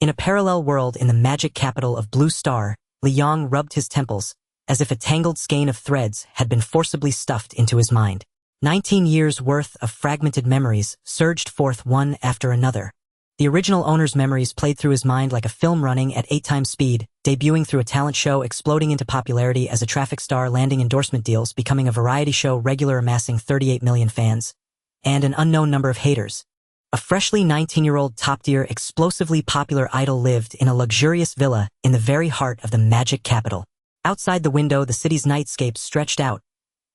In a parallel world in the magic capital of Blue Star, Li Yang rubbed his temples, as if a tangled skein of threads had been forcibly stuffed into his mind. 19 years' worth of fragmented memories surged forth one after another. The original owner's memories played through his mind like a film running at 8 times speed, debuting through a talent show, exploding into popularity as a traffic star, landing endorsement deals, becoming a variety show regular, amassing 38 million fans, and an unknown number of haters. A freshly 19-year-old top-tier, explosively popular idol lived in a luxurious villa in the very heart of the magic capital. Outside the window, the city's nightscape stretched out.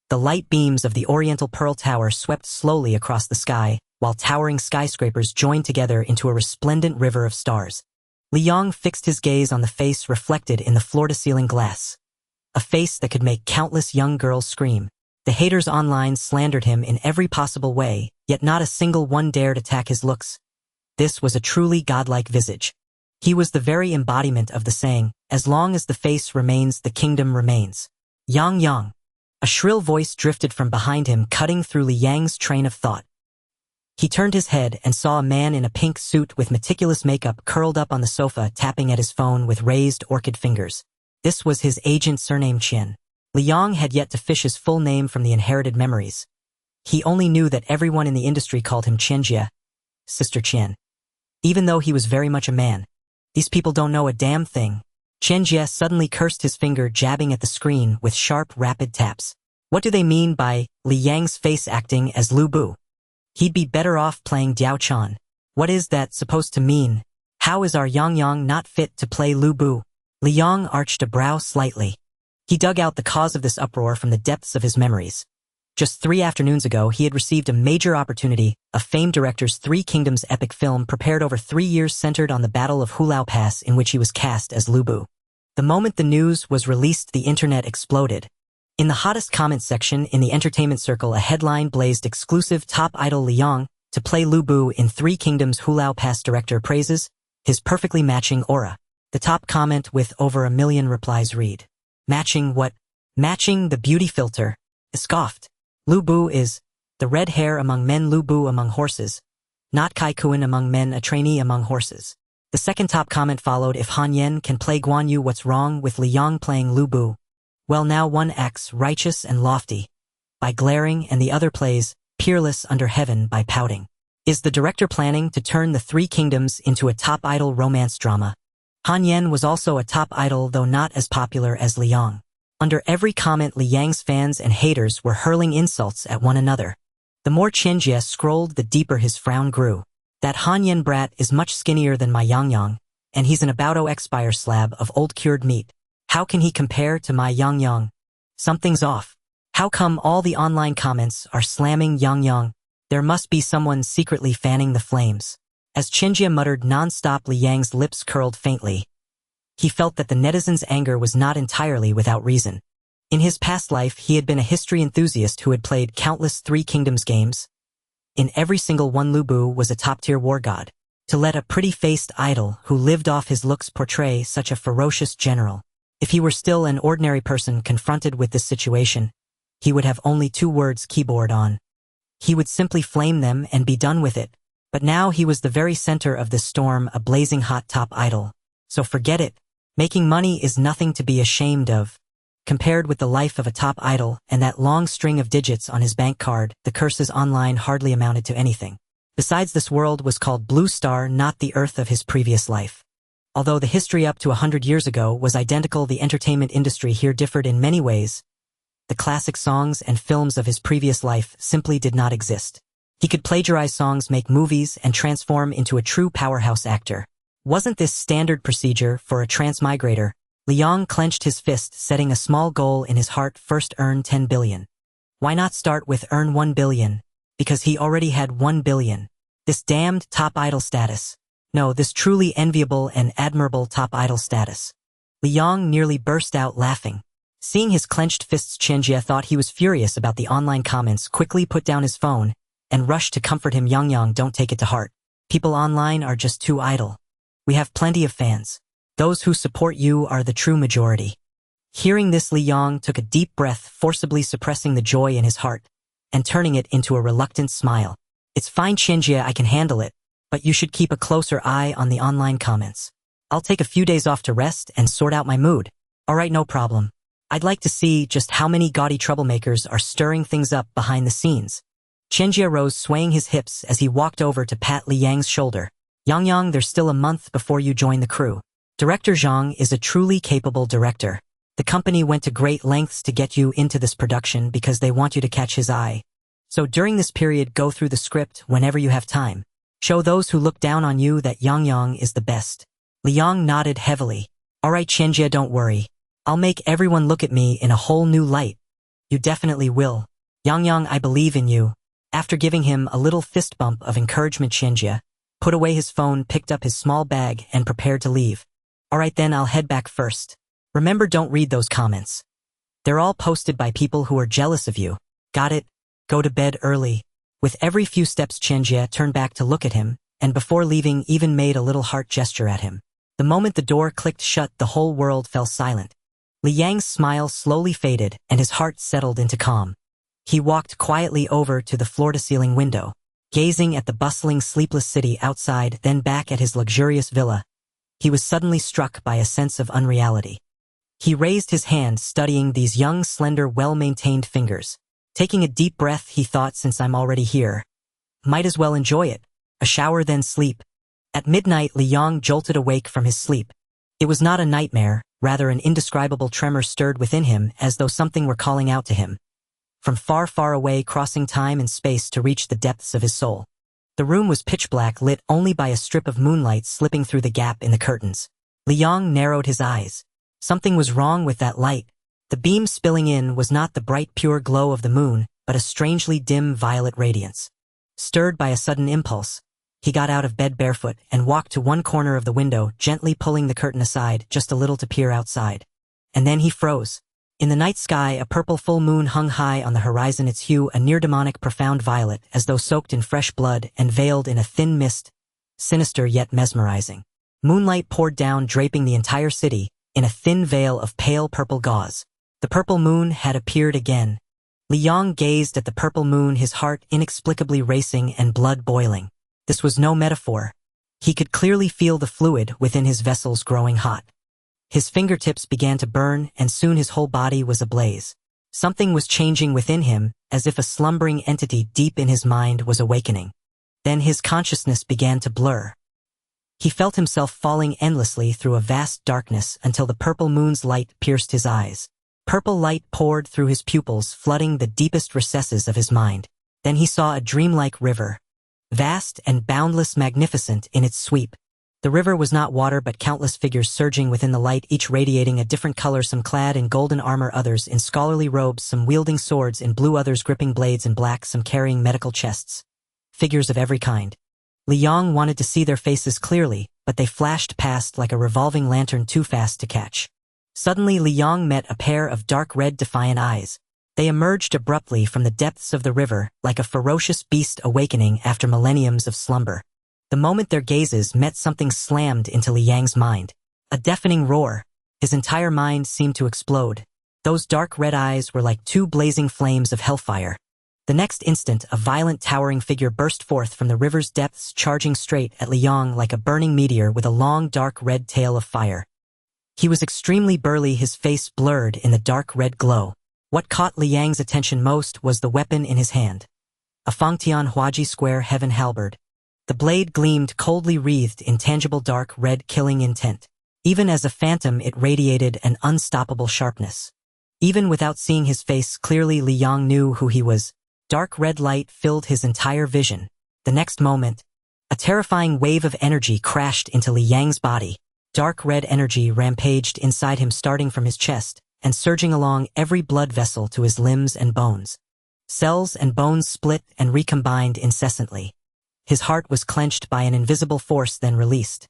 The light beams of the Oriental Pearl Tower swept slowly across the sky, while towering skyscrapers joined together into a resplendent river of stars. Li Yang fixed his gaze on the face reflected in the floor-to-ceiling glass. A face that could make countless young girls scream. The haters online slandered him in every possible way, yet not a single one dared attack his looks. This was a truly godlike visage. He was the very embodiment of the saying, as long as the face remains, the kingdom remains. Yang Yang. A shrill voice drifted from behind him, cutting through Li Yang's train of thought. He turned his head and saw a man in a pink suit with meticulous makeup curled up on the sofa, tapping at his phone with raised orchid fingers. This was his agent, surnamed Qian. Li Yang had yet to fish his full name from the inherited memories. He only knew that everyone in the industry called him Qianjie, Sister Qian. Even though he was very much a man, these people don't know a damn thing. Qianjie suddenly cursed, his finger jabbing at the screen with sharp, rapid taps. What do they mean by Li Yang's face acting as Lu Bu? He'd be better off playing Diao Chan. What is that supposed to mean? How is our Yang Yang not fit to play Lu Bu? Li Yang arched a brow slightly. He dug out the cause of this uproar from the depths of his memories. Just 3 afternoons ago, he had received a major opportunity, a famed director's Three Kingdoms epic film prepared over 3 years, centered on the Battle of Hulao Pass, in which he was cast as Lu Bu. The moment the news was released, the internet exploded. In the hottest comment section in the entertainment circle, a headline blazed: exclusive, top idol Li Yang to play Lu Bu in Three Kingdoms Hulao Pass. Director praises his perfectly matching aura. The top comment with over 1 million replies read, "Matching what? Matching the beauty filter." Scoffed. Lu Bu is the red hair among men, Lu Bu among horses, not Kai Kuan among men, a trainee among horses. The second top comment followed: if Han Yen can play Guan Yu, what's wrong with Li Yang playing Lu Bu? Well, now one acts righteous and lofty by glaring, and the other plays peerless under heaven by pouting. Is the director planning to turn the Three Kingdoms into a top idol romance drama? Han Yen was also a top idol, though not as popular as Li Yang. Under every comment, Li Yang's fans and haters were hurling insults at one another. The more Qianjie scrolled, the deeper his frown grew. That Han Yen brat is much skinnier than my Yang Yang, and he's an about to expire slab of old cured meat. How can he compare to my Yang Yang? Something's off. How come all the online comments are slamming Yang Yang? There must be someone secretly fanning the flames. As Qianjie muttered non-stop, Li Yang's lips curled faintly. He felt that the netizens' anger was not entirely without reason. In his past life, he had been a history enthusiast who had played countless Three Kingdoms games. In every single one, Lu Bu was a top-tier war god. To let a pretty-faced idol who lived off his looks portray such a ferocious general. If he were still an ordinary person confronted with this situation, he would have only 2 words: keyboard on. He would simply flame them and be done with it. But now he was the very center of this storm, a blazing hot top idol. So forget it. Making money is nothing to be ashamed of. Compared with the life of a top idol and that long string of digits on his bank card, the curses online hardly amounted to anything. Besides, this world was called Blue Star, not the Earth of his previous life. Although the history up to 100 years ago was identical, the entertainment industry here differed in many ways. The classic songs and films of his previous life simply did not exist. He could plagiarize songs, make movies, and transform into a true powerhouse actor. Wasn't this standard procedure for a transmigrator? Li Yang clenched his fist, setting a small goal in his heart: first earn 10 billion. Why not start with earn 1 billion? Because he already had 1 billion. This damned top idol status. No, this truly enviable and admirable top idol status. Li Yang nearly burst out laughing. Seeing his clenched fists, Qianjie thought he was furious about the online comments, quickly put down his phone, and rushed to comfort him. Yang Yang, don't take it to heart. People online are just too idle. We have plenty of fans. Those who support you are the true majority. Hearing this, Li Yang took a deep breath, forcibly suppressing the joy in his heart, and turning it into a reluctant smile. It's fine, Qianjie, I can handle it, but you should keep a closer eye on the online comments. I'll take a few days off to rest and sort out my mood. Alright, no problem. I'd like to see just how many gaudy troublemakers are stirring things up behind the scenes. Qianjie rose, swaying his hips as he walked over to pat Li Yang's shoulder. Yang, there's still a month before you join the crew. Director Zhang is a truly capable director. The company went to great lengths to get you into this production because they want you to catch his eye. So during this period, go through the script whenever you have time. Show those who look down on you that Yang is the best. Li Yang nodded heavily. Alright Qianjie, don't worry. I'll make everyone look at me in a whole new light. You definitely will. Yang, I believe in you. After giving him a little fist bump of encouragement, Qianjie put away his phone, picked up his small bag, and prepared to leave. Alright then, I'll head back first. Remember, don't read those comments. They're all posted by people who are jealous of you. Got it? Go to bed early. With every few steps, Qianjie turned back to look at him, and before leaving even made a little heart gesture at him. The moment the door clicked shut, the whole world fell silent. Li Yang's smile slowly faded, and his heart settled into calm. He walked quietly over to the floor-to-ceiling window, gazing at the bustling, sleepless city outside, then back at his luxurious villa. He was suddenly struck by a sense of unreality. He raised his hand, studying these young, slender, well-maintained fingers. Taking a deep breath, he thought, since I'm already here, might as well enjoy it. A shower, then sleep. At midnight, Li Yang jolted awake from his sleep. It was not a nightmare, rather an indescribable tremor stirred within him as though something were calling out to him. From far, far away, crossing time and space to reach the depths of his soul. The room was pitch black, lit only by a strip of moonlight slipping through the gap in the curtains. Li Yang narrowed his eyes. Something was wrong with that light. The beam spilling in was not the bright, pure glow of the moon, but a strangely dim violet radiance. Stirred by a sudden impulse, he got out of bed barefoot and walked to one corner of the window, gently pulling the curtain aside just a little to peer outside. And then he froze. In the night sky, a purple full moon hung high on the horizon, its hue a near-demonic profound violet, as though soaked in fresh blood and veiled in a thin mist, sinister yet mesmerizing. Moonlight poured down, draping the entire city in a thin veil of pale purple gauze. The purple moon had appeared again. Li Yang gazed at the purple moon, his heart inexplicably racing and blood boiling. This was no metaphor. He could clearly feel the fluid within his vessels growing hot. His fingertips began to burn, and soon his whole body was ablaze. Something was changing within him, as if a slumbering entity deep in his mind was awakening. Then his consciousness began to blur. He felt himself falling endlessly through a vast darkness until the purple moon's light pierced his eyes. Purple light poured through his pupils, flooding the deepest recesses of his mind. Then he saw a dreamlike river, vast and boundless, magnificent in its sweep. The river was not water but countless figures surging within the light, each radiating a different color, some clad in golden armor, others in scholarly robes, some wielding swords in blue, others gripping blades in black, some carrying medical chests. Figures of every kind. Li Yang wanted to see their faces clearly, but they flashed past like a revolving lantern, too fast to catch. Suddenly Li Yang met a pair of dark red defiant eyes. They emerged abruptly from the depths of the river, like a ferocious beast awakening after millenniums of slumber. The moment their gazes met, something slammed into Li Yang's mind. A deafening roar. His entire mind seemed to explode. Those dark red eyes were like two blazing flames of hellfire. The next instant, a violent, towering figure burst forth from the river's depths, charging straight at Li Yang like a burning meteor with a long, dark red tail of fire. He was extremely burly, his face blurred in the dark red glow. What caught Li Yang's attention most was the weapon in his hand. A Fangtian Halberd. The blade gleamed coldly, wreathed in tangible dark red, killing intent. Even as a phantom, it radiated an unstoppable sharpness. Even without seeing his face clearly, Li Yang knew who he was. Dark red light filled his entire vision. The next moment, a terrifying wave of energy crashed into Li Yang's body. Dark red energy rampaged inside him, starting from his chest and surging along every blood vessel to his limbs and bones. Cells and bones split and recombined incessantly. His heart was clenched by an invisible force, then released.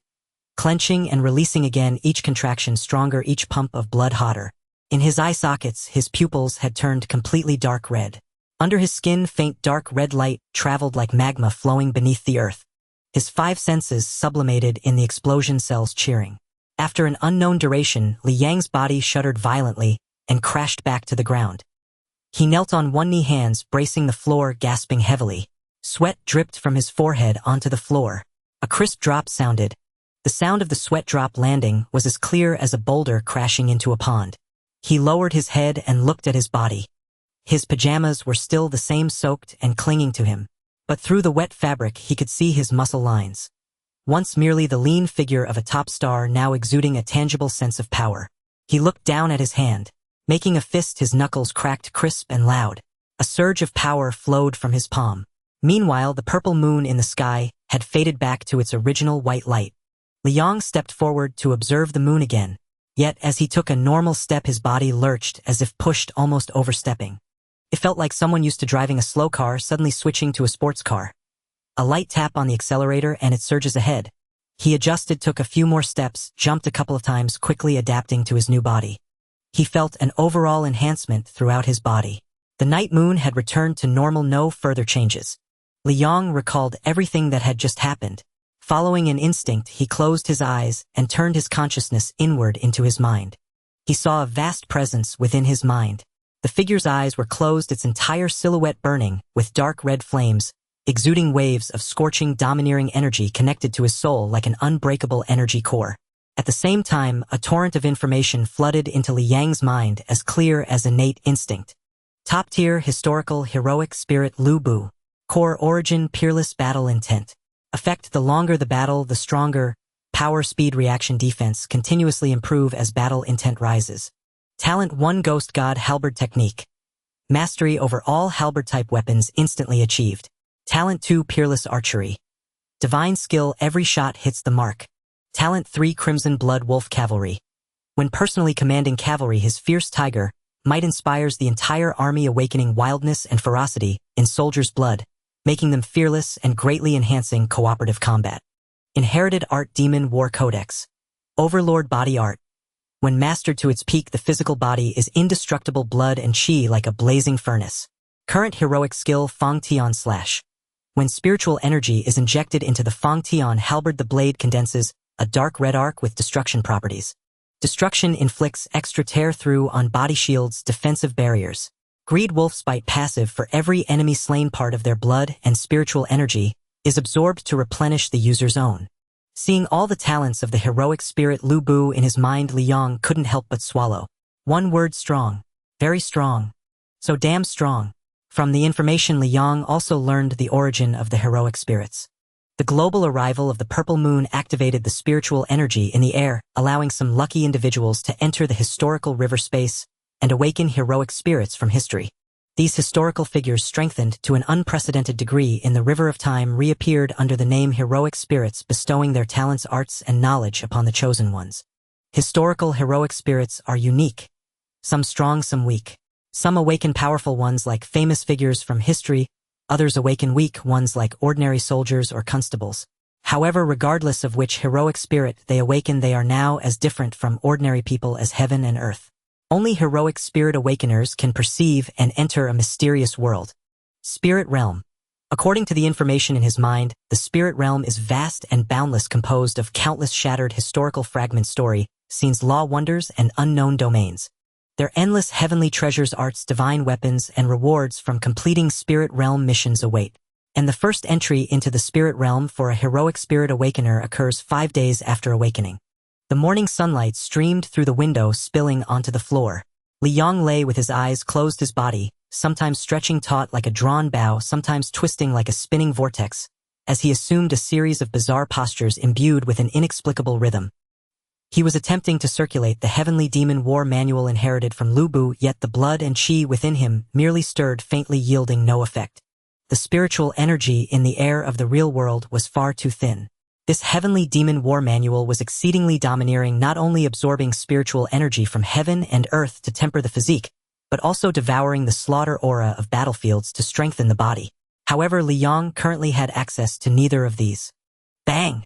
Clenching and releasing again, each contraction stronger, each pump of blood hotter. In his eye sockets, his pupils had turned completely dark red. Under his skin, faint dark red light traveled like magma flowing beneath the earth. His five senses sublimated in the explosion, cells cheering. After an unknown duration, Li Yang's body shuddered violently and crashed back to the ground. He knelt on one knee, hands bracing the floor, gasping heavily. Sweat dripped from his forehead onto the floor. A crisp drop sounded, The sound of the sweat drop landing was as clear as a boulder crashing into a pond. He lowered his head and looked at his body. His pajamas were still the same, soaked and clinging to him, but through the wet fabric he could see his muscle lines. Once merely the lean figure of a top star, now exuding a tangible sense of power. He looked down at his hand. Making a fist, his knuckles cracked crisp and loud. A surge of power flowed from his palm. Meanwhile, the purple moon in the sky had faded back to its original white light. Liang stepped forward to observe the moon again. Yet, as he took a normal step, his body lurched as if pushed, almost overstepping. It felt like someone used to driving a slow car suddenly switching to a sports car. A light tap on the accelerator and it surges ahead. He adjusted, took a few more steps, jumped a couple of times, quickly adapting to his new body. He felt an overall enhancement throughout his body. The night moon had returned to normal, no further changes. Liang recalled everything that had just happened. Following an instinct, he closed his eyes and turned his consciousness inward into his mind. He saw a vast presence within his mind. The figure's eyes were closed, its entire silhouette burning with dark red flames, exuding waves of scorching, domineering energy connected to his soul like an unbreakable energy core. At the same time, a torrent of information flooded into Liang's mind, as clear as innate instinct. Top-tier, historical, heroic spirit Lu Bu. Core origin, peerless battle intent. Effect: the longer the battle, the stronger. Power, speed, reaction, defense continuously improve as battle intent rises. Talent 1, Ghost God Halberd technique. Mastery over all halberd-type weapons instantly achieved. Talent 2, Peerless archery. Divine skill, every shot hits the mark. Talent 3, Crimson Blood Wolf cavalry. When personally commanding cavalry, his fierce tiger might inspires the entire army, awakening wildness and ferocity in soldiers' blood, making them fearless and greatly enhancing cooperative combat. Inherited art, Demon War Codex. Overlord body art. When mastered to its peak, the physical body is indestructible, blood and chi like a blazing furnace. Current heroic skill, Fangtian slash. When spiritual energy is injected into the Fangtian Halberd, the blade condenses a dark red arc with destruction properties. Destruction inflicts extra tear through on body shields, defensive barriers. Greed Wolf's Bite passive: for every enemy slain, part of their blood and spiritual energy is absorbed to replenish the user's own. Seeing all the talents of the heroic spirit Lu Bu in his mind, Liang couldn't help but swallow. One word: strong. Very strong. So damn strong. From the information, Liang also learned the origin of the heroic spirits. The global arrival of the purple moon activated the spiritual energy in the air, allowing some lucky individuals to enter the historical river space and awaken heroic spirits from history. These historical figures, strengthened to an unprecedented degree in the river of time, reappeared under the name heroic spirits, bestowing their talents, arts, and knowledge upon the chosen ones. Historical heroic spirits are unique. Some strong, some weak. Some awaken powerful ones like famous figures from history, others awaken weak ones like ordinary soldiers or constables. However, regardless of which heroic spirit they awaken, they are now as different from ordinary people as heaven and earth. Only heroic spirit awakeners can perceive and enter a mysterious world. Spirit realm. According to the information in his mind, the spirit realm is vast and boundless, composed of countless shattered historical fragments, story, scenes, law, wonders, and unknown domains. Their endless heavenly treasures, arts, divine weapons, and rewards from completing spirit realm missions await. And the first entry into the spirit realm for a heroic spirit awakener occurs 5 days after awakening. The morning sunlight streamed through the window, spilling onto the floor. Liang lay with his eyes closed, his body sometimes stretching taut like a drawn bow, sometimes twisting like a spinning vortex, as he assumed a series of bizarre postures imbued with an inexplicable rhythm. He was attempting to circulate the heavenly demon war manual inherited from Lu Bu, yet the blood and chi within him merely stirred faintly, yielding no effect. The spiritual energy in the air of the real world was far too thin. This heavenly demon war manual was exceedingly domineering, not only absorbing spiritual energy from heaven and earth to temper the physique, but also devouring the slaughter aura of battlefields to strengthen the body. However, Liang currently had access to neither of these. Bang!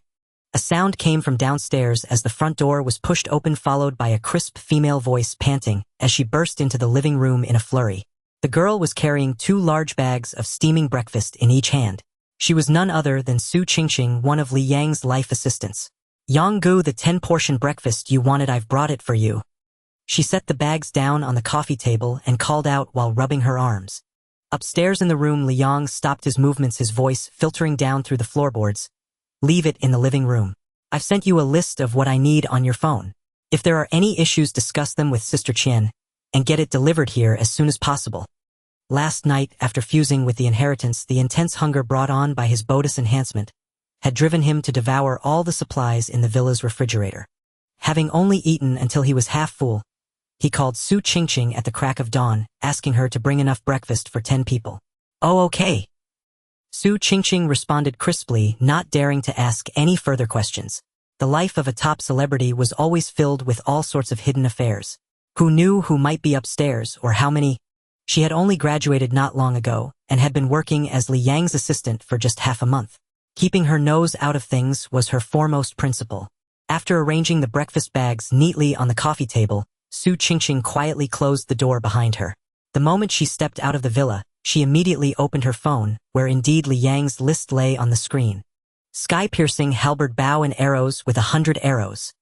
A sound came from downstairs as the front door was pushed open, followed by a crisp female voice panting as she burst into the living room in a flurry. The girl was carrying 2 large bags of steaming breakfast in each hand. She was none other than Su Qingqing, one of Liang's life assistants. Yang Gu, the 10-portion breakfast you wanted, I've brought it for you. She set the bags down on the coffee table and called out while rubbing her arms. Upstairs in the room, Liang stopped his movements, his voice filtering down through the floorboards. Leave it in the living room. I've sent you a list of what I need on your phone. If there are any issues, discuss them with Sister Qian and get it delivered here as soon as possible. Last night, after fusing with the inheritance, the intense hunger brought on by his bonus enhancement had driven him to devour all the supplies in the villa's refrigerator. Having only eaten until he was half full, he called Su Qingqing at the crack of dawn, asking her to bring enough breakfast for 10 people. Oh, okay. Su Qingqing responded crisply, not daring to ask any further questions. The life of a top celebrity was always filled with all sorts of hidden affairs. Who knew who might be upstairs or how many? She had only graduated not long ago and had been working as Li Yang's assistant for just half a month. Keeping her nose out of things was her foremost principle. After arranging the breakfast bags neatly on the coffee table, Su Qingqing quietly closed the door behind her. The moment she stepped out of the villa, she immediately opened her phone, where indeed Li Yang's list lay on the screen. Sky-piercing halberd, bow and arrows with 100 arrows.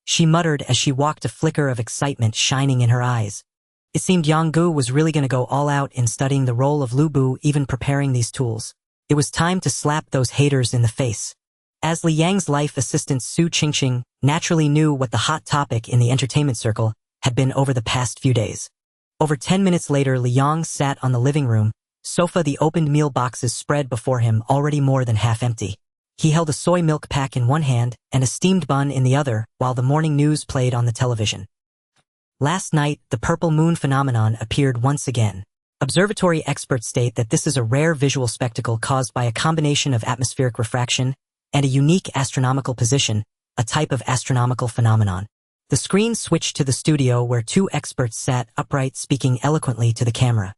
She muttered as she walked, a flicker of excitement shining in her eyes. It seemed Yang Gu was really going to go all out in studying the role of Lu Bu, even preparing these tools. It was time to slap those haters in the face. As Li Yang's life assistant, Su Qingqing naturally knew what the hot topic in the entertainment circle had been over the past few days. Over 10 minutes later, Li Yang sat on the living room sofa, the opened meal boxes spread before him, already more than half empty. He held a soy milk pack in one hand and a steamed bun in the other while the morning news played on the television. Last night, the purple moon phenomenon appeared once again. Observatory experts state that this is a rare visual spectacle caused by a combination of atmospheric refraction and a unique astronomical position, a type of astronomical phenomenon. The screen switched to the studio where two experts sat upright, speaking eloquently to the camera.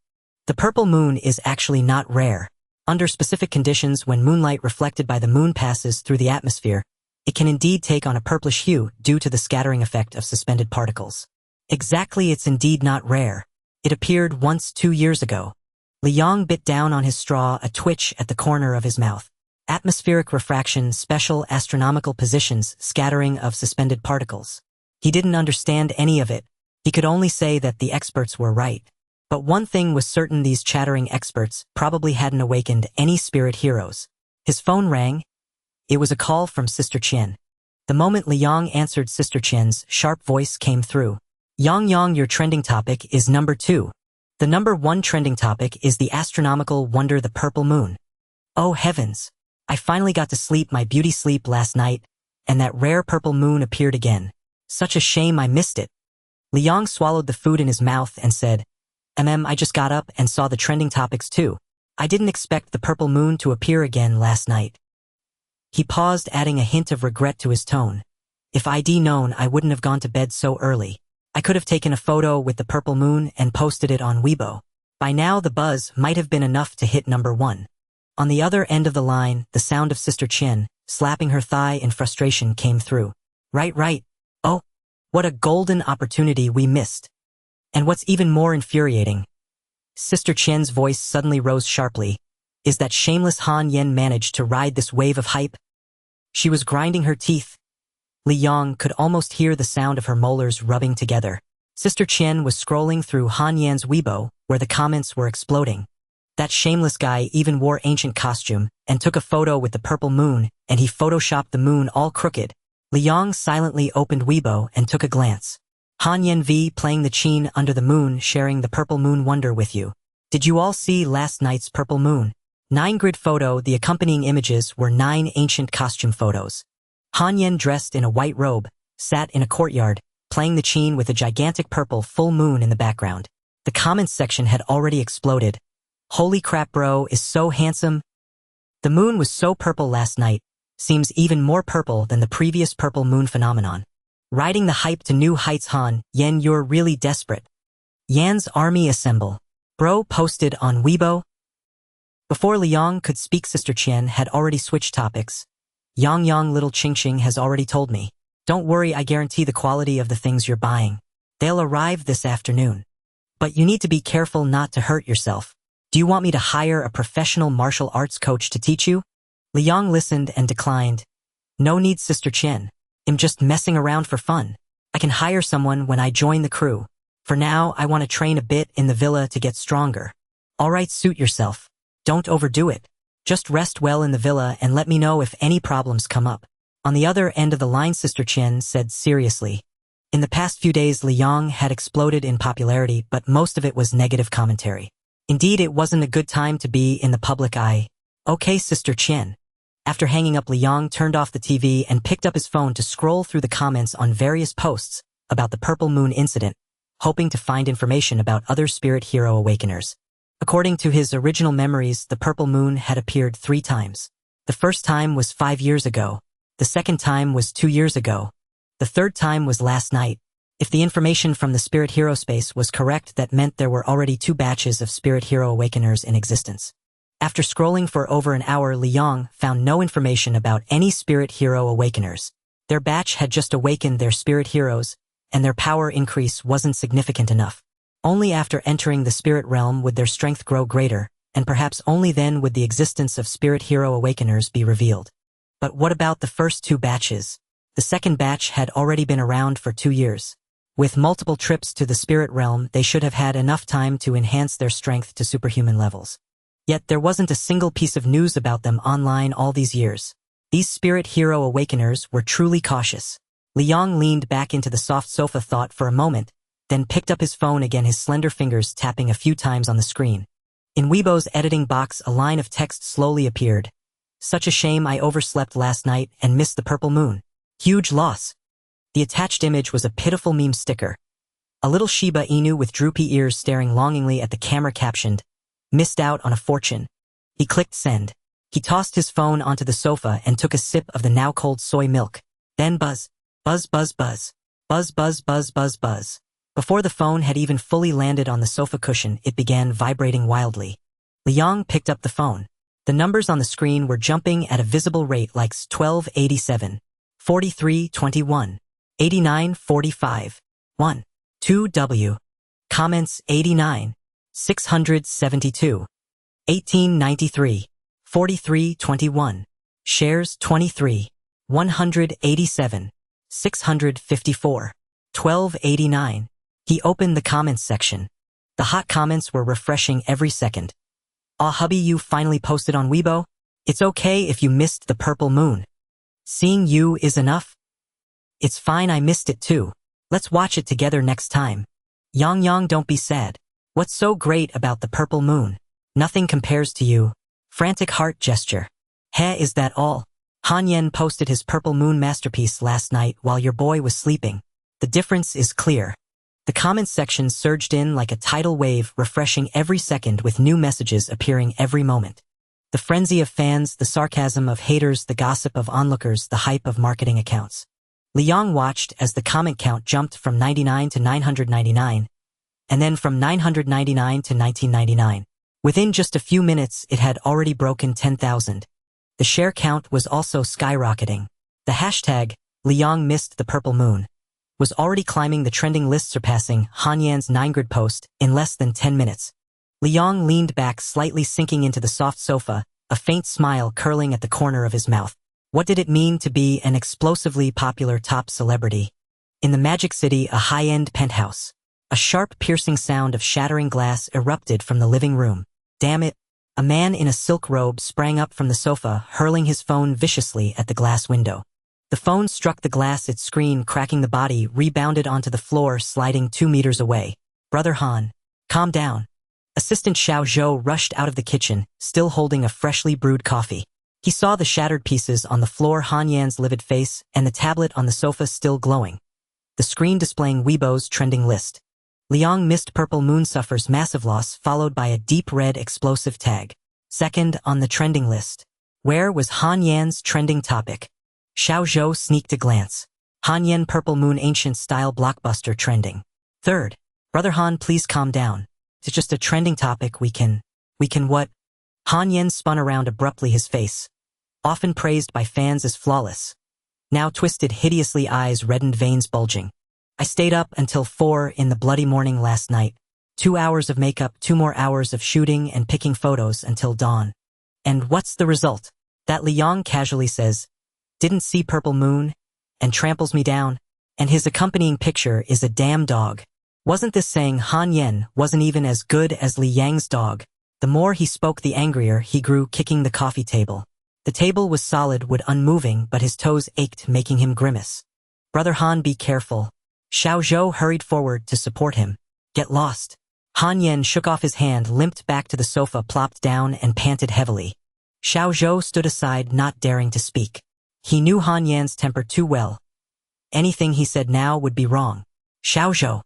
The purple moon is actually not rare. Under specific conditions, when moonlight reflected by the moon passes through the atmosphere, it can indeed take on a purplish hue due to the scattering effect of suspended particles. Exactly, it's indeed not rare. It appeared once 2 years ago. Li Yang bit down on his straw, a twitch at the corner of his mouth. Atmospheric refraction, special astronomical positions, scattering of suspended particles. He didn't understand any of it. He could only say that the experts were right. But one thing was certain, these chattering experts probably hadn't awakened any spirit heroes. His phone rang. It was a call from Sister Qian. The moment Li Yang answered, Sister Qian's sharp voice came through. Yang, your trending topic is number 2. The number 1 trending topic is the astronomical wonder, the purple moon. Oh heavens! I finally got to sleep my beauty sleep last night, and that rare purple moon appeared again. Such a shame I missed it. Li Yang swallowed the food in his mouth and said, I just got up and saw the trending topics too. I didn't expect the purple moon to appear again last night. He paused, adding a hint of regret to his tone. If I'd known, I wouldn't have gone to bed so early. I could have taken a photo with the purple moon and posted it on Weibo. By now the buzz might have been enough to hit number 1. On the other end of the line, the sound of Sister Qian slapping her thigh in frustration came through. Right. Oh, what a golden opportunity we missed. And what's even more infuriating, Sister Qian's voice suddenly rose sharply, is that shameless Han Yen managed to ride this wave of hype. She was grinding her teeth. Li Yang could almost hear the sound of her molars rubbing together. Sister Qian was scrolling through Han Yan's Weibo, where the comments were exploding. That shameless guy even wore ancient costume and took a photo with the purple moon, and he photoshopped the moon all crooked. Li Yang silently opened Weibo and took a glance. Han Yen V playing the Qin under the moon, sharing the purple moon wonder with you. Did you all see last night's purple moon? 9 grid photo. The accompanying images were 9 ancient costume photos. Han Yen, dressed in a white robe, sat in a courtyard, playing the Qin with a gigantic purple full moon in the background. The comments section had already exploded. Holy crap, bro is so handsome. The moon was so purple last night, seems even more purple than the previous purple moon phenomenon. Riding the hype to new heights. Han Yen, you're really desperate. Yan's army assemble. Bro posted on Weibo. Before Li Yang could speak, Sister Qian had already switched topics. Yang, little Qingqing has already told me. Don't worry, I guarantee the quality of the things you're buying. They'll arrive this afternoon. But you need to be careful not to hurt yourself. Do you want me to hire a professional martial arts coach to teach you? Li Yang listened and declined. No need, Sister Qian. I'm just messing around for fun. I can hire someone when I join the crew. For now, I want to train a bit in the villa to get stronger. Alright, suit yourself. Don't overdo it. Just rest well in the villa and let me know if any problems come up. On the other end of the line, Sister Chen said seriously. In the past few days, Liang had exploded in popularity, but most of it was negative commentary. Indeed, it wasn't a good time to be in the public eye. Okay, Sister Chen. After hanging up, Liang turned off the TV and picked up his phone to scroll through the comments on various posts about the Purple Moon incident, hoping to find information about other spirit hero awakeners. According to his original memories, the Purple Moon had appeared 3 times. The first time was 5 years ago. The second time was 2 years ago. The third time was last night. If the information from the Spirit Hero space was correct, that meant there were already 2 batches of Spirit Hero Awakeners in existence. After scrolling for over an hour, Liang found no information about any Spirit Hero Awakeners. Their batch had just awakened their Spirit Heroes, and their power increase wasn't significant enough. Only after entering the Spirit Realm would their strength grow greater, and perhaps only then would the existence of Spirit Hero Awakeners be revealed. But what about the first 2 batches? The second batch had already been around for 2 years. With multiple trips to the Spirit Realm, they should have had enough time to enhance their strength to superhuman levels. Yet there wasn't a single piece of news about them online all these years. These Spirit Hero Awakeners were truly cautious. Liang leaned back into the soft sofa, thought for a moment, then picked up his phone again, his slender fingers tapping a few times on the screen. In Weibo's editing box, a line of text slowly appeared. Such a shame, I overslept last night and missed the Purple Moon. Huge loss. The attached image was a pitiful meme sticker. A little Shiba Inu with droopy ears staring longingly at the camera, captioned, "Missed out on a fortune." He clicked send. He tossed his phone onto the sofa and took a sip of the now cold soy milk. Then buzz, buzz, buzz, buzz, buzz, buzz, buzz, buzz, buzz. Before the phone had even fully landed on the sofa cushion, it began vibrating wildly. Liang picked up the phone. The numbers on the screen were jumping at a visible rate, like 1287, 4321, 8945, 1, 2W. Comments 89, 672, 1893, 4321. Shares 23, 187, 654, 1289. He opened the comments section. The hot comments were refreshing every second. "Aw hubby, you finally posted on Weibo? It's okay if you missed the Purple Moon. Seeing you is enough. It's fine, I missed it too. Let's watch it together next time. Yang Yang, don't be sad. What's so great about the Purple Moon? Nothing compares to you." Frantic heart gesture. "Heh, is that all? Han Yen posted his Purple Moon masterpiece last night while your boy was sleeping. The difference is clear." The comments section surged in like a tidal wave, refreshing every second with new messages appearing every moment. The frenzy of fans, the sarcasm of haters, the gossip of onlookers, the hype of marketing accounts. Liang watched as the comment count jumped from 99 to 999, and then from 999 to 1999. Within just a few minutes, it had already broken 10,000. The share count was also skyrocketing. The hashtag, Liang missed the Purple Moon, was already climbing the trending list, surpassing Han Yan's 9-grid post in less than 10 minutes. Liang leaned back, slightly sinking into the soft sofa, a faint smile curling at the corner of his mouth. What did it mean to be an explosively popular top celebrity? In the Magic City, a high-end penthouse. A sharp, piercing sound of shattering glass erupted from the living room. Damn it! A man in a silk robe sprang up from the sofa, hurling his phone viciously at the glass window. The phone struck the glass, its screen cracking. The body rebounded onto the floor, sliding 2 meters away. "Brother Han, calm down." Assistant Xiao Zhou rushed out of the kitchen, still holding a freshly brewed coffee. He saw the shattered pieces on the floor, Han Yan's livid face, and the tablet on the sofa still glowing. The screen displaying Weibo's trending list. Liang missed Purple Moon, suffers massive loss, followed by a deep red explosive tag. Second on the trending list. Where was Han Yan's trending topic? Xiao Zhou sneaked a glance. Han Yan Purple Moon ancient style blockbuster trending. Third. Brother Han, please calm down. It's just a trending topic. We can what? Han Yan spun around abruptly, his face, often praised by fans as flawless, now twisted hideously, eyes reddened, veins bulging. "I stayed up until 4 in the bloody morning last night. 2 hours of makeup, 2 more hours of shooting and picking photos until dawn. And what's the result?" That Liang casually says, "Didn't see Purple Moon," and tramples me down, and his accompanying picture is a damn dog. Wasn't this saying Han Yan wasn't even as good as Li Yang's dog? The more he spoke, the angrier he grew, kicking the coffee table. The table was solid wood unmoving, but his toes ached, making him grimace. "Brother Han, be careful." Xiao Zhou hurried forward to support him. "Get lost." Han Yen shook off his hand, limped back to the sofa, plopped down, and panted heavily. Xiao Zhou stood aside, not daring to speak. He knew Han Yan's temper too well. Anything he said now would be wrong. "Xiao Zhou."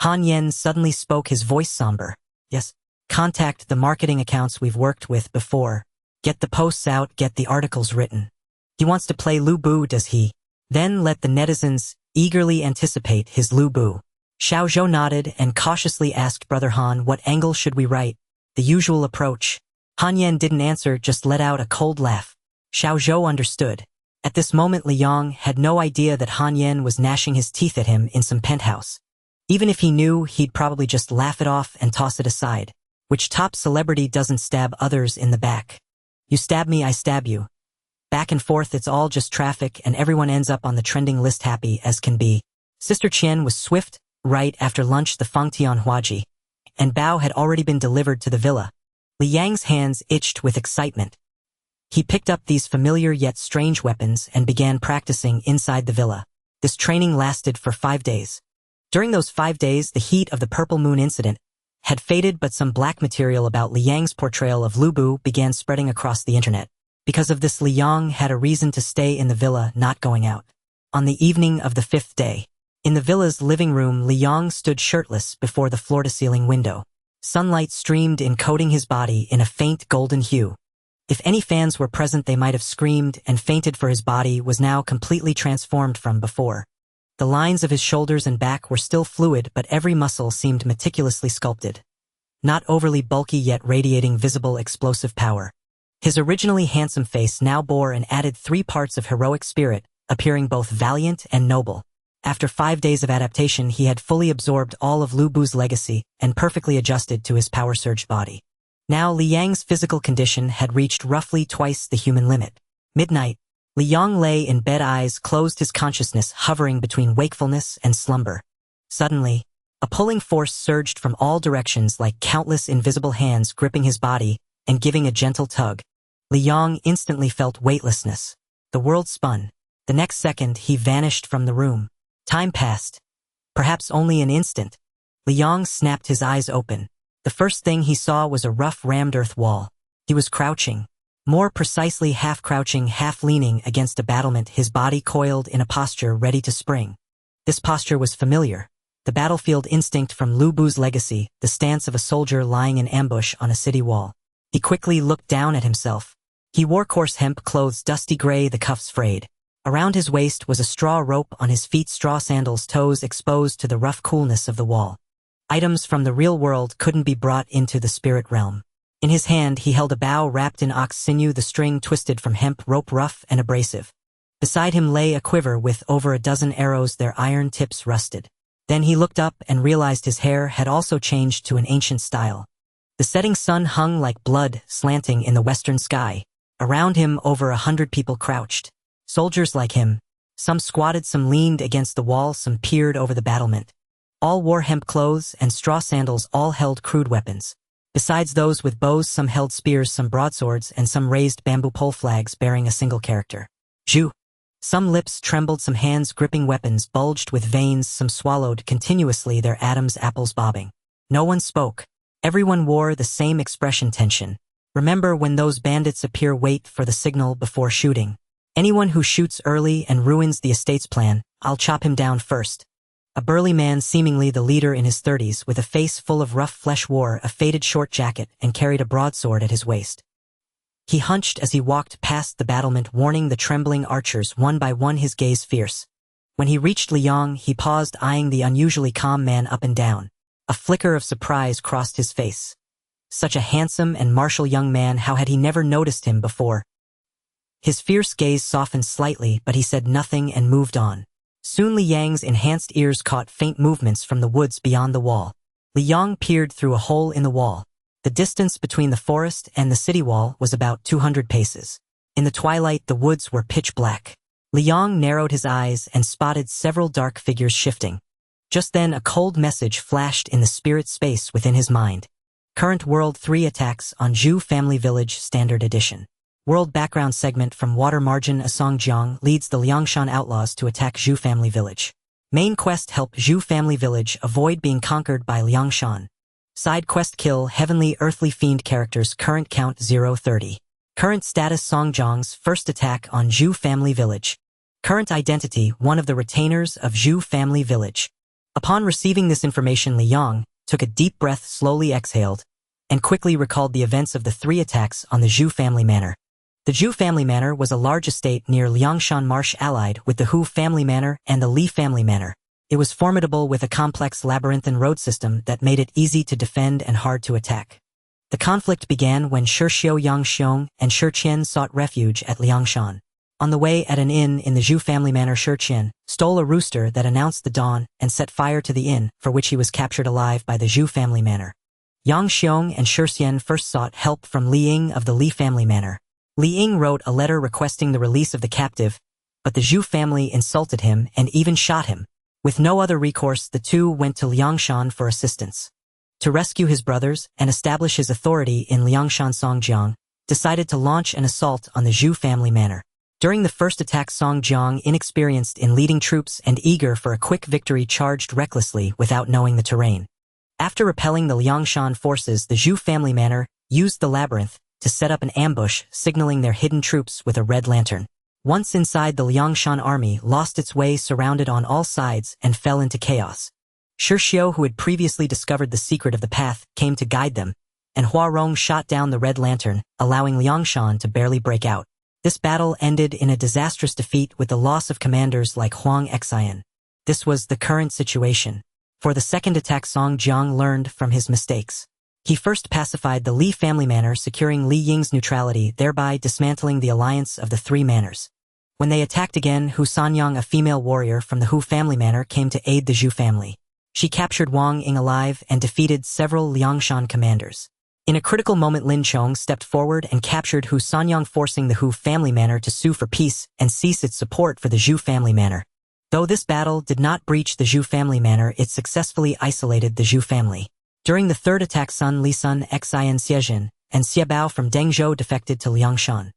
Han Yen suddenly spoke, his voice somber. "Yes. Contact the marketing accounts we've worked with before. Get the posts out, get the articles written. He wants to play Lu Bu, does he? Then let the netizens eagerly anticipate his Lu Bu." Xiao Zhou nodded and cautiously asked Brother Han, "What angle should we write?" "The usual approach." Han Yen didn't answer, just let out a cold laugh. Xiao Zhou understood. At this moment, Liang had no idea that Han Yen was gnashing his teeth at him in some penthouse. Even if he knew, he'd probably just laugh it off and toss it aside. Which top celebrity doesn't stab others in the back? You stab me, I stab you. Back and forth, it's all just traffic, and everyone ends up on the trending list, happy as can be. Sister Qian was swift. Right after lunch, the Fangtian Halberd and Bao had already been delivered to the villa. Li Yang's hands itched with excitement. He picked up these familiar yet strange weapons and began practicing inside the villa. This training lasted for 5 days. During those 5 days, the heat of the Purple Moon incident had faded, but some black material about Li Yang's portrayal of Lu Bu began spreading across the internet. Because of this, Li Yang had a reason to stay in the villa, not going out. On the evening of the 5th day, in the villa's living room, Li Yang stood shirtless before the floor-to-ceiling window. Sunlight streamed in, coating his body in a faint golden hue. If any fans were present, they might have screamed and fainted, for his body was now completely transformed from before. The lines of his shoulders and back were still fluid, but every muscle seemed meticulously sculpted. Not overly bulky, yet radiating visible explosive power. His originally handsome face now bore an added 3 parts of heroic spirit, appearing both valiant and noble. After 5 days of adaptation, he had fully absorbed all of Lu Bu's legacy and perfectly adjusted to his power-surged body. Now Li Yang's physical condition had reached roughly twice the human limit. Midnight, Li Yang lay in bed, eyes closed, his consciousness hovering between wakefulness and slumber. Suddenly, a pulling force surged from all directions, like countless invisible hands gripping his body and giving a gentle tug. Li Yang instantly felt weightlessness. The world spun. The next second, he vanished from the room. Time passed. Perhaps only an instant. Li Yang snapped his eyes open. The first thing he saw was a rough, rammed earth wall. He was crouching. More precisely, half crouching, half leaning against a battlement, his body coiled in a posture ready to spring. This posture was familiar. The battlefield instinct from Lu Bu's legacy, the stance of a soldier lying in ambush on a city wall. He quickly looked down at himself. He wore coarse hemp clothes, dusty gray, the cuffs frayed. Around his waist was a straw rope, on his feet straw sandals, toes exposed to the rough coolness of the wall. Items from the real world couldn't be brought into the spirit realm. In his hand he held a bow wrapped in ox sinew, the string twisted from hemp rope, rough and abrasive. Beside him lay a quiver with over a dozen arrows, their iron tips rusted. Then he looked up and realized his hair had also changed to an ancient style. The setting sun hung like blood, slanting in the western sky. Around him over 100 people crouched. Soldiers like him. Some squatted, some leaned against the wall, some peered over the battlement. All wore hemp clothes and straw sandals, all held crude weapons. Besides those with bows, some held spears, some broadswords, and some raised bamboo pole flags bearing a single character. Zhu. Some lips trembled, some hands gripping weapons bulged with veins, some swallowed continuously, their Adam's apples bobbing. No one spoke. Everyone wore the same expression, tension. Remember when those bandits appear, wait for the signal before shooting. Anyone who shoots early and ruins the estate's plan, I'll chop him down first. A burly man, seemingly the leader, in his 30s, with a face full of rough flesh, wore a faded short jacket and carried a broadsword at his waist. He hunched as he walked past the battlement, warning the trembling archers one by one, his gaze fierce. When he reached Liang, he paused, eyeing the unusually calm man up and down. A flicker of surprise crossed his face. Such a handsome and martial young man, how had he never noticed him before? His fierce gaze softened slightly, but he said nothing and moved on. Soon Liang's enhanced ears caught faint movements from the woods beyond the wall. Liang peered through a hole in the wall. The distance between the forest and the city wall was about 200 paces. In the twilight, the woods were pitch black. Liang narrowed his eyes and spotted several dark figures shifting. Just then, a cold message flashed in the spirit space within his mind. Current World 3 attacks on Zhu Family Village, Standard Edition. World background segment from Water Margin. A Song Jiang leads the Liangshan outlaws to attack Zhu family village. Main quest: help Zhu family village avoid being conquered by Liangshan. Side quest: kill Heavenly Earthly Fiend characters. Current count 0:30. Current status: Song Jiang's first attack on Zhu family village. Current identity: one of the retainers of Zhu family village. Upon receiving this information, Liang took a deep breath, slowly exhaled, and quickly recalled the events of the 3 attacks on the Zhu family manor. The Zhu family manor was a large estate near Liangshan Marsh allied with the Hu family manor and the Li family manor. It was formidable with a complex labyrinthine road system that made it easy to defend and hard to attack. The conflict began when Shixiu Yangxiong and Shiqian sought refuge at Liangshan. On the way at an inn in the Zhu family manor, Shiqian stole a rooster that announced the dawn and set fire to the inn, for which he was captured alive by the Zhu family manor. Yang Xiong and Shixian first sought help from Li Ying of the Li family manor. Li Ying wrote a letter requesting the release of the captive, but the Zhu family insulted him and even shot him. With no other recourse, the two went to Liangshan for assistance. To rescue his brothers and establish his authority in Liangshan, Song Jiang decided to launch an assault on the Zhu family manor. During the first attack, Song Jiang, inexperienced in leading troops and eager for a quick victory, charged recklessly without knowing the terrain. After repelling the Liangshan forces, the Zhu family manor used the labyrinth to set up an ambush, signaling their hidden troops with a red lantern. Once inside, the Liangshan army lost its way, surrounded on all sides, and fell into chaos. Shixiu, who had previously discovered the secret of the path, came to guide them, and Huarong shot down the red lantern, allowing Liangshan to barely break out. This battle ended in a disastrous defeat with the loss of commanders like Huang Xian. This was the current situation. For the second attack, Song Jiang learned from his mistakes. He first pacified the Li family manor, securing Li Ying's neutrality, thereby dismantling the alliance of the 3 manors. When they attacked again, Hu Sanyang, a female warrior from the Hu family manor, came to aid the Zhu family. She captured Wang Ying alive and defeated several Liangshan commanders. In a critical moment, Lin Chong stepped forward and captured Hu Sanyang, forcing the Hu family manor to sue for peace and cease its support for the Zhu family manor. Though this battle did not breach the Zhu family manor, it successfully isolated the Zhu family. During the third attack, Sun Li, Sun Xian Xiejin, and Xiabao from Dengzhou defected to Liangshan.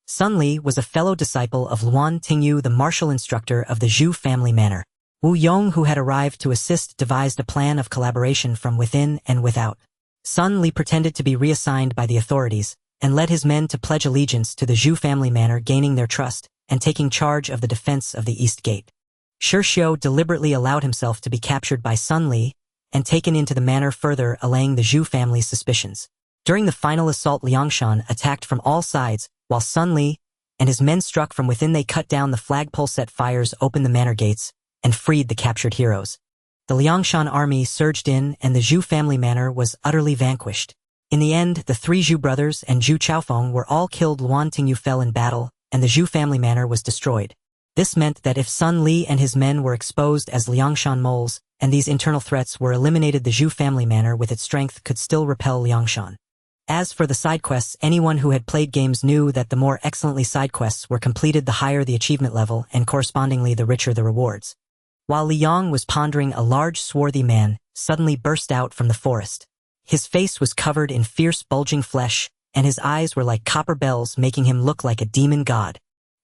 Sun Li was a fellow disciple of Luan Tingyu, the martial instructor of the Zhu family manor. Wu Yong, who had arrived to assist, devised a plan of collaboration from within and without. Sun Li pretended to be reassigned by the authorities and led his men to pledge allegiance to the Zhu family manor, gaining their trust and taking charge of the defense of the East Gate. Shixiu deliberately allowed himself to be captured by Sun Li and taken into the manor, further allaying the Zhu family's suspicions. During the final assault, Liangshan attacked from all sides, while Sun Li and his men struck from within. They cut down the flagpole, set fires, opened the manor gates, and freed the captured heroes. The Liangshan army surged in, and the Zhu family manor was utterly vanquished. In the end, the 3 Zhu brothers and Zhu Chaofeng were all killed. Luan Tingyu fell in battle, and the Zhu family manor was destroyed. This meant that if Sun Li and his men were exposed as Liangshan moles, and these internal threats were eliminated, the Zhu family manor with its strength could still repel Liangshan. As for the side quests, anyone who had played games knew that the more excellently side quests were completed, the higher the achievement level, and correspondingly the richer the rewards. While Liang was pondering, a large swarthy man suddenly burst out from the forest. His face was covered in fierce bulging flesh, and his eyes were like copper bells, making him look like a demon god.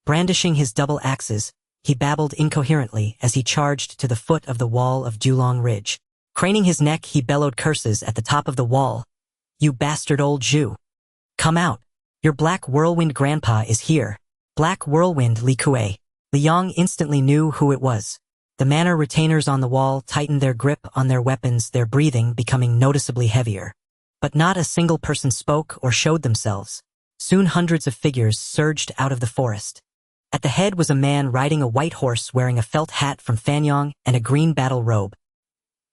Brandishing his double axes, he babbled incoherently as he charged to the foot of the wall of Dulong Ridge. Craning his neck, he bellowed curses at the top of the wall. "You bastard old Zhu! Come out! Your Black Whirlwind grandpa is here!" Black Whirlwind Li Kuei. Liang instantly knew who it was. The manor retainers on the wall tightened their grip on their weapons, their breathing becoming noticeably heavier. But not a single person spoke or showed themselves. Soon hundreds of figures surged out of the forest. At the head was a man riding a white horse, wearing a felt hat from Fanyang and a green battle robe.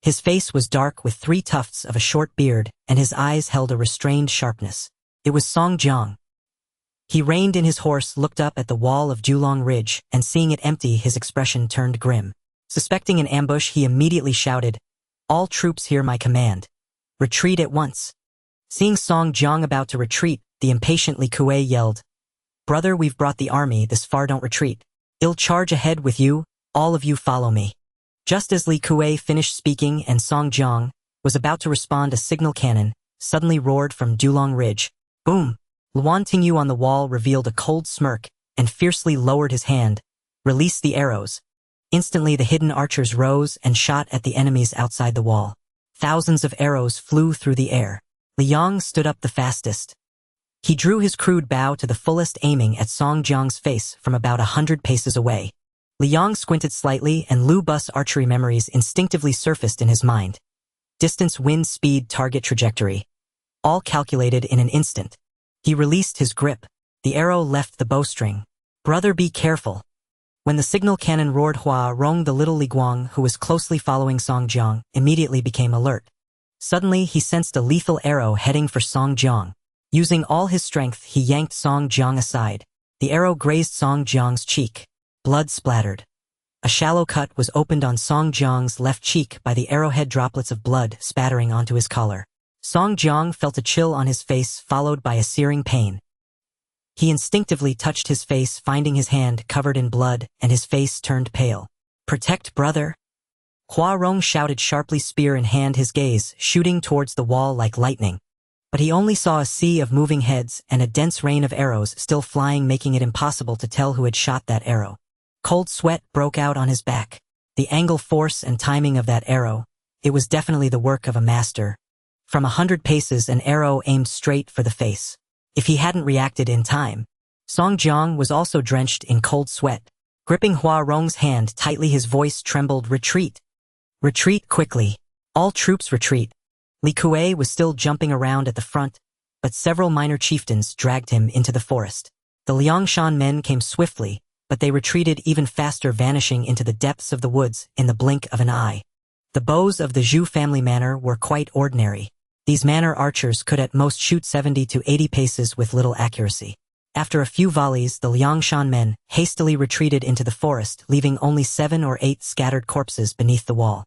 His face was dark with 3 tufts of a short beard, and his eyes held a restrained sharpness. It was Song Jiang. He reined in his horse, looked up at the wall of Dulong Ridge, and seeing it empty, his expression turned grim. Suspecting an ambush, he immediately shouted, "All troops hear my command. Retreat at once." Seeing Song Jiang about to retreat, the impatient Li Kuei yelled, "Brother, we've brought the army this far, don't retreat. I'll charge ahead with you, all of you follow me." Just as Li Kuei finished speaking and Song Jiang was about to respond, a signal cannon suddenly roared from Dulong Ridge. Boom! Luan Tingyu on the wall revealed a cold smirk and fiercely lowered his hand. Release the arrows. Instantly the hidden archers rose and shot at the enemies outside the wall. Thousands of arrows flew through the air. Liang stood up the fastest. He drew his crude bow to the fullest, aiming at Song Jiang's face from about 100 paces away. Liang squinted slightly, and Lu Bu's archery memories instinctively surfaced in his mind. Distance, wind, speed, target, trajectory. All calculated in an instant. He released his grip. The arrow left the bowstring. Brother, be careful. When the signal cannon roared, Hua Rong, the little Li Guang, who was closely following Song Jiang, immediately became alert. Suddenly, he sensed a lethal arrow heading for Song Jiang. Using all his strength, he yanked Song Jiang aside. The arrow grazed Song Jiang's cheek. Blood splattered. A shallow cut was opened on Song Jiang's left cheek by the arrowhead, droplets of blood spattering onto his collar. Song Jiang felt a chill on his face, followed by a searing pain. He instinctively touched his face, finding his hand covered in blood, and his face turned pale. Protect brother? Hua Rong shouted sharply, spear in hand, his gaze shooting towards the wall like lightning. But he only saw a sea of moving heads and a dense rain of arrows still flying, making it impossible to tell who had shot that arrow. Cold sweat broke out on his back. The angle, force, and timing of that arrow, it was definitely the work of a master. From 100 paces, an arrow aimed straight for the face. If he hadn't reacted in time. Song Jiang was also drenched in cold sweat. Gripping Hua Rong's hand tightly, his voice trembled. Retreat. Retreat quickly. All troops retreat. Li Kuei was still jumping around at the front, but several minor chieftains dragged him into the forest. The Liangshan men came swiftly, but they retreated even faster, vanishing into the depths of the woods in the blink of an eye. The bows of the Zhu family manor were quite ordinary. These manor archers could at most shoot 70 to 80 paces with little accuracy. After a few volleys, the Liangshan men hastily retreated into the forest, leaving only 7 or 8 scattered corpses beneath the wall.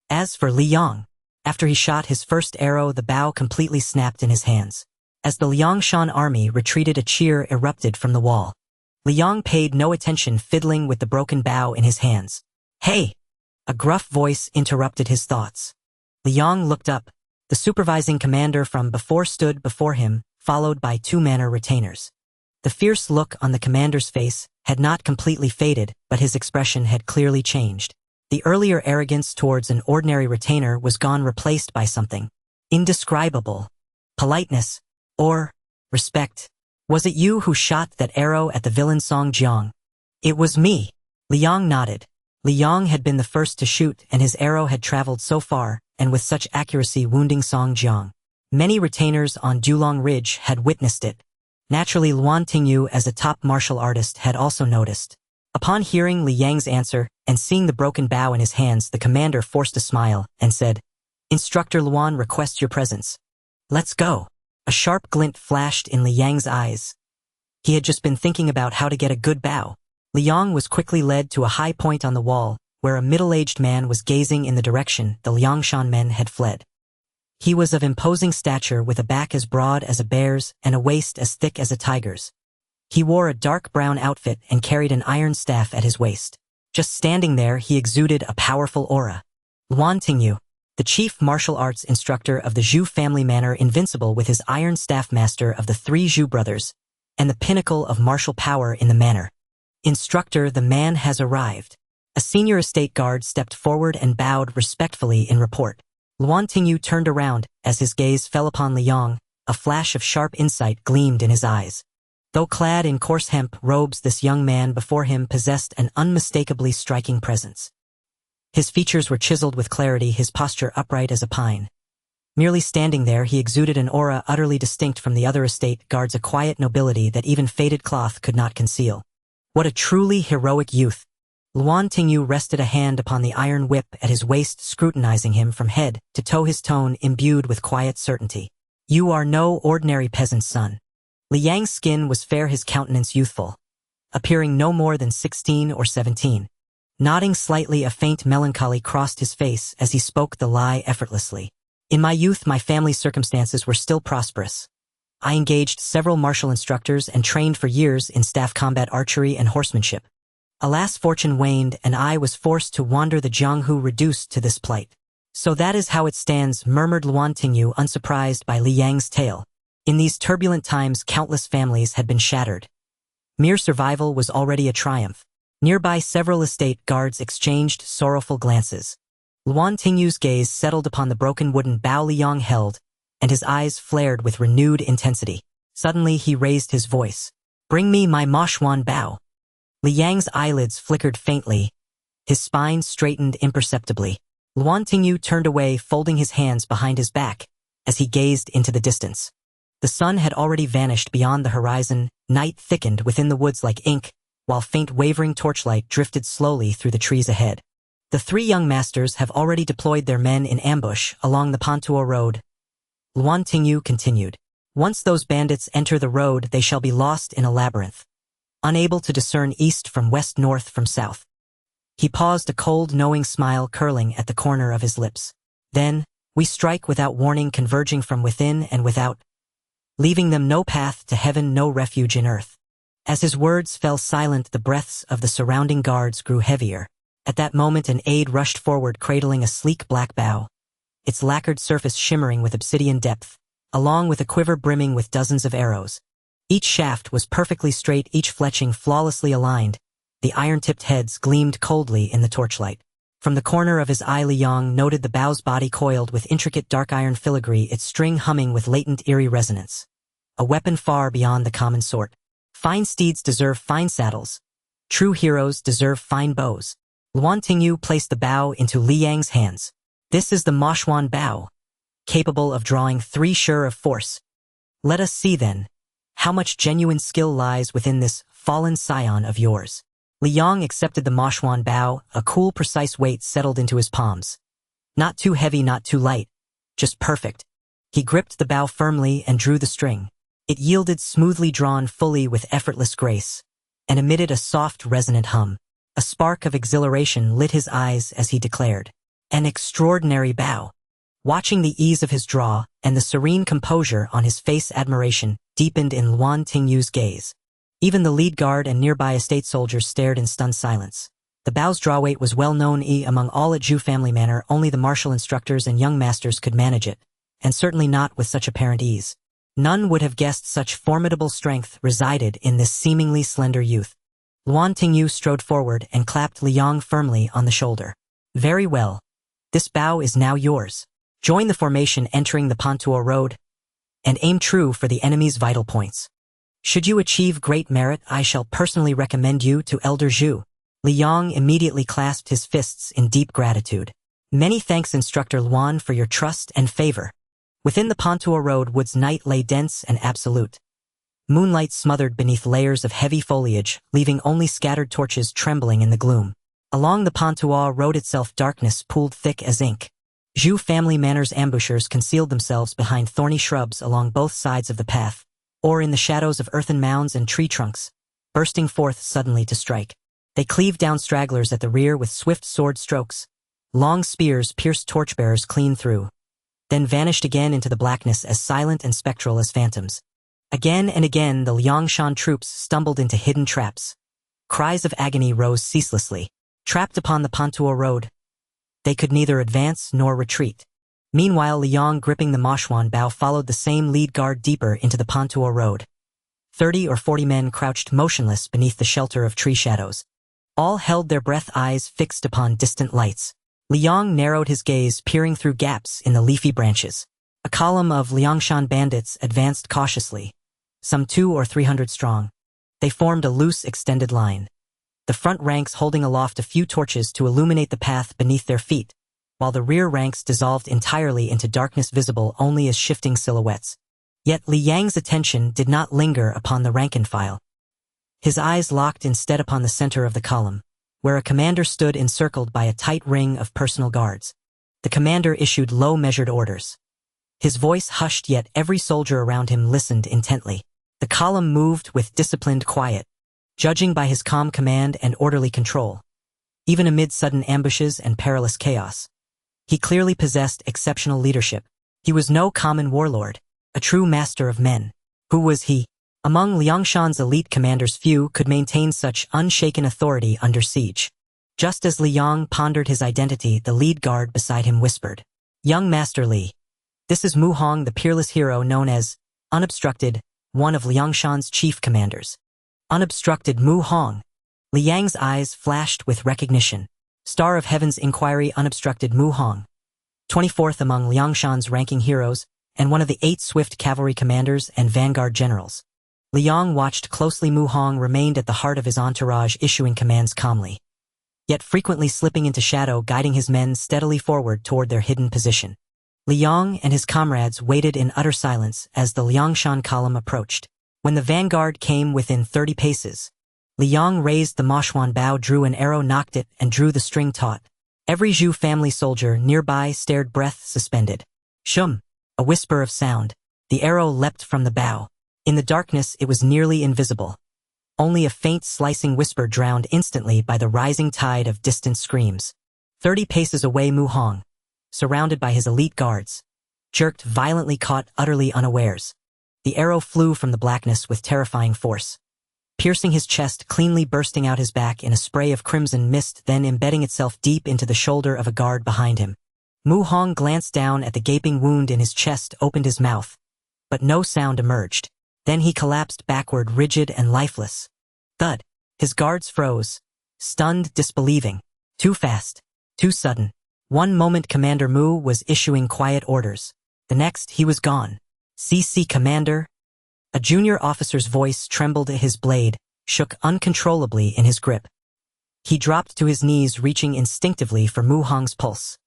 As for Li Yang, after he shot his first arrow, the bow completely snapped in his hands. As the Liangshan army retreated, a cheer erupted from the wall. Li Yang paid no attention, fiddling with the broken bow in his hands. Hey! A gruff voice interrupted his thoughts. Li Yang looked up. The supervising commander from before stood before him, followed by 2 manor retainers. The fierce look on the commander's face had not completely faded, but his expression had clearly changed. The earlier arrogance towards an ordinary retainer was gone, replaced by something indescribable. Politeness, or respect. Was it you who shot that arrow at the villain Song Jiang? It was me. Liang nodded. Liang had been the first to shoot, and his arrow had traveled so far, and with such accuracy, wounding Song Jiang. Many retainers on Dulong Ridge had witnessed it. Naturally, Luan Tingyu, as a top martial artist, had also noticed. Upon hearing Li Yang's answer and seeing the broken bow in his hands, the commander forced a smile and said, Instructor Luan requests your presence. Let's go. A sharp glint flashed in Li Yang's eyes. He had just been thinking about how to get a good bow. Li Yang was quickly led to a high point on the wall, where a middle-aged man was gazing in the direction the Liangshan men had fled. He was of imposing stature, with a back as broad as a bear's and a waist as thick as a tiger's. He wore a dark brown outfit and carried an iron staff at his waist. Just standing there, he exuded a powerful aura. Luan Tingyu, the chief martial arts instructor of the Zhu family manor, invincible with his iron staff, master of the 3 Zhu brothers, and the pinnacle of martial power in the manor. Instructor, the man has arrived. A senior estate guard stepped forward and bowed respectfully in report. Luan Tingyu turned around as his gaze fell upon Liang. A flash of sharp insight gleamed in his eyes. Though clad in coarse hemp robes, this young man before him possessed an unmistakably striking presence. His features were chiseled with clarity, his posture upright as a pine. Merely standing there, he exuded an aura utterly distinct from the other estate guards, a quiet nobility that even faded cloth could not conceal. What a truly heroic youth! Luan Tingyu rested a hand upon the iron whip at his waist, scrutinizing him from head to toe, his tone imbued with quiet certainty. You are no ordinary peasant's son. Li Yang's skin was fair, his countenance youthful, appearing no more than 16 or 17. Nodding slightly, a faint melancholy crossed his face as he spoke the lie effortlessly. In my youth, my family's circumstances were still prosperous. I engaged several martial instructors and trained for years in staff combat, archery, and horsemanship. Alas, fortune waned, and I was forced to wander the Jianghu, reduced to this plight. So that is how it stands, murmured Luan Tingyu, unsurprised by Li Yang's tale. In these turbulent times, countless families had been shattered. Mere survival was already a triumph. Nearby, several estate guards exchanged sorrowful glances. Luan Tingyu's gaze settled upon the broken wooden bao Liang held, and his eyes flared with renewed intensity. Suddenly he raised his voice. "Bring me my Moshwan bao." Liang's eyelids flickered faintly. His spine straightened imperceptibly. Luan Tingyu turned away, folding his hands behind his back, as he gazed into the distance. The sun had already vanished beyond the horizon, night thickened within the woods like ink, while faint wavering torchlight drifted slowly through the trees ahead. The three young masters have already deployed their men in ambush along the Pantuo road. Luan Tingyu continued. Once those bandits enter the road, they shall be lost in a labyrinth, unable to discern east from west, north from south. He paused, a cold, knowing smile curling at the corner of his lips. Then, we strike without warning, converging from within and without, leaving them no path to heaven, no refuge in earth. As his words fell silent, the breaths of the surrounding guards grew heavier. At that moment, an aide rushed forward, cradling a sleek black bow, its lacquered surface shimmering with obsidian depth, along with a quiver brimming with dozens of arrows. Each shaft was perfectly straight, each fletching flawlessly aligned. The iron-tipped heads gleamed coldly in the torchlight. From the corner of his eye, Liang noted the bow's body coiled with intricate dark iron filigree, its string humming with latent eerie resonance. A weapon far beyond the common sort. Fine steeds deserve fine saddles. True heroes deserve fine bows. Luan Tingyu placed the bow into Liang's hands. This is the Moshwan bow, capable of drawing 3 sure of force. Let us see, then, how much genuine skill lies within this fallen scion of yours. Liang accepted the Moshwan bow, a cool, precise weight settled into his palms. Not too heavy, not too light, just perfect. He gripped the bow firmly and drew the string. It yielded, smoothly drawn, fully with effortless grace, and emitted a soft, resonant hum. A spark of exhilaration lit his eyes as he declared, "An extraordinary bow." Watching the ease of his draw and the serene composure on his face, admiration deepened in Luan Tingyu's gaze. Even the lead guard and nearby estate soldiers stared in stunned silence. The bow's draw weight was well known among all at Zhu family manor. Only the martial instructors and young masters could manage it, and certainly not with such apparent ease. None would have guessed such formidable strength resided in this seemingly slender youth. Luan Tingyu strode forward and clapped Liang firmly on the shoulder. "Very well. This bow is now yours. Join the formation entering the Pantuo road, and aim true for the enemy's vital points. Should you achieve great merit, I shall personally recommend you to Elder Zhu." Liang immediately clasped his fists in deep gratitude. "Many thanks, Instructor Luan, for your trust and favor." Within the Pantuo road, wood's night lay dense and absolute. Moonlight smothered beneath layers of heavy foliage, leaving only scattered torches trembling in the gloom. Along the Pantuo road itself, darkness pooled thick as ink. Zhu family manor's ambushers concealed themselves behind thorny shrubs along both sides of the path, or in the shadows of earthen mounds and tree trunks, bursting forth suddenly to strike. They cleaved down stragglers at the rear with swift sword strokes. Long spears pierced torchbearers clean through, then vanished again into the blackness, as silent and spectral as phantoms. Again and again the Liangshan troops stumbled into hidden traps. Cries of agony rose ceaselessly. Trapped upon the Pantuo road, they could neither advance nor retreat. Meanwhile, Liang, gripping the Moshwan bow, followed the same lead guard deeper into the Pantuo road. 30 or 40 men crouched motionless beneath the shelter of tree shadows. All held their breath, eyes fixed upon distant lights. Liang narrowed his gaze, peering through gaps in the leafy branches. A column of Liangshan bandits advanced cautiously, some 200 or 300 strong. They formed a loose, extended line, the front ranks holding aloft a few torches to illuminate the path beneath their feet, while the rear ranks dissolved entirely into darkness, visible only as shifting silhouettes. Yet Liang's attention did not linger upon the rank and file. His eyes locked instead upon the center of the column, where a commander stood encircled by a tight ring of personal guards. The commander issued low, measured orders. His voice hushed, yet every soldier around him listened intently. The column moved with disciplined quiet, judging by his calm command and orderly control. Even amid sudden ambushes and perilous chaos, he clearly possessed exceptional leadership. He was no common warlord, a true master of men. Who was he? Among Liangshan's elite commanders, few could maintain such unshaken authority under siege. Just as Liang pondered his identity, the lead guard beside him whispered, "Young Master Li, this is Mu Hong, the peerless hero known as Unobstructed, one of Liangshan's chief commanders. Unobstructed Mu Hong. Liang's eyes flashed with recognition. Star of Heaven's Inquiry Unobstructed Mu Hong. 24th among Liangshan's ranking heroes, and one of the 8 swift cavalry commanders and vanguard generals. Liang watched closely. Mu Hong remained at the heart of his entourage, issuing commands calmly, yet frequently slipping into shadow, guiding his men steadily forward toward their hidden position. Liang and his comrades waited in utter silence as the Liangshan column approached. When the vanguard came within 30 paces, Liang raised the Moshuan bow, drew an arrow, nocked it, and drew the string taut. Every Zhu family soldier nearby stared, breath suspended. Shum! A whisper of sound. The arrow leapt from the bow. In the darkness it was nearly invisible. Only a faint slicing whisper drowned instantly by the rising tide of distant screams. 30 paces away, Mu Hong, surrounded by his elite guards, jerked violently, caught utterly unawares. The arrow flew from the blackness with terrifying force, piercing his chest, cleanly bursting out his back in a spray of crimson mist, then embedding itself deep into the shoulder of a guard behind him. Mu Hong glanced down at the gaping wound in his chest, opened his mouth, but no sound emerged. Then he collapsed backward, rigid and lifeless. Thud! His guards froze, stunned, disbelieving. Too fast, too sudden. One moment Commander Mu was issuing quiet orders. The next he was gone. CC Commander? A junior officer's voice trembled. His blade shook uncontrollably in his grip. He dropped to his knees, reaching instinctively for Mu Hong's pulse,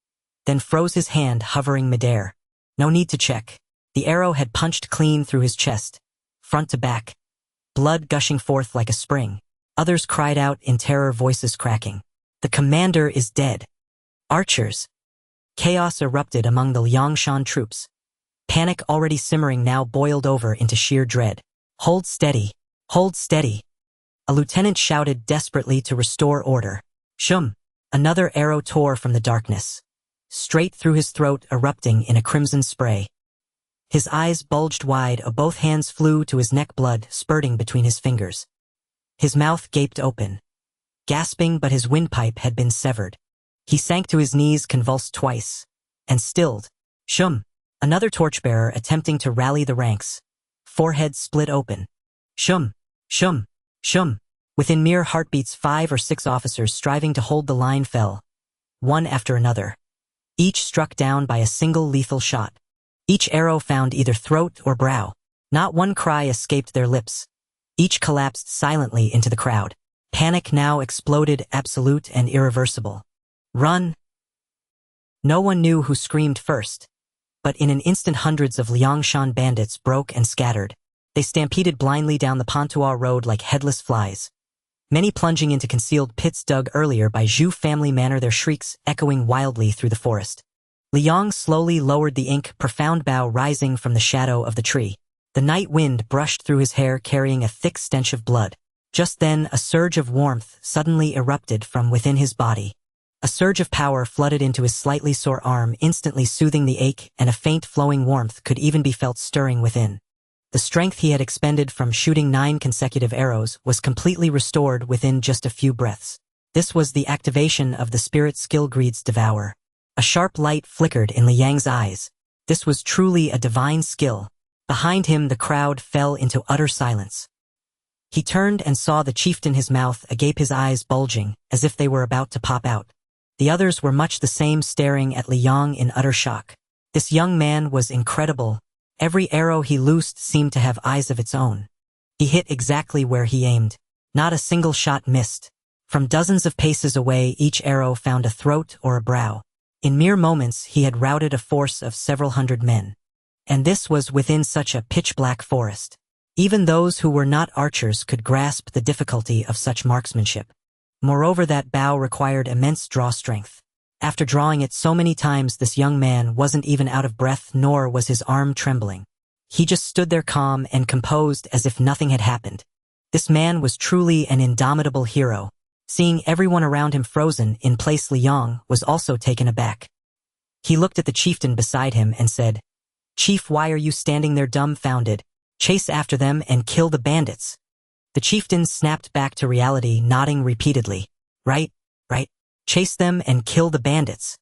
then froze his hand, hovering midair. No need to check. The arrow had punched clean through his chest, front to back, blood gushing forth like a spring. Others cried out in terror, voices cracking. The commander is dead. Archers! Chaos erupted among the Liangshan troops. Panic, already simmering, now boiled over into sheer dread. Hold steady! Hold steady! A lieutenant shouted desperately to restore order. Shum! Another arrow tore from the darkness, straight through his throat, erupting in a crimson spray. His eyes bulged wide, both hands flew to his neck, blood spurting between his fingers. His mouth gaped open, gasping, but his windpipe had been severed. He sank to his knees, convulsed twice, and stilled. Shum! Another torchbearer attempting to rally the ranks. Forehead split open. Shum! Shum! Shum! Within mere heartbeats, 5 or 6 officers striving to hold the line fell, one after another, each struck down by a single lethal shot. Each arrow found either throat or brow. Not one cry escaped their lips. Each collapsed silently into the crowd. Panic now exploded, absolute and irreversible. Run! No one knew who screamed first, but in an instant hundreds of Liangshan bandits broke and scattered. They stampeded blindly down the Pontois road like headless flies, many plunging into concealed pits dug earlier by Zhu family manor, their shrieks echoing wildly through the forest. Liang slowly lowered the ink, profound bow rising from the shadow of the tree. The night wind brushed through his hair, carrying a thick stench of blood. Just then, a surge of warmth suddenly erupted from within his body. A surge of power flooded into his slightly sore arm, instantly soothing the ache, and a faint flowing warmth could even be felt stirring within. The strength he had expended from shooting 9 consecutive arrows was completely restored within just a few breaths. This was the activation of the spirit skill Greed's Devour. A sharp light flickered in Liang's eyes. This was truly a divine skill. Behind him the crowd fell into utter silence. He turned and saw the chieftain, his mouth agape, his eyes bulging, as if they were about to pop out. The others were much the same, staring at Liang in utter shock. This young man was incredible. Every arrow he loosed seemed to have eyes of its own. He hit exactly where he aimed. Not a single shot missed. From dozens of paces away, each arrow found a throat or a brow. In mere moments, he had routed a force of several hundred men. And this was within such a pitch-black forest. Even those who were not archers could grasp the difficulty of such marksmanship. Moreover, that bow required immense draw strength. After drawing it so many times, this young man wasn't even out of breath, nor was his arm trembling. He just stood there calm and composed as if nothing had happened. This man was truly an indomitable hero. Seeing everyone around him frozen in place, Liang was also taken aback. He looked at the chieftain beside him and said, "Chief, why are you standing there dumbfounded? Chase after them and kill the bandits." The chieftain snapped back to reality, nodding repeatedly. Right. Chase them and kill the bandits."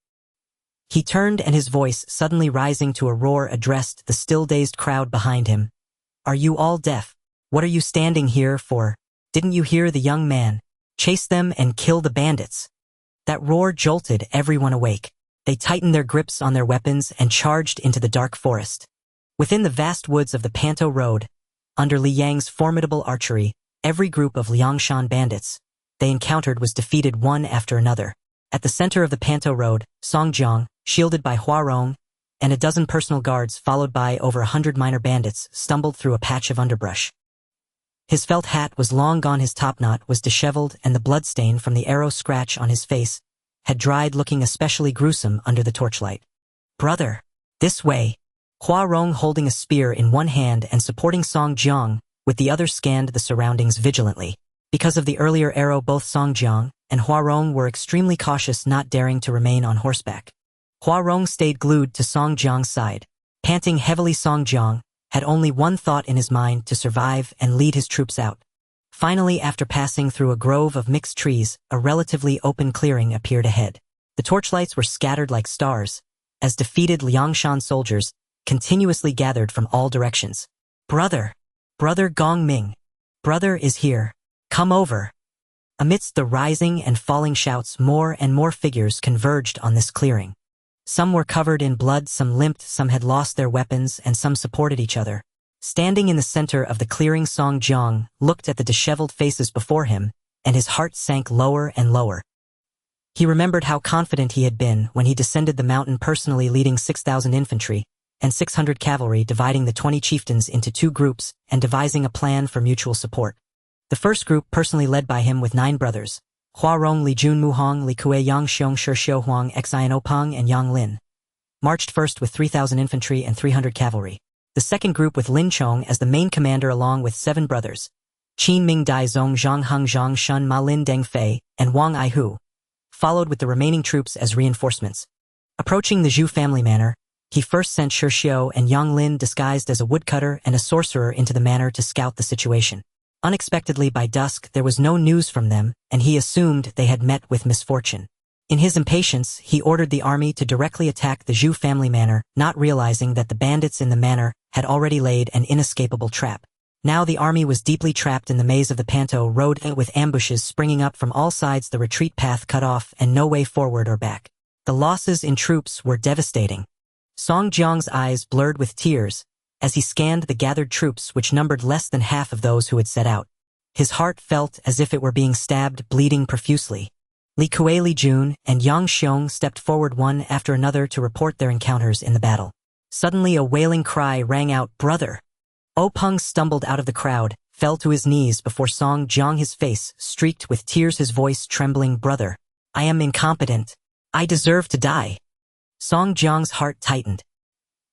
He turned, and his voice, suddenly rising to a roar, addressed the still dazed crowd behind him. Are you all deaf? What are you standing here for? Didn't you hear the young man? Chase them and kill the bandits. That roar jolted everyone awake. They tightened their grips on their weapons and charged into the dark forest. Within the vast woods of the Panto Road, under Li Yang's formidable archery, every group of Liangshan bandits they encountered was defeated one after another. At the center of the Panto Road, Song Jiang, shielded by Hua Rong, and a dozen personal guards followed by over 100 minor bandits, stumbled through a patch of underbrush. His felt hat was long gone, his topknot was disheveled, and the bloodstain from the arrow scratch on his face had dried, looking especially gruesome under the torchlight. Brother, this way. Hua Rong, holding a spear in one hand and supporting Song Jiang with the other, scanned the surroundings vigilantly. Because of the earlier arrow, both Song Jiang and Hua Rong were extremely cautious, not daring to remain on horseback. Hua Rong stayed glued to Song Jiang's side. Panting heavily, Song Jiang had only one thought in his mind: to survive and lead his troops out. Finally, after passing through a grove of mixed trees, a relatively open clearing appeared ahead. The torchlights were scattered like stars, as defeated Liangshan soldiers continuously gathered from all directions. Brother! Brother Gong Ming! Brother is here! Come over! Amidst the rising and falling shouts, more and more figures converged on this clearing. Some were covered in blood, some limped, some had lost their weapons, and some supported each other. Standing in the center of the clearing, Song Jiang looked at the disheveled faces before him, and his heart sank lower and lower. He remembered how confident he had been when he descended the mountain personally, leading 6,000 infantry and 600 cavalry, dividing the 20 chieftains into 2 groups and devising a plan for mutual support. The first group, personally led by him with 9 brothers, Hua Rong, Li Jun, Mu Hong, Li Kuei, Yang Xiong, Shi Xiu Huang, Xian Openg, and Yang Lin, marched first with 3,000 infantry and 300 cavalry. The second group, with Lin Chong as the main commander along with 7 brothers, Qin Ming Dai Zong, Zhang Heng Zhang Shun, Ma Lin Deng Fei, and Wang Aihu, followed with the remaining troops as reinforcements. Approaching the Zhu family manor, he first sent Shi Xiu and Yang Lin, disguised as a woodcutter and a sorcerer, into the manor to scout the situation. Unexpectedly, by dusk, there was no news from them, and he assumed they had met with misfortune. In his impatience, he ordered the army to directly attack the Zhu family manor, not realizing that the bandits in the manor had already laid an inescapable trap. Now the army was deeply trapped in the maze of the Panto Road, with ambushes springing up from all sides, the retreat path cut off, and no way forward or back. The losses in troops were devastating. Song Jiang's eyes blurred with tears as he scanned the gathered troops, which numbered less than half of those who had set out. His heart felt as if it were being stabbed, bleeding profusely. Li Kuei, Li Jun, and Yang Xiong stepped forward one after another to report their encounters in the battle. Suddenly a wailing cry rang out, "Brother!" Openg stumbled out of the crowd, fell to his knees before Song Jiang, his face streaked with tears, his voice trembling. "Brother, I am incompetent. I deserve to die." Song Jiang's heart tightened.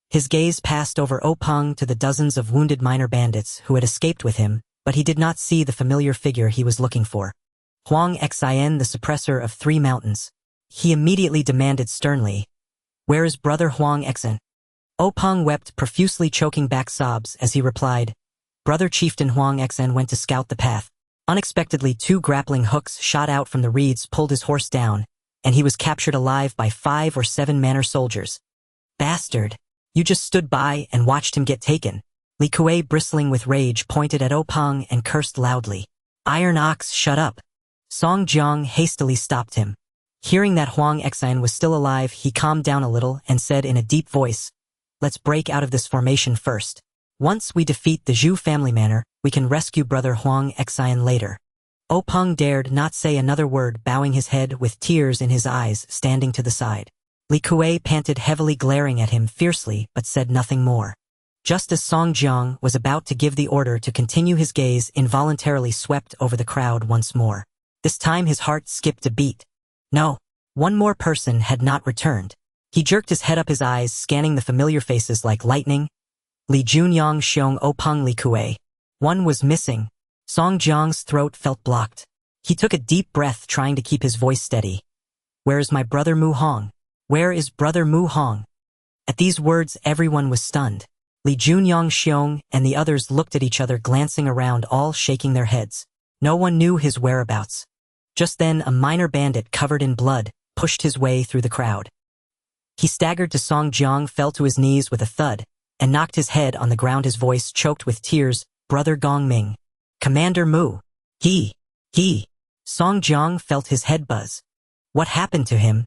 His gaze passed over Openg to the dozens of wounded minor bandits who had escaped with him, but he did not see the familiar figure he was looking for. Huang Xian, the suppressor of 3 mountains. He immediately demanded sternly, "Where is brother Huang Xian?" Openg wept profusely, choking back sobs as he replied, "Brother Chieftain Huang Xian went to scout the path." Unexpectedly, 2 grappling hooks shot out from the reeds, pulled his horse down, and he was captured alive by 5 or 7 manor soldiers. "Bastard! You just stood by and watched him get taken." Li Kuei, bristling with rage, pointed at Openg and cursed loudly. "Iron Ox, shut up!" Song Jiang hastily stopped him. Hearing that Huang Xian was still alive, he calmed down a little and said in a deep voice, "Let's break out of this formation first. Once we defeat the Zhu family manor, we can rescue brother Huang Xian later." Openg dared not say another word, bowing his head with tears in his eyes, standing to the side. Li Kuei panted heavily, glaring at him fiercely, but said nothing more. Just as Song Jiang was about to give the order to continue, his gaze involuntarily swept over the crowd once more. This time his heart skipped a beat. No, one more person had not returned. He jerked his head up, his eyes scanning the familiar faces like lightning. Li Jun, Yang Xiong, Openg, Li Kuei. One was missing. Song Jiang's throat felt blocked. He took a deep breath, trying to keep his voice steady. "Where is my brother Mu Hong? Where is brother Mu Hong?" At these words, everyone was stunned. Li Jun, Yang Xiong, and the others looked at each other, glancing around, all shaking their heads. No one knew his whereabouts. Just then, a minor bandit covered in blood pushed his way through the crowd. He staggered to Song Jiang, fell to his knees with a thud, and knocked his head on the ground, his voice choked with tears. "Brother Gong Ming. Commander Mu. He. Song Jiang felt his head buzz. What happened to him?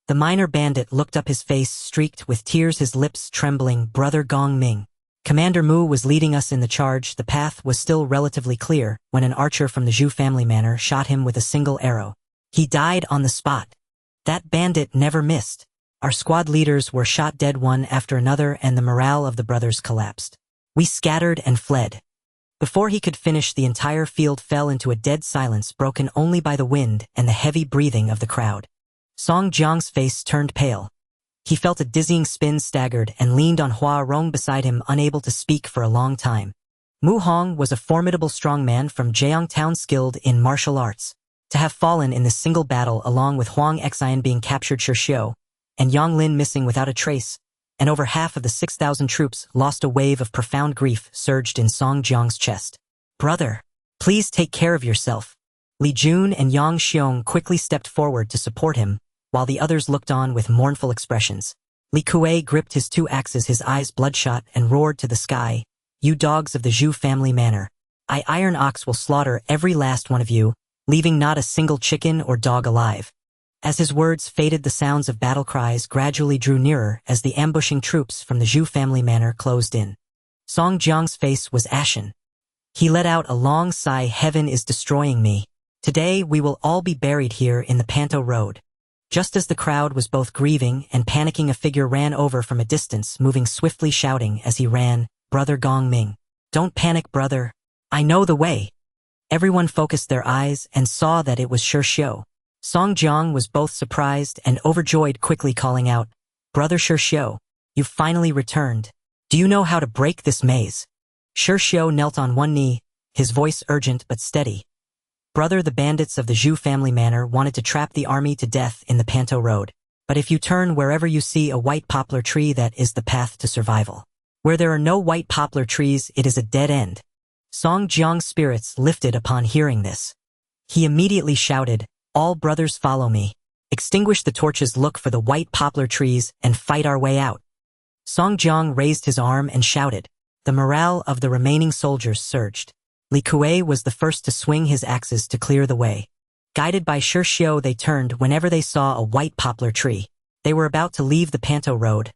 The minor bandit looked up, his face streaked with tears, his lips trembling. "Brother Gong Ming. Commander Mu was leading us in the charge. The path was still relatively clear when an archer from the Zhu family manor shot him with a single arrow. He died on the spot. That bandit never missed. Our squad leaders were shot dead one after another, and the morale of the brothers collapsed. We scattered and fled." Before he could finish, the entire field fell into a dead silence, broken only by the wind and the heavy breathing of the crowd. Song Jiang's face turned pale. He felt a dizzying spin, staggered, and leaned on Hua Rong beside him, unable to speak for a long time. Mu Hong was a formidable strong man from Jiang Town, skilled in martial arts. To have fallen in this single battle, along with Huang Xian being captured, Xiao, and Yang Lin missing without a trace, and over half of the 6,000 troops lost, a wave of profound grief surged in Song Jiang's chest. "Brother, please take care of yourself." Li Jun and Yang Xiong quickly stepped forward to support him, while the others looked on with mournful expressions. Li Kuei gripped his 2 axes, his eyes bloodshot, and roared to the sky, "You dogs of the Zhu family manor. Iron Ox will slaughter every last one of you, leaving not a single chicken or dog alive." As his words faded, the sounds of battle cries gradually drew nearer as the ambushing troops from the Zhu family manor closed in. Song Jiang's face was ashen. He let out a long sigh. "Heaven is destroying me. Today we will all be buried here in the Panto Road." Just as the crowd was both grieving and panicking, a figure ran over from a distance, moving swiftly, shouting as he ran, "Brother Gong Ming. Don't panic, brother. I know the way." Everyone focused their eyes and saw that it was Xiao. Song Jiang was both surprised and overjoyed, quickly calling out, "Brother Xiao, you've finally returned. Do you know how to break this maze?" Xiao knelt on one knee, his voice urgent but steady. "Brother, the bandits of the Zhu family manor wanted to trap the army to death in the Panto Road. But if you turn wherever you see a white poplar tree, that is the path to survival. Where there are no white poplar trees, it is a dead end." Song Jiang's spirits lifted upon hearing this. He immediately shouted, "All brothers, follow me. Extinguish the torches, look for the white poplar trees, and fight our way out." Song Jiang raised his arm and shouted. The morale of the remaining soldiers surged. Li Kuei was the first to swing his axes to clear the way. Guided by Xiao, they turned whenever they saw a white poplar tree. They were about to leave the Panto Road,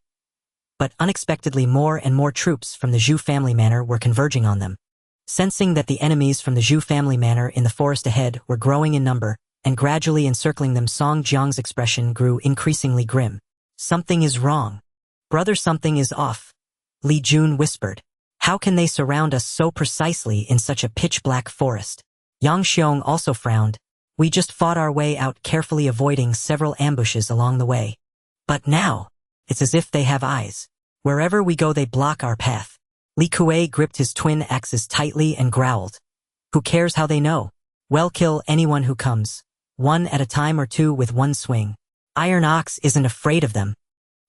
but unexpectedly more and more troops from the Zhu family manor were converging on them. Sensing that the enemies from the Zhu family manor in the forest ahead were growing in number and gradually encircling them, Song Jiang's expression grew increasingly grim. "Something is wrong. Brother, something is off," Li Jun whispered. "How can they surround us so precisely in such a pitch-black forest?" Yang Xiong also frowned. "We just fought our way out, carefully avoiding several ambushes along the way. But now, it's as if they have eyes. Wherever we go, they block our path." Li Kuei gripped his twin axes tightly and growled, "Who cares how they know? Well, kill anyone who comes. One at a time or two with one swing. Iron Ox isn't afraid of them."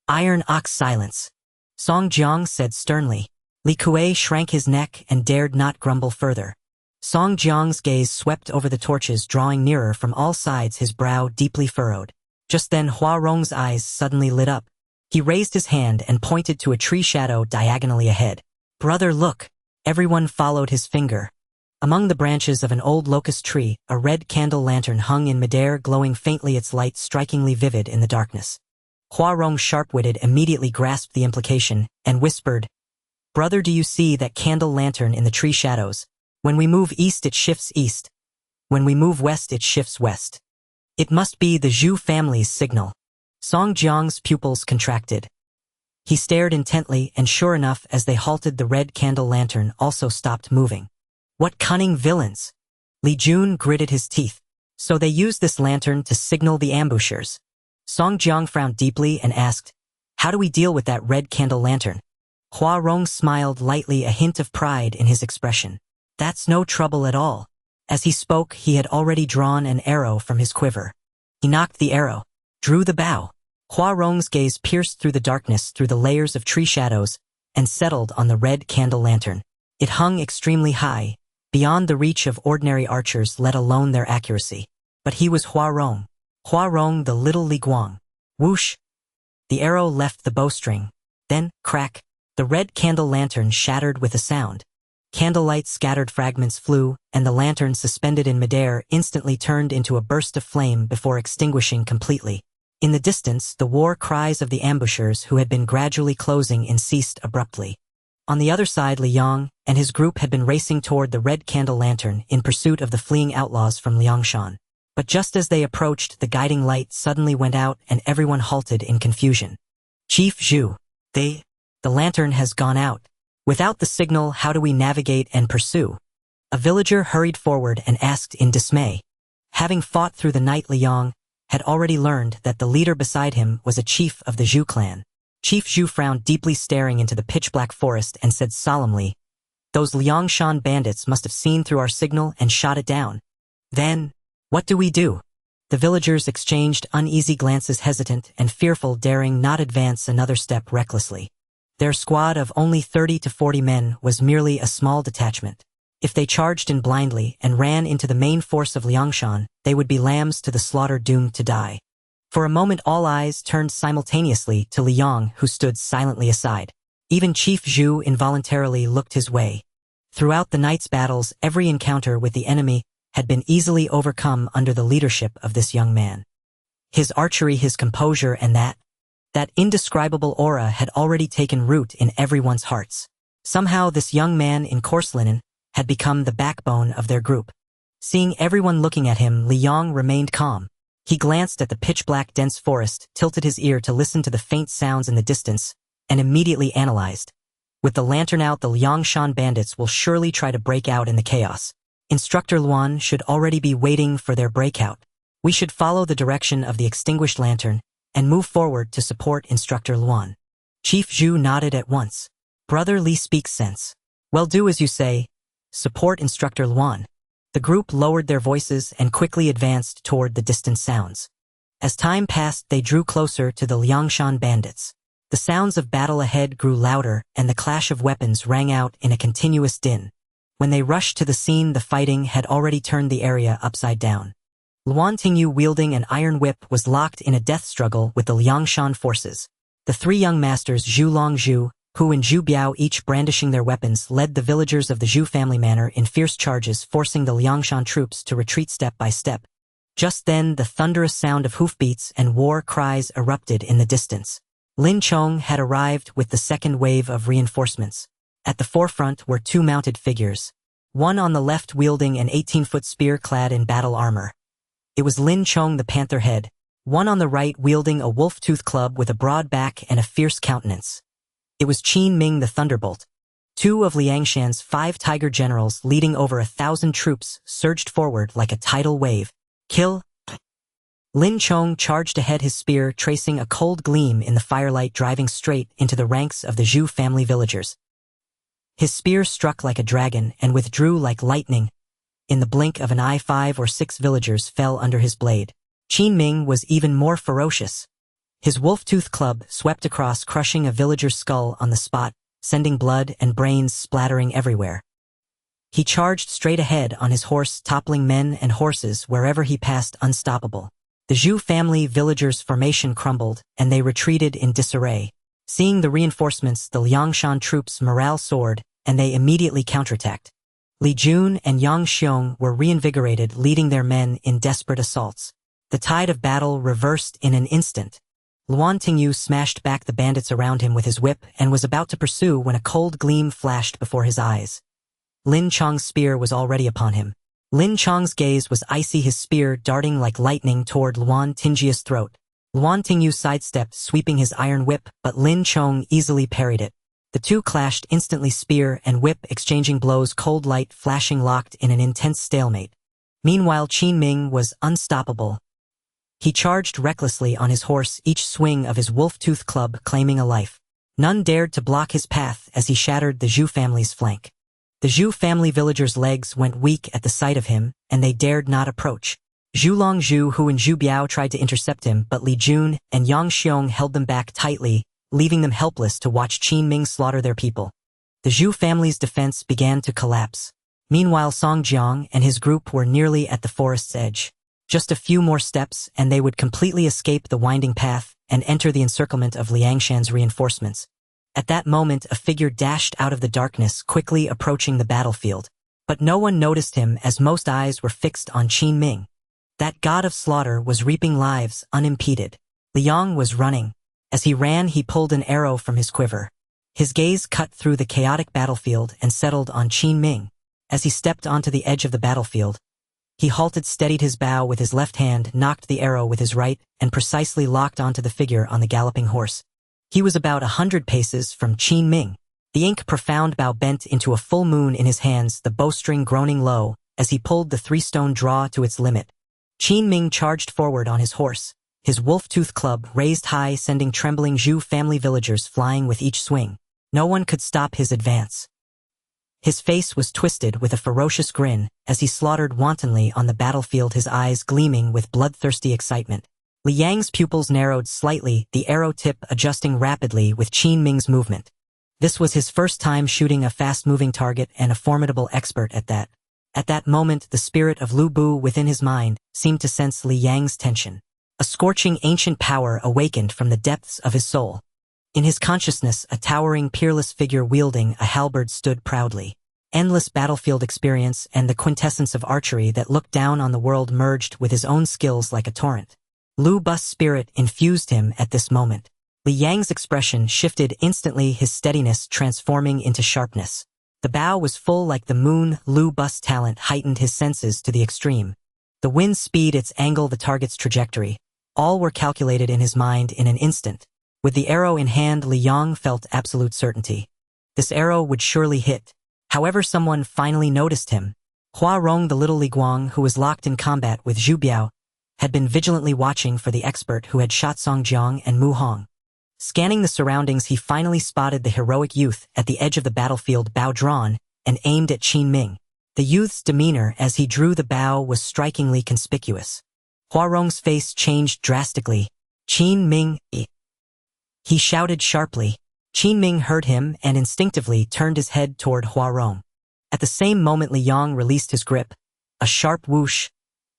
"Iron Ox, silence," Song Jiang said sternly. Li Kuei shrank his neck and dared not grumble further. Song Jiang's gaze swept over the torches, drawing nearer from all sides, his brow deeply furrowed. Just then Hua Rong's eyes suddenly lit up. He raised his hand and pointed to a tree shadow diagonally ahead. "Brother, look." Everyone followed his finger. Among the branches of an old locust tree, a red candle lantern hung in midair, glowing faintly, its light strikingly vivid in the darkness. Hua Rong, sharp-witted, immediately grasped the implication and whispered, "Brother, do you see that candle lantern in the tree shadows? When we move east, it shifts east. When we move west, it shifts west. It must be the Zhu family's signal." Song Jiang's pupils contracted. He stared intently, and sure enough, as they halted, the red candle lantern also stopped moving. "What cunning villains!" Li Jun gritted his teeth. "So they used this lantern to signal the ambushers." Song Jiang frowned deeply and asked, "How do we deal with that red candle lantern?" Hua Rong smiled lightly, a hint of pride in his expression. "That's no trouble at all." As he spoke, he had already drawn an arrow from his quiver. He knocked the arrow, drew the bow. Hua Rong's gaze pierced through the darkness, through the layers of tree shadows, and settled on the red candle lantern. It hung extremely high, beyond the reach of ordinary archers, let alone their accuracy. But he was Hua Rong. Hua Rong, the little Li Guang. Whoosh! The arrow left the bowstring. Then, crack! The red candle lantern shattered with a sound. Candlelight scattered fragments flew, and the lantern suspended in midair instantly turned into a burst of flame before extinguishing completely. In the distance, the war cries of the ambushers who had been gradually closing in ceased abruptly. On the other side, Li Yong and his group had been racing toward the red candle lantern in pursuit of the fleeing outlaws from Liangshan. But just as they approached, the guiding light suddenly went out and everyone halted in confusion. Chief Zhu, the lantern has gone out. Without the signal, how do we navigate and pursue? A villager hurried forward and asked in dismay. Having fought through the night, Li Yong had already learned that the leader beside him was a chief of the Zhu clan. Chief Zhu frowned deeply, staring into the pitch-black forest, and said solemnly, "Those Liangshan bandits must have seen through our signal and shot it down. Then, what do we do?" The villagers exchanged uneasy glances, hesitant and fearful, daring not advance another step recklessly. Their squad of only 30 to 40 men was merely a small detachment. If they charged in blindly and ran into the main force of Liangshan, they would be lambs to the slaughter, doomed to die. For a moment all eyes turned simultaneously to Li Yong, who stood silently aside. Even Chief Zhu involuntarily looked his way. Throughout the night's battles, every encounter with the enemy had been easily overcome under the leadership of this young man. His archery, his composure, and that indescribable aura had already taken root in everyone's hearts. Somehow this young man in coarse linen had become the backbone of their group. Seeing everyone looking at him, Li Yong remained calm. He glanced at the pitch-black dense forest, tilted his ear to listen to the faint sounds in the distance, and immediately analyzed. With the lantern out, the Liangshan bandits will surely try to break out in the chaos. Instructor Luan should already be waiting for their breakout. We should follow the direction of the extinguished lantern and move forward to support Instructor Luan. Chief Zhu nodded at once. Brother Li speaks sense. Well, do as you say. Support Instructor Luan. The group lowered their voices and quickly advanced toward the distant sounds. As time passed, they drew closer to the Liangshan bandits. The sounds of battle ahead grew louder, and the clash of weapons rang out in a continuous din. When they rushed to the scene, the fighting had already turned the area upside down. Luan Tingyu, wielding an iron whip, was locked in a death struggle with the Liangshan forces. The three young masters, Zhu Longzhu, Hu and Zhu Biao, each brandishing their weapons, led the villagers of the Zhu family manor in fierce charges, forcing the Liangshan troops to retreat step by step. Just then, the thunderous sound of hoofbeats and war cries erupted in the distance. Lin Chong had arrived with the second wave of reinforcements. At the forefront were two mounted figures. One on the left wielding an 18-foot spear clad in battle armor. It was Lin Chong, the Panther Head. One on the right wielding a wolf-tooth club with a broad back and a fierce countenance. It was Qin Ming, the Thunderbolt. Two of Liangshan's 5 tiger generals, leading over 1,000 troops, surged forward like a tidal wave. Kill! Lin Chong charged ahead, his spear tracing a cold gleam in the firelight, driving straight into the ranks of the Zhu family villagers. His spear struck like a dragon and withdrew like lightning. In the blink of an eye, 5 or 6 villagers fell under his blade. Qin Ming was even more ferocious. His wolf-tooth club swept across, crushing a villager's skull on the spot, sending blood and brains splattering everywhere. He charged straight ahead on his horse, toppling men and horses wherever he passed, unstoppable. The Zhu family villagers' formation crumbled, and they retreated in disarray. Seeing the reinforcements, the Liangshan troops' morale soared, and they immediately counterattacked. Li Jun and Yang Xiong were reinvigorated, leading their men in desperate assaults. The tide of battle reversed in an instant. Luan Tingyu smashed back the bandits around him with his whip and was about to pursue when a cold gleam flashed before his eyes. Lin Chong's spear was already upon him. Lin Chong's gaze was icy, his spear darting like lightning toward Luan Tingyu's throat. Luan Tingyu sidestepped, sweeping his iron whip, but Lin Chong easily parried it. The two clashed instantly, spear and whip exchanging blows, cold light flashing, locked in an intense stalemate. Meanwhile, Qin Ming was unstoppable. He charged recklessly on his horse, each swing of his wolf-tooth club claiming a life. None dared to block his path as he shattered the Zhu family's flank. The Zhu family villagers' legs went weak at the sight of him, and they dared not approach. Zhu Longzhu, Hu and Zhu Biao tried to intercept him, but Li Jun and Yang Xiong held them back tightly, leaving them helpless to watch Qin Ming slaughter their people. The Zhu family's defense began to collapse. Meanwhile, Song Jiang and his group were nearly at the forest's edge. Just a few more steps and they would completely escape the winding path and enter the encirclement of Liangshan's reinforcements. At that moment, a figure dashed out of the darkness, quickly approaching the battlefield. But no one noticed him, as most eyes were fixed on Qin Ming. That god of slaughter was reaping lives unimpeded. Liang was running. As he ran, he pulled an arrow from his quiver. His gaze cut through the chaotic battlefield and settled on Qin Ming. As he stepped onto the edge of the battlefield, he halted, steadied his bow with his left hand, knocked the arrow with his right, and precisely locked onto the figure on the galloping horse. He was about 100 paces from Qin Ming. The ink profound bow bent into a full moon in his hands, the bowstring groaning low as he pulled the three-stone draw to its limit. Qin Ming charged forward on his horse, his wolf-tooth club raised high, sending trembling Zhu family villagers flying with each swing. No one could stop his advance. His face was twisted with a ferocious grin as he slaughtered wantonly on the battlefield, his eyes gleaming with bloodthirsty excitement. Liang's pupils narrowed slightly, the arrow tip adjusting rapidly with Qin Ming's movement. This was his first time shooting a fast-moving target, and a formidable expert at that. At that moment, the spirit of Lu Bu within his mind seemed to sense Liang's tension. A scorching ancient power awakened from the depths of his soul. In his consciousness, a towering, peerless figure wielding a halberd stood proudly. Endless battlefield experience and the quintessence of archery that looked down on the world merged with his own skills like a torrent. Lu Bu's spirit infused him at this moment. Liang's expression shifted instantly, his steadiness transforming into sharpness. The bow was full like the moon. Lu Bu's talent heightened his senses to the extreme. The wind's speed, its angle, the target's trajectory. All were calculated in his mind in an instant. With the arrow in hand, Liang felt absolute certainty. This arrow would surely hit. However, someone finally noticed him. Hua Rong, the little Li Guang, who was locked in combat with Zhu Biao, had been vigilantly watching for the expert who had shot Song Jiang and Mu Hong. Scanning the surroundings, he finally spotted the heroic youth at the edge of the battlefield, bow drawn, and aimed at Qin Ming. The youth's demeanor as he drew the bow was strikingly conspicuous. Hua Rong's face changed drastically. "Qin Ming!" he shouted sharply. Qin Ming heard him and instinctively turned his head toward Hua Rong. At the same moment, Liang released his grip. A sharp whoosh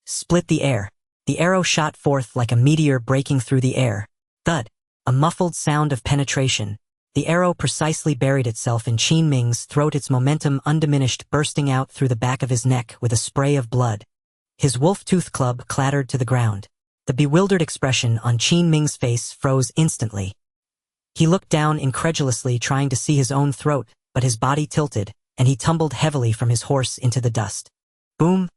split the air. The arrow shot forth like a meteor breaking through the air. Thud! A muffled sound of penetration. The arrow precisely buried itself in Qin Ming's throat, its momentum undiminished, bursting out through the back of his neck with a spray of blood. His wolf-tooth club clattered to the ground. The bewildered expression on Qin Ming's face froze instantly. He looked down incredulously, trying to see his own throat, but his body tilted, and he tumbled heavily from his horse into the dust. Boom!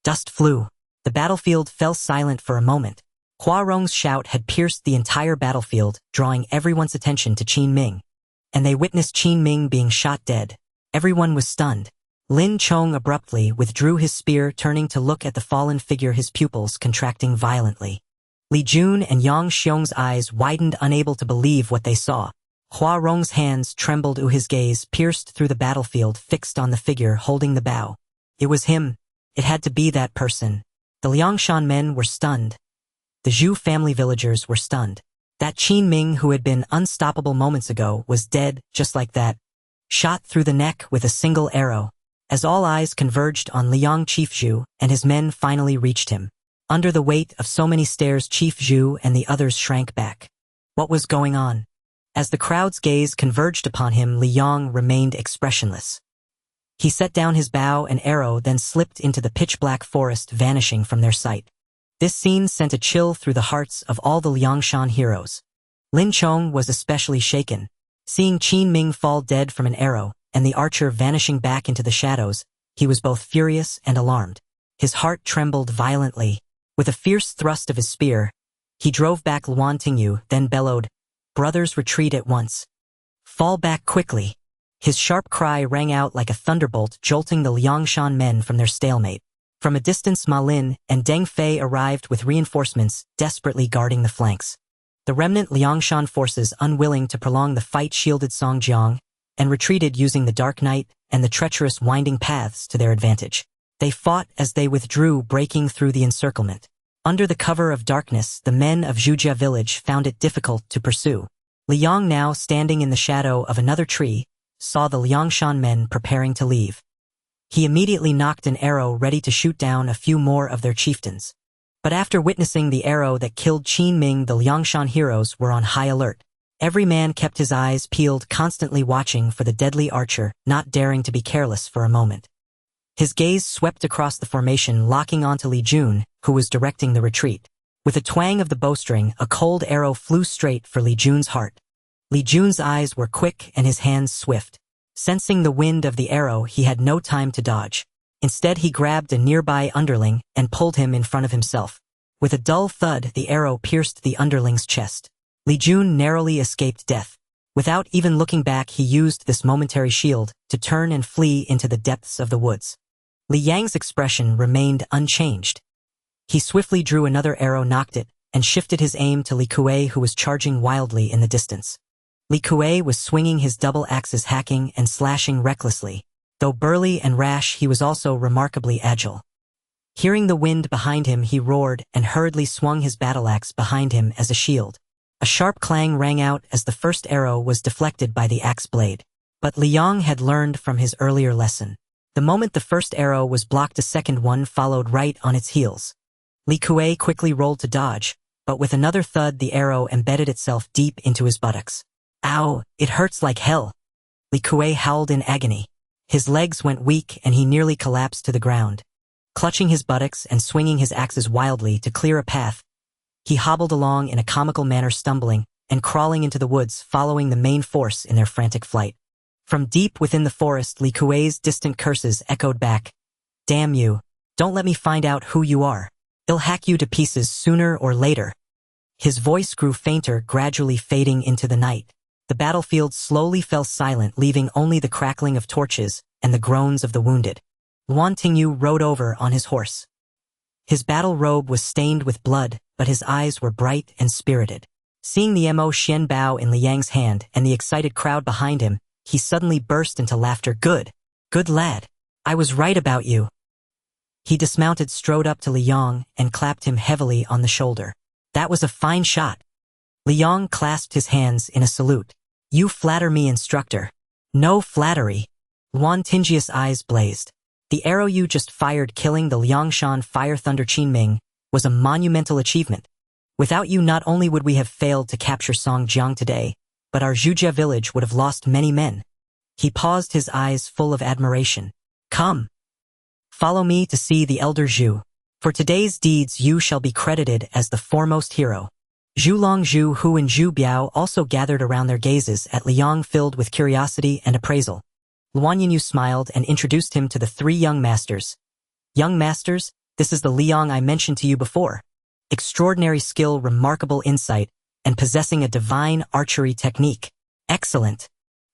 Dust flew. The battlefield fell silent for a moment. Hua Rong's shout had pierced the entire battlefield, drawing everyone's attention to Qin Ming. And they witnessed Qin Ming being shot dead. Everyone was stunned. Lin Chong abruptly withdrew his spear, turning to look at the fallen figure, his pupils contracting violently. Li Jun and Yang Xiong's eyes widened, unable to believe what they saw. Hua Rong's hands trembled, his gaze pierced through the battlefield, fixed on the figure holding the bow. It was him. It had to be that person. The Liangshan men were stunned. The Zhu family villagers were stunned. That Qin Ming who had been unstoppable moments ago was dead, just like that. Shot through the neck with a single arrow. As all eyes converged on Liang, Chief Zhu and his men finally reached him. Under the weight of so many stares, Chief Zhu and the others shrank back. What was going on? As the crowd's gaze converged upon him, Liang remained expressionless. He set down his bow and arrow, then slipped into the pitch-black forest, vanishing from their sight. This scene sent a chill through the hearts of all the Liangshan heroes. Lin Chong was especially shaken. Seeing Qin Ming fall dead from an arrow, and the archer vanishing back into the shadows, he was both furious and alarmed. His heart trembled violently. With a fierce thrust of his spear, he drove back Luan Tingyu, then bellowed, "Brothers, retreat at once. Fall back quickly." His sharp cry rang out like a thunderbolt, jolting the Liangshan men from their stalemate. From a distance, Ma Lin and Deng Fei arrived with reinforcements, desperately guarding the flanks. The remnant Liangshan forces, unwilling to prolong the fight, shielded Song Jiang and retreated, using the dark night and the treacherous winding paths to their advantage. They fought as they withdrew, breaking through the encirclement. Under the cover of darkness, the men of Zhujia village found it difficult to pursue. Liang, now standing in the shadow of another tree, saw the Liangshan men preparing to leave. He immediately knocked an arrow, ready to shoot down a few more of their chieftains. But after witnessing the arrow that killed Qin Ming, the Liangshan heroes were on high alert. Every man kept his eyes peeled, constantly watching for the deadly archer, not daring to be careless for a moment. His gaze swept across the formation, locking onto Li Jun, who was directing the retreat. With a twang of the bowstring, a cold arrow flew straight for Li Jun's heart. Li Jun's eyes were quick and his hands swift. Sensing the wind of the arrow, he had no time to dodge. Instead, he grabbed a nearby underling and pulled him in front of himself. With a dull thud, the arrow pierced the underling's chest. Li Jun narrowly escaped death. Without even looking back, he used this momentary shield to turn and flee into the depths of the woods. Li Yang's expression remained unchanged. He swiftly drew another arrow, nocked it, and shifted his aim to Li Kuei, who was charging wildly in the distance. Li Kuei was swinging his double axes, hacking and slashing recklessly. Though burly and rash, he was also remarkably agile. Hearing the wind behind him, he roared and hurriedly swung his battle axe behind him as a shield. A sharp clang rang out as the first arrow was deflected by the axe blade. But Li Yang had learned from his earlier lesson. The moment the first arrow was blocked, a second one followed right on its heels. Li Kuei quickly rolled to dodge, but with another thud, the arrow embedded itself deep into his buttocks. Ow, it hurts like hell. Li Kuei howled in agony. His legs went weak and he nearly collapsed to the ground. Clutching his buttocks and swinging his axes wildly to clear a path, he hobbled along in a comical manner, stumbling and crawling into the woods, following the main force in their frantic flight. From deep within the forest, Li Kuei's distant curses echoed back. Damn you! Don't let me find out who you are. I'll hack you to pieces sooner or later. His voice grew fainter, gradually fading into the night. The battlefield slowly fell silent, leaving only the crackling of torches and the groans of the wounded. Luan Tingyu rode over on his horse. His battle robe was stained with blood, but his eyes were bright and spirited. Seeing the Mo Xian Bao in Li Yang's hand and the excited crowd behind him, he suddenly burst into laughter. Good lad. I was right about you. He dismounted, strode up to Li Yang, and clapped him heavily on the shoulder. That was a fine shot. Li Yang clasped his hands in a salute. You flatter me, instructor. No flattery. Luan Tingyi's eyes blazed. The arrow you just fired, killing the Liangshan Fire Thunder Qinming, was a monumental achievement. Without you, not only would we have failed to capture Songjiang today, but our Zhujia village would have lost many men. He paused, his eyes full of admiration. Come. Follow me to see the elder Zhu. For today's deeds you shall be credited as the foremost hero. Zhu Long, Zhu Hu and Zhu Biao also gathered around, their gazes at Liang filled with curiosity and appraisal. Luan Yinyu smiled and introduced him to the three young masters. Young masters, this is the Liang I mentioned to you before. Extraordinary skill, remarkable insight, and possessing a divine archery technique. Excellent.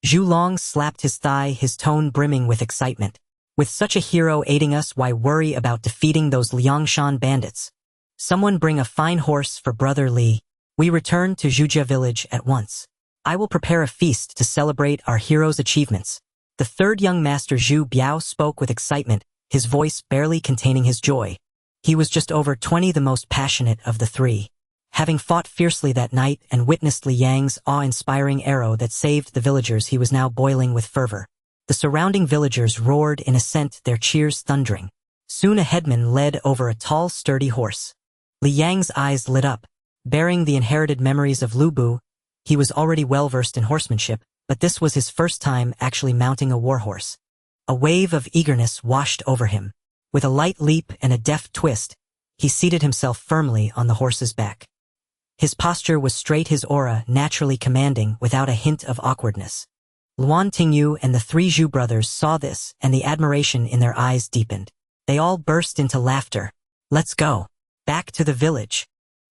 Zhu Long slapped his thigh, his tone brimming with excitement. With such a hero aiding us, why worry about defeating those Liangshan bandits? Someone bring a fine horse for Brother Li. We return to Zhujia village at once. I will prepare a feast to celebrate our hero's achievements. The third young master, Zhu Biao, spoke with excitement, his voice barely containing his joy. He was just over 20, the most passionate of the three. Having fought fiercely that night and witnessed Li Yang's awe-inspiring arrow that saved the villagers, he was now boiling with fervor. The surrounding villagers roared in assent, their cheers thundering. Soon a headman led over a tall, sturdy horse. Li Yang's eyes lit up. Bearing the inherited memories of Lu Bu, he was already well-versed in horsemanship, but this was his first time actually mounting a warhorse. A wave of eagerness washed over him. With a light leap and a deft twist, he seated himself firmly on the horse's back. His posture was straight, his aura naturally commanding without a hint of awkwardness. Luan Tingyu and the three Zhu brothers saw this, and the admiration in their eyes deepened. They all burst into laughter. Let's go. Back to the village.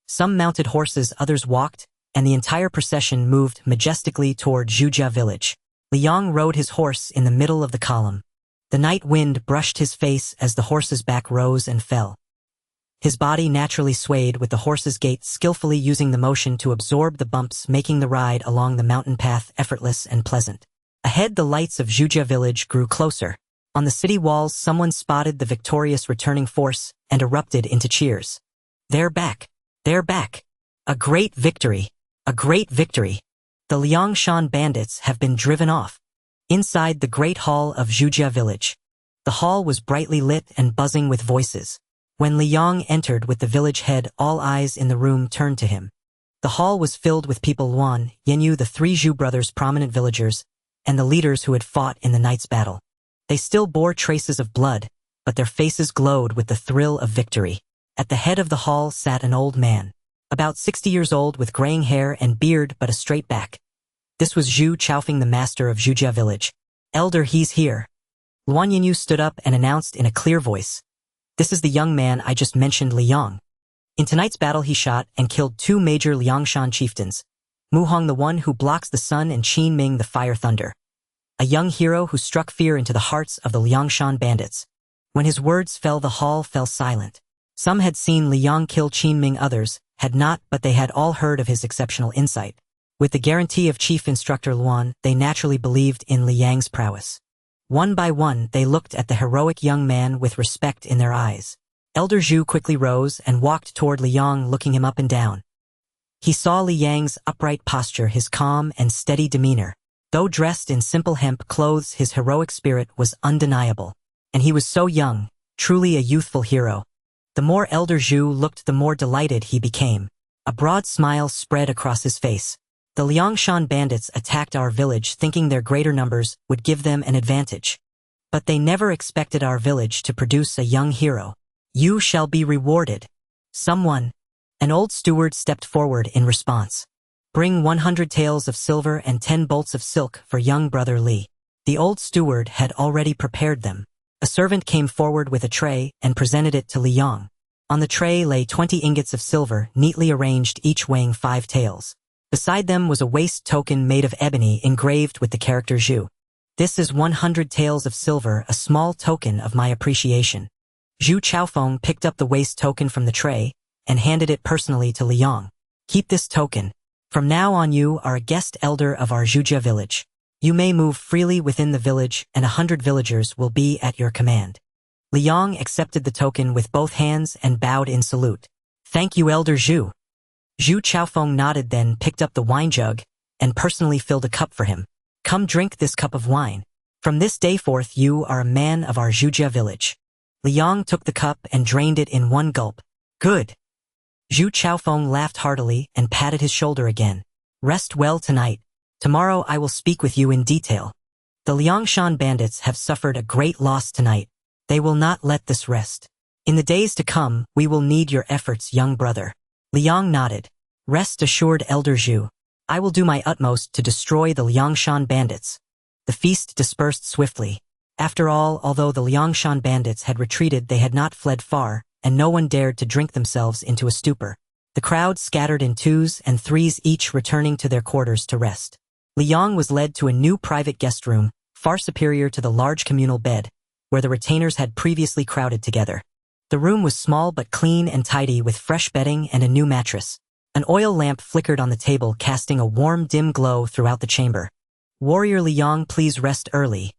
Some mounted horses, others walked, and the entire procession moved majestically toward Zhujia village. Liang rode his horse in the middle of the column. The night wind brushed his face as the horse's back rose and fell. His body naturally swayed with the horse's gait, skillfully using the motion to absorb the bumps, making the ride along the mountain path effortless and pleasant. Ahead, the lights of Zhujia village grew closer. On the city walls, someone spotted the victorious returning force and erupted into cheers. They're back! They're back! A great victory! A great victory! The Liangshan bandits have been driven off. Inside the great hall of Zhujia village. The hall was brightly lit and buzzing with voices. When Liang entered with the village head, all eyes in the room turned to him. The hall was filled with people Luan, Yenyu, the three Zhu brothers' prominent villagers, and the leaders who had fought in the night's battle. They still bore traces of blood, but their faces glowed with the thrill of victory. At the head of the hall sat an old man, about 60 years old with graying hair and beard but a straight back. This was Zhu Chaofeng, the master of Zhujia village. "Elder, he's here." Luan Yenyu stood up and announced in a clear voice, "This is the young man I just mentioned, Liang. In tonight's battle he shot and killed 2 major Liangshan chieftains, Muhong, the one who blocks the sun, and Qin Ming, the fire thunder. A young hero who struck fear into the hearts of the Liangshan bandits." When his words fell, the hall fell silent. Some had seen Liang kill Qin Ming, others had not, but they had all heard of his exceptional insight. With the guarantee of Chief Instructor Luan, they naturally believed in Liang's prowess. One by one, they looked at the heroic young man with respect in their eyes. Elder Zhu quickly rose and walked toward Liang, looking him up and down. He saw Liang's upright posture, his calm and steady demeanor. Though dressed in simple hemp clothes, his heroic spirit was undeniable. And he was so young, truly a youthful hero. The more Elder Zhu looked, the more delighted he became. A broad smile spread across his face. "The Liangshan bandits attacked our village thinking their greater numbers would give them an advantage. But they never expected our village to produce a young hero. You shall be rewarded." An old steward stepped forward in response. "Bring 100 taels of silver and 10 bolts of silk for young brother Li." The old steward had already prepared them. A servant came forward with a tray and presented it to Liang. On the tray lay 20 ingots of silver, neatly arranged, each weighing 5 taels. Beside them was a waist token made of ebony engraved with the character Zhu. "This is 100 taels of silver, a small token of my appreciation." Zhu Chaofeng picked up the waist token from the tray and handed it personally to Liang. "Keep this token. From now on you are a guest elder of our Zhujia village. You may move freely within the village, and 100 villagers will be at your command." Liang accepted the token with both hands and bowed in salute. "Thank you, Elder Zhu." Zhu Chaofeng nodded, then picked up the wine jug and personally filled a cup for him. "Come, drink this cup of wine. From this day forth you are a man of our Zhujia village." Liang took the cup and drained it in one gulp. "Good." Zhu Chaofeng laughed heartily and patted his shoulder again. "Rest well tonight. Tomorrow I will speak with you in detail. The Liangshan bandits have suffered a great loss tonight. They will not let this rest. In the days to come, we will need your efforts, young brother." Liang nodded. "Rest assured, Elder Zhu. I will do my utmost to destroy the Liangshan bandits." The feast dispersed swiftly. After all, although the Liangshan bandits had retreated, they had not fled far, and no one dared to drink themselves into a stupor. The crowd scattered in 2s and 3s, each returning to their quarters to rest. Liang was led to a new private guest room, far superior to the large communal bed, where the retainers had previously crowded together. The room was small but clean and tidy, with fresh bedding and a new mattress. An oil lamp flickered on the table, casting a warm, dim glow throughout the chamber. "Warrior Liang, please rest early,"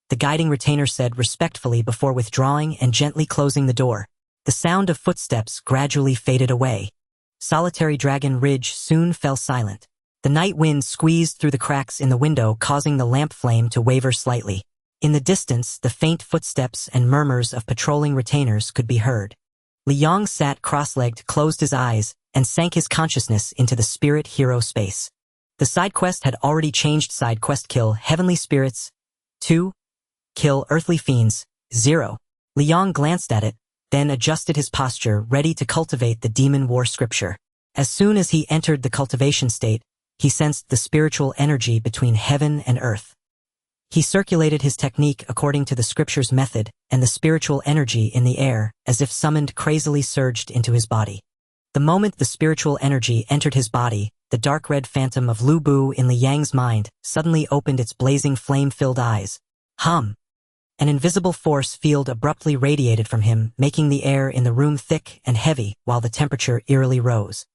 the guiding retainer said respectfully before withdrawing and gently closing the door. The sound of footsteps gradually faded away. Solitary Dragon Ridge soon fell silent. The night wind squeezed through the cracks in the window, causing the lamp flame to waver slightly. In the distance, the faint footsteps and murmurs of patrolling retainers could be heard. Liang sat cross-legged, closed his eyes, and sank his consciousness into the spirit hero space. The side quest had already changed. Side quest: kill heavenly spirits. 2. Kill earthly fiends. 0. Liang glanced at it, then adjusted his posture, ready to cultivate the demon war scripture. As soon as he entered the cultivation state, he sensed the spiritual energy between heaven and earth. He circulated his technique according to the scripture's method, and the spiritual energy in the air, as if summoned, crazily surged into his body. The moment the spiritual energy entered his body, the dark red phantom of Lu Bu in Liang's mind suddenly opened its blazing flame-filled eyes. Hum! An invisible force field abruptly radiated from him, making the air in the room thick and heavy, while the temperature eerily rose.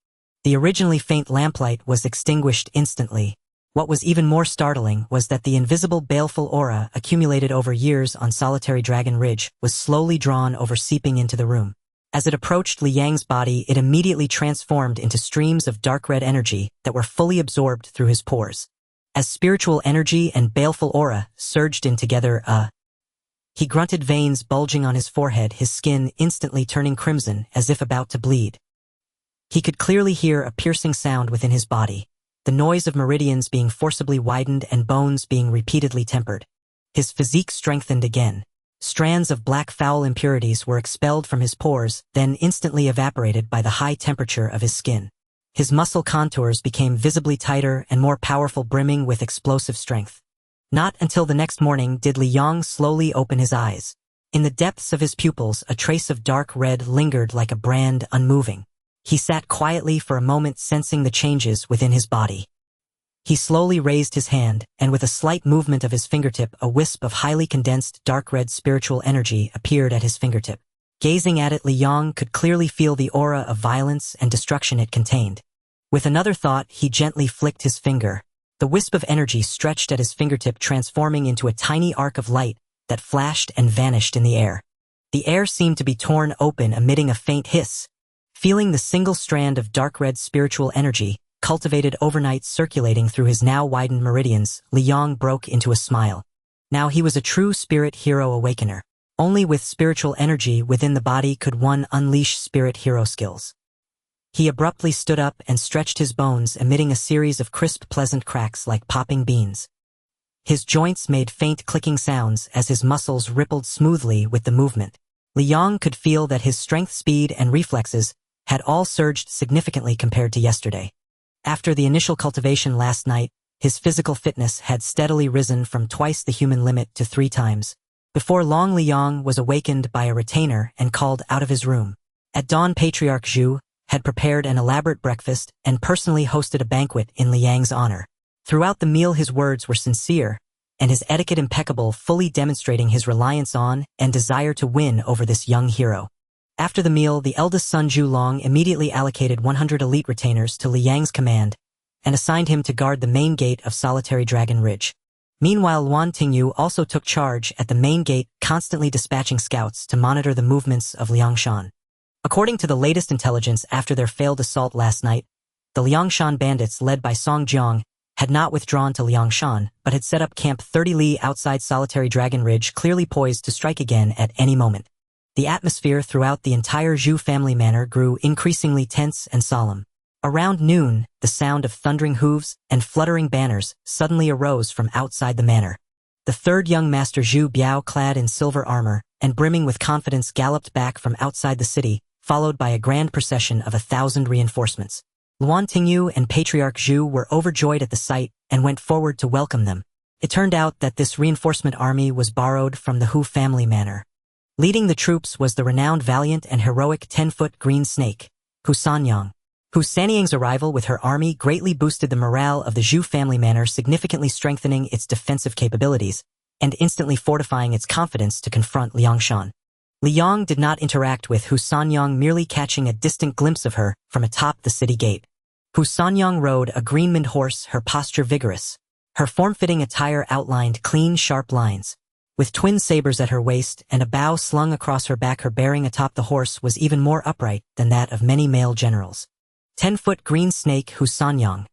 The originally faint lamplight was extinguished instantly. What was even more startling was that the invisible baleful aura accumulated over years on Solitary Dragon Ridge was slowly drawn over, seeping into the room. As it approached Liang's body, it immediately transformed into streams of dark red energy that were fully absorbed through his pores. As spiritual energy and baleful aura surged in together, he grunted, veins bulging on his forehead, his skin instantly turning crimson as if about to bleed. He could clearly hear a piercing sound within his body, the noise of meridians being forcibly widened and bones being repeatedly tempered. His physique strengthened again. Strands of black foul impurities were expelled from his pores, then instantly evaporated by the high temperature of his skin. His muscle contours became visibly tighter and more powerful, brimming with explosive strength. Not until the next morning did Li Yang slowly open his eyes. In the depths of his pupils, a trace of dark red lingered like a brand, unmoving. He sat quietly for a moment, sensing the changes within his body. He slowly raised his hand, and with a slight movement of his fingertip, a wisp of highly condensed dark red spiritual energy appeared at his fingertip. Gazing at it, Li Yang could clearly feel the aura of violence and destruction it contained. With another thought, he gently flicked his finger. The wisp of energy stretched at his fingertip, transforming into a tiny arc of light that flashed and vanished in the air. The air seemed to be torn open, emitting a faint hiss. Feeling the single strand of dark red spiritual energy, cultivated overnight, circulating through his now widened meridians, Li Yang broke into a smile. Now he was a true spirit hero awakener. Only with spiritual energy within the body could one unleash spirit hero skills. He abruptly stood up and stretched his bones, emitting a series of crisp, pleasant cracks like popping beans. His joints made faint clicking sounds as his muscles rippled smoothly with the movement. Li Yang could feel that his strength, speed, and reflexes had all surged significantly compared to yesterday. After the initial cultivation last night, his physical fitness had steadily risen from twice the human limit to 3 times. Before long, Li Yang was awakened by a retainer and called out of his room. At dawn, Patriarch Zhu had prepared an elaborate breakfast and personally hosted a banquet in Li Yang's honor. Throughout the meal, his words were sincere, and his etiquette impeccable, fully demonstrating his reliance on and desire to win over this young hero. After the meal, the eldest son Zhu Long immediately allocated 100 elite retainers to Li Yang's command and assigned him to guard the main gate of Solitary Dragon Ridge. Meanwhile, Luan Tingyu also took charge at the main gate, constantly dispatching scouts to monitor the movements of Liangshan. According to the latest intelligence, after their failed assault last night, the Liangshan bandits led by Song Jiang had not withdrawn to Liangshan, but had set up camp 30 li outside Solitary Dragon Ridge, clearly poised to strike again at any moment. The atmosphere throughout the entire Zhu family manor grew increasingly tense and solemn. Around noon, the sound of thundering hooves and fluttering banners suddenly arose from outside the manor. The third young master Zhu Biao, clad in silver armor and brimming with confidence, galloped back from outside the city, followed by a grand procession of 1,000 reinforcements. Luan Tingyu and Patriarch Zhu were overjoyed at the sight and went forward to welcome them. It turned out that this reinforcement army was borrowed from the Hu family manor. Leading the troops was the renowned, valiant, and heroic 10-foot green snake, Hu Sanyang. Hu Sanyang's arrival with her army greatly boosted the morale of the Zhu family manor, significantly strengthening its defensive capabilities and instantly fortifying its confidence to confront Liangshan. Li Yang did not interact with Hu Sanyang, merely catching a distant glimpse of her from atop the city gate. Hu Sanyang rode a green-maned horse, her posture vigorous. Her form-fitting attire outlined clean, sharp lines. With twin sabers at her waist and a bow slung across her back, her bearing atop the horse was even more upright than that of many male generals. 10-foot green snake Hu Sanyang,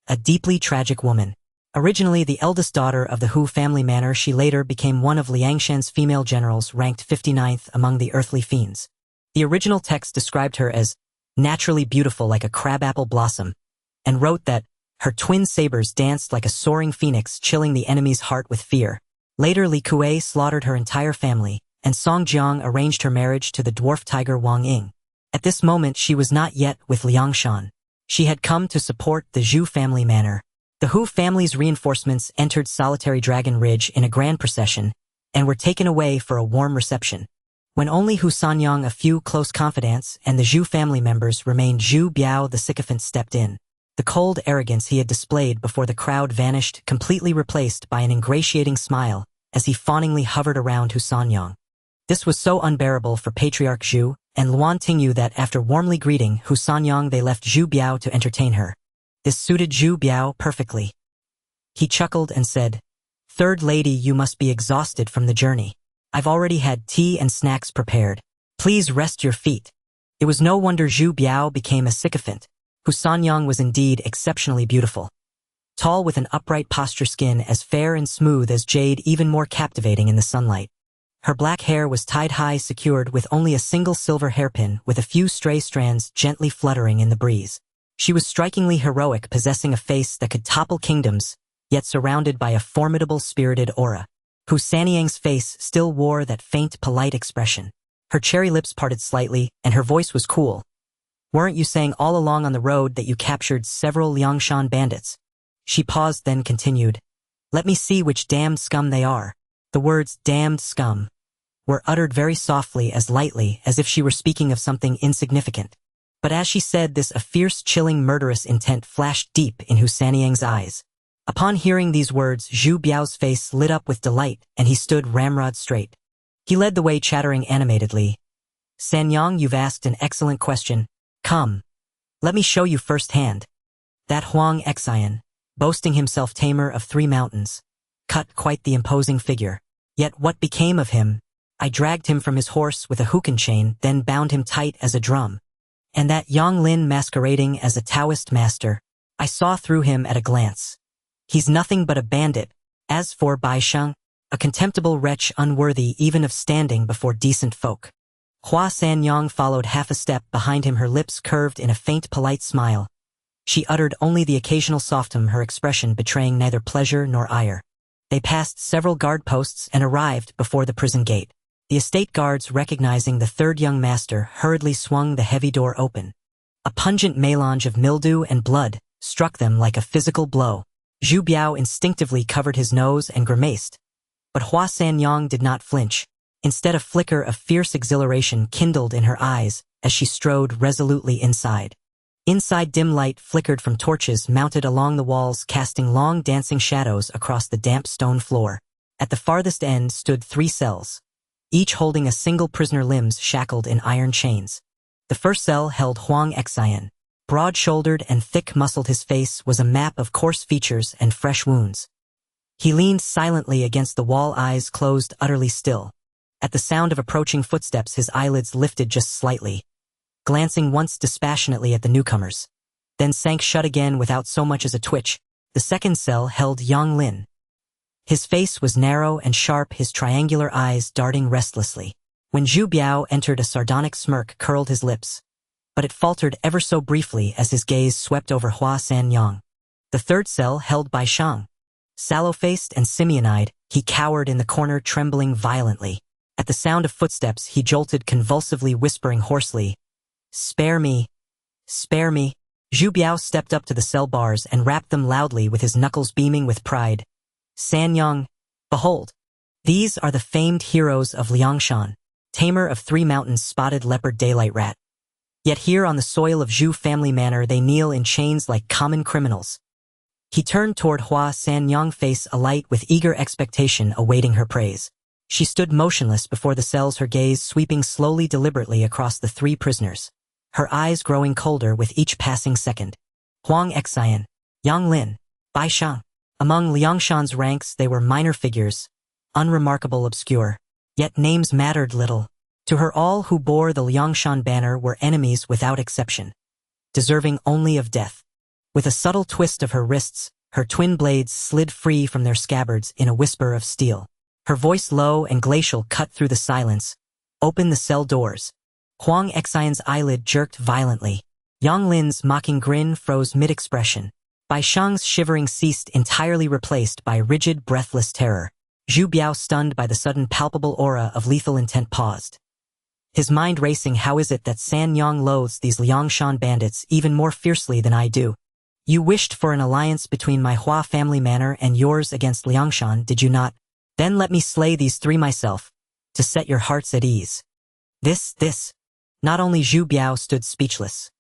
a deeply tragic woman. Originally the eldest daughter of the Hu family manor, she later became one of Liangshan's female generals, ranked 59th among the earthly fiends. The original text described her as naturally beautiful like a crabapple blossom, and wrote that her twin sabers danced like a soaring phoenix, chilling the enemy's heart with fear. Later, Li Kuei slaughtered her entire family, and Song Jiang arranged her marriage to the dwarf tiger Wang Ying. At this moment, she was not yet with Liangshan. She had come to support the Zhu family manor. The Hu family's reinforcements entered Solitary Dragon Ridge in a grand procession and were taken away for a warm reception. When only Hu Sanyang, a few close confidants, and the Zhu family members remained, Zhu Biao the sycophant stepped in. The cold arrogance he had displayed before the crowd vanished, completely replaced by an ingratiating smile as he fawningly hovered around Hu Sanyang. This was so unbearable for Patriarch Zhu and Luan Tingyu that after warmly greeting Hu Sanyang, they left Zhu Biao to entertain her. This suited Zhu Biao perfectly. He chuckled and said, "Third lady, you must be exhausted from the journey. I've already had tea and snacks prepared. Please rest your feet." It was no wonder Zhu Biao became a sycophant. Hu Sanyang was indeed exceptionally beautiful. Tall, with an upright posture, skin as fair and smooth as jade, even more captivating in the sunlight. Her black hair was tied high, secured with only a single silver hairpin with a few stray strands gently fluttering in the breeze. She was strikingly heroic, possessing a face that could topple kingdoms, yet surrounded by a formidable spirited aura. Hu Sanyang's face still wore that faint, polite expression. Her cherry lips parted slightly, and her voice was cool. "Weren't you saying all along on the road that you captured several Liangshan bandits?" She paused, then continued, "Let me see which damned scum they are." The words "damned scum" were uttered very softly, as lightly as if she were speaking of something insignificant. But as she said this, a fierce, chilling, murderous intent flashed deep in Hu Sanyang's eyes. Upon hearing these words, Zhu Biao's face lit up with delight, and he stood ramrod straight. He led the way, chattering animatedly. "Sanyang, you've asked an excellent question. Come. Let me show you firsthand." That Huang Xian, boasting himself tamer of 3 mountains, cut quite the imposing figure. Yet what became of him? I dragged him from his horse with a hookah chain, then bound him tight as a drum. And that Yang Lin masquerading as a Taoist master, I saw through him at a glance. He's nothing but a bandit. As for Bai Sheng, a contemptible wretch unworthy even of standing before decent folk. Hua Sanyang followed half a step behind him, her lips curved in a faint, polite smile. She uttered only the occasional soft hum, her expression betraying neither pleasure nor ire. They passed several guard posts and arrived before the prison gate. The estate guards, recognizing the third young master, hurriedly swung the heavy door open. A pungent melange of mildew and blood struck them like a physical blow. Zhu Biao instinctively covered his nose and grimaced. But Hua Sanyang did not flinch. Instead, a flicker of fierce exhilaration kindled in her eyes as she strode resolutely inside. Inside, dim light flickered from torches mounted along the walls, casting long dancing shadows across the damp stone floor. At the farthest end stood 3 cells, each holding a single prisoner, limbs shackled in iron chains. The first cell held Huang Xian. Broad-shouldered and thick-muscled, his face was a map of coarse features and fresh wounds. He leaned silently against the wall, eyes closed, utterly still. At the sound of approaching footsteps, his eyelids lifted just slightly, glancing once dispassionately at the newcomers, then sank shut again without so much as a twitch. The second cell held Yang Lin. His face was narrow and sharp, his triangular eyes darting restlessly. When Zhu Biao entered, a sardonic smirk curled his lips, but it faltered ever so briefly as his gaze swept over Hua Sanyang. The third cell held Bai Sheng. Sallow-faced and simian-eyed, he cowered in the corner, trembling violently. At the sound of footsteps, he jolted convulsively, whispering hoarsely, "Spare me! Spare me!" Zhu Biao stepped up to the cell bars and rapped them loudly with his knuckles beaming with pride. "Sanyang, behold! These are the famed heroes of Liangshan, tamer of 3 mountains, spotted leopard, daylight rat. Yet here on the soil of Zhu family manor they kneel in chains like common criminals." He turned toward Hua Sanyang, face alight with eager expectation, awaiting her praise. She stood motionless before the cells, her gaze sweeping slowly, deliberately across the 3 prisoners, her eyes growing colder with each passing second. Huang Xian, Yang Lin, Bai Sheng. Among Liangshan's ranks they were minor figures, unremarkable, obscure. Yet names mattered little. To her, all who bore the Liangshan banner were enemies without exception, deserving only of death. With a subtle twist of her wrists, her twin blades slid free from their scabbards in a whisper of steel. Her voice, low and glacial, cut through the silence. "Open the cell doors." Huang Xian's eyelid jerked violently. Yang Lin's mocking grin froze mid-expression. Bai Sheng's shivering ceased, entirely replaced by rigid, breathless terror. Zhu Biao, stunned by the sudden palpable aura of lethal intent, paused, his mind racing. "How is it that Sanyang loathes these Liangshan bandits even more fiercely than I do? You wished for an alliance between my Hua family manor and yours against Liangshan, did you not? Then let me slay these 3 myself, to set your hearts at ease." This. Not only Zhu Biao stood speechless.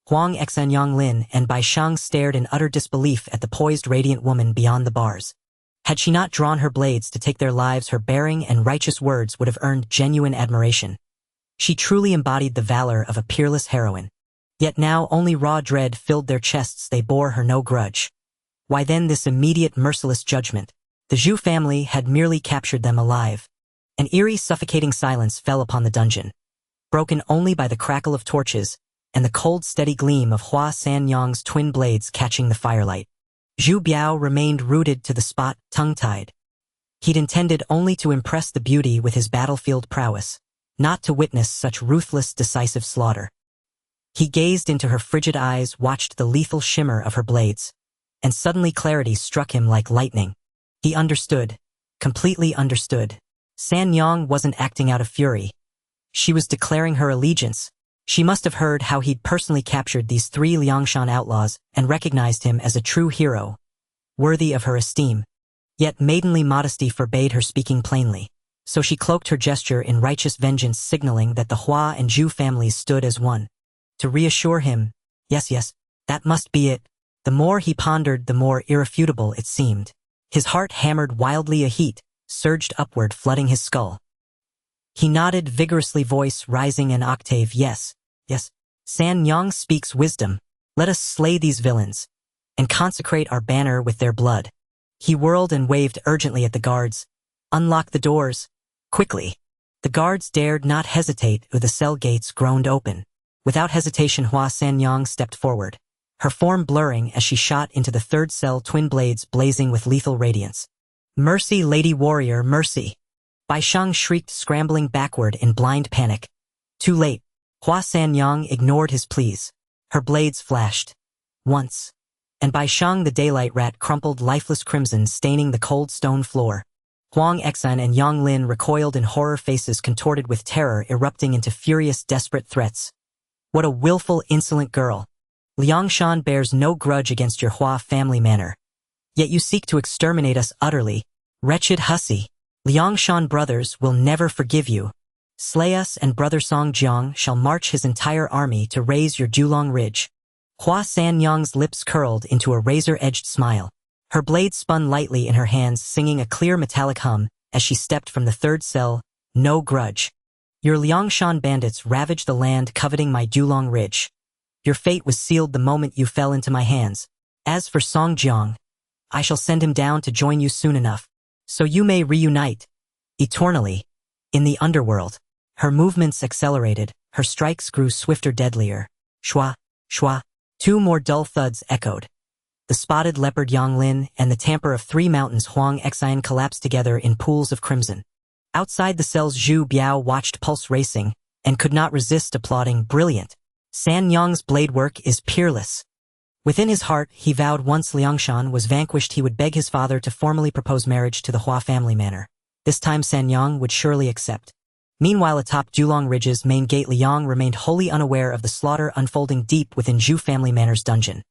Huang Xian, Yang Lin, and Bai Sheng stared in utter disbelief at the poised, radiant woman beyond the bars. Had she not drawn her blades to take their lives, her bearing and righteous words would have earned genuine admiration. She truly embodied the valor of a peerless heroine. Yet now only raw dread filled their chests. They bore her no grudge. Why then this immediate, merciless judgment? The Zhu family had merely captured them alive. An eerie, suffocating silence fell upon the dungeon, broken only by the crackle of torches and the cold, steady gleam of Hua Sanyang's twin blades catching the firelight. Zhu Biao remained rooted to the spot, tongue-tied. He'd intended only to impress the beauty with his battlefield prowess, not to witness such ruthless, decisive slaughter. He gazed into her frigid eyes, watched the lethal shimmer of her blades, and suddenly clarity struck him like lightning. He understood, completely understood. San Yang wasn't acting out of fury. She was declaring her allegiance. She must have heard how he'd personally captured these 3 Liangshan outlaws and recognized him as a true hero, worthy of her esteem. Yet maidenly modesty forbade her speaking plainly, so she cloaked her gesture in righteous vengeance, signaling that the Hua and Zhu families stood as one. To reassure him, yes, that must be it. The more he pondered, the more irrefutable it seemed. His heart hammered wildly, a heat surged upward, flooding his skull. He nodded vigorously, voice rising an octave. Yes. San Yang speaks wisdom. Let us slay these villains and consecrate our banner with their blood. He whirled and waved urgently at the guards. Unlock the doors, quickly. The guards dared not hesitate, the cell gates groaned open. Without hesitation, Hua San Yang stepped forward, her form blurring as she shot into the 3rd cell, twin blades blazing with lethal radiance. Mercy, Lady Warrior, mercy! Bai Shang shrieked, scrambling backward in blind panic. Too late. Hua San Yang ignored his pleas. Her blades flashed. Once. And Bai Shang, the daylight rat, crumpled lifeless crimson, staining the cold stone floor. Huang Exan and Yang Lin recoiled in horror, faces contorted with terror, erupting into furious, desperate threats. What a willful, insolent girl. Liangshan bears no grudge against your Hua family manor. Yet you seek to exterminate us utterly. Wretched hussy. Liangshan brothers will never forgive you. Slay us, and Brother Song Jiang shall march his entire army to raise your Julong Ridge. Hua San Yang's lips curled into a razor-edged smile. Her blade spun lightly in her hands, singing a clear metallic hum as she stepped from the 3rd cell. No grudge. Your Liangshan bandits ravaged the land coveting my Julong Ridge. Your fate was sealed the moment you fell into my hands. As for Song Jiang, I shall send him down to join you soon enough, so you may reunite, eternally, in the underworld. Her movements accelerated, her strikes grew swifter, deadlier. Shwa, shwa. 2 more dull thuds echoed. The spotted leopard Yang Lin and the tamper of 3 mountains Huang Exan collapsed together in pools of crimson. Outside the cells, Zhu Biao watched, pulse racing, and could not resist applauding. Brilliant. San Yang's blade work is peerless. Within his heart, he vowed once Liangshan was vanquished, he would beg his father to formally propose marriage to the Hua family manor. This time San Yang would surely accept. Meanwhile, atop Julong Ridge's main gate, Liang remained wholly unaware of the slaughter unfolding deep within Zhu family manor's dungeon,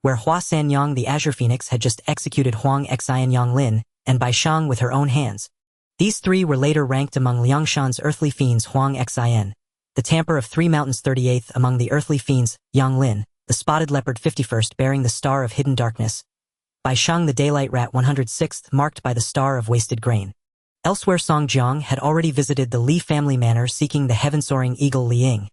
where Hua San Yang, the Azure Phoenix, had just executed Huang Exan, Yang Lin, and Bai Shang with her own hands. These 3 were later ranked among Liangshan's earthly fiends. Huang Exan, the tamper of 3 mountains, 38th among the earthly fiends. Yang Lin, the spotted leopard, 51st, bearing the star of hidden darkness. Bai Shang, the daylight rat, 106th, marked by the star of wasted grain. Elsewhere, Song Jiang had already visited the Li family manor seeking the heaven-soaring eagle Liang.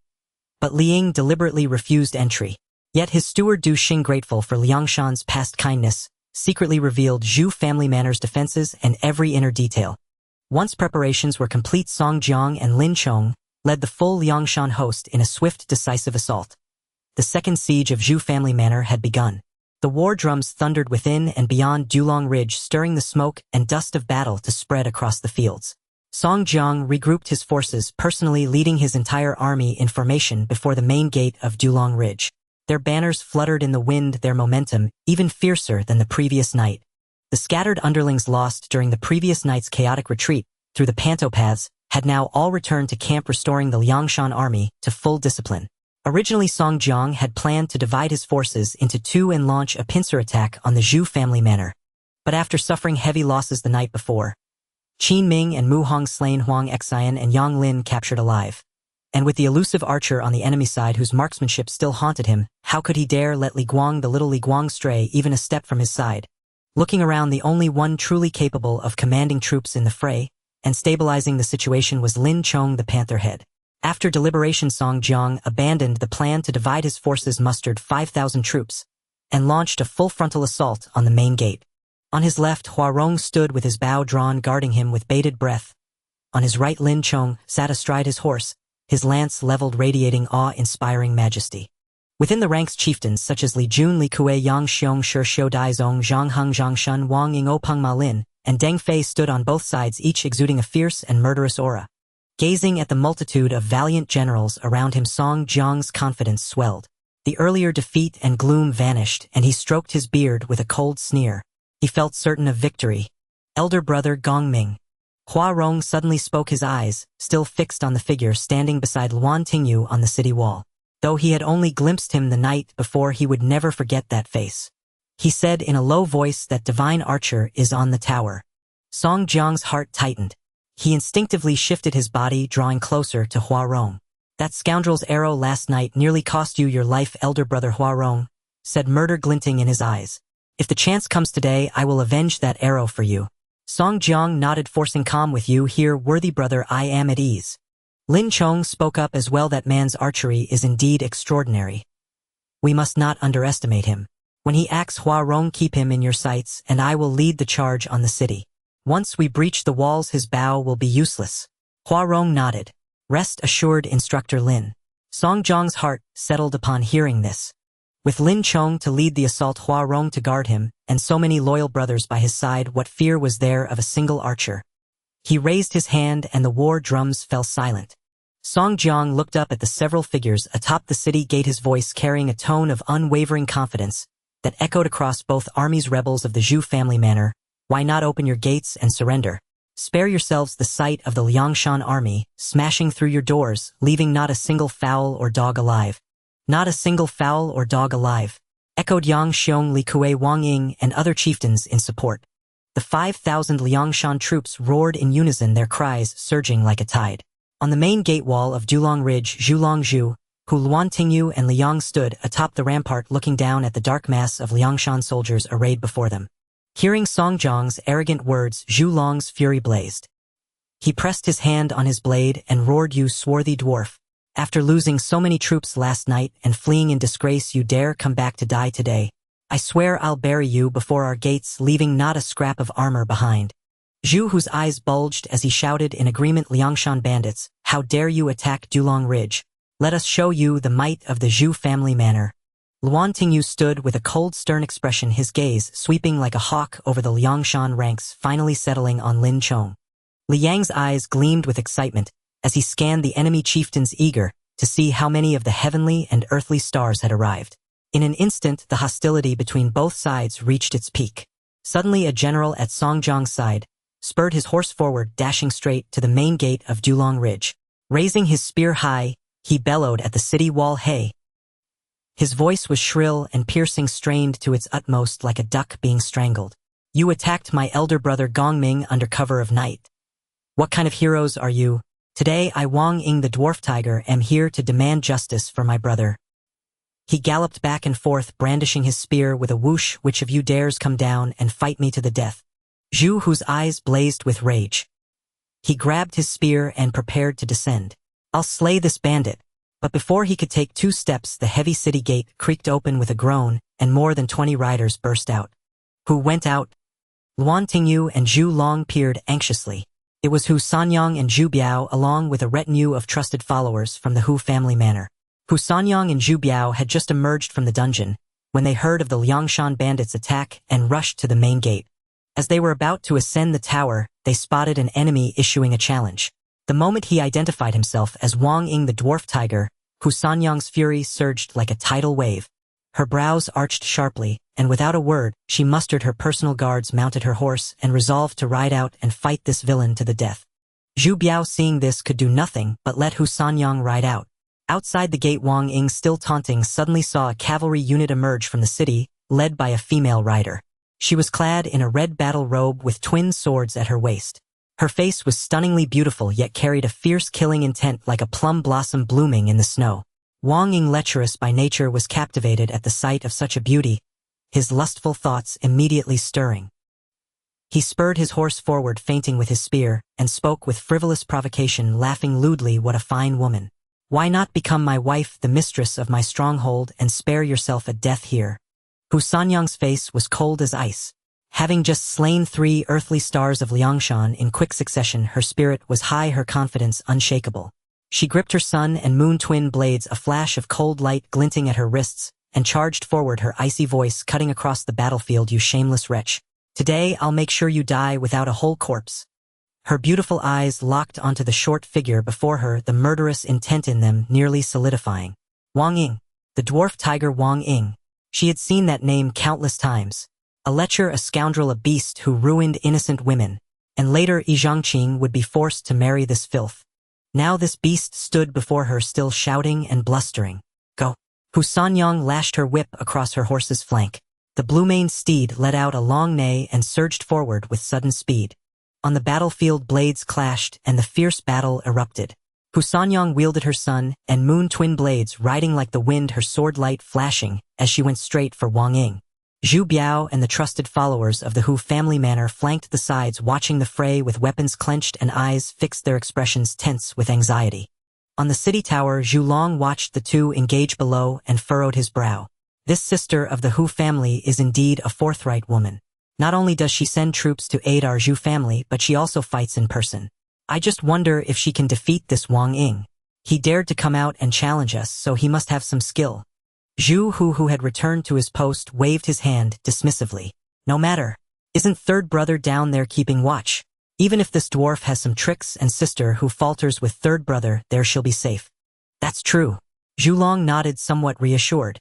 But Liang deliberately refused entry. Yet his steward Du Xing, grateful for Liangshan's past kindness, secretly revealed Zhu family manor's defenses and every inner detail. Once preparations were complete, Song Jiang and Lin Chong led the full Liangshan host in a swift, decisive assault. The second siege of Zhu family manor had begun. The war drums thundered within and beyond Julong Ridge, stirring the smoke and dust of battle to spread across the fields. Song Jiang regrouped his forces, personally leading his entire army in formation before the main gate of Julong Ridge. Their banners fluttered in the wind, their momentum even fiercer than the previous night. The scattered underlings lost during the previous night's chaotic retreat through the panto paths had now all returned to camp, restoring the Liangshan army to full discipline. Originally, Song Jiang had planned to divide his forces into 2 and launch a pincer attack on the Zhu family manor. But after suffering heavy losses the night before, Qin Ming and Mu Hong slain, Huang Exan and Yang Lin captured alive. And with the elusive archer on the enemy side whose marksmanship still haunted him, how could he dare let Li Guang, the little Li Guang, stray even a step from his side? Looking around, the only one truly capable of commanding troops in the fray and stabilizing the situation was Lin Chong, the Pantherhead. After deliberation, Song Jiang abandoned the plan to divide his forces, mustered 5,000 troops, and launched a full frontal assault on the main gate. On his left, Huarong stood with his bow drawn, guarding him with bated breath. On his right, Lin Chong sat astride his horse, his lance leveled, radiating awe-inspiring majesty. Within the ranks, chieftains such as Li Jun, Li Kue, Yang Xiong, Shi Xiu Dai Zong, Zhang Heng, Zhang Shun, Wang Ying, Openg Ma Lin, and Deng Fei stood on both sides, each exuding a fierce and murderous aura. Gazing at the multitude of valiant generals around him, Song Jiang's confidence swelled. The earlier defeat and gloom vanished, and he stroked his beard with a cold sneer. He felt certain of victory. Elder brother Gongming. Hua Rong suddenly spoke, his eyes still fixed on the figure standing beside Luan Tingyu on the city wall. Though he had only glimpsed him the night before, he would never forget that face. He said in a low voice, "That divine archer is on the tower." Song Jiang's heart tightened. He instinctively shifted his body, drawing closer to Hua Rong. "That scoundrel's arrow last night nearly cost you your life," elder brother Hua Rong said, murder glinting in his eyes. "If the chance comes today, I will avenge that arrow for you." Song Jiang nodded, forcing calm. "With you here, worthy brother, I am at ease." Lin Chong spoke up as well. "That man's archery is indeed extraordinary. We must not underestimate him. When he acts, Hua Rong, keep him in your sights, and I will lead the charge on the city. Once we breach the walls, his bow will be useless." Hua Rong nodded. "Rest assured, Instructor Lin." Song Jiang's heart settled upon hearing this. With Lin Chong to lead the assault, Hua Rong to guard him, and so many loyal brothers by his side, what fear was there of a single archer? He raised his hand and the war drums fell silent. Song Jiang looked up at the several figures atop the city gate, his voice carrying a tone of unwavering confidence that echoed across both armies. "Rebels of the Zhu family manor, why not open your gates and surrender? Spare yourselves the sight of the Liangshan army smashing through your doors, leaving not a single fowl or dog alive." "Not a single fowl or dog alive," echoed Yang Xiong, Li Kuei, Wang Ying, and other chieftains in support. The 5,000 Liangshan troops roared in unison, their cries surging like a tide. On the main gate wall of Dulong Ridge, Zhu Longzhu, Hu Luan Tingyu and Liang stood atop the rampart, looking down at the dark mass of Liangshan soldiers arrayed before them. Hearing Song Jiang's arrogant words, Zhu Long's fury blazed. He pressed his hand on his blade and roared, "You swarthy dwarf! After losing so many troops last night and fleeing in disgrace, you dare come back to die today? I swear I'll bury you before our gates, leaving not a scrap of armor behind." Zhu, whose eyes bulged as he shouted in agreement, "Liangshan bandits, how dare you attack Dulong Ridge? Let us show you the might of the Zhu family manor." Luan Tingyu stood with a cold, stern expression, his gaze sweeping like a hawk over the Liangshan ranks, finally settling on Lin Chong. Li Yang's eyes gleamed with excitement as he scanned the enemy chieftains, eager to see how many of the heavenly and earthly stars had arrived. In an instant, the hostility between both sides reached its peak. Suddenly, a general at Song Jiang's side spurred his horse forward, dashing straight to the main gate of Dulong Ridge. Raising his spear high, he bellowed at the city wall, "Hey!" His voice was shrill and piercing, strained to its utmost like a duck being strangled. "You attacked my elder brother Gongming under cover of night. What kind of heroes are you? Today I, Wang Ying the dwarf tiger, am here to demand justice for my brother." He galloped back and forth, brandishing his spear with a whoosh. "Which of you dares come down and fight me to the death?" Zhu, whose eyes blazed with rage. He grabbed his spear and prepared to descend. "I'll slay this bandit." But before he could take 2 steps, the heavy city gate creaked open with a groan, and more than 20 riders burst out. Who went out? Luan Tingyu and Zhu Long peered anxiously. It was Hu Sanyang and Zhu Biao, along with a retinue of trusted followers from the Hu family manor. Hu Sanyang and Zhu Biao had just emerged from the dungeon when they heard of the Liangshan bandits' attack and rushed to the main gate. As they were about to ascend the tower, they spotted an enemy issuing a challenge. The moment he identified himself as Wang Ying the dwarf tiger, Hu Sanyang's fury surged like a tidal wave. Her brows arched sharply, and without a word, she mustered her personal guards, mounted her horse, and resolved to ride out and fight this villain to the death. Zhu Biao, seeing this, could do nothing but let Hu Sanyang ride out. Outside the gate, Wang Ying, still taunting, suddenly saw a cavalry unit emerge from the city, led by a female rider. She was clad in a red battle robe with twin swords at her waist. Her face was stunningly beautiful, yet carried a fierce killing intent like a plum blossom blooming in the snow. Wang Ying, lecherous by nature, was captivated at the sight of such a beauty, his lustful thoughts immediately stirring. He spurred his horse forward, feinting with his spear, and spoke with frivolous provocation, laughing lewdly, "What a fine woman! Why not become my wife, the mistress of my stronghold, and spare yourself a death here?" Hu Sanyang's face was cold as ice. Having just slain 3 earthly stars of Liangshan in quick succession, her spirit was high, her confidence unshakable. She gripped her sun and moon twin blades, a flash of cold light glinting at her wrists, and charged forward, her icy voice cutting across the battlefield. "You shameless wretch! Today I'll make sure you die without a whole corpse. Her beautiful eyes locked onto the short figure before her, the murderous intent in them nearly solidifying. Wang Ying. The dwarf tiger Wang Ying. She had seen that name countless times. A lecher, a scoundrel, a beast who ruined innocent women. And later Yi Zhangqing would be forced to marry this filth. Now this beast stood before her, still shouting and blustering. Go. Hu Sanyang lashed her whip across her horse's flank. The blue-maned steed let out a long neigh and surged forward with sudden speed. On the battlefield blades clashed and the fierce battle erupted. Hu Sanyang wielded her sun and moon twin blades, riding like the wind, her sword light flashing as she went straight for Wang Ying. Zhu Biao and the trusted followers of the Hu family manor flanked the sides, watching the fray with weapons clenched and eyes fixed, their expressions tense with anxiety. On the city tower, Zhu Long watched the two engage below and furrowed his brow. This sister of the Hu family is indeed a forthright woman. Not only does she send troops to aid our Zhu family, but she also fights in person. I just wonder if she can defeat this Wang Ying. He dared to come out and challenge us, so he must have some skill. Zhu Hu, who had returned to his post, waved his hand dismissively. No matter. Isn't third brother down there keeping watch? Even if this dwarf has some tricks and sister who falters with third brother, there she'll be safe. That's true. Zhu Long nodded, somewhat reassured.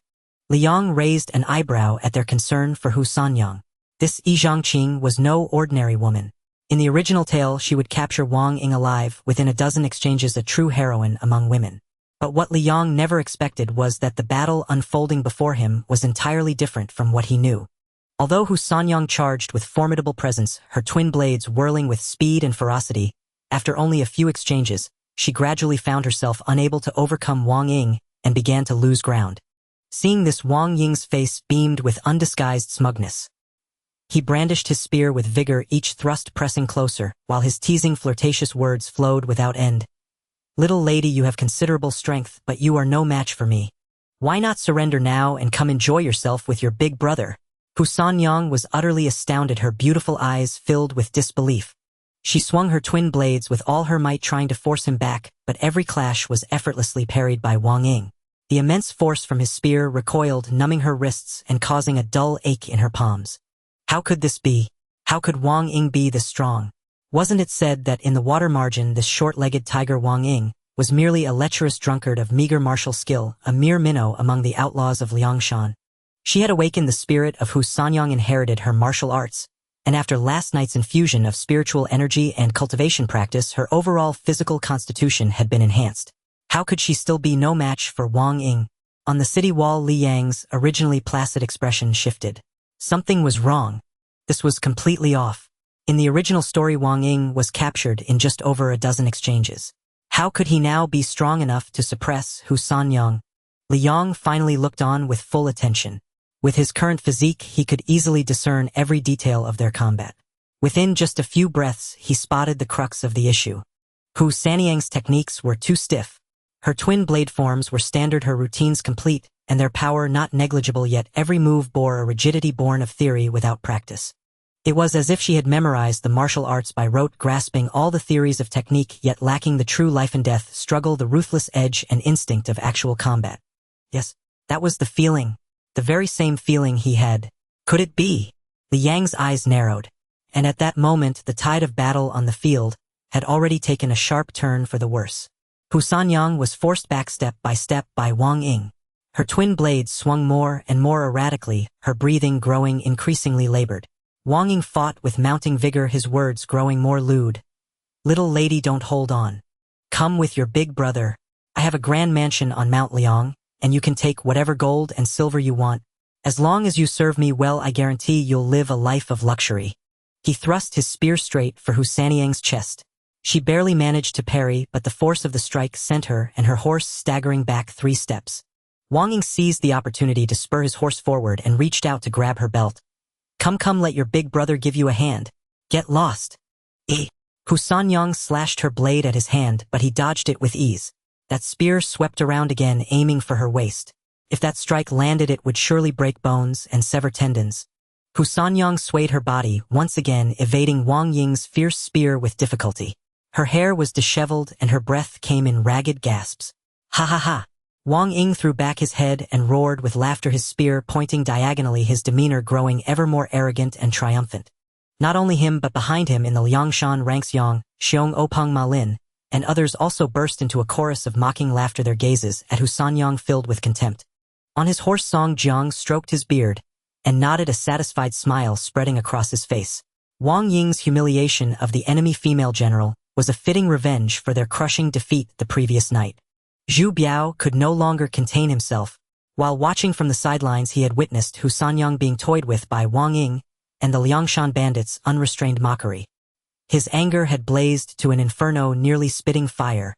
Liang raised an eyebrow at their concern for Hu Sanyang. This Yi Zhangqing was no ordinary woman. In the original tale, she would capture Wang Ying alive within a dozen exchanges, a true heroine among women. But what Liang never expected was that the battle unfolding before him was entirely different from what he knew. Although Hu Sanyang charged with formidable presence, her twin blades whirling with speed and ferocity, after only a few exchanges, she gradually found herself unable to overcome Wang Ying and began to lose ground. Seeing this, Wang Ying's face beamed with undisguised smugness. He brandished his spear with vigor, each thrust pressing closer, while his teasing, flirtatious words flowed without end. Little lady, you have considerable strength, but you are no match for me. Why not surrender now and come enjoy yourself with your big brother? Hu Sanyang was utterly astounded, her beautiful eyes filled with disbelief. She swung her twin blades with all her might, trying to force him back, but every clash was effortlessly parried by Wang Ying. The immense force from his spear recoiled, numbing her wrists and causing a dull ache in her palms. How could this be? How could Wang Ying be this strong? Wasn't it said that in the water margin this short-legged tiger Wang Ying was merely a lecherous drunkard of meager martial skill, a mere minnow among the outlaws of Liangshan? She had awakened the spirit of Hu Sanyang, inherited her martial arts, and after last night's infusion of spiritual energy and cultivation practice, her overall physical constitution had been enhanced. How could she still be no match for Wang Ying? On the city wall, Li Yang's originally placid expression shifted. Something was wrong. This was completely off. In the original story, Wang Ying was captured in just over a dozen exchanges. How could he now be strong enough to suppress Hu Sanyang? Liang finally looked on with full attention. With his current physique, he could easily discern every detail of their combat. Within just a few breaths, he spotted the crux of the issue. Hu Sanyang's techniques were too stiff. Her twin blade forms were standard, her routines complete, and their power not negligible, yet every move bore a rigidity born of theory without practice. It was as if she had memorized the martial arts by rote, grasping all the theories of technique, yet lacking the true life and death struggle, the ruthless edge and instinct of actual combat. Yes, that was the feeling. The very same feeling he had. Could it be? Li Yang's eyes narrowed. And at that moment, the tide of battle on the field had already taken a sharp turn for the worse. Hu Sanyang was forced back step by Wang Ying. Her twin blades swung more and more erratically, her breathing growing increasingly labored. Wang Ying fought with mounting vigor, his words growing more lewd. Little lady, don't hold on. Come with your big brother. I have a grand mansion on Mount Liang, and you can take whatever gold and silver you want. As long as you serve me well, I guarantee you'll live a life of luxury. He thrust his spear straight for Hu Sanyang's chest. She barely managed to parry, but the force of the strike sent her and her horse staggering back 3 steps. Wang Ying seized the opportunity to spur his horse forward and reached out to grab her belt. Come, let your big brother give you a hand. Get lost. Hu Sanyang slashed her blade at his hand, but he dodged it with ease. That spear swept around again, aiming for her waist. If that strike landed, it would surely break bones and sever tendons. Hu Sanyang swayed her body, once again evading Wang Ying's fierce spear with difficulty. Her hair was disheveled and her breath came in ragged gasps. Ha ha ha! Wang Ying threw back his head and roared with laughter, his spear pointing diagonally, his demeanor growing ever more arrogant and triumphant. Not only him but behind him in the Liangshan ranks Yang, Xiong Openg Ma Lin, and others also burst into a chorus of mocking laughter, their gazes at Hu Sanyang filled with contempt. On his horse Song Jiang stroked his beard and nodded, a satisfied smile spreading across his face. Wang Ying's humiliation of the enemy female general was a fitting revenge for their crushing defeat the previous night. Zhu Biao could no longer contain himself. While watching from the sidelines, he had witnessed Hu Sanyang being toyed with by Wang Ying and the Liangshan bandits' unrestrained mockery. His anger had blazed to an inferno, nearly spitting fire.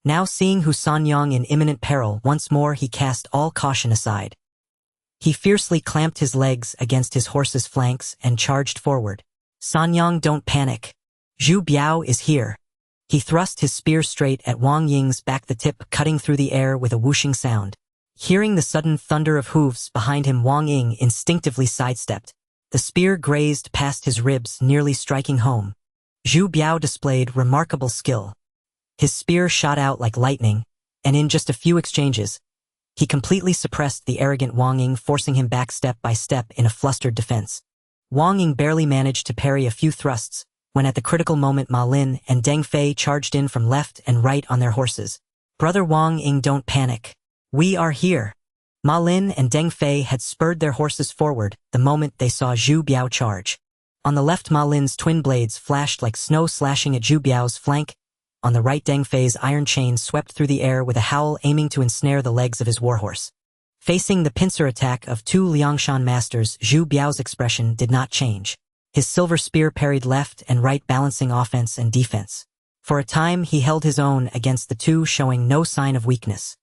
Now seeing Hu Sanyang in imminent peril, once more he cast all caution aside. He fiercely clamped his legs against his horse's flanks and charged forward. Sanyang, don't panic. Zhu Biao is here. He thrust his spear straight at Wang Ying's back, the tip cutting through the air with a whooshing sound. Hearing the sudden thunder of hooves behind him, Wang Ying instinctively sidestepped. The spear grazed past his ribs, nearly striking home. Zhu Biao displayed remarkable skill. His spear shot out like lightning, and in just a few exchanges, he completely suppressed the arrogant Wang Ying, forcing him back step by step in a flustered defense. Wang Ying barely managed to parry a few thrusts, when at the critical moment Ma Lin and Deng Fei charged in from left and right on their horses. Brother Wang Ying, don't panic. We are here. Ma Lin and Deng Fei had spurred their horses forward the moment they saw Zhu Biao charge. On the left, Ma Lin's twin blades flashed like snow, slashing at Zhu Biao's flank. On the right, Deng Fei's iron chain swept through the air with a howl, aiming to ensnare the legs of his warhorse. Facing the pincer attack of two Liangshan masters, Zhu Biao's expression did not change. His silver spear parried left and right, balancing offense and defense. For a time, he held his own against the two, showing no sign of weakness.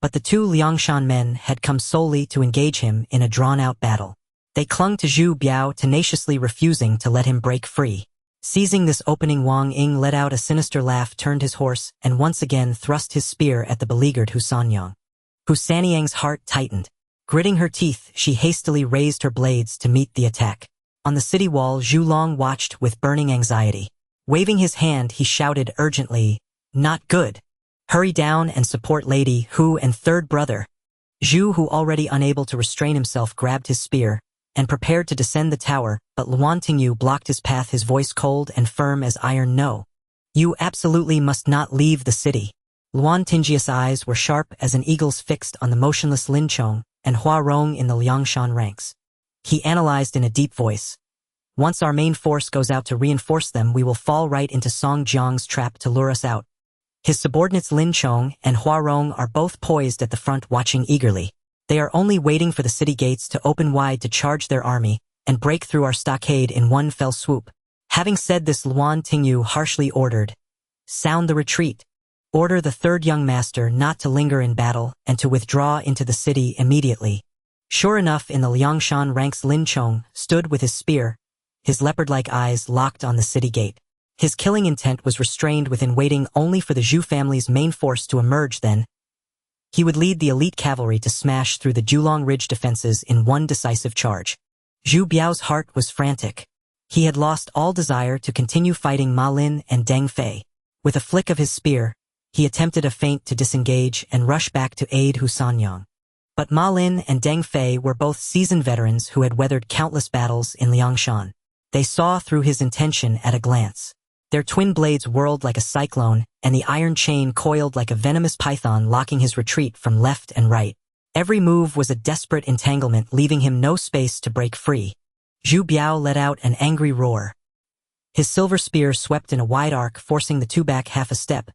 But the two Liangshan men had come solely to engage him in a drawn-out battle. They clung to Zhu Biao, tenaciously refusing to let him break free. Seizing this opening, Wang Ying let out a sinister laugh, turned his horse, and once again thrust his spear at the beleaguered Hu Sanyang. Hu Sanyang's heart tightened. Gritting her teeth, she hastily raised her blades to meet the attack. On the city wall, Zhu Long watched with burning anxiety. Waving his hand, he shouted urgently, "Not good. Hurry down and support Lady Hu and third brother." Zhu, who already unable to restrain himself, grabbed his spear and prepared to descend the tower, but Luan Tingyu blocked his path, his voice cold and firm as iron. "No. You absolutely must not leave the city." Luan Tingyu's eyes were sharp as an eagle's, fixed on the motionless Lin Chong and Hua Rong in the Liangshan ranks. He analyzed in a deep voice. "Once our main force goes out to reinforce them, we will fall right into Song Jiang's trap to lure us out." His subordinates Lin Chong and Hua Rong are both poised at the front, watching eagerly. They are only waiting for the city gates to open wide to charge their army and break through our stockade in one fell swoop. Having said this, Luan Tingyu harshly ordered, "Sound the retreat. Order the third young master not to linger in battle and to withdraw into the city immediately." Sure enough, in the Liangshan ranks, Lin Chong stood with his spear, his leopard-like eyes locked on the city gate. His killing intent was restrained within, waiting only for the Zhu family's main force to emerge. Then he would lead the elite cavalry to smash through the Julong Ridge defenses in one decisive charge. Zhu Biao's heart was frantic. He had lost all desire to continue fighting Ma Lin and Deng Fei. With a flick of his spear, he attempted a feint to disengage and rush back to aid Hu Sanyang. But Ma Lin and Deng Fei were both seasoned veterans who had weathered countless battles in Liangshan. They saw through his intention at a glance. Their twin blades whirled like a cyclone, and the iron chain coiled like a venomous python, locking his retreat from left and right. Every move was a desperate entanglement, leaving him no space to break free. Zhu Biao let out an angry roar. His silver spear swept in a wide arc, forcing the two back half a step,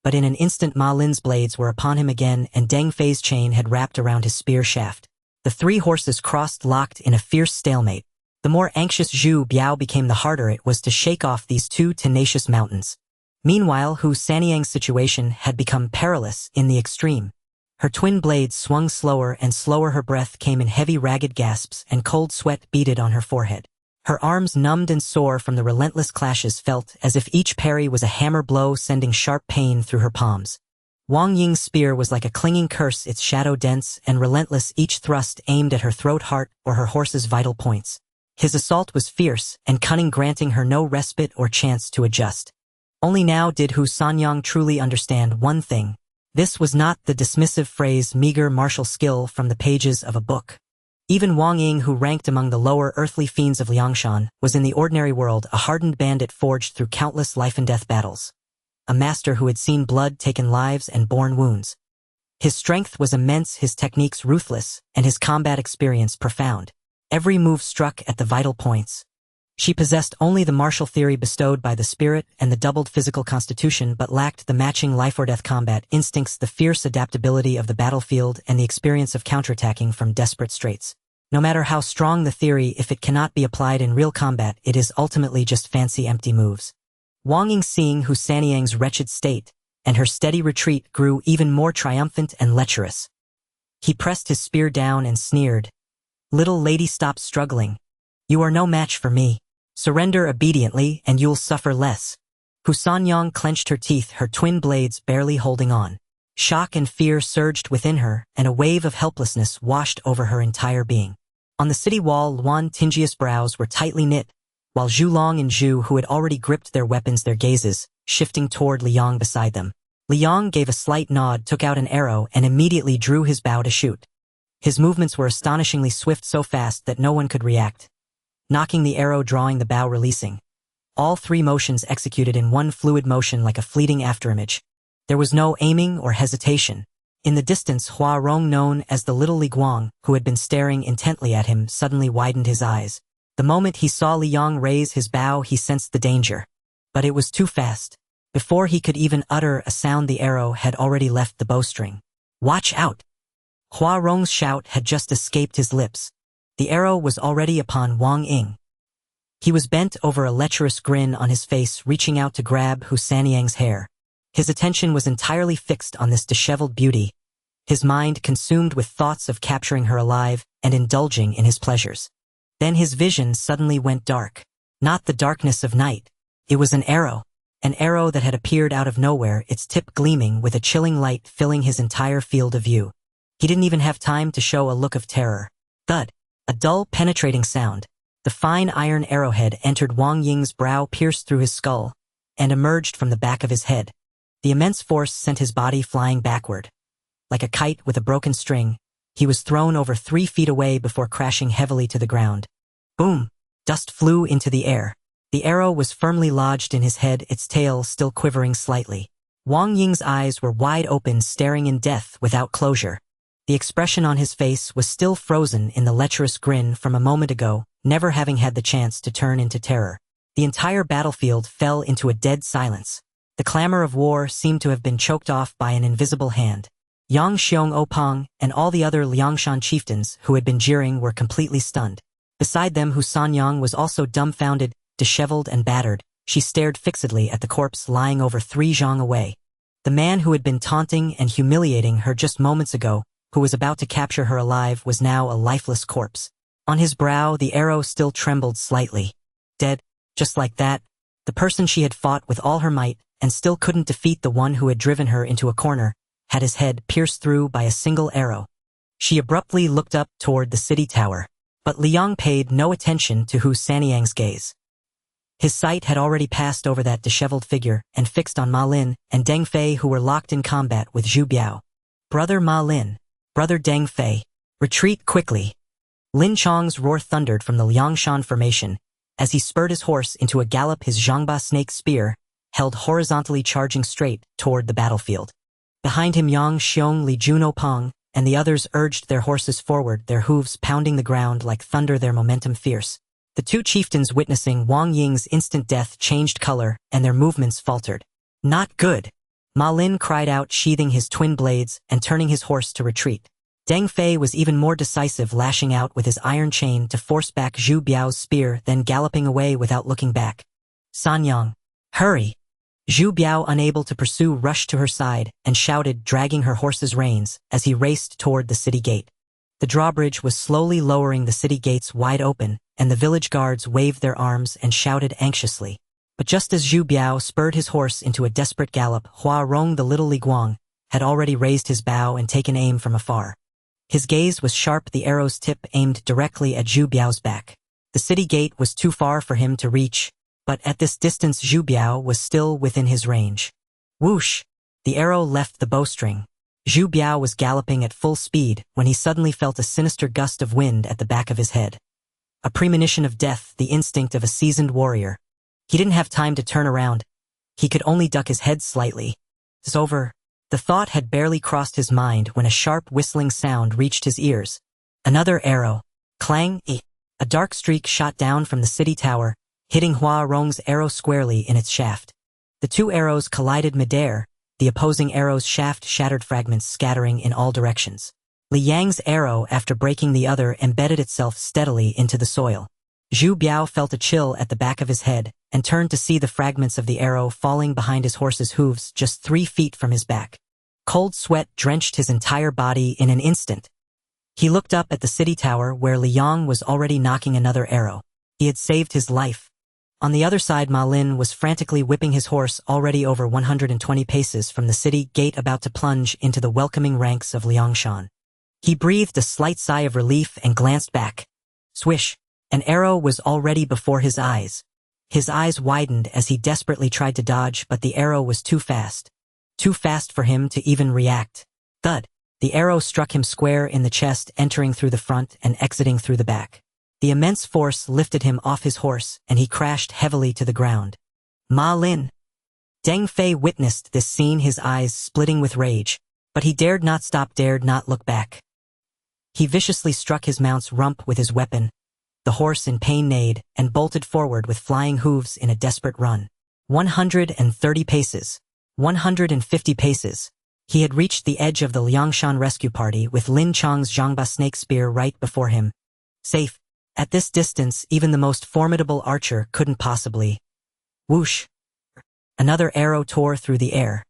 but in an instant Ma Lin's blades were upon him again, and Deng Fei's chain had wrapped around his spear shaft. The three horses crossed, locked in a fierce stalemate. The more anxious Zhu Biao became, the harder it was to shake off these two tenacious mountains. Meanwhile, Hu Sanyang's situation had become perilous in the extreme. Her twin blades swung slower and slower, her breath came in heavy ragged gasps, and cold sweat beaded on her forehead. Her arms, numbed and sore from the relentless clashes, felt as if each parry was a hammer blow, sending sharp pain through her palms. Wang Ying's spear was like a clinging curse, its shadow dense and relentless, each thrust aimed at her throat, heart, or her horse's vital points. His assault was fierce and cunning, granting her no respite or chance to adjust. Only now did Hu Sanyang truly understand one thing. This was not the dismissive phrase, meager martial skill from the pages of a book. Even Wang Ying, who ranked among the lower earthly fiends of Liangshan, was in the ordinary world a hardened bandit forged through countless life-and-death battles. A master who had seen blood taken lives and borne wounds. His strength was immense, his techniques ruthless, and his combat experience profound. Every move struck at the vital points. She possessed only the martial theory bestowed by the spirit and the doubled physical constitution, but lacked the matching life-or-death combat instincts, the fierce adaptability of the battlefield, and the experience of counterattacking from desperate straits. No matter how strong the theory, if it cannot be applied in real combat, it is ultimately just fancy empty moves. Wang Ying, seeing Hu Sanyang's wretched state, and her steady retreat, grew even more triumphant and lecherous. He pressed his spear down and sneered, "Little lady, stop struggling. You are no match for me. Surrender obediently and you'll suffer less." Hu Sanyang clenched her teeth, her twin blades barely holding on. Shock and fear surged within her, and a wave of helplessness washed over her entire being. On the city wall, Luan Tingius' brows were tightly knit, while Zhu Long and Zhu, who had already gripped their weapons, their gazes shifting toward Liang beside them. Liang gave a slight nod, took out an arrow, and immediately drew his bow to shoot. His movements were astonishingly swift, so fast that no one could react. Knocking the arrow, drawing the bow, releasing. All three motions executed in one fluid motion like a fleeting afterimage. There was no aiming or hesitation. In the distance, Hua Rong, known as the Little Li Guang, who had been staring intently at him, suddenly widened his eyes. The moment he saw Liang raise his bow, he sensed the danger. But it was too fast. Before he could even utter a sound, the arrow had already left the bowstring. "Watch out!" Hua Rong's shout had just escaped his lips. The arrow was already upon Wang Ying. He was bent over, a lecherous grin on his face, reaching out to grab Hu Sanyang's hair. His attention was entirely fixed on this disheveled beauty, his mind consumed with thoughts of capturing her alive and indulging in his pleasures. Then his vision suddenly went dark. Not the darkness of night. It was an arrow that had appeared out of nowhere, its tip gleaming with a chilling light filling his entire field of view. He didn't even have time to show a look of terror. Thud! A dull, penetrating sound. The fine iron arrowhead entered Wang Ying's brow, pierced through his skull, and emerged from the back of his head. The immense force sent his body flying backward. Like a kite with a broken string, he was thrown over 3 feet away before crashing heavily to the ground. Boom! Dust flew into the air. The arrow was firmly lodged in his head, its tail still quivering slightly. Wang Ying's eyes were wide open, staring in death without closure. The expression on his face was still frozen in the lecherous grin from a moment ago, never having had the chance to turn into terror. The entire battlefield fell into a dead silence. The clamor of war seemed to have been choked off by an invisible hand. Yang Xiong Opang and all the other Liangshan chieftains who had been jeering were completely stunned. Beside them, Hu Sanyang was also dumbfounded, disheveled and battered. She stared fixedly at the corpse lying over 3 zhang away. The man who had been taunting and humiliating her just moments ago, who was about to capture her alive, was now a lifeless corpse. On his brow, the arrow still trembled slightly. Dead, just like that. The person she had fought with all her might, and still couldn't defeat, the one who had driven her into a corner, had his head pierced through by a single arrow. She abruptly looked up toward the city tower, but Liang paid no attention to Hu Sanyang's gaze. His sight had already passed over that disheveled figure and fixed on Ma Lin and Deng Fei, who were locked in combat with Zhu Biao. "Brother Ma Lin, brother Deng Fei, retreat quickly." Lin Chong's roar thundered from the Liangshan formation as he spurred his horse into a gallop, his Zhangba snake spear held horizontally, charging straight toward the battlefield. Behind him, Yang Xiong, Li Junopang, and the others urged their horses forward, their hooves pounding the ground like thunder, their momentum fierce. The 2 chieftains, witnessing Wang Ying's instant death, changed color, and their movements faltered. "Not good!" Ma Lin cried out, sheathing his twin blades and turning his horse to retreat. Deng Fei was even more decisive, lashing out with his iron chain to force back Zhu Biao's spear, then galloping away without looking back. "Sanyang, hurry!" Zhu Biao, unable to pursue, rushed to her side and shouted, dragging her horse's reins as he raced toward the city gate. The drawbridge was slowly lowering, the city gates wide open, and the village guards waved their arms and shouted anxiously. But just as Zhu Biao spurred his horse into a desperate gallop, Hua Rong, the Little Li Guang, had already raised his bow and taken aim from afar. His gaze was sharp, the arrow's tip aimed directly at Zhu Biao's back. The city gate was too far for him to reach, but at this distance Zhu Biao was still within his range. Whoosh! The arrow left the bowstring. Zhu Biao was galloping at full speed when he suddenly felt a sinister gust of wind at the back of his head. A premonition of death, the instinct of a seasoned warrior. He didn't have time to turn around. He could only duck his head slightly. It's over. The thought had barely crossed his mind when a sharp whistling sound reached his ears. Another arrow. Clang! A dark streak shot down from the city tower, hitting Hua Rong's arrow squarely in its shaft. The two arrows collided midair, the opposing arrow's shaft shattered fragments scattering in all directions. Li Yang's arrow, after breaking the other, embedded itself steadily into the soil. Zhu Biao felt a chill at the back of his head and turned to see the fragments of the arrow falling behind his horse's hooves just 3 feet from his back. Cold sweat drenched his entire body in an instant. He looked up at the city tower where Li Yang was already knocking another arrow. He had saved his life. On the other side, Ma Lin was frantically whipping his horse already over 120 paces from the city gate, about to plunge into the welcoming ranks of Liangshan. He breathed a slight sigh of relief and glanced back. Swish! An arrow was already before his eyes. His eyes widened as he desperately tried to dodge, but the arrow was too fast. Too fast for him to even react. Thud! The arrow struck him square in the chest, entering through the front and exiting through the back. The immense force lifted him off his horse, and he crashed heavily to the ground. Ma Lin! Deng Fei witnessed this scene, his eyes splitting with rage, but he dared not stop, dared not look back. He viciously struck his mount's rump with his weapon. The horse in pain neighed and bolted forward with flying hooves in a desperate run. 130 paces. 150 paces. He had reached the edge of the Liangshan rescue party with Lin Chang's Zhangba snake spear right before him. Safe. At this distance, even the most formidable archer couldn't possibly. Whoosh! Another arrow tore through the air.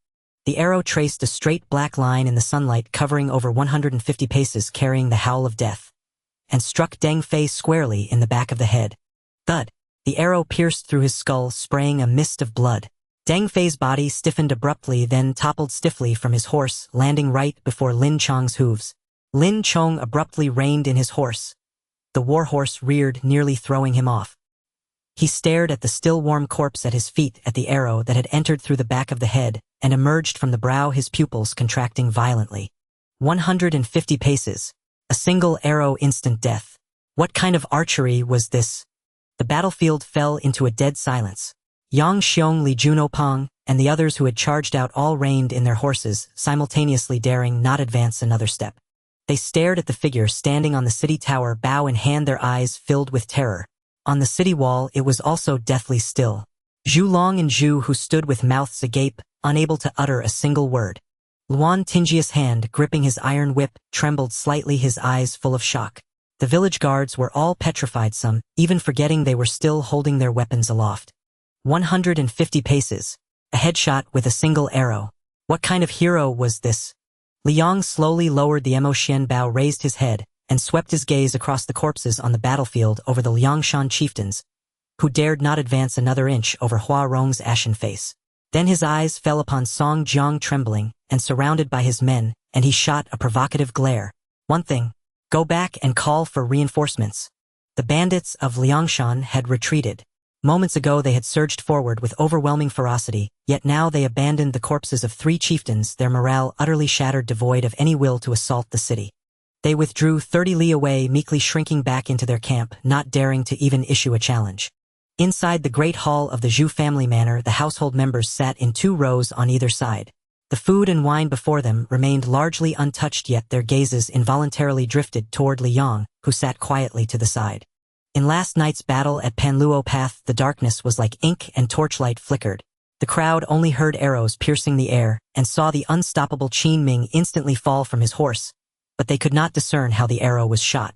The arrow traced a straight black line in the sunlight, covering over 150 paces, carrying the howl of death, and struck Deng Fei squarely in the back of the head. Thud! The arrow pierced through his skull, spraying a mist of blood. Deng Fei's body stiffened abruptly, then toppled stiffly from his horse, landing right before Lin Chong's hooves. Lin Chong abruptly reined in his horse. The warhorse reared, nearly throwing him off. He stared at the still warm corpse at his feet, at the arrow that had entered through the back of the head and emerged from the brow, his pupils contracting violently. 150 paces. A single arrow, instant death. What kind of archery was this? The battlefield fell into a dead silence. Yang Xiong, Li Junopeng, and the others who had charged out all reined in their horses, simultaneously daring not advance another step. They stared at the figure standing on the city tower, bow in hand, their eyes filled with terror. On the city wall, it was also deathly still. Zhu Long and Zhu, who stood with mouths agape, unable to utter a single word. Luan Tingius' hand, gripping his iron whip, trembled slightly, his eyes full of shock. The village guards were all petrified, some even forgetting they were still holding their weapons aloft. 150 paces. A headshot with a single arrow. What kind of hero was this? Liang slowly lowered the Mo Xian Bao, raised his head, and swept his gaze across the corpses on the battlefield over the Liangshan chieftains, who dared not advance another inch over Hua Rong's ashen face. Then his eyes fell upon Song Jiang, trembling and surrounded by his men, and he shot a provocative glare. One thing. Go back and call for reinforcements. The bandits of Liangshan had retreated. Moments ago they had surged forward with overwhelming ferocity, yet now they abandoned the corpses of 3 chieftains, their morale utterly shattered, devoid of any will to assault the city. They withdrew 30 li away, meekly shrinking back into their camp, not daring to even issue a challenge. Inside the great hall of the Zhu family manor, the household members sat in 2 rows on either side. The food and wine before them remained largely untouched, yet their gazes involuntarily drifted toward Liang, who sat quietly to the side. In last night's battle at Panluo Path, the darkness was like ink and torchlight flickered. The crowd only heard arrows piercing the air and saw the unstoppable Qin Ming instantly fall from his horse, but they could not discern how the arrow was shot.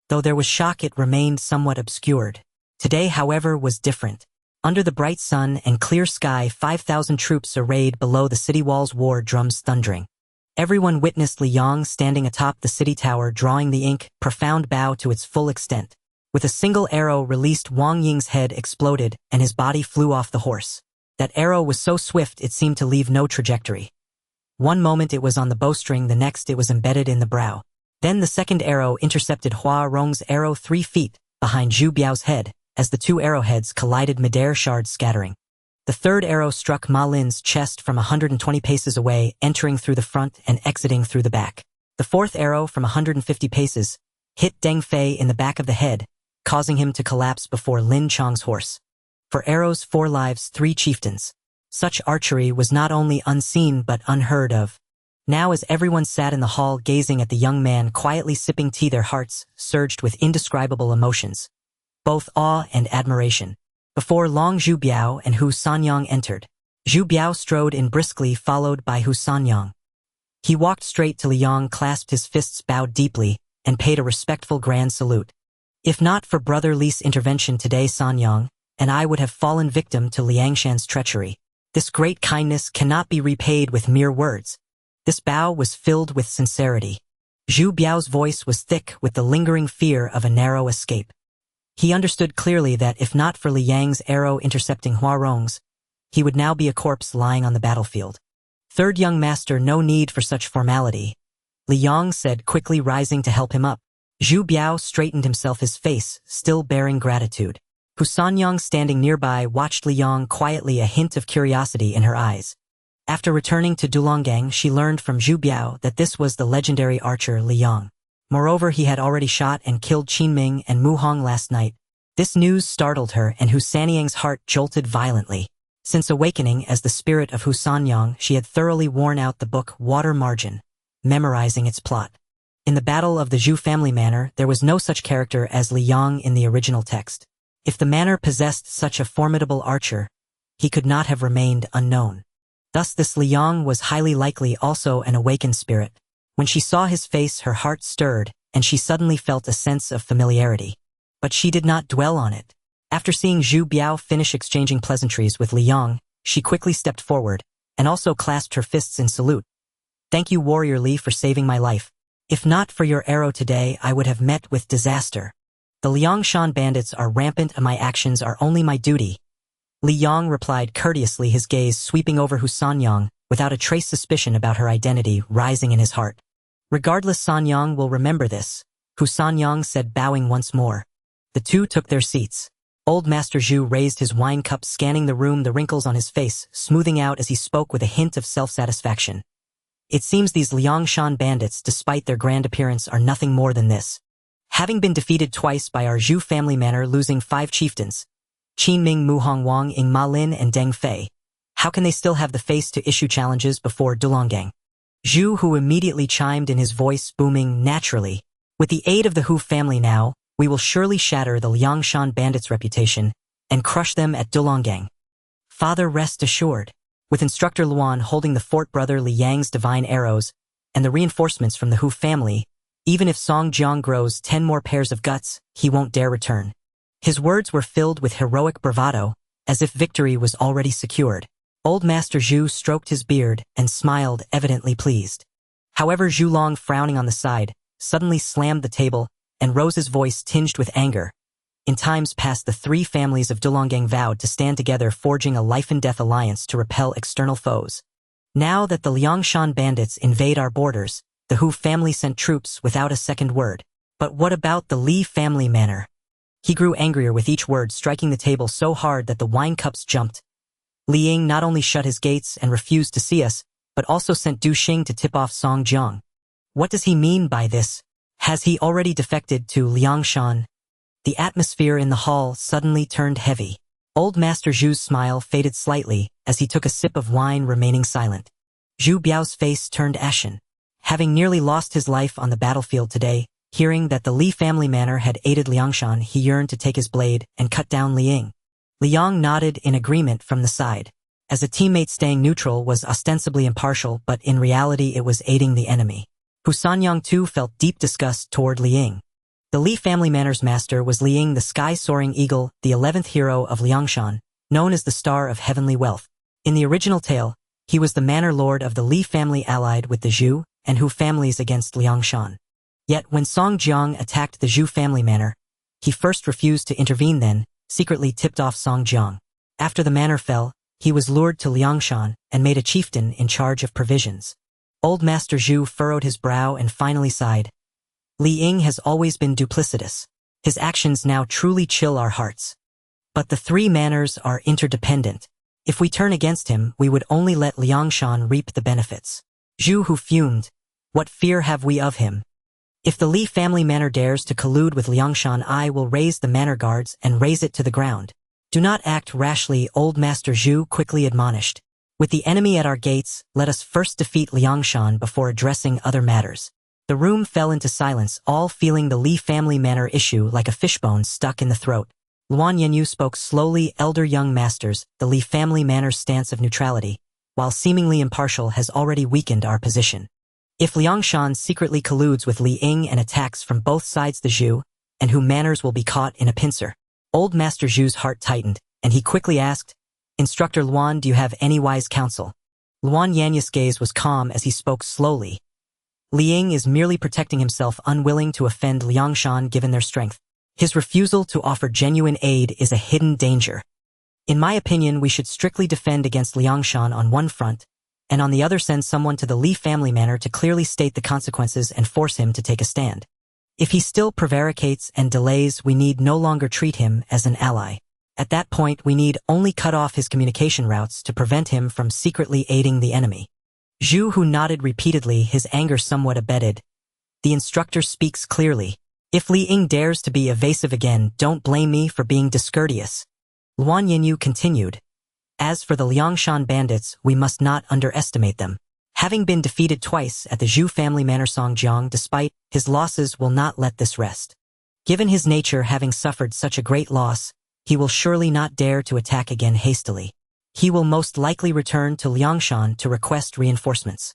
Though there was shock, it remained somewhat obscured. Today, however, was different. Under the bright sun and clear sky, 5,000 troops arrayed below the city walls, war drums thundering. Everyone witnessed Liang standing atop the city tower, drawing the ink, profound bow to its full extent. With a single arrow released, Wang Ying's head exploded and his body flew off the horse. That arrow was so swift it seemed to leave no trajectory. One moment it was on the bowstring, the next it was embedded in the brow. Then the second arrow intercepted Hua Rong's arrow 3 feet behind Zhu Biao's head, as the 2 arrowheads collided, midair, shards scattering. The third arrow struck Ma Lin's chest from 120 paces away, entering through the front and exiting through the back. The fourth arrow from 150 paces hit Deng Fei in the back of the head, causing him to collapse before Lin Chong's horse. For arrows, 4 lives, 3 chieftains. Such archery was not only unseen but unheard of. Now as everyone sat in the hall gazing at the young man quietly sipping tea, their hearts surged with indescribable emotions, both awe and admiration. Before long, Zhu Biao and Hu Sanyang entered. Zhu Biao strode in briskly, followed by Hu Sanyang. He walked straight to Liang, clasped his fists, bowed deeply, and paid a respectful grand salute. If not for Brother Li's intervention today, Sanyang and I would have fallen victim to Liangshan's treachery. This great kindness cannot be repaid with mere words. This bow was filled with sincerity. Zhu Biao's voice was thick with the lingering fear of a narrow escape. He understood clearly that if not for Liang's arrow intercepting Huarong's, he would now be a corpse lying on the battlefield. Third young master, no need for such formality, Liang said, quickly rising to help him up. Zhu Biao straightened himself, his face still bearing gratitude. Hu Sanyang, standing nearby, watched Liang quietly, a hint of curiosity in her eyes. After returning to Dulonggang, she learned from Zhu Biao that this was the legendary archer Liang. Moreover, he had already shot and killed Qinming and Mu Hong last night. This news startled her, and Hu Sanyang's heart jolted violently. Since awakening as the spirit of Hu Sanyang, she had thoroughly worn out the book Water Margin, memorizing its plot. In the Battle of the Zhu family manor, there was no such character as Liang in the original text. If the manor possessed such a formidable archer, he could not have remained unknown. Thus this Liang was highly likely also an awakened spirit. When she saw his face, her heart stirred, and she suddenly felt a sense of familiarity. But she did not dwell on it. After seeing Zhu Biao finish exchanging pleasantries with Liang, she quickly stepped forward, and also clasped her fists in salute. "Thank you, Warrior Li, for saving my life. If not for your arrow today, I would have met with disaster. The Liangshan bandits are rampant, and my actions are only my duty." Liang replied courteously, his gaze sweeping over Hu Sanyang, without a trace suspicion about her identity rising in his heart. "Regardless, Sanyang will remember this," Hu Sanyang said, bowing once more. The two took their seats. Old Master Zhu raised his wine cup, scanning the room, the wrinkles on his face smoothing out as he spoke with a hint of self-satisfaction. "It seems these Liangshan bandits, despite their grand appearance, are nothing more than this. Having been defeated twice by our Zhu family manor, losing 5 chieftains, Qinming, Mu Hong, Wang Ying, Ma Lin, and Deng Fei, how can they still have the face to issue challenges before Dulonggang?" Zhu, who immediately chimed in, his voice booming naturally. "With the aid of the Hu family now, we will surely shatter the Liangshan bandits' reputation and crush them at Dulonggang. Father, rest assured." With Instructor Luan holding the fort, Brother Liang's divine arrows, and the reinforcements from the Hu family, even if Song Jiang grows 10 more pairs of guts, he won't dare return. His words were filled with heroic bravado, as if victory was already secured. Old Master Zhu stroked his beard and smiled, evidently pleased. However, Zhu Long, frowning on the side, suddenly slammed the table and rose, his voice tinged with anger. In times past, the 3 families of Dulonggang vowed to stand together, forging a life-and-death alliance to repel external foes. Now that the Liangshan bandits invade our borders, the Hu family sent troops without a second word. But what about the Li family manor? He grew angrier with each word, striking the table so hard that the wine cups jumped. Li Ying not only shut his gates and refused to see us, but also sent Du Xing to tip off Song Jiang. What does he mean by this? Has he already defected to Liangshan? The atmosphere in the hall suddenly turned heavy. Old Master Zhu's smile faded slightly as he took a sip of wine, remaining silent. Zhu Biao's face turned ashen. Having nearly lost his life on the battlefield today, hearing that the Li family manor had aided Liangshan, he yearned to take his blade and cut down Li Ying. Liang nodded in agreement from the side. As a teammate, staying neutral was ostensibly impartial, but in reality it was aiding the enemy. Hu Sanyang too felt deep disgust toward Li Ying. The Li family manor's master was Li Ying, the sky-soaring eagle, the 11th hero of Liangshan, known as the Star of Heavenly Wealth. In the original tale, he was the manor lord of the Li family, allied with the Zhu and Hu families against Liangshan. Yet when Song Jiang attacked the Zhu family manor, he first refused to intervene, then secretly tipped off Song Jiang. After the manor fell, he was lured to Liangshan and made a chieftain in charge of provisions. Old Master Zhu furrowed his brow and finally sighed. Li Ying has always been duplicitous. His actions now truly chill our hearts. But the 3 manors are interdependent. If we turn against him, we would only let Liangshan reap the benefits. Zhu Hu fumed. What fear have we of him? If the Li family manor dares to collude with Liangshan, I will raise the manor guards and raze it to the ground. Do not act rashly, old Master Zhu quickly admonished. With the enemy at our gates, let us first defeat Liangshan before addressing other matters. The room fell into silence, all feeling the Li family manor issue like a fishbone stuck in the throat. Luan Yenyu spoke slowly. Elder young masters, the Li family manor's stance of neutrality, while seemingly impartial, has already weakened our position. If Liangshan secretly colludes with Li Ying and attacks from both sides, the Zhu and Hu manors will be caught in a pincer. Old Master Zhu's heart tightened, and he quickly asked, Instructor Luan, do you have any wise counsel? Luan Yanyu's gaze was calm as he spoke slowly. Li Ying is merely protecting himself, unwilling to offend Liangshan given their strength. His refusal to offer genuine aid is a hidden danger. In my opinion, we should strictly defend against Liangshan on one front, and on the other send someone to the Li family manor to clearly state the consequences and force him to take a stand. If he still prevaricates and delays, we need no longer treat him as an ally. At that point, we need only cut off his communication routes to prevent him from secretly aiding the enemy. Zhu Hu nodded repeatedly, his anger somewhat abated. The instructor speaks clearly. If Li Ying dares to be evasive again, don't blame me for being discourteous. Luan Yenyu continued. As for the Liangshan bandits, we must not underestimate them. Having been defeated twice at the Zhu family manor, Songjiang, despite his losses, will not let this rest. Given his nature, having suffered such a great loss, he will surely not dare to attack again hastily. He will most likely return to Liangshan to request reinforcements.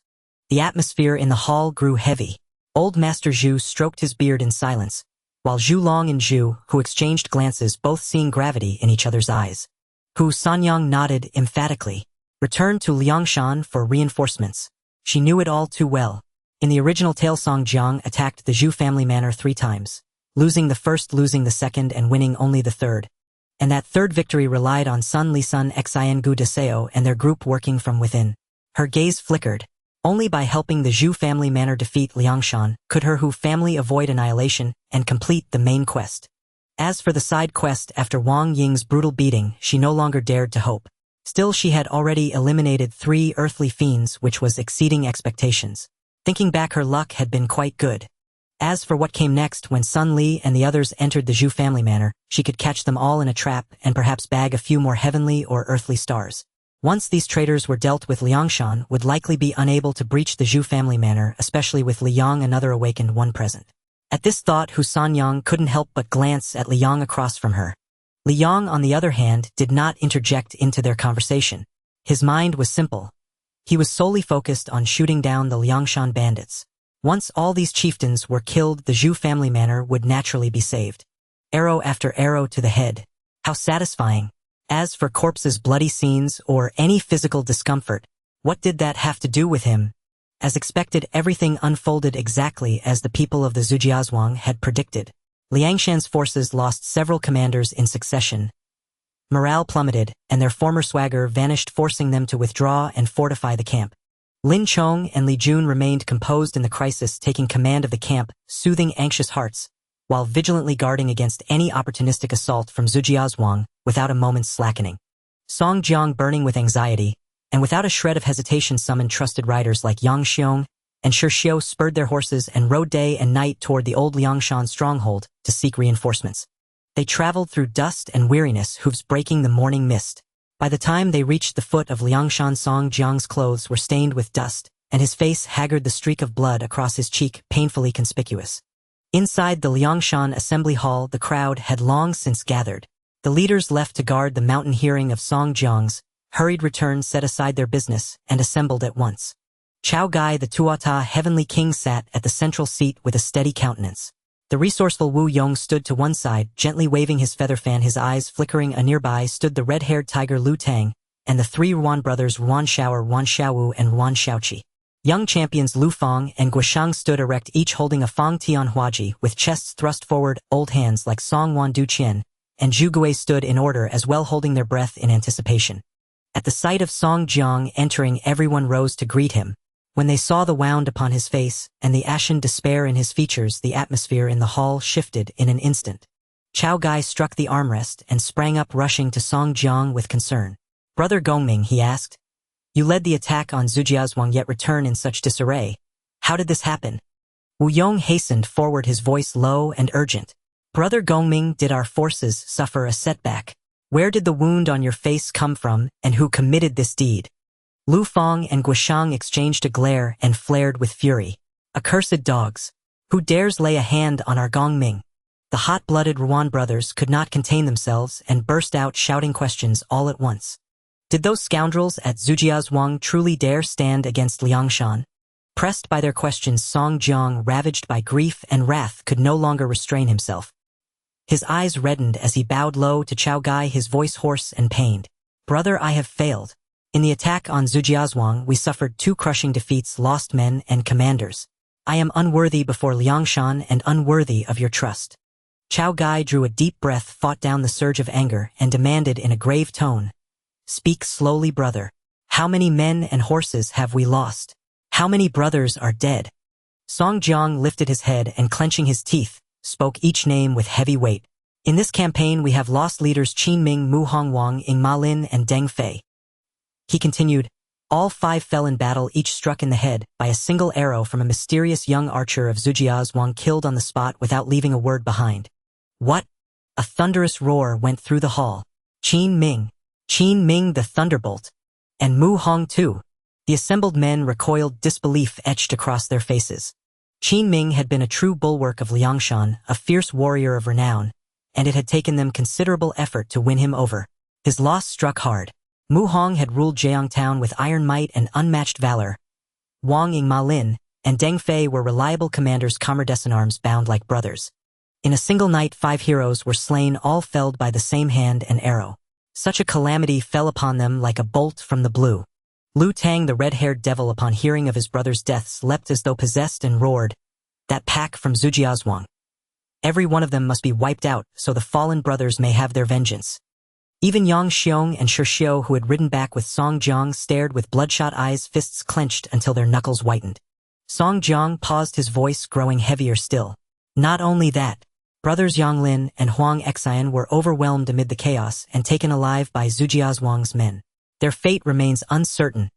The atmosphere in the hall grew heavy. Old Master Zhu stroked his beard in silence, while Zhu Long and Zhu Hu exchanged glances, both seeing gravity in each other's eyes. Hu Sanyang nodded emphatically. Return to Liangshan for reinforcements. She knew it all too well. In the original tale, Songjiang attacked the Zhu family manor 3 times, losing the first, losing the second, and winning only the third. And that third victory relied on Sun Lisun Xin Gu Deseo and their group working from within. Her gaze flickered. Only by helping the Zhu family manor defeat Liangshan could her Hu family avoid annihilation and complete the main quest. As for the side quest after Wang Ying's brutal beating, she no longer dared to hope. Still, she had already eliminated 3 earthly fiends, which was exceeding expectations. Thinking back, her luck had been quite good. As for what came next, when Sun Li and the others entered the Zhu family manor, she could catch them all in a trap and perhaps bag a few more heavenly or earthly stars. Once these traitors were dealt with, Liangshan would likely be unable to breach the Zhu family manor, especially with Li Yang, another awakened one, present. At this thought, Hu Sanyang couldn't help but glance at Li Yang across from her. Li Yang, on the other hand, did not interject into their conversation. His mind was simple. He was solely focused on shooting down the Liangshan bandits. Once all these chieftains were killed, the Zhu family manor would naturally be saved. Arrow after arrow to the head. How satisfying. As for corpses, bloody scenes, or any physical discomfort, what did that have to do with him? As expected, everything unfolded exactly as the people of the Zhujiazhuang had predicted. Liangshan's forces lost several commanders in succession. Morale plummeted, and their former swagger vanished, forcing them to withdraw and fortify the camp. Lin Chong and Li Jun remained composed in the crisis, taking command of the camp, soothing anxious hearts, while vigilantly guarding against any opportunistic assault from Zhujiazhuang without a moment's slackening. Song Jiang, burning with anxiety, and without a shred of hesitation, summoned trusted riders like Yang Xiong and Shi Xiu, spurred their horses and rode day and night toward the old Liangshan stronghold to seek reinforcements. They traveled through dust and weariness, hooves breaking the morning mist. By the time they reached the foot of Liangshan, Song Jiang's clothes were stained with dust, and his face haggard, the streak of blood across his cheek painfully conspicuous. Inside the Liangshan assembly hall, the crowd had long since gathered. The leaders left to guard the mountain hearing of Song Jiang's hurried return set aside their business and assembled at once. Chao Gai, the Tuata heavenly king, sat at the central seat with a steady countenance. The resourceful Wu Yong stood to one side, gently waving his feather fan, his eyes flickering. Nearby stood the red-haired tiger Lu Tang and the 3 Ruan brothers, Ruan Xiaoer, Ruan Xiaowu, and Ruan Xiaoqi. Young champions Lu Fang and Guoshang stood erect, each holding a Fangtian Huaji with chests thrust forward, old hands like Song Wan Du Qian, and Zhu Gui stood in order as well, holding their breath in anticipation. At the sight of Song Jiang entering, everyone rose to greet him. When they saw the wound upon his face and the ashen despair in his features, the atmosphere in the hall shifted in an instant. Chao Gai struck the armrest and sprang up, rushing to Song Jiang with concern. Brother Gongming, he asked. You led the attack on Zhujiazhuang yet return in such disarray. How did this happen? Wu Yong hastened forward, his voice low and urgent. Brother Gongming, did our forces suffer a setback? Where did the wound on your face come from, and who committed this deed? Lu Fang and Guishang exchanged a glare and flared with fury. Accursed dogs! Who dares lay a hand on our Gongming? The hot-blooded Ruan brothers could not contain themselves and burst out shouting questions all at once. Did those scoundrels at Zhujiazhuang truly dare stand against Liangshan? Pressed by their questions, Song Jiang, ravaged by grief and wrath, could no longer restrain himself. His eyes reddened as he bowed low to Chao Gai, his voice hoarse and pained. Brother, I have failed. In the attack on Zhujiazhuang, we suffered 2 crushing defeats, lost men and commanders. I am unworthy before Liangshan and unworthy of your trust. Chao Gai drew a deep breath, fought down the surge of anger, and demanded in a grave tone, Speak slowly, brother. How many men and horses have we lost? How many brothers are dead? Song Jiang lifted his head and, clenching his teeth, spoke each name with heavy weight. In this campaign we have lost leaders Qin Ming, Mu Hongwang, Ing Ma Lin, and Deng Fei. He continued, all 5 fell in battle, each struck in the head by a single arrow from a mysterious young archer of Zhujiazhuang, killed on the spot without leaving a word behind. What? A thunderous roar went through the hall. Qin Ming the Thunderbolt. And Mu Hong too. The assembled men recoiled, disbelief etched across their faces. Qin Ming had been a true bulwark of Liangshan, a fierce warrior of renown, and it had taken them considerable effort to win him over. His loss struck hard. Mu Hong had ruled Jiang Town with iron might and unmatched valor. Wang Ing Ma Lin and Deng Fei were reliable commanders, comrades in arms, bound like brothers. In a single night 5 heroes were slain, all felled by the same hand and arrow. Such a calamity fell upon them like a bolt from the blue. Lu Tang, the red-haired devil, upon hearing of his brother's deaths, leapt as though possessed and roared, That pack from Zhujiazhuang. Every one of them must be wiped out, so the fallen brothers may have their vengeance. Even Yang Xiong and Shi Xiu, who had ridden back with Song Jiang, stared with bloodshot eyes, fists clenched until their knuckles whitened. Song Jiang paused, his voice growing heavier still. Not only that, brothers Yang Lin and Huang Xian were overwhelmed amid the chaos and taken alive by Zhujiazhuang's men. Their fate remains uncertain.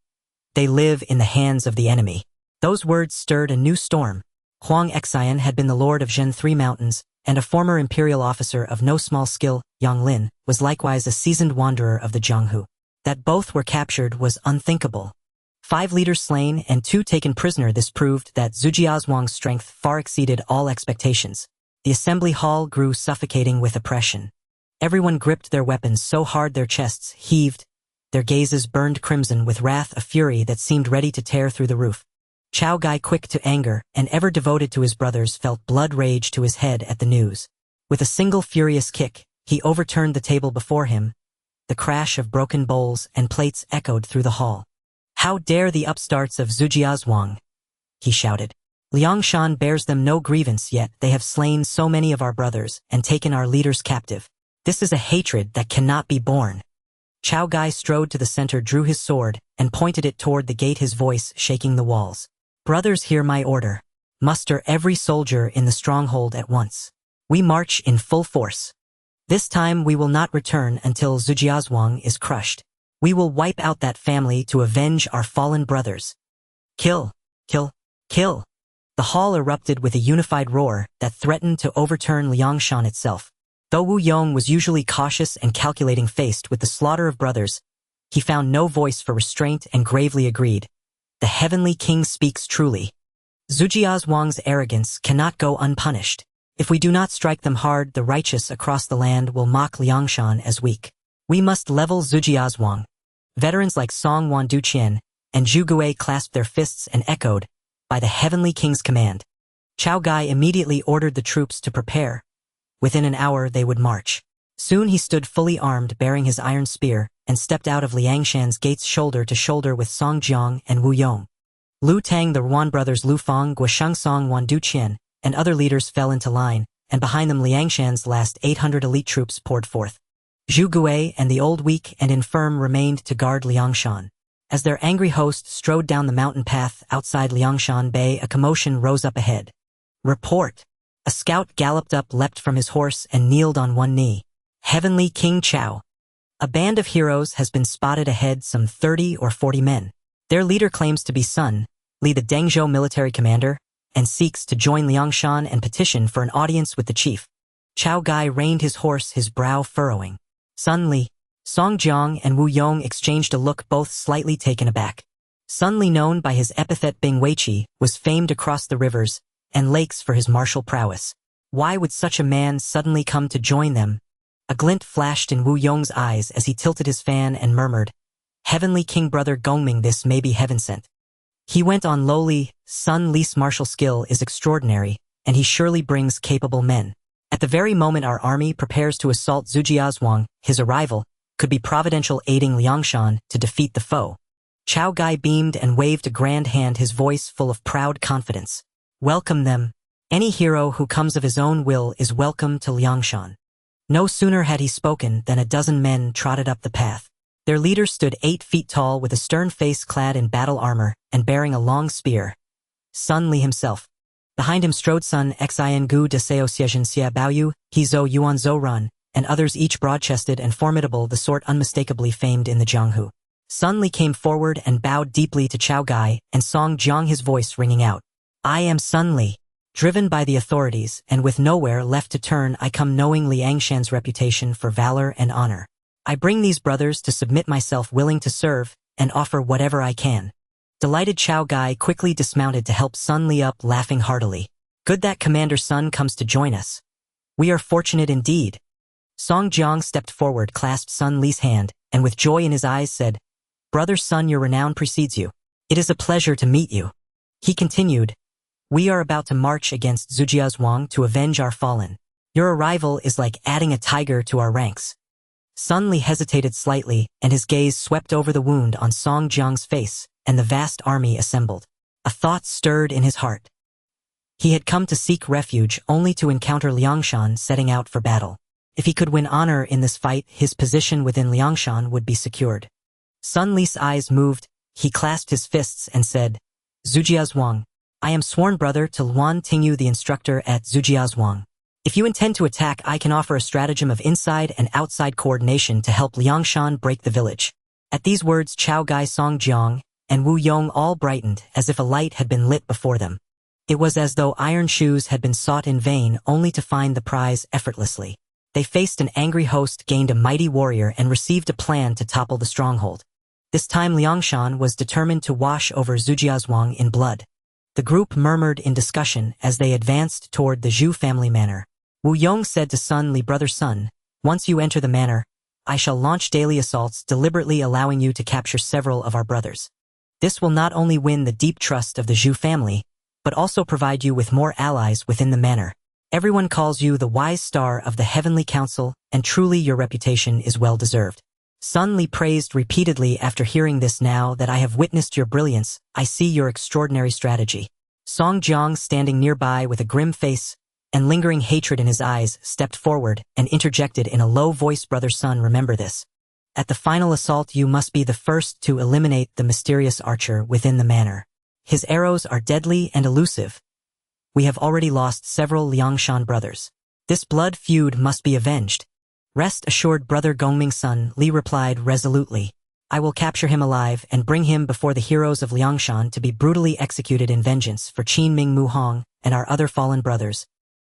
They live in the hands of the enemy. Those words stirred a new storm. Huang Xian had been the lord of Zhen Three Mountains, and a former imperial officer of no small skill. Yang Lin was likewise a seasoned wanderer of the Jianghu. That both were captured was unthinkable. 5 leaders slain and 2 taken prisoner. This proved that Zhujiazhuang's strength far exceeded all expectations. The assembly hall grew suffocating with oppression. Everyone gripped their weapons so hard their chests heaved. Their gazes burned crimson with wrath, a fury that seemed ready to tear through the roof. Chao Gai, quick to anger and ever devoted to his brothers, felt blood rage to his head at the news. With a single furious kick, he overturned the table before him. The crash of broken bowls and plates echoed through the hall. How dare the upstarts of Zhujiazhuang! He shouted. Liangshan bears them no grievance, yet they have slain so many of our brothers and taken our leaders captive. This is a hatred that cannot be borne. Chao Gai strode to the center, drew his sword, and pointed it toward the gate, his voice shaking the walls. Brothers, hear my order. Muster every soldier in the stronghold at once. We march in full force. This time we will not return until Zhujiazhuang is crushed. We will wipe out that family to avenge our fallen brothers. Kill! Kill! Kill! The hall erupted with a unified roar that threatened to overturn Liangshan itself. Though Wu Yong was usually cautious and calculating, faced with the slaughter of brothers, he found no voice for restraint and gravely agreed. The heavenly king speaks truly. Zhujiazhuang's arrogance cannot go unpunished. If we do not strike them hard, the righteous across the land will mock Liangshan as weak. We must level Zhujiazhuang. Veterans like Song Wanduqian and Zhu Gui clasped their fists and echoed, by the heavenly king's command. Chao Gai immediately ordered the troops to prepare. Within an hour they would march. Soon he stood fully armed, bearing his iron spear, and stepped out of Liangshan's gates shoulder to shoulder with Song Jiang and Wu Yong. Lu Tang, the Ruan brothers Lu Fang, Guishang, Song Wanduqian, and other leaders fell into line, and behind them Liangshan's last 800 elite troops poured forth. Zhu Gui and the old, weak and infirm, remained to guard Liangshan. As their angry host strode down the mountain path outside Liangshan Bay, a commotion rose up ahead. Report! A scout galloped up, leapt from his horse, and kneeled on one knee. Heavenly King Chao! A band of heroes has been spotted ahead some 30 or 40 men. Their leader claims to be Sun Li, the Dengzhou military commander, and seeks to join Liangshan and petition for an audience with the chief. Chao Gai reined his horse, his brow furrowing. Sun Li, Song Jiang and Wu Yong exchanged a look, both slightly taken aback. Sun Li, known by his epithet Bing Weiqi, was famed across the rivers and lakes for his martial prowess. Why would such a man suddenly come to join them? A glint flashed in Wu Yong's eyes as he tilted his fan and murmured, "Heavenly King Brother Gongming, this may be heaven sent." He went on lowly, "Sun Li's martial skill is extraordinary, and he surely brings capable men. At the very moment our army prepares to assault Zhujiazhuang, his arrival could be providential, aiding Liangshan to defeat the foe." Chao Gai beamed and waved a grand hand, his voice full of proud confidence. "Welcome them. Any hero who comes of his own will is welcome to Liangshan." No sooner had he spoken than a dozen men trotted up the path. Their leader stood 8 feet tall with a stern face, clad in battle armor and bearing a long spear. Sun Li himself. Behind him strode Sun Xin Gu de Seo Xiejin Xia Baoyu, He Zhou Yuan Zhou Run, and others, each broad-chested and formidable, the sort unmistakably famed in the Jianghu. Sun Li came forward and bowed deeply to Chao Gai and Song Jiang, his voice ringing out. "I am Sun Li. Driven by the authorities and with nowhere left to turn, I come knowing Liangshan's reputation for valor and honor. I bring these brothers to submit myself, willing to serve and offer whatever I can." Delighted Chao Gai quickly dismounted to help Sun Li up, laughing heartily. "Good that Commander Sun comes to join us. We are fortunate indeed." Song Jiang stepped forward, clasped Sun Li's hand, and with joy in his eyes said, "Brother Sun, your renown precedes you. It is a pleasure to meet you." He continued, "We are about to march against Zhujiazhuang to avenge our fallen. Your arrival is like adding a tiger to our ranks." Sun Li hesitated slightly, and his gaze swept over the wound on Song Jiang's face and the vast army assembled. A thought stirred in his heart. He had come to seek refuge only to encounter Liangshan setting out for battle. If he could win honor in this fight, his position within Liangshan would be secured. Sun Li's eyes moved, he clasped his fists and said, "Zhujiazhuang, I am sworn brother to Luan Tingyu, the instructor at Zhujiazhuang. If you intend to attack, I can offer a stratagem of inside and outside coordination to help Liangshan break the village." At these words, Chao Gai, Song Jiang, and Wu Yong all brightened as if a light had been lit before them. It was as though iron shoes had been sought in vain only to find the prize effortlessly. They faced an angry host, gained a mighty warrior, and received a plan to topple the stronghold. This time Liangshan was determined to wash over Zhujiazhuang in blood. The group murmured in discussion as they advanced toward the Zhu family manor. Wu Yong said to Sun Li, "Brother Sun, once you enter the manor, I shall launch daily assaults, deliberately allowing you to capture several of our brothers. This will not only win the deep trust of the Zhu family, but also provide you with more allies within the manor. Everyone calls you the wise star of the Heavenly Council, and truly your reputation is well deserved." Sun Li praised repeatedly after hearing this. "Now that I have witnessed your brilliance, I see your extraordinary strategy." Song Jiang, standing nearby with a grim face and lingering hatred in his eyes, stepped forward and interjected in a low voice, "Brother Sun, remember this. At the final assault you must be the first to eliminate the mysterious archer within the manor. His arrows are deadly and elusive. We have already lost several Liangshan brothers. This blood feud must be avenged." "Rest assured, Brother Gongming," Sun Li replied resolutely. "I will capture him alive and bring him before the heroes of Liangshan to be brutally executed in vengeance for Qin Ming Mu Hong and our other fallen brothers."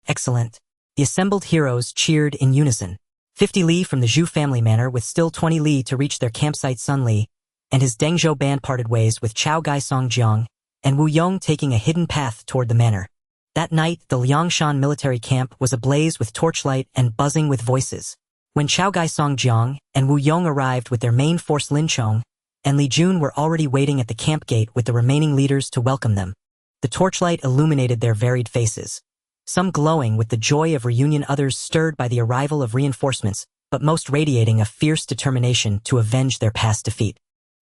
"Excellent." The assembled heroes cheered in unison. 50 li from the Zhu family manor, with still 20 li to reach their campsite. Sun Li and his Dengzhou band parted ways, with Chao Gai, Song Jiang, and Wu Yong taking a hidden path toward the manor. That night, the Liangshan military camp was ablaze with torchlight and buzzing with voices. When Chao Gai, Song Jiang, and Wu Yong arrived with their main force, Lin Chong and Li Jun were already waiting at the camp gate with the remaining leaders to welcome them. The torchlight illuminated their varied faces, some glowing with the joy of reunion, others stirred by the arrival of reinforcements, but most radiating a fierce determination to avenge their past defeat.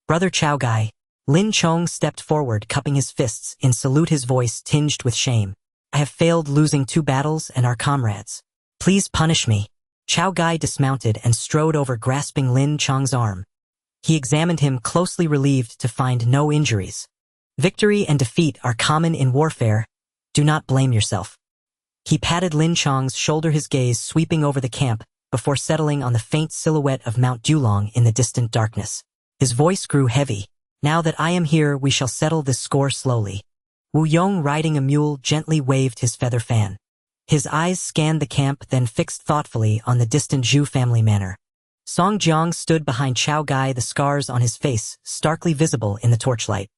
"Brother Chao Gai." Lin Chong stepped forward, cupping his fists in salute, his voice tinged with shame. "I have failed, losing 2 battles and our comrades. Please punish me." Chao Gai dismounted and strode over, grasping Lin Chong's arm. He examined him closely, relieved to find no injuries. "Victory and defeat are common in warfare. Do not blame yourself." He patted Lin Chong's shoulder, his gaze sweeping over the camp, before settling on the faint silhouette of Mount Dulong in the distant darkness. His voice grew heavy. Now that I am here, we shall settle this score slowly. Wu Yong, riding a mule, gently waved his feather fan. His eyes scanned the camp, then fixed thoughtfully on the distant Zhu family manor. Song Jiang stood behind Chao Gai, the scars on his face starkly visible in the torchlight.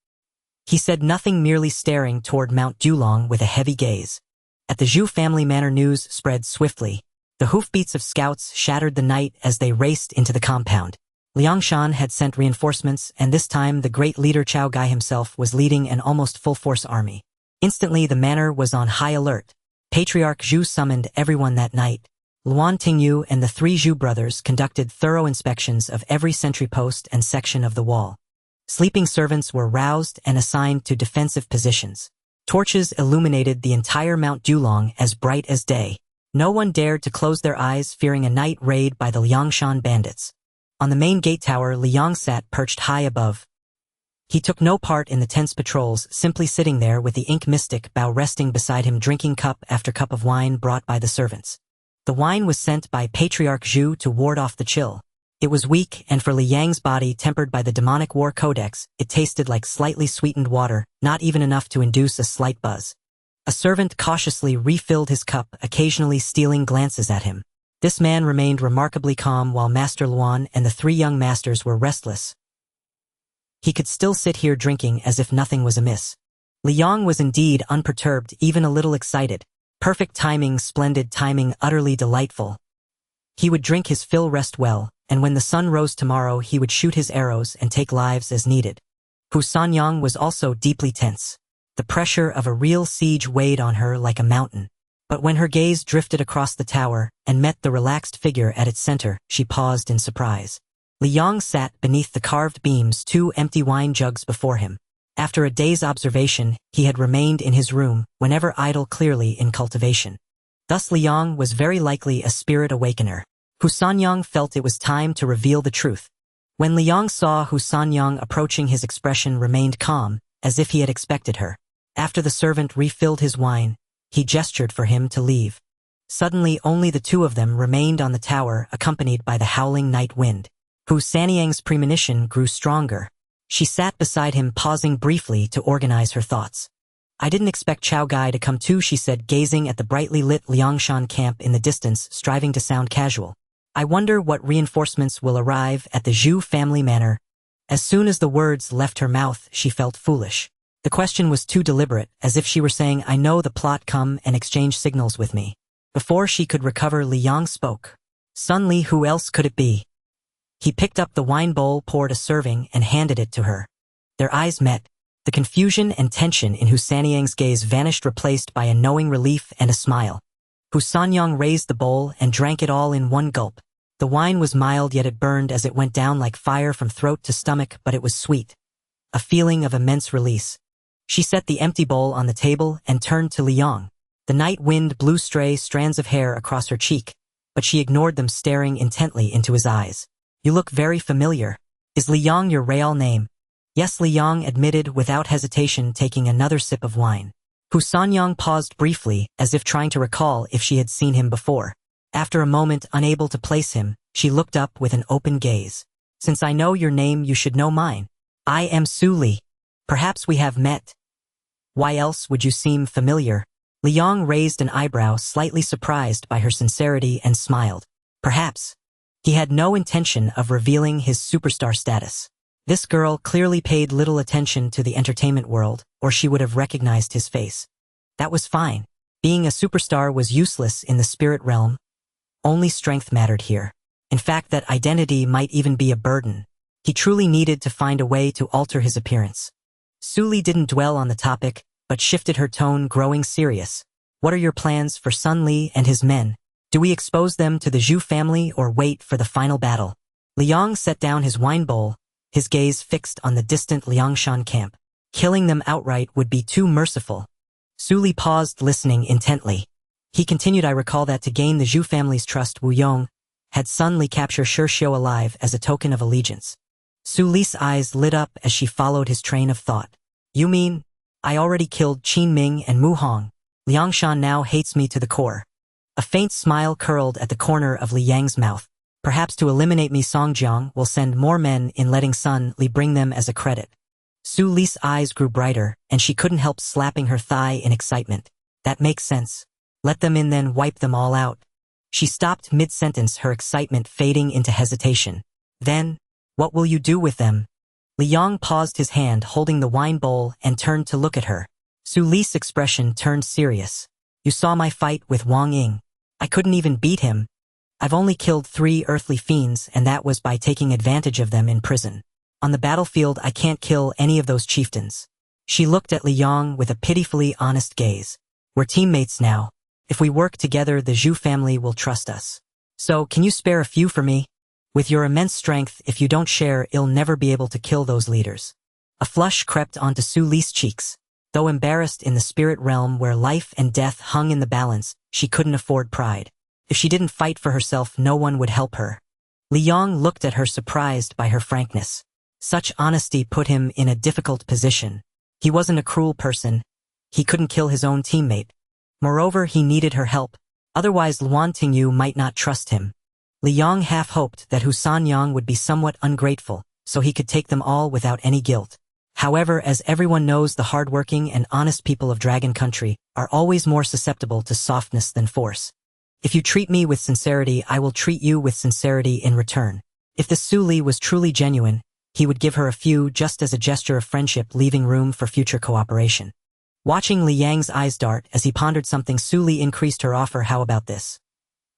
He said nothing, merely staring toward Mount Dulong with a heavy gaze. At the Zhu family manor, news spread swiftly. The hoofbeats of scouts shattered the night as they raced into the compound. Liangshan had sent reinforcements, and this time the great leader Chao Gai himself was leading an almost full-force army. Instantly the manor was on high alert. Patriarch Zhu summoned everyone that night. Luan Tingyu and the three Zhu brothers conducted thorough inspections of every sentry post and section of the wall. Sleeping servants were roused and assigned to defensive positions. Torches illuminated the entire Mount Dulong as bright as day. No one dared to close their eyes, fearing a night raid by the Liangshan bandits. On the main gate tower, Liang sat perched high above. He took no part in the tense patrols, simply sitting there with the ink mystic Bao resting beside him, drinking cup after cup of wine brought by the servants. The wine was sent by Patriarch Zhu to ward off the chill. It was weak, and for Liang's body, tempered by the demonic war codex, it tasted like slightly sweetened water, not even enough to induce a slight buzz. A servant cautiously refilled his cup, occasionally stealing glances at him. This man remained remarkably calm while Master Luan and the three young masters were restless. He could still sit here drinking as if nothing was amiss. Liang was indeed unperturbed, even a little excited. Perfect timing, splendid timing, utterly delightful. He would drink his fill, rest well, and when the sun rose tomorrow he would shoot his arrows and take lives as needed. Hu Sanyang was also deeply tense. The pressure of a real siege weighed on her like a mountain. But when her gaze drifted across the tower and met the relaxed figure at its center, she paused in surprise. Liang sat beneath the carved beams, two empty wine jugs before him. After a day's observation, he had remained in his room, whenever idle, clearly in cultivation. Thus Liang was very likely a spirit awakener. Hu Sanyang felt it was time to reveal the truth. When Liang saw Hu Sanyang approaching, his expression remained calm, as if he had expected her. After the servant refilled his wine, he gestured for him to leave. Suddenly only the two of them remained on the tower, accompanied by the howling night wind. Hu Sanyang's premonition grew stronger. She sat beside him, pausing briefly to organize her thoughts. I didn't expect Chao Gai to come too, she said, gazing at the brightly lit Liangshan camp in the distance, striving to sound casual. I wonder what reinforcements will arrive at the Zhu family manor. As soon as the words left her mouth, she felt foolish. The question was too deliberate, as if she were saying, I know the plot, come and exchange signals with me. Before she could recover, Liang spoke. Sun Li, who else could it be? He picked up the wine bowl, poured a serving, and handed it to her. Their eyes met. The confusion and tension in Hu Sanyang's gaze vanished, replaced by a knowing relief and a smile. Hu Sanyang raised the bowl and drank it all in one gulp. The wine was mild, yet it burned as it went down like fire from throat to stomach, but it was sweet. A feeling of immense release. She set the empty bowl on the table and turned to Liang. The night wind blew stray strands of hair across her cheek, but she ignored them, staring intently into his eyes. You look very familiar. Is Liang your real name? Yes, Liang admitted without hesitation, taking another sip of wine. Hu Sanyang paused briefly, as if trying to recall if she had seen him before. After a moment, unable to place him, she looked up with an open gaze. Since I know your name, you should know mine. I am Su Li. Perhaps we have met. Why else would you seem familiar? Liang raised an eyebrow, slightly surprised by her sincerity, and smiled. Perhaps. He had no intention of revealing his superstar status. This girl clearly paid little attention to the entertainment world, or she would have recognized his face. That was fine. Being a superstar was useless in the spirit realm. Only strength mattered here. In fact, that identity might even be a burden. He truly needed to find a way to alter his appearance. Su Li didn't dwell on the topic, but shifted her tone, growing serious. What are your plans for Sun Li and his men? Do we expose them to the Zhu family or wait for the final battle? Liang set down his wine bowl, his gaze fixed on the distant Liangshan camp. Killing them outright would be too merciful. Su Li paused, listening intently. He continued, I recall that to gain the Zhu family's trust, Wu Yong had Sun Li capture Shi alive as a token of allegiance. Su Li's eyes lit up as she followed his train of thought. You mean, I already killed Qin Ming and Mu Hong. Liangshan now hates me to the core. A faint smile curled at the corner of Li Yang's mouth. Perhaps to eliminate me, Songjiang will send more men in, letting Sun Li bring them as a credit. Su Li's eyes grew brighter, and she couldn't help slapping her thigh in excitement. That makes sense. Let them in, then wipe them all out. She stopped mid-sentence, her excitement fading into hesitation. Then, what will you do with them? Li Yang paused, his hand holding the wine bowl, and turned to look at her. Su Li's expression turned serious. You saw my fight with Wang Ying. I couldn't even beat him. I've only killed 3 earthly fiends, and that was by taking advantage of them in prison. On the battlefield, I can't kill any of those chieftains. She looked at Li Yang with a pitifully honest gaze. We're teammates now. If we work together, the Zhu family will trust us. So, can you spare a few for me? With your immense strength, if you don't share, you'll never be able to kill those leaders. A flush crept onto Su Li's cheeks. Though embarrassed in the spirit realm where life and death hung in the balance, she couldn't afford pride. If she didn't fight for herself, no one would help her. Li Yang looked at her, surprised by her frankness. Such honesty put him in a difficult position. He wasn't a cruel person. He couldn't kill his own teammate. Moreover, he needed her help. Otherwise, Luan Tingyu might not trust him. Li Yang half hoped that Hu Sanyang would be somewhat ungrateful, so he could take them all without any guilt. However, as everyone knows, the hardworking and honest people of Dragon Country are always more susceptible to softness than force. If you treat me with sincerity, I will treat you with sincerity in return. If the Su Li was truly genuine, he would give her a few just as a gesture of friendship, leaving room for future cooperation. Watching Li Yang's eyes dart as he pondered something, Su Li increased her offer. How about this?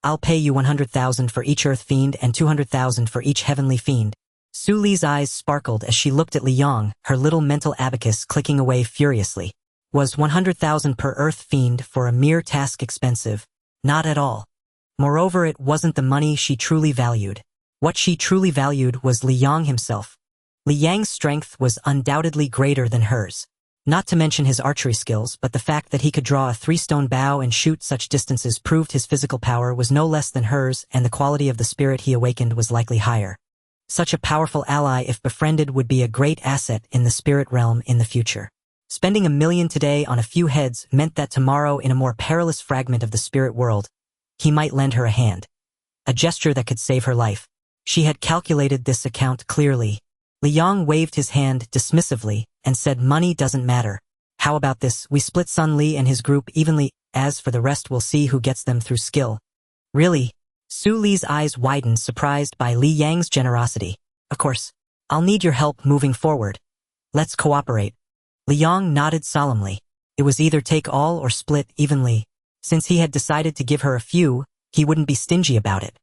I'll pay you 100,000 for each earth fiend and 200,000 for each heavenly fiend. Su Li's eyes sparkled as she looked at Li Yang, her little mental abacus clicking away furiously. Was 100,000 per earth fiend for a mere task expensive? Not at all. Moreover, it wasn't the money she truly valued. What she truly valued was Li Yang himself. Li Yang's strength was undoubtedly greater than hers. Not to mention his archery skills, but the fact that he could draw a 3-stone bow and shoot such distances proved his physical power was no less than hers, and the quality of the spirit he awakened was likely higher. Such a powerful ally, if befriended, would be a great asset in the spirit realm in the future. Spending $1 million today on a few heads meant that tomorrow, in a more perilous fragment of the spirit world, he might lend her a hand. A gesture that could save her life. She had calculated this account clearly. Li Yang waved his hand dismissively and said, money doesn't matter. How about this? We split Sun Li and his group evenly. As for the rest, we'll see who gets them through skill. Really? Su Li's eyes widened, surprised by Li Yang's generosity. Of course. I'll need your help moving forward. Let's cooperate. Li Yang nodded solemnly. It was either take all or split evenly. Since he had decided to give her a few, he wouldn't be stingy about it.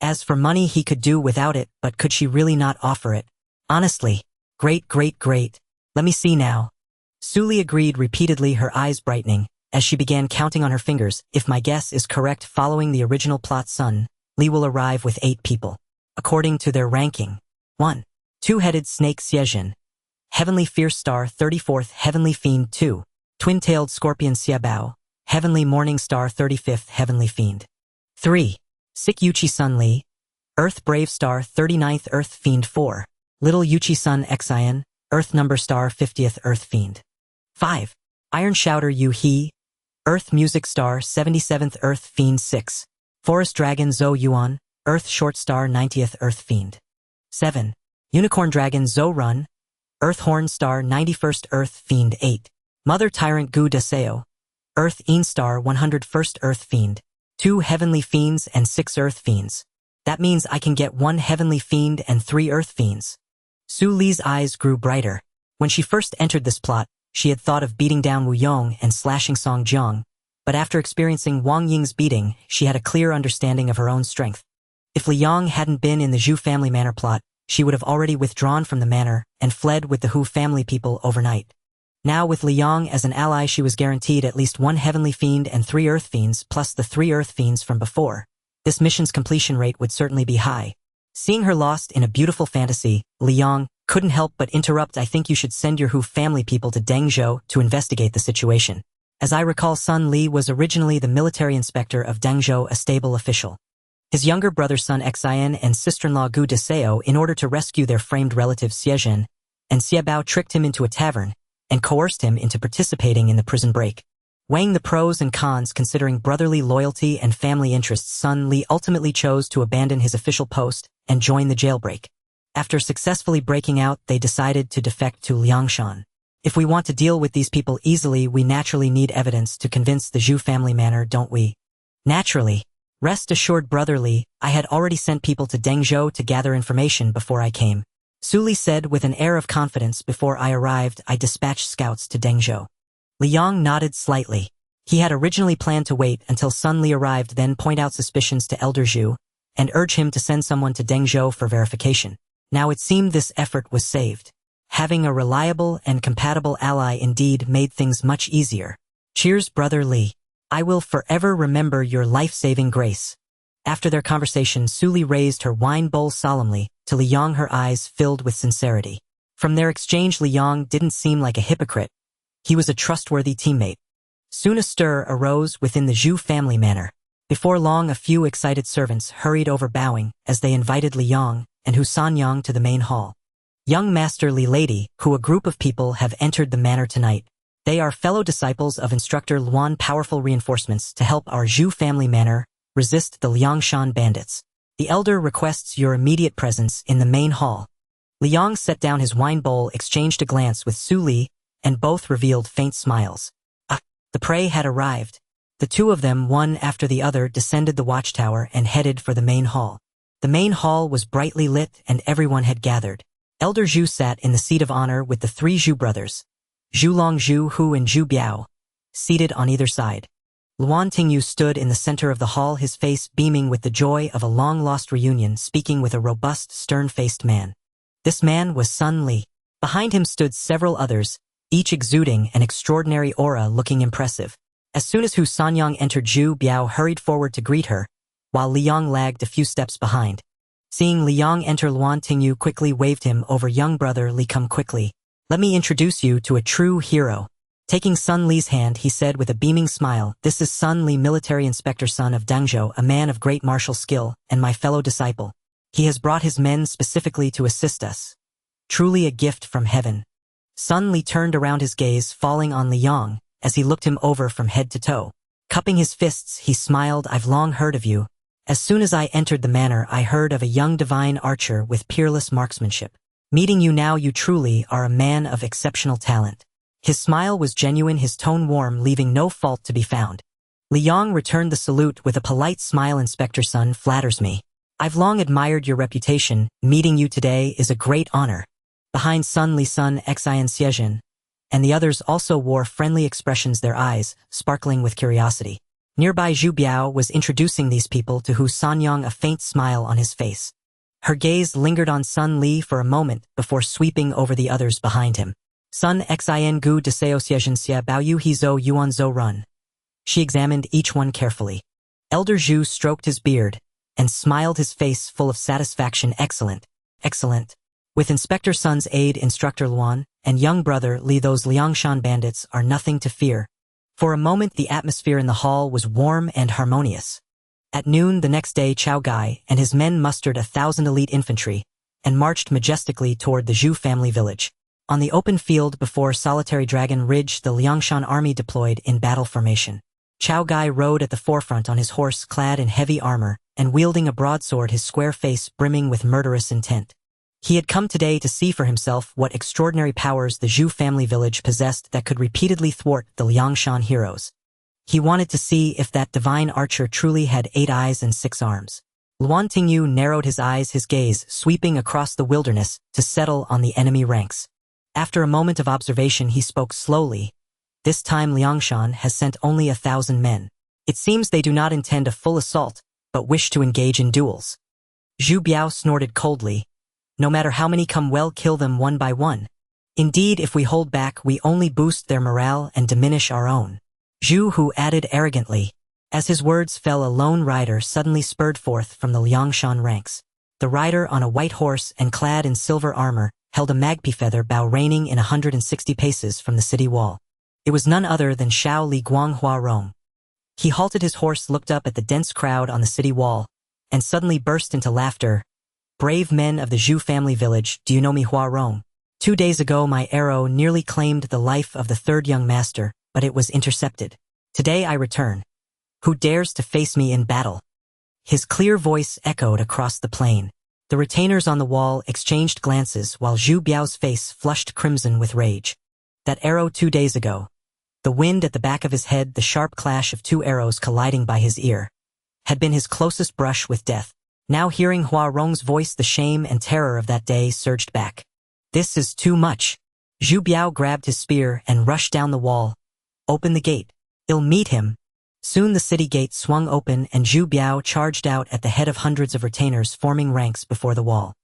As for money, he could do without it, but could she really not offer it? Honestly. Great. Let me see now. Su Li agreed repeatedly, her eyes brightening, as she began counting on her fingers. If my guess is correct, following the original plot, Sun Li will arrive with 8 people. According to their ranking. 1. Two-headed snake Xiejin. Heavenly Fierce Star 34th Heavenly Fiend. 2. Twin-tailed scorpion Xiabao. Heavenly Morning Star 35th Heavenly Fiend. 3. Sick Yuchi Sun Li. Earth Brave Star 39th Earth Fiend. 4. Little Yuchi Sun Xian. Earth Number Star 50th Earth Fiend. 5. Iron Shouter Yu He. Earth Music Star 77th Earth Fiend. 6. Forest Dragon Zhou Yuan. Earth Short Star 90th Earth Fiend. 7. Unicorn Dragon Zhou Run. Earth Horn Star 91st Earth Fiend. 8. Mother Tyrant Gu Deseo. Earth Een Star 101st Earth Fiend. 2 Heavenly Fiends and 6 Earth Fiends. That means I can get 1 Heavenly Fiend and 3 Earth Fiends. Su Li's eyes grew brighter. When she first entered this plot, she had thought of beating down Wu Yong and slashing Song Jiang, but after experiencing Wang Ying's beating, she had a clear understanding of her own strength. If Li Yang hadn't been in the Zhu family manor plot, she would have already withdrawn from the manor and fled with the Hu family people overnight. Now with Li Yang as an ally, she was guaranteed at least 1 Heavenly Fiend and 3 Earth Fiends plus the 3 Earth Fiends from before. This mission's completion rate would certainly be high. Seeing her lost in a beautiful fantasy, Li Yang couldn't help but interrupt. I think you should send your Hu family people to Dengzhou to investigate the situation. As I recall, Sun Li was originally the military inspector of Dengzhou, a stable official. His younger brother Sun Xian and sister-in-law Gu Deseo, in order to rescue their framed relative Xiejin and Xiabao, tricked him into a tavern and coerced him into participating in the prison break. Weighing the pros and cons considering brotherly loyalty and family interests, Sun Li ultimately chose to abandon his official post and join the jailbreak. After successfully breaking out, they decided to defect to Liangshan. If we want to deal with these people easily, we naturally need evidence to convince the Zhu family manor, don't we? Naturally. Rest assured, Brother Li, I had already sent people to Dengzhou to gather information before I came. Su Li said with an air of confidence. Before I arrived, I dispatched scouts to Dengzhou. Liang nodded slightly. He had originally planned to wait until Sun Li arrived, then point out suspicions to Elder Zhu, and urge him to send someone to Dengzhou for verification. Now it seemed this effort was saved. Having a reliable and compatible ally indeed made things much easier. Cheers, Brother Li. I will forever remember your life-saving grace. After their conversation, Su Li raised her wine bowl solemnly, to Liang her eyes filled with sincerity. From their exchange, Liang didn't seem like a hypocrite. He was a trustworthy teammate. Soon a stir arose within the Zhu family manor. Before long, a few excited servants hurried over bowing as they invited Liang and Hu Sanyang to the main hall. Young Master Li Lady, who a group of people have entered the manor tonight. They are fellow disciples of Instructor Luan, powerful reinforcements to help our Zhu family manor resist the Liangshan bandits. The elder requests your immediate presence in the main hall. Liang set down his wine bowl, exchanged a glance with Su Li, and both revealed faint smiles. The prey had arrived. The two of them, one after the other, descended the watchtower and headed for the main hall. The main hall was brightly lit and everyone had gathered. Elder Zhu sat in the seat of honor with the three Zhu brothers, Zhu Long, Zhu Hu and Zhu Biao, seated on either side. Luan Tingyu stood in the center of the hall, his face beaming with the joy of a long-lost reunion, speaking with a robust, stern-faced man. This man was Sun Li. Behind him stood several others, each exuding an extraordinary aura, looking impressive. As soon as Hu Sanyang entered, Zhu Biao hurried forward to greet her, while Liang lagged a few steps behind. Seeing Liang enter, Luan Tingyu quickly waved him over. Young brother Li, come quickly. Let me introduce you to a true hero. Taking Sun Li's hand, he said with a beaming smile, this is Sun Li, military inspector, son of Dengzhou, a man of great martial skill, and my fellow disciple. He has brought his men specifically to assist us. Truly a gift from heaven. Sun Li turned around, his gaze falling on Liang as he looked him over from head to toe. Cupping his fists, he smiled, I've long heard of you. As soon as I entered the manor, I heard of a young divine archer with peerless marksmanship. Meeting you now, you truly are a man of exceptional talent. His smile was genuine, his tone warm, leaving no fault to be found. Liang returned the salute with a polite smile. Inspector Sun flatters me. I've long admired your reputation. Meeting you today is a great honor. Behind Sun Li, Sun Xian Xiejin, and the others also wore friendly expressions, their eyes sparkling with curiosity. Nearby, Zhu Biao was introducing these people to Hu Sanyang, a faint smile on his face. Her gaze lingered on Sun Li for a moment before sweeping over the others behind him. Sun Xin Gu Deseo Xiejin Xia Bao Yu He Zhou Yuan Zhou Run. She examined each one carefully. Elder Zhu stroked his beard and smiled, his face full of satisfaction. Excellent. Excellent. With Inspector Sun's aide, Instructor Luan, and young brother Li, those Liangshan bandits are nothing to fear. For a moment, the atmosphere in the hall was warm and harmonious. At noon the next day, Chao Gai and his men mustered 1,000 elite infantry and marched majestically toward the Zhu family village. On the open field before Solitary Dragon Ridge, the Liangshan army deployed in battle formation. Chao Gai rode at the forefront on his horse, clad in heavy armor and wielding a broadsword, his square face brimming with murderous intent. He had come today to see for himself what extraordinary powers the Zhu family village possessed that could repeatedly thwart the Liangshan heroes. He wanted to see if that divine archer truly had 8 eyes and 6 arms. Luan Tingyu narrowed his eyes, his gaze sweeping across the wilderness to settle on the enemy ranks. After a moment of observation, he spoke slowly. This time Liangshan has sent only 1,000 men. It seems they do not intend a full assault, but wish to engage in duels. Zhu Biao snorted coldly. No matter how many come, well, kill them one by one. Indeed, if we hold back, we only boost their morale and diminish our own. Zhu Hu added arrogantly. As his words fell, a lone rider suddenly spurred forth from the Liangshan ranks. The rider, on a white horse and clad in silver armor, held a magpie feather bow, reigning in 160 paces from the city wall. It was none other than Shao Li Guanghua Rong. He halted his horse, looked up at the dense crowd on the city wall, and suddenly burst into laughter. Brave men of the Zhu family village, do you know me, Hua Rong? 2 days ago my arrow nearly claimed the life of the 3rd young master, but it was intercepted. Today I return. Who dares to face me in battle? His clear voice echoed across the plain. The retainers on the wall exchanged glances while Zhu Biao's face flushed crimson with rage. That arrow 2 days ago. The wind at the back of his head, the sharp clash of 2 arrows colliding by his ear, had been his closest brush with death. Now hearing Hua Rong's voice, the shame and terror of that day surged back. This is too much. Zhu Biao grabbed his spear and rushed down the wall. Open the gate. I'll meet him. Soon the city gate swung open and Zhu Biao charged out at the head of hundreds of retainers forming ranks before the wall.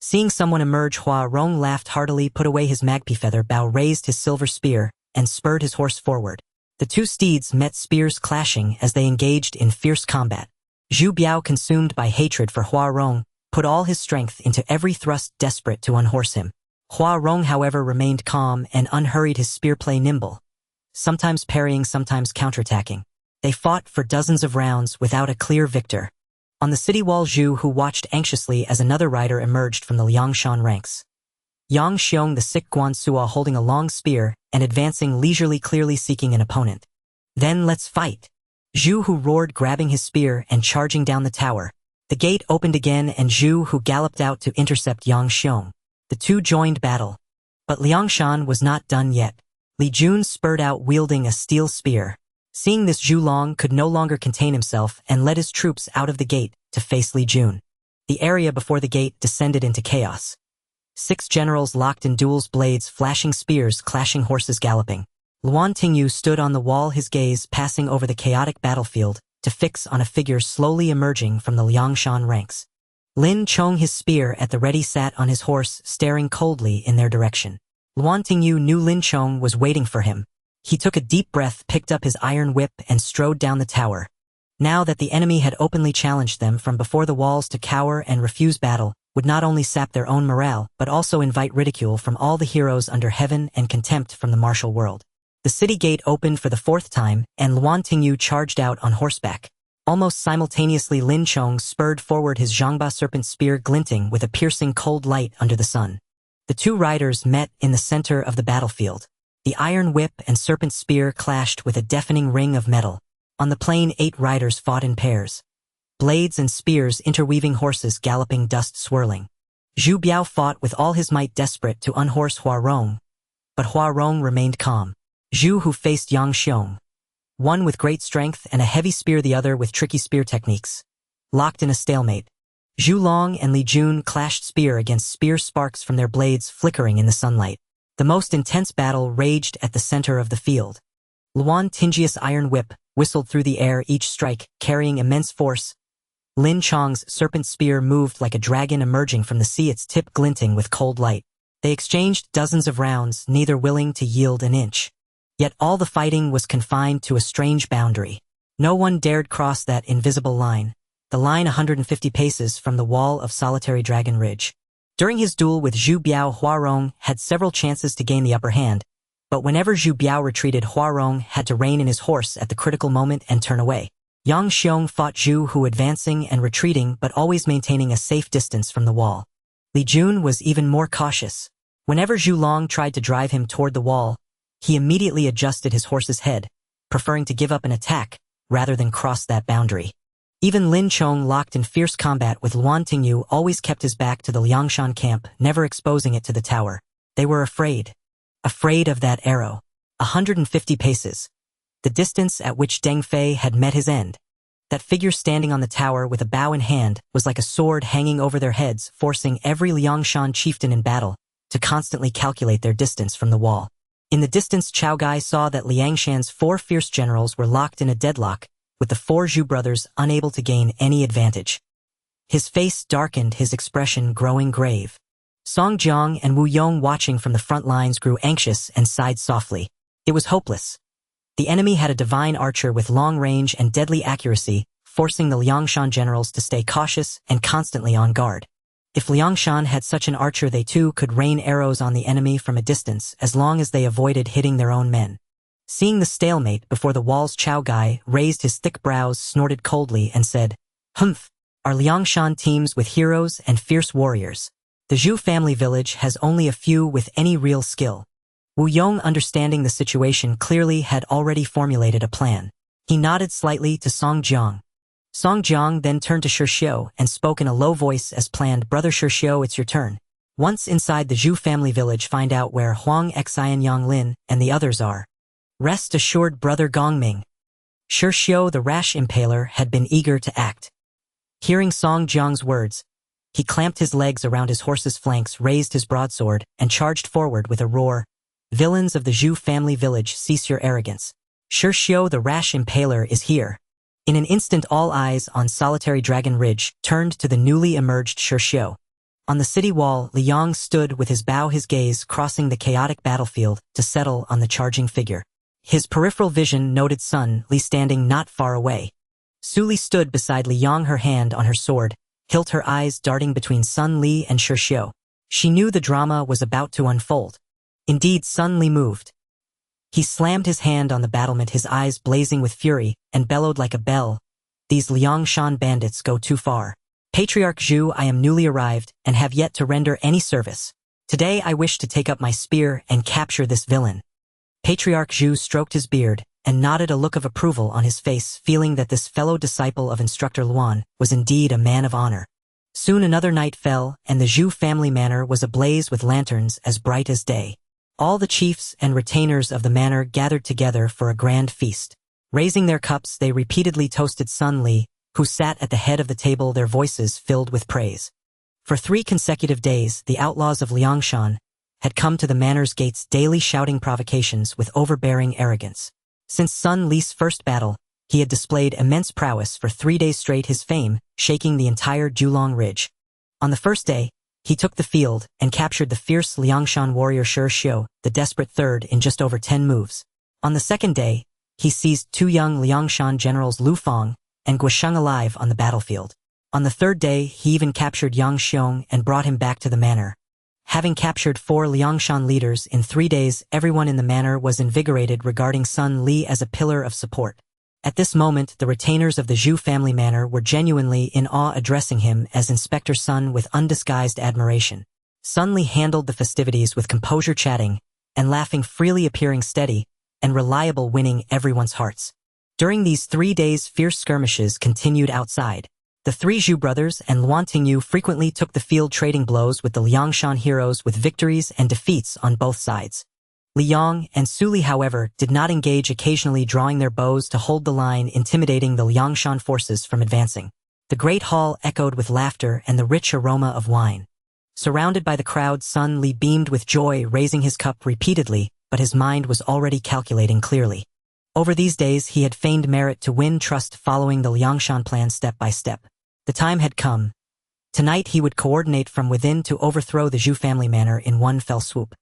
Seeing someone emerge, Hua Rong laughed heartily, put away his magpie feather, Bao raised his silver spear, and spurred his horse forward. The 2 steeds met, spears clashing as they engaged in fierce combat. Zhu Biao, consumed by hatred for Hua Rong, put all his strength into every thrust, desperate to unhorse him. Hua Rong, however, remained calm and unhurried, his spearplay nimble, sometimes parrying, sometimes counterattacking. They fought for dozens of rounds without a clear victor. On the city wall, Zhu, who watched anxiously as another rider emerged from the Liangshan ranks. Yang Xiong, the sick Guan Sua, holding a long spear and advancing leisurely, clearly seeking an opponent. Then let's fight. Zhu, who roared, grabbing his spear and charging down the tower. The gate opened again and Zhu, who galloped out to intercept Yang Xiong. The 2 joined battle. But Liangshan was not done yet. Li Jun spurred out, wielding a steel spear. Seeing this, Zhu Long could no longer contain himself and led his troops out of the gate to face Li Jun. The area before the gate descended into chaos. 6 generals locked in duels, blades flashing, spears clashing, horses galloping. Luan Tingyu stood on the wall, his gaze passing over the chaotic battlefield to fix on a figure slowly emerging from the Liangshan ranks. Lin Chong, his spear at the ready, sat on his horse, staring coldly in their direction. Luan Tingyu knew Lin Chong was waiting for him. He took a deep breath, picked up his iron whip, and strode down the tower. Now that the enemy had openly challenged them from before the walls, to cower and refuse battle would not only sap their own morale, but also invite ridicule from all the heroes under heaven and contempt from the martial world. The city gate opened for the 4th time, and Luan Tingyu charged out on horseback. Almost simultaneously, Lin Chong spurred forward, his Zhangba serpent spear glinting with a piercing cold light under the sun. The 2 riders met in the center of the battlefield. The iron whip and serpent spear clashed with a deafening ring of metal. On the plain, 8 riders fought in pairs. Blades and spears interweaving, horses galloping, dust swirling. Zhu Biao fought with all his might, desperate to unhorse Hua Rong. But Hua Rong remained calm. Zhu, who faced Yang Xiong, one with great strength and a heavy spear, the other with tricky spear techniques, locked in a stalemate. Zhu Long and Li Jun clashed spear against spear, sparks from their blades flickering in the sunlight. The most intense battle raged at the center of the field. Luan Tingyi's iron whip whistled through the air, each strike carrying immense force. Lin Chong's serpent spear moved like a dragon emerging from the sea, its tip glinting with cold light. They exchanged dozens of rounds, neither willing to yield an inch. Yet all the fighting was confined to a strange boundary. No one dared cross that invisible line, the line 150 paces from the wall of solitary Dragon Ridge. During his duel with Zhu Biao, Hua Rong had several chances to gain the upper hand, but whenever Zhu Biao retreated, Hua Rong had to rein in his horse at the critical moment and turn away. Yang Xiong fought Zhu, who advancing and retreating but always maintaining a safe distance from the wall. Li Jun was even more cautious. Whenever Zhu Long tried to drive him toward the wall, he immediately adjusted his horse's head, preferring to give up an attack rather than cross that boundary. Even Lin Chong, locked in fierce combat with Luan Tingyu, always kept his back to the Liangshan camp, never exposing it to the tower. They were afraid. Afraid of that arrow. 150 paces. The distance at which Deng Fei had met his end. That figure standing on the tower with a bow in hand was like a sword hanging over their heads, forcing every Liangshan chieftain in battle to constantly calculate their distance from the wall. In the distance, Chao Gai saw that Liangshan's 4 fierce generals were locked in a deadlock, with the 4 Zhu brothers unable to gain any advantage. His face darkened, his expression growing grave. Song Jiang and Wu Yong, watching from the front lines, grew anxious and sighed softly. It was hopeless. The enemy had a divine archer with long range and deadly accuracy, forcing the Liangshan generals to stay cautious and constantly on guard. If Liangshan had such an archer, they too could rain arrows on the enemy from a distance, as long as they avoided hitting their own men. Seeing the stalemate before the walls, Chao Gai raised his thick brows, snorted coldly, and said, "Humph, our Liangshan teams with heroes and fierce warriors. The Zhu family village has only a few with any real skill. Wu Yong, understanding the situation clearly, had already formulated a plan. He nodded slightly to Song Jiang. Song Jiang then turned to Shirxiu and spoke in a low voice as planned. Brother Shirxiu, it's your turn. Once inside the Zhu family village, find out where Huang Xian Yang Lin and the others are. Rest assured, Brother Gongming. Shirxiu, the rash impaler, had been eager to act. Hearing Song Jiang's words, he clamped his legs around his horse's flanks, raised his broadsword, and charged forward with a roar. Villains of the Zhu family village, cease your arrogance. Shirxiu, the rash impaler, is here. In an instant, all eyes on solitary Dragon Ridge turned to the newly emerged Shirxiu. On the city wall, Liang stood with his gaze crossing the chaotic battlefield to settle on the charging figure. His peripheral vision noted Sun Li standing not far away. Su Li stood beside Liang, her hand on her sword, hilt, her eyes darting between Sun Li and Shirxiu. She knew the drama was about to unfold. Indeed, Sun Li moved. He slammed his hand on the battlement, his eyes blazing with fury, and bellowed like a bell. These Liangshan bandits go too far. Patriarch Zhu, I am newly arrived and have yet to render any service. Today I wish to take up my spear and capture this villain. Patriarch Zhu stroked his beard and nodded, a look of approval on his face, feeling that this fellow disciple of Instructor Luan was indeed a man of honor. Soon another night fell, and the Zhu family manor was ablaze with lanterns as bright as day. All the chiefs and retainers of the manor gathered together for a grand feast. Raising their cups, they repeatedly toasted Sun Li, who sat at the head of the table, their voices filled with praise. For 3 consecutive days, the outlaws of Liangshan had come to the manor's gates daily, shouting provocations with overbearing arrogance. Since Sun Li's first battle, he had displayed immense prowess for 3 days straight, his fame shaking the entire Julong Ridge. On the first day, he took the field and captured the fierce Liangshan warrior Shirxiu, the desperate third, in just over 10 moves. On the second day, he seized 2 young Liangshan generals Lu Fang and Guosheng alive on the battlefield. On the third day, he even captured Yang Xiong and brought him back to the manor. Having captured 4 Liangshan leaders in 3 days, everyone in the manor was invigorated, regarding Sun Li as a pillar of support. At this moment, the retainers of the Zhu family manor were genuinely in awe, addressing him as Inspector Sun with undisguised admiration. Sun Li handled the festivities with composure, chatting and laughing freely, appearing steady and reliable, winning everyone's hearts. During these 3 days, fierce skirmishes continued outside. The 3 Zhu brothers and Luan Tingyu frequently took the field, trading blows with the Liangshan heroes, with victories and defeats on both sides. Liang and Su Li, however, did not engage, occasionally drawing their bows to hold the line, intimidating the Liangshan forces from advancing. The great hall echoed with laughter and the rich aroma of wine. Surrounded by the crowd, Sun Li beamed with joy, raising his cup repeatedly, but his mind was already calculating clearly. Over these days, he had feigned merit to win trust, following the Liangshan plan step by step. The time had come. Tonight he would coordinate from within to overthrow the Zhu family manor in one fell swoop.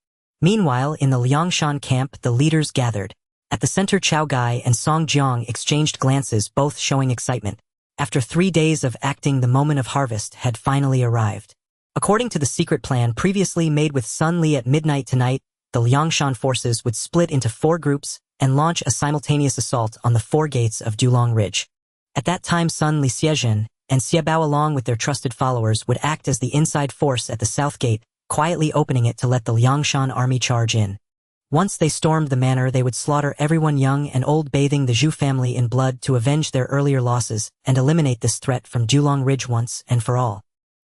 Meanwhile, in the Liangshan camp, the leaders gathered. At the center, Chao Gai and Song Jiang exchanged glances, both showing excitement. After 3 days of acting, the moment of harvest had finally arrived. According to the secret plan previously made with Sun Li, at midnight tonight, the Liangshan forces would split into 4 groups and launch a simultaneous assault on the 4 gates of Julong Ridge. At that time, Sun Li, Xiezhen, and Xiaobao, along with their trusted followers, would act as the inside force at the south gate, quietly opening it to let the Liangshan army charge in. Once they stormed the manor, they would slaughter everyone, young and old, bathing the Zhu family in blood to avenge their earlier losses and eliminate this threat from Julong Ridge once and for all.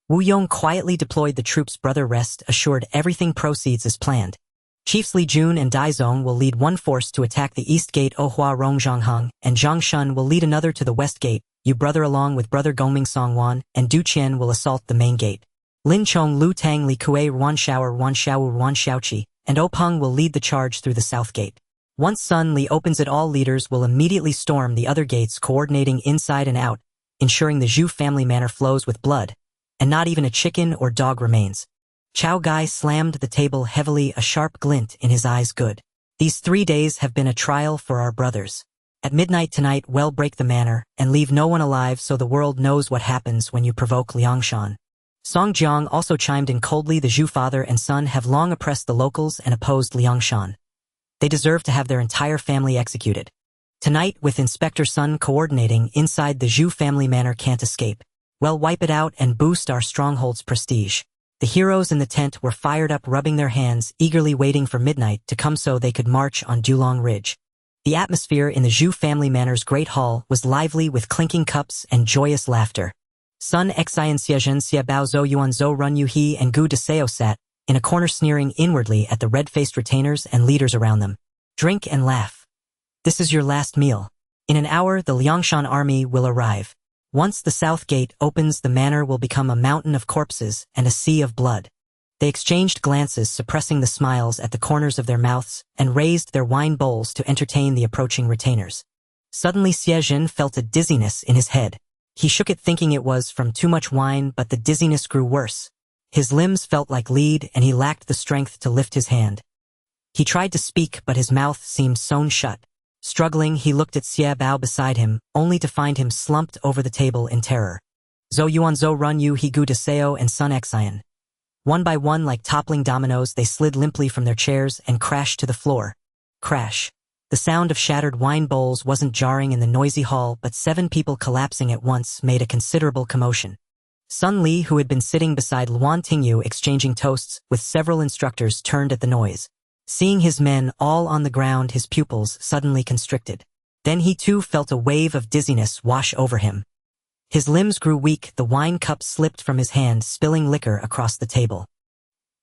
Wu Yong quietly deployed the troops. Brother, rest assured, everything proceeds as planned. Chiefs Li Jun and Dai Zong will lead one force to attack the east gate, Ohua Rongzhangheng, and Zhang Shun will lead another to the west gate. You, brother, along with brother Gongming, Songwan, and Du Qian, will assault the main gate. Lin Chong, Lu Tang, Li Kue, Ruan Xiao, Ruan Xiao, Ruan Xiaoqi, and Openg will lead the charge through the south gate. Once Sun Li opens it, all leaders will immediately storm the other gates, coordinating inside and out, ensuring the Zhu family manor flows with blood, and not even a chicken or dog remains. Chao Gai slammed the table heavily, a sharp glint in his eyes. Good. These 3 days have been a trial for our brothers. At midnight tonight, we'll break the manor and leave no one alive, so the world knows what happens when you provoke Liangshan. Song Jiang also chimed in coldly. The Zhu father and son have long oppressed the locals and opposed Liangshan. They deserve to have their entire family executed. Tonight, with Inspector Sun coordinating inside the Zhu family manor, can't escape. We'll wipe it out and boost our stronghold's prestige. The heroes in the tent were fired up, rubbing their hands, eagerly waiting for midnight to come so they could march on Dulong Ridge. The atmosphere in the Zhu family manor's great hall was lively with clinking cups and joyous laughter. Sun Xian Xiaozhen Xia Bao Zhou Yuan Zhou Run Yu He and Gu Deseo sat in a corner sneering inwardly at the red-faced retainers and leaders around them. Drink and laugh. This is your last meal. In an hour, the Liangshan army will arrive. Once the south gate opens, the manor will become a mountain of corpses and a sea of blood. They exchanged glances, suppressing the smiles at the corners of their mouths, and raised their wine bowls to entertain the approaching retainers. Suddenly Xie Jin felt a dizziness in his head. He shook it, thinking it was from too much wine, but the dizziness grew worse. His limbs felt like lead, and he lacked the strength to lift his hand. He tried to speak, but his mouth seemed sewn shut. Struggling, he looked at Xie Bao beside him, only to find him slumped over the table in terror. Zhou Yuan Zhou Run Yu He Gu Deseo and Sun Xian. One by one, like toppling dominoes, they slid limply from their chairs and crashed to the floor. Crash. The sound of shattered wine bowls wasn't jarring in the noisy hall, but 7 people collapsing at once made a considerable commotion. Sun Li, who had been sitting beside Luan Tingyu exchanging toasts with several instructors, turned at the noise. Seeing his men all on the ground, his pupils suddenly constricted. Then he too felt a wave of dizziness wash over him. His limbs grew weak, the wine cup slipped from his hand, spilling liquor across the table.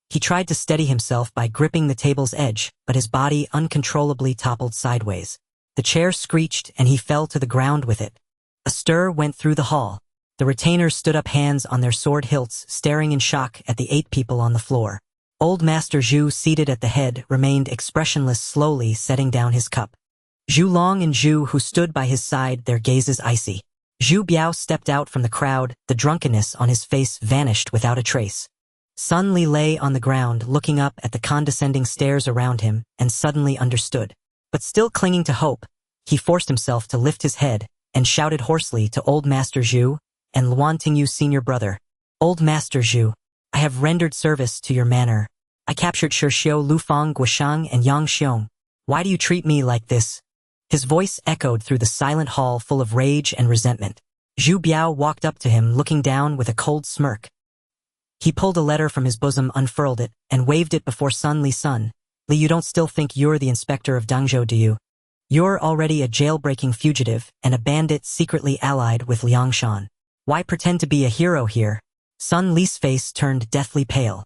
He tried to steady himself by gripping the table's edge, but his body uncontrollably toppled sideways. The chair screeched, and he fell to the ground with it. A stir went through the hall. The retainers stood up, hands on their sword hilts, staring in shock at the 8 people on the floor. Old Master Zhu, seated at the head, remained expressionless, slowly setting down his cup. Zhu Long and Zhu, who stood by his side, their gazes icy. Zhu Biao stepped out from the crowd, the drunkenness on his face vanished without a trace. Sun Li lay on the ground, looking up at the condescending stares around him, and suddenly understood. But still clinging to hope, he forced himself to lift his head, and shouted hoarsely to Old Master Zhu and Luan Tingyu's senior brother. Old Master Zhu, I have rendered service to your manor. I captured Shirxiu, Lufang, Guoshang, and Yang Xiong. Why do you treat me like this? His voice echoed through the silent hall, full of rage and resentment. Zhu Biao walked up to him, looking down with a cold smirk. He pulled a letter from his bosom, unfurled it, and waved it before Sun Li. Sun Li, you don't still think you're the inspector of Dangzhou, do you? You're already a jailbreaking fugitive and a bandit secretly allied with Liangshan. Why pretend to be a hero here? Sun Li's face turned deathly pale.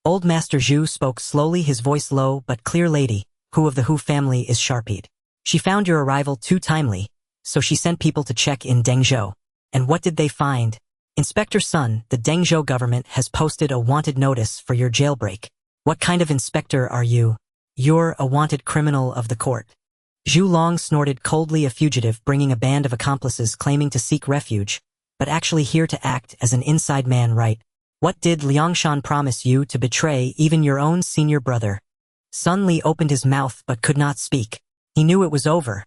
Old Master Zhu spoke slowly, his voice low but clear. Lady, who of the Hu family is sharpied? She found your arrival too timely, so she sent people to check in Dengzhou. And what did they find? Inspector Sun, the Dengzhou government has posted a wanted notice for your jailbreak. What kind of inspector are you? You're a wanted criminal of the court. Zhu Long snorted coldly, a fugitive bringing a band of accomplices claiming to seek refuge, but actually here to act as an inside man, right? What did Liangshan promise you to betray even your own senior brother? Sun Li opened his mouth but could not speak. He knew it was over.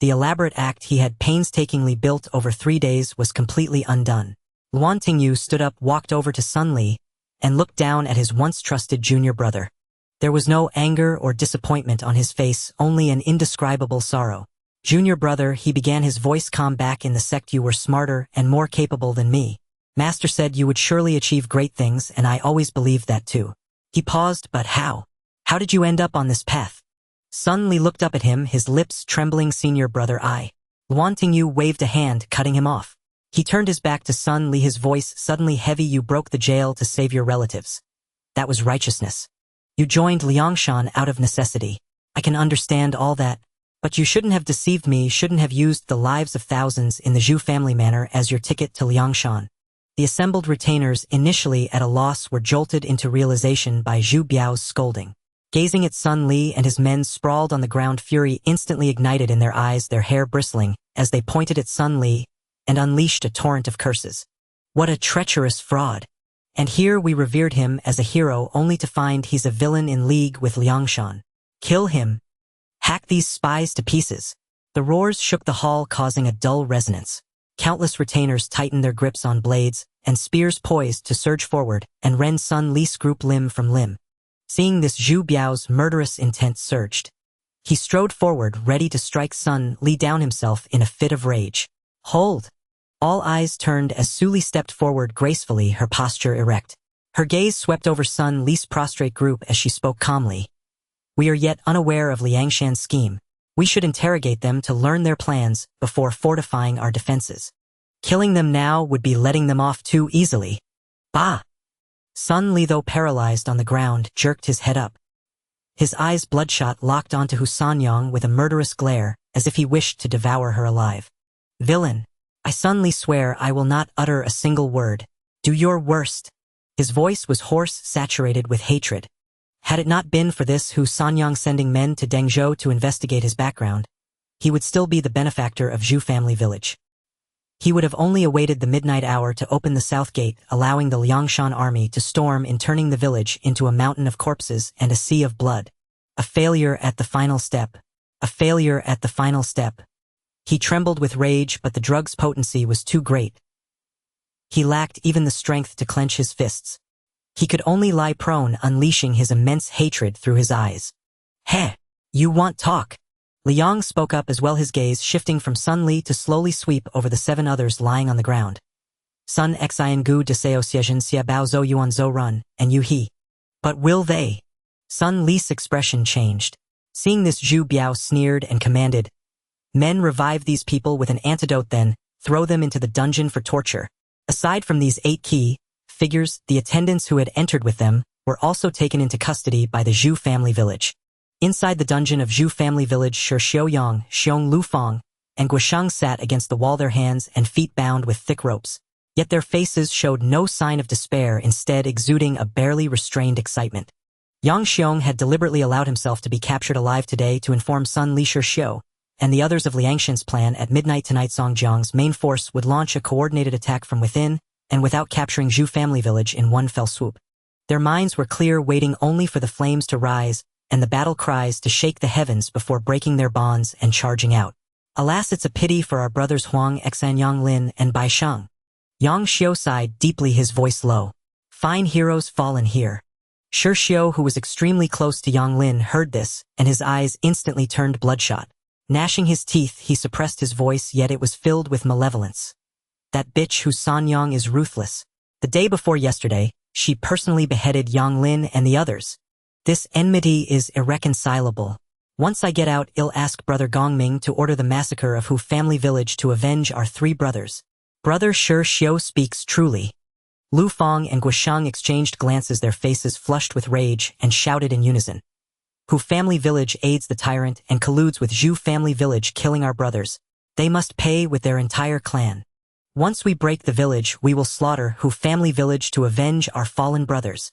The elaborate act he had painstakingly built over 3 days was completely undone. Luan Tingyu stood up, walked over to Sun Li, and looked down at his once trusted junior brother. There was no anger or disappointment on his face, only an indescribable sorrow. Junior brother, he began, his voice calm. Back in the sect you were smarter and more capable than me. Master said you would surely achieve great things, and I always believed that too. He paused, but how? How did you end up on this path? Sun Li looked up at him, his lips trembling. Senior brother, I. Luan Tingyu waved a hand, cutting him off. He turned his back to Sun Li, his voice suddenly heavy. You broke the jail to save your relatives. That was righteousness. You joined Liangshan out of necessity. I can understand all that, but you shouldn't have deceived me, shouldn't have used the lives of thousands in the Zhu family manor as your ticket to Liangshan. The assembled retainers, initially at a loss, were jolted into realization by Zhu Biao's scolding. Gazing at Sun Li and his men sprawled on the ground, fury instantly ignited in their eyes, their hair bristling, as they pointed at Sun Li and unleashed a torrent of curses. What a treacherous fraud! And here we revered him as a hero, only to find he's a villain in league with Liangshan. Kill him! Hack these spies to pieces! The roars shook the hall, causing a dull resonance. Countless retainers tightened their grips on blades, and spears poised to surge forward and rend Sun Li's group limb from limb. Seeing this, Zhu Biao's murderous intent surged. He strode forward, ready to strike Sun Li down himself in a fit of rage. Hold! All eyes turned as Su Li stepped forward gracefully, her posture erect. Her gaze swept over Sun Li's prostrate group as she spoke calmly. We are yet unaware of Liangshan's scheme. We should interrogate them to learn their plans before fortifying our defenses. Killing them now would be letting them off too easily. Bah! Sun Li, though paralyzed on the ground, jerked his head up. His eyes bloodshot locked onto Hu Sanyang with a murderous glare, as if he wished to devour her alive. Villain! I Sun Li swear I will not utter a single word. Do your worst. His voice was hoarse, saturated with hatred. Had it not been for this Hu Sanyang sending men to Dengzhou to investigate his background, he would still be the benefactor of Zhu family village. He would have only awaited the midnight hour to open the south gate, allowing the Liangshan army to storm in, turning the village into a mountain of corpses and a sea of blood. A failure at the final step. A failure at the final step. He trembled with rage, but the drug's potency was too great. He lacked even the strength to clench his fists. He could only lie prone, unleashing his immense hatred through his eyes. Heh! You want talk? Liang spoke up as well, his gaze shifting from Sun Li to slowly sweep over the 7 others lying on the ground. Sun Xian Gu Deseo Xiejin Xia Bao Zhou Yuan Zhou Run, and Yu He. But will they? Sun Li's expression changed. Seeing this, Zhu Biao sneered and commanded, Men, revive these people with an antidote, then throw them into the dungeon for torture. Aside from these 8 key figures, the attendants who had entered with them were also taken into custody by the Zhu family village. Inside the dungeon of Zhu family village, Shi Xiaoyang, Xiong Lufang, and Guosheng sat against the wall, their hands and feet bound with thick ropes. Yet their faces showed no sign of despair, instead exuding a barely restrained excitement. Yang Xiong had deliberately allowed himself to be captured alive today to inform Sun Li Xiu and the others of Liangshan's plan. At midnight tonight, Song Jiang's main force would launch a coordinated attack from within and without capturing Zhu family village in one fell swoop. Their minds were clear, waiting only for the flames to rise and the battle cries to shake the heavens before breaking their bonds and charging out. Alas, it's a pity for our brothers Huang Xan Yang Lin and Bai Sheng. Yang Xiu sighed deeply, his voice low. Fine heroes fallen here. Shi Xiu, who was extremely close to Yang Lin, heard this, and his eyes instantly turned bloodshot. Gnashing his teeth, he suppressed his voice, yet it was filled with malevolence. That bitch Hu Sanyang is ruthless. The day before yesterday, she personally beheaded Yang Lin and the others. This enmity is irreconcilable. Once I get out, I'll ask Brother Gongming to order the massacre of Hu family village to avenge our 3 brothers. Brother Shi Xiu speaks truly. Lu Fang and Guosheng exchanged glances, their faces flushed with rage, and shouted in unison. Hu family village aids the tyrant and colludes with Zhu family village, killing our brothers. They must pay with their entire clan. Once we break the village, we will slaughter Hu family village to avenge our fallen brothers.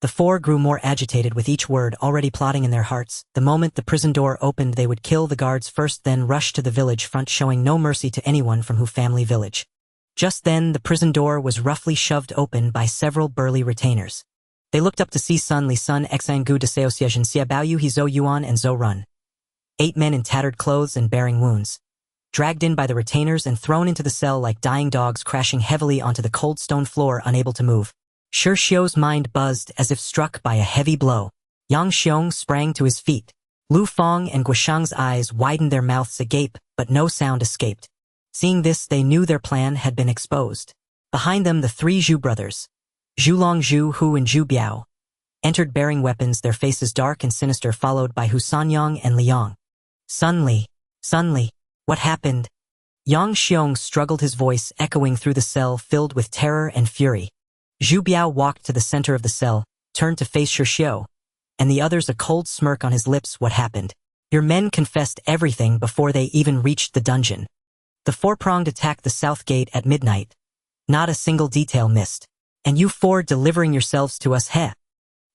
The 4 grew more agitated with each word, already plotting in their hearts. The moment the prison door opened, they would kill the guards first, then rush to the village front, showing no mercy to anyone from Hu family village. Just then, the prison door was roughly shoved open by several burly retainers. They looked up to see Sun Li, Sun Xian Gu Deseo Xiejin Xia Bao Yu He Zhou Yuan and Zhou Run. 8 men in tattered clothes and bearing wounds. Dragged in by the retainers and thrown into the cell like dying dogs, crashing heavily onto the cold stone floor, unable to move. Shi Xiu's mind buzzed as if struck by a heavy blow. Yang Xiong sprang to his feet. Lu Fang and Guosheng's eyes widened, their mouths agape, but no sound escaped. Seeing this, they knew their plan had been exposed. Behind them, the 3 Zhu brothers, Zhulong, Zhu Hu and Zhu Biao, entered bearing weapons, their faces dark and sinister, followed by Hu Sanyang and Liang. Sun Li, what happened? Yang Xiong struggled, his voice echoing through the cell, filled with terror and fury. Zhu Biao walked to the center of the cell, turned to face Shi Xiu, and the others, a cold smirk on his lips. What happened? Your men confessed everything before they even reached the dungeon. The 4-pronged attack the south gate at midnight. Not a single detail missed. And you 4 delivering yourselves to us, heh?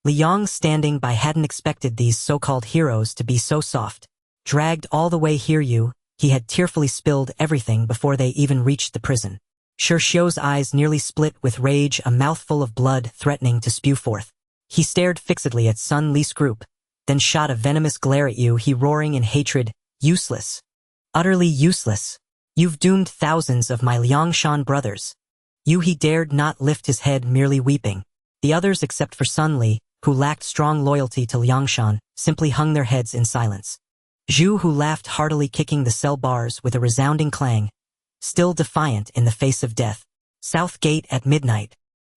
Liang, standing by, hadn't expected these so-called heroes to be so soft. Dragged all the way here, he had tearfully spilled everything before they even reached the prison. Shi Xiu's eyes nearly split with rage, a mouthful of blood threatening to spew forth. He stared fixedly at Sun Li's group, then shot a venomous glare at you, he roaring in hatred. Useless. Utterly useless. You've doomed thousands of my Liangshan brothers. He dared not lift his head, merely weeping. The others, except for Sun Li, who lacked strong loyalty to Liangshan, simply hung their heads in silence. Zhu, who laughed heartily, kicking the cell bars with a resounding clang, still defiant in the face of death. South gate at midnight.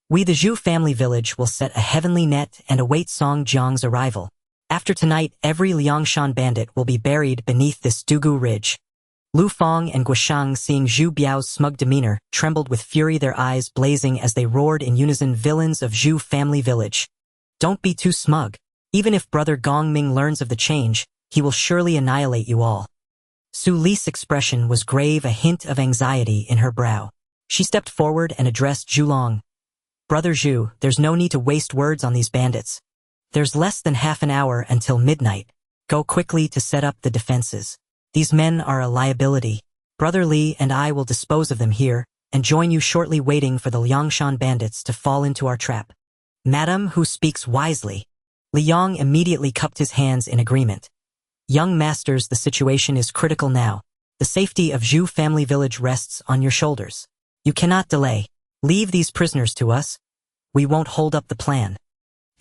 We the Zhu family village will set a heavenly net and await Song Jiang's arrival. After tonight, every Liangshan bandit will be buried beneath this Dugu ridge. Lu Fang and Guoshang, seeing Zhu Biao's smug demeanor, trembled with fury, their eyes blazing as they roared in unison, "Villains of Zhu family village! Don't be too smug. Even if Brother Gongming learns of the change, he will surely annihilate you all." Su Li's expression was grave, a hint of anxiety in her brow. She stepped forward and addressed Zhu Long. "Brother Zhu, there's no need to waste words on these bandits. There's less than half an hour until midnight. Go quickly to set up the defenses. These men are a liability. Brother Li and I will dispose of them here, and join you shortly, waiting for the Liangshan bandits to fall into our trap." "Madam who speaks wisely." Liang immediately cupped his hands in agreement. "Young masters, the situation is critical now. The safety of Zhu family village rests on your shoulders. You cannot delay. Leave these prisoners to us. We won't hold up the plan."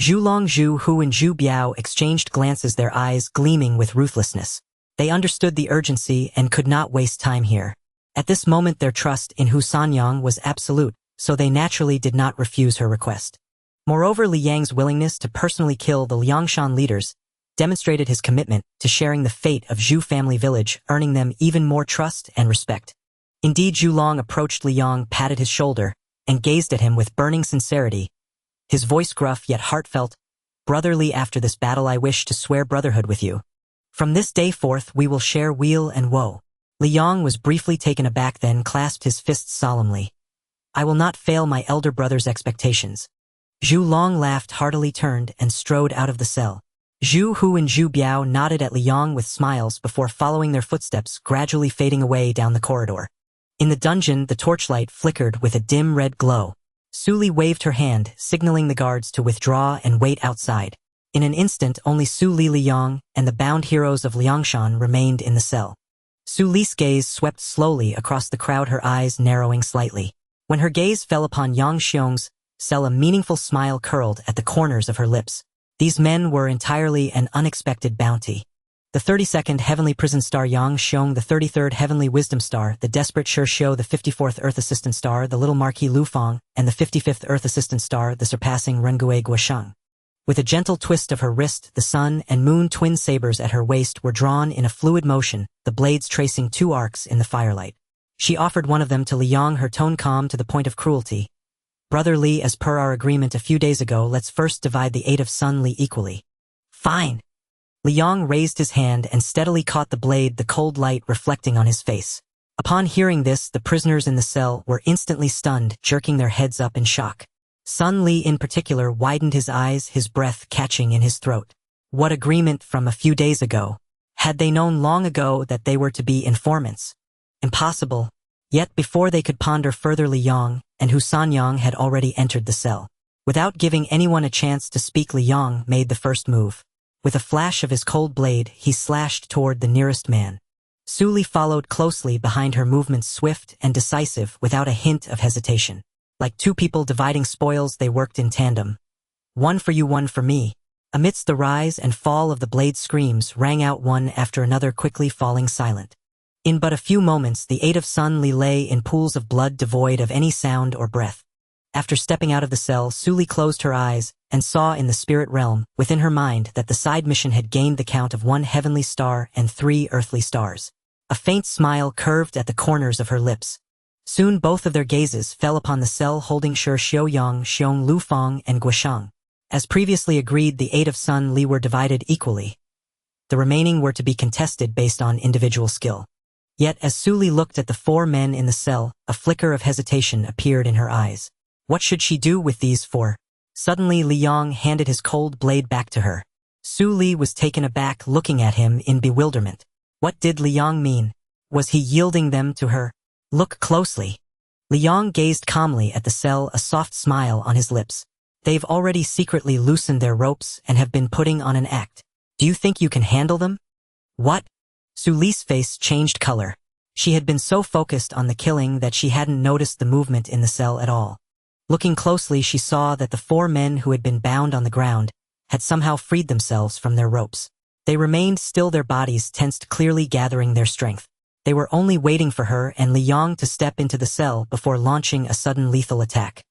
Zhu Long, Zhu Hu and Zhu Biao exchanged glances, their eyes gleaming with ruthlessness. They understood the urgency and could not waste time here. At this moment their trust in Hu Sanyang was absolute, so they naturally did not refuse her request. Moreover, Li Yang's willingness to personally kill the Liangshan leaders demonstrated his commitment to sharing the fate of Zhu family village, earning them even more trust and respect. Indeed, Zhu Long approached Li Yang, patted his shoulder, and gazed at him with burning sincerity. His voice gruff yet heartfelt. "Brother Li, after this battle I wish to swear brotherhood with you. From this day forth we will share weal and woe." Li Yang was briefly taken aback, then clasped his fists solemnly. "I will not fail my elder brother's expectations." Zhu Long laughed heartily, turned, and strode out of the cell. Zhu Hu and Zhu Biao nodded at Li Yang with smiles before following their footsteps, gradually fading away down the corridor. In the dungeon, the torchlight flickered with a dim red glow. Su Li waved her hand, signaling the guards to withdraw and wait outside. In an instant, only Su Li, Li Yang, and the bound heroes of Liangshan remained in the cell. Su Li's gaze swept slowly across the crowd, her eyes narrowing slightly. When her gaze fell upon Yang Xiong's cell, a meaningful smile curled at the corners of her lips. These men were entirely an unexpected bounty. The 32nd Heavenly Prison Star Yang Xiong, the 33rd Heavenly Wisdom Star, the Desperate Shi Xiu, the 54th Earth Assistant Star, the Little Marquis Lu Fang, and the 55th Earth Assistant Star, the Surpassing Rengue Guosheng. With a gentle twist of her wrist, the sun and moon twin sabers at her waist were drawn in a fluid motion, the blades tracing two arcs in the firelight. She offered one of them to Li Yang, her tone calm to the point of cruelty. "Brother Li, as per our agreement a few days ago, let's first divide the 8 of Sun Li equally." "Fine." Li Yang raised his hand and steadily caught the blade, the cold light reflecting on his face. Upon hearing this, the prisoners in the cell were instantly stunned, jerking their heads up in shock. Sun Li in particular widened his eyes, his breath catching in his throat. What agreement from a few days ago? Had they known long ago that they were to be informants? Impossible. Yet before they could ponder further, Li Yang and Hu Sanyang had already entered the cell. Without giving anyone a chance to speak, Li Yang made the first move. With a flash of his cold blade, he slashed toward the nearest man. Su Li followed closely behind, her movements swift and decisive, without a hint of hesitation. Like two people dividing spoils, they worked in tandem. "One for you, one for me." Amidst the rise and fall of the blade, screams rang out one after another, quickly falling silent. In but a few moments, the 8 of Sun Li lay in pools of blood, devoid of any sound or breath. After stepping out of the cell, Su Li closed her eyes and saw in the spirit realm, within her mind, that the side mission had gained the count of 1 heavenly star and 3 earthly stars. A faint smile curved at the corners of her lips. Soon both of their gazes fell upon the cell holding Shi Xiu, Yang Xiong, Lu Fang, and Guosheng. As previously agreed, the 8 of Sun Li were divided equally. The remaining were to be contested based on individual skill. Yet as Su Li looked at the 4 men in the cell, a flicker of hesitation appeared in her eyes. What should she do with these 4? Suddenly Li Yang handed his cold blade back to her. Su Li was taken aback, looking at him in bewilderment. What did Li Yang mean? Was he yielding them to her? "Look closely." Li Yang gazed calmly at the cell, a soft smile on his lips. "They've already secretly loosened their ropes and have been putting on an act. Do you think you can handle them?" "What?" Su Li's face changed color. She had been so focused on the killing that she hadn't noticed the movement in the cell at all. Looking closely, she saw that the 4 men who had been bound on the ground had somehow freed themselves from their ropes. They remained still, their bodies tensed, clearly gathering their strength. They were only waiting for her and Li Yang to step into the cell before launching a sudden lethal attack.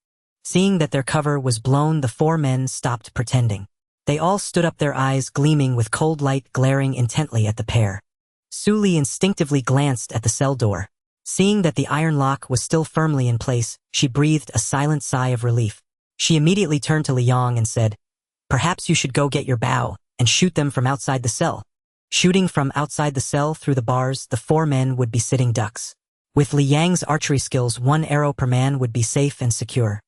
Seeing that their cover was blown, the four men stopped pretending. They all stood up, their eyes gleaming with cold light, glaring intently at the pair. Su Li instinctively glanced at the cell door. Seeing that the iron lock was still firmly in place, she breathed a silent sigh of relief. She immediately turned to Liang and said, "Perhaps you should go get your bow and shoot them from outside the cell." Shooting from outside the cell through the bars, the four men would be sitting ducks. With Liang's archery skills, 1 arrow per man would be safe and secure.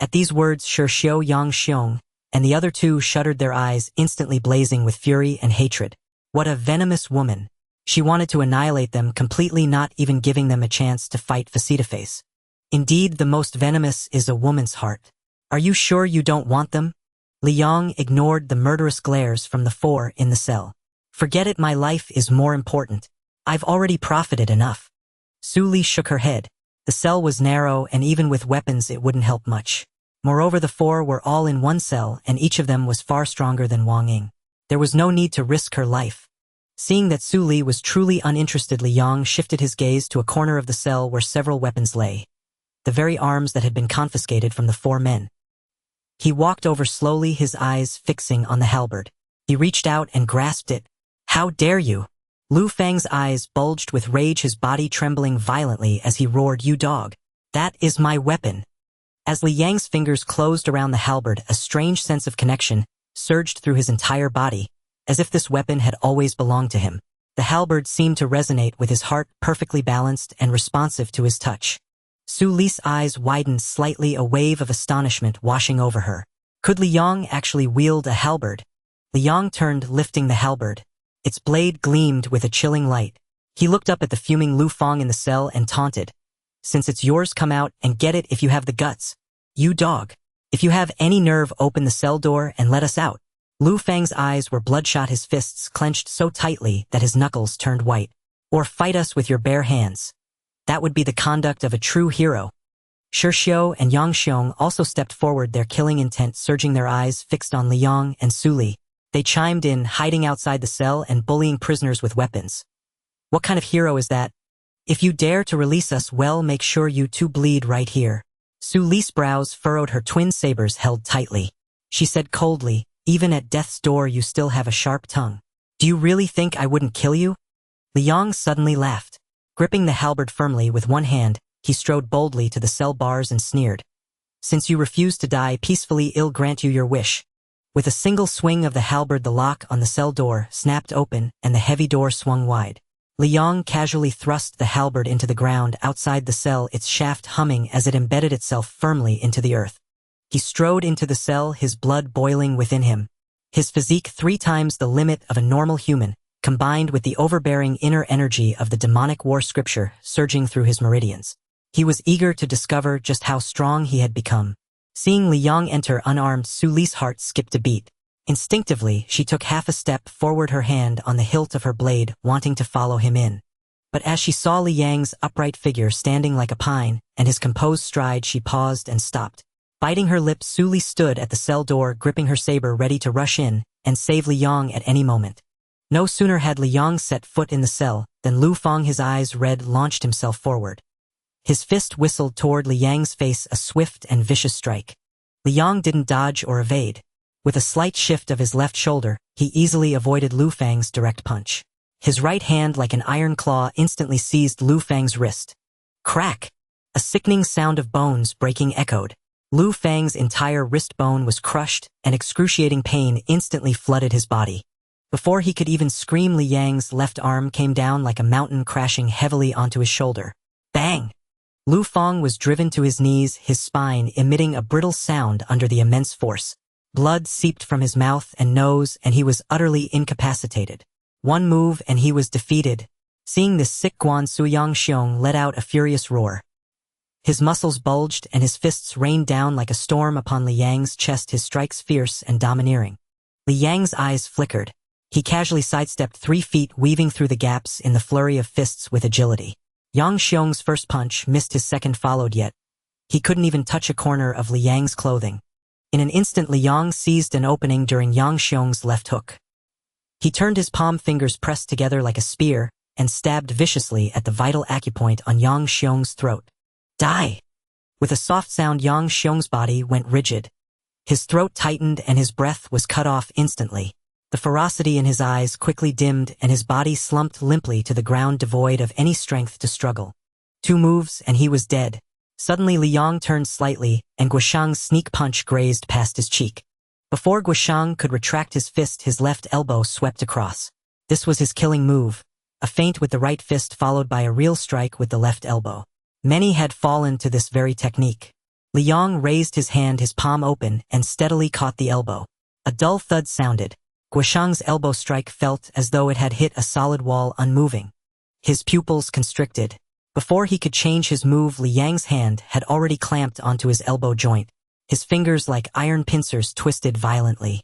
At these words, Shi Xiu Yang Xiong and the other two shuddered, their eyes instantly blazing with fury and hatred. What a venomous woman! She wanted to annihilate them completely, not even giving them a chance to fight face to face. Indeed, the most venomous is a woman's heart. Are you sure you don't want them? Liang ignored the murderous glares from the four in the cell. Forget it, my life is more important. I've already profited enough. Su Li shook her head. The cell was narrow, and even with weapons it wouldn't help much. Moreover, the four were all in one cell, and each of them was far stronger than Wang Ying. There was no need to risk her life. Seeing that Su Li was truly uninterested, Liang shifted his gaze to a corner of the cell where several weapons lay, the very arms that had been confiscated from the four men. He walked over slowly, his eyes fixing on the halberd. He reached out and grasped it. "How dare you!" Lu Fang's eyes bulged with rage, his body trembling violently as he roared, "You dog! That is my weapon!" As Liang's fingers closed around the halberd, a strange sense of connection surged through his entire body, as if this weapon had always belonged to him. The halberd seemed to resonate with his heart, perfectly balanced and responsive to his touch. Su Li's eyes widened slightly, a wave of astonishment washing over her. Could Liang actually wield a halberd? Liang turned, lifting the halberd. Its blade gleamed with a chilling light. He looked up at the fuming Lu Fang in the cell and taunted. "Since it's yours, come out and get it if you have the guts. You dog. If you have any nerve, open the cell door and let us out." Lu Fang's eyes were bloodshot, his fists clenched so tightly that his knuckles turned white. "Or fight us with your bare hands. That would be the conduct of a true hero." Shi Xiu and Yang Xiong also stepped forward, their killing intent surging, their eyes fixed on Liang and Su Li. They chimed in, hiding outside the cell and bullying prisoners with weapons. "What kind of hero is that? If you dare to release us, well, make sure you two bleed right here." Su Li's brows furrowed, her twin sabers held tightly. She said coldly, "Even at death's door you still have a sharp tongue. Do you really think I wouldn't kill you?" Liang suddenly laughed. Gripping the halberd firmly with one hand, he strode boldly to the cell bars and sneered. "Since you refuse to die peacefully, I'll grant you your wish." With a single swing of the halberd, the lock on the cell door snapped open and the heavy door swung wide. Liang casually thrust the halberd into the ground outside the cell, its shaft humming as it embedded itself firmly into the earth. He strode into the cell, his blood boiling within him. His physique 3 times the limit of a normal human, combined with the overbearing inner energy of the demonic war scripture surging through his meridians. He was eager to discover just how strong he had become. Seeing Liang enter unarmed, Su Li's heart skipped a beat. Instinctively, she took half a step forward, her hand on the hilt of her blade, wanting to follow him in. But as she saw Liang's upright figure standing like a pine and his composed stride, she paused and stopped. Biting her lips, Su Li stood at the cell door, gripping her saber, ready to rush in and save Liang at any moment. No sooner had Liang set foot in the cell than Lu Fang, his eyes red, launched himself forward. His fist whistled toward Liang's face, a swift and vicious strike. Liang didn't dodge or evade. With a slight shift of his left shoulder, he easily avoided Lu Fang's direct punch. His right hand, like an iron claw, instantly seized Lu Fang's wrist. Crack! A sickening sound of bones breaking echoed. Lu Fang's entire wrist bone was crushed, and excruciating pain instantly flooded his body. Before he could even scream, Liang's left arm came down like a mountain, crashing heavily onto his shoulder. Bang! Lu Fang was driven to his knees, his spine emitting a brittle sound under the immense force. Blood seeped from his mouth and nose, and he was utterly incapacitated. One move and he was defeated. Seeing this, sick Guan Su Yang Xiong let out a furious roar. His muscles bulged and his fists rained down like a storm upon Liang's chest, his strikes fierce and domineering. Liang's eyes flickered. He casually sidestepped 3 feet, weaving through the gaps in the flurry of fists with agility. Yang Xiong's first punch missed, his second followed, yet he couldn't even touch a corner of Liang's clothing. In an instant, Liang seized an opening during Yang Xiong's left hook. He turned, his palm fingers pressed together like a spear, and stabbed viciously at the vital acupoint on Yang Xiong's throat. Die! With a soft sound, Yang Xiong's body went rigid. His throat tightened and his breath was cut off instantly. The ferocity in his eyes quickly dimmed and his body slumped limply to the ground, devoid of any strength to struggle. 2 moves and he was dead. Suddenly Liang turned slightly and Guoshang's sneak punch grazed past his cheek. Before Guoshang could retract his fist, his left elbow swept across. This was his killing move, a feint with the right fist followed by a real strike with the left elbow. Many had fallen to this very technique. Liang raised his hand, his palm open, and steadily caught the elbow. A dull thud sounded. Guoshang's elbow strike felt as though it had hit a solid wall, unmoving. His pupils constricted. Before he could change his move, Liang's hand had already clamped onto his elbow joint. His fingers, like iron pincers, twisted violently.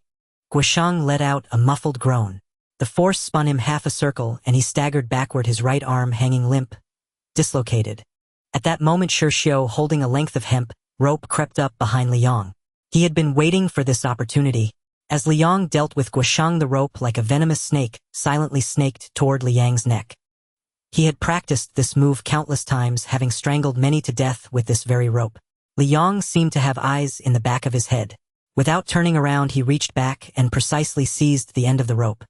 Guoshang let out a muffled groan. The force spun him half a circle and he staggered backward, his right arm hanging limp, dislocated. At that moment, Shirshio, holding a length of hemp rope, crept up behind Liang. He had been waiting for this opportunity. As Liang dealt with Guoshang, the rope, like a venomous snake, silently snaked toward Liang's neck. He had practiced this move countless times, having strangled many to death with this very rope. Liang seemed to have eyes in the back of his head. Without turning around, he reached back and precisely seized the end of the rope.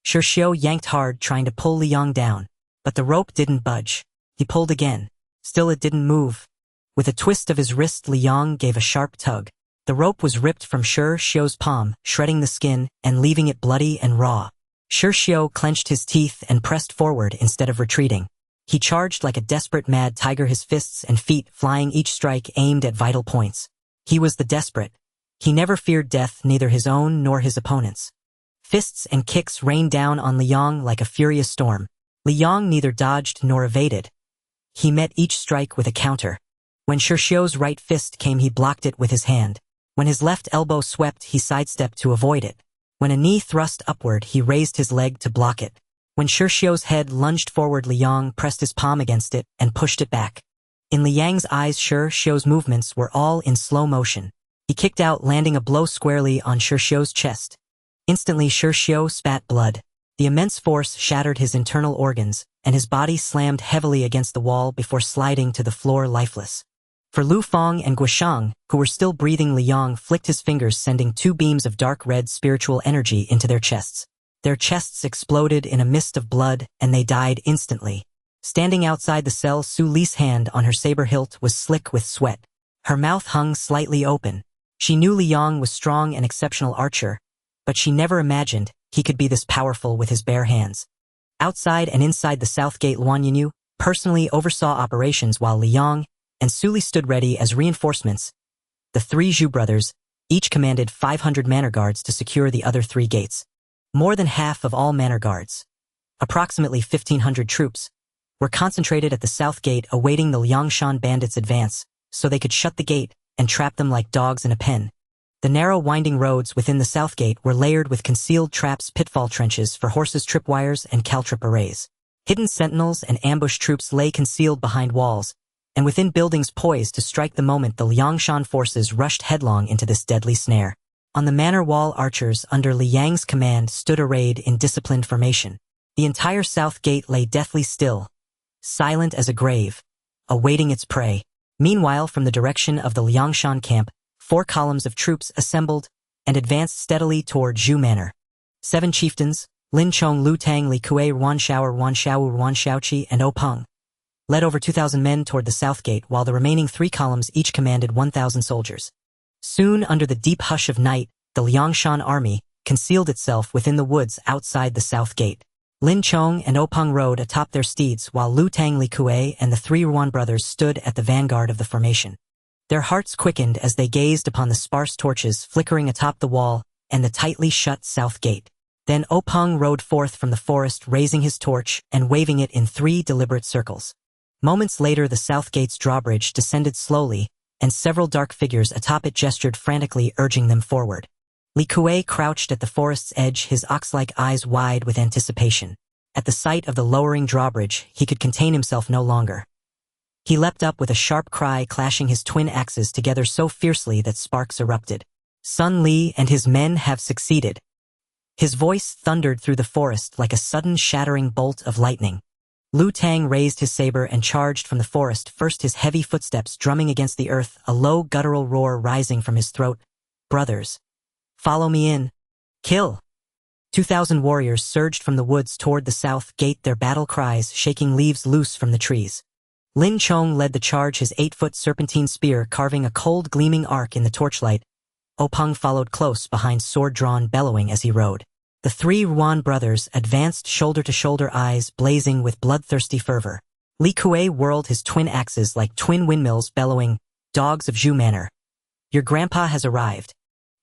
Shirshio yanked hard, trying to pull Liang down, but the rope didn't budge. He pulled again. Still it didn't move. With a twist of his wrist, Liang gave a sharp tug. The rope was ripped from Shirshio's palm, shredding the skin and leaving it bloody and raw. Shirshio clenched his teeth and pressed forward instead of retreating. He charged like a desperate mad tiger, his fists and feet flying, each strike aimed at vital points. He was the desperate. He never feared death, neither his own nor his opponents. Fists and kicks rained down on Liang like a furious storm. Liang neither dodged nor evaded. He met each strike with a counter. When Shirshio's right fist came, he blocked it with his hand. When his left elbow swept, he sidestepped to avoid it. When a knee thrust upward, he raised his leg to block it. When Shirshio's head lunged forward, Liang pressed his palm against it and pushed it back. In Liang's eyes, Shirshio's movements were all in slow motion. He kicked out, landing a blow squarely on Shirshio's chest. Instantly, Shirshio spat blood. The immense force shattered his internal organs, and his body slammed heavily against the wall before sliding to the floor lifeless. For Lu Feng and Guoshang, who were still breathing, Liang flicked his fingers, sending 2 beams of dark red spiritual energy into their chests. Their chests exploded in a mist of blood, and they died instantly. Standing outside the cell, Su Li's hand on her saber hilt was slick with sweat. Her mouth hung slightly open. She knew Liang was strong and exceptional archer, but she never imagined he could be this powerful with his bare hands. Outside and inside the south gate, Luan Yinyu personally oversaw operations while Liang and Su Li stood ready as reinforcements. The 3 Zhu brothers each commanded 500 manor guards to secure the other 3 gates. More than half of all manor guards, approximately 1,500 troops, were concentrated at the south gate awaiting the Liangshan bandits' advance, so they could shut the gate and trap them like dogs in a pen. The narrow winding roads within the south gate were layered with concealed traps, pitfall trenches for horses, tripwires, and caltrip arrays. Hidden sentinels and ambush troops lay concealed behind walls, and within buildings poised to strike the moment the Liangshan forces rushed headlong into this deadly snare. On the manor wall, archers under Liang's command stood arrayed in disciplined formation. The entire south gate lay deathly still, silent as a grave, awaiting its prey. Meanwhile, from the direction of the Liangshan camp, 4 columns of troops assembled and advanced steadily toward Zhu Manor. 7 chieftains, Lin Chong, Lu Tang, Li Kuei, Wan Xiao, Wan Xiao, Wan Xiaoqi, and O Peng, led over 2,000 men toward the south gate, while the remaining 3 columns each commanded 1,000 soldiers. Soon, under the deep hush of night, the Liangshan army concealed itself within the woods outside the south gate. Lin Chong and O Peng rode atop their steeds, while Lu Tang, Li Kuei, and the 3 Ruan brothers stood at the vanguard of the formation. Their hearts quickened as they gazed upon the sparse torches flickering atop the wall and the tightly shut south gate. Then O Peng rode forth from the forest, raising his torch and waving it in 3 deliberate circles. Moments later, the south gate's drawbridge descended slowly, and several dark figures atop it gestured frantically, urging them forward. Li Kuei crouched at the forest's edge, his ox-like eyes wide with anticipation. At the sight of the lowering drawbridge, he could contain himself no longer. He leapt up with a sharp cry, clashing his twin axes together so fiercely that sparks erupted. Sun Li and his men have succeeded. His voice thundered through the forest like a sudden shattering bolt of lightning. Lu Tang raised his saber and charged from the forest, first his heavy footsteps drumming against the earth, a low guttural roar rising from his throat. Brothers, follow me in. Kill! 2,000 warriors surged from the woods toward the south gate, their battle cries shaking leaves loose from the trees. Lin Chong led the charge, his 8-foot serpentine spear carving a cold gleaming arc in the torchlight. Openg followed close behind, sword drawn, bellowing as he rode. The 3 Ruan brothers advanced shoulder to shoulder, eyes blazing with bloodthirsty fervor. Li Kuei whirled his twin axes like twin windmills, bellowing, "Dogs of Zhu Manor, your grandpa has arrived."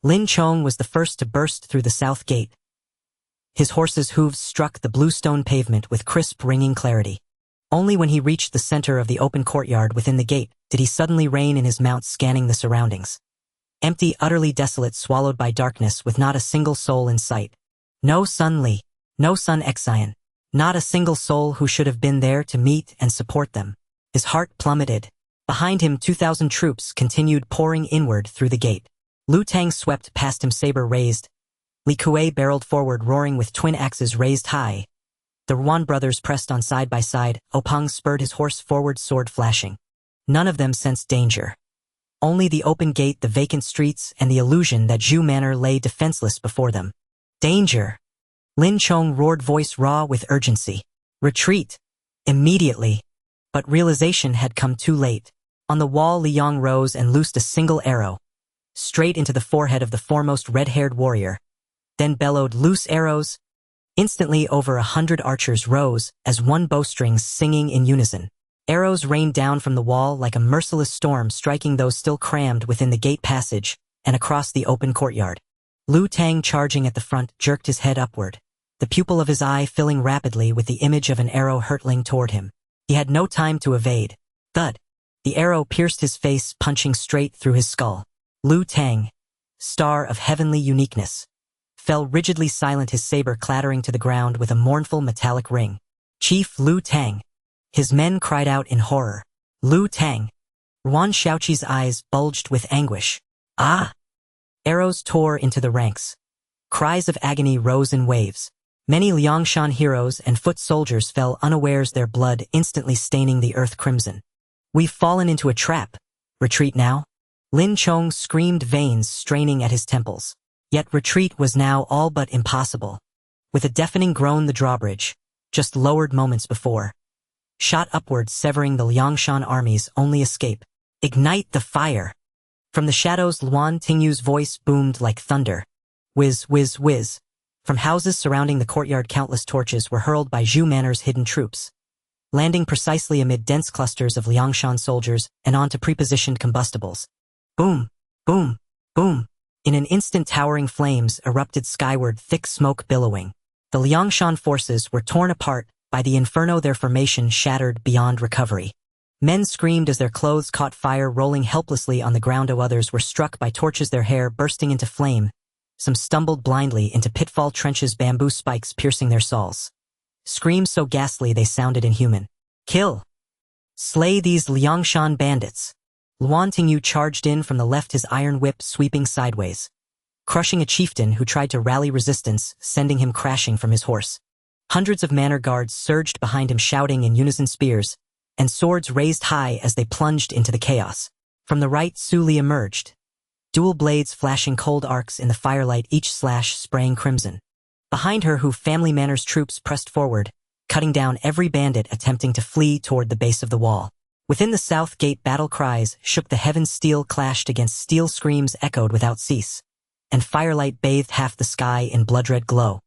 Lin Chong was the first to burst through the south gate. His horse's hooves struck the bluestone pavement with crisp, ringing clarity. Only when he reached the center of the open courtyard within the gate did he suddenly rein in his mount, scanning the surroundings. Empty, utterly desolate, swallowed by darkness, with not a single soul in sight. No Sun Li, no Sun Xian, not a single soul who should have been there to meet and support them. His heart plummeted. Behind him, 2,000 troops continued pouring inward through the gate. Lu Tang swept past him, saber raised. Li Kuei barreled forward, roaring with twin axes raised high. The Ruan brothers pressed on side by side. Openg spurred his horse forward, sword flashing. None of them sensed danger. Only the open gate, the vacant streets, and the illusion that Zhu Manor lay defenseless before them. Danger! Lin Chong roared, voice raw with urgency. Retreat! Immediately! But realization had come too late. On the wall, Li Yang rose and loosed a single arrow, straight into the forehead of the foremost red-haired warrior. Then bellowed, "Loose arrows!" Instantly over 100 archers rose, as one bowstring singing in unison. Arrows rained down from the wall like a merciless storm, striking those still crammed within the gate passage and across the open courtyard. Lu Tang, charging at the front, jerked his head upward, the pupil of his eye filling rapidly with the image of an arrow hurtling toward him. He had no time to evade. Thud! The arrow pierced his face, punching straight through his skull. Lu Tang, star of heavenly uniqueness, fell rigidly silent, his saber clattering to the ground with a mournful metallic ring. Chief Lu Tang! His men cried out in horror. Lu Tang! Ruan Shaoqi's eyes bulged with anguish. Ah! Arrows tore into the ranks. Cries of agony rose in waves. Many Liangshan heroes and foot soldiers fell unawares, their blood instantly staining the earth crimson. We've fallen into a trap. Retreat now? Lin Chong screamed, veins straining at his temples. Yet retreat was now all but impossible. With a deafening groan, the drawbridge, just lowered moments before, shot upward, severing the Liangshan army's only escape. Ignite the fire! From the shadows, Luan Tingyu's voice boomed like thunder. Whiz, whiz, whiz. From houses surrounding the courtyard, countless torches were hurled by Zhu Manor's hidden troops, landing precisely amid dense clusters of Liangshan soldiers and onto prepositioned combustibles. Boom, boom, boom. In an instant, towering flames erupted skyward, thick smoke billowing. The Liangshan forces were torn apart by the inferno, their formation shattered beyond recovery. Men screamed as their clothes caught fire, rolling helplessly on the ground. Others were struck by torches, their hair bursting into flame. Some stumbled blindly into pitfall trenches, bamboo spikes piercing their souls. Screams so ghastly they sounded inhuman. Kill! Slay these Liangshan bandits! Luan Tingyu charged in from the left, his iron whip sweeping sideways, crushing a chieftain who tried to rally resistance, sending him crashing from his horse. Hundreds of manor guards surged behind him, shouting in unison, spears and swords raised high as they plunged into the chaos. From the right, Su Li emerged, dual blades flashing cold arcs in the firelight, each slash spraying crimson. Behind her, Hu family Manor's troops pressed forward, cutting down every bandit attempting to flee toward the base of the wall. Within the south gate, battle cries shook the heavens, steel clashed against steel, screams echoed without cease, and firelight bathed half the sky in blood-red glow.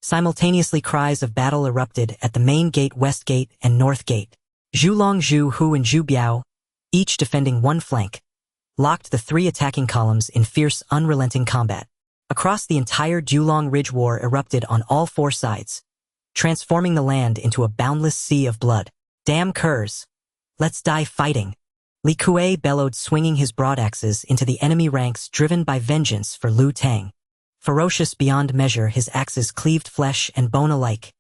Simultaneously, cries of battle erupted at the main gate, west gate, and north gate. Zhulong, Zhu Hu, and Zhu Biao, each defending one flank, locked the 3 attacking columns in fierce, unrelenting combat. Across the entire Julong Ridge, war erupted on all 4 sides, transforming the land into a boundless sea of blood. Damn curs! Let's die fighting! Li Kuei bellowed, swinging his broadaxes into the enemy ranks, driven by vengeance for Lu Tang. Ferocious beyond measure, his axes cleaved flesh and bone alike.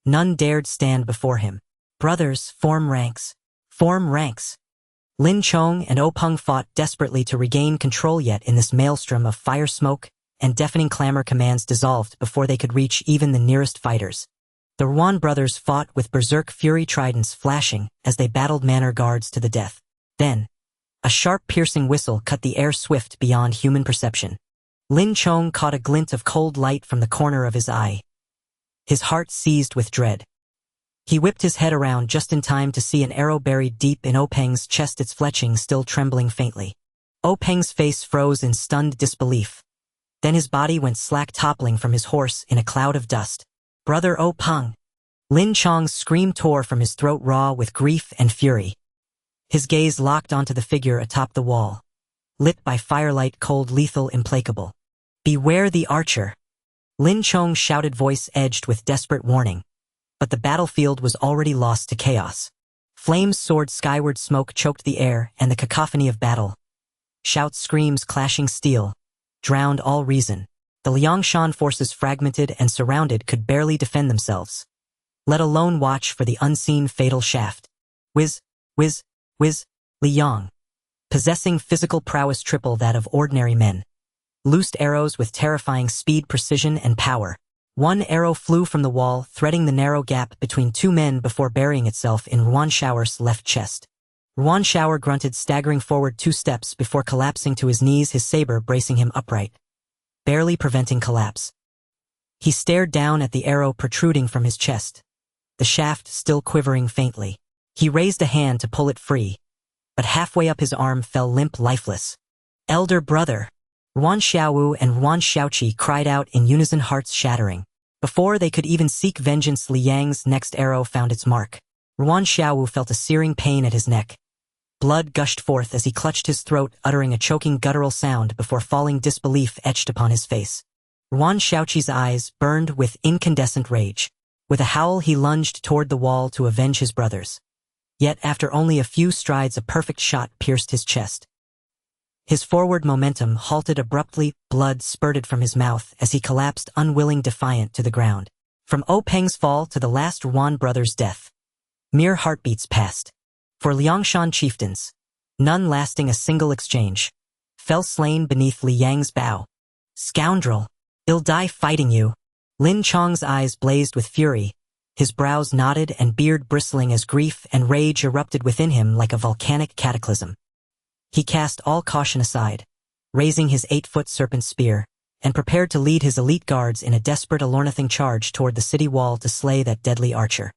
None dared stand before him. Brothers, form ranks! Form ranks! Lin Chong and Openg fought desperately to regain control, yet in this maelstrom of fire, smoke, and deafening clamor, commands dissolved before they could reach even the nearest fighters. The Ruan brothers fought with berserk fury, tridents flashing as they battled manor guards to the death. Then, a sharp piercing whistle cut the air swift beyond human perception. Lin Chong caught a glint of cold light from the corner of his eye. His heart seized with dread. He whipped his head around just in time to see an arrow buried deep in Peng's chest, its fletching still trembling faintly. Peng's face froze in stunned disbelief. Then his body went slack, toppling from his horse in a cloud of dust. "Brother Peng!" Lin Chong's scream tore from his throat, raw with grief and fury. His gaze locked onto the figure atop the wall, lit by firelight, cold, lethal, implacable. "Beware the archer!" Lin Chong's shouted voice edged with desperate warning. But the battlefield was already lost to chaos. Flames soared skyward, smoke choked the air, and the cacophony of battle, shouts, screams, clashing steel, drowned all reason. The Liangshan forces, fragmented and surrounded, could barely defend themselves, let alone watch for the unseen fatal shaft. Whiz, whiz, whiz, Liang, possessing physical prowess triple that of ordinary men, loosed arrows with terrifying speed, precision, and power. One arrow flew from the wall, threading the narrow gap between two men before burying itself in Ruan Shao's left chest. Ruan Shao grunted, staggering forward 2 steps before collapsing to his knees, his saber bracing him upright, barely preventing collapse. He stared down at the arrow protruding from his chest, the shaft still quivering faintly. He raised a hand to pull it free, but halfway up his arm fell limp, lifeless. "Elder brother!" Ruan Xiaowu and Ruan Xiaoqi cried out in unison, hearts shattering. Before they could even seek vengeance, Liang's next arrow found its mark. Ruan Xiaowu felt a searing pain at his neck. Blood gushed forth as he clutched his throat, uttering a choking guttural sound before falling, disbelief etched upon his face. Ruan Xiaoqi's eyes burned with incandescent rage. With a howl, he lunged toward the wall to avenge his brothers. Yet after only a few strides, a perfect shot pierced his chest. His forward momentum halted abruptly, blood spurted from his mouth as he collapsed, unwilling, defiant, to the ground. From Peng's fall to the last Ruan brother's death, mere heartbeats passed. For Liangshan chieftains, none lasting a single exchange, fell slain beneath Li Yang's bow. "Scoundrel! I'll die fighting you!" Lin Chong's eyes blazed with fury, his brows knotted and beard bristling as grief and rage erupted within him like a volcanic cataclysm. He cast all caution aside, raising his 8-foot serpent spear, and prepared to lead his elite guards in a desperate Alornothing charge toward the city wall to slay that deadly archer.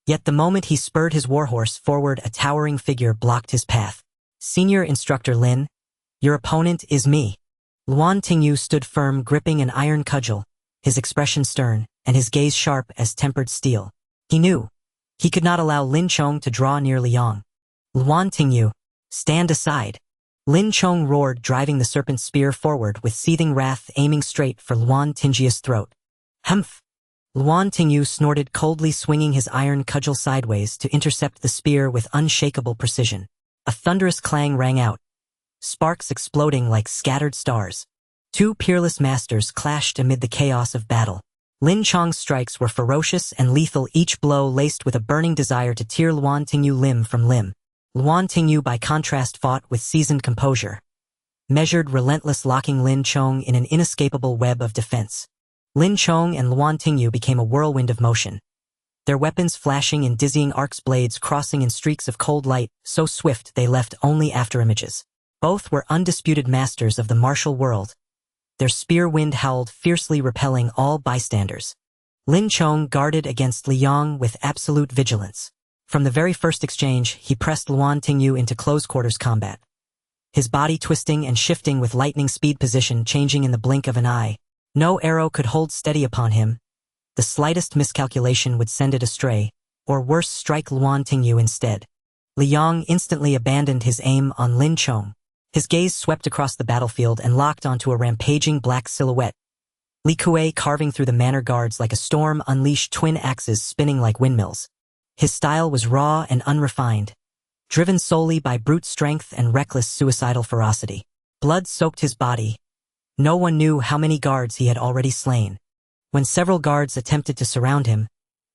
Yet the moment he spurred his warhorse forward, a towering figure blocked his path. "Senior Instructor Lin, your opponent is me." Luan Tingyu stood firm, gripping an iron cudgel, his expression stern, and his gaze sharp as tempered steel. He knew he could not allow Lin Chong to draw near Liang. "Luan Tingyu, stand aside." Lin Chong roared, driving the serpent spear forward with seething wrath, aiming straight for Luan Tingyu's throat. "Humph!" Luan Tingyu snorted coldly, swinging his iron cudgel sideways to intercept the spear with unshakable precision. A thunderous clang rang out, sparks exploding like scattered stars. 2 peerless masters clashed amid the chaos of battle. Lin Chong's strikes were ferocious and lethal, each blow laced with a burning desire to tear Luan Tingyu limb from limb. Luan Tingyu, by contrast, fought with seasoned composure, measured, relentless, locking Lin Chong in an inescapable web of defense. Lin Chong and Luan Tingyu became a whirlwind of motion, their weapons flashing in dizzying arcs, blades crossing in streaks of cold light, so swift they left only afterimages. Both were undisputed masters of the martial world. Their spear wind howled, fiercely repelling all bystanders. Lin Chong guarded against Liang with absolute vigilance. From the very first exchange, he pressed Luan Tingyu into close-quarters combat, his body twisting and shifting with lightning speed, position changing in the blink of an eye. No arrow could hold steady upon him. The slightest miscalculation would send it astray, or worse, strike Luan Tingyu instead. Liang instantly abandoned his aim on Lin Chong. His gaze swept across the battlefield and locked onto a rampaging black silhouette. Li Kuei carving through the manor guards like a storm, unleashed twin axes spinning like windmills. His style was raw and unrefined, driven solely by brute strength and reckless suicidal ferocity. Blood soaked his body. No one knew how many guards he had already slain. When several guards attempted to surround him,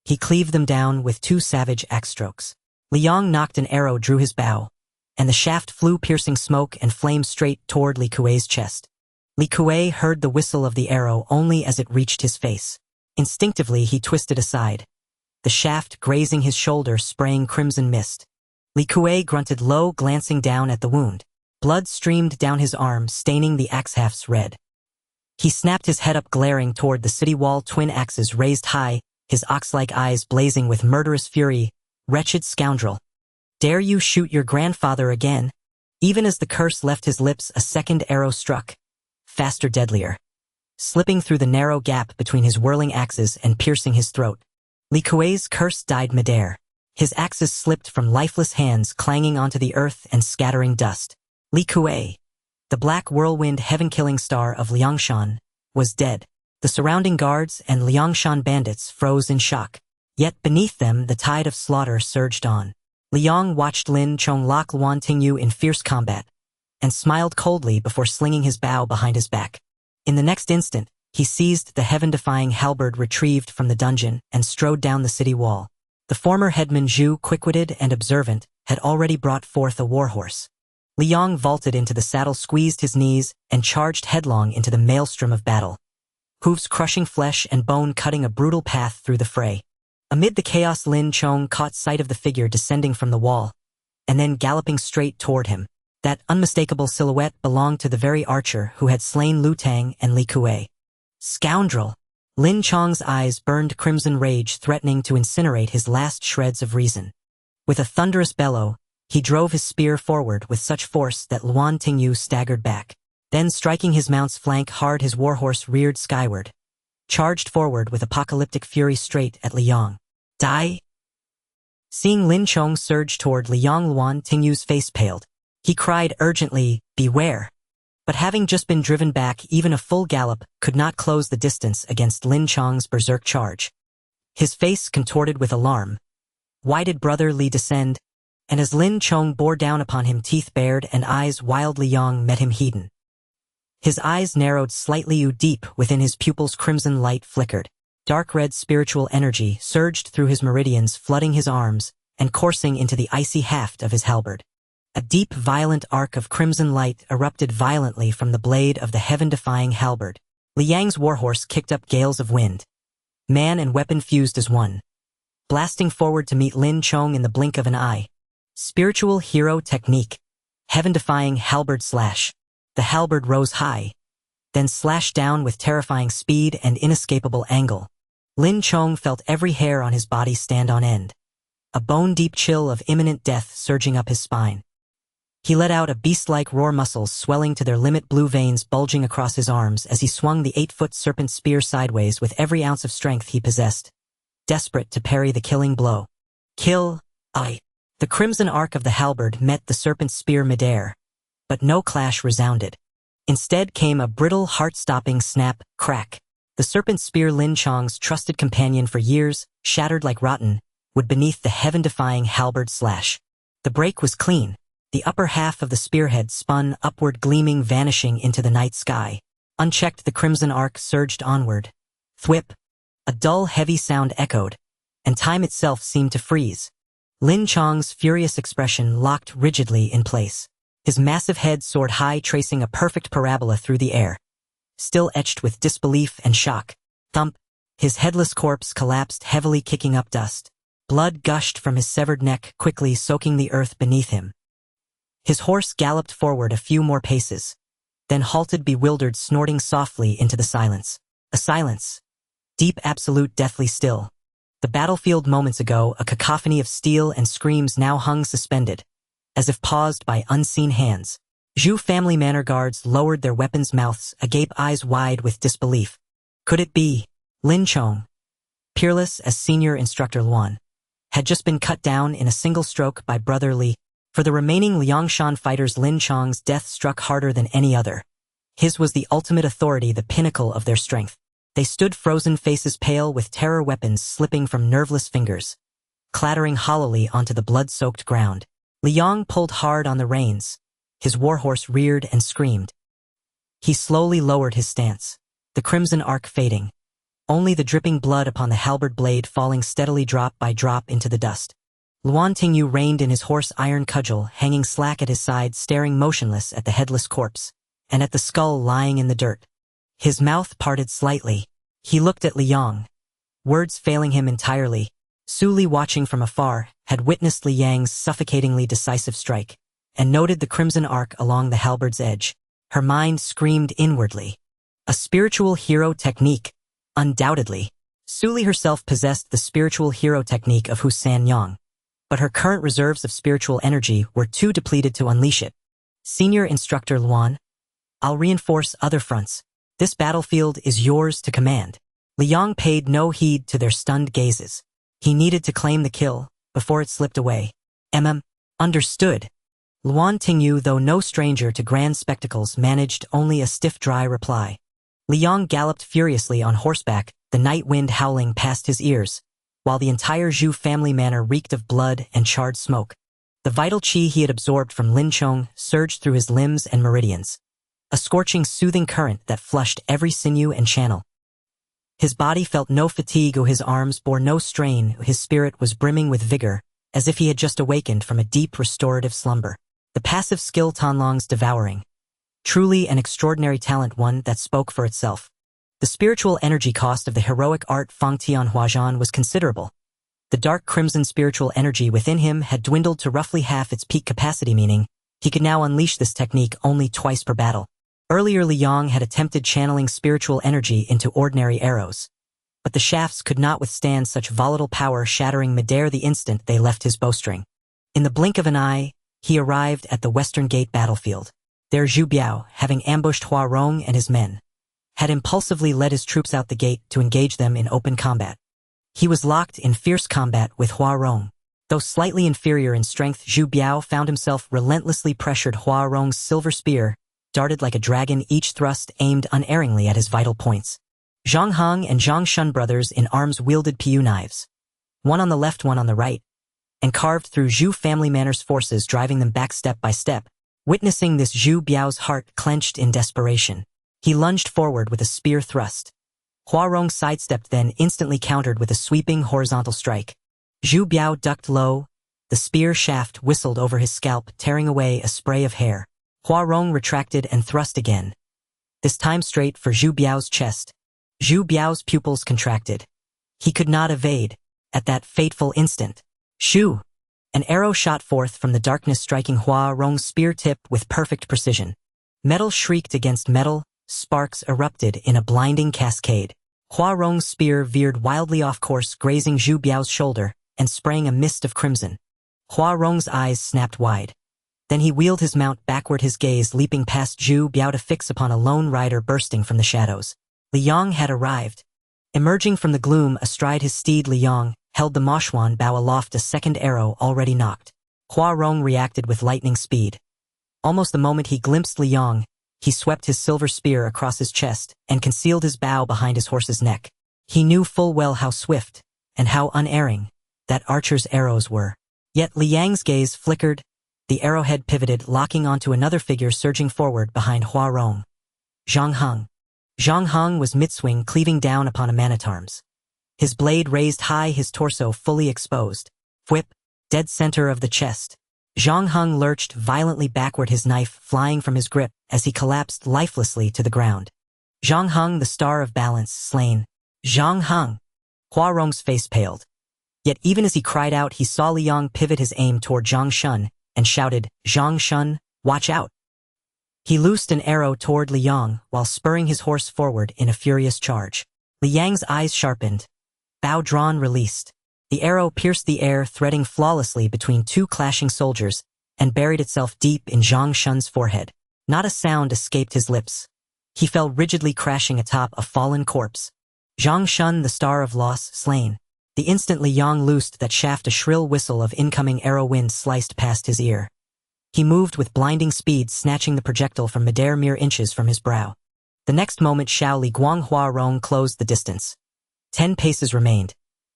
he cleaved them down with 2 savage axe strokes. Liang knocked an arrow, drew his bow, and the shaft flew, piercing smoke and flame straight toward Li Kuei's chest. Li Kuei heard the whistle of the arrow only as it reached his face. Instinctively, he twisted aside, the shaft grazing his shoulder spraying crimson mist. Li Kuei grunted low, glancing down at the wound. Blood streamed down his arm, staining the axe hafts red. He snapped his head up, glaring toward the city wall, twin axes raised high, his ox-like eyes blazing with murderous fury. Wretched scoundrel! Dare you shoot your grandfather again? Even as the curse left his lips, a second arrow struck. Faster, deadlier. Slipping through the narrow gap between his whirling axes and piercing his throat. Li Kuei's curse died midair. His axes slipped from lifeless hands, clanging onto the earth and scattering dust. Li Kuei, the black whirlwind heaven-killing star of Liangshan, was dead. The surrounding guards and Liangshan bandits froze in shock. Yet beneath them the tide of slaughter surged on. Liang watched Lin Chong lock Luan Tingyu in fierce combat, and smiled coldly before slinging his bow behind his back. In the next instant, he seized the heaven-defying halberd retrieved from the dungeon and strode down the city wall. The former headman Zhu, quick-witted and observant, had already brought forth a warhorse. Liang vaulted into the saddle, squeezed his knees, and charged headlong into the maelstrom of battle. Hooves crushing flesh and bone, cutting a brutal path through the fray. Amid the chaos, Lin Chong caught sight of the figure descending from the wall, and then galloping straight toward him. That unmistakable silhouette belonged to the very archer who had slain Lu Tang and Li Kuei. Scoundrel! Lin Chong's eyes burned crimson rage, threatening to incinerate his last shreds of reason. With a thunderous bellow, he drove his spear forward with such force that Luan Tingyu staggered back. Then, striking his mount's flank hard, his warhorse reared skyward, charged forward with apocalyptic fury straight at Liang. Die! Seeing Lin Chong surge toward Liang, Luan Tingyu's face paled. He cried urgently, "Beware!" But having just been driven back, even a full gallop could not close the distance against Lin Chong's berserk charge. His face contorted with alarm. Why did brother Li descend? And as Lin Chong bore down upon him, teeth bared and eyes wild, Liang met him heeding. His eyes narrowed slightly, deep within his pupils crimson light flickered. Dark red spiritual energy surged through his meridians, flooding his arms and coursing into the icy haft of his halberd. A deep, violent arc of crimson light erupted violently from the blade of the heaven-defying halberd. Liang's warhorse kicked up gales of wind. Man and weapon fused as one, blasting forward to meet Lin Chong in the blink of an eye. Spiritual hero technique. Heaven-defying halberd slash. The halberd rose high, then slashed down with terrifying speed and inescapable angle. Lin Chong felt every hair on his body stand on end. A bone-deep chill of imminent death surging up his spine. He let out a beast-like roar, muscles swelling to their limit, blue veins bulging across his arms as he swung the 8-foot serpent spear sideways with every ounce of strength he possessed, desperate to parry the killing blow. Kill, I. The crimson arc of the halberd met the serpent's spear midair, but no clash resounded. Instead came a brittle, heart-stopping snap, crack. The serpent spear, Lin Chong's trusted companion for years, shattered like rotten wood beneath the heaven-defying halberd slash. The break was clean. The upper half of the spearhead spun upward, gleaming, vanishing into the night sky. Unchecked, the crimson arc surged onward. Thwip! A dull, heavy sound echoed, and time itself seemed to freeze. Lin Chong's furious expression locked rigidly in place. His massive head soared high, tracing a perfect parabola through the air. Still etched with disbelief and shock. Thump! His headless corpse collapsed heavily, kicking up dust. Blood gushed from his severed neck, quickly soaking the earth beneath him. His horse galloped forward a few more paces, then halted, bewildered, snorting softly into the silence. A silence. Deep, absolute, deathly still. The battlefield moments ago, a cacophony of steel and screams, now hung suspended, as if paused by unseen hands. Zhu family manor guards lowered their weapons, mouths agape, eyes wide with disbelief. Could it be? Lin Chong, peerless as senior instructor Luan, had just been cut down in a single stroke by brother Li. For the remaining Liangshan fighters, Lin Chong's death struck harder than any other. His was the ultimate authority, the pinnacle of their strength. They stood frozen, faces pale with terror, weapons slipping from nerveless fingers, clattering hollowly onto the blood-soaked ground. Liang pulled hard on the reins. His warhorse reared and screamed. He slowly lowered his stance, the crimson arc fading, only the dripping blood upon the halberd blade falling steadily drop by drop into the dust. Luan Tingyu reined in his horse, iron cudgel hanging slack at his side, staring motionless at the headless corpse, and at the skull lying in the dirt. His mouth parted slightly. He looked at Liang, words failing him entirely. Su Li, watching from afar, had witnessed Li Yang's suffocatingly decisive strike, and noted the crimson arc along the halberd's edge. Her mind screamed inwardly. A spiritual hero technique, undoubtedly. Su Li herself possessed the spiritual hero technique of Hu San Yang, but her current reserves of spiritual energy were too depleted to unleash it. Senior Instructor Luan, I'll reinforce other fronts. This battlefield is yours to command. Li Yang paid no heed to their stunned gazes. He needed to claim the kill before it slipped away. Understood. Luan Tingyu, though no stranger to grand spectacles, managed only a stiff, dry reply. Li Yang galloped furiously on horseback, the night wind howling past his ears, while the entire Zhu family manor reeked of blood and charred smoke. The vital qi he had absorbed from Lin Chong surged through his limbs and meridians, a scorching, soothing current that flushed every sinew and channel. His body felt no fatigue, his arms bore no strain, his spirit was brimming with vigor, as if he had just awakened from a deep restorative slumber. The passive skill Tanlong's devouring. Truly an extraordinary talent, one that spoke for itself. The spiritual energy cost of the heroic art Fangtian Halberd was considerable. The dark crimson spiritual energy within him had dwindled to roughly half its peak capacity, meaning he could now unleash this technique only twice per battle. Earlier, Li Yang had attempted channeling spiritual energy into ordinary arrows, but the shafts could not withstand such volatile power, shattering midair the instant they left his bowstring. In the blink of an eye, he arrived at the Western Gate battlefield. There Zhu Biao, having ambushed Hua Rong and his men, had impulsively led his troops out the gate to engage them in open combat. He was locked in fierce combat with Hua Rong. Though slightly inferior in strength, Zhu Biao found himself relentlessly pressured. Hua Rong's silver spear darted like a dragon, each thrust aimed unerringly at his vital points. Zhang Heng and Zhang Shun brothers in arms wielded Piu knives, one on the left, one on the right, and carved through Zhu family manor's forces, driving them back step by step. Witnessing this, Zhu Biao's heart clenched in desperation. He lunged forward with a spear thrust. Hua Rong sidestepped, then instantly countered with a sweeping horizontal strike. Zhu Biao ducked low. The spear shaft whistled over his scalp, tearing away a spray of hair. Hua Rong retracted and thrust again, this time straight for Zhu Biao's chest. Zhu Biao's pupils contracted. He could not evade. At that fateful instant, shoo! An arrow shot forth from the darkness, striking Hua Rong's spear tip with perfect precision. Metal shrieked against metal, sparks erupted in a blinding cascade. Hua Rong's spear veered wildly off course, grazing Zhu Biao's shoulder and spraying a mist of crimson. Hua Rong's eyes snapped wide. Then he wheeled his mount backward, his gaze leaping past Zhu Biao to fix upon a lone rider bursting from the shadows. Li Yang had arrived. Emerging from the gloom astride his steed, Li Yang held the Moshuan bow aloft, a second arrow already knocked. Hua Rong reacted with lightning speed. Almost the moment he glimpsed Li Yang, he swept his silver spear across his chest and concealed his bow behind his horse's neck. He knew full well how swift and how unerring that archer's arrows were. Yet Li Yang's gaze flickered. The arrowhead pivoted, locking onto another figure surging forward behind Hua Rong. Zhang Heng. Zhang Heng was mid-swing, cleaving down upon a man-at-arms. His blade raised high, his torso fully exposed. Whip, dead center of the chest. Zhang Heng lurched violently backward, his knife flying from his grip as he collapsed lifelessly to the ground. Zhang Heng, the star of balance, slain. Zhang Heng. Hua Rong's face paled. Yet even as he cried out, he saw Li Yang pivot his aim toward Zhang Shun and shouted, "Zhang Shun, watch out!" He loosed an arrow toward Li Yang while spurring his horse forward in a furious charge. Li Yang's eyes sharpened. Bow drawn, released. The arrow pierced the air, threading flawlessly between two clashing soldiers, and buried itself deep in Zhang Shun's forehead. Not a sound escaped his lips. He fell rigidly, crashing atop a fallen corpse. Zhang Shun, the star of loss, slain. The instant Li Yang loosed that shaft, a shrill whistle of incoming arrow wind sliced past his ear. He moved with blinding speed, snatching the projectile from midair mere inches from his brow. The next moment, Xiao Li Guang Hua Rong closed the distance. 10 paces remained,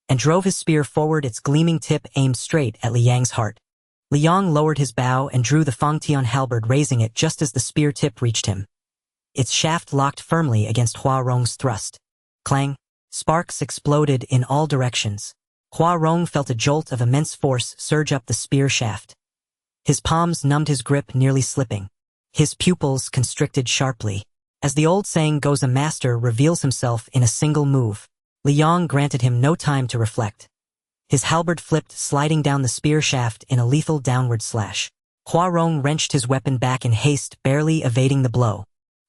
and drove his spear forward, its gleaming tip aimed straight at Li Yang's heart. Li Yang lowered his bow and drew the Fangtian Halberd, raising it just as the spear tip reached him. Its shaft locked firmly against Hua Rong's thrust. Clang! Sparks exploded in all directions. Hua Rong felt a jolt of immense force surge up the spear shaft. His palms numbed, his grip nearly slipping. His pupils constricted sharply. As the old saying goes, a master reveals himself in a single move. Li Yang granted him no time to reflect. His halberd flipped, sliding down the spear shaft in a lethal downward slash. Hua Rong wrenched his weapon back in haste, barely evading the blow.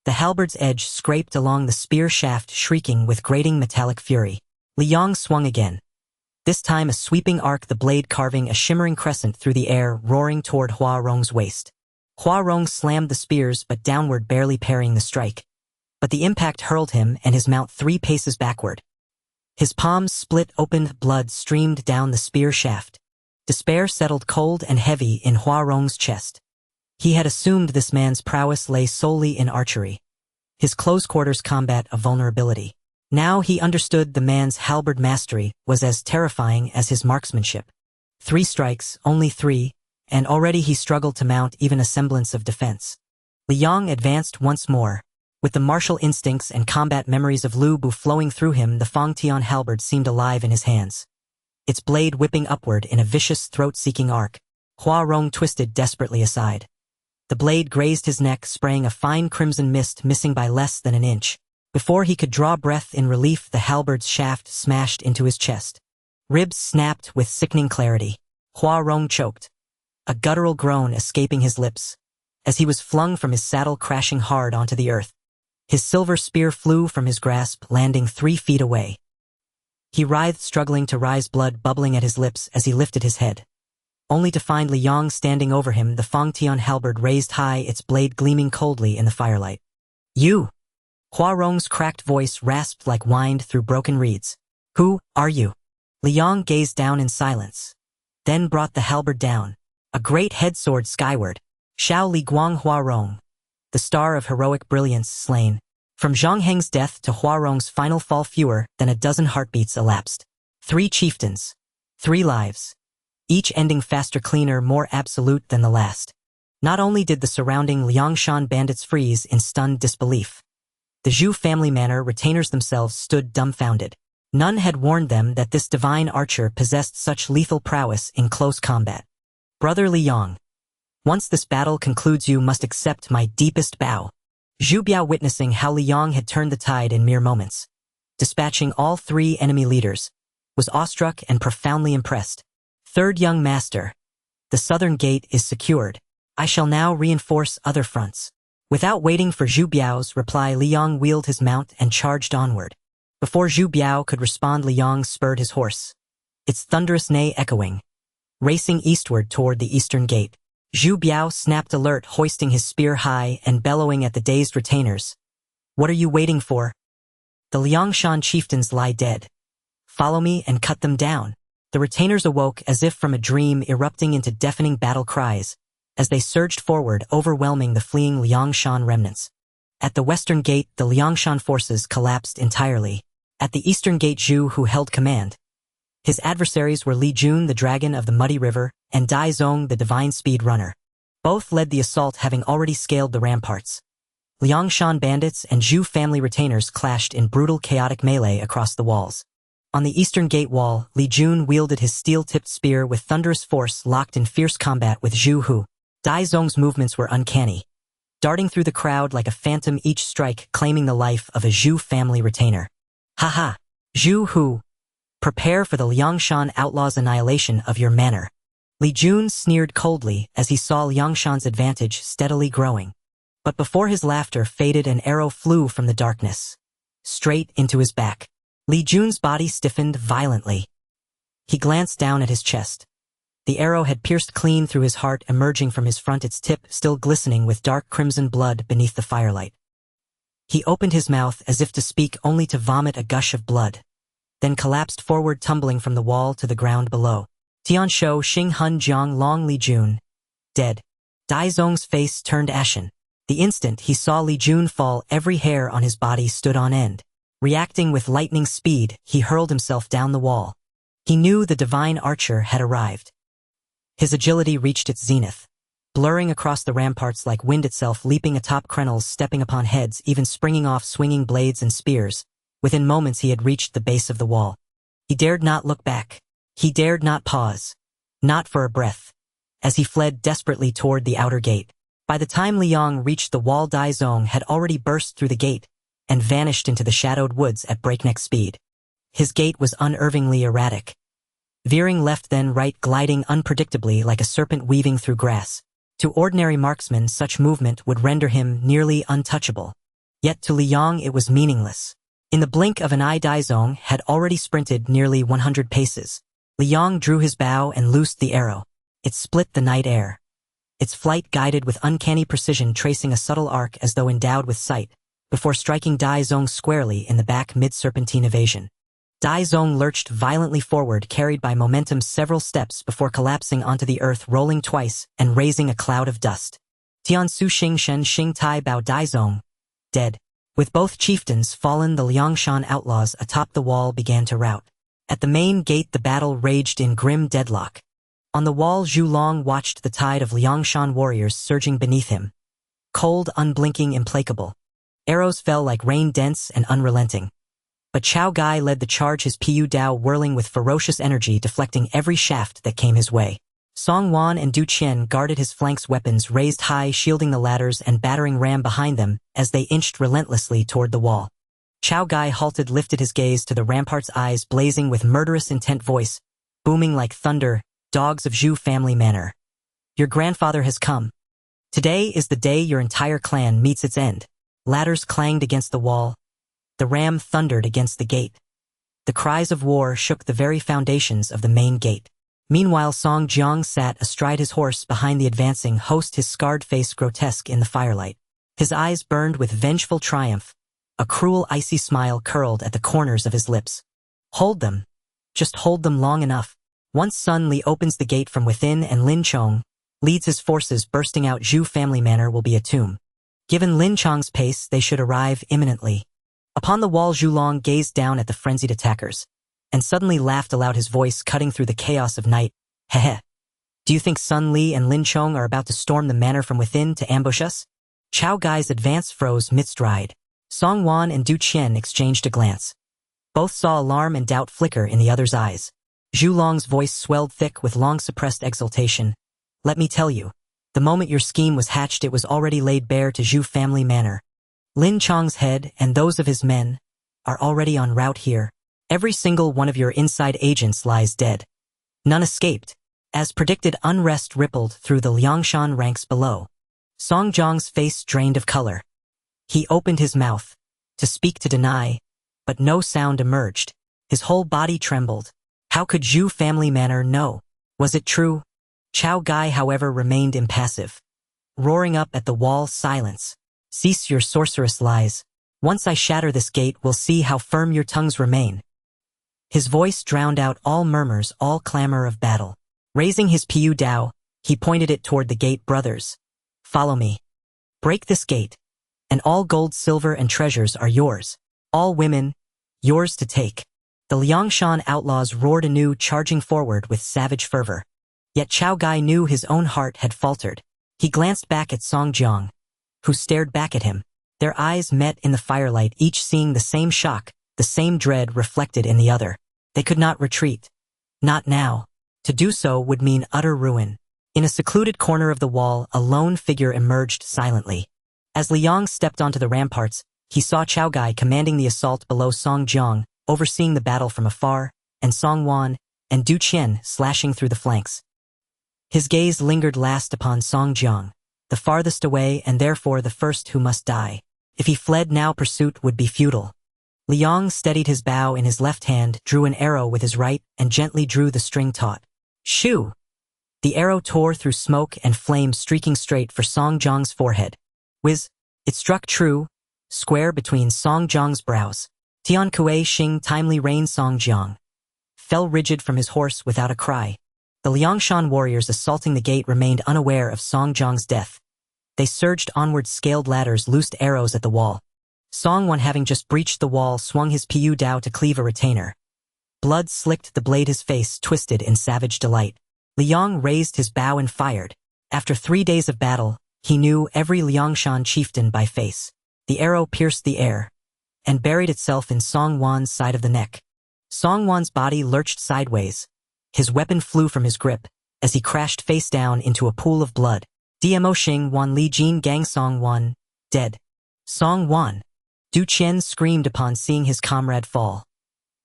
The halberd's edge scraped along the spear shaft, shrieking with grating metallic fury. Li Yong swung again. This time a sweeping arc, the blade carving a shimmering crescent through the air, roaring toward Hua Rong's waist. Hua Rong slammed the spears but downward, barely parrying the strike. But the impact hurled him and his mount 3 paces backward. His palms split open, blood streamed down the spear shaft. Despair settled cold and heavy in Hua Rong's chest. He had assumed this man's prowess lay solely in archery. His close-quarters combat a vulnerability. Now he understood the man's halberd mastery was as terrifying as his marksmanship. 3 strikes, only 3, and already he struggled to mount even a semblance of defense. Li Yong advanced once more. With the martial instincts and combat memories of Lu Bu flowing through him, the Fangtian Halberd seemed alive in his hands. Its blade whipping upward in a vicious throat-seeking arc. Hua Rong twisted desperately aside. The blade grazed his neck, spraying a fine crimson mist, missing by less than an inch. Before he could draw breath in relief, the halberd's shaft smashed into his chest. Ribs snapped with sickening clarity. Hua Rong choked, a guttural groan escaping his lips, as he was flung from his saddle, crashing hard onto the earth. His silver spear flew from his grasp, landing 3 feet away. He writhed, struggling to rise, blood bubbling at his lips as he lifted his head. Only to find Li Yong standing over him, the Fangtian Halberd raised high, its blade gleaming coldly in the firelight. "You!" Hua Rong's cracked voice rasped like wind through broken reeds. "Who are you?" Li Yong gazed down in silence, then brought the halberd down, a great headsword skyward. "Shao Li Guang Hua Rong, the star of heroic brilliance, slain." From Zhang Heng's death to Hua Rong's final fall, fewer than a dozen heartbeats elapsed. 3 chieftains, 3 lives, each ending faster, cleaner, more absolute than the last. Not only did the surrounding Liangshan bandits freeze in stunned disbelief. The Zhu family manor retainers themselves stood dumbfounded. None had warned them that this divine archer possessed such lethal prowess in close combat. "Brother Li Yong, once this battle concludes, you must accept my deepest bow." Zhu Biao, witnessing how Li Yong had turned the tide in mere moments, dispatching all 3 enemy leaders, was awestruck and profoundly impressed. "Third young master, the southern gate is secured. I shall now reinforce other fronts." Without waiting for Zhu Biao's reply, Li Yong wheeled his mount and charged onward. Before Zhu Biao could respond, Li Yong spurred his horse, its thunderous neigh echoing, racing eastward toward the eastern gate. Zhu Biao snapped alert, hoisting his spear high and bellowing at the dazed retainers. "What are you waiting for? The Liangshan chieftains lie dead. Follow me and cut them down." The retainers awoke as if from a dream, erupting into deafening battle cries as they surged forward, overwhelming the fleeing Liangshan remnants. At the western gate, the Liangshan forces collapsed entirely. At the eastern gate, Zhu, who held command. His adversaries were Li Jun, the dragon of the muddy river, and Dai Zong, the divine speed runner. Both led the assault, having already scaled the ramparts. Liangshan bandits and Zhu family retainers clashed in brutal, chaotic melee across the walls. On the eastern gate wall, Li Jun wielded his steel-tipped spear with thunderous force, locked in fierce combat with Zhu Hu. Dai Zong's movements were uncanny, darting through the crowd like a phantom, each strike claiming the life of a Zhu family retainer. "Ha! Zhu Hu! Prepare for the Liangshan outlaws' annihilation of your manor." Li Jun sneered coldly as he saw Liangshan's advantage steadily growing. But before his laughter faded, an arrow flew from the darkness, straight into his back. Li Jun's body stiffened violently. He glanced down at his chest. The arrow had pierced clean through his heart, emerging from his front, its tip still glistening with dark crimson blood beneath the firelight. He opened his mouth as if to speak, only to vomit a gush of blood, then collapsed forward, tumbling from the wall to the ground below. Tian Shou, Xing Hun, Jiang Long, Li Jun, dead. Dai Zong's face turned ashen. The instant he saw Li Jun fall, every hair on his body stood on end. Reacting with lightning speed, he hurled himself down the wall. He knew the divine archer had arrived. His agility reached its zenith, blurring across the ramparts like wind itself, leaping atop crenels, stepping upon heads, even springing off swinging blades and spears. Within moments he had reached the base of the wall. He dared not look back. He dared not pause, not for a breath, as he fled desperately toward the outer gate. By the time Li Yong reached the wall, Dai Zong had already burst through the gate and vanished into the shadowed woods at breakneck speed. His gait was unervingly erratic, veering left then right, gliding unpredictably like a serpent weaving through grass. To ordinary marksmen, such movement would render him nearly untouchable. Yet to Liang it was meaningless. In the blink of an eye, Daizong had already sprinted nearly 100 paces. Liang drew his bow and loosed the arrow. It split the night air. Its flight guided with uncanny precision, tracing a subtle arc as though endowed with sight, before striking Daizong squarely in the back mid-serpentine evasion. Daizong lurched violently forward, carried by momentum several steps before collapsing onto the earth, rolling twice and raising a cloud of dust. Tiansu Xing Shen Xing Tai Bao Daizong, dead. With both chieftains fallen, the Liangshan outlaws atop the wall began to rout. At the main gate the battle raged in grim deadlock. On the wall Zhu Long watched the tide of Liangshan warriors surging beneath him. Cold, unblinking, implacable. Arrows fell like rain, dense and unrelenting. But Chao Gai led the charge, his Piyu Dao whirling with ferocious energy, deflecting every shaft that came his way. Song Wan and Du Qian guarded his flanks, weapons raised high, shielding the ladders and battering ram behind them as they inched relentlessly toward the wall. Chao Gai halted, lifted his gaze to the ramparts, eyes blazing with murderous intent, voice booming like thunder. Dogs of Zhu family manor. Your grandfather has come. Today is the day your entire clan meets its end. Ladders clanged against the wall. The ram thundered against the gate. The cries of war shook the very foundations of the main gate. Meanwhile, Song Jiang sat astride his horse behind the advancing host, his scarred face grotesque in the firelight. His eyes burned with vengeful triumph. A cruel, icy smile curled at the corners of his lips. Hold them. Just hold them long enough. Once Sun Li opens the gate from within and Lin Chong leads his forces bursting out, Zhu family manor will be a tomb. Given Lin Chong's pace, they should arrive imminently. Upon the wall, Zhu Long gazed down at the frenzied attackers, and suddenly laughed aloud, his voice cutting through the chaos of night. Heh. Do you think Sun Li and Lin Chong are about to storm the manor from within to ambush us? Chao Gai's advance froze mid-stride. Song Wan and Du Qian exchanged a glance. Both saw alarm and doubt flicker in the other's eyes. Zhu Long's voice swelled thick with long-suppressed exultation. Let me tell you, the moment your scheme was hatched, it was already laid bare to Zhu family manor. Lin Chong's head and those of his men are already en route here. Every single one of your inside agents lies dead. None escaped. As predicted, unrest rippled through the Liangshan ranks below. Song Jiang's face drained of color. He opened his mouth to speak, to deny, but no sound emerged. His whole body trembled. How could Zhu family manor know? Was it true? Chao Gai, however, remained impassive. Roaring up at the wall, silence. Cease your sorcerous lies. Once I shatter this gate, we'll see how firm your tongues remain. His voice drowned out all murmurs, all clamor of battle. Raising his Piyu Dao, he pointed it toward the gate. Brothers, follow me. Break this gate, and all gold, silver, and treasures are yours. All women, yours to take. The Liangshan outlaws roared anew, charging forward with savage fervor. Yet Chao Gai knew his own heart had faltered. He glanced back at Song Jiang, who stared back at him. Their eyes met in the firelight, each seeing the same shock, the same dread reflected in the other. They could not retreat. Not now. To do so would mean utter ruin. In a secluded corner of the wall, a lone figure emerged silently. As Liang stepped onto the ramparts, he saw Chao Gai commanding the assault below, Song Jiang overseeing the battle from afar, and Song Wan and Du Qian slashing through the flanks. His gaze lingered last upon Song Jiang, the farthest away and therefore the first who must die. If he fled now, pursuit would be futile. Liang steadied his bow in his left hand, drew an arrow with his right, and gently drew the string taut. Shoo! The arrow tore through smoke and flame, streaking straight for Song Jiang's forehead. Whiz! It struck true, square between Song Jiang's brows. Tian Kuei Xing timely reigned. Song Jiang fell rigid from his horse without a cry. The Liangshan warriors assaulting the gate remained unaware of Song Jiang's death. They surged onward, scaled ladders, loosed arrows at the wall. Song Wan, having just breached the wall, swung his Piyu Dao to cleave a retainer. Blood slicked the blade, his face twisted in savage delight. Liang raised his bow and fired. After 3 days of battle, he knew every Liangshan chieftain by face. The arrow pierced the air and buried itself in Song Wan's side of the neck. Song Wan's body lurched sideways. His weapon flew from his grip as he crashed face down into a pool of blood. Dmo Xing Wan Li Jin Gang. Song Wan, dead. Song Wan. Du Qian screamed upon seeing his comrade fall,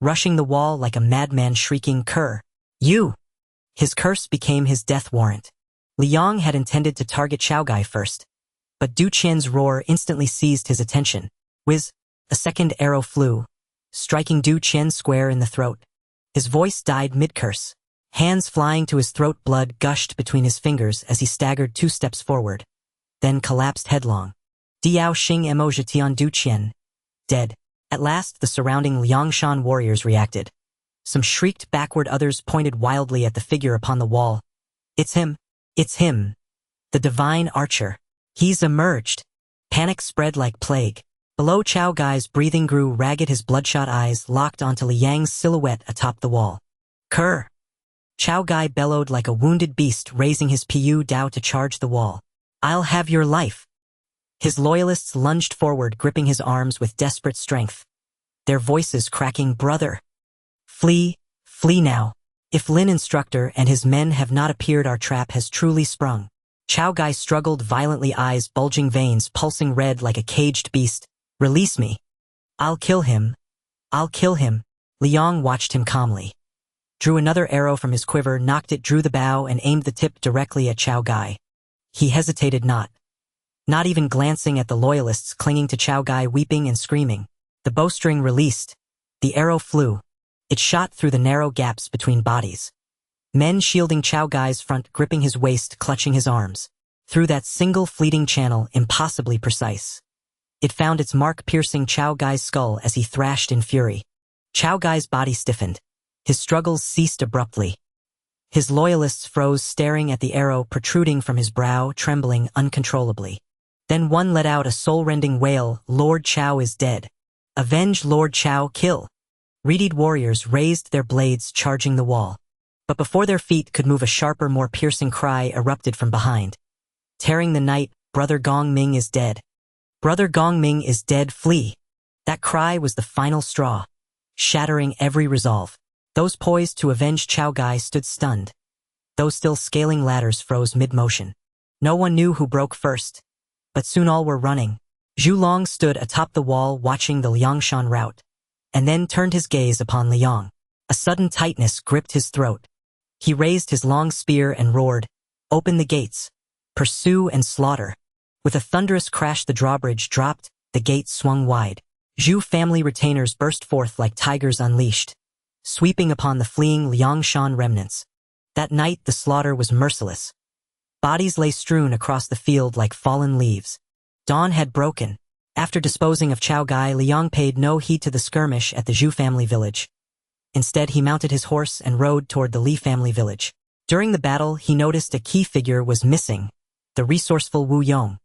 rushing the wall like a madman, shrieking, "Cur! You! His curse became his death warrant. Liang had intended to target Xiaogai first, but Du Qian's roar instantly seized his attention. Whiz! A second arrow flew, striking Du Qian square in the throat. His voice died mid-curse. Hands flying to his throat, blood gushed between his fingers as he staggered 2 steps forward, then collapsed headlong. Diao Xing Mo Zhetian Du Qian. Dead. At last, the surrounding Liangshan warriors reacted. Some shrieked backward, others pointed wildly at the figure upon the wall. It's him! It's him! The divine archer! He's emerged! Panic spread like plague. Below, Chao Gai's breathing grew ragged, his bloodshot eyes locked onto Liang's silhouette atop the wall. Cur! Chao Gai bellowed like a wounded beast, raising his Pu Dao to charge the wall. I'll have your life! His loyalists lunged forward, gripping his arms with desperate strength, their voices cracking. Brother! Flee! Flee now! If Lin Instructor and his men have not appeared, our trap has truly sprung. Chao Gai struggled violently, eyes bulging, veins pulsing red like a caged beast. Release me! I'll kill him! I'll kill him! Liang watched him calmly. Drew another arrow from his quiver, nocked it, drew the bow, and aimed the tip directly at Chao Gai. He hesitated not even glancing at the loyalists clinging to Chao Gai, weeping and screaming. The bowstring released. The arrow flew. It shot through the narrow gaps between bodies. Men shielding Chao Gai's front, gripping his waist, clutching his arms. Through that single fleeting channel, impossibly precise. It found its mark, piercing Chao Gai's skull as he thrashed in fury. Chao Gai's body stiffened. His struggles ceased abruptly. His loyalists froze, staring at the arrow protruding from his brow, trembling uncontrollably. Then one let out a soul-rending wail. Lord Chao is dead. Avenge Lord Chao, kill! Reedied warriors raised their blades, charging the wall. But before their feet could move, a sharper, more piercing cry erupted from behind. Tearing the night, Brother Gong Ming is dead. Brother Gong Ming is dead, flee! That cry was the final straw, shattering every resolve. Those poised to avenge Chao Gai stood stunned. Those still scaling ladders froze mid-motion. No one knew who broke first, but soon all were running. Zhu Long stood atop the wall watching the Liangshan rout, and then turned his gaze upon Liang. A sudden tightness gripped his throat. He raised his long spear and roared, "Open the gates! Pursue and slaughter!" With a thunderous crash, the drawbridge dropped, the gates swung wide. Zhu family retainers burst forth like tigers unleashed, sweeping upon the fleeing Liangshan remnants. That night the slaughter was merciless. Bodies lay strewn across the field like fallen leaves. Dawn had broken. After disposing of Chao Gai, Liang paid no heed to the skirmish at the Zhu family village. Instead, he mounted his horse and rode toward the Li family village. During the battle, he noticed a key figure was missing, the resourceful Wu Yong.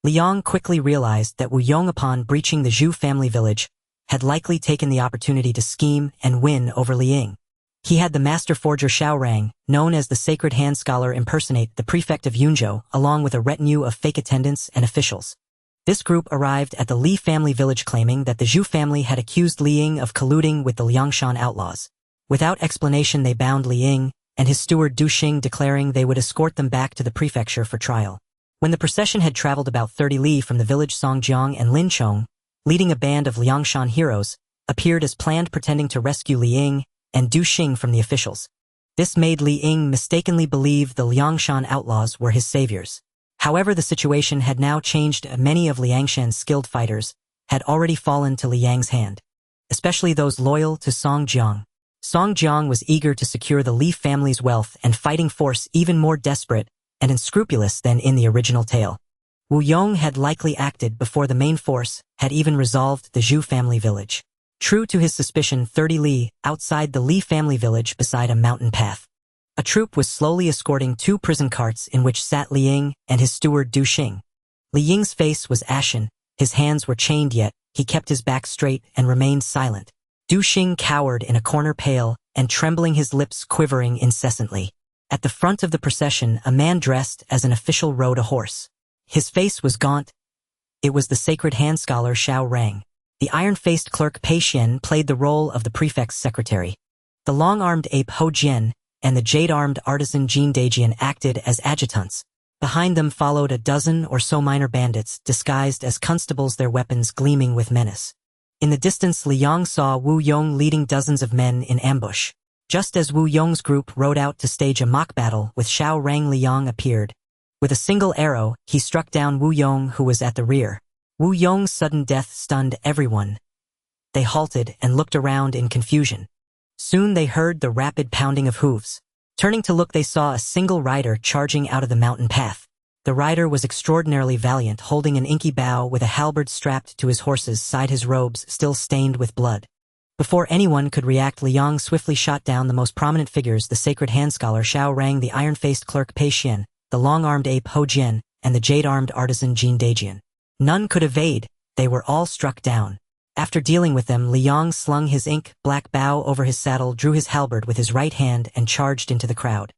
Liang quickly realized that Wu Yong, upon breaching the Zhu family village, had likely taken the opportunity to scheme and win over Li Ying. He had the master forger Xiao Rang, known as the Sacred Hand Scholar, impersonate the prefect of Yunzhou, along with a retinue of fake attendants and officials. This group arrived at the Li family village claiming that the Zhu family had accused Li Ying of colluding with the Liangshan outlaws. Without explanation, they bound Li Ying and his steward Du Xing, declaring they would escort them back to the prefecture for trial. When the procession had traveled about 30 li from the village, Songjiang and Lin Chong, leading a band of Liangshan heroes, appeared as planned, pretending to rescue Li Ying and Du Xing from the officials. This made Li Ying mistakenly believe the Liangshan outlaws were his saviors. However, the situation had now changed. Many of Liangshan's skilled fighters had already fallen to Li Yang's hand, especially those loyal to Songjiang. Songjiang was eager to secure the Li family's wealth and fighting force, even more desperate and unscrupulous than in the original tale. Wu Yong had likely acted before the main force had even resolved the Zhu family village. True to his suspicion, 30 li outside the Li family village, beside a mountain path, a troop was slowly escorting 2 prison carts in which sat Li Ying and his steward Du Xing. Li Ying's face was ashen, his hands were chained, yet he kept his back straight and remained silent. Du Xing cowered in a corner, pale and trembling, his lips quivering incessantly. At the front of the procession, a man dressed as an official rode a horse. His face was gaunt. It was the Sacred Hand Scholar Xiao Rang. The iron-faced clerk Pei Xian played the role of the prefect's secretary. The long-armed ape Ho Jian and the jade-armed artisan Jin Daijian acted as adjutants. Behind them followed a dozen or so minor bandits, disguised as constables, their weapons gleaming with menace. In the distance, Liang saw Wu Yong leading dozens of men in ambush. Just as Wu Yong's group rode out to stage a mock battle with Xiao Rang, Liang appeared. With a single arrow, he struck down Wu Yong, who was at the rear. Wu Yong's sudden death stunned everyone. They halted and looked around in confusion. Soon they heard the rapid pounding of hooves. Turning to look, they saw a single rider charging out of the mountain path. The rider was extraordinarily valiant, holding an inky bow with a halberd strapped to his horse's side, his robes still stained with blood. Before anyone could react, Liang swiftly shot down the most prominent figures: the sacred hand scholar Xiao Rang, the iron-faced clerk Pei Xian, the long-armed ape Ho Jian, and the jade-armed artisan Jin Daijian. None could evade. They were all struck down. After dealing with them, Liang slung his ink-black bow over his saddle, drew his halberd with his right hand, and charged into the crowd.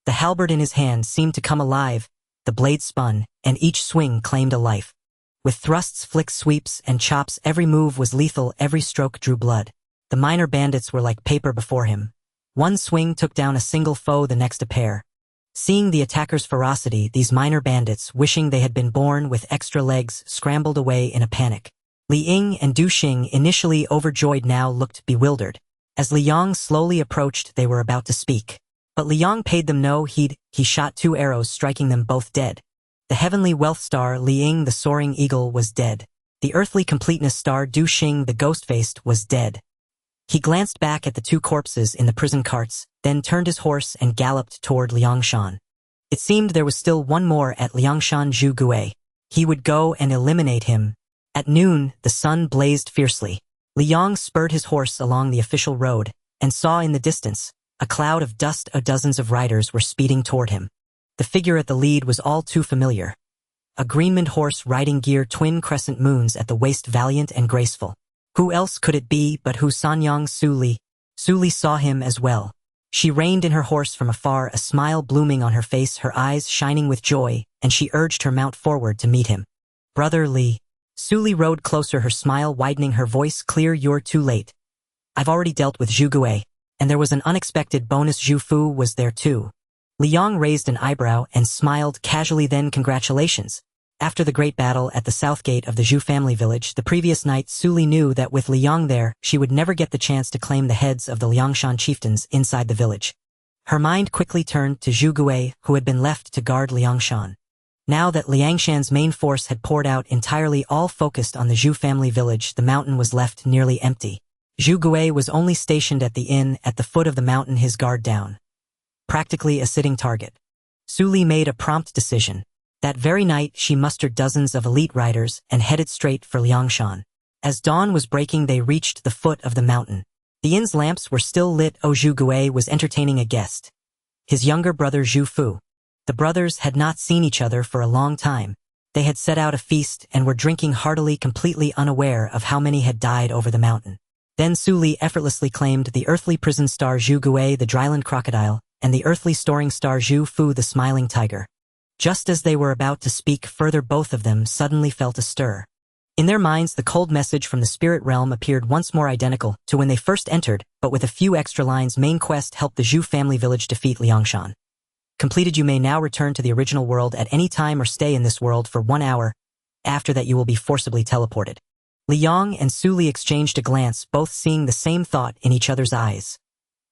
The halberd in his hand seemed to come alive. The blade spun, and each swing claimed a life. With thrusts, flicks, sweeps, and chops, every move was lethal, every stroke drew blood. The minor bandits were like paper before him. One swing took down a single foe, the next a pair. Seeing the attacker's ferocity, these minor bandits, wishing they had been born with extra legs, scrambled away in a panic. Li Ying and Du Xing, initially overjoyed, now looked bewildered. As Liang slowly approached, they were about to speak. But Liang paid them no heed. He shot 2 arrows, striking them both dead. The heavenly wealth star Li Ying, the soaring eagle, was dead. The earthly completeness star Du Xing, the ghost-faced, was dead. He glanced back at the 2 corpses in the prison carts, then turned his horse and galloped toward Liangshan. It seemed there was still one more at Liangshan, Zhu Gui. He would go and eliminate him. At noon, the sun blazed fiercely. Liang spurred his horse along the official road, and saw in the distance a cloud of dust. Dozens of riders were speeding toward him. The figure at the lead was all too familiar. A green-maned horse riding gear, twin crescent moons at the waist, valiant and graceful. Who else could it be but Hu Sanyang Su Li? Su Li saw him as well. She reined in her horse from afar, a smile blooming on her face, her eyes shining with joy, and she urged her mount forward to meet him. Brother Li. Su Li rode closer, her smile widening, her voice clear. You're too late. I've already dealt with Zhu Gui, and there was an unexpected bonus. Zhu Fu was there too. Liang raised an eyebrow and smiled casually. Then congratulations. After the great battle at the south gate of the Zhu family village the previous night, Su Li knew that with Liang there, she would never get the chance to claim the heads of the Liangshan chieftains inside the village. Her mind quickly turned to Zhu Gui, who had been left to guard Liangshan. Now that Liangshan's main force had poured out entirely, all focused on the Zhu family village, the mountain was left nearly empty. Zhu Gui was only stationed at the inn at the foot of the mountain, his guard down. Practically a sitting target. Su Li made a prompt decision. That very night, she mustered dozens of elite riders and headed straight for Liangshan. As dawn was breaking, they reached the foot of the mountain. The inn's lamps were still lit. Zhu Gui was entertaining a guest. His younger brother Zhu Fu. The brothers had not seen each other for a long time. They had set out a feast and were drinking heartily, completely unaware of how many had died over the mountain. Then Su Li effortlessly claimed the earthly prison star Zhu Gui, the dryland crocodile, and the earthly storing star Zhu Fu, the smiling tiger. Just as they were about to speak further, both of them suddenly felt a stir. In their minds, the cold message from the spirit realm appeared once more, identical to when they first entered, but with a few extra lines. Main quest: help the Zhu family village defeat Liangshan. Completed. You may now return to the original world at any time or stay in this world for 1 hour. After that, you will be forcibly teleported. Liang and Su Li exchanged a glance, both seeing the same thought in each other's eyes.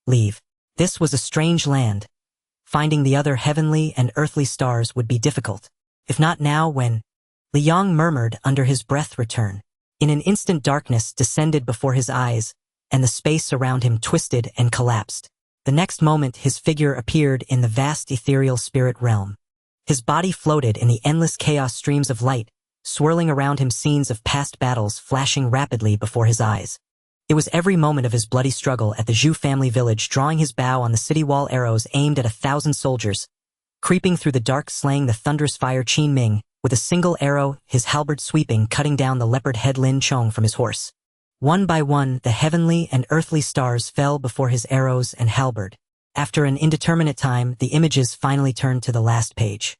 Leave. This was a strange land. Finding the other heavenly and earthly stars would be difficult. If not now, when? Liang murmured under his breath. Return. In an instant, darkness descended before his eyes, and the space around him twisted and collapsed. The next moment, his figure appeared in the vast ethereal spirit realm. His body floated in the endless chaos, streams of light, swirling around him, scenes of past battles flashing rapidly before his eyes. It was every moment of his bloody struggle at the Zhu family village, drawing his bow on the city wall, arrows aimed at 1,000 soldiers. Creeping through the dark, slaying the thunderous fire Qin Ming, with a single arrow, his halberd sweeping, cutting down the leopard head Lin Chong from his horse. One by one, the heavenly and earthly stars fell before his arrows and halberd. After an indeterminate time, the images finally turned to the last page.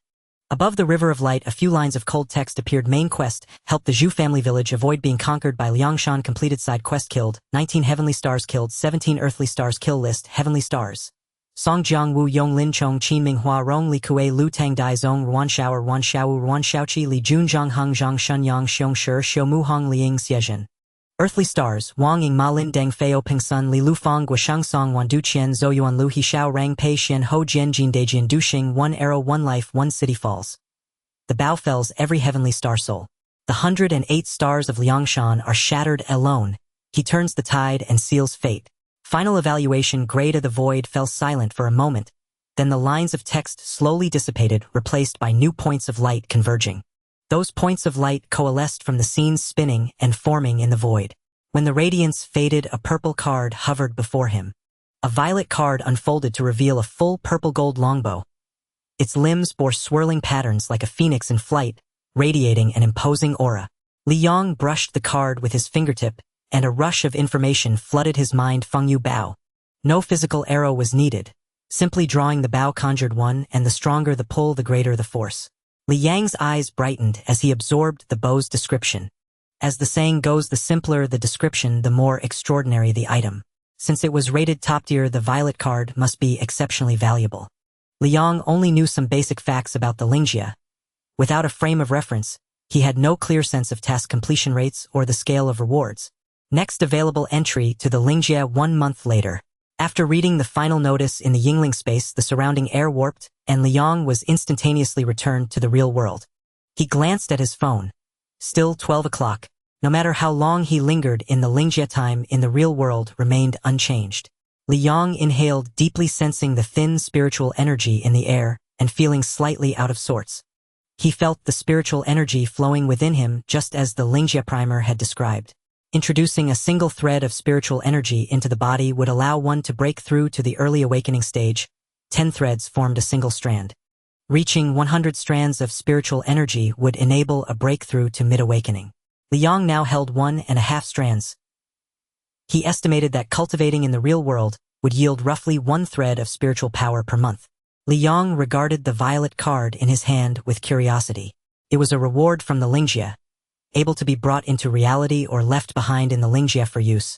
Above the river of light, a few lines of cold text appeared. Main quest: help the Zhu family village avoid being conquered by Liangshan. Completed. Side quest: killed 19 heavenly stars, killed 17 earthly stars. Kill list: heavenly stars: Song Jiang Wu Yong Lin Chong Qin Ming Hua Rong Li Kue Lu Tang Dai Zong Ruan Xiao Ruan Xiao Ruan Xiaoqi Li Jun Zhang Heng Zhang Shun Yang Xiong Shi Xiu Mu Hong Liang Xiezhen. Earthly stars, Wang Ying Ma Lin Deng Feo Ping Sun Li Lu Fang Guoshang Song Wan Du Qian Zhou Yuan Lu He Xiao Rang Pei Xian Ho Jian Jin Deijian Du Xing 1 arrow 1 life 1 city falls. The bow fells every heavenly star soul. The 108 stars of Liangshan are shattered alone. He turns the tide and seals fate. Final evaluation grade of the void fell silent for a moment. Then the lines of text slowly dissipated, replaced by new points of light converging. Those points of light coalesced from the scenes spinning and forming in the void. When the radiance faded, a purple card hovered before him. A violet card unfolded to reveal a full purple gold longbow. Its limbs bore swirling patterns like a phoenix in flight, radiating an imposing aura. Li Yong brushed the card with his fingertip, and a rush of information flooded his mind. Fengyu Bao. No physical arrow was needed. Simply drawing the bow conjured one, and the stronger the pull, the greater the force. Li Yang's eyes brightened as he absorbed the bow's description. As the saying goes, the simpler the description, the more extraordinary the item. Since it was rated top tier, the violet card must be exceptionally valuable. Li Yang only knew some basic facts about the Lingjia. Without a frame of reference, he had no clear sense of task completion rates or the scale of rewards. Next available entry to the Lingjia 1 month later. After reading the final notice in the Yingling space, the surrounding air warped, and Li Yang was instantaneously returned to the real world. He glanced at his phone. Still 12 o'clock. No matter how long he lingered in the Lingjia, time in the real world remained unchanged. Li Yang inhaled deeply, sensing the thin spiritual energy in the air and feeling slightly out of sorts. He felt the spiritual energy flowing within him just as the Lingjia primer had described. Introducing a single thread of spiritual energy into the body would allow one to break through to the early awakening stage. 10 threads formed a single strand. Reaching 100 strands of spiritual energy would enable a breakthrough to mid-awakening. Li Yang now held 1.5 strands. He estimated that cultivating in the real world would yield roughly 1 thread of spiritual power per month. Li Yang regarded the violet card in his hand with curiosity. It was a reward from the Lingjia, able to be brought into reality or left behind in the Lingjia for use.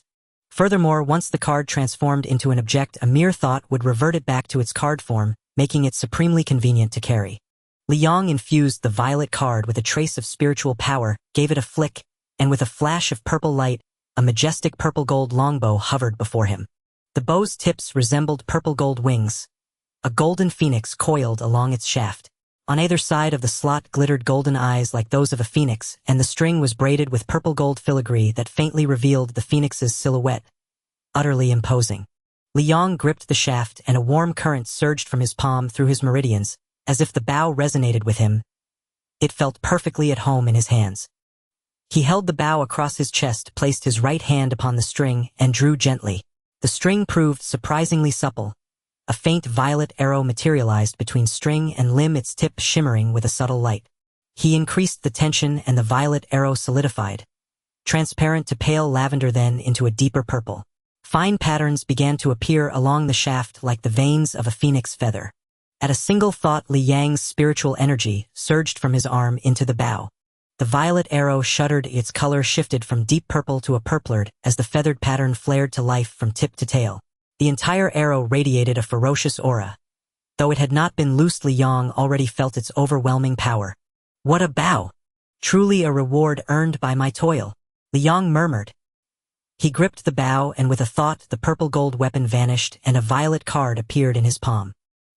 Furthermore, once the card transformed into an object, a mere thought would revert it back to its card form, making it supremely convenient to carry. Li Yang infused the violet card with a trace of spiritual power, gave it a flick, and with a flash of purple light, a majestic purple gold longbow hovered before him. The bow's tips resembled purple gold wings. A golden phoenix coiled along its shaft. On either side of the slot glittered golden eyes like those of a phoenix, and the string was braided with purple gold filigree that faintly revealed the phoenix's silhouette. Utterly imposing. Li Yang gripped the shaft, and a warm current surged from his palm through his meridians, as if the bow resonated with him. It felt perfectly at home in his hands. He held the bow across his chest, placed his right hand upon the string, and drew gently. The string proved surprisingly supple. A faint violet arrow materialized between string and limb, its tip shimmering with a subtle light. He increased the tension, and the violet arrow solidified. Transparent to pale lavender, then into a deeper purple. Fine patterns began to appear along the shaft like the veins of a phoenix feather. At a single thought, Li Yang's spiritual energy surged from his arm into the bow. The violet arrow shuddered, its color shifted from deep purple to a purplered as the feathered pattern flared to life from tip to tail. The entire arrow radiated a ferocious aura. Though it had not been loosed, Li Yang already felt its overwhelming power. What a bow! Truly a reward earned by my toil, Li Yang murmured. He gripped the bow, and with a thought, the purple gold weapon vanished and a violet card appeared in his palm.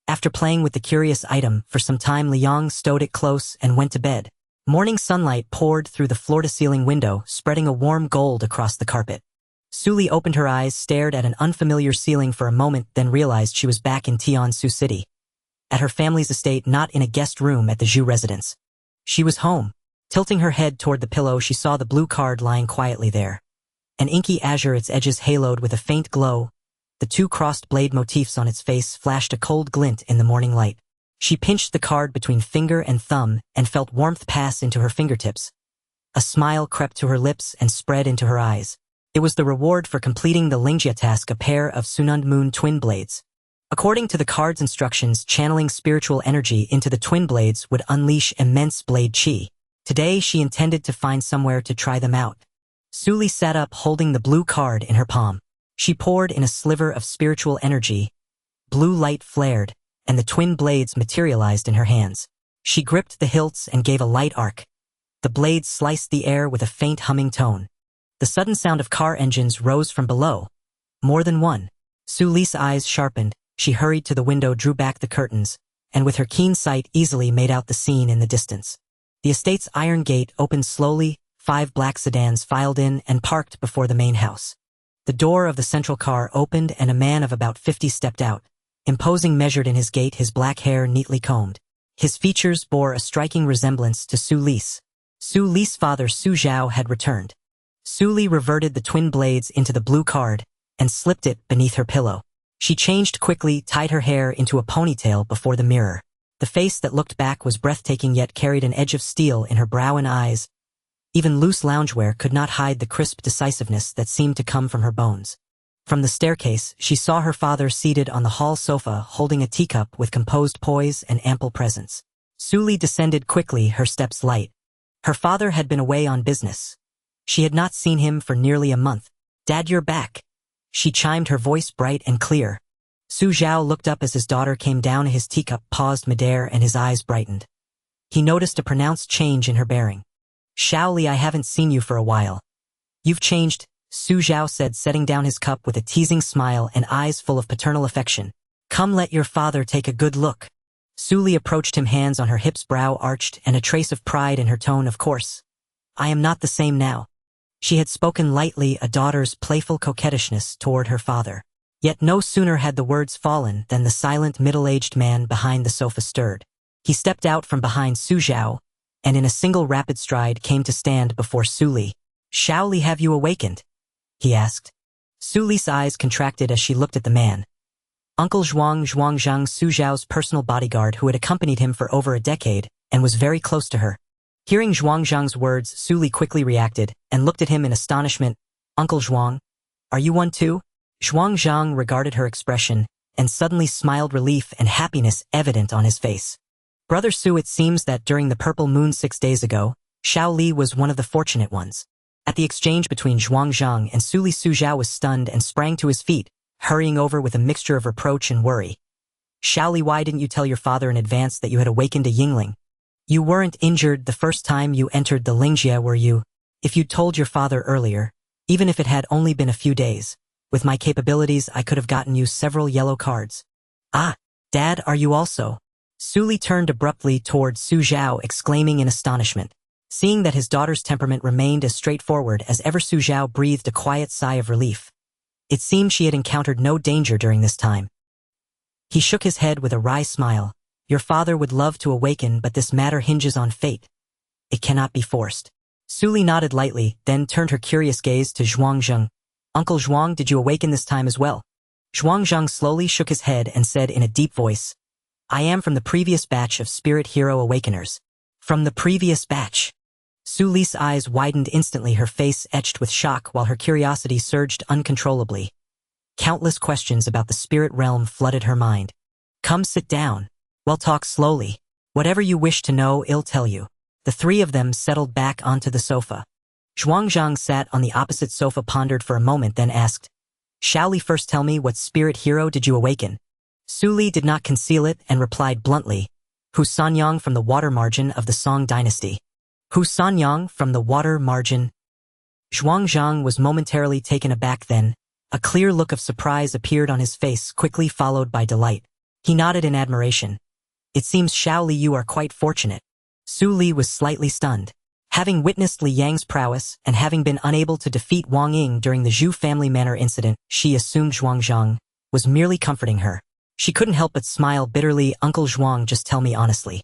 After playing with the curious item for some time, Li Yang stowed it close and went to bed. Morning sunlight poured through the floor-to-ceiling window, spreading a warm gold across the carpet. Suli opened her eyes, stared at an unfamiliar ceiling for a moment, then realized she was back in Tiansu City. At her family's estate, not in a guest room at the Zhu residence. She was home. Tilting her head toward the pillow, she saw the blue card lying quietly there. An inky azure, its edges haloed with a faint glow. The 2 crossed blade motifs on its face flashed a cold glint in the morning light. She pinched the card between finger and thumb and felt warmth pass into her fingertips. A smile crept to her lips and spread into her eyes. It was the reward for completing the Lingjia task, a pair of Sunund Moon twin blades. According to the card's instructions, channeling spiritual energy into the twin blades would unleash immense blade chi. Today she intended to find somewhere to try them out. Suli sat up, holding the blue card in her palm. She poured in a sliver of spiritual energy. Blue light flared, and the twin blades materialized in her hands. She gripped the hilts and gave a light arc. The blades sliced the air with a faint humming tone. The sudden sound of car engines rose from below. More than one. Su Li's eyes sharpened. She hurried to the window, drew back the curtains, and with her keen sight easily made out the scene in the distance. The estate's iron gate opened slowly, 5 black sedans filed in and parked before the main house. The door of the central car opened and a man of about 50 stepped out, imposing, measured in his gait, his black hair neatly combed. His features bore a striking resemblance to Su Li's. Su Li's father Su Zhao had returned. Su Li reverted the twin blades into the blue card and slipped it beneath her pillow. She changed quickly, tied her hair into a ponytail before the mirror. The face that looked back was breathtaking yet carried an edge of steel in her brow and eyes. Even loose loungewear could not hide the crisp decisiveness that seemed to come from her bones. From the staircase, she saw her father seated on the hall sofa holding a teacup with composed poise and ample presence. Su Li descended quickly, her steps light. Her father had been away on business. She had not seen him for nearly a month. "Dad, you're back," she chimed, her voice bright and clear. Su Zhao looked up as his daughter came down. His teacup paused midair and his eyes brightened. He noticed a pronounced change in her bearing. "Xiao Li, I haven't seen you for a while." "You've changed," Su Zhao said, setting down his cup with a teasing smile and eyes full of paternal affection. "Come, let your father take a good look." Su Li approached him, hands on her hips, brow arched, and a trace of pride in her tone. "Of course. I am not the same now." She had spoken lightly, a daughter's playful coquettishness toward her father. Yet no sooner had the words fallen than the silent middle-aged man behind the sofa stirred. He stepped out from behind Su Zhao, and in a single rapid stride came to stand before Su Li. "Xiao Li, have you awakened?" he asked. Su Li's eyes contracted as she looked at the man. Uncle Zhuangzhang, Su Zhao's personal bodyguard who had accompanied him for over a decade and was very close to her. Hearing Zhuangzhang's words, Su Li quickly reacted and looked at him in astonishment. "Uncle Zhuang, are you one too?" Zhuangzhang regarded her expression and suddenly smiled, relief and happiness evident on his face. "Brother Su, it seems that during the purple moon 6 days ago, Xiao Li was one of the fortunate ones." At the exchange between Zhuangzhang and Su Li, Su Zhao was stunned and sprang to his feet, hurrying over with a mixture of reproach and worry. "Xiao Li, why didn't you tell your father in advance that you had awakened a Yingling? You weren't injured the first time you entered the Lingjie, were you? If you'd told your father earlier, even if it had only been a few days, with my capabilities I could have gotten you several yellow cards." "Ah, Dad, are you also?" Su Li turned abruptly toward Su Zhao, exclaiming in astonishment. Seeing that his daughter's temperament remained as straightforward as ever, Su Zhao breathed a quiet sigh of relief. It seemed she had encountered no danger during this time. He shook his head with a wry smile. "Your father would love to awaken, but this matter hinges on fate. It cannot be forced." Su Li nodded lightly, then turned her curious gaze to Zhuangzhang. "Uncle Zhuang, did you awaken this time as well?" Zhuangzhang slowly shook his head and said in a deep voice, "I am from the previous batch of Spirit Hero Awakeners." "From the previous batch?" Su Li's eyes widened instantly, her face etched with shock while her curiosity surged uncontrollably. Countless questions about the spirit realm flooded her mind. "Come sit down. We'll talk slowly. Whatever you wish to know, I'll tell you." The three of them settled back onto the sofa. Zhuangzhang sat on the opposite sofa, pondered for a moment, then asked, "Xiao Li, first tell me, what spirit hero did you awaken?" Su Li did not conceal it and replied bluntly, "Hu Sanyang from the water margin of the Song dynasty." "Hu Sanyang from the water margin?" Zhuangzhang was momentarily taken aback, then a clear look of surprise appeared on his face, quickly followed by delight. He nodded in admiration. "It seems, Xiao Li, you are quite fortunate." Su Li was slightly stunned. Having witnessed Li Yang's prowess and having been unable to defeat Wang Ying during the Zhu family manor incident, she assumed Zhuangzhang was merely comforting her. She couldn't help but smile bitterly. "Uncle Zhuang, just tell me honestly.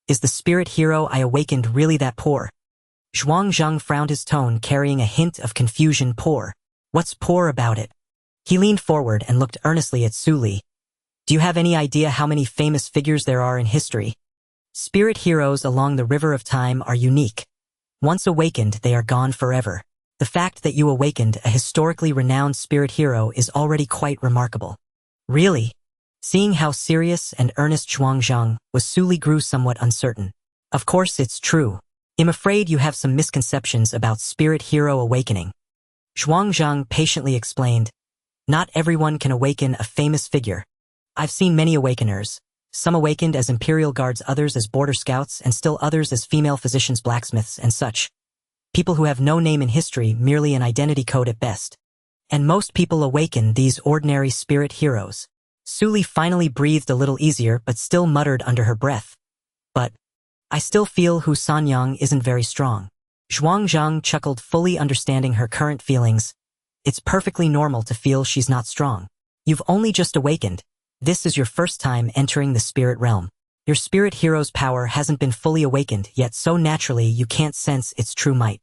Is the spirit hero I awakened really that poor?" Zhuangzhang frowned, his tone carrying a hint of confusion. "Poor? What's poor about it?" He leaned forward and looked earnestly at Su Li. "Do you have any idea how many famous figures there are in history? Spirit heroes along the river of time are unique. Once awakened, they are gone forever. The fact that you awakened a historically renowned spirit hero is already quite remarkable." "Really?" Seeing how serious and earnest Zhuangzhang was, Su Li grew somewhat uncertain. "Of course it's true. I'm afraid you have some misconceptions about spirit hero awakening." Zhuangzhang patiently explained, "Not everyone can awaken a famous figure. I've seen many awakeners. Some awakened as imperial guards, others as border scouts, and still others as female physicians, blacksmiths, and such. people who have no name in history, merely an identity code at best. And most people awaken these ordinary spirit heroes. Su Li finally breathed a little easier but still muttered under her breath. But I still feel Hu Sanyang isn't very strong. Zhuangzhang chuckled, fully understanding her current feelings. It's perfectly normal to feel she's not strong. You've only just awakened. This is your first time entering the spirit realm. Your spirit hero's power hasn't been fully awakened yet, so naturally you can't sense its true might.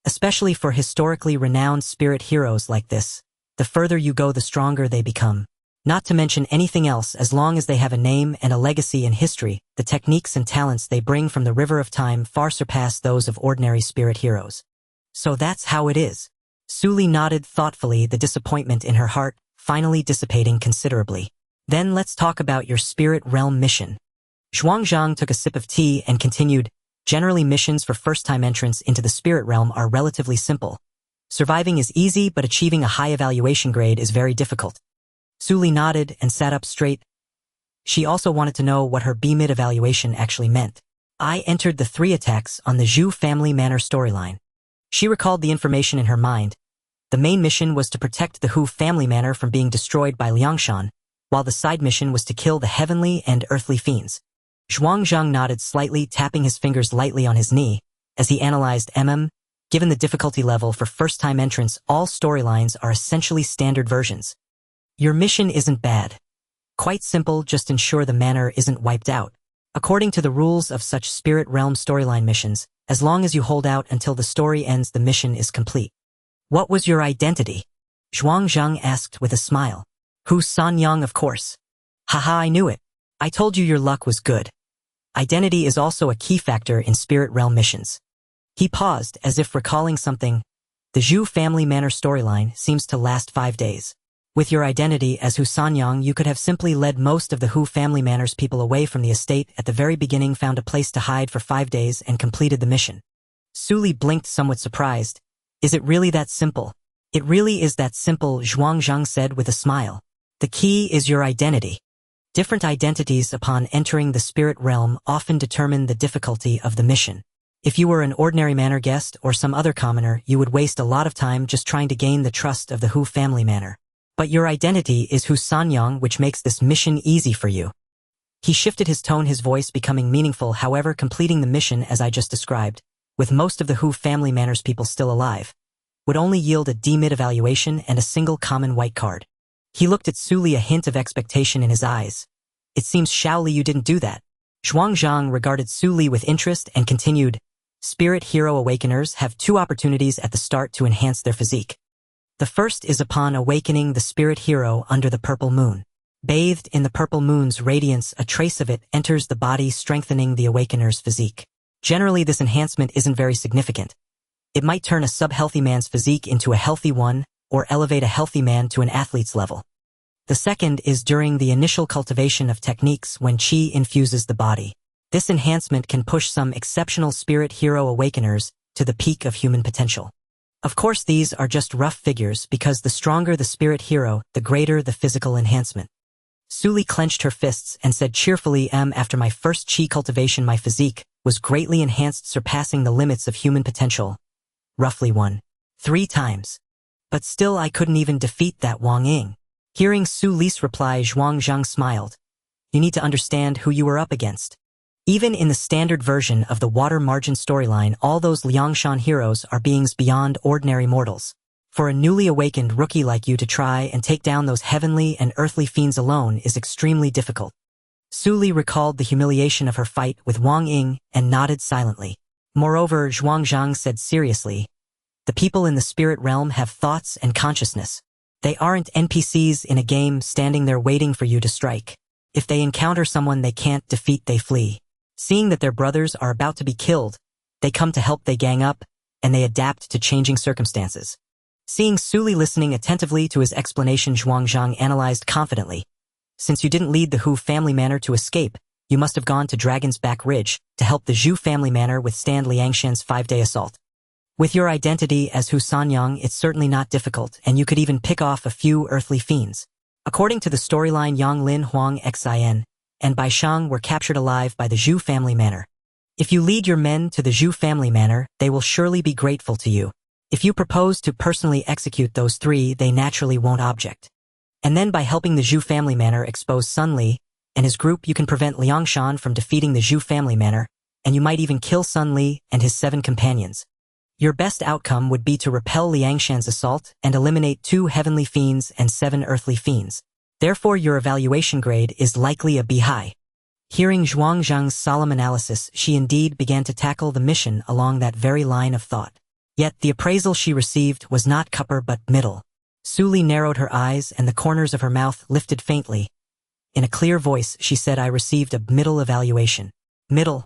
Especially for historically renowned spirit heroes like this, the further you go the stronger they become. Not to mention anything else, as long as they have a name and a legacy in history, the techniques and talents they bring from the river of time far surpass those of ordinary spirit heroes. So that's how it is. Su Li nodded thoughtfully, the disappointment in her heart finally dissipating considerably. Then let's talk about your spirit realm mission. Zhuangzhang took a sip of tea and continued, generally missions for first-time entrants into the spirit realm are relatively simple. Surviving is easy, but achieving a high evaluation grade is very difficult. Su Li nodded and sat up straight. She also wanted to know what her B-mid evaluation actually meant. I entered the 3 attacks on the Zhu family manor storyline. She recalled the information in her mind. The main mission was to protect the Hu family manor from being destroyed by Liangshan, while the side mission was to kill the heavenly and earthly fiends. Zhuangzhang nodded slightly, tapping his fingers lightly on his knee, as he analyzed Given the difficulty level for first-time entrants, all storylines are essentially standard versions. Your mission isn't bad. Quite simple, just ensure the manor isn't wiped out. According to the rules of such spirit realm storyline missions, as long as you hold out until the story ends, the mission is complete. What was your identity? Zhuangzhang asked with a smile. Hu Sanyang, of course. Haha, I knew it. I told you your luck was good. Identity is also a key factor in spirit realm missions. He paused, as if recalling something. The Zhu family manor storyline seems to last 5 days. With your identity as Hu Sanyang, you could have simply led most of the Hu family manor's people away from the estate at the very beginning, found a place to hide for 5 days, and completed the mission. Su Li blinked, somewhat surprised. Is it really that simple? It really is that simple, Zhuangzhang said with a smile. The key is your identity. Different identities upon entering the spirit realm often determine the difficulty of the mission. If you were an ordinary manor guest or some other commoner, you would waste a lot of time just trying to gain the trust of the Hu family manor. But your identity is Hu Sanyang, which makes this mission easy for you. He shifted his tone, his voice becoming meaningful. However, completing the mission as I just described, with most of the Hu family manor's people still alive, would only yield a D-mid evaluation and a single common white card. He looked at Su Li, a hint of expectation in his eyes. It seems, Shaoli, you didn't do that. Zhuangzhang regarded Su Li with interest and continued, Spirit Hero Awakeners have 2 opportunities at the start to enhance their physique. The first is upon awakening the Spirit Hero under the purple moon. Bathed in the purple moon's radiance, a trace of it enters the body, strengthening the awakener's physique. Generally, this enhancement isn't very significant. It might turn a sub-healthy man's physique into a healthy one, or elevate a healthy man to an athlete's level. The second is during the initial cultivation of techniques when Qi infuses the body. This enhancement can push some exceptional Spirit Hero Awakeners to the peak of human potential. Of course, these are just rough figures, because the stronger the Spirit Hero, the greater the physical enhancement. Su Li clenched her fists and said cheerfully, after my first Qi cultivation, my physique was greatly enhanced, surpassing the limits of human potential. Roughly 1-3 times. But still I couldn't even defeat that Wang Ying. Hearing Su Li's reply, Zhuangzhang smiled. You need to understand who you were up against. Even in the standard version of the Water Margin storyline, all those Liangshan heroes are beings beyond ordinary mortals. For a newly awakened rookie like you to try and take down those heavenly and earthly fiends alone is extremely difficult. Su Li recalled the humiliation of her fight with Wang Ying and nodded silently. Moreover, Zhuangzhang said seriously, the people in the spirit realm have thoughts and consciousness. They aren't NPCs in a game standing there waiting for you to strike. If they encounter someone they can't defeat, they flee. Seeing that their brothers are about to be killed, they come to help, they gang up, and they adapt to changing circumstances. Seeing Su Li listening attentively to his explanation, Zhuangzhang analyzed confidently. Since you didn't lead the Hu family manor to escape, you must have gone to Dragon's Back Ridge to help the Zhu family manor withstand Liangshan's 5-day assault. With your identity as Hu Sanyang, it's certainly not difficult, and you could even pick off a few earthly fiends. According to the storyline, Yang Lin, Huang Xin, and Bai Shang were captured alive by the Zhu family manor. If you lead your men to the Zhu family manor, they will surely be grateful to you. If you propose to personally execute those three, they naturally won't object. And then by helping the Zhu family manor expose Sun Li and his group, you can prevent Liangshan from defeating the Zhu family manor, and you might even kill Sun Li and his 7 companions. Your best outcome would be to repel Liangshan's assault and eliminate 2 heavenly fiends and 7 earthly fiends. Therefore, your evaluation grade is likely a B high. Hearing Zhuangzhang's solemn analysis, she indeed began to tackle the mission along that very line of thought. Yet the appraisal she received was not upper but middle. Su Li narrowed her eyes and the corners of her mouth lifted faintly. In a clear voice, she said, "I received a middle evaluation." Middle.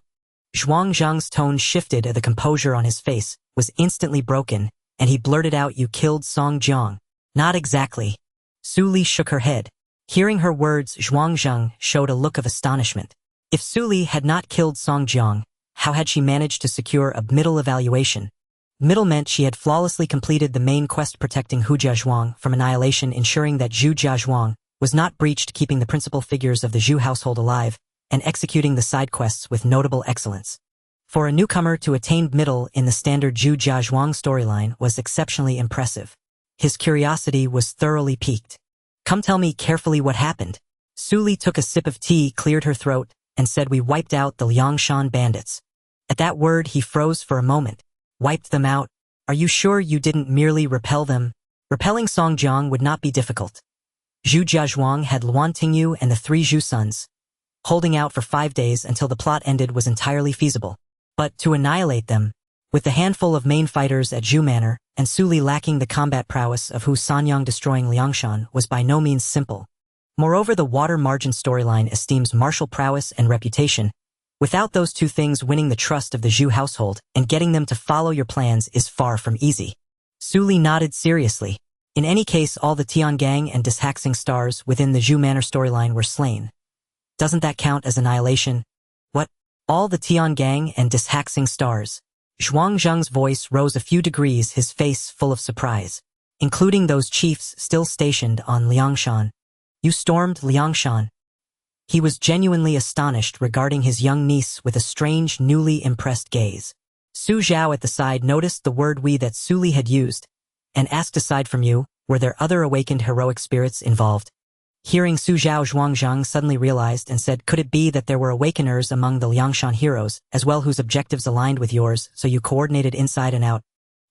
Zhuangzhang's tone shifted. The composure on his face was instantly broken, and he blurted out, "You killed Song Jiang." "Not exactly." Su Li shook her head. Hearing her words, Zhuangzhang showed a look of astonishment. If Su Li had not killed Song Jiang, how had she managed to secure a middle evaluation? Middle meant she had flawlessly completed the main quest protecting Hu Jiazhuang from annihilation, ensuring that Zhu Jiazhuang was not breached, keeping the principal figures of the Zhu household alive, and executing the side quests with notable excellence. For a newcomer to attain middle in the standard Zhu Jiazhuang storyline was exceptionally impressive. His curiosity was thoroughly piqued. "Come tell me carefully what happened." Su Li took a sip of tea, cleared her throat, and said, "We wiped out the Liangshan bandits." At that word he froze for a moment. "Wiped them out? Are you sure you didn't merely repel them?" Repelling Song Jiang would not be difficult. Zhu Jiazhuang had Luan Tingyu and the 3 Zhu sons. Holding out for 5 days until the plot ended was entirely feasible. But to annihilate them, with the handful of main fighters at Zhu Manor, and Su Li lacking the combat prowess of Hu Sanyang destroying Liangshan, was by no means simple. Moreover, the water margin storyline esteems martial prowess and reputation. Without those 2 things, winning the trust of the Zhu household and getting them to follow your plans is far from easy. Su Li nodded seriously. In any case, all the Tian Gang and Dishaxing stars within the Zhu Manor storyline were slain. Doesn't that count as annihilation? What? All the Tian Gang and Dishaxing stars? Zhuangzhang's voice rose a few degrees, his face full of surprise. Including those chiefs still stationed on Liangshan. You stormed Liangshan? He was genuinely astonished, regarding his young niece with a strange, newly impressed gaze. Su Zhao at the side noticed the word "we" that Su Li had used, and asked, "Aside from you, were there other awakened heroic spirits involved?" Hearing Su Zhao, Zhuangzhang suddenly realized and said, "Could it be that there were awakeners among the Liangshan heroes, as well, whose objectives aligned with yours, so you coordinated inside and out?"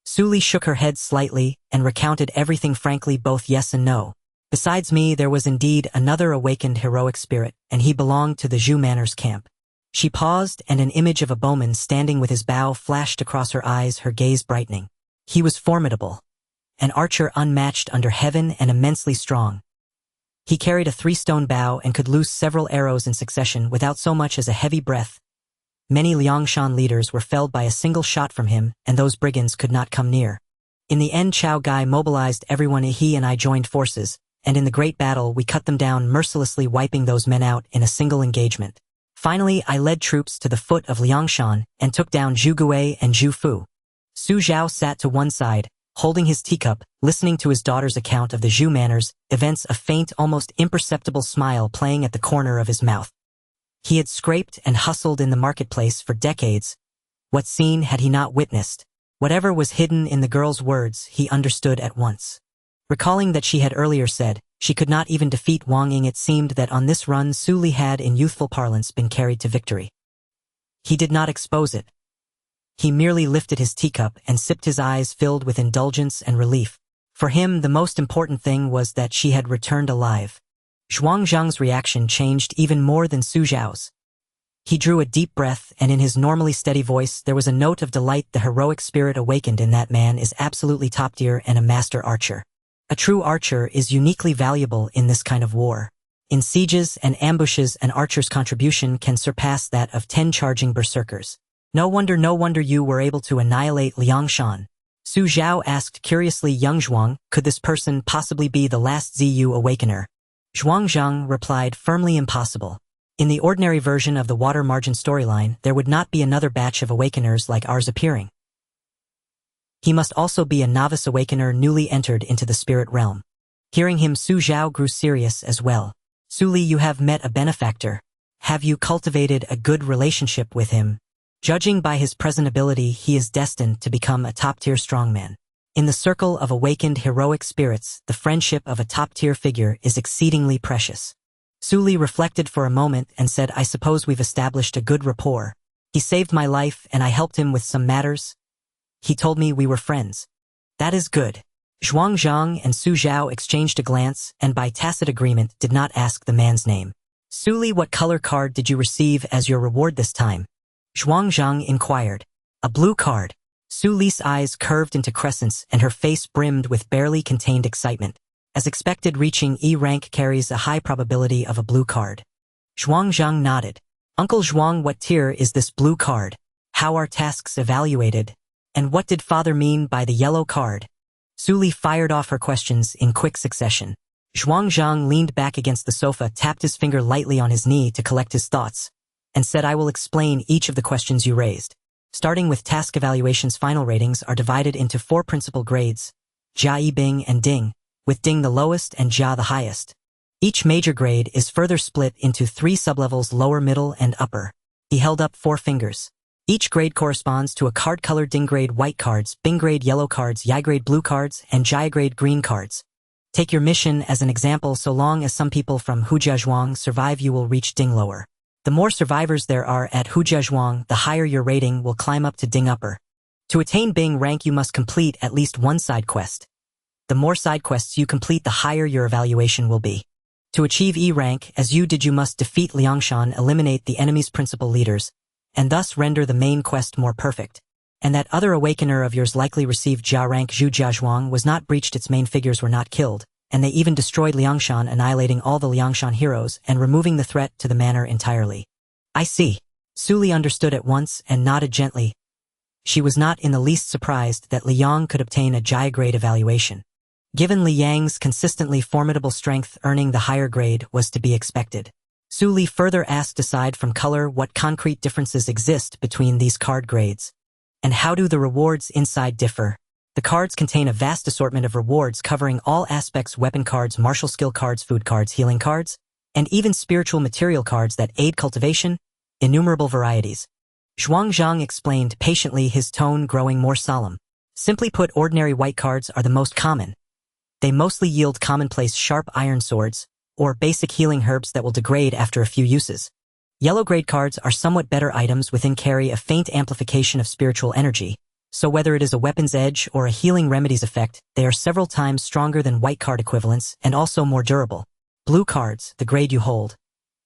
Su Li shook her head slightly and recounted everything frankly, both yes and no. "Besides me, there was indeed another awakened heroic spirit, and he belonged to the Zhu Manor's camp." She paused, and an image of a bowman standing with his bow flashed across her eyes, her gaze brightening. He was formidable. An archer unmatched under heaven and immensely strong. He carried a 3-stone bow and could loose several arrows in succession without so much as a heavy breath. Many Liangshan leaders were felled by a single shot from him, and those brigands could not come near. In the end, Chao Gai mobilized everyone. He and I joined forces, and in the great battle we cut them down, mercilessly wiping those men out in a single engagement. Finally, I led troops to the foot of Liangshan and took down Zhu Gui and Zhu Fu. Su Zhao sat to one side, holding his teacup, listening to his daughter's account of the Zhu Manor's events, a faint, almost imperceptible smile playing at the corner of his mouth. He had scraped and hustled in the marketplace for decades. What scene had he not witnessed? Whatever was hidden in the girl's words, he understood at once. Recalling that she had earlier said she could not even defeat Wang Ying, it seemed that on this run Su Li had, in youthful parlance, been carried to victory. He did not expose it. He merely lifted his teacup and sipped, his eyes filled with indulgence and relief. For him, the most important thing was that she had returned alive. Zhuangzhang's reaction changed even more than Su Zhao's. He drew a deep breath, and in his normally steady voice there was a note of delight. The heroic spirit awakened in that man is absolutely top tier and a master archer. A true archer is uniquely valuable in this kind of war. In sieges and ambushes, an archer's contribution can surpass that of 10 charging berserkers. No wonder you were able to annihilate Liangshan." Su Zhao asked curiously. "Young Zhuang, could this person possibly be the last ZU awakener?" Zhuangzhang replied firmly, "Impossible. In the ordinary version of the water margin storyline, there would not be another batch of awakeners like ours appearing. He must also be a novice awakener newly entered into the spirit realm." Hearing him, Su Zhao grew serious as well. "Su Li, you have met a benefactor. Have you cultivated a good relationship with him?" Judging by his presentability, he is destined to become a top-tier strongman. In the circle of awakened heroic spirits, the friendship of a top-tier figure is exceedingly precious. Su Li reflected for a moment and said, I suppose we've established a good rapport. He saved my life and I helped him with some matters. He told me we were friends. That is good. Zhuang Zhang and Su Zhao exchanged a glance and by tacit agreement did not ask the man's name. Su Li, what color card did you receive as your reward this time? Zhuang Zhang inquired. A blue card. Su Li's eyes curved into crescents and her face brimmed with barely contained excitement. As expected, reaching E rank carries a high probability of a blue card. Zhuang Zhang nodded. Uncle Zhuang, what tier is this blue card? How are tasks evaluated? And what did father mean by the yellow card? Su Li fired off her questions in quick succession. Zhuang Zhang leaned back against the sofa, tapped his finger lightly on his knee to collect his thoughts, and said, I will explain each of the questions you raised. Starting with task evaluations, final ratings are divided into 4 principal grades, Jia, Bing, and Ding, with Ding the lowest and Jia the highest. Each major grade is further split into 3 sublevels, lower, middle, and upper. He held up 4 fingers. Each grade corresponds to a card color: Ding grade white cards, Bing grade yellow cards, Yi grade blue cards, and Jia grade green cards. Take your mission as an example. So long as some people from Hujiazhuang survive, you will reach Ding lower. The more survivors there are at Hujiazhuang, the higher your rating will climb up to Ding upper. To attain Bing rank, you must complete at least 1 side quest. The more side quests you complete, the higher your evaluation will be. To achieve E rank, as you did, you must defeat Liangshan, eliminate the enemy's principal leaders, and thus render the main quest more perfect. And that other awakener of yours likely received Jia rank. Hujiazhuang was not breached, its main figures were not killed, and they even destroyed Liangshan, annihilating all the Liangshan heroes and removing the threat to the manor entirely. I see. Su Li understood at once and nodded gently. She was not in the least surprised that Li Yang could obtain a Jia grade evaluation. Given Li Yang's consistently formidable strength, earning the higher grade was to be expected. Su Li further asked, aside from color, what concrete differences exist between these card grades? And how do the rewards inside differ? The cards contain a vast assortment of rewards covering all aspects: weapon cards, martial skill cards, food cards, healing cards, and even spiritual material cards that aid cultivation, innumerable varieties. Zhuang Zhang explained patiently, his tone growing more solemn. Simply put, ordinary white cards are the most common. They mostly yield commonplace sharp iron swords, or basic healing herbs that will degrade after a few uses. Yellow grade cards are somewhat better items within, carry a faint amplification of spiritual energy, so whether it is a weapon's edge or a healing remedy's effect, they are several times stronger than white card equivalents and also more durable. Blue cards, the grade you hold,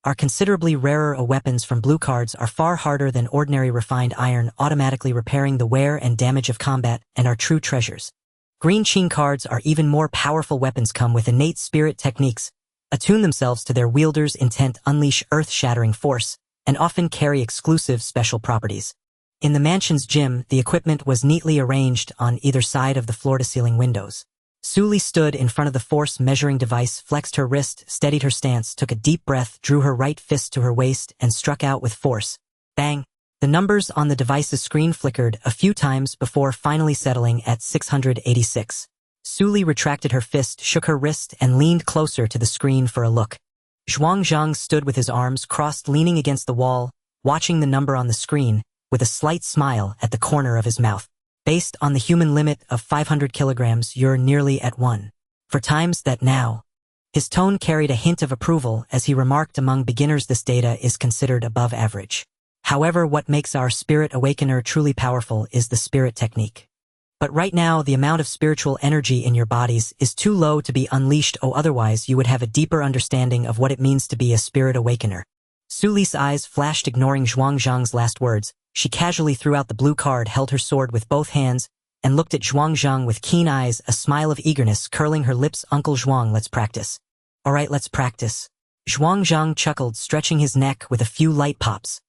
are considerably rarer. Weapons from blue cards are far harder than ordinary refined iron, automatically repairing the wear and damage of combat, and are true treasures. Green Qing cards are even more powerful. Weapons come with innate spirit techniques, attune themselves to their wielder's intent, unleash earth-shattering force, and often carry exclusive special properties. In the mansion's gym, the equipment was neatly arranged on either side of the floor-to-ceiling windows. Su Li stood in front of the force measuring device, flexed her wrist, steadied her stance, took a deep breath, drew her right fist to her waist, and struck out with force. Bang! The numbers on the device's screen flickered a few times before finally settling at 686. Su Li retracted her fist, shook her wrist, and leaned closer to the screen for a look. Zhuang Zhang stood with his arms crossed, leaning against the wall, watching the number on the screen, with a slight smile at the corner of his mouth. Based on the human limit of 500 kilograms, you're nearly at 1. For times that now. His tone carried a hint of approval as he remarked, among beginners this data is considered above average. However, what makes our Spirit Awakener truly powerful is the spirit technique. But right now, the amount of spiritual energy in your bodies is too low to be unleashed, otherwise you would have a deeper understanding of what it means to be a Spirit Awakener. Su Li's eyes flashed, ignoring Zhuang Zhang's last words. She casually threw out the blue card, held her sword with both hands, and looked at Zhuang Zhang with keen eyes, a smile of eagerness curling her lips. Uncle Zhuang, let's practice. All right, let's practice. Zhuang Zhang chuckled, stretching his neck with a few light pops.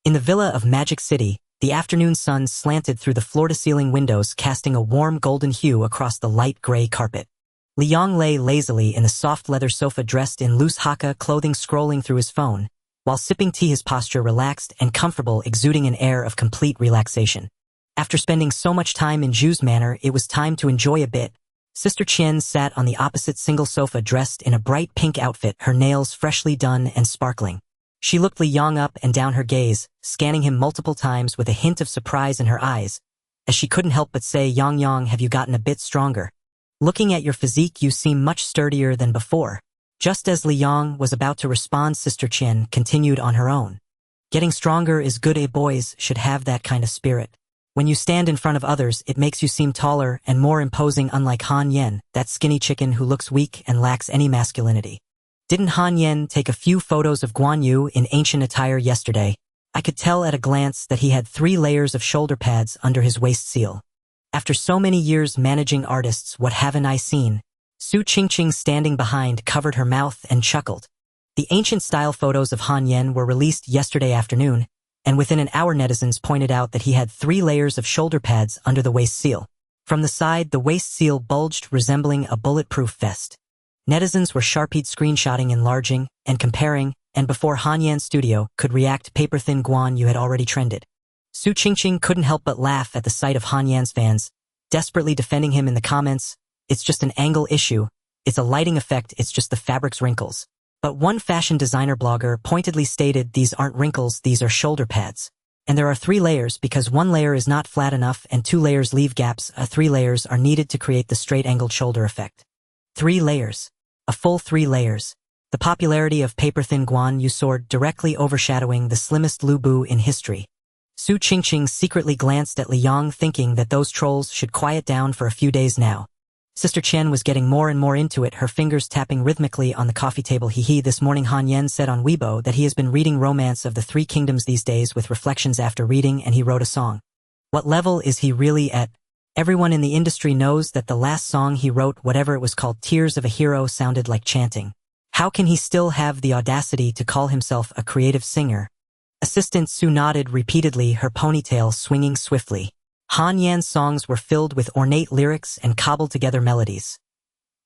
In the villa of Magic City, the afternoon sun slanted through the floor-to-ceiling windows, casting a warm golden hue across the light gray carpet. Li Yang lay lazily in the soft leather sofa, dressed in loose hakka clothing, scrolling through his phone, while sipping tea, his posture relaxed and comfortable, exuding an air of complete relaxation. After spending so much time in Zhu's manor, it was time to enjoy a bit. Sister Qian sat on the opposite single sofa, dressed in a bright pink outfit, her nails freshly done and sparkling. She looked Li Yang up and down, her gaze, scanning him multiple times with a hint of surprise in her eyes, as she couldn't help but say, "Yang Yang, have you gotten a bit stronger? Looking at your physique, you seem much sturdier than before." Just as Li Yang was about to respond, Sister Qian continued on her own. "Getting stronger is good, boys should have that kind of spirit. When you stand in front of others, it makes you seem taller and more imposing, unlike Han Yen, that skinny chicken who looks weak and lacks any masculinity. Didn't Han Yen take a few photos of Guan Yu in ancient attire yesterday? I could tell at a glance that he had 3 layers of shoulder pads under his waist seal. After so many years managing artists, what haven't I seen?" Su Qingqing, standing behind, covered her mouth and chuckled. The ancient-style photos of Han Yen were released yesterday afternoon, and within an hour netizens pointed out that he had 3 layers of shoulder pads under the waist seal. From the side, the waist seal bulged, resembling a bulletproof vest. Netizens were sharpied, screenshotting, enlarging, and comparing, and before Han Yan's studio could react, paper-thin Guan Yu had already trended. Su Qingqing couldn't help but laugh at the sight of Han Yan's fans, desperately defending him in the comments. "It's just an angle issue. It's a lighting effect. It's just the fabric's wrinkles." But one fashion designer blogger pointedly stated, "These aren't wrinkles, these are shoulder pads. And there are 3 layers because 1 layer is not flat enough and 2 layers leave gaps. 3 layers are needed to create the straight-angled shoulder effect. 3 layers. A full 3 layers." The popularity of paper-thin Guan Yu soared, directly overshadowing the slimmest Lu Bu in history. Su Qingqing secretly glanced at Li Yang, thinking that those trolls should quiet down for a few days now. Sister Qian was getting more and more into it, her fingers tapping rhythmically on the coffee table. This morning Han Yen said on Weibo that he has been reading Romance of the 3 Kingdoms these days with reflections after reading, and he wrote a song. What level is he really at? Everyone in the industry knows that the last song he wrote, whatever it was called, Tears of a Hero, sounded like chanting. How can he still have the audacity to call himself a creative singer? Assistant Su nodded repeatedly, her ponytail swinging swiftly. Han Yan's songs were filled with ornate lyrics and cobbled-together melodies.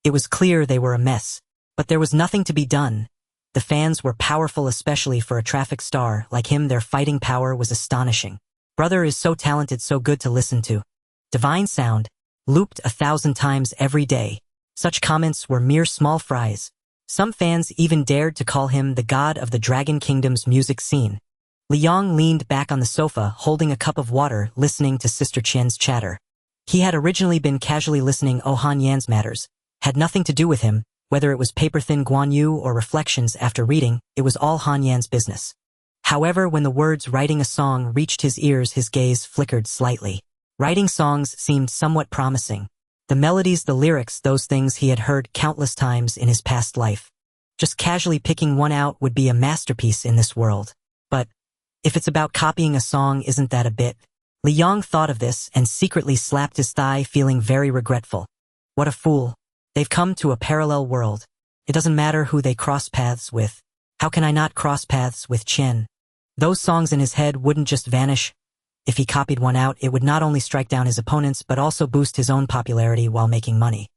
It was clear they were a mess, but there was nothing to be done. The fans were powerful, especially for a traffic star like him. Their fighting power was astonishing. Brother is so talented, so good to listen to. Divine sound, looped 1,000 times every day. Such comments were mere small fries. Some fans even dared to call him the god of the Dragon Kingdom's music scene. Li Yang leaned back on the sofa, holding a cup of water, listening to Sister Qian's chatter. He had originally been casually listening. Han Yan's matters had nothing to do with him, whether it was paper-thin Guan Yu or reflections after reading, it was all Han Yan's business. However, when the words "writing a song" reached his ears, his gaze flickered slightly. Writing songs seemed somewhat promising. The melodies, the lyrics, those things he had heard countless times in his past life. Just casually picking one out would be a masterpiece in this world. But if it's about copying a song, isn't that a bit? Li Yang thought of this and secretly slapped his thigh, feeling very regretful. What a fool. They've come to a parallel world. It doesn't matter who they cross paths with. How can I not cross paths with Qian? Those songs in his head wouldn't just vanish. If he copied one out, it would not only strike down his opponents but also boost his own popularity while making money.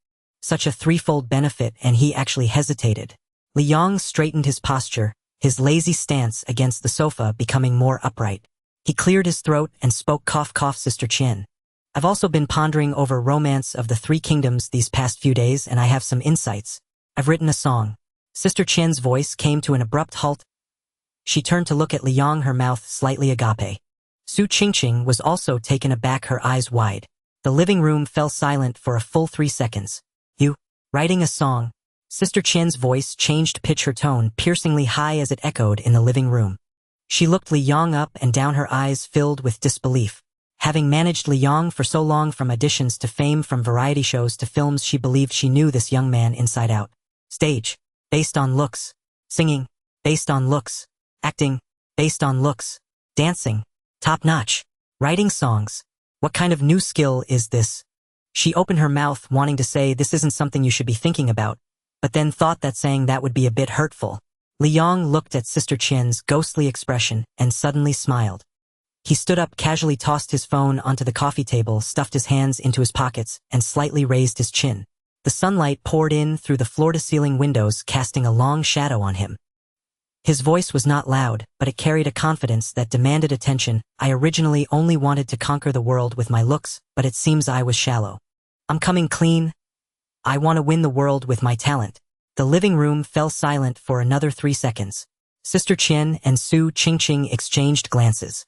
Such a threefold benefit, and he actually hesitated. Li Yang straightened his posture, his lazy stance against the sofa becoming more upright. He cleared his throat and spoke, "Cough, cough, Sister Qian. I've also been pondering over Romance of the 3 Kingdoms these past few days, and I have some insights. I've written a song." Sister Qian's voice came to an abrupt halt. She turned to look at Li Yang, her mouth slightly agape. Su Qingqing was also taken aback, her eyes wide. The living room fell silent for a full 3 seconds. "You, writing a song?" Sister Qian's voice changed pitch, her tone piercingly high as it echoed in the living room. She looked Li Yang up and down, her eyes filled with disbelief. Having managed Li Yang for so long, from auditions to fame, from variety shows to films, she believed she knew this young man inside out. Stage, based on looks. Singing, based on looks. Acting, based on looks. Dancing, top-notch. Writing songs. What kind of new skill is this? She opened her mouth, wanting to say this isn't something you should be thinking about, but then thought that saying that would be a bit hurtful. Li Yang looked at Sister Qian's ghostly expression and suddenly smiled. He stood up, casually tossed his phone onto the coffee table, stuffed his hands into his pockets, and slightly raised his chin. The sunlight poured in through the floor-to-ceiling windows, casting a long shadow on him. His voice was not loud, but it carried a confidence that demanded attention. "I originally only wanted to conquer the world with my looks, but it seems I was shallow. I'm coming clean. I want to win the world with my talent." The living room fell silent for another 3 seconds. Sister Qian and Su Qingqing exchanged glances.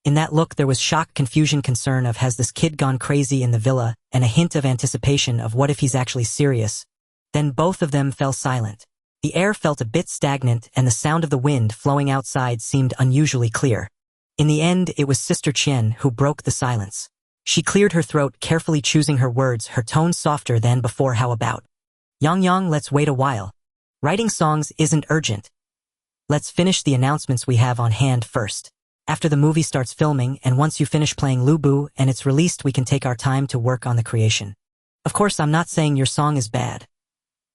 In that look there was shock, confusion, concern of has this kid gone crazy in the villa, and a hint of anticipation of what if he's actually serious. Then both of them fell silent. The air felt a bit stagnant and the sound of the wind flowing outside seemed unusually clear. In the end, it was Sister Qian who broke the silence. She cleared her throat, carefully choosing her words, her tone softer than before. How about? Yang, let's wait a while. Writing songs isn't urgent. Let's finish the announcements we have on hand first. After the movie starts filming and once you finish playing Lubu and it's released, we can take our time to work on the creation. Of course, I'm not saying your song is bad.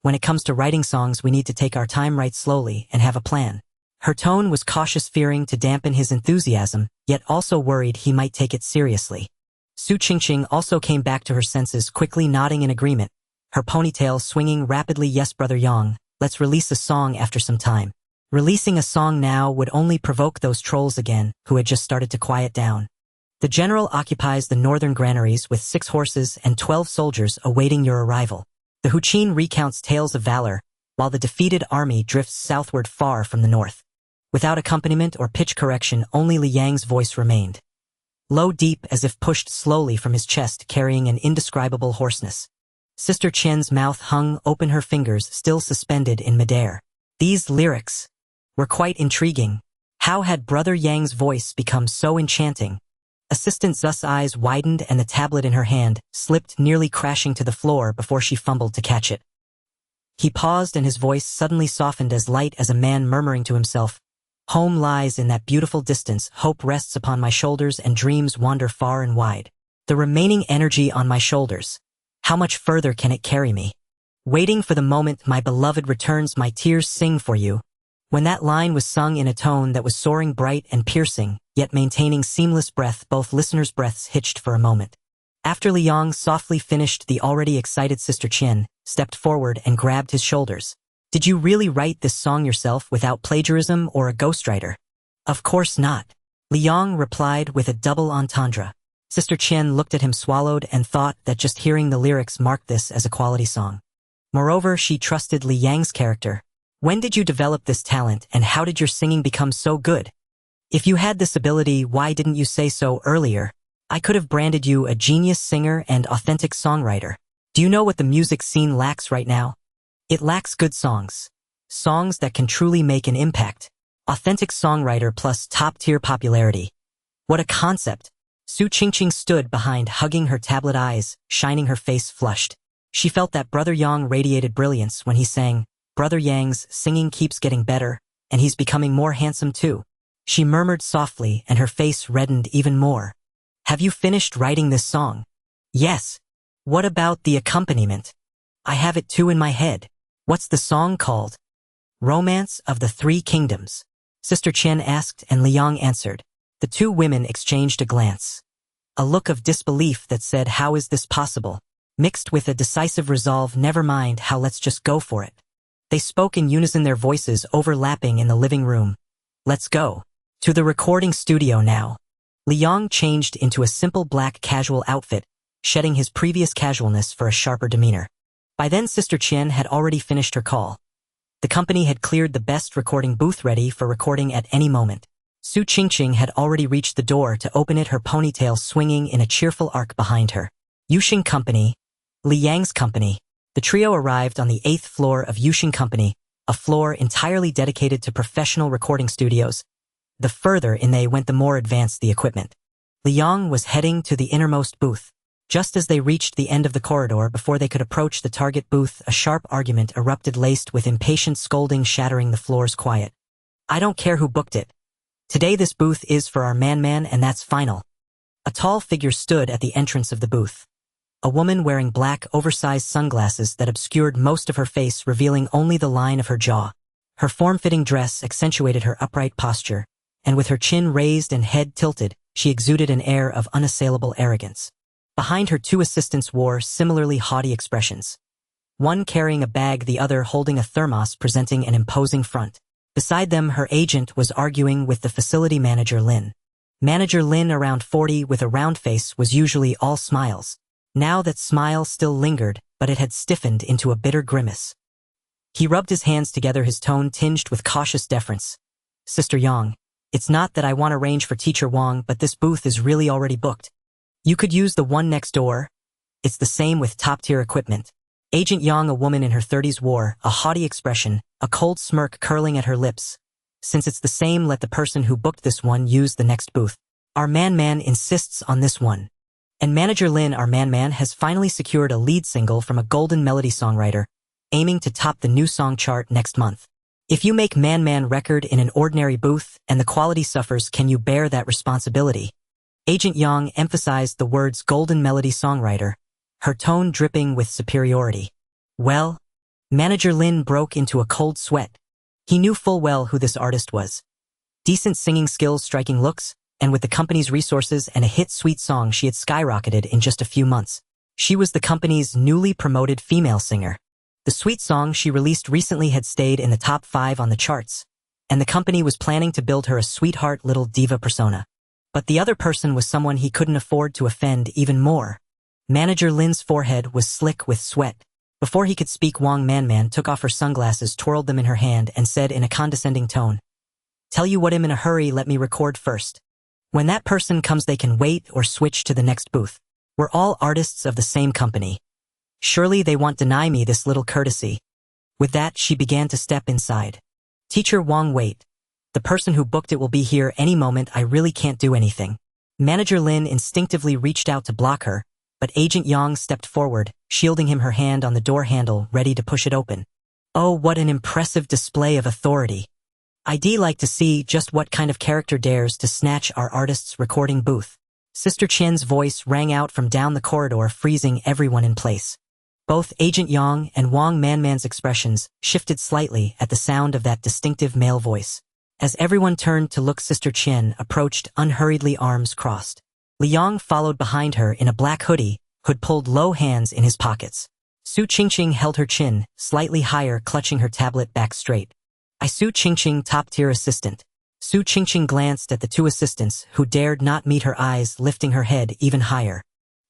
When it comes to writing songs, we need to take our time, write slowly, and have a plan. Her tone was cautious, fearing to dampen his enthusiasm, yet also worried he might take it seriously. Su Qingqing also came back to her senses, quickly nodding in agreement, her ponytail swinging rapidly. Yes, Brother Yang, let's release a song after some time. Releasing a song now would only provoke those trolls again, who had just started to quiet down. The general occupies the northern granaries with 6 horses and 12 soldiers awaiting your arrival. The Huqin recounts tales of valor, while the defeated army drifts southward far from the north. Without accompaniment or pitch correction, only Li Yang's voice remained. Low, deep, as if pushed slowly from his chest, carrying an indescribable hoarseness. Sister Qian's mouth hung open, her fingers still suspended in midair. These lyrics were quite intriguing. How had Brother Yang's voice become so enchanting? Assistant Zu's eyes widened and the tablet in her hand slipped, nearly crashing to the floor before she fumbled to catch it. He paused and his voice suddenly softened, as light as a man murmuring to himself. Home lies in that beautiful distance, hope rests upon my shoulders and dreams wander far and wide. The remaining energy on my shoulders. How much further can it carry me? Waiting for the moment my beloved returns, my tears sing for you. When that line was sung in a tone that was soaring, bright and piercing, yet maintaining seamless breath, both listeners' breaths hitched for a moment. After Li Yang softly finished, the already excited Sister Qian stepped forward and grabbed his shoulders. Did you really write this song yourself without plagiarism or a ghostwriter? Of course not. Li Yang replied with a double entendre. Sister Qian looked at him, swallowed, and thought that just hearing the lyrics marked this as a quality song. Moreover, she trusted Li Yang's character. When did you develop this talent and how did your singing become so good? If you had this ability, why didn't you say so earlier? I could have branded you a genius singer and authentic songwriter. Do you know what the music scene lacks right now? It lacks good songs. Songs that can truly make an impact. Authentic songwriter plus top-tier popularity. What a concept. Su Qingqing stood behind, hugging her tablet, eyes shining, her face flushed. She felt that Brother Yang radiated brilliance when he sang. Brother Yang's singing keeps getting better, and he's becoming more handsome too. She murmured softly and her face reddened even more. Have you finished writing this song? Yes. What about the accompaniment? I have it too in my head. What's the song called? Romance of the Three Kingdoms. Sister Qian asked and Li Yang answered. The two women exchanged a glance. A look of disbelief that said, how is this possible? Mixed with a decisive resolve, never mind how, let's just go for it. They spoke in unison, their voices overlapping in the living room. Let's go. To the recording studio now. Li Yang changed into a simple black casual outfit, shedding his previous casualness for a sharper demeanor. By then Sister Qian had already finished her call. The company had cleared the best recording booth, ready for recording at any moment. Su Qingqing had already reached the door to open it, her ponytail swinging in a cheerful arc behind her. Yuxing Company, Li Yang's company. The trio arrived on the 8th floor of Yuxing Company, a floor entirely dedicated to professional recording studios. The further in they went, the more advanced the equipment. Li Yang was heading to the innermost booth. Just as they reached the end of the corridor, before they could approach the target booth, a sharp argument erupted, laced with impatient scolding, shattering the floor's quiet. I don't care who booked it. Today this booth is for our man, and that's final. A tall figure stood at the entrance of the booth. A woman wearing black, oversized sunglasses that obscured most of her face, revealing only the line of her jaw. Her form-fitting dress accentuated her upright posture, and with her chin raised and head tilted, she exuded an air of unassailable arrogance. Behind her, two assistants wore similarly haughty expressions. One carrying a bag, the other holding a thermos, presenting an imposing front. Beside them, her agent was arguing with the facility manager, Lin. Manager Lin, around 40, with a round face, was usually all smiles. Now that smile still lingered, but it had stiffened into a bitter grimace. He rubbed his hands together, his tone tinged with cautious deference. Sister Yang, it's not that I want to arrange for Teacher Wang, but this booth is really already booked. You could use the one next door. It's the same with top-tier equipment. Agent Yang, a woman in her 30s, wore a haughty expression, a cold smirk curling at her lips. Since it's the same, let the person who booked this one use the next booth. Our man insists on this one. And Manager Lin, our man has finally secured a lead single from a golden melody songwriter, aiming to top the new song chart next month. If you make man record in an ordinary booth and the quality suffers, can you bear that responsibility? Agent Yang emphasized the words golden melody songwriter, her tone dripping with superiority. Well, Manager Lin broke into a cold sweat. He knew full well who this artist was. Decent singing skills, striking looks, and with the company's resources and a hit sweet song, she had skyrocketed in just a few months. She was the company's newly promoted female singer. The sweet song she released recently had stayed in the top 5 on the charts, and the company was planning to build her a sweetheart little diva persona. But the other person was someone he couldn't afford to offend even more. Manager Lin's forehead was slick with sweat. Before he could speak, Wang Man took off her sunglasses, twirled them in her hand, and said in a condescending tone, "Tell you what, I'm in a hurry, let me record first. When that person comes, they can wait or switch to the next booth. We're all artists of the same company. Surely they won't deny me this little courtesy." With that, she began to step inside. "Teacher Wang, wait. The person who booked it will be here any moment. I really can't do anything." Manager Lin instinctively reached out to block her, but Agent Yang stepped forward, shielding him, her hand on the door handle, ready to push it open. Oh, what an impressive display of authority. I'd like to see just what kind of character dares to snatch our artist's recording booth. Sister Qian's voice rang out from down the corridor, freezing everyone in place. Both Agent Yang and Wang Man's expressions shifted slightly at the sound of that distinctive male voice. As everyone turned to look, Sister Qian approached unhurriedly, arms crossed. Liang followed behind her in a black hood pulled low, hands in his pockets. Su Qingqing held her chin slightly higher, clutching her tablet back straight. Su Qingqing, top-tier assistant. Su Qingqing glanced at the two assistants, who dared not meet her eyes, lifting her head even higher.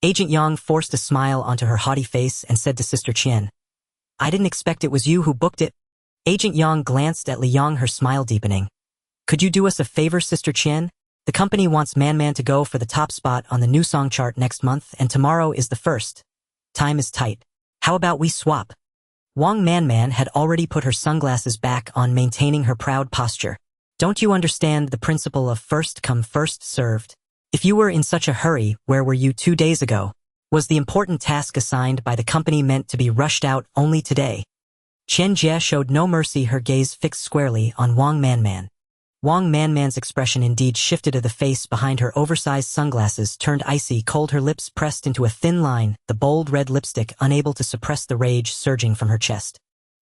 Agent Yang forced a smile onto her haughty face and said to Sister Qian, "I didn't expect it was you who booked it." Agent Yang glanced at Liang, her smile deepening. "Could you do us a favor, Sister Qian? The company wants Man to go for the top spot on the new song chart next month, and tomorrow is the first. Time is tight. How about we swap?" Wang Man had already put her sunglasses back on, maintaining her proud posture. "Don't you understand the principle of first come, first served? If you were in such a hurry, where were you 2 days ago? Was the important task assigned by the company meant to be rushed out only today?" Chen Jie showed no mercy, her gaze fixed squarely on Wang Man. Wang Man's expression indeed shifted. The face behind her oversized sunglasses turned icy cold, her lips pressed into a thin line, the bold red lipstick unable to suppress the rage surging from her chest.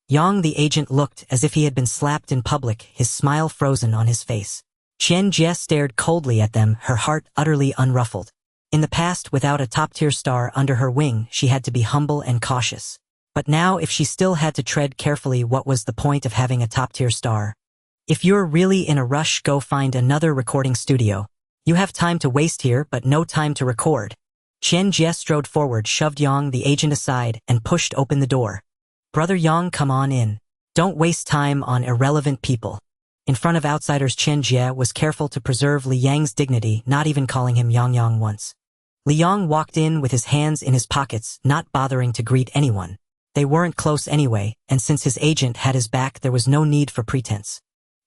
Yang, the agent, looked as if he had been slapped in public, his smile frozen on his face. Chen Jie stared coldly at them, her heart utterly unruffled. In the past, without a top-tier star under her wing, she had to be humble and cautious. But now, if she still had to tread carefully, what was the point of having a top-tier star? "If you're really in a rush, go find another recording studio. You have time to waste here, but no time to record." Chen Jie strode forward, shoved Yang, the agent, aside, and pushed open the door. "Brother Yang, come on in. Don't waste time on irrelevant people." In front of outsiders, Chen Jie was careful to preserve Li Yang's dignity, not even calling him Yang once. Li Yang walked in with his hands in his pockets, not bothering to greet anyone. They weren't close anyway, and since his agent had his back, there was no need for pretense.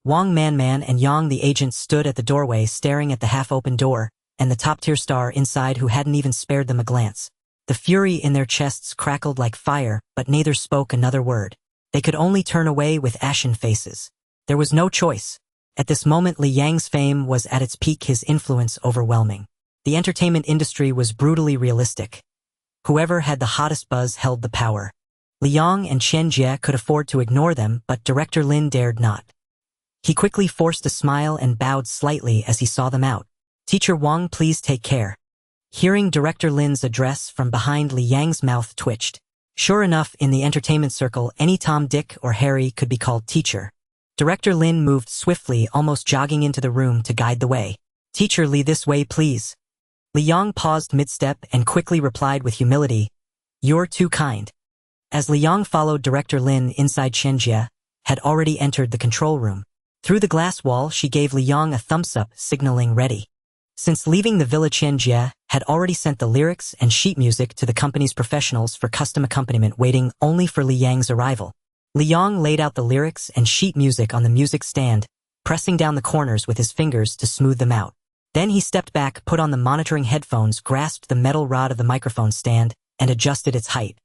Wang Man and Yang, the agent, stood at the doorway, staring at the half-open door, and the top-tier star inside, who hadn't even spared them a glance. The fury in their chests crackled like fire, but neither spoke another word. They could only turn away with ashen faces. There was no choice. At this moment, Li Yang's fame was at its peak, his influence overwhelming. The entertainment industry was brutally realistic. Whoever had the hottest buzz held the power. Liang and Chen Jie could afford to ignore them, but Director Lin dared not. He quickly forced a smile and bowed slightly as he saw them out. "Teacher Wang, please take care." Hearing Director Lin's address from behind, Li Yang's mouth twitched. Sure enough, in the entertainment circle, any Tom, Dick, or Harry could be called teacher. Director Lin moved swiftly, almost jogging into the room to guide the way. "Teacher Li, this way, please." Li Yang paused mid-step and quickly replied with humility, "You're too kind." As Li Yang followed Director Lin inside, Chen Jie had already entered the control room. Through the glass wall, she gave Liang a thumbs-up, signaling ready. Since leaving the villa, Jie had already sent the lyrics and sheet music to the company's professionals for custom accompaniment, waiting only for Liang's arrival. Liang laid out the lyrics and sheet music on the music stand, pressing down the corners with his fingers to smooth them out. Then he stepped back, put on the monitoring headphones, grasped the metal rod of the microphone stand, and adjusted its height.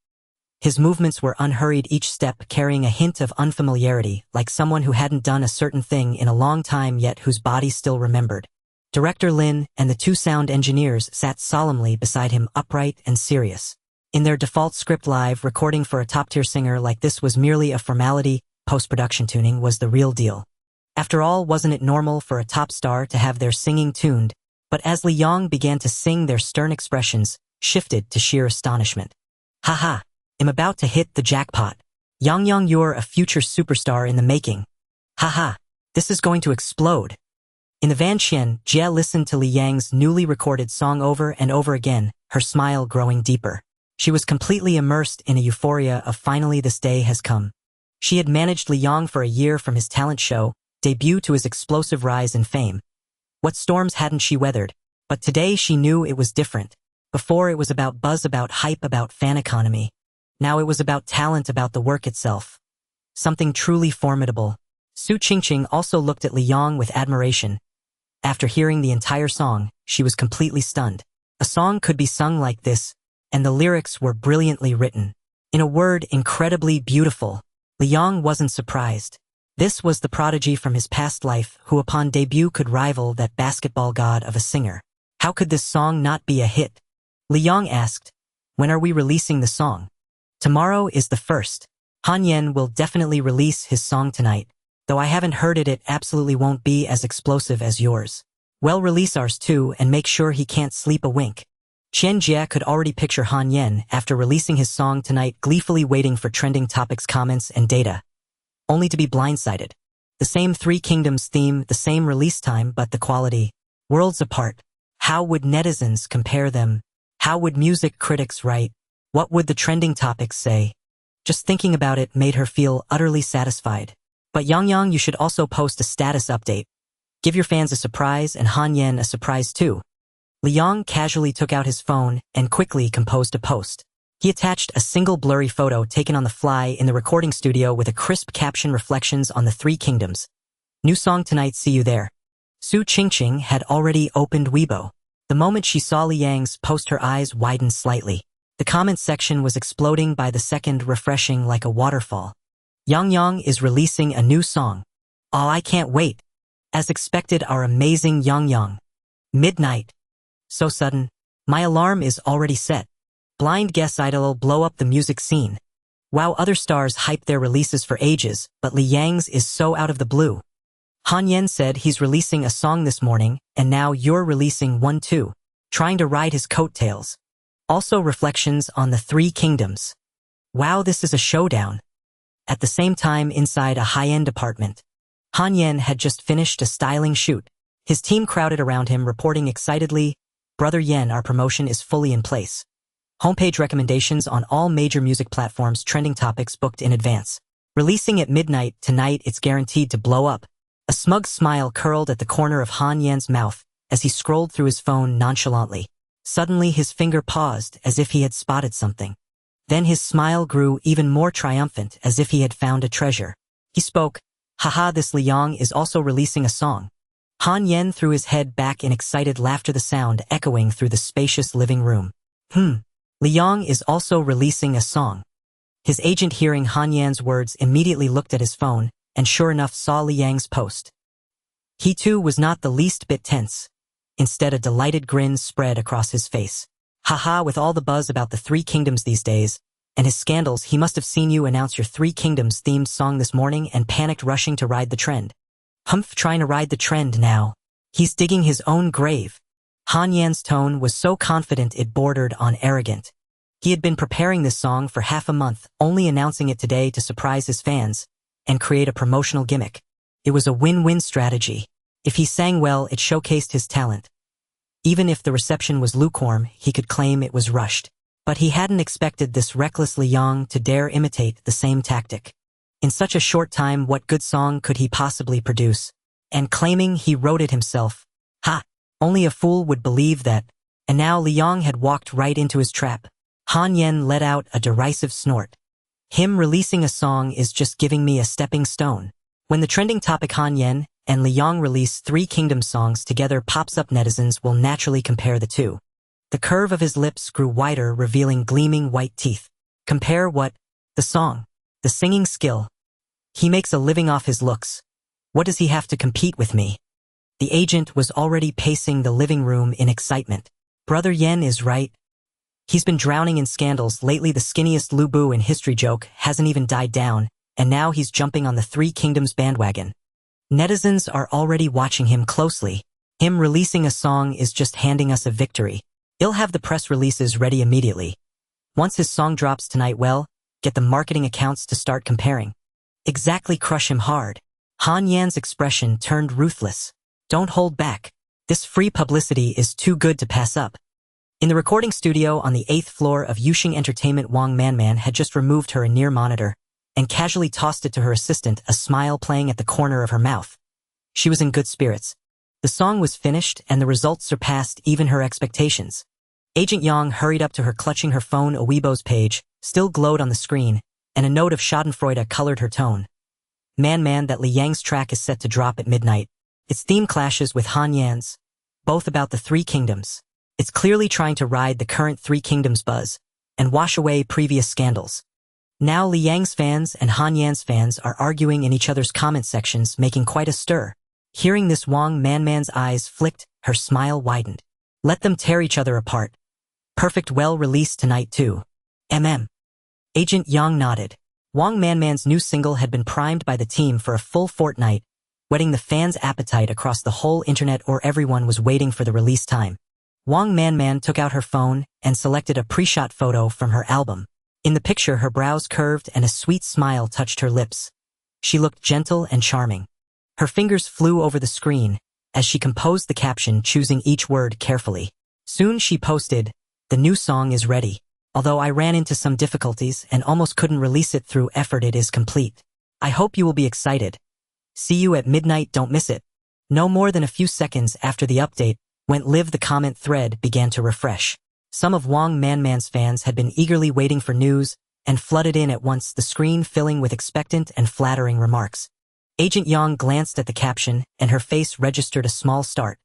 His movements were unhurried, each step carrying a hint of unfamiliarity, like someone who hadn't done a certain thing in a long time yet whose body still remembered. Director Lin and the two sound engineers sat solemnly beside him, upright and serious. In their default script, live recording for a top-tier singer like this was merely a formality. Post-production tuning was the real deal. After all, wasn't it normal for a top star to have their singing tuned? But as Liang began to sing, their stern expressions shifted to sheer astonishment. Haha, I'm about to hit the jackpot. Yang, you're a future superstar in the making. Haha, this is going to explode. In the van, Jie listened to Liang's newly recorded song over and over again, her smile growing deeper. She was completely immersed in a euphoria of finally this day has come. She had managed Liang for a year, from his talent show debut to his explosive rise in fame. What storms hadn't she weathered? But today she knew it was different. Before, it was about buzz, about hype, about fan economy. Now it was about talent, about the work itself. Something truly formidable. Su Qingqing also looked at Liang with admiration. After hearing the entire song, she was completely stunned. A song could be sung like this, and the lyrics were brilliantly written. In a word, incredibly beautiful. Liang wasn't surprised. This was the prodigy from his past life who upon debut could rival that basketball god of a singer. How could this song not be a hit? Liang asked, when are we releasing the song? Tomorrow is the 1st. Han Yen will definitely release his song tonight. Though I haven't heard it, it absolutely won't be as explosive as yours. Well, release ours too and make sure he can't sleep a wink. Qian Jie could already picture Han Yen after releasing his song tonight, gleefully waiting for trending topics, comments, and data. Only to be blindsided. The same Three Kingdoms theme, the same release time, but the quality, worlds apart. How would netizens compare them? How would music critics write? What would the trending topics say? Just thinking about it made her feel utterly satisfied. But Yang, you should also post a status update. Give your fans a surprise and Han Yen a surprise too. Liang casually took out his phone and quickly composed a post. He attached a single blurry photo taken on the fly in the recording studio with a crisp caption, reflections on the Three Kingdoms. New song tonight, see you there. Su Qingqing had already opened Weibo. The moment she saw Liang's post, her eyes widened slightly. The comment section was exploding by the second, refreshing like a waterfall. Yang is releasing a new song. Oh, I can't wait. As expected, our amazing Yang. Midnight. So sudden. My alarm is already set. Blind guess idol blow up the music scene. Wow, other stars hype their releases for ages, but Liang's is so out of the blue. Han Yen said he's releasing a song this morning, and now you're releasing one too. Trying to ride his coattails. Also reflections on the Three Kingdoms. Wow, this is a showdown. At the same time, inside a high-end apartment, Han Yen had just finished a styling shoot. His team crowded around him, reporting excitedly, Brother Yen, our promotion is fully in place. Homepage recommendations on all major music platforms, trending topics booked in advance. Releasing at midnight tonight, it's guaranteed to blow up. A smug smile curled at the corner of Han Yen's mouth as he scrolled through his phone nonchalantly. Suddenly his finger paused as if he had spotted something. Then his smile grew even more triumphant, as if he had found a treasure. He spoke, haha, this Liang is also releasing a song. Han Yen threw his head back in excited laughter, the sound echoing through the spacious living room. Liang is also releasing a song. His agent, hearing Han Yen's words, immediately looked at his phone, and sure enough saw Liang's post. He too was not the least bit tense. Instead, a delighted grin spread across his face. Haha, with all the buzz about the Three Kingdoms these days, and his scandals, he must have seen you announce your Three Kingdoms themed song this morning and panicked, rushing to ride the trend. Humph, trying to ride the trend now. He's digging his own grave. Han Yan's tone was so confident it bordered on arrogant. He had been preparing this song for half a month, only announcing it today to surprise his fans and create a promotional gimmick. It was a win-win strategy. If he sang well, it showcased his talent. Even if the reception was lukewarm, he could claim it was rushed. But he hadn't expected this reckless Liang to dare imitate the same tactic. In such a short time, what good song could he possibly produce? And claiming he wrote it himself. Ha! Only a fool would believe that. And now Liang had walked right into his trap. Han Yen let out a derisive snort. Him releasing a song is just giving me a stepping stone. When the trending topic Han Yen and Liang release Three Kingdoms songs together pops up, netizens will naturally compare the two. The curve of his lips grew wider, revealing gleaming white teeth. Compare what? The song. The singing skill. He makes a living off his looks. What does he have to compete with me? The agent was already pacing the living room in excitement. Brother Yen is right. He's been drowning in scandals. Lately the skinniest Lu Bu in history joke hasn't even died down, and now he's jumping on the Three Kingdoms bandwagon. Netizens are already watching him closely. Him releasing a song is just handing us a victory. He'll have the press releases ready immediately. Once his song drops tonight, well, get the marketing accounts to start comparing. Exactly, crush him hard. Han Yan's expression turned ruthless. Don't hold back. This free publicity is too good to pass up. In the recording studio on the 8th floor of Yuxing Entertainment, Wang Manman had just removed her near monitor and casually tossed it to her assistant, a smile playing at the corner of her mouth. She was in good spirits. The song was finished and the results surpassed even her expectations. Agent Yang hurried up to her, clutching her phone. A Weibo's page still glowed on the screen, and a note of schadenfreude colored her tone. Man, that Li Yang's track is set to drop at midnight. Its theme clashes with Han Yan's, both about the Three Kingdoms. It's clearly trying to ride the current Three Kingdoms buzz and wash away previous scandals. Now Li Yang's fans and Han Yan's fans are arguing in each other's comment sections, making quite a stir. Hearing this, Wang Manman's eyes flicked, her smile widened. Let them tear each other apart. Perfect, well, released tonight too. Agent Yang nodded. Wang Manman's new single had been primed by the team for a full fortnight, whetting the fans' appetite across the whole internet, or everyone was waiting for the release time. Wang Manman took out her phone and selected a pre-shot photo from her album. In the picture, her brows curved and a sweet smile touched her lips. She looked gentle and charming. Her fingers flew over the screen as she composed the caption, choosing each word carefully. Soon she posted, "The new song is ready. Although I ran into some difficulties and almost couldn't release it through effort, it is complete. I hope you will be excited. See you at midnight, don't miss it." No more than a few seconds after the update went live, the comment thread began to refresh. Some of Wang Manman's fans had been eagerly waiting for news and flooded in at once, the screen filling with expectant and flattering remarks. Agent Yang glanced at the caption and her face registered a small start.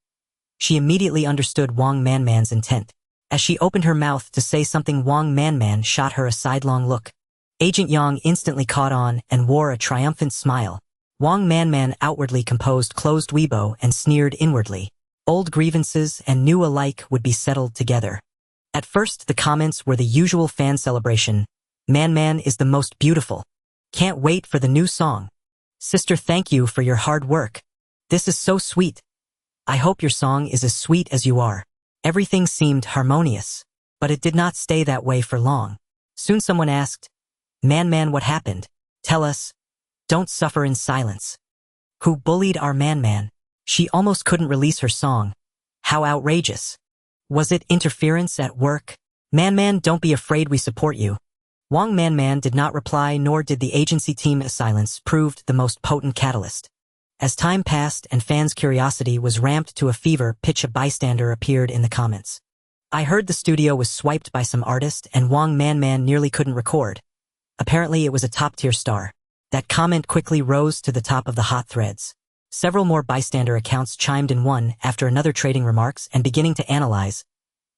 She immediately understood Wang Manman's intent. As she opened her mouth to say something, Wang Manman shot her a sidelong look. Agent Yang instantly caught on and wore a triumphant smile. Wang Manman outwardly composed closed Weibo and sneered inwardly. Old grievances and new alike would be settled together. At first, the comments were the usual fan celebration. Man is the most beautiful. Can't wait for the new song. Sister, thank you for your hard work. This is so sweet. I hope your song is as sweet as you are. Everything seemed harmonious, but it did not stay that way for long. Soon someone asked, Man, what happened? Tell us. Don't suffer in silence. Who bullied our Man? She almost couldn't release her song. How outrageous. Was it interference at work? Man, don't be afraid, we support you. Wang Manman did not reply, nor did the agency team. Silence proved the most potent catalyst. As time passed and fans' curiosity was ramped to a fever pitch, a bystander appeared in the comments. I heard the studio was swiped by some artist and Wang Manman nearly couldn't record. Apparently it was a top-tier star. That comment quickly rose to the top of the hot threads. Several more bystander accounts chimed in one after another, trading remarks and beginning to analyze.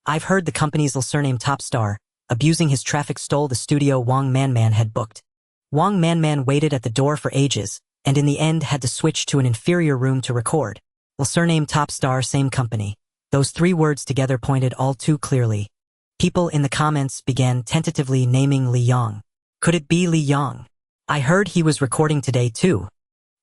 I've heard the company's surname top star, abusing his traffic, stole the studio Wang Manman had booked. Wang Manman waited at the door for ages, and in the end had to switch to an inferior room to record. Surname top star, same company. Those three words together pointed all too clearly. People in the comments began tentatively naming Li Yang. Could it be Li Yang? I heard he was recording today too.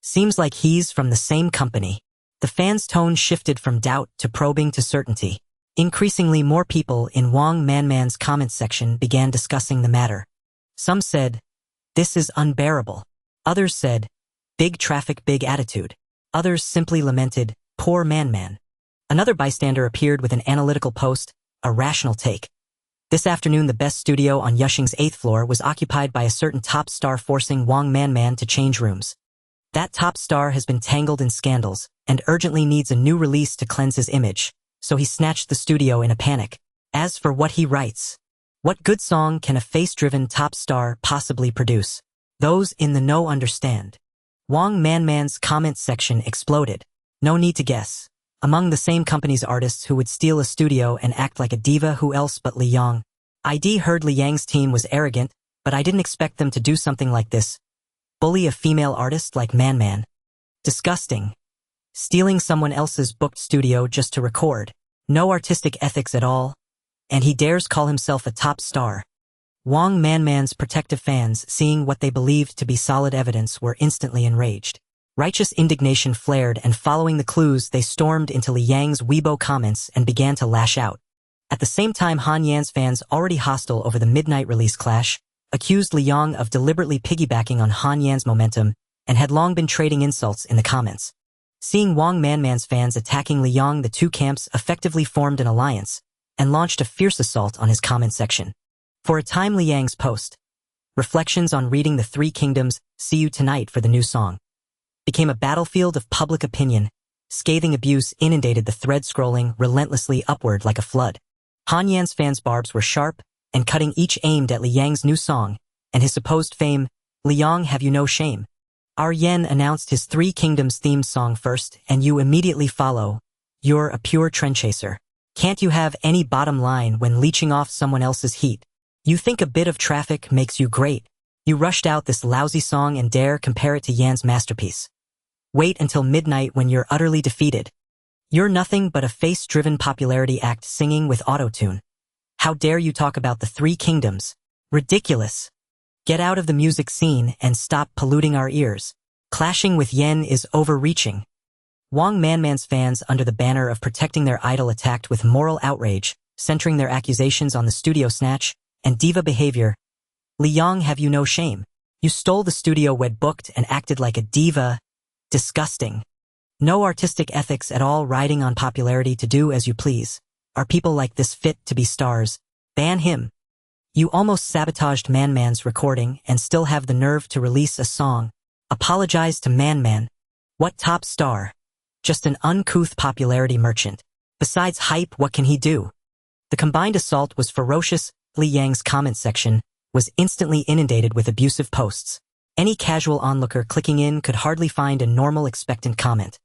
Seems like he's from the same company. The fans' tone shifted from doubt to probing to certainty. Increasingly more people in Wang Manman's comments section began discussing the matter. Some said, "This is unbearable." Others said, "Big traffic, big attitude." Others simply lamented, "Poor Man." Another bystander appeared with an analytical post, a rational take. This afternoon, the best studio on Yushing's 8th floor was occupied by a certain top star, forcing Wang Manman to change rooms. That top star has been tangled in scandals and urgently needs a new release to cleanse his image, so he snatched the studio in a panic. As for what he writes, what good song can a face-driven top star possibly produce? Those in the know understand. Wang Manman's comment section exploded. No need to guess. Among the same company's artists who would steal a studio and act like a diva, who else but Li Yang? I'd heard Li Yang's team was arrogant, but I didn't expect them to do something like this. Bully a female artist like Man. Disgusting. Stealing someone else's booked studio just to record. No artistic ethics at all. And he dares call himself a top star. Wang Manman's protective fans, seeing what they believed to be solid evidence, were instantly enraged. Righteous indignation flared, and following the clues, they stormed into Li Yang's Weibo comments and began to lash out. At the same time, Han Yan's fans, already hostile over the midnight release clash, accused Li Yang of deliberately piggybacking on Han Yan's momentum and had long been trading insults in the comments. Seeing Wang Manman's fans attacking Li Yang, the two camps effectively formed an alliance and launched a fierce assault on his comment section. For a time, Li Yang's post, "Reflections on Reading the Three Kingdoms, See You Tonight for the New Song," became a battlefield of public opinion. Scathing abuse inundated the thread, scrolling relentlessly upward like a flood. Han Yan's fans' barbs were sharp and cutting, each aimed at Li Yang's new song and his supposed fame. "Li Yang, have you no shame? Our Yan announced his Three Kingdoms themed song first, and you immediately follow. You're a pure trend chaser. Can't you have any bottom line when leeching off someone else's heat? You think a bit of traffic makes you great? You rushed out this lousy song and dare compare it to Yan's masterpiece. Wait until midnight when you're utterly defeated. You're nothing but a face-driven popularity act singing with auto-tune. How dare you talk about the Three Kingdoms? Ridiculous. Get out of the music scene and stop polluting our ears. Clashing with Yan is overreaching." Wang Manman's fans, under the banner of protecting their idol, attacked with moral outrage, centering their accusations on the studio snatch and diva behavior. "Li Yang, have you no shame? You stole the studio we'd booked and acted like a diva. Disgusting. No artistic ethics at all, riding on popularity to do as you please. Are people like this fit to be stars? Ban him. You almost sabotaged Man's recording and still have the nerve to release a song. Apologize to Man. What top star? Just an uncouth popularity merchant. Besides hype, what can he do?" The combined assault was ferocious. Li Yang's comment section was instantly inundated with abusive posts. Any casual onlooker clicking in could hardly find a normal, expectant comment.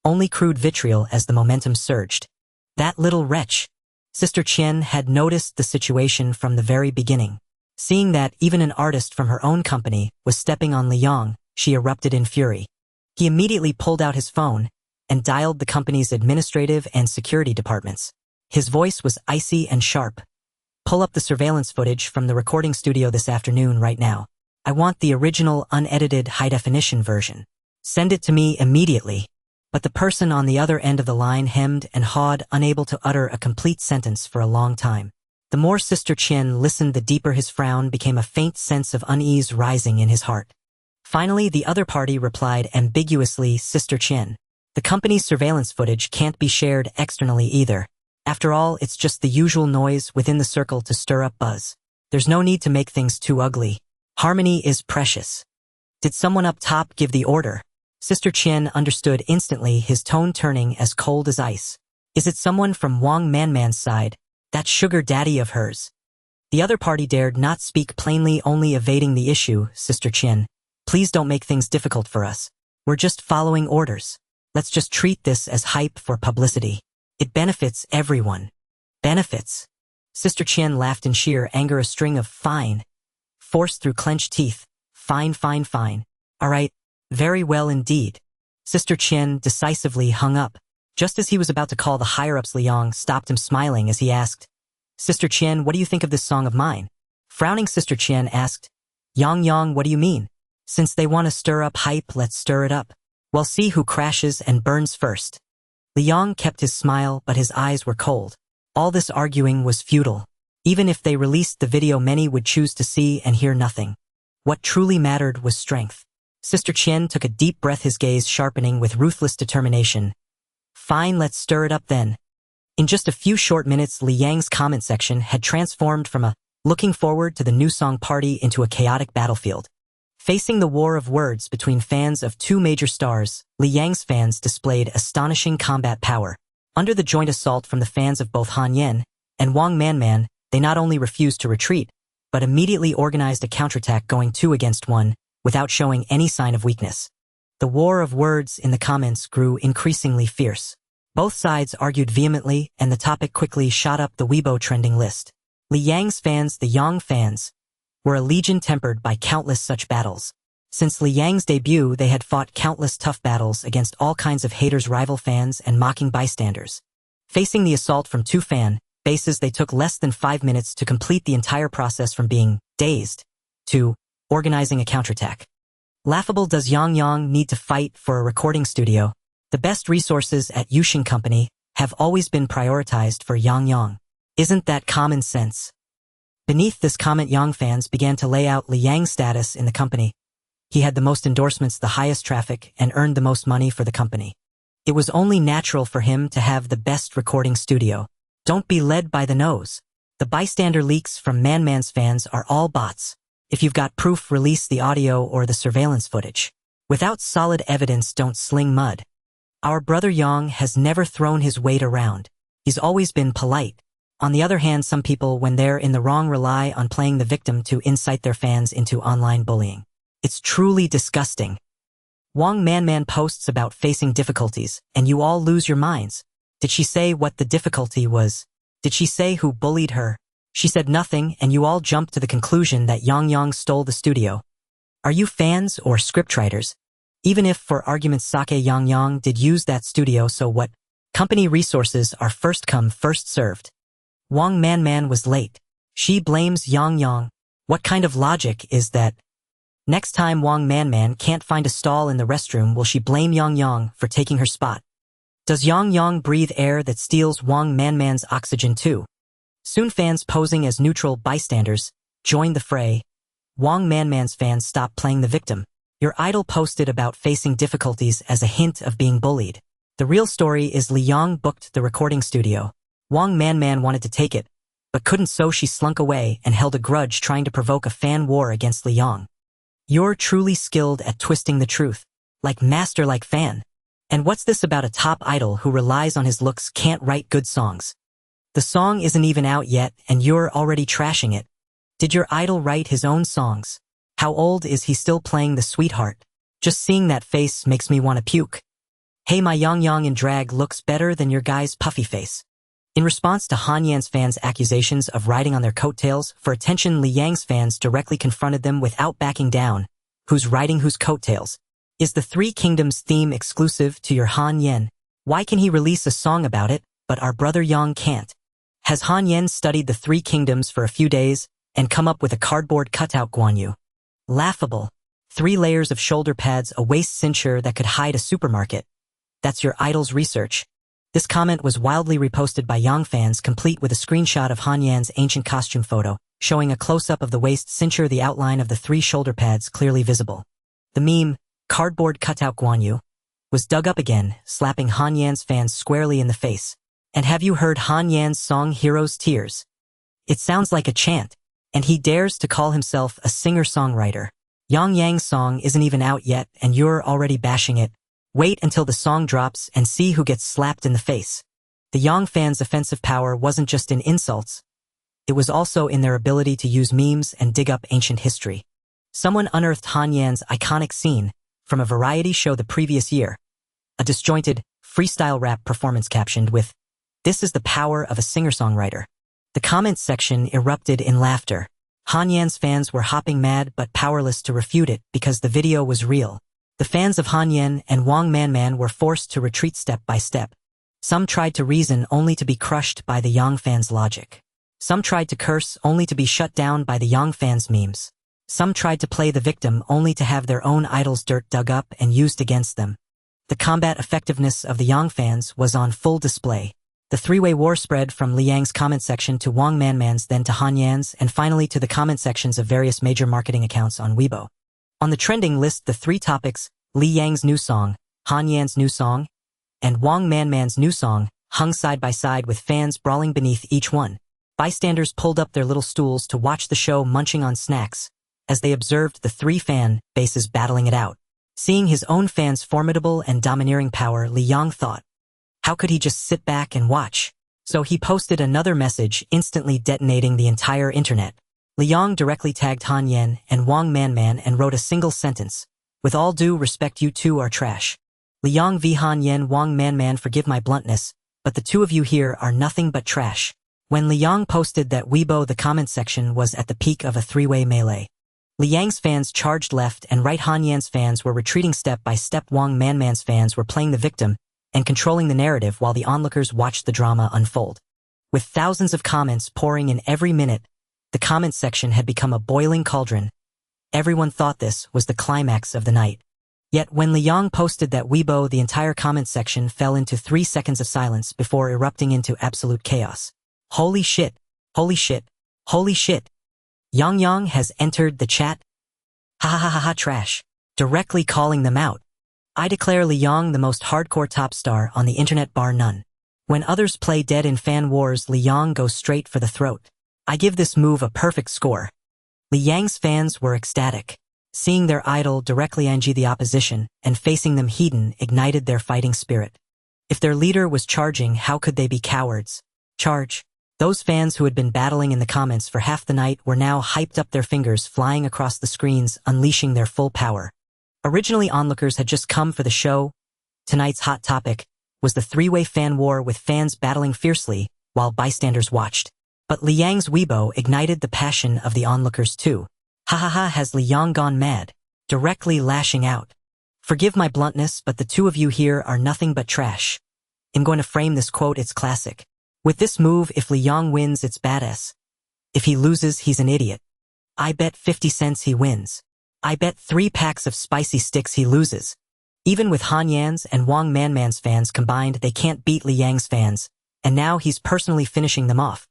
Only crude vitriol as the momentum surged. That little wretch. Sister Qian had noticed the situation from the very beginning. Seeing that even an artist from her own company was stepping on Li Yang, she erupted in fury. He immediately pulled out his phone and dialed the company's administrative and security departments. His voice was icy and sharp. "Pull up the surveillance footage from the recording studio this afternoon right now. I want the original, unedited, high-definition version. Send it to me immediately." But the person on the other end of the line hemmed and hawed, unable to utter a complete sentence for a long time. The more Sister Qian listened, the deeper his frown became, a faint sense of unease rising in his heart. Finally, the other party replied ambiguously, "Sister Qian, the company's surveillance footage can't be shared externally either. After all, it's just the usual noise within the circle to stir up buzz. There's no need to make things too ugly. Harmony is precious. Did someone up top give the order?" Sister Qian understood instantly, his tone turning as cold as ice. "Is it someone from Wang Manman's side? That sugar daddy of hers?" The other party dared not speak plainly, only evading the issue. "Sister Qian, please don't make things difficult for us. We're just following orders. Let's just treat this as hype for publicity. It benefits everyone." "Benefits?" Sister Qian laughed in sheer anger, a string of "fine" forced through clenched teeth. Fine. All right. Very well indeed." Sister Qian decisively hung up. Just as he was about to call the higher-ups, Li Yang stopped him, smiling as he asked, "Sister Qian, what do you think of this song of mine?" Frowning, Sister Qian asked, Yang, what do you mean? Since they want to stir up hype, let's stir it up. We'll see who crashes and burns first." Li Yang kept his smile, but his eyes were cold. All this arguing was futile. Even if they released the video, many would choose to see and hear nothing. What truly mattered was strength. Sister Qian took a deep breath, his gaze sharpening with ruthless determination. "Fine, let's stir it up then. In just a few short minutes, Li Yang's comment section had transformed from a looking forward to the new song party into a chaotic battlefield. Facing the war of words between fans of two major stars, Li Yang's fans displayed astonishing combat power. Under the joint assault from the fans of both Han Yan and Wang Manman, they not only refused to retreat, but immediately organized a counterattack going 2 against 1, without showing any sign of weakness. The war of words in the comments grew increasingly fierce. Both sides argued vehemently, and the topic quickly shot up the Weibo trending list. Li Yang's fans, the Yang fans, were a legion tempered by countless such battles. Since Li Yang's debut, they had fought countless tough battles against all kinds of haters, rival fans, and mocking bystanders. Facing the assault from 2 fan bases, they took less than 5 minutes to complete the entire process from being dazed to organizing a counterattack. Laughable. Does Yang need to fight for a recording studio? The best resources at Yushin Company have always been prioritized for Yang. Isn't that common sense? Beneath this comment, Yang fans began to lay out Li Yang's status in the company. He had the most endorsements, the highest traffic, and earned the most money for the company. It was only natural for him to have the best recording studio. Don't be led by the nose. The bystander leaks from Manman's fans are all bots. If you've got proof, release the audio or the surveillance footage. Without solid evidence, don't sling mud. Our brother Yang has never thrown his weight around. He's always been polite. On the other hand, some people, when they're in the wrong, rely on playing the victim to incite their fans into online bullying. It's truly disgusting. Wang Manman posts about facing difficulties, and you all lose your minds. Did she say what the difficulty was? Did she say who bullied her? She said nothing, and you all jumped to the conclusion that Yang stole the studio. Are you fans or scriptwriters? Even if, for argument's sake, Yang did use that studio, so what? Company resources are first come, first served. Wang Manman was late. She blames Yang. What kind of logic is that? Next time Wang Manman can't find a stall in the restroom, will she blame Yang for taking her spot? Does Yang breathe air that steals Wang Manman's oxygen too? Soon fans posing as neutral bystanders joined the fray. Wang Manman's fans stopped playing the victim. Your idol posted about facing difficulties as a hint of being bullied. The real story is Li Yang booked the recording studio. Wang Manman wanted to take it, but couldn't, so she slunk away and held a grudge, trying to provoke a fan war against Li Yang. You're truly skilled at twisting the truth, like master, like fan. And what's this about a top idol who relies on his looks can't write good songs? The song isn't even out yet, and you're already trashing it. Did your idol write his own songs? How old is he still playing the sweetheart? Just seeing that face makes me want to puke. Hey, my Yang in drag looks better than your guy's puffy face. In response to Han Yan's fans' accusations of riding on their coattails for attention, Li Yang's fans directly confronted them without backing down. Who's riding whose coattails? Is the Three Kingdoms theme exclusive to your Han Yan? Why can he release a song about it, but our brother Yang can't? Has Han Yan studied the Three Kingdoms for a few days and come up with a cardboard cutout Guan Yu? Laughable. 3 layers of shoulder pads, a waist cincher that could hide a supermarket. That's your idol's research. This comment was wildly reposted by Yang fans, complete with a screenshot of Han Yan's ancient costume photo, showing a close-up of the waist cincher, the outline of the 3 shoulder pads clearly visible. The meme, cardboard cutout Guan Yu, was dug up again, slapping Han Yan's fans squarely in the face. And have you heard Han Yan's song Hero's Tears? It sounds like a chant, and he dares to call himself a singer-songwriter. Yang's song isn't even out yet, and you're already bashing it. Wait until the song drops and see who gets slapped in the face. The Yang fans' offensive power wasn't just in insults. It was also in their ability to use memes and dig up ancient history. Someone unearthed Han Yan's iconic scene from a variety show the previous year. A disjointed, freestyle rap performance captioned with, "This is the power of a singer-songwriter." The comments section erupted in laughter. Han Yan's fans were hopping mad but powerless to refute it because the video was real. The fans of Han Yan and Wang Manman were forced to retreat step by step. Some tried to reason only to be crushed by the Yang fans' logic. Some tried to curse only to be shut down by the Yang fans' memes. Some tried to play the victim only to have their own idol's dirt dug up and used against them. The combat effectiveness of the Yang fans was on full display. The 3-way war spread from Li Yang's comment section to Wang Manman's, then to Han Yan's, and finally to the comment sections of various major marketing accounts on Weibo. On the trending list, the 3 topics, Li Yang's new song, Han Yan's new song, and Wang Manman's new song, hung side by side with fans brawling beneath each one. Bystanders pulled up their little stools to watch the show, munching on snacks, as they observed the three fan bases battling it out. Seeing his own fans' formidable and domineering power, Li Yang thought, how could he just sit back and watch? So he posted another message, instantly detonating the entire internet. Li Yang directly tagged Han Yan and Wang Manman and wrote a single sentence, with all due respect, you two are trash. Li Yang v Han Yan Wang Manman, forgive my bluntness, but the two of you here are nothing but trash. When Li Yang posted that Weibo, the comment section was at the peak of a three-way melee. Li Yang's fans charged left and right, Han Yan's fans were retreating step by step, Wang Manman's fans were playing the victim and controlling the narrative while the onlookers watched the drama unfold. With thousands of comments pouring in every minute, the comment section had become a boiling cauldron. Everyone thought this was the climax of the night. Yet when Li Yang posted that Weibo, the entire comment section fell into 3 seconds of silence before erupting into absolute chaos. Holy shit, holy shit, holy shit. Yang has entered the chat? Ha ha ha ha, trash. Directly calling them out. I declare Li Yang the most hardcore top star on the internet bar none. When others play dead in fan wars, Li Yang goes straight for the throat. I give this move a perfect score. Li Yang's fans were ecstatic. Seeing their idol directly engage the opposition and facing them heat ignited their fighting spirit. If their leader was charging, how could they be cowards? Charge. Those fans who had been battling in the comments for half the night were now hyped up, their fingers flying across the screens, unleashing their full power. Originally, onlookers had just come for the show. Tonight's hot topic was the three-way fan war, with fans battling fiercely while bystanders watched. But Li Yang's Weibo ignited the passion of the onlookers too. Ha ha ha, has Li Yang gone mad? Directly lashing out. Forgive my bluntness, but the two of you here are nothing but trash. I'm going to frame this quote, it's classic. With this move, if Li Yang wins, it's badass. If he loses, he's an idiot. I bet 50 cents he wins. I bet 3 packs of spicy sticks he loses. Even with Han Yan's and Wang Manman's fans combined, they can't beat Li Yang's fans, and now he's personally finishing them off.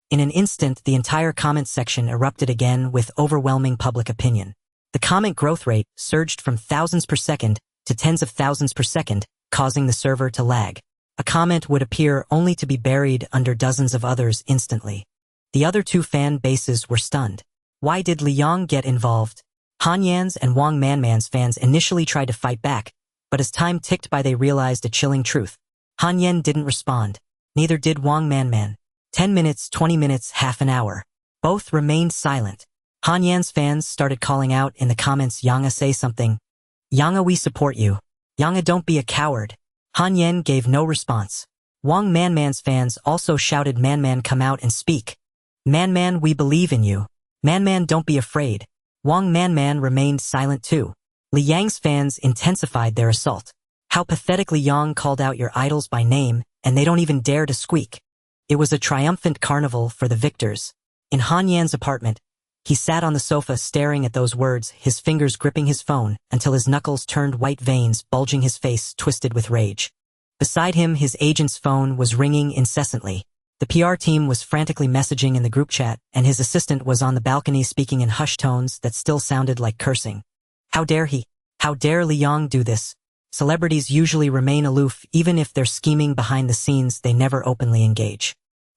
In an instant, the entire comment section erupted again with overwhelming public opinion. The comment growth rate surged from thousands per second to tens of thousands per second, causing the server to lag. A comment would appear only to be buried under dozens of others instantly. The other two fan bases were stunned. Why did Li Yang get involved? Han Yan's and Wang Manman's fans initially tried to fight back, but as time ticked by they realized a chilling truth. Han Yan didn't respond. Neither did Wang Manman. 10 minutes, 20 minutes, half an hour. Both remained silent. Han Yan's fans started calling out in the comments, Yanga, say something. Yanga, we support you. Yanga, don't be a coward. Han Yan gave no response. Wang Manman's fans also shouted, Manman, come out and speak. Manman, we believe in you. Manman, don't be afraid. Wang Manman remained silent too. Li Yang's fans intensified their assault. How pathetic, Li Yang called out your idols by name, and they don't even dare to squeak. It was a triumphant carnival for the victors. In Han Yan's apartment, he sat on the sofa staring at those words, his fingers gripping his phone until his knuckles turned white, veins bulging, his face twisted with rage. Beside him, his agent's phone was ringing incessantly. The PR team was frantically messaging in the group chat, and his assistant was on the balcony speaking in hushed tones that still sounded like cursing. How dare he? How dare Li Yang do this? Celebrities usually remain aloof, even if they're scheming behind the scenes, they never openly engage.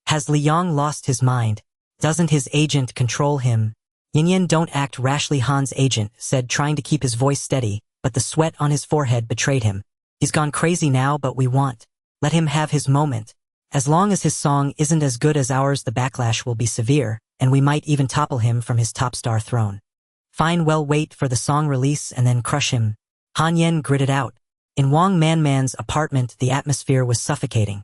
Has Li Yang lost his mind? Doesn't his agent control him? Yin, don't act rashly, Han's agent said, trying to keep his voice steady, but the sweat on his forehead betrayed him. He's gone crazy now, but we want. Let him have his moment. As long as his song isn't as good as ours, the backlash will be severe, and we might even topple him from his top star throne. Fine, well, wait for the song release and then crush him. Han Yan gritted out. In Wang Manman's apartment, the atmosphere was suffocating.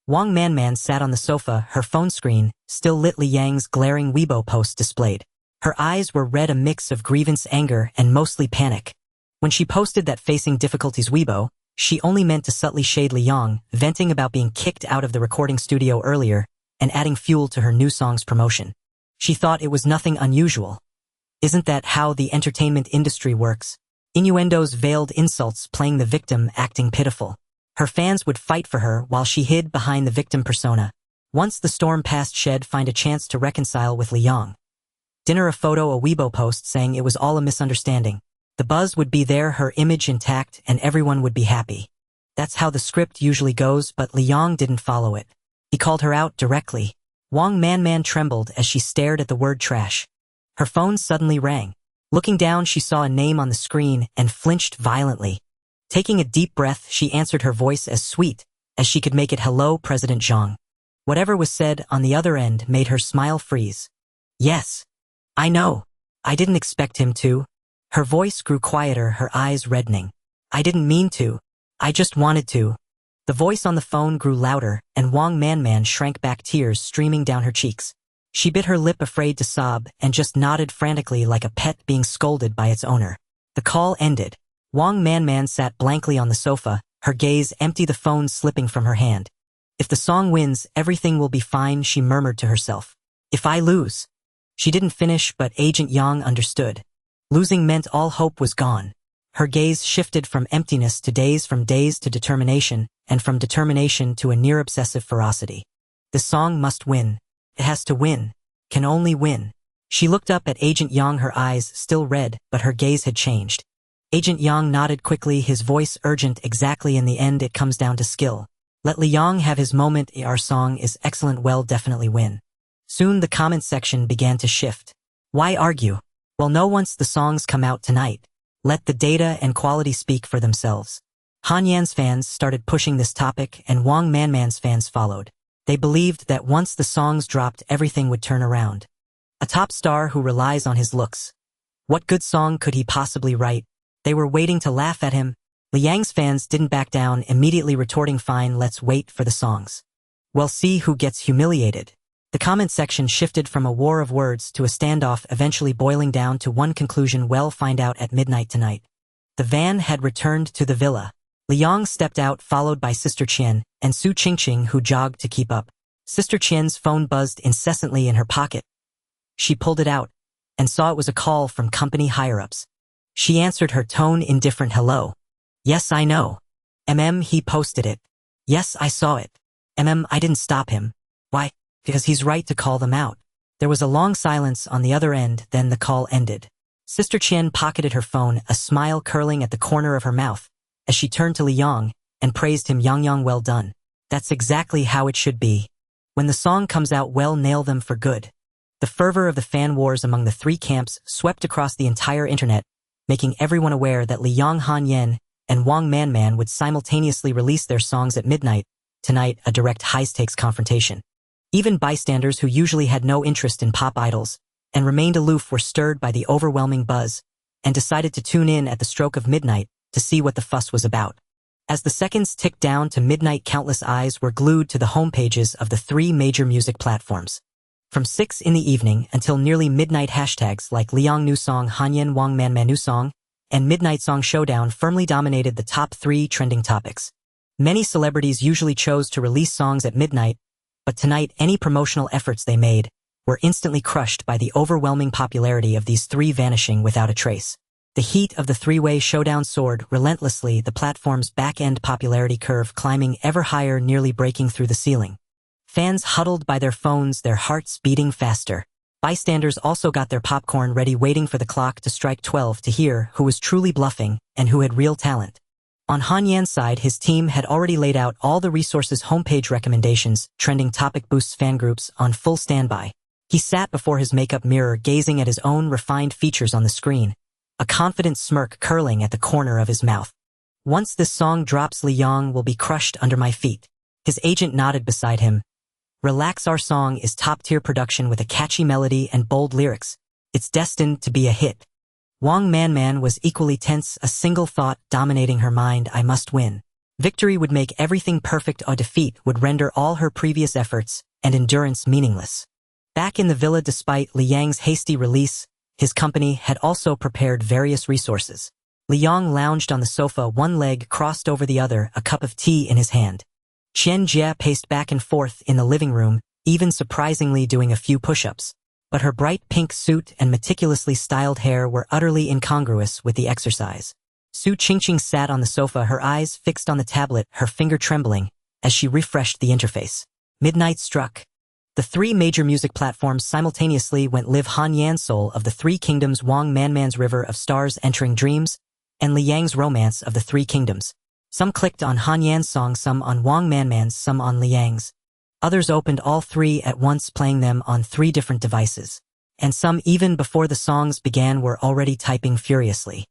Wang Manman sat on the sofa, her phone screen still lit, Li Yang's glaring Weibo post displayed. Her eyes were red, a mix of grievance, anger, and mostly panic. When she posted that facing difficulties Weibo, she only meant to subtly shade Li Yang, venting about being kicked out of the recording studio earlier and adding fuel to her new song's promotion. She thought it was nothing unusual. Isn't that how the entertainment industry works? Innuendos, veiled insults, playing the victim, acting pitiful. Her fans would fight for her while she hid behind the victim persona. Once the storm passed, she'd find a chance to reconcile with Li Yang. Dinner, a photo, a Weibo post saying it was all a misunderstanding. The buzz would be there, her image intact, and everyone would be happy. That's how the script usually goes, but Liang didn't follow it. He called her out directly. Wang Manman trembled as she stared at the word trash. Her phone suddenly rang. Looking down, she saw a name on the screen and flinched violently. Taking a deep breath, she answered, her voice as sweet as she could make it. Hello, President Zhang. Whatever was said on the other end made her smile freeze. Yes. I know. I didn't expect him to. Her voice grew quieter, her eyes reddening. I didn't mean to. I just wanted to. The voice on the phone grew louder, and Wang Manman shrank back, tears streaming down her cheeks. She bit her lip, afraid to sob, and just nodded frantically like a pet being scolded by its owner. The call ended. Wang Manman sat blankly on the sofa, her gaze empty, the phone slipping from her hand. If the song wins, everything will be fine, she murmured to herself. If I lose. She didn't finish, but Agent Yang understood. Losing meant all hope was gone. Her gaze shifted from emptiness to daze, from daze to determination, and from determination to a near-obsessive ferocity. The song must win. It has to win. Can only win. She looked up at Agent Yang, her eyes still red, but her gaze had changed. Agent Yang nodded quickly, his voice urgent. Exactly, in the end it comes down to skill. Let Liang have his moment. Our song is excellent, will definitely win. Soon the comment section began to shift. Why argue? Well, no, once the songs come out tonight. Let the data and quality speak for themselves. Han Yan's fans started pushing this topic, and Wang Manman's fans followed. They believed that once the songs dropped, everything would turn around. A top star who relies on his looks. What good song could he possibly write? They were waiting to laugh at him. Liang's fans didn't back down, immediately retorting, fine, let's wait for the songs. We'll see who gets humiliated. The comment section shifted from a war of words to a standoff, eventually boiling down to one conclusion: we'll find out at midnight tonight. The van had returned to the villa. Liang stepped out, followed by Sister Qian and Su Qingqing, who jogged to keep up. Sister Qian's phone buzzed incessantly in her pocket. She pulled it out and saw it was a call from company higher-ups. She answered, her tone indifferent. Hello. Yes, I know. He posted it. Yes, I saw it. I didn't stop him. Why? Because he's right to call them out. There was a long silence on the other end, then the call ended. Sister Qian pocketed her phone, a smile curling at the corner of her mouth, as she turned to Liang and praised him. Yang, well done. That's exactly how it should be. When the song comes out, well, nail them for good. The fervor of the fan wars among the three camps swept across the entire internet, making everyone aware that Liang, Han Yan, and Wang Manman would simultaneously release their songs at midnight. Tonight, a direct high-stakes confrontation. Even bystanders who usually had no interest in pop idols and remained aloof were stirred by the overwhelming buzz and decided to tune in at the stroke of midnight to see what the fuss was about. As the seconds ticked down to midnight, countless eyes were glued to the homepages of the three major music platforms. From 6 in the evening until nearly midnight, hashtags like Liang New Song, Hanyan Wang Manman New Song, and Midnight Song Showdown firmly dominated the top 3 trending topics. Many celebrities usually chose to release songs at midnight, but tonight any promotional efforts they made were instantly crushed by the overwhelming popularity of these three, vanishing without a trace. The heat of the three-way showdown soared relentlessly, the platform's back-end popularity curve climbing ever higher, nearly breaking through the ceiling. Fans huddled by their phones, their hearts beating faster. Bystanders also got their popcorn ready, waiting for the clock to strike 12 to hear who was truly bluffing and who had real talent. On Han Yan's side, his team had already laid out all the resources, homepage recommendations, trending topic boosts, fan groups on full standby. He sat before his makeup mirror, gazing at his own refined features on the screen, a confident smirk curling at the corner of his mouth. Once this song drops, Liang will be crushed under my feet. His agent nodded beside him. Relax, our song is top-tier production with a catchy melody and bold lyrics. It's destined to be a hit. Wang Manman was equally tense, a single thought dominating her mind: I must win. Victory would make everything perfect, or defeat would render all her previous efforts and endurance meaningless. Back in the villa, despite Liang's hasty release, his company had also prepared various resources. Liang lounged on the sofa, one leg crossed over the other, a cup of tea in his hand. Qian Jia paced back and forth in the living room, even surprisingly doing a few push-ups. But her bright pink suit and meticulously styled hair were utterly incongruous with the exercise. Su Qingqing sat on the sofa, her eyes fixed on the tablet, her finger trembling as she refreshed the interface. Midnight struck. The three major music platforms simultaneously went live: Han Yan's Soul of the Three Kingdoms, Wang Manman's River of Stars Entering Dreams, and Liang's Romance of the Three Kingdoms. Some clicked on Han Yan's song, some on Wang Manman's, some on Liang's. Others opened all three at once, playing them on 3 different devices. And some, even before the songs began, were already typing furiously.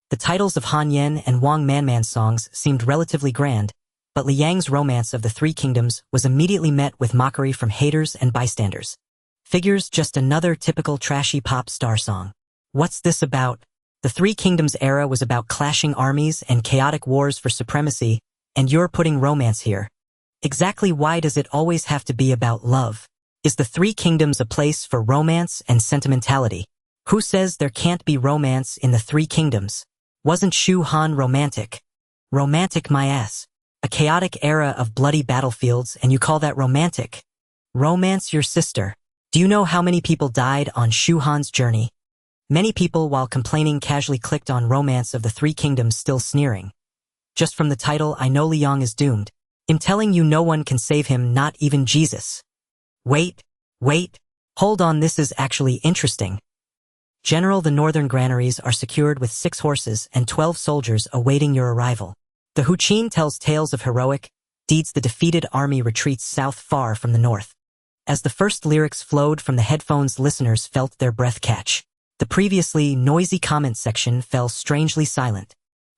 The titles of Han Yan and Wang Manman's songs seemed relatively grand, but Liang's Romance of the Three Kingdoms was immediately met with mockery from haters and bystanders. Figures, just another typical trashy pop star song. What's this about? The Three Kingdoms era was about clashing armies and chaotic wars for supremacy, and you're putting romance here. Exactly why does it always have to be about love? Is the Three Kingdoms a place for romance and sentimentality? Who says there can't be romance in the Three Kingdoms? Wasn't Shu Han romantic? Romantic my ass. A chaotic era of bloody battlefields, and you call that romantic? Romance your sister. Do you know how many people died on Shu Han's journey? Many people, while complaining, casually clicked on Romance of the Three Kingdoms, still sneering. Just from the title, I know Liang is doomed. I'm telling you, no one can save him, not even Jesus. Wait, hold on, this is actually interesting. General, the northern granaries are secured with 6 horses and 12 soldiers awaiting your arrival. The Huqin tells tales of heroic deeds. The defeated army retreats south, far from the north. As the first lyrics flowed from the headphones, listeners felt their breath catch. The previously noisy comment section fell strangely silent.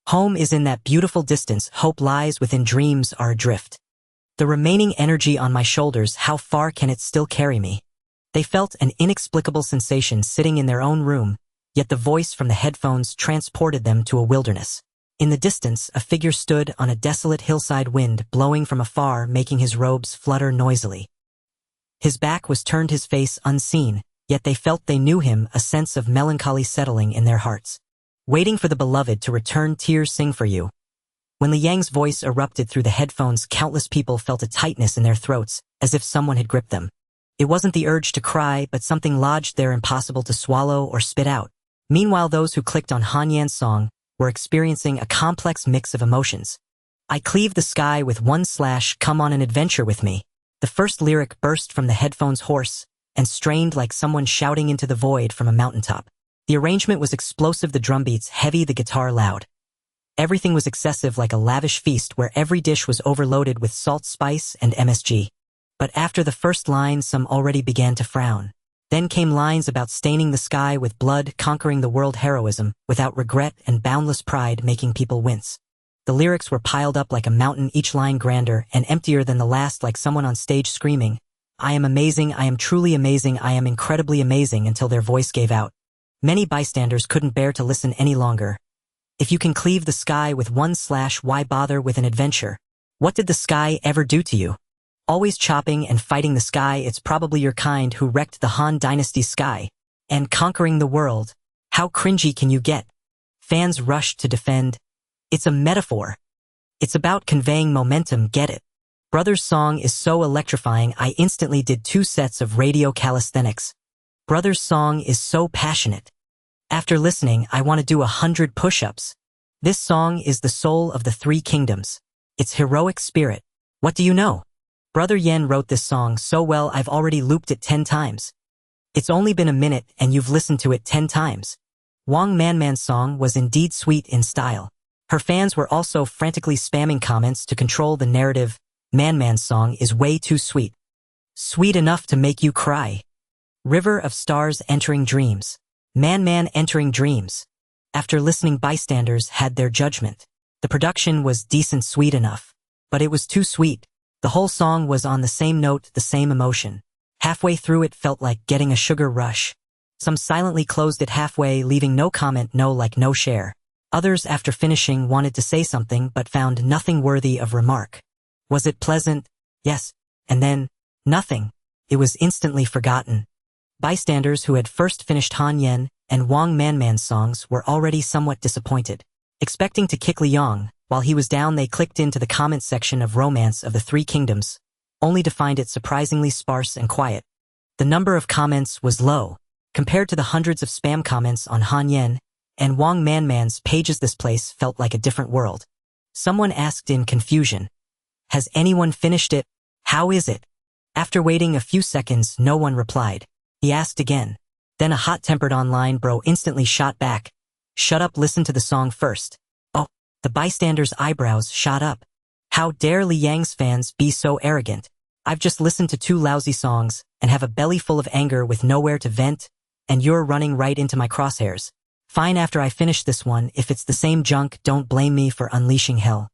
Home is in that beautiful distance, hope lies within, dreams are adrift. The remaining energy on my shoulders, how far can it still carry me? They felt an inexplicable sensation sitting in their own room, yet the voice from the headphones transported them to a wilderness. In the distance, a figure stood on a desolate hillside, wind blowing from afar, making his robes flutter noisily. His back was turned, his face unseen, yet they felt they knew him, a sense of melancholy settling in their hearts. Waiting for the beloved to return, tears sing for you. When Liang's voice erupted through the headphones, countless people felt a tightness in their throats, as if someone had gripped them. It wasn't the urge to cry, but something lodged there, impossible to swallow or spit out. Meanwhile, those who clicked on Han Yan's song were experiencing a complex mix of emotions. I cleave the sky with one slash, come on an adventure with me. The first lyric burst from the headphones hoarse and strained, like someone shouting into the void from a mountaintop. The arrangement was explosive, the drum beats heavy, the guitar loud. Everything was excessive, like a lavish feast where every dish was overloaded with salt, spice, and MSG. But after the first line, some already began to frown. Then came lines about staining the sky with blood, conquering the world, heroism without regret, and boundless pride, making people wince. The lyrics were piled up like a mountain, each line grander and emptier than the last, like someone on stage screaming, I am amazing, I am truly amazing, I am incredibly amazing, until their voice gave out. Many bystanders couldn't bear to listen any longer. If you can cleave the sky with one slash, why bother with an adventure? What did the sky ever do to you? Always chopping and fighting the sky, it's probably your kind who wrecked the Han Dynasty's sky. And conquering the world. How cringy can you get? Fans rushed to defend. It's a metaphor. It's about conveying momentum, get it? Brother's song is so electrifying, I instantly did 2 sets of radio calisthenics. Brother's song is so passionate. After listening, I want to do 100 push-ups. This song is the soul of the Three Kingdoms. It's heroic spirit. What do you know? Brother Yen wrote this song so well I've already looped it 10 times. It's only been a minute and you've listened to it 10 times. Wang Manman's song was indeed sweet in style. Her fans were also frantically spamming comments to control the narrative. Manman's song is way too sweet. Sweet enough to make you cry. River of Stars entering dreams. Man entering dreams. After listening, bystanders had their judgment. The production was decent, sweet enough. But it was too sweet. The whole song was on the same note, the same emotion. Halfway through it felt like getting a sugar rush. Some silently closed it halfway, leaving no comment, no like, no share. Others, after finishing, wanted to say something but found nothing worthy of remark. Was it pleasant? Yes. And then, nothing. It was instantly forgotten. Bystanders who had first finished Han Yan and Wang Manman's songs were already somewhat disappointed. Expecting to kick Liang, while he was down, they clicked into the comment section of Romance of the Three Kingdoms, only to find it surprisingly sparse and quiet. The number of comments was low. Compared to the hundreds of spam comments on Han Yan and Wang Manman's pages, this place felt like a different world. Someone asked in confusion, has anyone finished it? How is it? After waiting a few seconds, no one replied. He asked again. Then a hot-tempered online bro instantly shot back. Shut up, listen to the song first. Oh, The bystanders' eyebrows shot up. How dare Li Yang's fans be so arrogant? I've just listened to 2 lousy songs and have a belly full of anger with nowhere to vent, and you're running right into my crosshairs. Fine, after I finish this one, if it's the same junk, don't blame me for unleashing hell.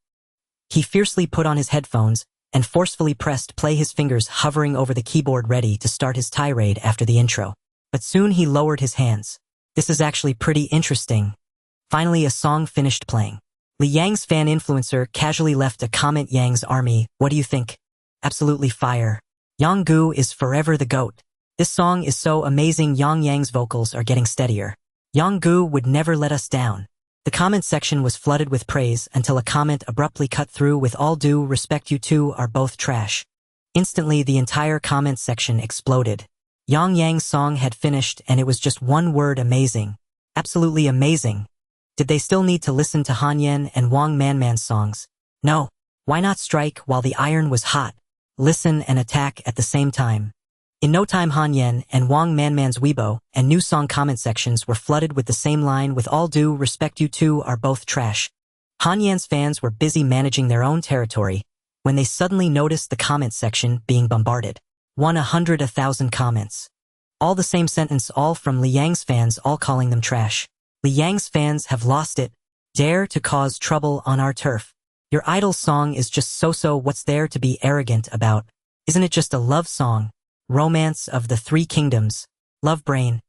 He fiercely put on his headphones and forcefully pressed play, his fingers hovering over the keyboard ready to start his tirade after the intro. But soon he lowered his hands. This is actually pretty interesting. Finally, a song finished playing. Li Yang's fan influencer casually left a comment: Yang's army, what do you think? Absolutely fire. Yang Gu is forever the GOAT. This song is so amazing. Yang's vocals are getting steadier. Yang Gu would never let us down. The comment section was flooded with praise until a comment abruptly cut through: with all due respect, you two are both trash. Instantly, the entire comment section exploded. Yang's song had finished and it was just one word: amazing. Absolutely amazing. Did they still need to listen to Han Yan and Wang Manman's songs? No. Why not strike while the iron was hot? Listen and attack at the same time. In no time, Han Yan and Wang Manman's Weibo and new song comment sections were flooded with the same line: with all due respect, you two are both trash. Han Yan's fans were busy managing their own territory when they suddenly noticed the comment section being bombarded. 100,000 comments. All the same sentence, all from Li Yang's fans, all calling them trash. Li Yang's fans have lost it. Dare to cause trouble on our turf. Your idol's song is just so-so. What's there to be arrogant about? Isn't it just a love song? Romance of the Three Kingdoms. Love brain.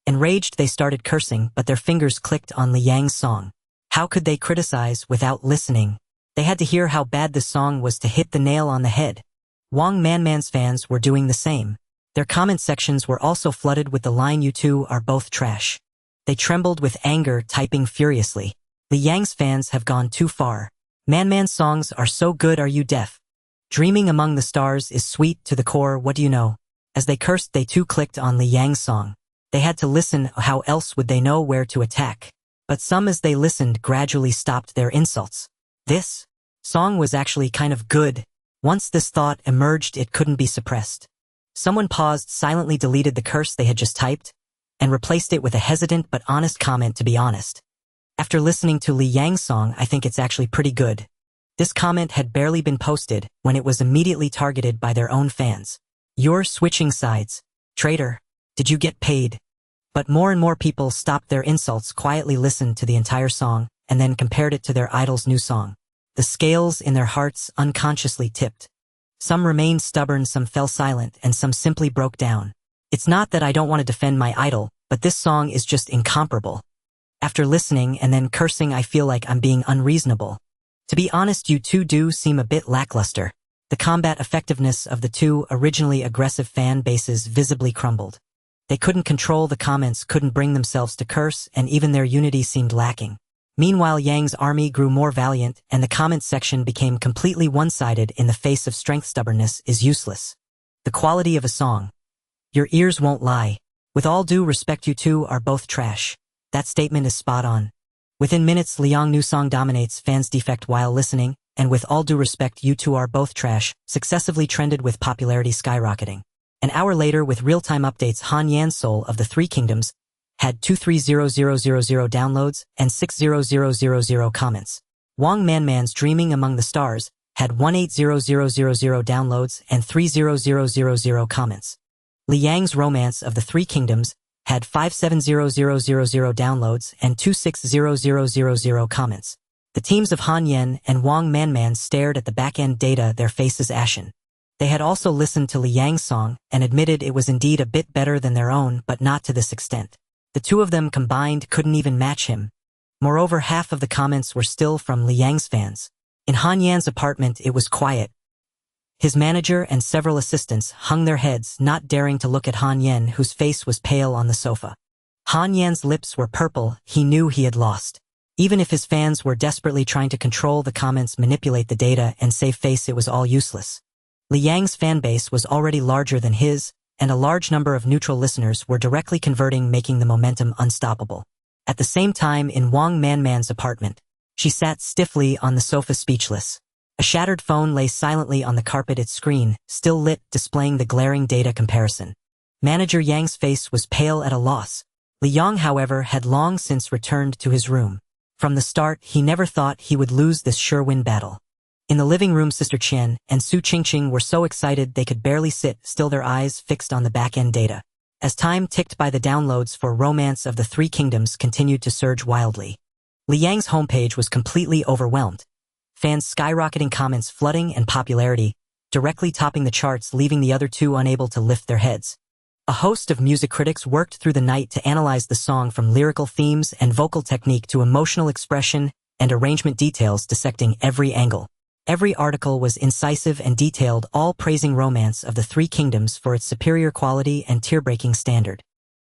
Enraged, they started cursing, but their fingers clicked on Li Yang's song. How could they criticize without listening? They had to hear how bad the song was to hit the nail on the head. Wang Manman's fans were doing the same. Their comment sections were also flooded with the line: you two are both trash. They trembled with anger, typing furiously. Li Yang's fans have gone too far. Manman's songs are so good, are you deaf? Dreaming Among the Stars is sweet to the core, what do you know? As they cursed, they too clicked on Li Yang's song. They had to listen, how else would they know where to attack? But some, as they listened, gradually stopped their insults. This song was actually kind of good. Once this thought emerged, it couldn't be suppressed. Someone paused, silently deleted the curse they had just typed, and replaced it with a hesitant but honest comment: to be honest, after listening to Li Yang's song, I think it's actually pretty good. This comment had barely been posted when it was immediately targeted by their own fans. You're switching sides. Traitor. Did you get paid? But more and more people stopped their insults, quietly listened to the entire song, and then compared it to their idol's new song. The scales in their hearts unconsciously tipped. Some remained stubborn, some fell silent, and some simply broke down. It's not that I don't want to defend my idol, but this song is just incomparable. After listening and then cursing, I feel like I'm being unreasonable. To be honest, you two do seem a bit lackluster. The combat effectiveness of the two originally aggressive fan bases visibly crumbled. They couldn't control the comments, couldn't bring themselves to curse, and even their unity seemed lacking. Meanwhile, Yang's army grew more valiant, and the comment section became completely one-sided. In the face of strength, stubbornness is useless. The quality of a song. Your ears won't lie. With all due respect, you two are both trash. That statement is spot on. Within minutes, Li Yang's new song dominates fans' defect while listening, and with all due respect, you two are both trash, successively trended with popularity skyrocketing. An hour later, with real-time updates, Han Yan's Soul of the Three Kingdoms had 230000 downloads and 60000 comments. Wang Manman's Dreaming Among the Stars had 1800000 downloads and 30000 comments. Li Yang's Romance of the Three Kingdoms had 570000 downloads and 26000 comments. The teams of Han Yan and Wang Manman stared at the back-end data, their faces ashen. They had also listened to Li Yang's song and admitted it was indeed a bit better than their own, but not to this extent. The two of them combined couldn't even match him. Moreover, half of the comments were still from Li Yang's fans. In Han Yan's apartment, it was quiet. His manager and several assistants hung their heads, not daring to look at Han Yan, whose face was pale on the sofa. Han Yan's lips were purple. He knew he had lost. Even if his fans were desperately trying to control the comments, manipulate the data, and save face, it was all useless. Li Yang's fanbase was already larger than his, and a large number of neutral listeners were directly converting, making the momentum unstoppable. At the same time, in Wang Manman's apartment, she sat stiffly on the sofa, speechless. A shattered phone lay silently on the carpet, its screen still lit, displaying the glaring data comparison. Manager Yang's face was pale at a loss. Li Yang, however, had long since returned to his room. From the start, he never thought he would lose this sure-win battle. In the living room, Sister Qian and Su Qingqing were so excited they could barely sit still, their eyes fixed on the back-end data. As time ticked by, the downloads for Romance of the Three Kingdoms continued to surge wildly. Li Yang's homepage was completely overwhelmed. Fans skyrocketing, comments flooding, and popularity directly topping the charts, leaving the other two unable to lift their heads. A host of music critics worked through the night to analyze the song, from lyrical themes and vocal technique to emotional expression and arrangement details, dissecting every angle. Every article was incisive and detailed, all praising Romance of the Three Kingdoms for its superior quality and tear-breaking standard.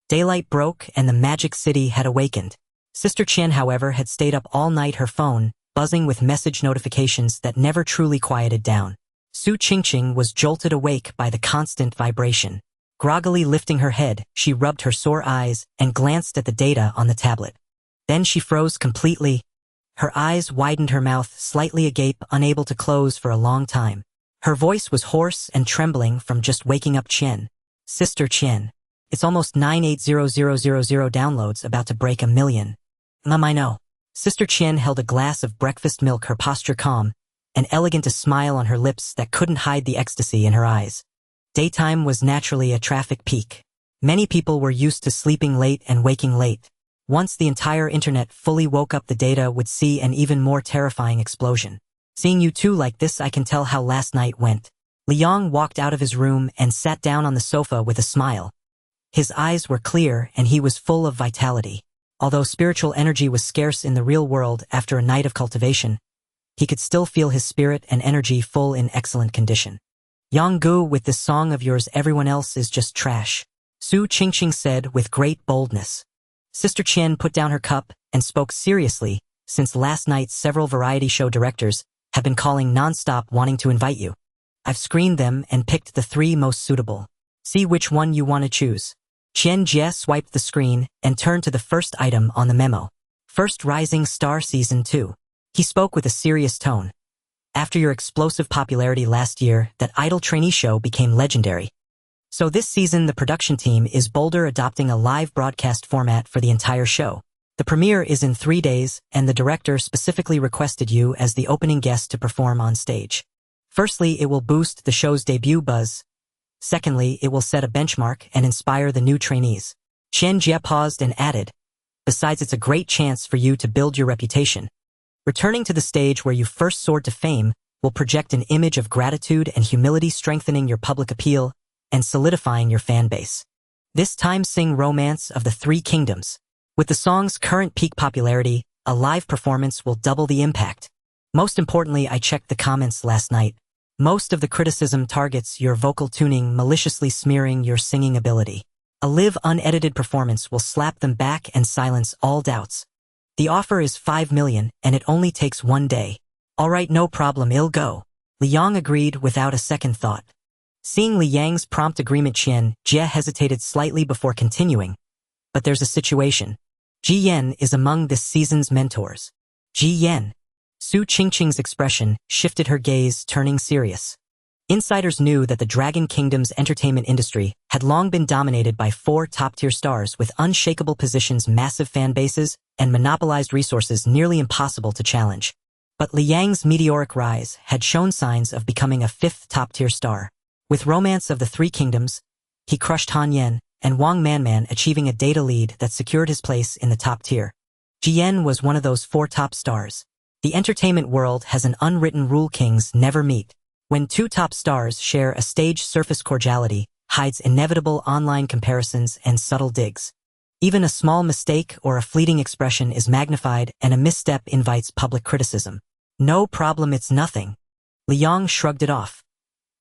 Daylight broke and the Magic City had awakened. Sister Qian, however, had stayed up all night, her phone buzzing with message notifications that never truly quieted down. Su Qingqing was jolted awake by the constant vibration. Groggily lifting her head, she rubbed her sore eyes and glanced at the data on the tablet. Then she froze completely. Her eyes widened, her mouth slightly agape, unable to close for a long time. Her voice was hoarse and trembling from just waking up. Qian. Sister Qian. It's almost 980,000 downloads, about to break 1 million. I know. Sister Qian held a glass of breakfast milk, her posture calm, and elegant, a smile on her lips that couldn't hide the ecstasy in her eyes. Daytime was naturally a traffic peak. Many people were used to sleeping late and waking late. Once the entire internet fully woke up, the data would see an even more terrifying explosion. Seeing you two like this, I can tell how last night went. Li Yang walked out of his room and sat down on the sofa with a smile. His eyes were clear and he was full of vitality. Although spiritual energy was scarce in the real world after a night of cultivation, he could still feel his spirit and energy full, in excellent condition. Yang Gu, with this song of yours, everyone else is just trash, Su Qingqing said with great boldness. Sister Qian put down her cup and spoke seriously. Since last night, several variety show directors have been calling non-stop, wanting to invite you. I've screened them and picked the 3 most suitable. See which one you want to choose. Qian Jie swiped the screen and turned to the first item on the memo. First Rising Star Season 2. He spoke with a serious tone. After your explosive popularity last year, that idol trainee show became legendary. So this season, the production team is bolder, adopting a live broadcast format for the entire show. The premiere is in 3 days, and the director specifically requested you as the opening guest to perform on stage. Firstly, it will boost the show's debut buzz. Secondly, it will set a benchmark and inspire the new trainees. Qian Jie paused and added, besides, it's a great chance for you to build your reputation. Returning to the stage where you first soared to fame will project an image of gratitude and humility, strengthening your public appeal and solidifying your fan base. This time, sing Romance of the Three Kingdoms. With the song's current peak popularity, a live performance will double the impact. Most importantly, I checked the comments last night. Most of the criticism targets your vocal tuning, maliciously smearing your singing ability. A live, unedited performance will slap them back and silence all doubts. The offer is 5 million, and it only takes 1 day. All right, no problem, I'll go. Li Yang agreed without a second thought. Seeing Li Yang's prompt agreement, Qian Jie hesitated slightly before continuing. But there's a situation. Ji Yan is among this season's mentors. Ji Yan. Su Qingqing's expression shifted, her gaze turning serious. Insiders knew that the Dragon Kingdom's entertainment industry had long been dominated by 4 top-tier stars with unshakable positions, massive fan bases, and monopolized resources nearly impossible to challenge. But Li Yang's meteoric rise had shown signs of becoming a 5th top-tier star. With Romance of the Three Kingdoms, he crushed Han Yan and Wang Manman, achieving a data lead that secured his place in the top tier. Ji Yan was one of those 4 top stars. The entertainment world has an unwritten rule: kings never meet. When 2 top stars share a stage, surface cordiality hides inevitable online comparisons and subtle digs. Even a small mistake or a fleeting expression is magnified, and a misstep invites public criticism. No problem, it's nothing. Li Yang shrugged it off.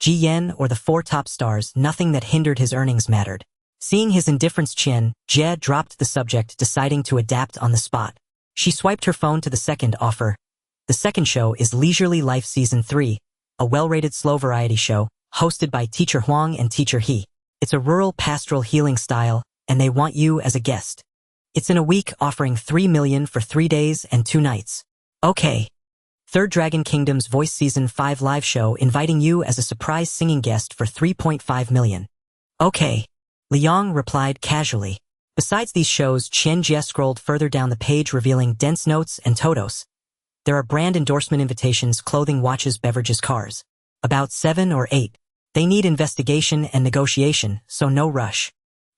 Ji Yan or the 4 top stars, nothing that hindered his earnings mattered. Seeing his indifference, Qian Jie dropped the subject, deciding to adapt on the spot. She swiped her phone to the second offer. The second show is Leisurely Life Season 3, a well-rated slow variety show, hosted by Teacher Huang and Teacher He. It's a rural pastoral healing style, and they want you as a guest. It's in a week, offering 3 million for 3 days and 2 nights. Okay. Third Dragon Kingdom's Voice Season 5 live show, inviting you as a surprise singing guest for 3.5 million. Okay. Li Yang replied casually. Besides these shows, Qian Jie scrolled further down the page revealing dense notes and totos. There are brand endorsement invitations, clothing, watches, beverages, cars. About 7 or 8. They need investigation and negotiation, so no rush.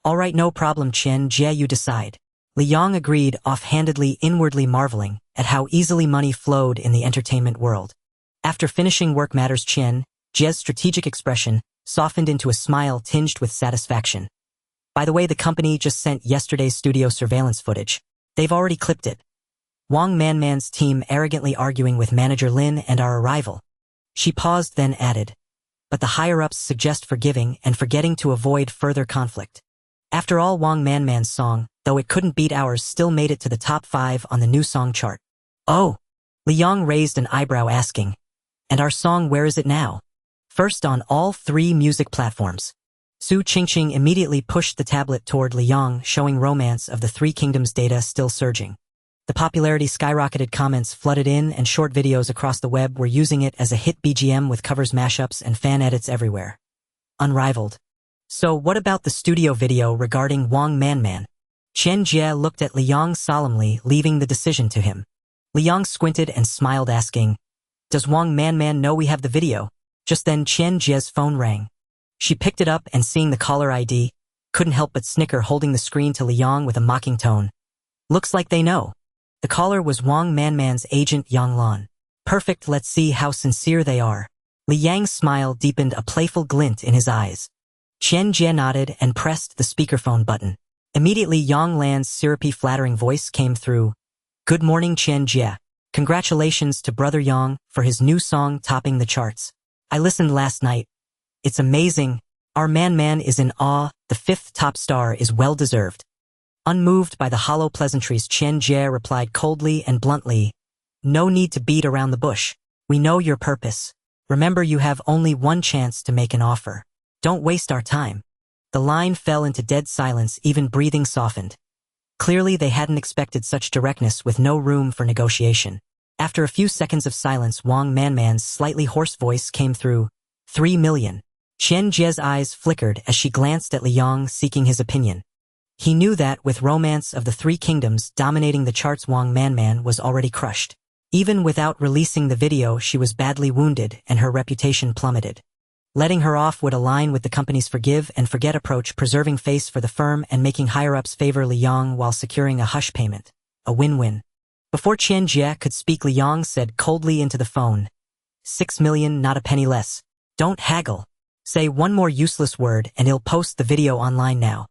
Alright, no problem, Qian Jie, you decide. Li Yang agreed, offhandedly, inwardly marveling at how easily money flowed in the entertainment world. After finishing work matters, Qian Jie's strategic expression softened into a smile tinged with satisfaction. By the way, the company just sent yesterday's studio surveillance footage. They've already clipped it. Wang Manman's team arrogantly arguing with manager Lin and our arrival. She paused, then added, but the higher-ups suggest forgiving and forgetting to avoid further conflict. After all, Wang Manman's song, though it couldn't beat ours, still made it to the top 5 on the new song chart. Oh! Li Yang raised an eyebrow asking, and our song, where is it now? First on all 3 music platforms. Su Qingqing immediately pushed the tablet toward Li Yang, showing Romance of the Three Kingdoms data still surging. The popularity skyrocketed, comments flooded in, and short videos across the web were using it as a hit BGM with covers, mashups, and fan edits everywhere. Unrivaled. So what about the studio video regarding Wang Manman? Qian Jie looked at Li Yang solemnly, leaving the decision to him. Li Yang squinted and smiled, asking, does Wang Manman know we have the video? Just then Qian Jie's phone rang. She picked it up and, seeing the caller ID, couldn't help but snicker, holding the screen to Li Yang with a mocking tone. Looks like they know. The caller was Wang Manman's agent Yang Lan. Perfect, let's see how sincere they are. Li Yang's smile deepened, a playful glint in his eyes. Qian Jie nodded and pressed the speakerphone button. Immediately Yang Lan's syrupy, flattering voice came through. Good morning, Qian Jie. Congratulations to Brother Yang for his new song topping the charts. I listened last night. It's amazing. Our Man is in awe. The 5th top star is well-deserved. Unmoved by the hollow pleasantries, Qian Jie replied coldly and bluntly, no need to beat around the bush. We know your purpose. Remember, you have only one chance to make an offer. Don't waste our time. The line fell into dead silence, even breathing softened. Clearly they hadn't expected such directness, with no room for negotiation. After a few seconds of silence, Wang Manman's slightly hoarse voice came through. 3 million. Qian Jie's eyes flickered as she glanced at Li Yang, seeking his opinion. He knew that, with Romance of the Three Kingdoms dominating the charts, Wang Manman was already crushed. Even without releasing the video, she was badly wounded and her reputation plummeted. Letting her off would align with the company's forgive and forget approach, preserving face for the firm and making higher-ups favor Li Yang while securing a hush payment. A win-win. Before Qian Jie could speak, Li Yang said coldly into the phone, 6 million, not a penny less. Don't haggle. Say one more useless word and he'll post the video online now.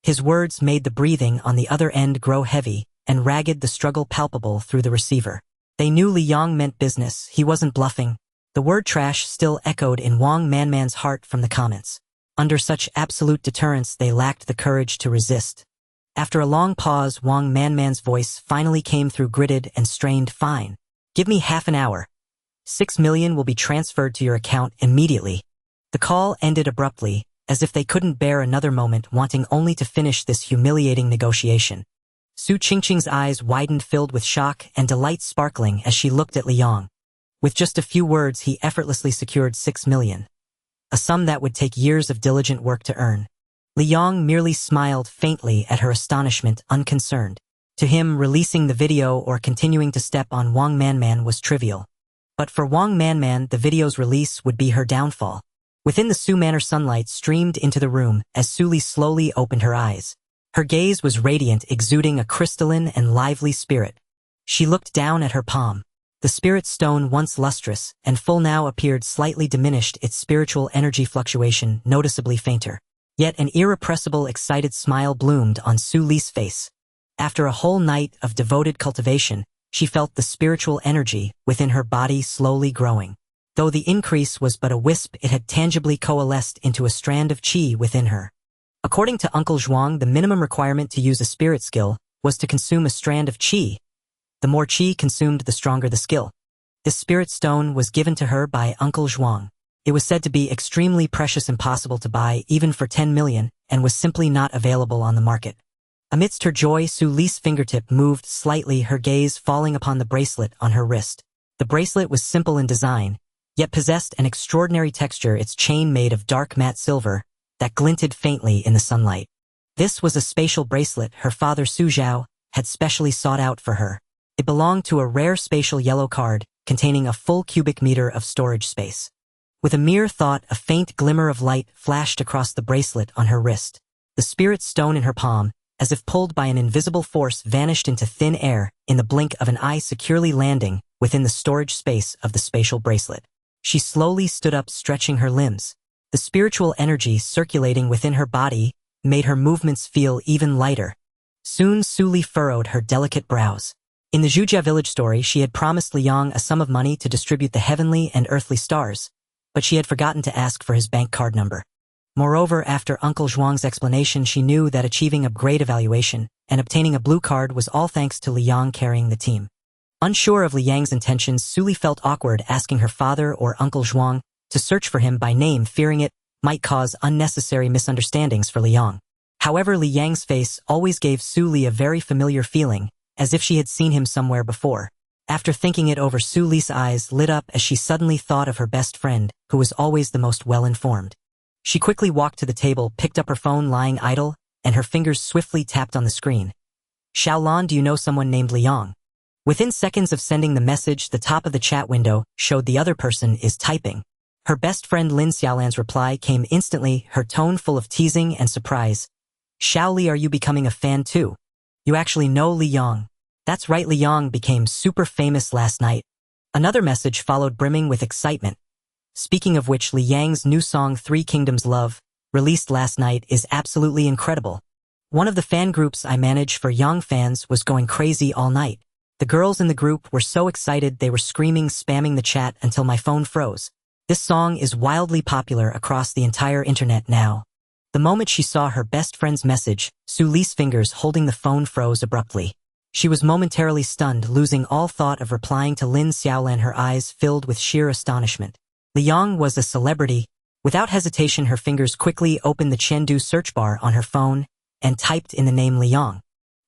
His words made the breathing on the other end grow heavy and ragged, the struggle palpable through the receiver. They knew Li Yang meant business. He wasn't bluffing. The word trash still echoed in Wang Manman's heart from the comments. Under such absolute deterrence, they lacked the courage to resist. After a long pause, Wang Manman's voice finally came through, gritted and strained. Fine. Give me half an hour. 6 million will be transferred to your account immediately. The call ended abruptly, as if they couldn't bear another moment, wanting only to finish this humiliating negotiation. Su Qingqing's eyes widened, filled with shock and delight sparkling as she looked at Li Yang. With just a few words, he effortlessly secured 6 million. A sum that would take years of diligent work to earn. Li Yang merely smiled faintly at her astonishment, unconcerned. To him, releasing the video or continuing to step on Wang Manman was trivial. But for Wang Manman, the video's release would be her downfall. Within the Su Manor, sunlight streamed into the room as Su Li slowly opened her eyes. Her gaze was radiant, exuding a crystalline and lively spirit. She looked down at her palm. The spirit stone, once lustrous and full, now appeared slightly diminished, its spiritual energy fluctuation noticeably fainter. Yet an irrepressible, excited smile bloomed on Su Li's face. After a whole night of devoted cultivation, she felt the spiritual energy within her body slowly growing. Though the increase was but a wisp, it had tangibly coalesced into a strand of qi within her. According to Uncle Zhuang, the minimum requirement to use a spirit skill was to consume a strand of qi. The more qi consumed, the stronger the skill. This spirit stone was given to her by Uncle Zhuang. It was said to be extremely precious, impossible to buy even for 10 million, and was simply not available on the market. Amidst her joy, Su Li's fingertip moved slightly, her gaze falling upon the bracelet on her wrist. The bracelet was simple in design, yet possessed an extraordinary texture, its chain made of dark matte silver that glinted faintly in the sunlight. This was a spatial bracelet her father Su Zhao had specially sought out for her. It belonged to a rare spatial yellow card containing a full cubic meter of storage space. With a mere thought, a faint glimmer of light flashed across the bracelet on her wrist. The spirit stone in her palm, as if pulled by an invisible force, vanished into thin air in the blink of an eye, securely landing within the storage space of the spatial bracelet. She slowly stood up, stretching her limbs. The spiritual energy circulating within her body made her movements feel even lighter. Soon Su Li furrowed her delicate brows. In the Zhujia village story, she had promised Liang a sum of money to distribute the heavenly and earthly stars, but she had forgotten to ask for his bank card number. Moreover, after Uncle Zhuang's explanation, she knew that achieving a grade evaluation and obtaining a blue card was all thanks to Liang carrying the team. Unsure of Liang's intentions, Su Li felt awkward asking her father or Uncle Zhuang to search for him by name, fearing it might cause unnecessary misunderstandings for Liang. However, Liang's face always gave Su Li a very familiar feeling, as if she had seen him somewhere before. After thinking it over, Su Li's eyes lit up as she suddenly thought of her best friend, who was always the most well-informed. She quickly walked to the table, picked up her phone lying idle, and her fingers swiftly tapped on the screen. Xiaolan, do you know someone named Liang? Within seconds of sending the message, the top of the chat window showed the other person is typing. Her best friend Lin Xiaolan's reply came instantly, her tone full of teasing and surprise. Xiao Li, are you becoming a fan too? You actually know Liang? That's right, Liang became super famous last night. Another message followed, brimming with excitement. Speaking of which, Liang's new song 3 Kingdoms Love, released last night, is absolutely incredible. One of the fan groups I manage for young fans was going crazy all night. The girls in the group were so excited they were screaming, spamming the chat until my phone froze. This song is wildly popular across the entire internet now. The moment she saw her best friend's message, Su Li's fingers holding the phone froze abruptly. She was momentarily stunned, losing all thought of replying to Lin Xiaolan, her eyes filled with sheer astonishment. Liang was a celebrity. Without hesitation, her fingers quickly opened the Chengdu search bar on her phone and typed in the name Liang.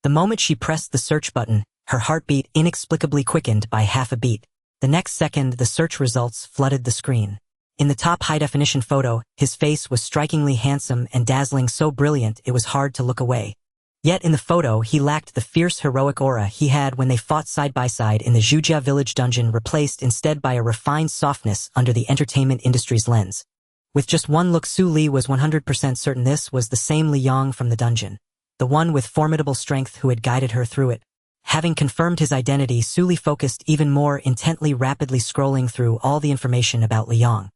The moment she pressed the search button, her heartbeat inexplicably quickened by half a beat. The next second, the search results flooded the screen. In the top high-definition photo, his face was strikingly handsome and dazzling, so brilliant it was hard to look away. Yet in the photo, he lacked the fierce heroic aura he had when they fought side by side in the Zhujia village dungeon, replaced instead by a refined softness under the entertainment industry's lens. With just one look, Su Li was 100% certain this was the same Liang from the dungeon, the one with formidable strength who had guided her through it. Having confirmed his identity, Su Li focused even more intently, rapidly scrolling through all the information about Liang.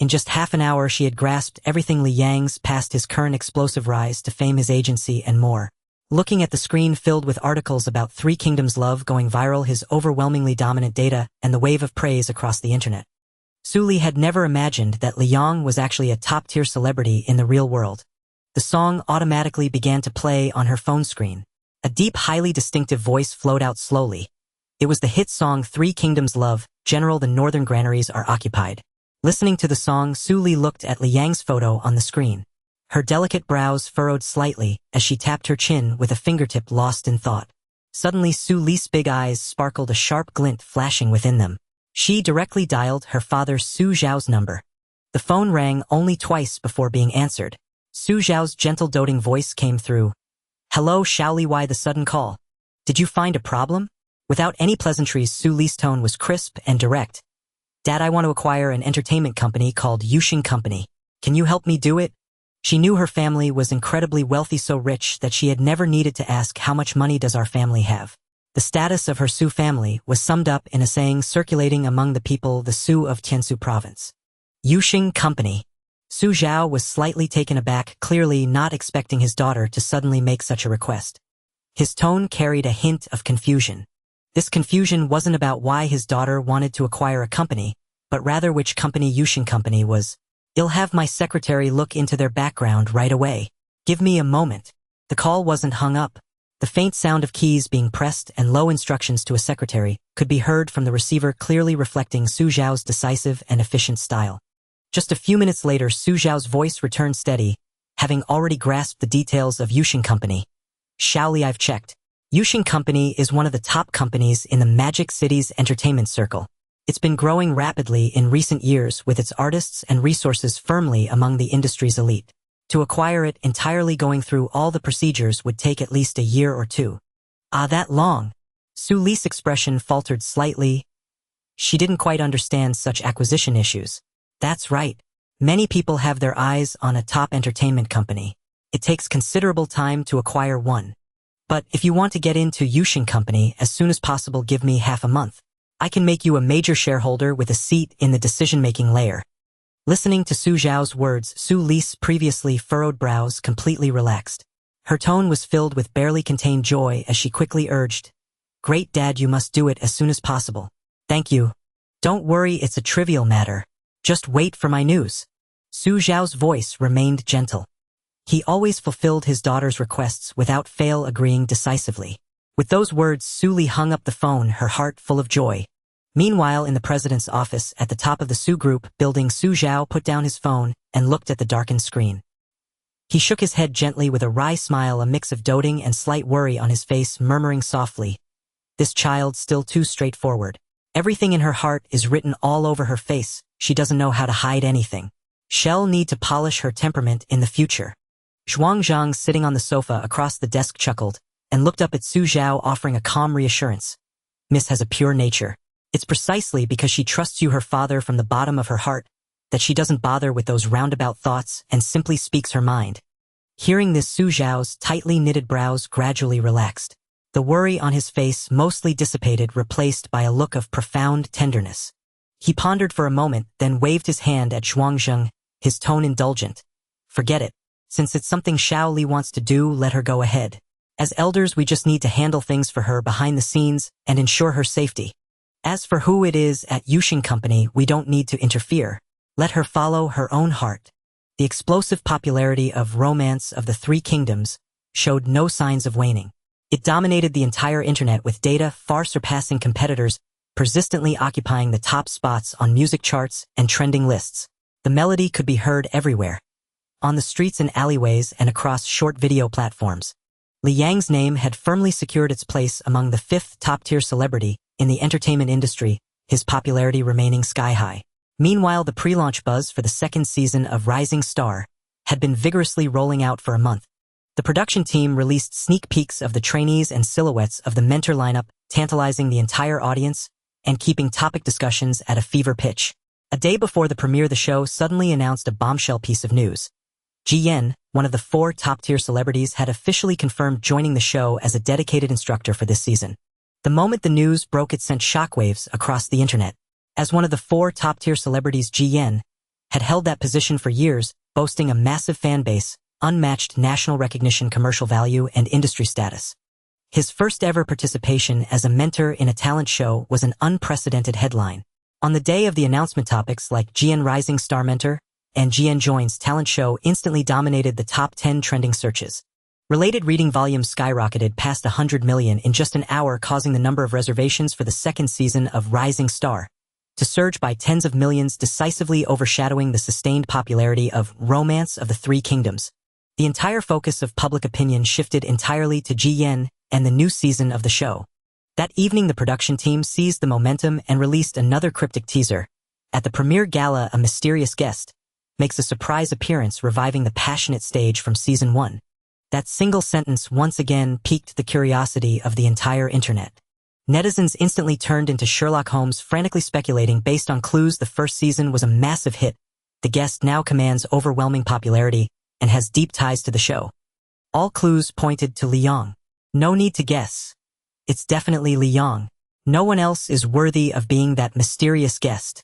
In just half an hour, she had grasped everything Liang's past, his current explosive rise to fame, his agency, and more. Looking at the screen filled with articles about 3 Kingdoms Love going viral, his overwhelmingly dominant data, and the wave of praise across the internet, Su Li had never imagined that Liang was actually a top-tier celebrity in the real world. The song automatically began to play on her phone screen. A deep, highly distinctive voice flowed out slowly. It was the hit song 3 Kingdoms Love, General, the northern granaries are occupied. Listening to the song, Su Li looked at Liang's photo on the screen. Her delicate brows furrowed slightly as she tapped her chin with a fingertip, lost in thought. Suddenly, Su Li's big eyes sparkled, a sharp glint flashing within them. She directly dialed her father Su Zhao's number. The phone rang only twice before being answered. Su Zhao's gentle, doting voice came through. Hello, Xiaoli, why the sudden call? Did you find a problem? Without any pleasantries, Su Li's tone was crisp and direct. Dad, I want to acquire an entertainment company called Yuxing Company. Can you help me do it? She knew her family was incredibly wealthy, so rich that she had never needed to ask, how much money does our family have? The status of her Su family was summed up in a saying circulating among the people, the Su of Tiansu province. Yuxing Company. Su Zhao was slightly taken aback, clearly not expecting his daughter to suddenly make such a request. His tone carried a hint of confusion. This confusion wasn't about why his daughter wanted to acquire a company, but rather which company Yuxing Company was. I'll have my secretary look into their background right away. Give me a moment. The call wasn't hung up. The faint sound of keys being pressed and low instructions to a secretary could be heard from the receiver, clearly reflecting Su Zhao's decisive and efficient style. Just a few minutes later, Su Zhao's voice returned steady, having already grasped the details of Yuxing Company. Xiaoli, I've checked. Yuxing Company is one of the top companies in the Magic City's entertainment circle. It's been growing rapidly in recent years with its artists and resources firmly among the industry's elite. To acquire it entirely, going through all the procedures would take at least a year or two. Ah, that long? Su Li's expression faltered slightly. She didn't quite understand such acquisition issues. That's right. Many people have their eyes on a top entertainment company. It takes considerable time to acquire one. But if you want to get into Yushin Company as soon as possible, give me half a month. I can make you a major shareholder with a seat in the decision-making layer. Listening to Su Zhao's words, Su Li's previously furrowed brows completely relaxed. Her tone was filled with barely contained joy as she quickly urged, "Great Dad, you must do it as soon as possible." "Thank you. Don't worry, it's a trivial matter. Just wait for my news." Su Zhao's voice remained gentle. He always fulfilled his daughter's requests without fail, agreeing decisively. With those words, Su Li hung up the phone, her heart full of joy. Meanwhile, in the president's office at the top of the Su Group building, Su Zhao put down his phone and looked at the darkened screen. He shook his head gently with a wry smile, a mix of doting and slight worry on his face, murmuring softly, "This child's still too straightforward. Everything in her heart is written all over her face. She doesn't know how to hide anything. She'll need to polish her temperament in the future." Zhuangzhang, sitting on the sofa across the desk, chuckled and looked up at Su Zhao, offering a calm reassurance. "Miss has a pure nature. It's precisely because she trusts you, her father, from the bottom of her heart, that she doesn't bother with those roundabout thoughts and simply speaks her mind." Hearing this, Su Zhao's tightly knitted brows gradually relaxed. The worry on his face mostly dissipated, replaced by a look of profound tenderness. He pondered for a moment, then waved his hand at Zhuangzhang, his tone indulgent. "Forget it. Since it's something Xiao Li wants to do, let her go ahead. As elders, we just need to handle things for her behind the scenes and ensure her safety. As for who it is at Yushin Company, we don't need to interfere. Let her follow her own heart." The explosive popularity of Romance of the Three Kingdoms showed no signs of waning. It dominated the entire internet, with data far surpassing competitors, persistently occupying the top spots on music charts and trending lists. The melody could be heard everywhere, on the streets and alleyways and across short video platforms. Li Yang's name had firmly secured its place among the fifth top-tier celebrity in the entertainment industry, his popularity remaining sky-high. Meanwhile, the pre-launch buzz for the second season of Rising Star had been vigorously rolling out for a month. The production team released sneak peeks of the trainees and silhouettes of the mentor lineup, tantalizing the entire audience and keeping topic discussions at a fever pitch. A day before the premiere, the show suddenly announced a bombshell piece of news. Ji Yan, one of the 4 top-tier celebrities, had officially confirmed joining the show as a dedicated instructor for this season. The moment the news broke, it sent shockwaves across the internet. As one of the 4 top-tier celebrities, Ji Yan had held that position for years, boasting a massive fan base, unmatched national recognition, commercial value, and industry status. His first-ever participation as a mentor in a talent show was an unprecedented headline. On the day of the announcement, topics like Ji Yan Rising Star Mentor and Ji Yan Joins Talent Show instantly dominated the top 10 trending searches. Related reading volumes skyrocketed past 100 million in just an hour, causing the number of reservations for the second season of Rising Star to surge by tens of millions, decisively overshadowing the sustained popularity of Romance of the Three Kingdoms. The entire focus of public opinion shifted entirely to Ji Yan and the new season of the show. That evening, the production team seized the momentum and released another cryptic teaser. At the premiere gala, a mysterious guest makes a surprise appearance, reviving the passionate stage from Season 1. That single sentence once again piqued the curiosity of the entire internet. Netizens instantly turned into Sherlock Holmes, frantically speculating based on clues the first season was a massive hit. The guest now commands overwhelming popularity and has deep ties to the show. All clues pointed to Li Yang. No need to guess. It's definitely Li Yang. No one else is worthy of being that mysterious guest.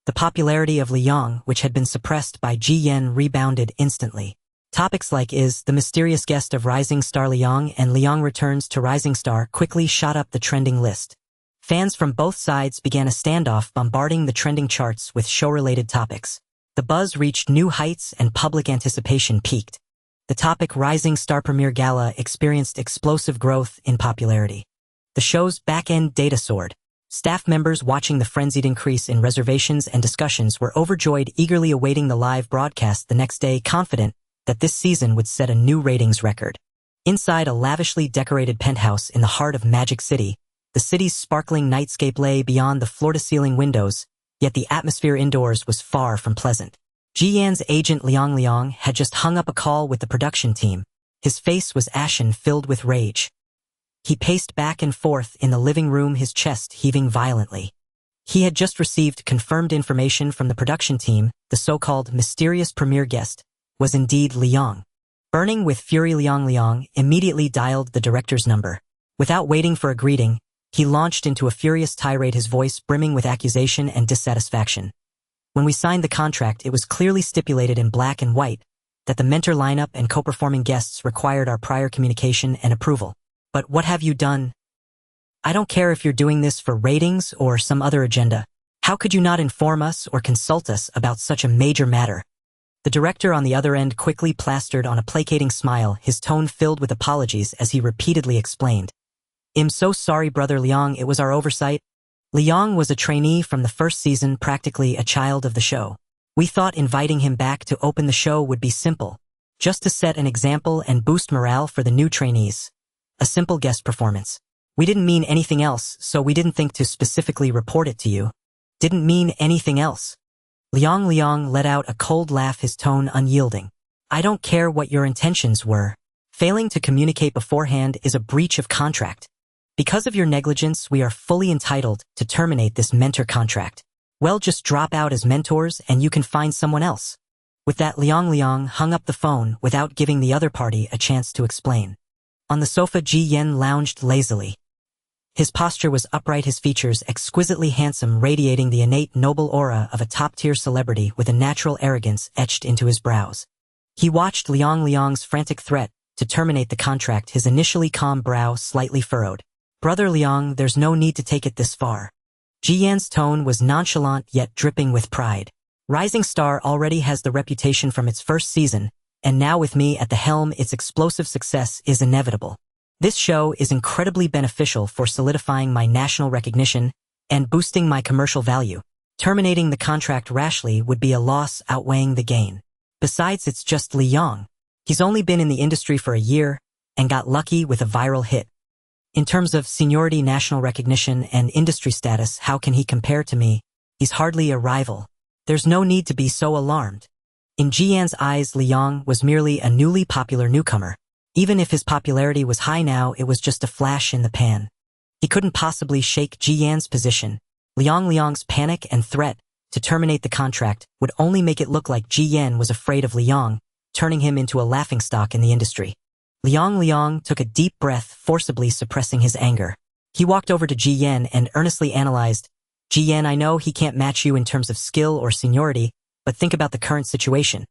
The popularity of Li Yang, which had been suppressed by Ji Yan, rebounded instantly. Topics like "Is the mysterious guest of Rising Star Li Yang?" and "Li Yang returns to Rising Star" quickly shot up the trending list. Fans from both sides began a standoff, bombarding the trending charts with show-related topics. The buzz reached new heights and public anticipation peaked. The topic Rising Star Premiere Gala experienced explosive growth in popularity. The show's back-end data soared. Staff members watching the frenzied increase in reservations and discussions were overjoyed, eagerly awaiting the live broadcast the next day, confident that this season would set a new ratings record. Inside a lavishly decorated penthouse in the heart of Magic City, the city's sparkling nightscape lay beyond the floor-to-ceiling windows, yet the atmosphere indoors was far from pleasant. Ji Yan's agent Liang Liang had just hung up a call with the production team. His face was ashen, filled with rage. He paced back and forth in the living room, his chest heaving violently. He had just received confirmed information from the production team. The so-called mysterious premiere guest was indeed Liang. Burning with fury, Liang Liang immediately dialed the director's number. Without waiting for a greeting, he launched into a furious tirade, his voice brimming with accusation and dissatisfaction. When we signed the contract, it was clearly stipulated in black and white that the mentor lineup and co-performing guests required our prior communication and approval. But what have you done? I don't care if you're doing this for ratings or some other agenda. How could you not inform us or consult us about such a major matter? The director on the other end quickly plastered on a placating smile, his tone filled with apologies as he repeatedly explained. I'm so sorry, Brother Liang, it was our oversight. Liang was a trainee from the first season, practically a child of the show. We thought inviting him back to open the show would be simple, just to set an example and boost morale for the new trainees. A simple guest performance. We didn't mean anything else, so we didn't think to specifically report it to you. Didn't mean anything else. Liang Liang let out a cold laugh, his tone unyielding. I don't care what your intentions were. Failing to communicate beforehand is a breach of contract. Because of your negligence, we are fully entitled to terminate this mentor contract. Well, just drop out as mentors and you can find someone else. With that, Liang Liang hung up the phone without giving the other party a chance to explain. On the sofa, Ji Yan lounged lazily. His posture was upright, his features exquisitely handsome, radiating the innate noble aura of a top-tier celebrity with a natural arrogance etched into his brows. He watched Liang Liang's frantic threat to terminate the contract, his initially calm brow slightly furrowed. Brother Liang, there's no need to take it this far. Ji Yan's tone was nonchalant yet dripping with pride. Rising Star already has the reputation from its first season, and now with me at the helm, its explosive success is inevitable. This show is incredibly beneficial for solidifying my national recognition and boosting my commercial value. Terminating the contract rashly would be a loss outweighing the gain. Besides, it's just Liang. He's only been in the industry for a year and got lucky with a viral hit. In terms of seniority, national recognition, and industry status, how can he compare to me? He's hardly a rival. There's no need to be so alarmed. In Ji Yan's eyes, Liang was merely a newly popular newcomer. Even if his popularity was high now, it was just a flash in the pan. He couldn't possibly shake Ji Yan's position. Liang Liang's panic and threat to terminate the contract would only make it look like Ji Yan was afraid of Liang, turning him into a laughingstock in the industry. Liang Liang took a deep breath, forcibly suppressing his anger. He walked over to Ji Yan and earnestly analyzed. Ji Yan, I know he can't match you in terms of skill or seniority, but think about the current situation.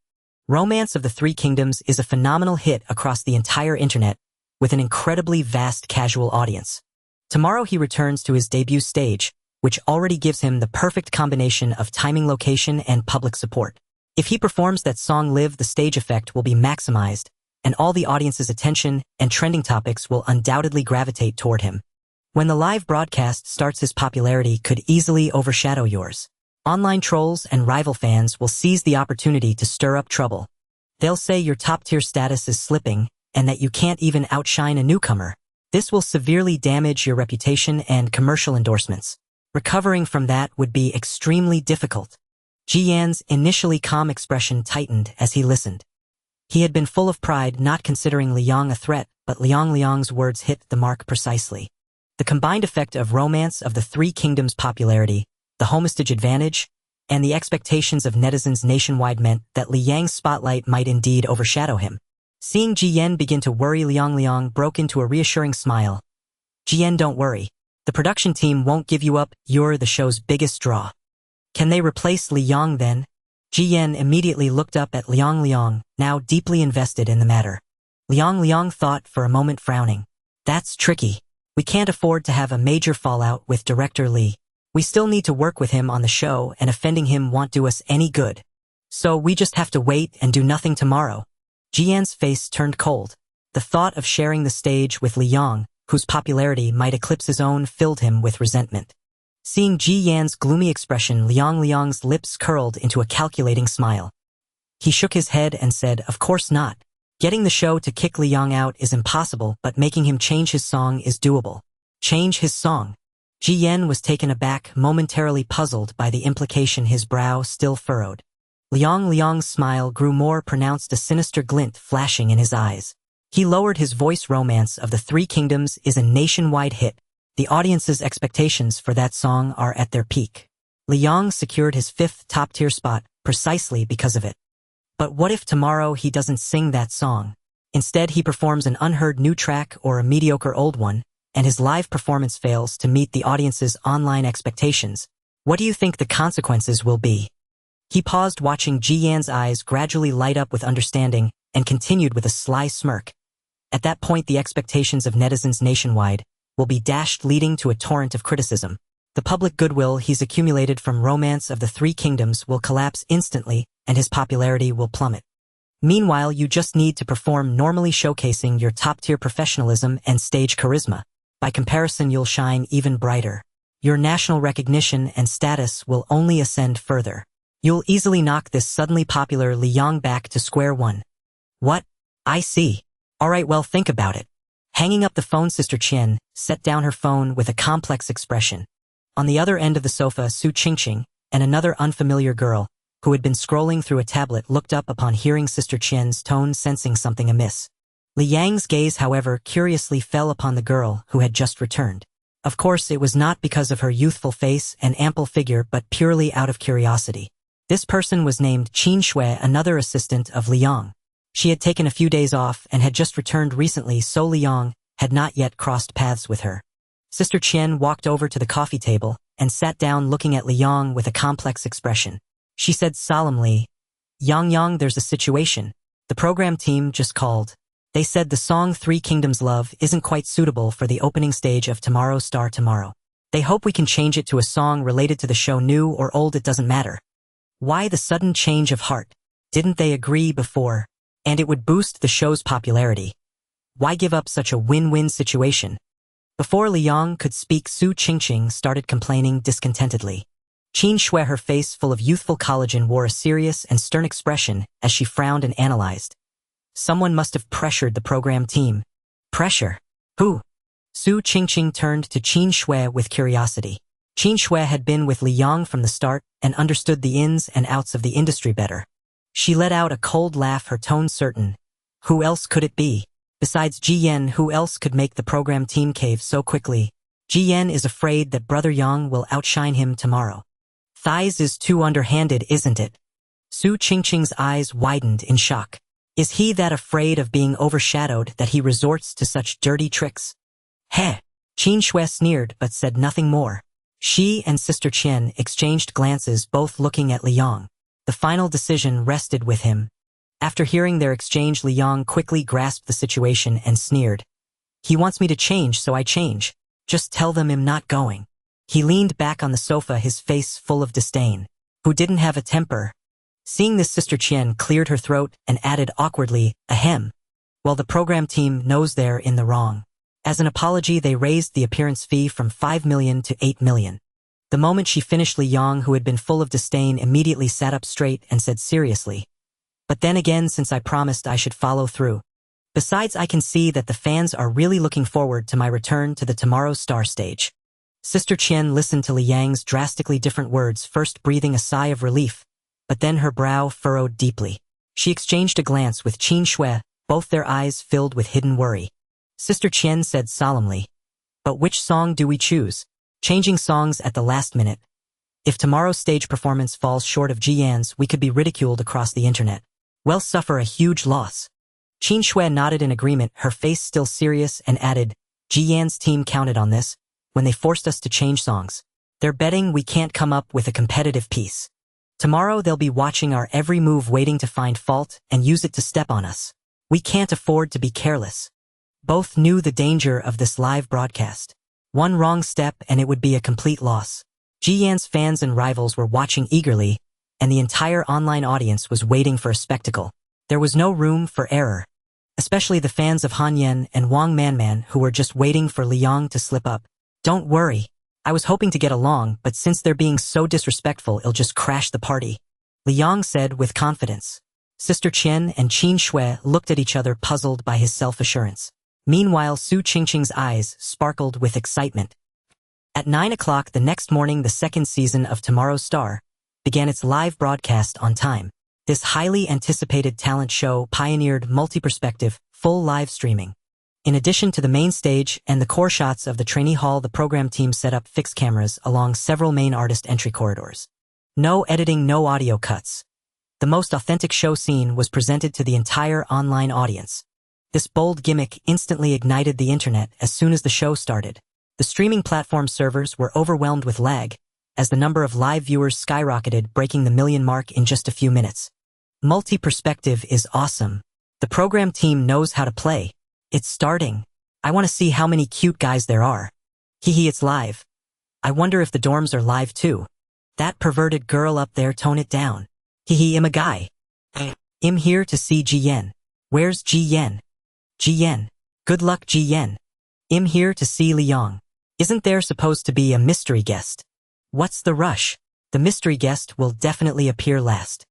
Romance of the Three Kingdoms is a phenomenal hit across the entire internet, with an incredibly vast casual audience. Tomorrow he returns to his debut stage, which already gives him the perfect combination of timing, location, and public support. If he performs that song live, the stage effect will be maximized, and all the audience's attention and trending topics will undoubtedly gravitate toward him. When the live broadcast starts, his popularity could easily overshadow yours. Online trolls and rival fans will seize the opportunity to stir up trouble. They'll say your top-tier status is slipping and that you can't even outshine a newcomer. This will severely damage your reputation and commercial endorsements. Recovering from that would be extremely difficult. Ji Yan's initially calm expression tightened as he listened. He had been full of pride, not considering Liang a threat, but Liang Liang's words hit the mark precisely. The combined effect of Romance of the Three Kingdoms' popularity, the homestage advantage, and the expectations of netizens nationwide meant that Liang's spotlight might indeed overshadow him. Seeing Ji Yan begin to worry, Liang Liang broke into a reassuring smile. Ji Yan, don't worry. The production team won't give you up, you're the show's biggest draw. Can they replace Liang then? Ji Yan immediately looked up at Liang Liang, now deeply invested in the matter. Liang Liang thought for a moment, frowning. That's tricky. We can't afford to have a major fallout with director Li. We still need to work with him on the show, and offending him won't do us any good. So we just have to wait and do nothing tomorrow. Ji Yan's face turned cold. The thought of sharing the stage with Liang, whose popularity might eclipse his own, filled him with resentment. Seeing Ji Yan's gloomy expression, Liang Liang's lips curled into a calculating smile. He shook his head and said, of course not. Getting the show to kick Liang out is impossible, but making him change his song is doable. Change his song? Ji Yan was taken aback, momentarily puzzled by the implication, his brow still furrowed. Liang's smile grew more pronounced, a sinister glint flashing in his eyes. He lowered his voice. Romance of the Three Kingdoms is a nationwide hit. The audience's expectations for that song are at their peak. Liang secured his 5th top-tier spot precisely because of it. But what if tomorrow he doesn't sing that song? Instead, he performs an unheard new track or a mediocre old one, and his live performance fails to meet the audience's online expectations. What do you think the consequences will be? He paused, watching Ji Yan's eyes gradually light up with understanding, and continued with a sly smirk. At that point, the expectations of netizens nationwide will be dashed, leading to a torrent of criticism. The public goodwill he's accumulated from Romance of the Three Kingdoms will collapse instantly, and his popularity will plummet. Meanwhile, you just need to perform normally, showcasing your top-tier professionalism and stage charisma. By comparison, you'll shine even brighter. Your national recognition and status will only ascend further. You'll easily knock this suddenly popular Liang back to square one. What? I see. Alright, well, think about it. Hanging up the phone, Sister Qian set down her phone with a complex expression. On the other end of the sofa, Su Qingqing, and another unfamiliar girl, who had been scrolling through a tablet, looked up upon hearing Sister Qian's tone, sensing something amiss. Liang's gaze, however, curiously fell upon the girl who had just returned. Of course, it was not because of her youthful face and ample figure, but purely out of curiosity. This person was named Qin Shui, another assistant of Liang. She had taken a few days off and had just returned recently, so Liang had not yet crossed paths with her. Sister Qian walked over to the coffee table and sat down, looking at Liang with a complex expression. She said solemnly, Yang, there's a situation. The program team just called. They said the song Three Kingdoms Love isn't quite suitable for the opening stage of Tomorrow Star Tomorrow. They hope we can change it to a song related to the show, new or old, it doesn't matter. Why the sudden change of heart? Didn't they agree before? And it would boost the show's popularity. Why give up such a win-win situation? Before Liang could speak, Su Qingqing started complaining discontentedly. Qin Shui, her face full of youthful collagen, wore a serious and stern expression as she frowned and analyzed. Someone must have pressured the program team. Pressure? Who? Su Qingqing turned to Qin Shui with curiosity. Qin Shui had been with Liang from the start and understood the ins and outs of the industry better. She let out a cold laugh, her tone certain. Who else could it be? Besides Ji Yan, who else could make the program team cave so quickly? Ji Yan is afraid that Brother Yang will outshine him tomorrow. Thighs is too underhanded, isn't it? Su Qingqing's eyes widened in shock. Is he that afraid of being overshadowed that he resorts to such dirty tricks? Heh! Qin Shui sneered but said nothing more. She and Sister Qian exchanged glances, both looking at Liang. The final decision rested with him. After hearing their exchange, Liang quickly grasped the situation and sneered. He wants me to change, so I change. Just tell them I'm not going. He leaned back on the sofa, his face full of disdain. Who didn't have a temper? Seeing this, Sister Qian cleared her throat and added awkwardly, ahem. Well, the program team knows they're in the wrong. As an apology, they raised the appearance fee from 5 million to 8 million. The moment she finished, Liang, who had been full of disdain, immediately sat up straight and said seriously, but then again, since I promised, I should follow through. Besides, I can see that the fans are really looking forward to my return to the Tomorrow Star stage. Sister Qian listened to Liang's drastically different words, first breathing a sigh of relief, but then her brow furrowed deeply. She exchanged a glance with Qin Shui, both their eyes filled with hidden worry. Sister Qian said solemnly, but which song do we choose? Changing songs at the last minute. If tomorrow's stage performance falls short of Ji Yan's, we could be ridiculed across the internet. We'll suffer a huge loss. Qin Shui nodded in agreement, her face still serious, and added, Ji Yan's team counted on this when they forced us to change songs. They're betting we can't come up with a competitive piece. Tomorrow they'll be watching our every move, waiting to find fault and use it to step on us. We can't afford to be careless. Both knew the danger of this live broadcast. One wrong step and it would be a complete loss. Ji Yan's fans and rivals were watching eagerly, and the entire online audience was waiting for a spectacle. There was no room for error. Especially the fans of Han Yan and Wang Manman, who were just waiting for Liang to slip up. Don't worry. I was hoping to get along, but since they're being so disrespectful, it'll just crash the party. Liang said with confidence. Sister Qian and Qin Shui looked at each other, puzzled by his self-assurance. Meanwhile, Su Qingqing's eyes sparkled with excitement. At 9 o'clock the next morning, the second season of Tomorrow Star began its live broadcast on time. This highly anticipated talent show pioneered multi-perspective, full live streaming. In addition to the main stage and the core shots of the trainee hall, the program team set up fixed cameras along several main artist entry corridors. No editing, no audio cuts. The most authentic show scene was presented to the entire online audience. This bold gimmick instantly ignited the internet as soon as the show started. The streaming platform servers were overwhelmed with lag, as the number of live viewers skyrocketed, breaking the million mark in just a few minutes. Multi-perspective is awesome. The program team knows how to play. It's starting. I want to see how many cute guys there are. Hehe, it's live. I wonder if the dorms are live too. That perverted girl up there, tone it down. Hehe, I'm a guy. I'm here to see Ji-Yen. Where's Ji-Yen? Ji-Yen. Good luck, Ji-Yen. I'm here to see Liang. Isn't there supposed to be a mystery guest? What's the rush? The mystery guest will definitely appear last.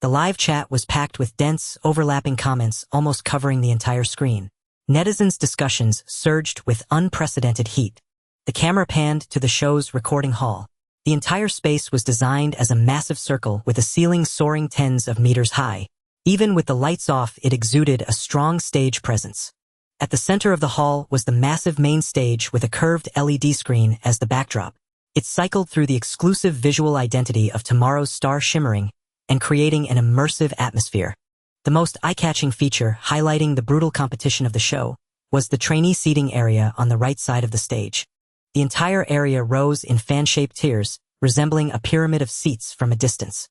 The live chat was packed with dense, overlapping comments almost covering the entire screen. Netizens' discussions surged with unprecedented heat. The camera panned to the show's recording hall. The entire space was designed as a massive circle with a ceiling soaring tens of meters high. Even with the lights off, it exuded a strong stage presence. At the center of the hall was the massive main stage with a curved LED screen as the backdrop. It cycled through the exclusive visual identity of tomorrow's star, shimmering and creating an immersive atmosphere. The most eye-catching feature, highlighting the brutal competition of the show, was the trainee seating area on the right side of the stage. The entire area rose in fan-shaped tiers, resembling a pyramid of seats from a distance.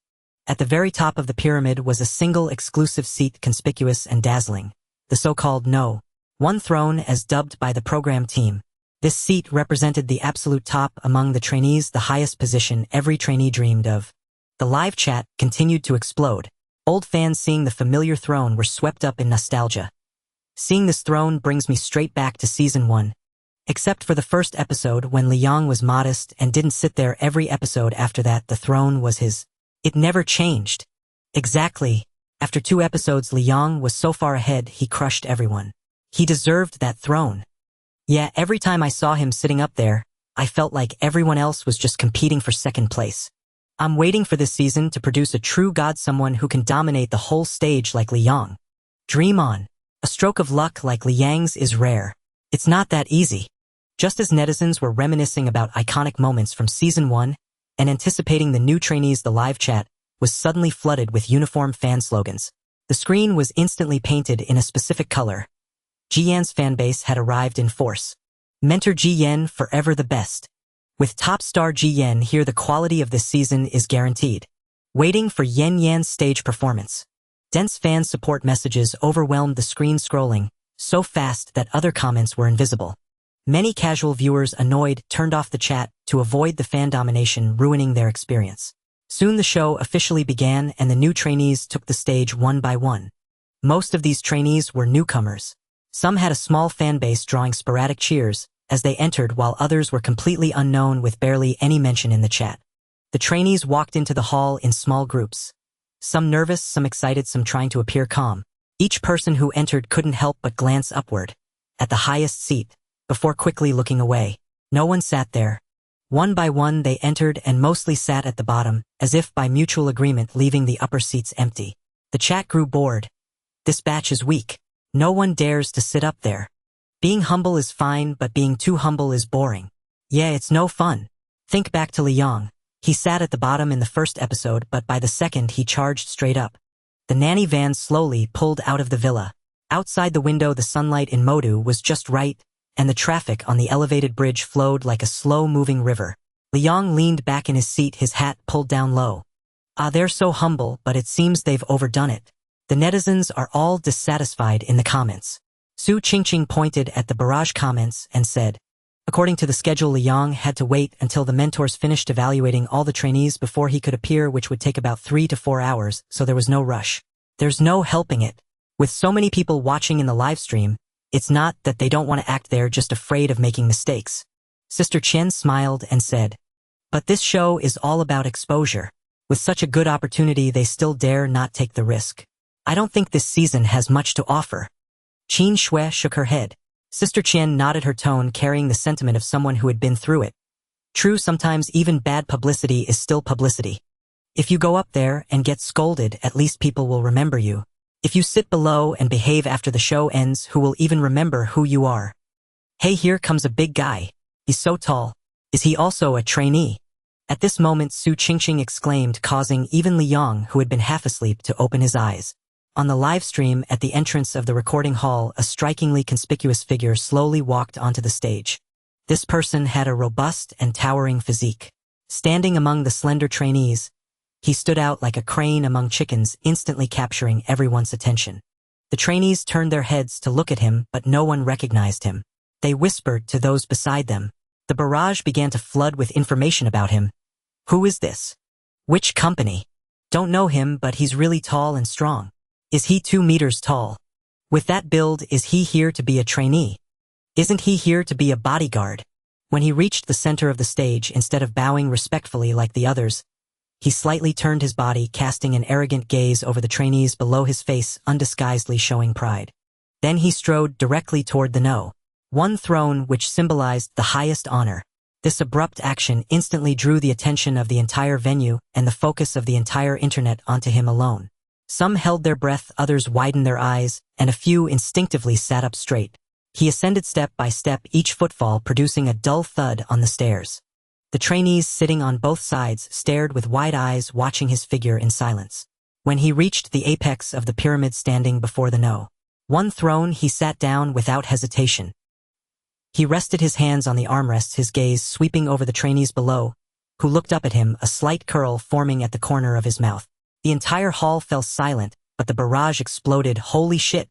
At the very top of the pyramid was a single exclusive seat, conspicuous and dazzling, the so-called No. 1 throne, as dubbed by the program team. This seat represented the absolute top among the trainees, the highest position every trainee dreamed of. The live chat continued to explode. Old fans seeing the familiar throne were swept up in nostalgia. Seeing this throne brings me straight back to season 1. Except for the first episode when Liang was modest and didn't sit there every episode after that, the throne was his. It never changed. Exactly. After 2 episodes, Liang was so far ahead he crushed everyone. He deserved that throne. Yeah, every time I saw him sitting up there, I felt like everyone else was just competing for second place. I'm waiting for this season to produce a true god, someone who can dominate the whole stage like Liang. Dream on. A stroke of luck like Liang's is rare. It's not that easy. Just as netizens were reminiscing about iconic moments from season 1 and anticipating the new trainees, the live chat was suddenly flooded with uniform fan slogans. The screen was instantly painted in a specific color. Ji-Yen's fanbase had arrived in force. Mentor Ji-Yen, forever the best. With top star Ji-Yen here, the quality of this season is guaranteed. Waiting for Yen-Yan's stage performance. Dense fan support messages overwhelmed the screen, scrolling so fast that other comments were invisible. Many casual viewers, annoyed, turned off the chat to avoid the fan domination ruining their experience. Soon the show officially began and the new trainees took the stage one by one. Most of these trainees were newcomers. Some had a small fan base drawing sporadic cheers as they entered, while others were completely unknown with barely any mention in the chat. The trainees walked into the hall in small groups. Some nervous, some excited, some trying to appear calm. Each person who entered couldn't help but glance upward, at the highest seat, before quickly looking away. No one sat there. One by one they entered and mostly sat at the bottom, as if by mutual agreement, leaving the upper seats empty. The chat grew bored. This batch is weak. No one dares to sit up there. Being humble is fine, but being too humble is boring. Yeah, it's no fun. Think back to Liang. He sat at the bottom in the first episode, but by the second he charged straight up. The nanny van slowly pulled out of the villa. Outside the window, the sunlight in Modu was just right, and the traffic on the elevated bridge flowed like a slow-moving river. Liang leaned back in his seat, his hat pulled down low. They're so humble, but it seems they've overdone it. The netizens are all dissatisfied in the comments. Su Qingqing pointed at the barrage comments and said, according to the schedule, Liang had to wait until the mentors finished evaluating all the trainees before he could appear, which would take about 3 to 4 hours, so there was no rush. There's no helping it. With so many people watching in the live stream, it's not that they don't want to act, they're just afraid of making mistakes. Sister Chen smiled and said, but this show is all about exposure. With such a good opportunity, they still dare not take the risk. I don't think this season has much to offer. Qin Shui shook her head. Sister Chen nodded, her tone carrying the sentiment of someone who had been through it. True, sometimes even bad publicity is still publicity. If you go up there and get scolded, at least people will remember you. If you sit below and behave after the show ends, who will even remember who you are? Hey, here comes a big guy. He's so tall. Is he also a trainee? At this moment, Su Qingqing exclaimed, causing even Li Yong, who had been half asleep, to open his eyes. On the live stream, at the entrance of the recording hall, a strikingly conspicuous figure slowly walked onto the stage. This person had a robust and towering physique. Standing among the slender trainees, he stood out like a crane among chickens, instantly capturing everyone's attention. The trainees turned their heads to look at him, but no one recognized him. They whispered to those beside them. The barrage began to flood with information about him. Who is this? Which company? Don't know him, but he's really tall and strong. Is he 2 meters tall? With that build, is he here to be a trainee? Isn't he here to be a bodyguard? When he reached the center of the stage, instead of bowing respectfully like the others, he slightly turned his body, casting an arrogant gaze over the trainees below his face, undisguisedly showing pride. Then he strode directly toward the No. 1 throne, which symbolized the highest honor. This abrupt action instantly drew the attention of the entire venue and the focus of the entire internet onto him alone. Some held their breath, others widened their eyes, and a few instinctively sat up straight. He ascended step by step, each footfall producing a dull thud on the stairs. The trainees sitting on both sides stared with wide eyes, watching his figure in silence. When he reached the apex of the pyramid standing before the No. 1 throne, he sat down without hesitation. He rested his hands on the armrests, his gaze sweeping over the trainees below, who looked up at him, a slight curl forming at the corner of his mouth. The entire hall fell silent, but the barrage exploded. Holy shit!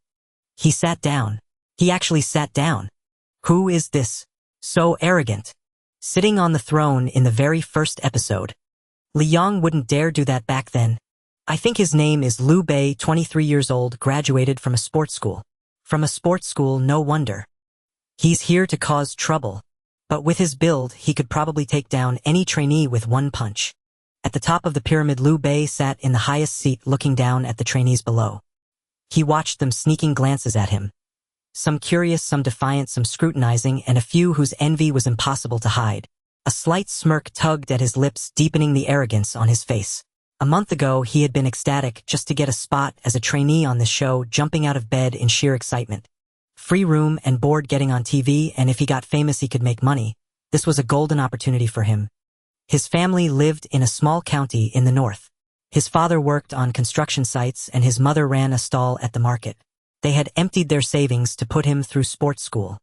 He sat down. He actually sat down. Who is this? So arrogant. Sitting on the throne in the very first episode. Li Yong wouldn't dare do that back then. I think his name is Liu Bei, 23 years old, graduated from a sports school. From a sports school, no wonder. He's here to cause trouble. But with his build, he could probably take down any trainee with 1 punch. At the top of the pyramid, Liu Bei sat in the highest seat, looking down at the trainees below. He watched them, sneaking glances at him. Some curious, some defiant, some scrutinizing, and a few whose envy was impossible to hide. A slight smirk tugged at his lips, deepening the arrogance on his face. A month ago, he had been ecstatic just to get a spot as a trainee on this show, jumping out of bed in sheer excitement. Free room and board, getting on TV, and if he got famous, he could make money. This was a golden opportunity for him. His family lived in a small county in the north. His father worked on construction sites and his mother ran a stall at the market. They had emptied their savings to put him through sports school.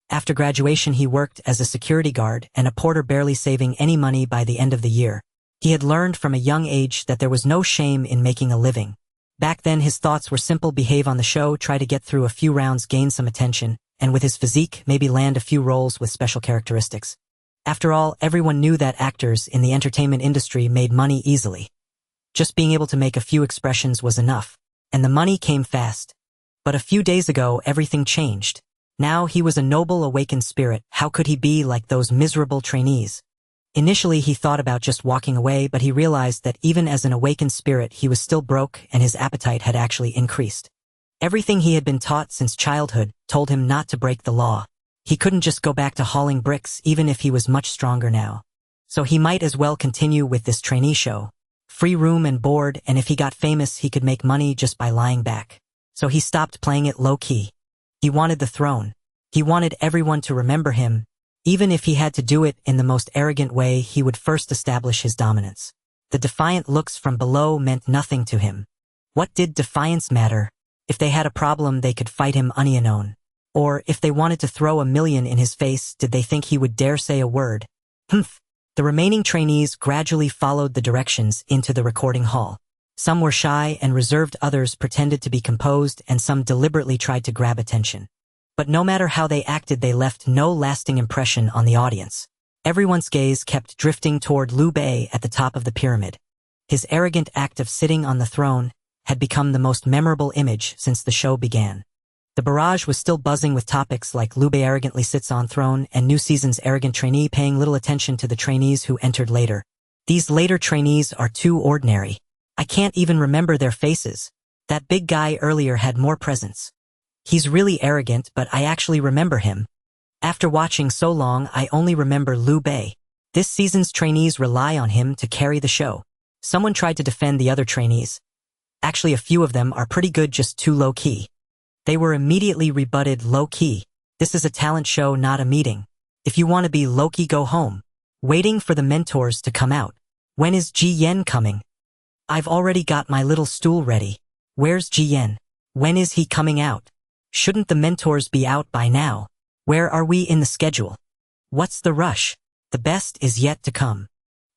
After graduation, he worked as a security guard and a porter, barely saving any money by the end of the year. He had learned from a young age that there was no shame in making a living. Back then, his thoughts were simple: behave on the show, try to get through a few rounds, gain some attention, and with his physique, maybe land a few roles with special characteristics. After all, everyone knew that actors in the entertainment industry made money easily. Just being able to make a few expressions was enough, and the money came fast. But a few days ago, everything changed. Now he was a noble, awakened spirit. How could he be like those miserable trainees? Initially, he thought about just walking away, but he realized that even as an awakened spirit, he was still broke and his appetite had actually increased. Everything he had been taught since childhood told him not to break the law. He couldn't just go back to hauling bricks, even if he was much stronger now. So he might as well continue with this trainee show. Free room and board, and if he got famous, he could make money just by lying back. So he stopped playing it low-key. He wanted the throne. He wanted everyone to remember him. Even if he had to do it in the most arrogant way, he would first establish his dominance. The defiant looks from below meant nothing to him. What did defiance matter? If they had a problem, they could fight him unknown. Or, if they wanted to throw $1 million in his face, did they think he would dare say a word? Humph. The remaining trainees gradually followed the directions into the recording hall. Some were shy and reserved, others pretended to be composed, and some deliberately tried to grab attention. But no matter how they acted, they left no lasting impression on the audience. Everyone's gaze kept drifting toward Liu Bei at the top of the pyramid. His arrogant act of sitting on the throne had become the most memorable image since the show began. The barrage was still buzzing with topics like Liu Bei arrogantly sits on throne and new season's arrogant trainee, paying little attention to the trainees who entered later. These later trainees are too ordinary. I can't even remember their faces. That big guy earlier had more presence. He's really arrogant, but I actually remember him. After watching so long, I only remember Liu Bei. This season's trainees rely on him to carry the show. Someone tried to defend the other trainees. Actually, a few of them are pretty good, just too low-key. They were immediately rebutted. Low-key. This is a talent show, not a meeting. If you want to be low-key, go home. Waiting for the mentors to come out. When is Ji Yen coming? I've already got my little stool ready. Where's Ji Yen? When is he coming out? Shouldn't the mentors be out by now? Where are we in the schedule? What's the rush? The best is yet to come.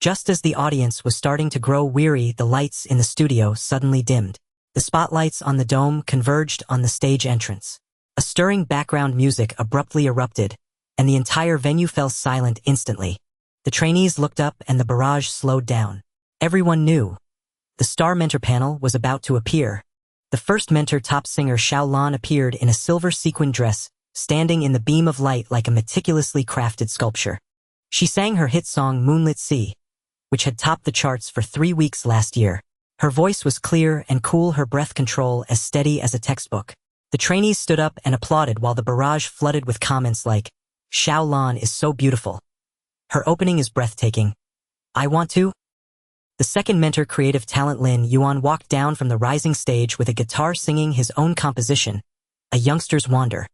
Just as the audience was starting to grow weary, the lights in the studio suddenly dimmed. The spotlights on the dome converged on the stage entrance. A stirring background music abruptly erupted, and the entire venue fell silent instantly. The trainees looked up and the barrage slowed down. Everyone knew. The star mentor panel was about to appear. The first mentor, top singer Xiao Lan, appeared in a silver sequin dress, standing in the beam of light like a meticulously crafted sculpture. She sang her hit song Moonlit Sea, which had topped the charts for 3 weeks last year. Her voice was clear and cool, her breath control as steady as a textbook. The trainees stood up and applauded while the barrage flooded with comments like, "Xiao Lan is so beautiful. Her opening is breathtaking. I want to." The second mentor, creative talent Lin Yuan, walked down from the rising stage with a guitar singing his own composition, A Youngster's Wander.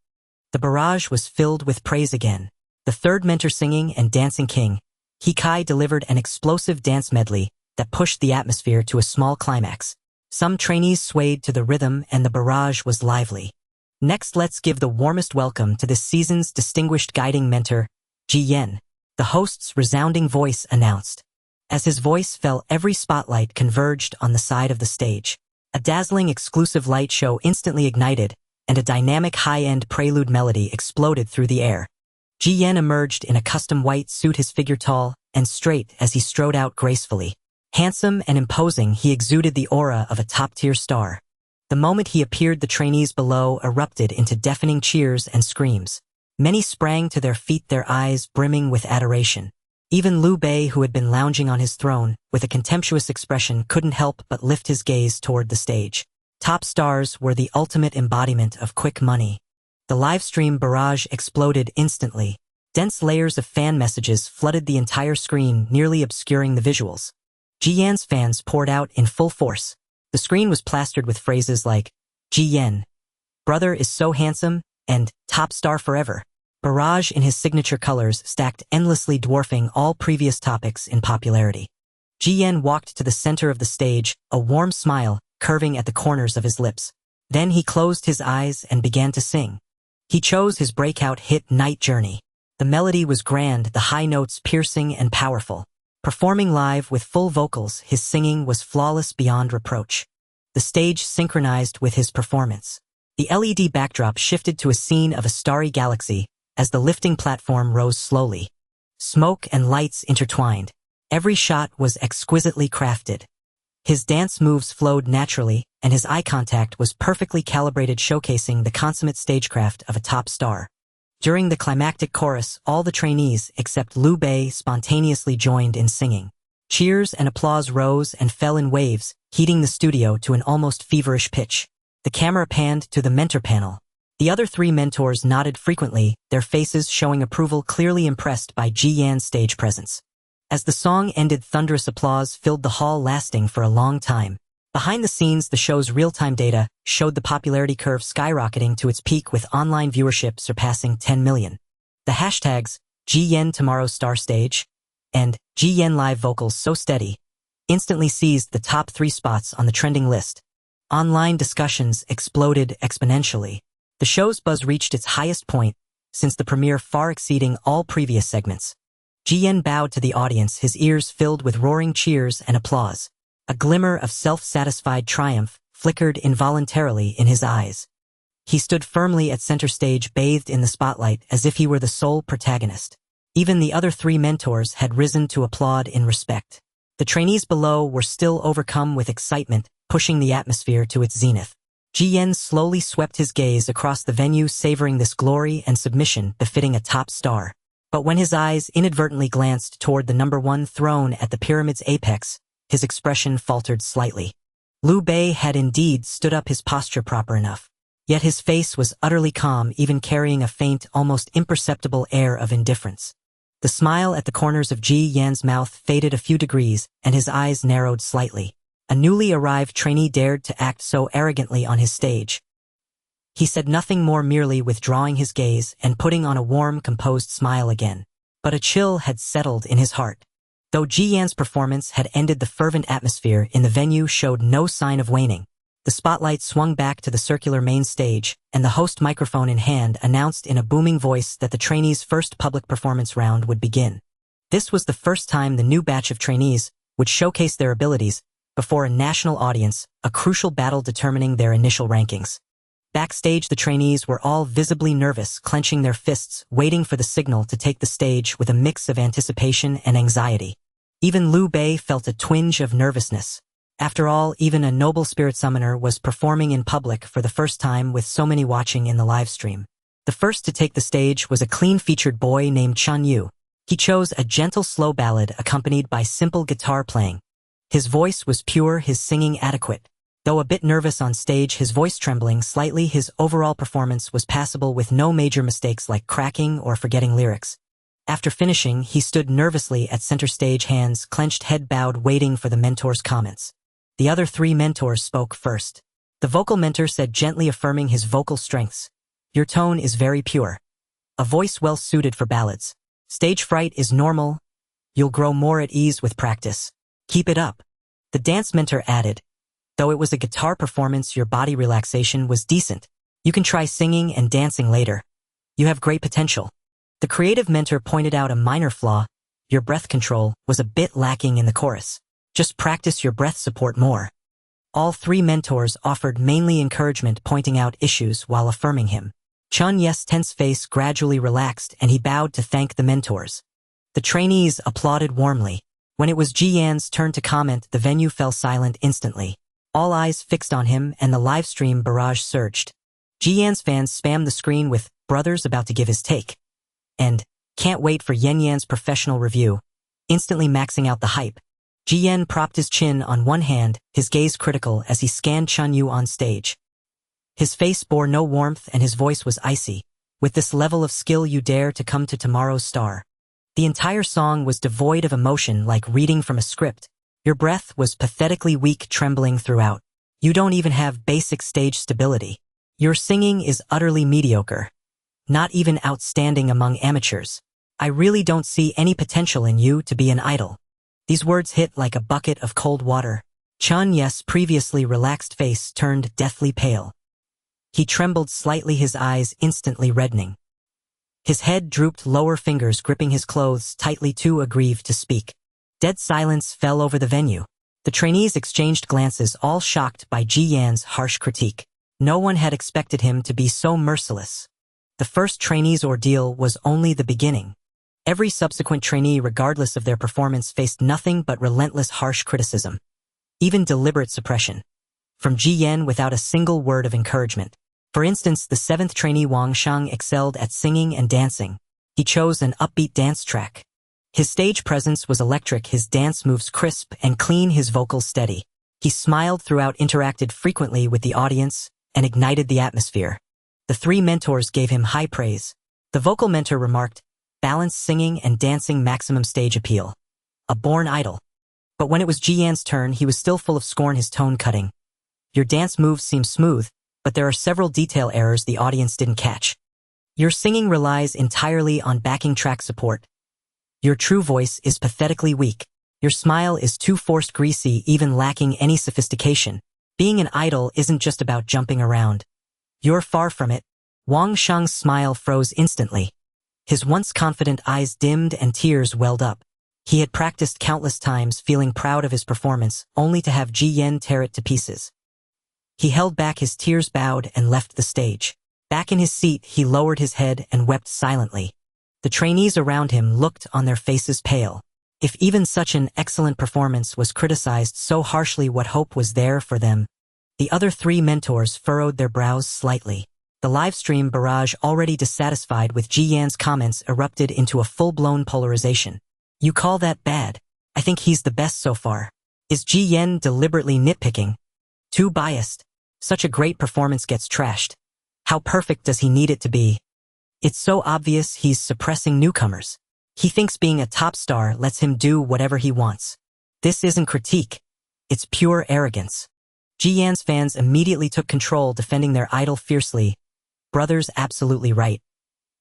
The barrage was filled with praise again. The third mentor, singing and dancing king, He Kai, delivered an explosive dance medley that pushed the atmosphere to a small climax. Some trainees swayed to the rhythm and the barrage was lively. Next, let's give the warmest welcome to this season's distinguished guiding mentor, Ji Yen. The host's resounding voice announced. As his voice fell, every spotlight converged on the side of the stage. A dazzling exclusive light show instantly ignited, and a dynamic high-end prelude melody exploded through the air. Ji Yen emerged in a custom white suit, his figure tall and straight as he strode out gracefully. Handsome and imposing, he exuded the aura of a top-tier star. The moment he appeared, the trainees below erupted into deafening cheers and screams. Many sprang to their feet, their eyes brimming with adoration. Even Liu Bei, who had been lounging on his throne with a contemptuous expression, couldn't help but lift his gaze toward the stage. Top stars were the ultimate embodiment of quick money. The livestream barrage exploded instantly. Dense layers of fan messages flooded the entire screen, nearly obscuring the visuals. Ji Yen's fans poured out in full force. The screen was plastered with phrases like, "Ji Yen, brother is so handsome," and "top star forever." Barrage in his signature colors stacked endlessly, dwarfing all previous topics in popularity. Ji Yen walked to the center of the stage, a warm smile curving at the corners of his lips. Then he closed his eyes and began to sing. He chose his breakout hit, Night Journey. The melody was grand, the high notes piercing and powerful. Performing live with full vocals, his singing was flawless beyond reproach. The stage synchronized with his performance. The LED backdrop shifted to a scene of a starry galaxy as the lifting platform rose slowly. Smoke and lights intertwined. Every shot was exquisitely crafted. His dance moves flowed naturally, and his eye contact was perfectly calibrated, showcasing the consummate stagecraft of a top star. During the climactic chorus, all the trainees except Liu Bei spontaneously joined in singing. Cheers and applause rose and fell in waves, heating the studio to an almost feverish pitch. The camera panned to the mentor panel. The other 3 mentors nodded frequently, their faces showing approval, clearly impressed by Ji Yan's stage presence. As the song ended, thunderous applause filled the hall, lasting for a long time. Behind the scenes, the show's real-time data showed the popularity curve skyrocketing to its peak, with online viewership surpassing 10 million. The hashtags, Ji Yen Tomorrow's Star Stage, and Ji Yen Live Vocals So Steady, instantly seized the top 3 spots on the trending list. Online discussions exploded exponentially. The show's buzz reached its highest point since the premiere, far exceeding all previous segments. Ji Yen bowed to the audience, his ears filled with roaring cheers and applause. A glimmer of self-satisfied triumph flickered involuntarily in his eyes. He stood firmly at center stage, bathed in the spotlight as if he were the sole protagonist. Even the other 3 mentors had risen to applaud in respect. The trainees below were still overcome with excitement, pushing the atmosphere to its zenith. Ji Yen slowly swept his gaze across the venue, savoring this glory and submission befitting a top star. But when his eyes inadvertently glanced toward the #1 throne at the pyramid's apex, his expression faltered slightly. Liu Bei had indeed stood up, his posture proper enough. Yet his face was utterly calm, even carrying a faint, almost imperceptible air of indifference. The smile at the corners of Ji Yan's mouth faded a few degrees, and his eyes narrowed slightly. A newly arrived trainee dared to act so arrogantly on his stage. He said nothing more, merely withdrawing his gaze and putting on a warm, composed smile again. But a chill had settled in his heart. Though Ji Yan's performance had ended, the fervent atmosphere in the venue showed no sign of waning. The spotlight swung back to the circular main stage, and the host, microphone in hand, announced in a booming voice that the trainees' first public performance round would begin. This was the first time the new batch of trainees would showcase their abilities before a national audience, a crucial battle determining their initial rankings. Backstage, the trainees were all visibly nervous, clenching their fists, waiting for the signal to take the stage with a mix of anticipation and anxiety. Even Liu Bei felt a twinge of nervousness. After all, even a noble spirit summoner was performing in public for the first time, with so many watching in the live stream. The first to take the stage was a clean-featured boy named Chen Yu. He chose a gentle, slow ballad accompanied by simple guitar playing. His voice was pure, his singing adequate. Though a bit nervous on stage, his voice trembling slightly, his overall performance was passable with no major mistakes like cracking or forgetting lyrics. After finishing, he stood nervously at center stage, hands clenched, head bowed, waiting for the mentor's comments. The other three mentors spoke first. The vocal mentor said, gently affirming his vocal strengths, "Your tone is very pure. A voice well suited for ballads. Stage fright is normal. You'll grow more at ease with practice. Keep it up." The dance mentor added, "Though it was a guitar performance, your body relaxation was decent. You can try singing and dancing later. You have great potential." The creative mentor pointed out a minor flaw. "Your breath control was a bit lacking in the chorus. Just practice your breath support more." All three mentors offered mainly encouragement, pointing out issues while affirming him. Chun Ye's tense face gradually relaxed, and he bowed to thank the mentors. The trainees applauded warmly. When it was Ji Yan's turn to comment, the venue fell silent instantly. All eyes fixed on him, and the live stream barrage surged. Ji Yan's fans spammed the screen with "Brothers about to give his take" and "Can't wait for Yan Yan's professional review," instantly maxing out the hype. Ji Yan propped his chin on one hand, his gaze critical as he scanned Chen Yu on stage. His face bore no warmth and his voice was icy. "With this level of skill, you dare to come to tomorrow's star." The entire song was devoid of emotion, like reading from a script. Your breath was pathetically weak, trembling throughout. You don't even have basic stage stability. Your singing is utterly mediocre. Not even outstanding among amateurs. I really don't see any potential in you to be an idol. These words hit like a bucket of cold water. Chun Ye's previously relaxed face turned deathly pale. He trembled slightly, his eyes instantly reddening. His head drooped, lower fingers gripping his clothes tightly, too aggrieved to speak. Dead silence fell over the venue. The trainees exchanged glances, all shocked by Ji Yan's harsh critique. No one had expected him to be so merciless. The first trainee's ordeal was only the beginning. Every subsequent trainee, regardless of their performance, faced nothing but relentless, harsh criticism. Even deliberate suppression. From Ji Yan without a single word of encouragement. For instance, the seventh trainee Wang Shang excelled at singing and dancing. He chose an upbeat dance track. His stage presence was electric, his dance moves crisp and clean, his vocals steady. He smiled throughout, interacted frequently with the audience, and ignited the atmosphere. The three mentors gave him high praise. The vocal mentor remarked, "Balanced singing and dancing, maximum stage appeal. A born idol." But when it was Ji Yan's turn, he was still full of scorn, his tone cutting. "Your dance moves seem smooth, but there are several detail errors the audience didn't catch. Your singing relies entirely on backing track support. Your true voice is pathetically weak. Your smile is too forced, greasy, even lacking any sophistication. Being an idol isn't just about jumping around. You're far from it." Wang Shang's smile froze instantly. His once confident eyes dimmed and tears welled up. He had practiced countless times, feeling proud of his performance, only to have Ji Yan tear it to pieces. He held back, his tears, bowed, and left the stage. Back in his seat, he lowered his head and wept silently. The trainees around him looked on, their faces pale. If even such an excellent performance was criticized so harshly, what hope was there for them? The other three mentors furrowed their brows slightly. The livestream barrage, already dissatisfied with Ji Yan's comments, erupted into a full-blown polarization. "You call that bad? I think he's the best so far. Is Ji Yan deliberately nitpicking? Too biased. Such a great performance gets trashed. How perfect does he need it to be? It's so obvious he's suppressing newcomers. He thinks being a top star lets him do whatever he wants. This isn't critique. It's pure arrogance. Ji Yan's fans immediately took control, defending their idol fiercely. Brother's absolutely right.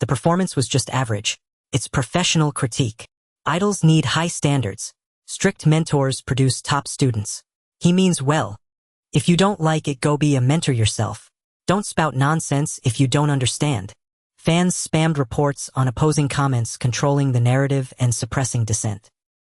The performance was just average. It's professional critique. Idols need high standards. Strict mentors produce top students. He means well. If you don't like it, go be a mentor yourself. Don't spout nonsense if you don't understand. Fans spammed reports on opposing comments, controlling the narrative and suppressing dissent.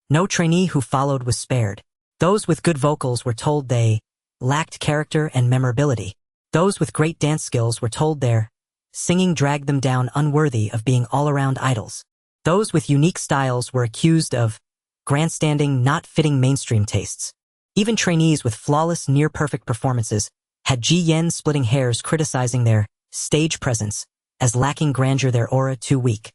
No trainee who followed was spared. Those with good vocals were told they lacked character and memorability. Those with great dance skills were told their singing dragged them down, unworthy of being all-around idols. Those with unique styles were accused of grandstanding, not fitting mainstream tastes. Even trainees with flawless, near-perfect performances had Ji Yan splitting hairs, criticizing their stage presence as lacking grandeur, their aura too weak.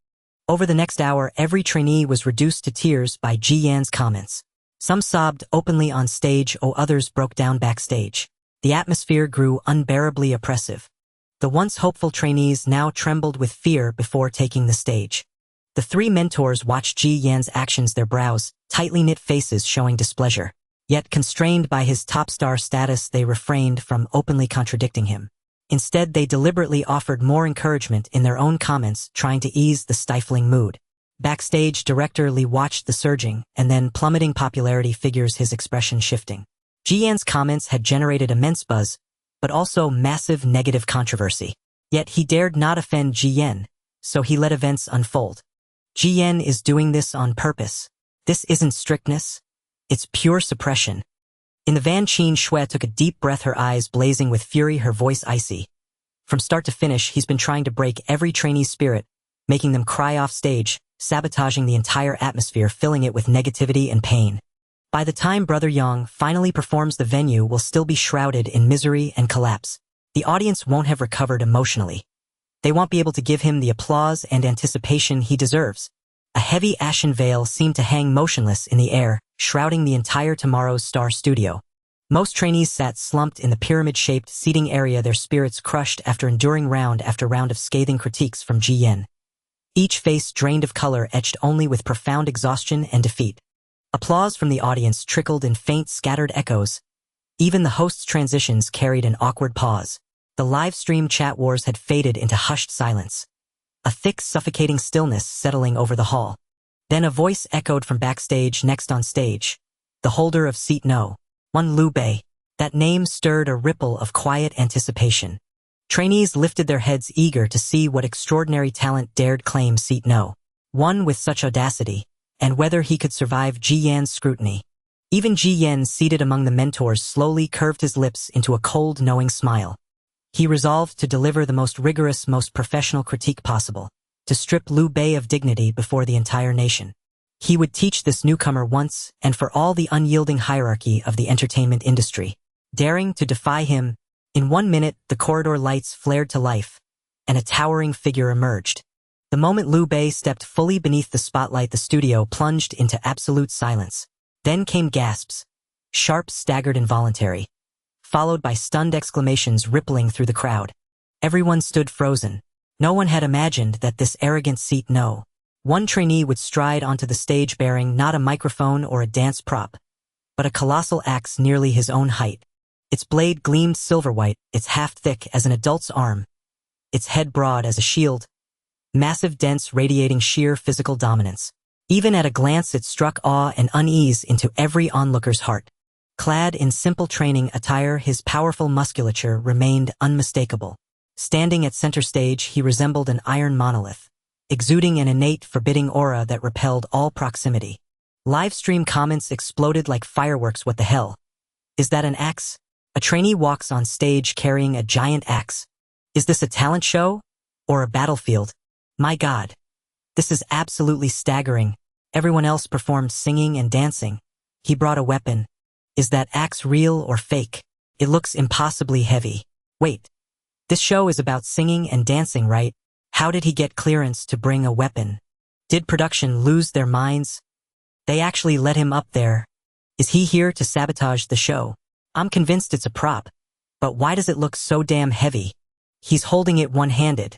Over the next hour, every trainee was reduced to tears by Ji Yan's comments. Some sobbed openly on stage, others broke down backstage. The atmosphere grew unbearably oppressive. The once hopeful trainees now trembled with fear before taking the stage. The three mentors watched Ji Yan's actions, their brows, tightly knit faces showing displeasure. Yet constrained by his top star status, they refrained from openly contradicting him. Instead, they deliberately offered more encouragement in their own comments, trying to ease the stifling mood. Backstage, director Lee watched the surging and then plummeting popularity figures, his expression shifting. Ji Yan's comments had generated immense buzz, but also massive negative controversy. Yet he dared not offend Ji Yan, so he let events unfold. Ji Yan is doing this on purpose. This isn't strictness. It's pure suppression. In the van, Qin Shui took a deep breath, her eyes blazing with fury, her voice icy. From start to finish, he's been trying to break every trainee's spirit, making them cry off stage, sabotaging the entire atmosphere, filling it with negativity and pain. By the time Brother Yang finally performs, the venue will still be shrouded in misery and collapse. The audience won't have recovered emotionally. They won't be able to give him the applause and anticipation he deserves. A heavy ashen veil seemed to hang motionless in the air, shrouding the entire Tomorrow's Star studio. Most trainees sat slumped in the pyramid-shaped seating area, their spirits crushed after enduring round after round of scathing critiques from Ji Yan. Each face drained of color, etched only with profound exhaustion and defeat. Applause from the audience trickled in faint, scattered echoes. Even the host's transitions carried an awkward pause. The live-stream chat wars had faded into hushed silence. A thick, suffocating stillness settling over the hall. Then a voice echoed from backstage. Next on stage, the holder of seat No. 1, Liu Bei. That name stirred a ripple of quiet anticipation. Trainees lifted their heads, eager to see what extraordinary talent dared claim seat No. 1 with such audacity, and whether he could survive Ji Yan's scrutiny. Even Ji Yan, seated among the mentors, slowly curved his lips into a cold, knowing smile. He resolved to deliver the most rigorous, most professional critique possible, to strip Liu Bei of dignity before the entire nation. He would teach this newcomer once and for all the unyielding hierarchy of the entertainment industry. Daring to defy him, in 1 minute the corridor lights flared to life, and a towering figure emerged. The moment Liu Bei stepped fully beneath the spotlight, the studio plunged into absolute silence. Then came gasps, sharp, staggered, involuntary, followed by stunned exclamations rippling through the crowd. Everyone stood frozen. No one had imagined that this arrogant seat No. 1 trainee would stride onto the stage bearing not a microphone or a dance prop, but a colossal axe nearly his own height. Its blade gleamed silver-white, its haft thick as an adult's arm, its head broad as a shield, massive, dense, radiating sheer physical dominance. Even at a glance it struck awe and unease into every onlooker's heart. Clad in simple training attire, his powerful musculature remained unmistakable. Standing at center stage, he resembled an iron monolith, exuding an innate, forbidding aura that repelled all proximity. Live-stream comments exploded like fireworks. What the hell? Is that an axe? A trainee walks on stage carrying a giant axe. Is this a talent show? Or a battlefield? My God. This is absolutely staggering. Everyone else performed singing and dancing. He brought a weapon. Is that axe real or fake? It looks impossibly heavy. Wait. This show is about singing and dancing, right? How did he get clearance to bring a weapon? Did production lose their minds? They actually let him up there. Is he here to sabotage the show? I'm convinced it's a prop. But why does it look so damn heavy? He's holding it one-handed.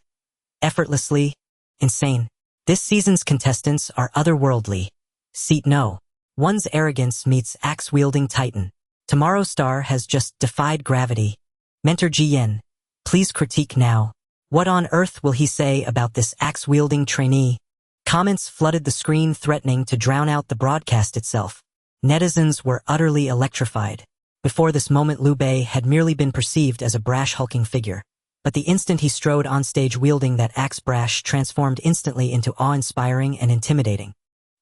Effortlessly. Insane. This season's contestants are otherworldly. Seat no. One's arrogance meets axe-wielding titan. Tomorrow's star has just defied gravity. Mentor Jiyen, please critique now. What on earth will he say about this axe-wielding trainee? Comments flooded the screen, threatening to drown out the broadcast itself. Netizens were utterly electrified. Before this moment, Liu Bei had merely been perceived as a brash, hulking figure. But the instant he strode on stage wielding that axe, brash transformed instantly into awe-inspiring and intimidating.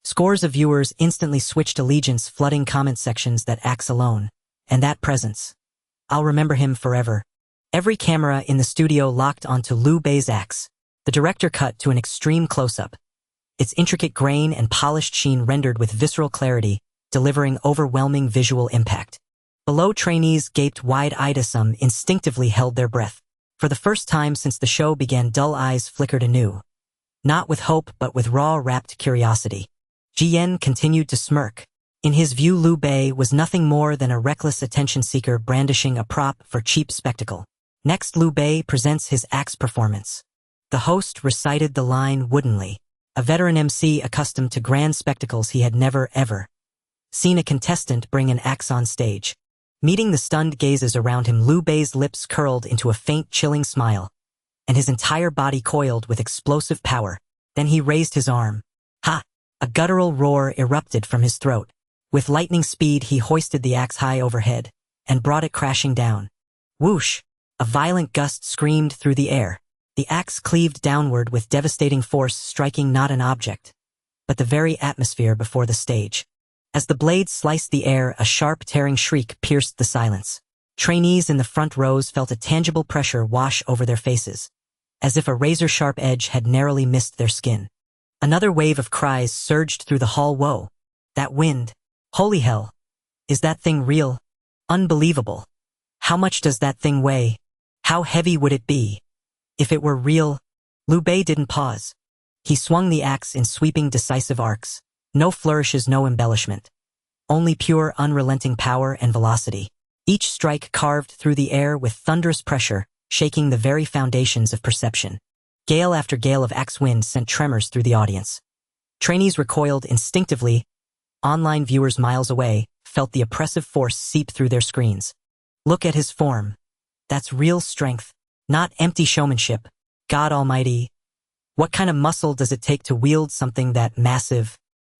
Scores of viewers instantly switched allegiance, flooding comment sections. That axe alone. And that presence. I'll remember him forever. Every camera in the studio locked onto Liu Bei's axe. The director cut to an extreme close-up. Its intricate grain and polished sheen rendered with visceral clarity, delivering overwhelming visual impact. Below, trainees gaped wide-eyed. Some instinctively held their breath. For the first time since the show began, dull eyes flickered anew. Not with hope, but with raw, rapt curiosity. Jiyen continued to smirk. In his view, Liu Bei was nothing more than a reckless attention-seeker brandishing a prop for cheap spectacle. Next, Liu Bei presents his axe performance. The host recited the line woodenly. A veteran MC accustomed to grand spectacles, he had never, ever seen a contestant bring an axe on stage. Meeting the stunned gazes around him, Liu Bei's lips curled into a faint, chilling smile, and his entire body coiled with explosive power. Then he raised his arm. Ha! A guttural roar erupted from his throat. With lightning speed, he hoisted the axe high overhead and brought it crashing down. Whoosh! A violent gust screamed through the air. The axe cleaved downward with devastating force, striking not an object, but the very atmosphere before the stage. As the blade sliced the air, a sharp, tearing shriek pierced the silence. Trainees in the front rows felt a tangible pressure wash over their faces, as if a razor-sharp edge had narrowly missed their skin. Another wave of cries surged through the hall. Whoa! That wind! Holy hell! Is that thing real? Unbelievable! How much does that thing weigh? How heavy would it be if it were real? Liu Bei didn't pause. He swung the axe in sweeping, decisive arcs. No flourishes, no embellishment. Only pure, unrelenting power and velocity. Each strike carved through the air with thunderous pressure, shaking the very foundations of perception. Gale after gale of axe wind sent tremors through the audience. Trainees recoiled instinctively. Online viewers miles away felt the oppressive force seep through their screens. Look at his form. That's real strength, not empty showmanship. God almighty. What kind of muscle does it take to wield something that massive?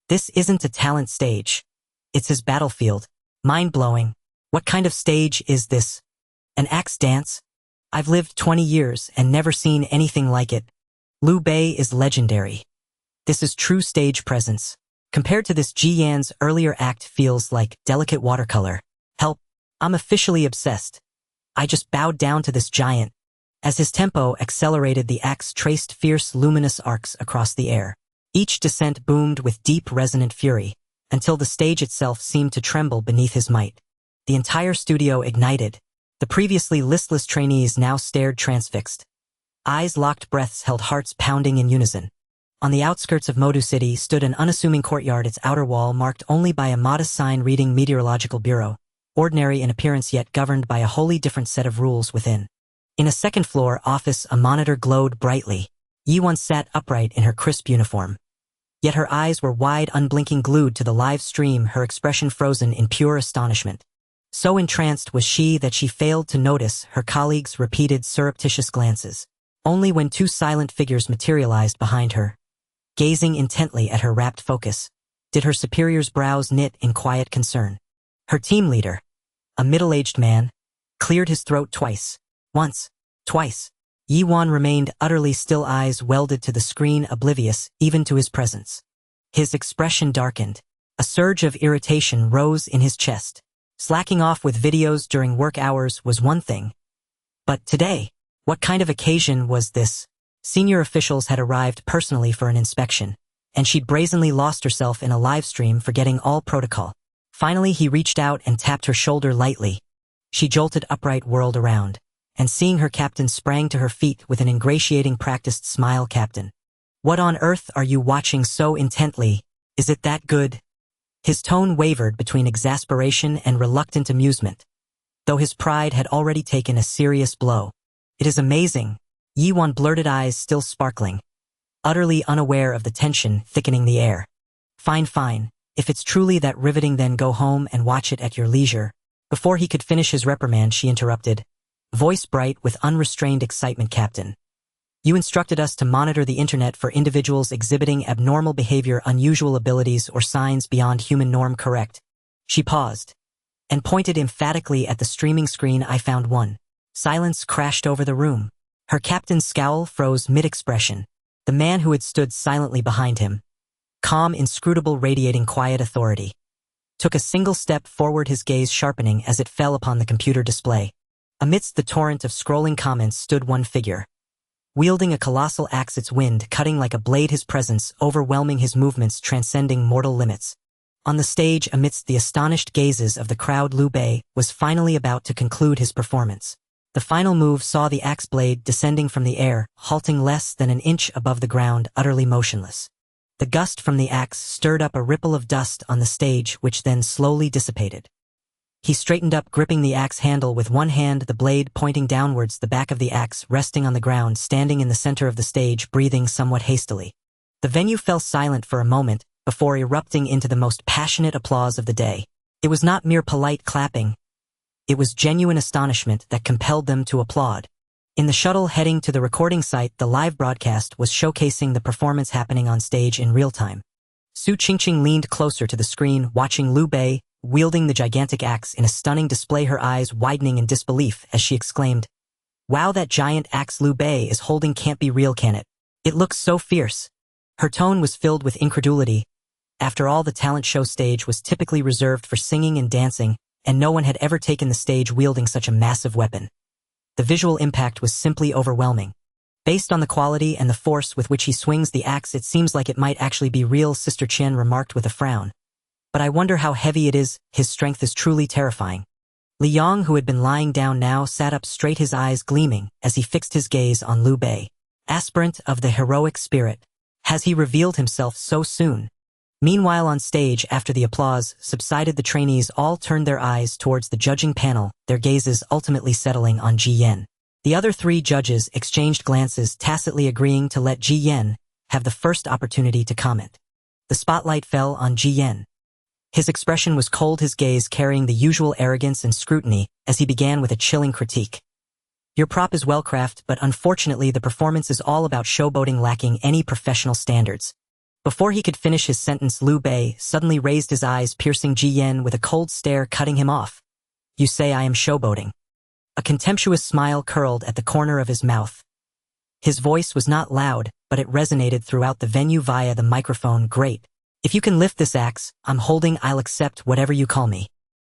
This isn't a talent stage. It's his battlefield. Mind-blowing. What kind of stage is this? An axe dance? I've lived 20 years and never seen anything like it. Liu Bei is legendary. This is true stage presence. Compared to this, Jiyan's earlier act feels like delicate watercolor. Help, I'm officially obsessed. I just bowed down to this giant. As his tempo accelerated, the axe traced fierce, luminous arcs across the air. Each descent boomed with deep, resonant fury, until the stage itself seemed to tremble beneath his might. The entire studio ignited. The previously listless trainees now stared transfixed. Eyes locked, breaths held, hearts pounding in unison. On the outskirts of Modu City stood an unassuming courtyard, its outer wall marked only by a modest sign reading Meteorological Bureau, ordinary in appearance yet governed by a wholly different set of rules within. In a second-floor office, a monitor glowed brightly. Yiwon sat upright in her crisp uniform. Yet her eyes were wide, unblinking, glued to the live stream, her expression frozen in pure astonishment. So entranced was she that she failed to notice her colleagues' repeated surreptitious glances. Only when two silent figures materialized behind her, gazing intently at her rapt focus, did her superior's brows knit in quiet concern. Her team leader, a middle-aged man, cleared his throat twice. Once, twice. Yiwon remained utterly still, eyes welded to the screen, oblivious even to his presence. His expression darkened. A surge of irritation rose in his chest. Slacking off with videos during work hours was one thing. But today, what kind of occasion was this? Senior officials had arrived personally for an inspection, and she'd brazenly lost herself in a live stream, forgetting all protocol. Finally, he reached out and tapped her shoulder lightly. She jolted upright, whirled around, and seeing her captain, sprang to her feet with an ingratiating, practiced smile. Captain, what on earth are you watching so intently? Is it that good? His tone wavered between exasperation and reluctant amusement, though his pride had already taken a serious blow. It is amazing. Yiwon blurted, eyes still sparkling. utterly unaware of the tension thickening the air. Fine, fine. If it's truly that riveting, then go home and watch it at your leisure. Before he could finish his reprimand, she interrupted, voice bright with unrestrained excitement. Captain, you instructed us to monitor the internet for individuals exhibiting abnormal behavior, unusual abilities, or signs beyond human norm, correct? She paused and pointed emphatically at the streaming screen. I found one. Silence crashed over the room. Her captain's scowl froze mid-expression. The man who had stood silently behind him, calm, inscrutable, radiating quiet authority, took a single step forward, his gaze sharpening as it fell upon the computer display. Amidst the torrent of scrolling comments stood one figure, wielding a colossal axe, its wind cutting like a blade, his presence overwhelming, his movements transcending mortal limits. On the stage, amidst the astonished gazes of the crowd, Liu Bei was finally about to conclude his performance. The final move saw the axe blade descending from the air, halting less than an inch above the ground, utterly motionless. The gust from the axe stirred up a ripple of dust on the stage, which then slowly dissipated. He straightened up, gripping the axe handle with one hand, the blade pointing downwards, the back of the axe resting on the ground, standing in the center of the stage, breathing somewhat hastily. The venue fell silent for a moment before erupting into the most passionate applause of the day. It was not mere polite clapping. It was genuine astonishment that compelled them to applaud. In the shuttle heading to the recording site, the live broadcast was showcasing the performance happening on stage in real time. Su Qingqing leaned closer to the screen, watching Liu Bei wielding the gigantic axe in a stunning display, her eyes widening in disbelief as she exclaimed, "Wow, that giant axe Liu Bei is holding can't be real, can it? It looks so fierce." Her tone was filled with incredulity. After all, the talent show stage was typically reserved for singing and dancing, and no one had ever taken the stage wielding such a massive weapon. The visual impact was simply overwhelming. Based on the quality and the force with which he swings the axe, it seems like it might actually be real, Sister Qian remarked with a frown. But I wonder how heavy it is. His strength is truly terrifying. Li Yang, who had been lying down, now sat up straight, his eyes gleaming as he fixed his gaze on Liu Bei. Aspirant of the heroic spirit. Has he revealed himself so soon? Meanwhile, on stage, after the applause subsided, the trainees all turned their eyes towards the judging panel, their gazes ultimately settling on Ji Yan. The other three judges exchanged glances, tacitly agreeing to let Ji Yan have the first opportunity to comment. The spotlight fell on Ji Yan. His expression was cold, his gaze carrying the usual arrogance and scrutiny as he began with a chilling critique. Your prop is well crafted, but unfortunately the performance is all about showboating, lacking any professional standards. Before he could finish his sentence, Liu Bei suddenly raised his eyes, piercing Ji Yan with a cold stare, cutting him off. You say I am showboating? A contemptuous smile curled at the corner of his mouth. His voice was not loud, but it resonated throughout the venue via the microphone. Great. If you can lift this axe I'm holding, I'll accept whatever you call me.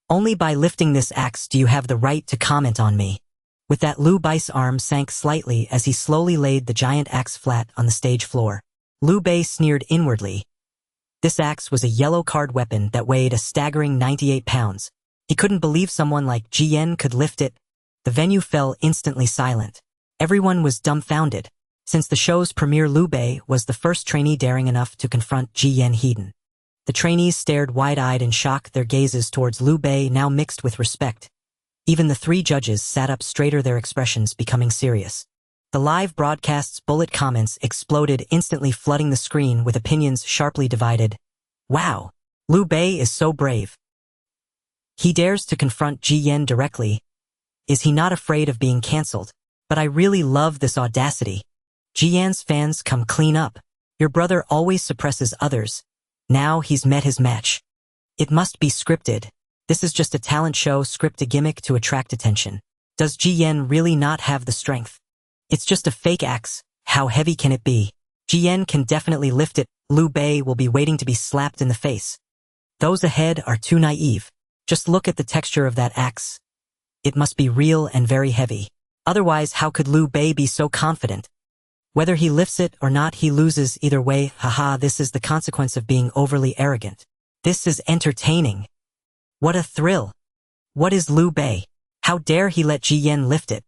Only by lifting this axe do you have the right to comment on me. With that, Liu Bei's arm sank slightly as he slowly laid the giant axe flat on the stage floor. Liu Bei sneered inwardly. This axe was a yellow card weapon that weighed a staggering 98 pounds. He couldn't believe someone like Ji Yan could lift it. The venue fell instantly silent. Everyone was dumbfounded. Since the show's premiere, Liu Bei was the first trainee daring enough to confront Ji Yan head-on. The trainees stared wide-eyed in shock, their gazes towards Liu Bei now mixed with respect. Even the three judges sat up straighter, their expressions becoming serious. The live broadcast's bullet comments exploded, instantly flooding the screen with opinions sharply divided. Wow! Liu Bei is so brave. He dares to confront Ji Yan directly. Is he not afraid of being cancelled? But I really love this audacity. Ji Yan's fans, come clean up. Your brother always suppresses others. Now he's met his match. It must be scripted. This is just a talent show, script, a gimmick to attract attention. Does Ji Yan really not have the strength? It's just a fake axe. How heavy can it be? Ji Yan can definitely lift it. Liu Bei will be waiting to be slapped in the face. Those ahead are too naive. Just look at the texture of that axe. It must be real and very heavy. Otherwise, how could Liu Bei be so confident? Whether he lifts it or not, he loses either way. Haha, this is the consequence of being overly arrogant. This is entertaining. What a thrill. What is Liu Bei? How dare he let Ji Yan lift it?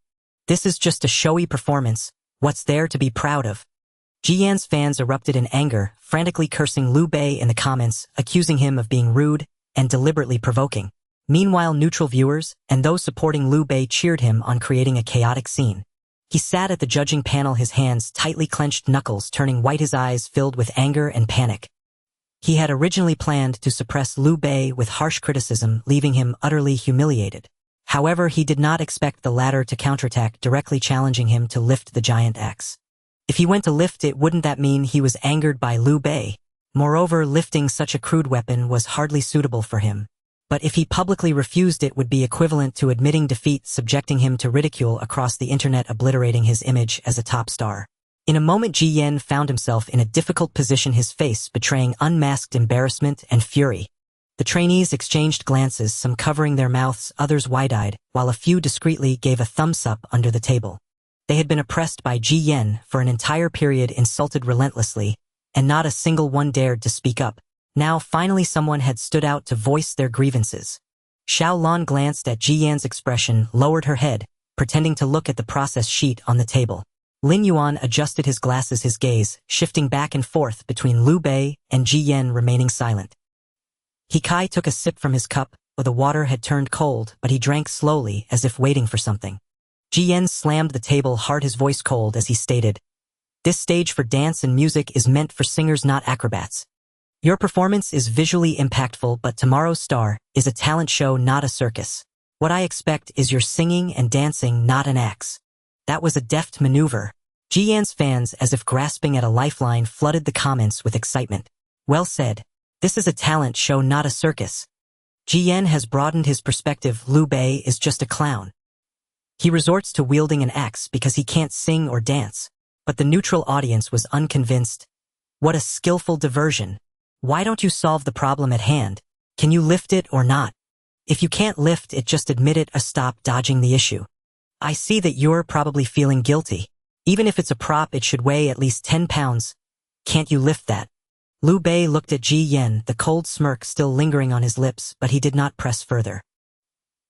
This is just a showy performance. What's there to be proud of? Ji Yan's fans erupted in anger, frantically cursing Liu Bei in the comments, accusing him of being rude and deliberately provoking. Meanwhile, neutral viewers and those supporting Liu Bei cheered him on, creating a chaotic scene. He sat at the judging panel, his hands tightly clenched, knuckles turning white, his eyes filled with anger and panic. He had originally planned to suppress Liu Bei with harsh criticism, leaving him utterly humiliated. However, he did not expect the latter to counterattack, directly challenging him to lift the giant axe. If he went to lift it, wouldn't that mean he was angered by Liu Bei? Moreover, lifting such a crude weapon was hardly suitable for him. But if he publicly refused, it would be equivalent to admitting defeat, subjecting him to ridicule across the internet, obliterating his image as a top star. In a moment, Ji Yan found himself in a difficult position, his face betraying unmasked embarrassment and fury. The trainees exchanged glances, some covering their mouths, others wide-eyed, while a few discreetly gave a thumbs-up under the table. They had been oppressed by Ji Yan for an entire period, insulted relentlessly, and not a single one dared to speak up. Now, finally, someone had stood out to voice their grievances. Xiao Lan glanced at Ji Yan's expression, lowered her head, pretending to look at the process sheet on the table. Lin Yuan adjusted his glasses, his gaze shifting back and forth between Liu Bei and Ji Yan, remaining silent. He Kai took a sip from his cup, where the water had turned cold, but he drank slowly, as if waiting for something. Ji Yan slammed the table hard, his voice cold as he stated, "This stage for dance and music is meant for singers, not acrobats. Your performance is visually impactful, but tomorrow's star is a talent show, not a circus. What I expect is your singing and dancing, not an axe." That was a deft maneuver. Ji Yan's fans, as if grasping at a lifeline, flooded the comments with excitement. Well said. This is a talent show, not a circus. Ji Yan has broadened his perspective. Liu Bei is just a clown. He resorts to wielding an axe because he can't sing or dance. But the neutral audience was unconvinced. What a skillful diversion. Why don't you solve the problem at hand? Can you lift it or not? If you can't lift it, just admit it. Stop dodging the issue. I see that you're probably feeling guilty. Even if it's a prop, it should weigh at least 10 pounds. Can't you lift that? Liu Bei looked at Ji Yan, the cold smirk still lingering on his lips, but he did not press further.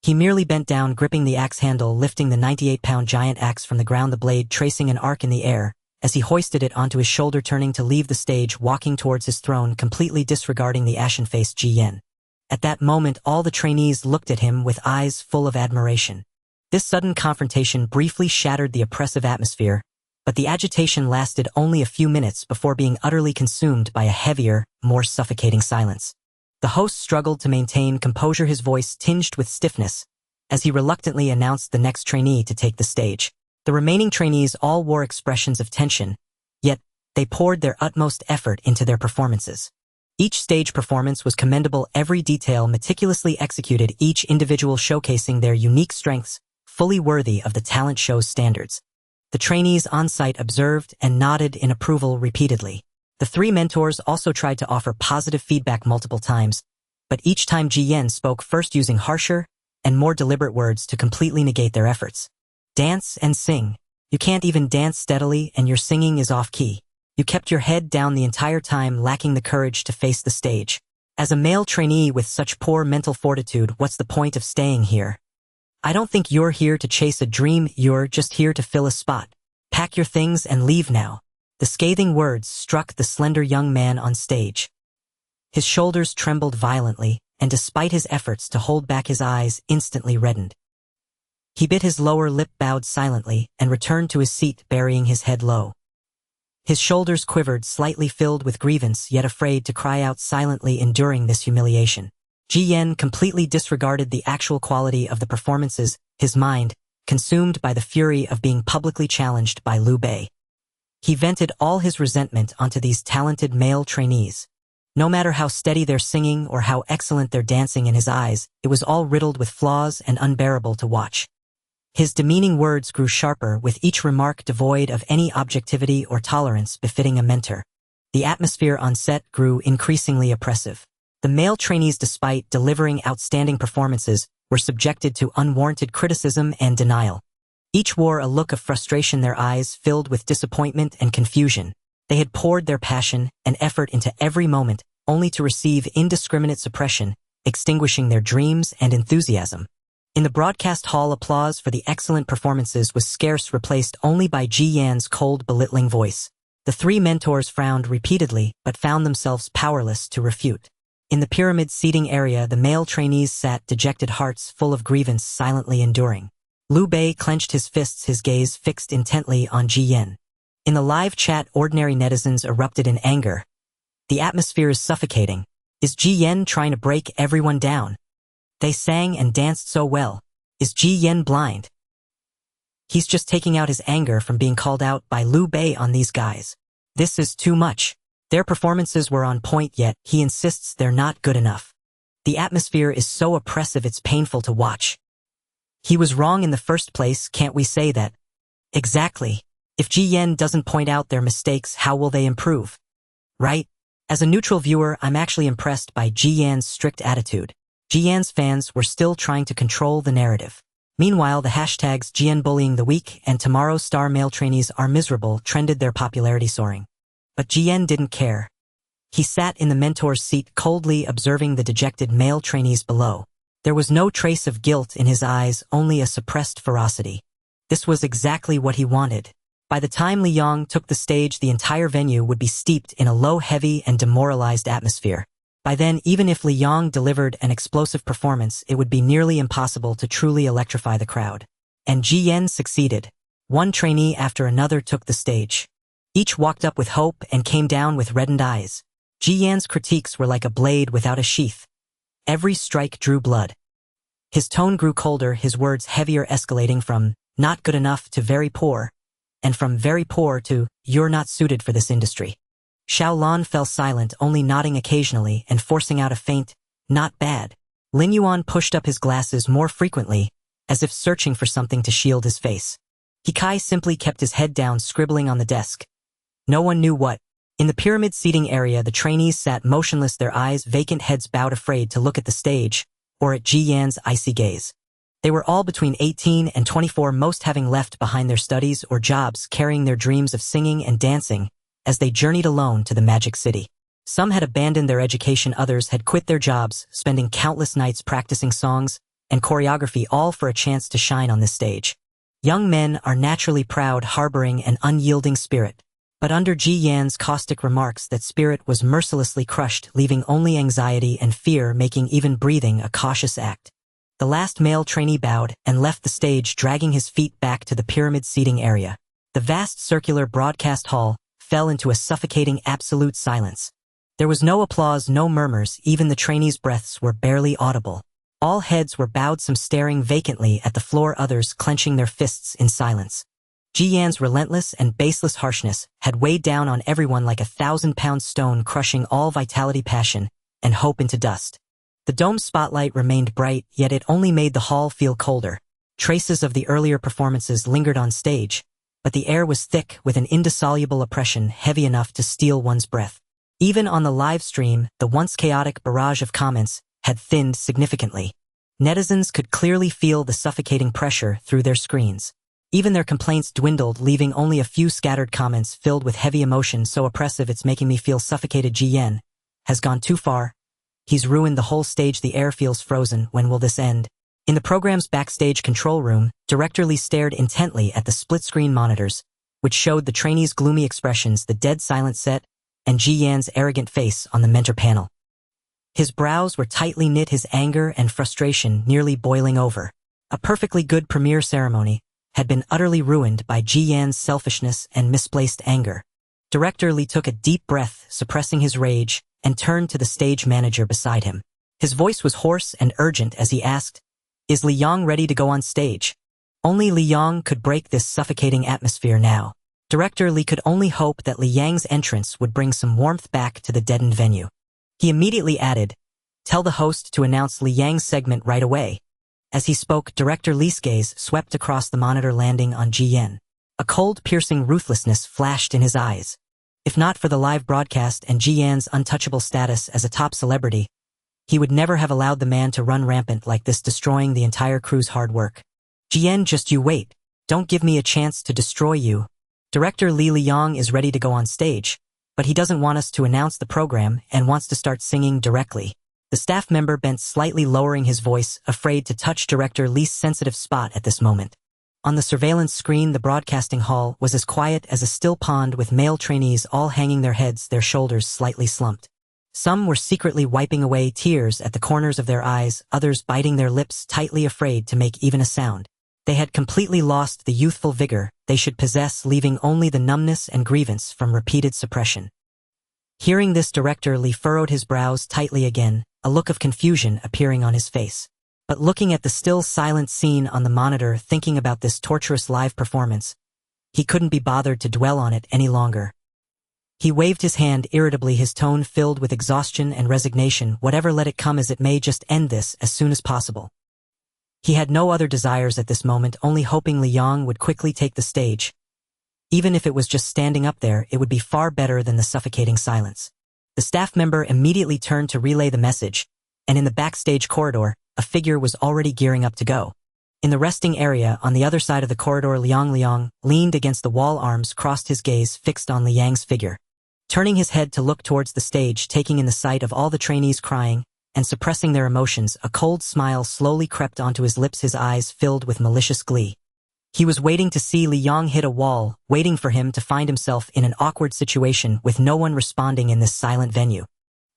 He merely bent down, gripping the axe handle, lifting the 98-pound giant axe from the ground, the blade tracing an arc in the air, as he hoisted it onto his shoulder, turning to leave the stage, walking towards his throne, completely disregarding the ashen-faced Ji Yan. At that moment, all the trainees looked at him with eyes full of admiration. This sudden confrontation briefly shattered the oppressive atmosphere, but the agitation lasted only a few minutes before being utterly consumed by a heavier, more suffocating silence. The host struggled to maintain composure, his voice tinged with stiffness, as he reluctantly announced the next trainee to take the stage. The remaining trainees all wore expressions of tension, yet they poured their utmost effort into their performances. Each stage performance was commendable, every detail meticulously executed, each individual showcasing their unique strengths, fully worthy of the talent show's standards. The trainees on site observed and nodded in approval repeatedly. The three mentors also tried to offer positive feedback multiple times, but each time Ji Yan spoke first, using harsher and more deliberate words to completely negate their efforts. Dance and sing. You can't even dance steadily, and your singing is off-key. You kept your head down the entire time, lacking the courage to face the stage. As a male trainee with such poor mental fortitude, what's the point of staying here? I don't think you're here to chase a dream, you're just here to fill a spot. Pack your things and leave now. The scathing words struck the slender young man on stage. His shoulders trembled violently, and despite his efforts to hold back, his eyes instantly reddened. He bit his lower lip, bowed silently, and returned to his seat, burying his head low. His shoulders quivered, slightly filled with grievance, yet afraid to cry out, silently enduring this humiliation. Ji Yan completely disregarded the actual quality of the performances, his mind consumed by the fury of being publicly challenged by Liu Bei. He vented all his resentment onto these talented male trainees. No matter how steady their singing or how excellent their dancing, in his eyes, it was all riddled with flaws and unbearable to watch. His demeaning words grew sharper with each remark, devoid of any objectivity or tolerance befitting a mentor. The atmosphere on set grew increasingly oppressive. The male trainees, despite delivering outstanding performances, were subjected to unwarranted criticism and denial. Each wore a look of frustration, their eyes filled with disappointment and confusion. They had poured their passion and effort into every moment, only to receive indiscriminate suppression, extinguishing their dreams and enthusiasm. In the broadcast hall, applause for the excellent performances was scarce, replaced only by Ji Yan's cold, belittling voice. The three mentors frowned repeatedly, but found themselves powerless to refute. In the pyramid seating area, the male trainees sat, dejected hearts full of grievance, silently enduring. Liu Bei clenched his fists, his gaze fixed intently on Ji Yan. In the live chat, ordinary netizens erupted in anger. The atmosphere is suffocating. Is Ji Yan trying to break everyone down? They sang and danced so well. Is Ji Yan blind? He's just taking out his anger from being called out by Liu Bei on these guys. This is too much. Their performances were on point, yet he insists they're not good enough. The atmosphere is so oppressive it's painful to watch. He was wrong in the first place, can't we say that? Exactly. If Ji Yan doesn't point out their mistakes, how will they improve? Right? As a neutral viewer, I'm actually impressed by Ji Yan's strict attitude. Ji Yan's fans were still trying to control the narrative. Meanwhile, the hashtags Jian bullying the weak and tomorrow's star male trainees are miserable trended, their popularity soaring. But Ji Yan didn't care. He sat in the mentor's seat coldly observing the dejected male trainees below. There was no trace of guilt in his eyes, only a suppressed ferocity. This was exactly what he wanted. By the time Li Yang took the stage, the entire venue would be steeped in a low, heavy, and demoralized atmosphere. By then, even if Li Yang delivered an explosive performance, it would be nearly impossible to truly electrify the crowd. And Ji Yan succeeded. One trainee after another took the stage. Each walked up with hope and came down with reddened eyes. Ji Yan's critiques were like a blade without a sheath. Every strike drew blood. His tone grew colder, his words heavier, escalating from not good enough to very poor, and from very poor to you're not suited for this industry. Xiao Lan fell silent, only nodding occasionally and forcing out a faint, not bad. Lin Yuan pushed up his glasses more frequently, as if searching for something to shield his face. Hikai simply kept his head down, scribbling on the desk. No one knew what. In the pyramid seating area, the trainees sat motionless, their eyes vacant, heads bowed, afraid to look at the stage or at Ji Yan's icy gaze. They were all between 18 and 24, most having left behind their studies or jobs, carrying their dreams of singing and dancing as they journeyed alone to the Magic City. Some had abandoned their education, others had quit their jobs, spending countless nights practicing songs and choreography, all for a chance to shine on this stage. Young men are naturally proud, harboring an unyielding spirit. But under Ji Yan's caustic remarks, that spirit was mercilessly crushed, leaving only anxiety and fear, making even breathing a cautious act. The last male trainee bowed and left the stage, dragging his feet back to the pyramid seating area. The vast circular broadcast hall fell into a suffocating absolute silence. There was no applause, no murmurs, even the trainees' breaths were barely audible. All heads were bowed, some staring vacantly at the floor, others clenching their fists in silence. Ji Yan's relentless and baseless harshness had weighed down on everyone like a 1,000-pound stone, crushing all vitality, passion, and hope into dust. The dome's spotlight remained bright, yet it only made the hall feel colder. Traces of the earlier performances lingered on stage, but the air was thick with an indissoluble oppression, heavy enough to steal one's breath. Even on the live stream, the once chaotic barrage of comments had thinned significantly. Netizens could clearly feel the suffocating pressure through their screens. Even their complaints dwindled, leaving only a few scattered comments filled with heavy emotion, so oppressive it's making me feel suffocated. Ji Yan has gone too far. He's ruined the whole stage. The air feels frozen. When will this end? In the program's backstage control room, Director Lee stared intently at the split-screen monitors, which showed the trainees' gloomy expressions, the dead silent set, and Ji Yan's arrogant face on the mentor panel. His brows were tightly knit, his anger and frustration nearly boiling over. A perfectly good premiere ceremony had been utterly ruined by Ji Yan's selfishness and misplaced anger. Director Lee took a deep breath, suppressing his rage, and turned to the stage manager beside him. His voice was hoarse and urgent as he asked, "Is Li Yang ready to go on stage?" Only Li Yang could break this suffocating atmosphere now. Director Lee could only hope that Li Yang's entrance would bring some warmth back to the deadened venue. He immediately added, "Tell the host to announce Li Yang's segment right away." As he spoke, Director Lee's gaze swept across the monitor, landing on Ji Yan. A cold, piercing ruthlessness flashed in his eyes. If not for the live broadcast and Ji Yan's untouchable status as a top celebrity, he would never have allowed the man to run rampant like this, destroying the entire crew's hard work. "Ji Yan, just you wait. Don't give me a chance to destroy you." Director Li Yang is ready to go on stage, but he doesn't want us to announce the program and wants to start singing directly. The staff member bent slightly, lowering his voice, afraid to touch Director Lee's sensitive spot at this moment. On the surveillance screen, the broadcasting hall was as quiet as a still pond, with male trainees all hanging their heads, their shoulders slightly slumped. Some were secretly wiping away tears at the corners of their eyes, others biting their lips tightly, afraid to make even a sound. They had completely lost the youthful vigor they should possess, leaving only the numbness and grievance from repeated suppression. Hearing this, Director Lee furrowed his brows tightly again, a look of confusion appearing on his face. But looking at the still silent scene on the monitor, thinking about this torturous live performance, he couldn't be bothered to dwell on it any longer. He waved his hand irritably, his tone filled with exhaustion and resignation. Whatever, let it come as it may, just end this as soon as possible. He had no other desires at this moment, only hoping Li Yang would quickly take the stage. Even if it was just standing up there, it would be far better than the suffocating silence. The staff member immediately turned to relay the message, and in the backstage corridor, a figure was already gearing up to go. In the resting area on the other side of the corridor, Liang leaned against the wall, arms crossed, his gaze fixed on Li Yang's figure. Turning his head to look towards the stage, taking in the sight of all the trainees crying and suppressing their emotions, a cold smile slowly crept onto his lips, his eyes filled with malicious glee. He was waiting to see Li Yang hit a wall, waiting for him to find himself in an awkward situation with no one responding in this silent venue.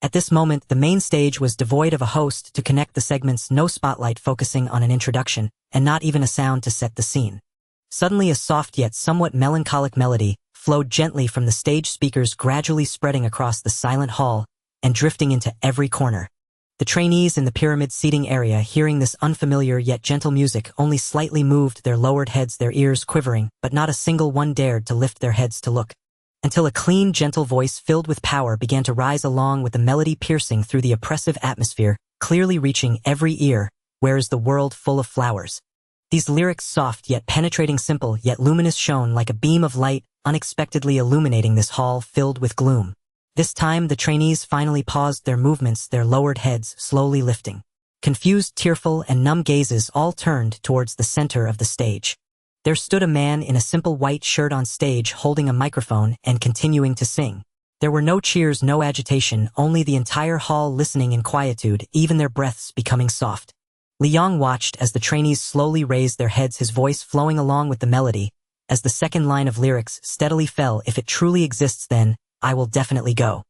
At this moment, the main stage was devoid of a host to connect the segments, no spotlight focusing on an introduction, and not even a sound to set the scene. Suddenly, a soft yet somewhat melancholic melody flowed gently from the stage speakers, gradually spreading across the silent hall and drifting into every corner. The trainees in the pyramid seating area, hearing this unfamiliar yet gentle music, only slightly moved their lowered heads, their ears quivering, but not a single one dared to lift their heads to look. Until a clean, gentle voice filled with power began to rise along with the melody, piercing through the oppressive atmosphere, clearly reaching every ear. Where is the world full of flowers? These lyrics, soft yet penetrating, simple yet luminous, shone like a beam of light, unexpectedly illuminating this hall filled with gloom. This time the trainees finally paused their movements, their lowered heads slowly lifting. Confused, tearful, and numb gazes all turned towards the center of the stage. There stood a man in a simple white shirt on stage, holding a microphone and continuing to sing. There were no cheers, no agitation, only the entire hall listening in quietude, even their breaths becoming soft. Li Yang watched as the trainees slowly raised their heads, his voice flowing along with the melody, as the second line of lyrics steadily fell. If it truly exists, then I will definitely go.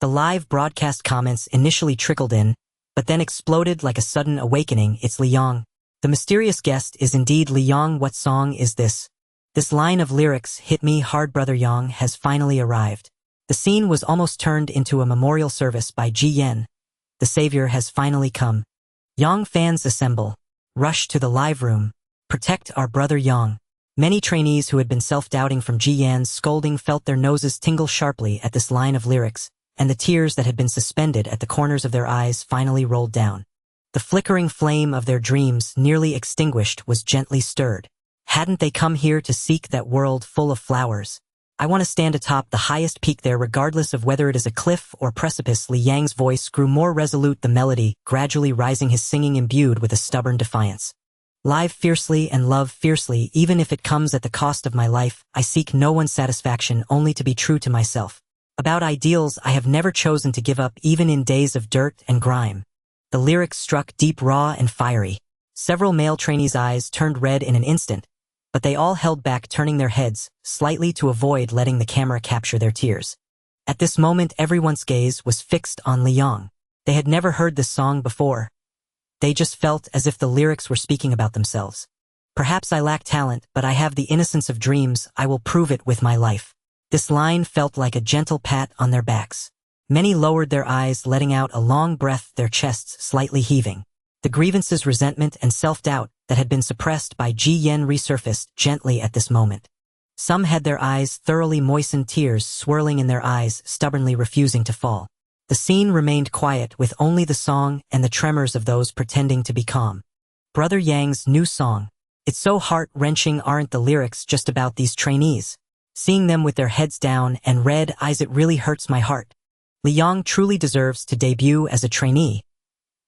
The live broadcast comments initially trickled in, but then exploded like a sudden awakening. It's Li Yang. The mysterious guest is indeed Li Yang. What song is this? This line of lyrics hit me hard. Brother Yang has finally arrived. The scene was almost turned into a memorial service by Ji Yan. The savior has finally come. Yang fans assemble. Rush to the live room. Protect our brother Yang. Many trainees who had been self-doubting from Ji Yan's scolding felt their noses tingle sharply at this line of lyrics, and the tears that had been suspended at the corners of their eyes finally rolled down. The flickering flame of their dreams, nearly extinguished, was gently stirred. Hadn't they come here to seek that world full of flowers? I want to stand atop the highest peak there, regardless of whether it is a cliff or precipice. Li Yang's voice grew more resolute, the melody gradually rising, his singing imbued with a stubborn defiance. Live fiercely and love fiercely, even if it comes at the cost of my life. I seek no one's satisfaction, only to be true to myself. About ideals I have never chosen to give up, even in days of dirt and grime. The lyrics struck deep, raw, and fiery. Several male trainees' eyes turned red in an instant, but they all held back, turning their heads slightly to avoid letting the camera capture their tears. At this moment, everyone's gaze was fixed on Li Yang. They had never heard this song before. They just felt as if the lyrics were speaking about themselves. Perhaps I lack talent, but I have the innocence of dreams. I will prove it with my life. This line felt like a gentle pat on their backs. Many lowered their eyes, letting out a long breath, their chests slightly heaving. The grievances, resentment, and self-doubt that had been suppressed by Ji Yan resurfaced gently at this moment. Some had their eyes thoroughly moistened, tears swirling in their eyes, stubbornly refusing to fall. The scene remained quiet, with only the song and the tremors of those pretending to be calm. Brother Yang's new song. It's so heart-wrenching. Aren't the lyrics just about these trainees? Seeing them with their heads down and red eyes, it really hurts my heart. Li Yang truly deserves to debut as a trainee.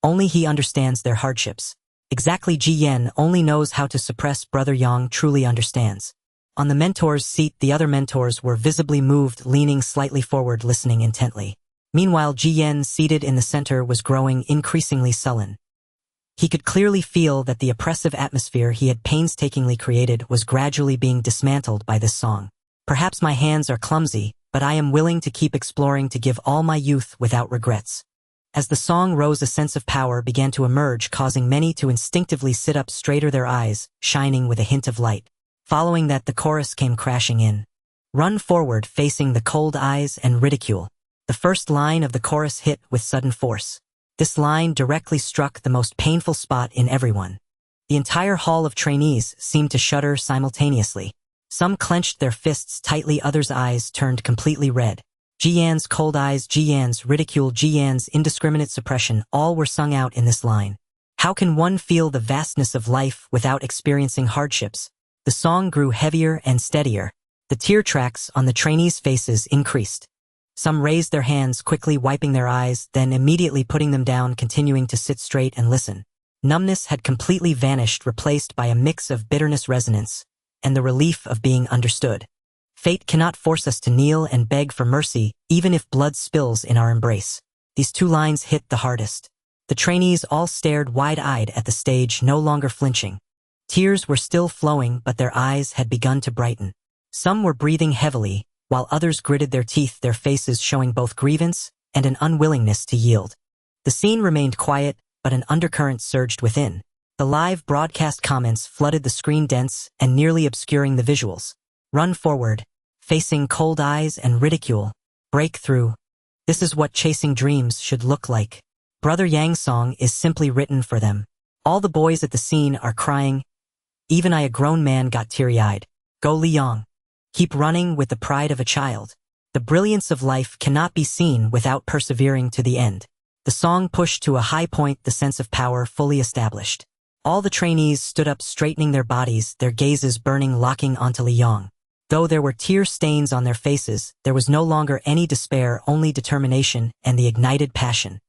Only he understands their hardships. Exactly, Ji Yan only knows how to suppress. Brother Yang truly understands. On the mentor's seat, the other mentors were visibly moved, leaning slightly forward, listening intently. Meanwhile, Ji Yan, seated in the center, was growing increasingly sullen. He could clearly feel that the oppressive atmosphere he had painstakingly created was gradually being dismantled by this song. Perhaps my hands are clumsy, but I am willing to keep exploring, to give all my youth without regrets. As the song rose, a sense of power began to emerge, causing many to instinctively sit up straighter, their eyes shining with a hint of light. Following that, the chorus came crashing in. Run forward, facing the cold eyes and ridicule. The first line of the chorus hit with sudden force. This line directly struck the most painful spot in everyone. The entire hall of trainees seemed to shudder simultaneously. Some clenched their fists tightly, others' eyes turned completely red. Jian's cold eyes, Jian's ridicule, Jian's indiscriminate suppression, all were sung out in this line. How can one feel the vastness of life without experiencing hardships? The song grew heavier and steadier. The tear tracks on the trainees' faces increased. Some raised their hands, quickly wiping their eyes, then immediately putting them down, continuing to sit straight and listen. Numbness had completely vanished, replaced by a mix of bitterness, resonance, and the relief of being understood. Fate cannot force us to kneel and beg for mercy, even if blood spills in our embrace. These two lines hit the hardest. The trainees all stared wide-eyed at the stage, no longer flinching. Tears were still flowing, but their eyes had begun to brighten. Some were breathing heavily, while others gritted their teeth, their faces showing both grievance and an unwillingness to yield. The scene remained quiet, but an undercurrent surged within. The live broadcast comments flooded the screen, dense and nearly obscuring the visuals. Run forward, facing cold eyes and ridicule. Break through. This is what chasing dreams should look like. Brother Yang's song is simply written for them. All the boys at the scene are crying. Even I, a grown man, got teary-eyed. Go Liang. Keep running with the pride of a child. The brilliance of life cannot be seen without persevering to the end. The song pushed to a high point, the sense of power fully established. All the trainees stood up, straightening their bodies, their gazes burning, locking onto Liang. Though there were tear stains on their faces, there was no longer any despair, only determination and the ignited passion.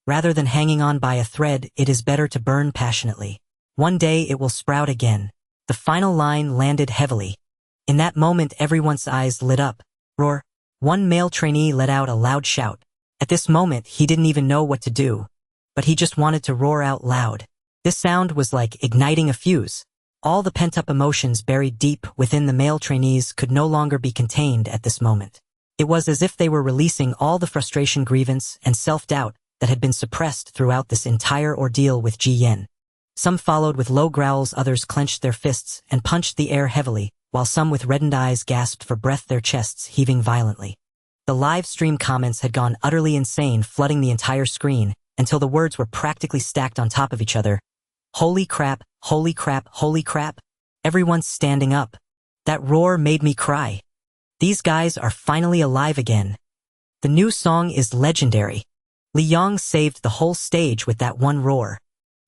Rather than hanging on by a thread, it is better to burn passionately. One day it will sprout again. The final line landed heavily. In that moment, everyone's eyes lit up. Roar. One male trainee let out a loud shout. At this moment, he didn't even know what to do, but he just wanted to roar out loud. This sound was like igniting a fuse. All the pent-up emotions buried deep within the male trainees could no longer be contained at this moment. It was as if they were releasing all the frustration, grievance, and self-doubt that had been suppressed throughout this entire ordeal with Ji Yen. Some followed with low growls, others clenched their fists and punched the air heavily, while some with reddened eyes gasped for breath, their chests heaving violently. The live stream comments had gone utterly insane, flooding the entire screen, until the words were practically stacked on top of each other. Holy crap, holy crap, holy crap. Everyone's standing up. That roar made me cry. These guys are finally alive again. The new song is legendary. Liang saved the whole stage with that one roar.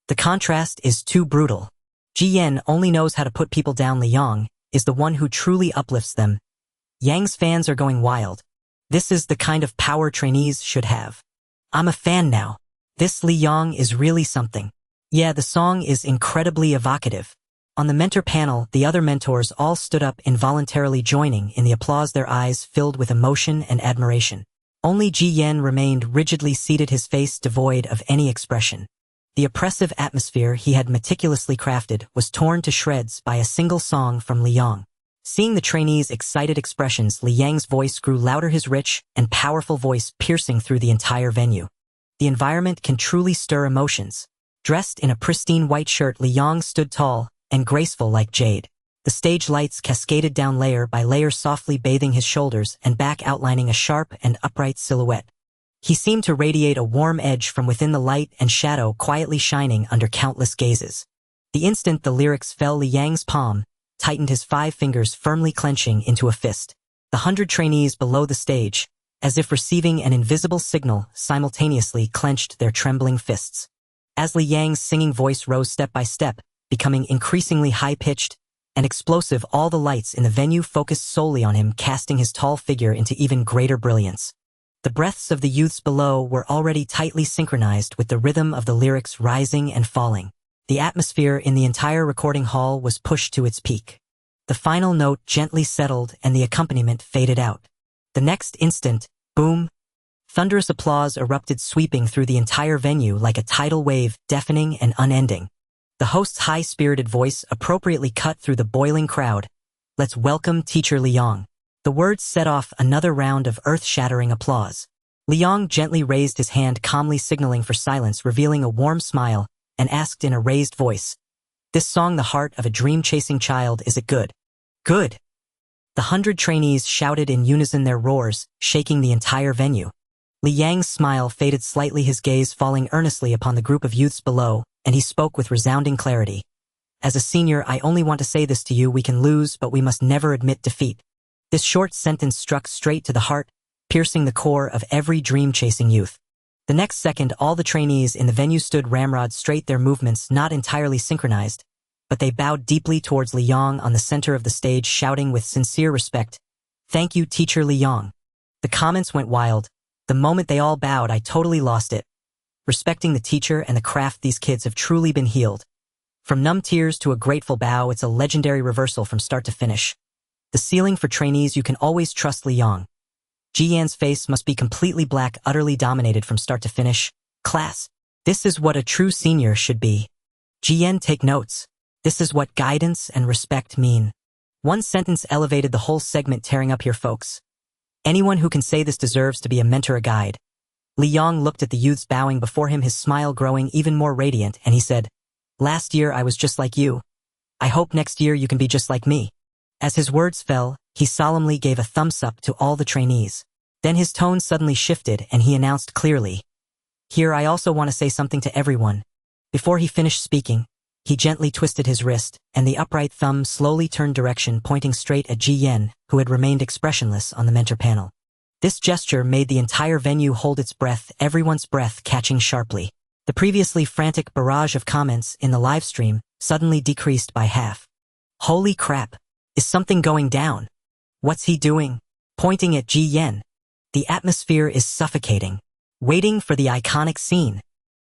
The contrast is too brutal. Ji Yen only knows how to put people down. Liang is the one who truly uplifts them. Yang's fans are going wild. This is the kind of power trainees should have. I'm a fan now. This Liang is really something. Yeah, the song is incredibly evocative. On the mentor panel, the other mentors all stood up, involuntarily joining in the applause, their eyes filled with emotion and admiration. Only Ji Yen remained rigidly seated, his face devoid of any expression. The oppressive atmosphere he had meticulously crafted was torn to shreds by a single song from Liang. Seeing the trainees' excited expressions, Liang's voice grew louder, his rich and powerful voice piercing through the entire venue. The environment can truly stir emotions. Dressed in a pristine white shirt, Liang stood tall and graceful like jade. The stage lights cascaded down layer by layer, softly bathing his shoulders and back, outlining a sharp and upright silhouette. He seemed to radiate a warm edge from within, the light and shadow quietly shining under countless gazes. The instant the lyrics fell, Liang's palm tightened, his 5 fingers firmly clenching into a fist. The 100 trainees below the stage, as if receiving an invisible signal, simultaneously clenched their trembling fists. As Liang's singing voice rose step by step, becoming increasingly high-pitched and explosive, all the lights in the venue focused solely on him, casting his tall figure into even greater brilliance. The breaths of the youths below were already tightly synchronized with the rhythm of the lyrics rising and falling. The atmosphere in the entire recording hall was pushed to its peak. The final note gently settled and the accompaniment faded out. The next instant, boom! Thunderous applause erupted, sweeping through the entire venue like a tidal wave, deafening and unending. The host's high-spirited voice appropriately cut through the boiling crowd. Let's welcome Teacher Liang. The words set off another round of earth-shattering applause. Liang gently raised his hand, calmly signaling for silence, revealing a warm smile, and asked in a raised voice, "This song, the heart of a dream-chasing child, is it good?" "Good!" The 100 trainees shouted in unison, their roars shaking the entire venue. Liang's smile faded slightly, his gaze falling earnestly upon the group of youths below, and he spoke with resounding clarity. "As a senior, I only want to say this to you: we can lose, but we must never admit defeat." This short sentence struck straight to the heart, piercing the core of every dream-chasing youth. The next second, all the trainees in the venue stood ramrod straight, their movements not entirely synchronized, but they bowed deeply towards Liang on the center of the stage, shouting with sincere respect, "Thank you, Teacher Liang." The comments went wild. The moment they all bowed, I totally lost it. Respecting the teacher and the craft, these kids have truly been healed. From numb tears to a grateful bow, it's a legendary reversal from start to finish. The ceiling for trainees, you can always trust Liang. Jiyan's face must be completely black, utterly dominated from start to finish. "Class, this is what a true senior should be. Jiyan, take notes. This is what guidance and respect mean." One sentence elevated the whole segment, tearing up here, folks. Anyone who can say this deserves to be a mentor, a guide. Liang looked at the youths bowing before him, his smile growing even more radiant, and he said, "Last year I was just like you. I hope next year you can be just like me." As his words fell, he solemnly gave a thumbs up to all the trainees. Then his tone suddenly shifted and he announced clearly, "Here, I also want to say something to everyone." Before he finished speaking, he gently twisted his wrist, and the upright thumb slowly turned direction, pointing straight at Ji Yan, who had remained expressionless on the mentor panel. This gesture made the entire venue hold its breath, everyone's breath catching sharply. The previously frantic barrage of comments in the live stream suddenly decreased by half. "Holy crap! Is something going down? What's he doing?" Pointing at Ji Yan. The atmosphere is suffocating, waiting for the iconic scene.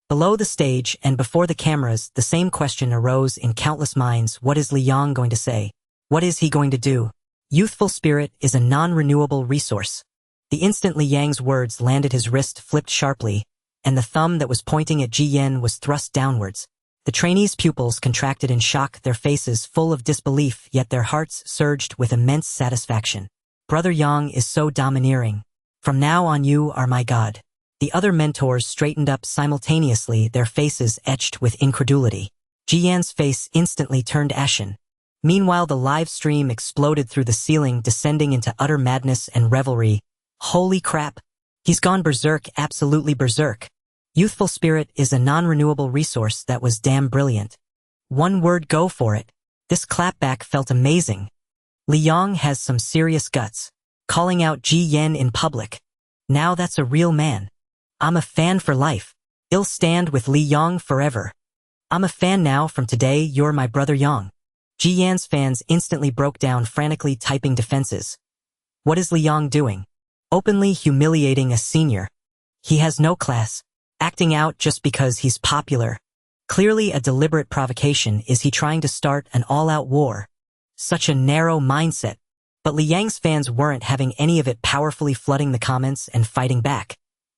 Below the stage and before the cameras, the same question arose in countless minds. What is Liang going to say? What is he going to do? Youthful spirit is a non-renewable resource. The instant Liang's words landed, his wrist flipped sharply, and the thumb that was pointing at Ji Yan was thrust downwards. The trainees' pupils contracted in shock, their faces full of disbelief, yet their hearts surged with immense satisfaction. "Brother Yang is so domineering. From now on you are my god." The other mentors straightened up simultaneously, their faces etched with incredulity. Ji Yan's face instantly turned ashen. Meanwhile, the live stream exploded through the ceiling, descending into utter madness and revelry. "Holy crap! He's gone berserk, absolutely berserk. Youthful spirit is a non-renewable resource. That was damn brilliant. One word, go for it." This clapback felt amazing. Liang has some serious guts. Calling out Ji Yan in public. Now that's a real man. I'm a fan for life. I'll stand with Liang forever. I'm a fan now. From today, you're my brother Yang. Ji Yan's fans instantly broke down, frantically typing defenses. What is Liang doing? Openly humiliating a senior. He has no class. Acting out just because he's popular. Clearly a deliberate provocation. Is he trying to start an all-out war? Such a narrow mindset. But Liang's fans weren't having any of it, powerfully flooding the comments and fighting back.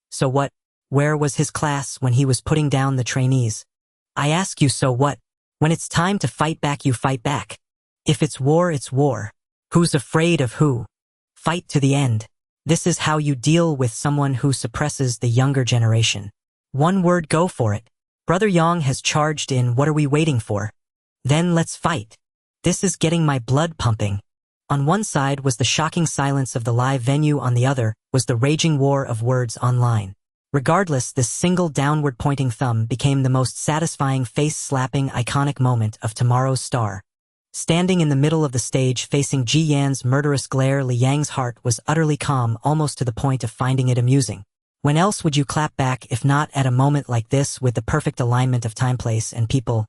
So what? Where was his class when he was putting down the trainees? I ask you, so what? When it's time to fight back, you fight back. If it's war, it's war. Who's afraid of who? Fight to the end. This is how you deal with someone who suppresses the younger generation. One word, go for it. Brother Yang has charged in. What are we waiting for? Then let's fight. This is getting my blood pumping. On one side was the shocking silence of the live venue, on the other was the raging war of words online. Regardless, this single downward-pointing thumb became the most satisfying, face-slapping, iconic moment of tomorrow's star. Standing in the middle of the stage, facing Ji Yan's murderous glare, Liang's heart was utterly calm, almost to the point of finding it amusing. When else would you clap back if not at a moment like this, with the perfect alignment of time, place, and people?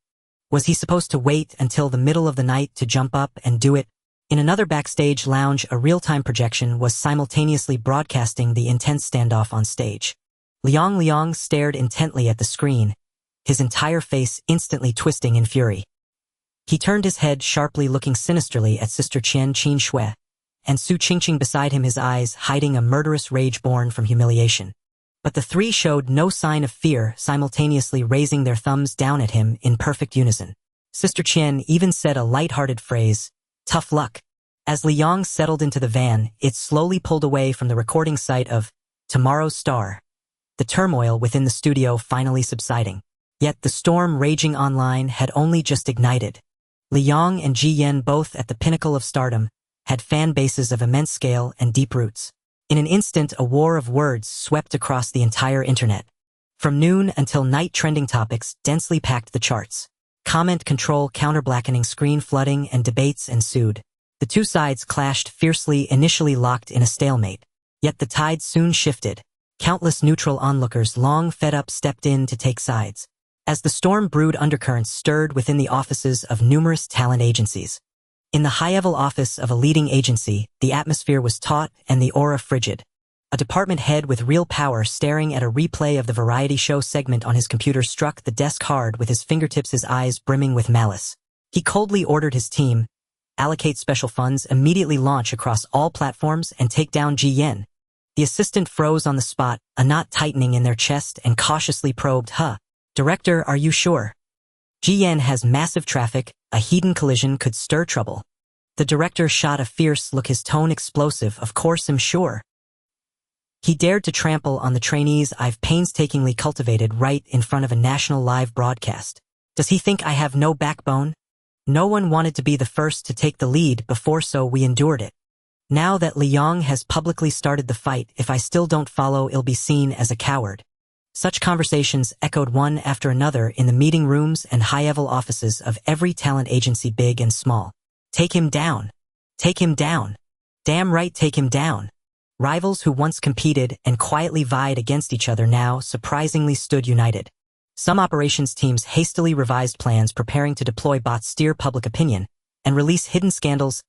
Was he supposed to wait until the middle of the night to jump up and do it? In another backstage lounge, a real-time projection was simultaneously broadcasting the intense standoff on stage. Liang stared intently at the screen, his entire face instantly twisting in fury. He turned his head sharply, looking sinisterly at Sister Qian Qin Shui, and Su Qingqing beside him, his eyes hiding a murderous rage born from humiliation. But the three showed no sign of fear, simultaneously raising their thumbs down at him in perfect unison. Sister Qian even said a light-hearted phrase, "Tough luck." As Liang settled into the van, it slowly pulled away from the recording site of Tomorrow's Star. The turmoil within the studio finally subsiding. Yet the storm raging online had only just ignited. Li Yang and Ji Yen, both at the pinnacle of stardom, had fan bases of immense scale and deep roots. In an instant, a war of words swept across the entire internet. From noon until night, trending topics densely packed the charts. Comment control, counter-blackening, screen flooding, and debates ensued. The two sides clashed fiercely, initially locked in a stalemate. Yet the tide soon shifted. Countless neutral onlookers, long fed up, stepped in to take sides. As the storm brewed, undercurrents stirred within the offices of numerous talent agencies. In the high-level office of a leading agency, the atmosphere was taut and the aura frigid. A department head with real power, staring at a replay of the variety show segment on his computer, struck the desk hard with his fingertips, his eyes brimming with malice. He coldly ordered his team, allocate special funds, immediately launch across all platforms, and take down Ji Yen. The assistant froze on the spot, a knot tightening in their chest, and cautiously probed, Director, are you sure? Ji Yen has massive traffic, a hidden collision could stir trouble. The director shot a fierce look, his tone explosive. Of course I'm sure. He dared to trample on the trainees I've painstakingly cultivated right in front of a national live broadcast. Does he think I have no backbone? No one wanted to be the first to take the lead before, so we endured it. Now that Li Yang has publicly started the fight, if I still don't follow, I'll be seen as a coward. Such conversations echoed one after another in the meeting rooms and high-level offices of every talent agency, big and small. Take him down. Take him down. Damn right, take him down. Rivals who once competed and quietly vied against each other now surprisingly stood united. Some operations teams hastily revised plans, preparing to deploy bots, steer public opinion, and release hidden scandals.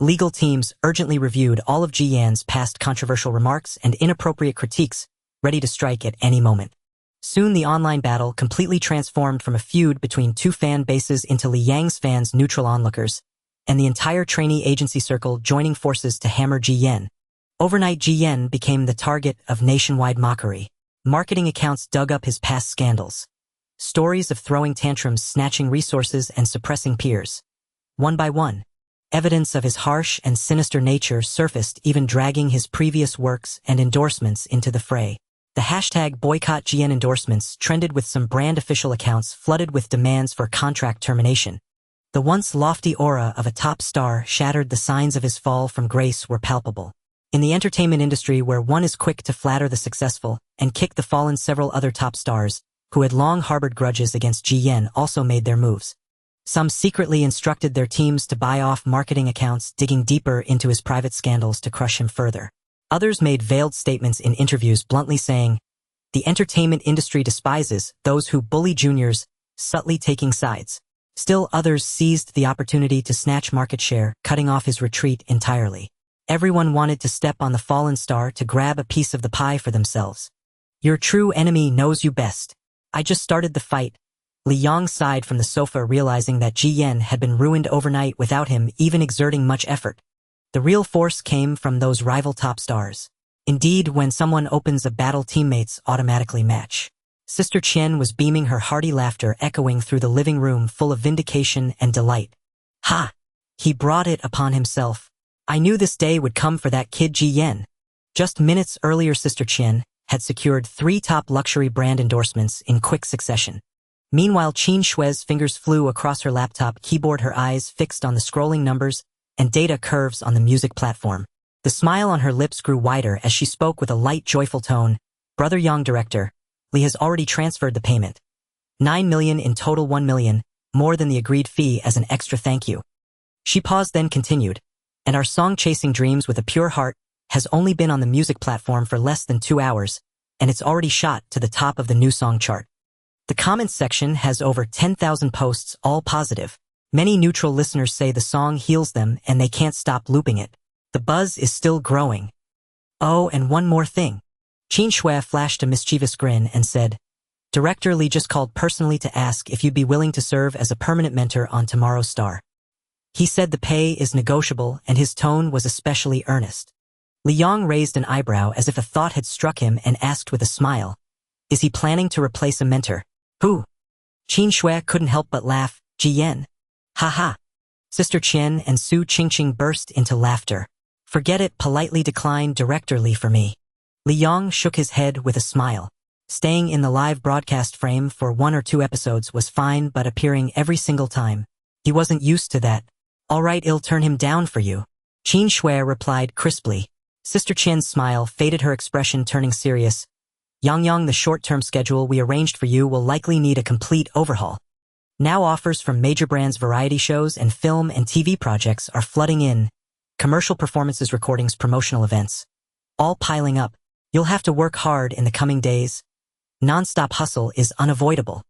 Legal teams urgently reviewed all of Ji Yen's past controversial remarks and inappropriate critiques, ready to strike at any moment. Soon the online battle completely transformed from a feud between two fan bases into Li Yang's fans, neutral onlookers, and the entire trainee agency circle joining forces to hammer Ji Yen. Overnight, Ji Yen became the target of nationwide mockery. Marketing accounts dug up his past scandals. Stories of throwing tantrums, snatching resources, and suppressing peers. One by one, evidence of his harsh and sinister nature surfaced, even dragging his previous works and endorsements into the fray. The hashtag boycott Ji Yen endorsements trended, with some brand official accounts flooded with demands for contract termination. The once lofty aura of a top star shattered, the signs of his fall from grace were palpable. In the entertainment industry, where one is quick to flatter the successful and kick the fallen, several other top stars, who had long harbored grudges against Ji Yen, also made their moves. Some secretly instructed their teams to buy off marketing accounts, digging deeper into his private scandals to crush him further. Others made veiled statements in interviews, bluntly saying, "The entertainment industry despises those who bully juniors," subtly taking sides. Still others seized the opportunity to snatch market share, cutting off his retreat entirely. Everyone wanted to step on the fallen star to grab a piece of the pie for themselves. Your true enemy knows you best. I just started the fight. Li Yang sighed from the sofa, realizing that Ji Yen had been ruined overnight without him even exerting much effort. The real force came from those rival top stars. Indeed, when someone opens a battle, teammates automatically match. Sister Qian was beaming, her hearty laughter echoing through the living room, full of vindication and delight. Ha! He brought it upon himself. I knew this day would come for that kid Ji Yen. Just minutes earlier, Sister Qian had secured 3 top luxury brand endorsements in quick succession. Meanwhile, Qin Shui's fingers flew across her laptop keyboard, her eyes fixed on the scrolling numbers and data curves on the music platform. The smile on her lips grew wider as she spoke with a light, joyful tone. Brother Yang, Director, Li has already transferred the payment. 9 million in total, 1 million, more than the agreed fee as an extra thank you. She paused, then continued, and our song Chasing Dreams with a Pure Heart has only been on the music platform for less than 2 hours, and it's already shot to the top of the new song chart. The comments section has over 10,000 posts, all positive. Many neutral listeners say the song heals them and they can't stop looping it. The buzz is still growing. Oh, and one more thing. Qin Shui flashed a mischievous grin and said, Director Li just called personally to ask if you'd be willing to serve as a permanent mentor on Tomorrow's Star. He said the pay is negotiable, and his tone was especially earnest. Li Yang raised an eyebrow as if a thought had struck him and asked with a smile, is he planning to replace a mentor? Who? Qin Shui couldn't help but laugh. Ji Yen. Ha ha. Sister Qian and Su Qingqing burst into laughter. Forget it, politely declined Director Li for me. Li Yong shook his head with a smile. Staying in the live broadcast frame for 1 or 2 episodes was fine, but appearing every single time. He wasn't used to that. All right, I'll turn him down for you. Qin Shui replied crisply. Sister Qian's smile faded, her expression turning serious. Yang, the short-term schedule we arranged for you will likely need a complete overhaul. Now offers from major brands, variety shows, and film and TV projects are flooding in. Commercial performances, recordings, promotional events. All piling up. You'll have to work hard in the coming days. Non-stop hustle is unavoidable.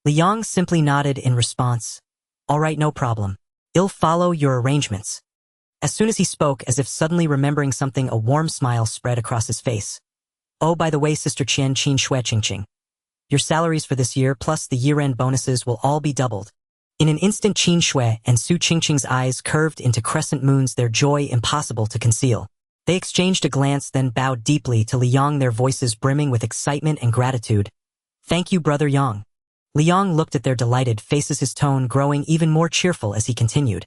Li Yong simply nodded in response. All right, no problem. I'll follow your arrangements. As soon as he spoke, as if suddenly remembering something, a warm smile spread across his face. Oh, by the way, Sister Qian, Qin Shui Qingqing. Your salaries for this year plus the year-end bonuses will all be doubled. In an instant, Qin Shui and Su Qingqing's eyes curved into crescent moons, their joy impossible to conceal. They exchanged a glance, then bowed deeply to Li Yong, their voices brimming with excitement and gratitude. Thank you, Brother Yang. Li Yong looked at their delighted faces, his tone growing even more cheerful as he continued.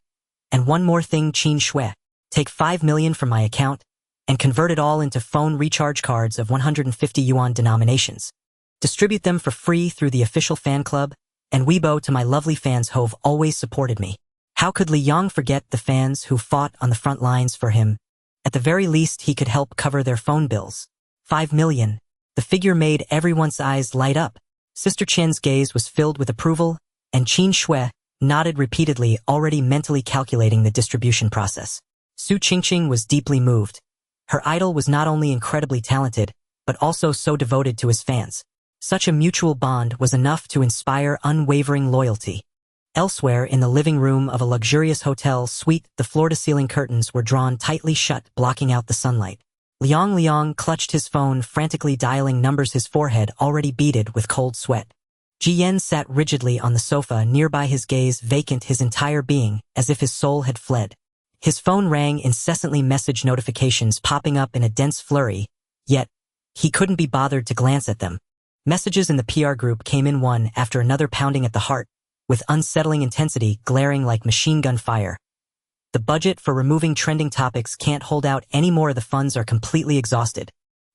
And one more thing, Qin Shui. Take 5 million from my account and convert it all into phone recharge cards of 150 yuan denominations. Distribute them for free through the official fan club, and Weibo to my lovely fans who've always supported me. How could Li Yong forget the fans who fought on the front lines for him? At the very least, he could help cover their phone bills. 5 million. The figure made everyone's eyes light up. Sister Qian's gaze was filled with approval, and Qin Shui nodded repeatedly, already mentally calculating the distribution process. Su Qingqing was deeply moved. Her idol was not only incredibly talented, but also so devoted to his fans. Such a mutual bond was enough to inspire unwavering loyalty. Elsewhere, in the living room of a luxurious hotel suite, the floor-to-ceiling curtains were drawn tightly shut, blocking out the sunlight. Li Yong clutched his phone, frantically dialing numbers, his forehead already beaded with cold sweat. Ji Yan sat rigidly on the sofa nearby, his gaze vacant, his entire being as if his soul had fled. His phone rang incessantly, message notifications popping up in a dense flurry, yet he couldn't be bothered to glance at them. Messages in the PR group came in one after another, pounding at the heart, with unsettling intensity, glaring like machine gun fire. The budget for removing trending topics can't hold out anymore. The funds are completely exhausted.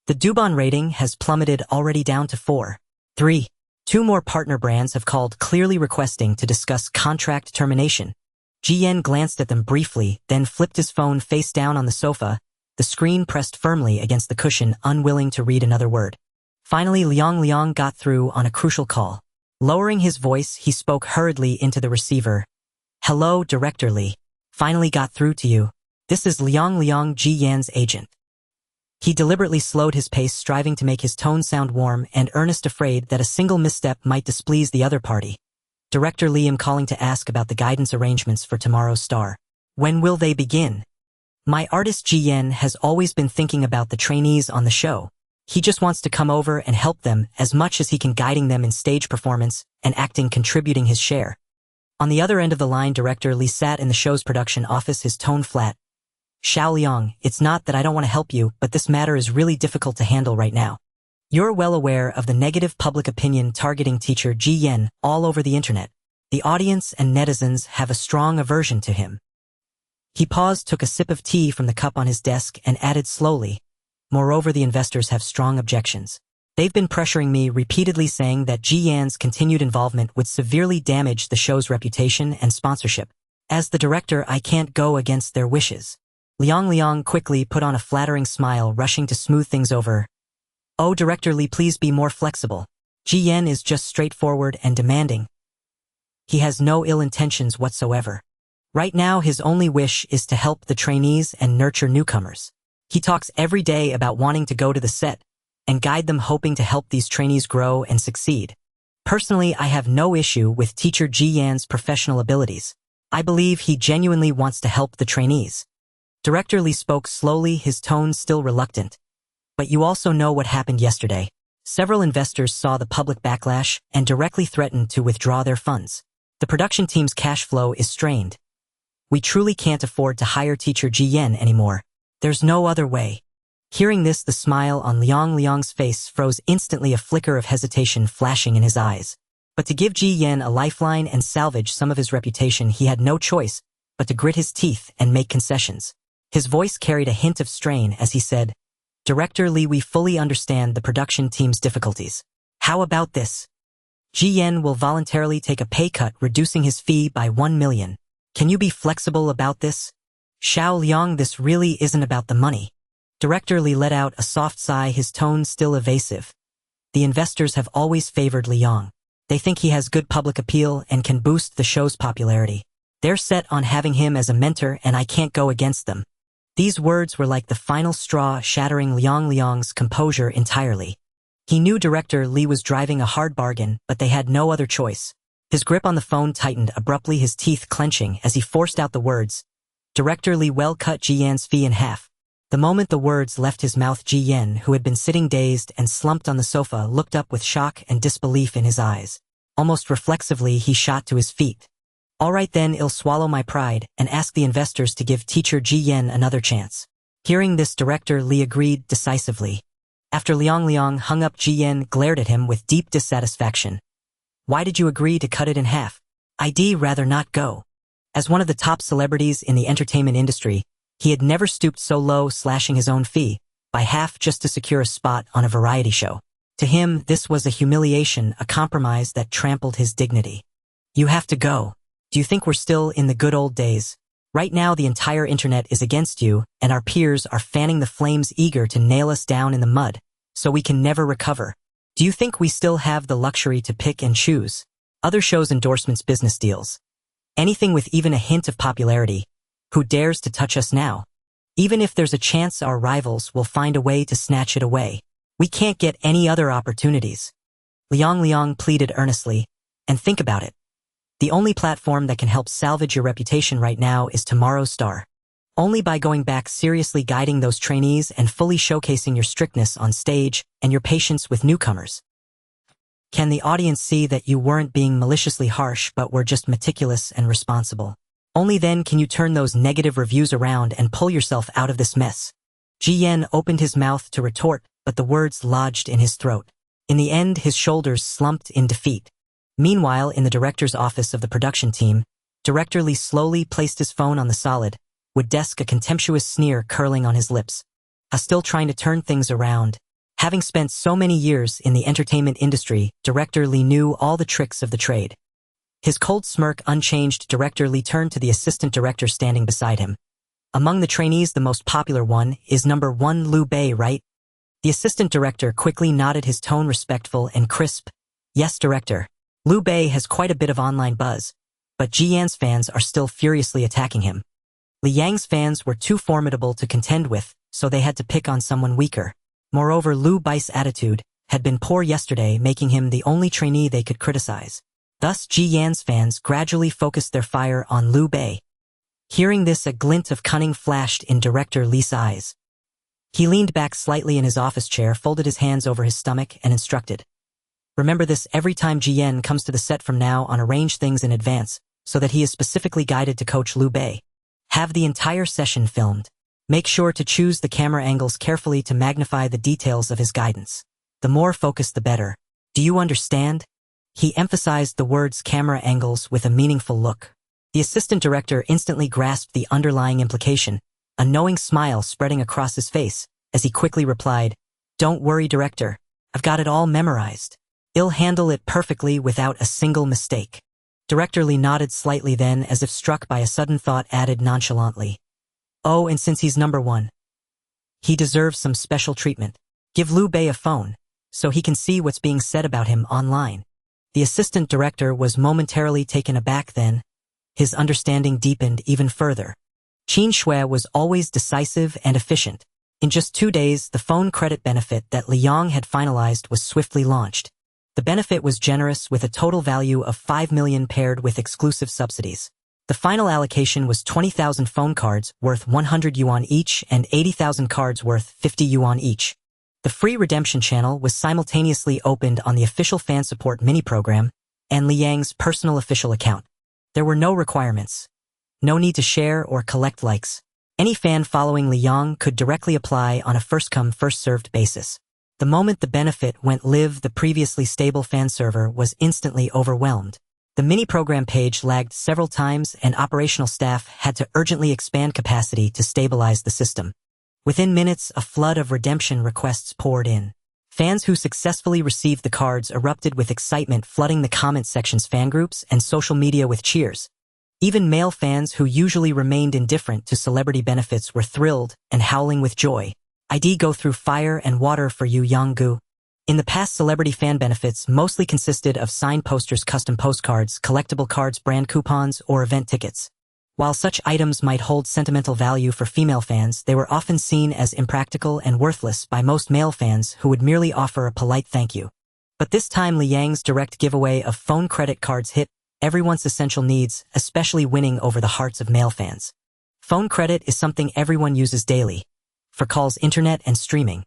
The Dubon rating has plummeted, already down to 4.3. 2 more partner brands have called, clearly requesting to discuss contract termination. Ji Yan glanced at them briefly, then flipped his phone face down on the sofa, the screen pressed firmly against the cushion, unwilling to read another word. Finally, Li Yong got through on a crucial call. Lowering his voice, he spoke hurriedly into the receiver. Hello, Director Li. Finally got through to you. This is Li Yong, Ji Yan's agent. He deliberately slowed his pace, striving to make his tone sound warm and earnest, afraid that a single misstep might displease the other party. Director Li, I'm calling to ask about the guidance arrangements for tomorrow's star. When will they begin? My artist Ji Yan has always been thinking about the trainees on the show. He just wants to come over and help them as much as he can, guiding them in stage performance and acting, contributing his share. On the other end of the line, Director Li sat in the show's production office, his tone flat. Xiao Liang, it's not that I don't want to help you, but this matter is really difficult to handle right now. You're well aware of the negative public opinion targeting teacher Ji Yan all over the internet. The audience and netizens have a strong aversion to him. He paused, took a sip of tea from the cup on his desk, and added slowly, moreover, the investors have strong objections. They've been pressuring me repeatedly, saying that Ji Yan's continued involvement would severely damage the show's reputation and sponsorship. As the director, I can't go against their wishes. Liang quickly put on a flattering smile, rushing to smooth things over. Oh, Director Li, please be more flexible. Ji Yan is just straightforward and demanding. He has no ill intentions whatsoever. Right now, his only wish is to help the trainees and nurture newcomers. He talks every day about wanting to go to the set and guide them, hoping to help these trainees grow and succeed. Personally, I have no issue with teacher Ji Yan's professional abilities. I believe he genuinely wants to help the trainees. Director Li spoke slowly, his tone still reluctant. But you also know what happened yesterday. Several investors saw the public backlash and directly threatened to withdraw their funds. The production team's cash flow is strained. We truly can't afford to hire teacher Ji Yan anymore. There's no other way. Hearing this, the smile on Liang's face froze instantly, a flicker of hesitation flashing in his eyes. But to give Ji Yan a lifeline and salvage some of his reputation, he had no choice but to grit his teeth and make concessions. His voice carried a hint of strain as he said, Director Lee, we fully understand the production team's difficulties. How about this? GN will voluntarily take a pay cut, reducing his fee by 1 million. Can you be flexible about this? Xiao Liang, this really isn't about the money. Director Lee let out a soft sigh, his tone still evasive. The investors have always favored Liang. They think he has good public appeal and can boost the show's popularity. They're set on having him as a mentor, and I can't go against them. These words were like the final straw, shattering Liang's composure entirely. He knew Director Lee was driving a hard bargain, but they had no other choice. His grip on the phone tightened abruptly, his teeth clenching as he forced out the words. Director Lee well cut Ji Yan's fee in half. The moment the words left his mouth, Ji Yan, who had been sitting dazed and slumped on the sofa, looked up with shock and disbelief in his eyes. Almost reflexively, he shot to his feet. All right then, I'll swallow my pride and ask the investors to give teacher Ji Yan another chance. Hearing this, Director Lee agreed decisively. After Liang hung up, Ji Yan glared at him with deep dissatisfaction. Why did you agree to cut it in half? I'd rather not go. As one of the top celebrities in the entertainment industry, he had never stooped so low, slashing his own fee by half just to secure a spot on a variety show. To him, this was a humiliation, a compromise that trampled his dignity. You have to go. Do you think we're still in the good old days? Right now, the entire internet is against you, and our peers are fanning the flames, eager to nail us down in the mud, so we can never recover. Do you think we still have the luxury to pick and choose? Other shows, endorsements, business deals. Anything with even a hint of popularity. Who dares to touch us now? Even if there's a chance, our rivals will find a way to snatch it away. We can't get any other opportunities. Liang pleaded earnestly. And think about it. The only platform that can help salvage your reputation right now is tomorrow's star. Only by going back, seriously guiding those trainees, and fully showcasing your strictness on stage and your patience with newcomers. Can the audience see that you weren't being maliciously harsh but were just meticulous and responsible? Only then can you turn those negative reviews around and pull yourself out of this mess. Ji Yan opened his mouth to retort, but the words lodged in his throat. In the end, his shoulders slumped in defeat. Meanwhile, in the director's office of the production team, Director Lee slowly placed his phone on the solid wood desk, a contemptuous sneer curling on his lips. Still trying to turn things around. Having spent so many years in the entertainment industry, Director Lee knew all the tricks of the trade. His cold smirk unchanged, Director Lee turned to the assistant director standing beside him. Among the trainees, the most popular one is number 1 Liu Bei, right? The assistant director quickly nodded, his tone respectful and crisp. Yes, director. Liu Bei has quite a bit of online buzz, but Ji Yan's fans are still furiously attacking him. Li Yang's fans were too formidable to contend with, so they had to pick on someone weaker. Moreover, Liu Bei's attitude had been poor yesterday, making him the only trainee they could criticize. Thus, Ji Yan's fans gradually focused their fire on Liu Bei. Hearing this, a glint of cunning flashed in Director Lee's eyes. He leaned back slightly in his office chair, folded his hands over his stomach, and instructed. Remember this, every time Ji Yan comes to the set from now on, arrange things in advance, so that he is specifically guided to coach Liu Bei. Have the entire session filmed. Make sure to choose the camera angles carefully to magnify the details of his guidance. The more focused, the better. Do you understand? He emphasized the words camera angles with a meaningful look. The assistant director instantly grasped the underlying implication, a knowing smile spreading across his face, as he quickly replied, Don't worry, director. I've got it all memorized. I'll handle it perfectly without a single mistake. Director Lee nodded slightly, then, as if struck by a sudden thought, added nonchalantly. Oh, and since he's number 1, he deserves some special treatment. Give Liu Bei a phone, so he can see what's being said about him online. The assistant director was momentarily taken aback, then. His understanding deepened even further. Qin Shui was always decisive and efficient. In just 2 days, the phone credit benefit that Liang had finalized was swiftly launched. The benefit was generous, with a total value of 5 million paired with exclusive subsidies. The final allocation was 20,000 phone cards worth 100 yuan each and 80,000 cards worth 50 yuan each. The free redemption channel was simultaneously opened on the official fan support mini-program and Liang's personal official account. There were no requirements. No need to share or collect likes. Any fan following Liang could directly apply on a first-come, first-served basis. The moment the benefit went live, the previously stable fan server was instantly overwhelmed. The mini-program page lagged several times, and operational staff had to urgently expand capacity to stabilize the system. Within minutes, a flood of redemption requests poured in. Fans who successfully received the cards erupted with excitement, flooding the comment section's fan groups and social media with cheers. Even male fans who usually remained indifferent to celebrity benefits were thrilled and howling with joy. I'd go through fire and water for you, Yong-gu. In the past, celebrity fan benefits mostly consisted of signed posters, custom postcards, collectible cards, brand coupons, or event tickets. While such items might hold sentimental value for female fans, they were often seen as impractical and worthless by most male fans who would merely offer a polite thank you. But this time, Liang's direct giveaway of phone credit cards hit everyone's essential needs, especially winning over the hearts of male fans. Phone credit is something everyone uses daily, for calls, internet, and streaming,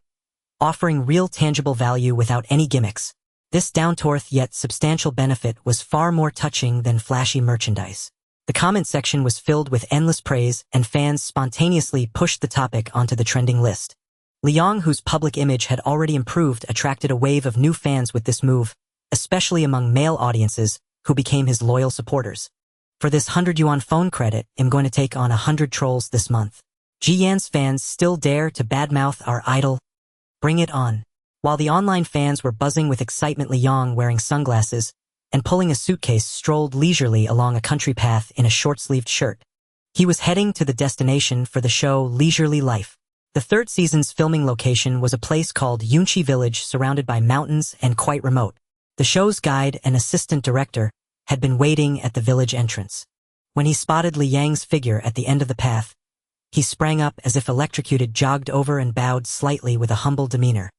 offering real tangible value without any gimmicks. This down-to-earth yet substantial benefit was far more touching than flashy merchandise. The comment section was filled with endless praise, and fans spontaneously pushed the topic onto the trending list. Liang, whose public image had already improved, attracted a wave of new fans with this move, especially among male audiences who became his loyal supporters. For this 100 yuan phone credit, I'm going to take on 100 trolls this month. Ji Yan's fans still dare to badmouth our idol? Bring it on. While the online fans were buzzing with excitement, Liang, wearing sunglasses and pulling a suitcase, strolled leisurely along a country path in a short-sleeved shirt. He was heading to the destination for the show Leisurely Life. The third season's filming location was a place called Yunqi Village, surrounded by mountains and quite remote. The show's guide and assistant director had been waiting at the village entrance. When he spotted Liang's figure at the end of the path, he sprang up as if electrocuted, jogged over and bowed slightly with a humble demeanor.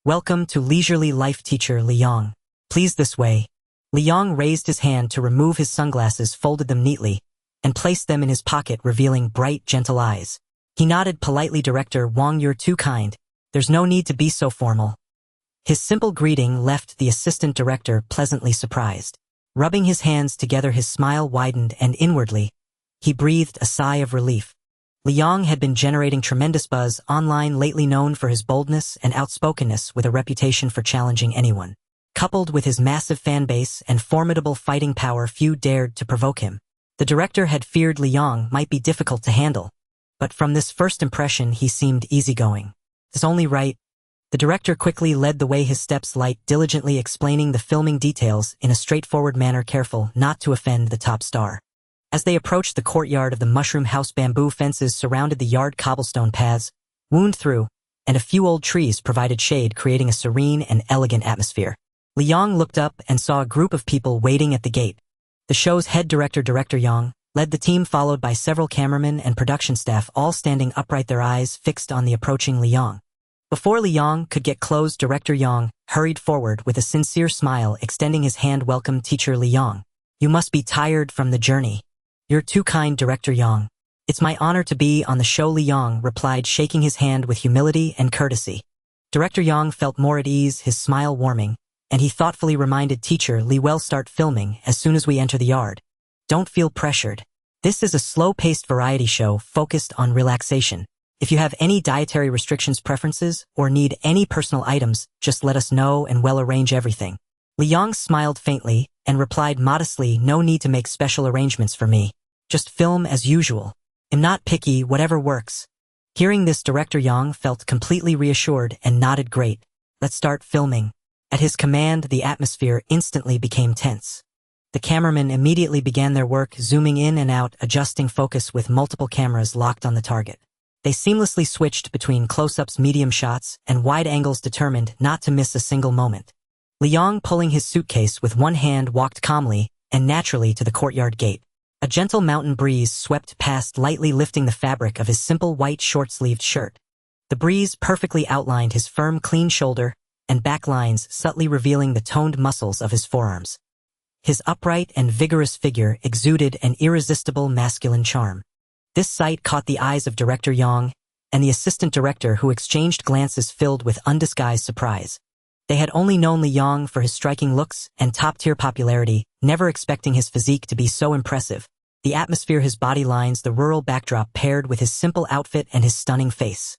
"Welcome to Leisurely Life, teacher Liang. Please, this way." Liang raised his hand to remove his sunglasses, folded them neatly, and placed them in his pocket, revealing bright, gentle eyes. He nodded politely. "Director Wang, you're too kind. There's no need to be so formal." His simple greeting left the assistant director pleasantly surprised. Rubbing his hands together, his smile widened, and inwardly, he breathed a sigh of relief. Liang had been generating tremendous buzz online lately, known for his boldness and outspokenness with a reputation for challenging anyone. Coupled with his massive fan base and formidable fighting power, few dared to provoke him. The director had feared Liang might be difficult to handle, but from this first impression he seemed easygoing. "It's only right." The director quickly led the way, his steps light, diligently explaining the filming details in a straightforward manner, careful not to offend the top star. As they approached the courtyard of the mushroom house, bamboo fences surrounded the yard, cobblestone paths wound through, and a few old trees provided shade, creating a serene and elegant atmosphere. Liang looked up and saw a group of people waiting at the gate. The show's head director, Director Yang, led the team, followed by several cameramen and production staff, all standing upright, their eyes fixed on the approaching Liang. Before Liang could get close, Director Yang hurried forward with a sincere smile, extending his hand. "Welcome, teacher Liang. You must be tired from the journey." "You're too kind, Director Yang. It's my honor to be on the show," Liang replied, shaking his hand with humility and courtesy. Director Yang felt more at ease, his smile warming, and he thoughtfully reminded Teacher Li, "We'll start filming as soon as we enter the yard. Don't feel pressured. This is a slow-paced variety show focused on relaxation. If you have any dietary restrictions, preferences, or need any personal items, just let us know and we'll arrange everything." Liang smiled faintly and replied modestly, "No need to make special arrangements for me. Just film as usual. I'm not picky, whatever works." Hearing this, Director Yang felt completely reassured and nodded. "Great. Let's start filming." At his command, the atmosphere instantly became tense. The cameramen immediately began their work, zooming in and out, adjusting focus with multiple cameras locked on the target. They seamlessly switched between close-ups, medium shots, and wide angles, determined not to miss a single moment. Liang, pulling his suitcase with one hand, walked calmly and naturally to the courtyard gate. A gentle mountain breeze swept past, lightly lifting the fabric of his simple white short-sleeved shirt. The breeze perfectly outlined his firm, clean shoulder and back lines, subtly revealing the toned muscles of his forearms. His upright and vigorous figure exuded an irresistible masculine charm. This sight caught the eyes of Director Yang and the assistant director, who exchanged glances filled with undisguised surprise. They had only known Liang for his striking looks and top-tier popularity, never expecting his physique to be so impressive. The atmosphere, his body lines, the rural backdrop paired with his simple outfit and his stunning face.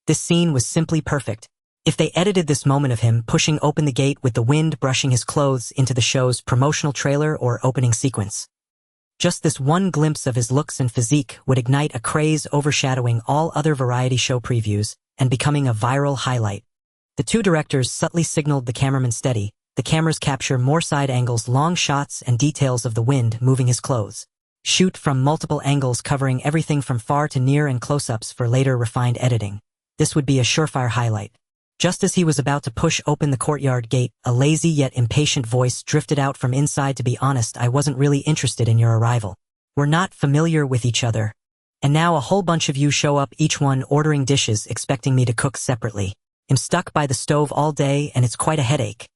This scene was simply perfect. If they edited this moment of him pushing open the gate with the wind brushing his clothes into the show's promotional trailer or opening sequence, Just this one glimpse of his looks and physique would ignite a craze overshadowing all other variety show previews and becoming a viral highlight. The two directors subtly signaled the cameraman steady. The cameras capture more side angles, long shots, and details of the wind moving his clothes. Shoot from multiple angles covering everything from far to near and close-ups for later refined editing. This would be a surefire highlight. Just as he was about to push open the courtyard gate, a lazy yet impatient voice drifted out from inside. To be honest, I wasn't really interested in your arrival. We're not familiar with each other. And now a whole bunch of you show up, each one ordering dishes, expecting me to cook separately. I'm stuck by the stove all day and it's quite a headache.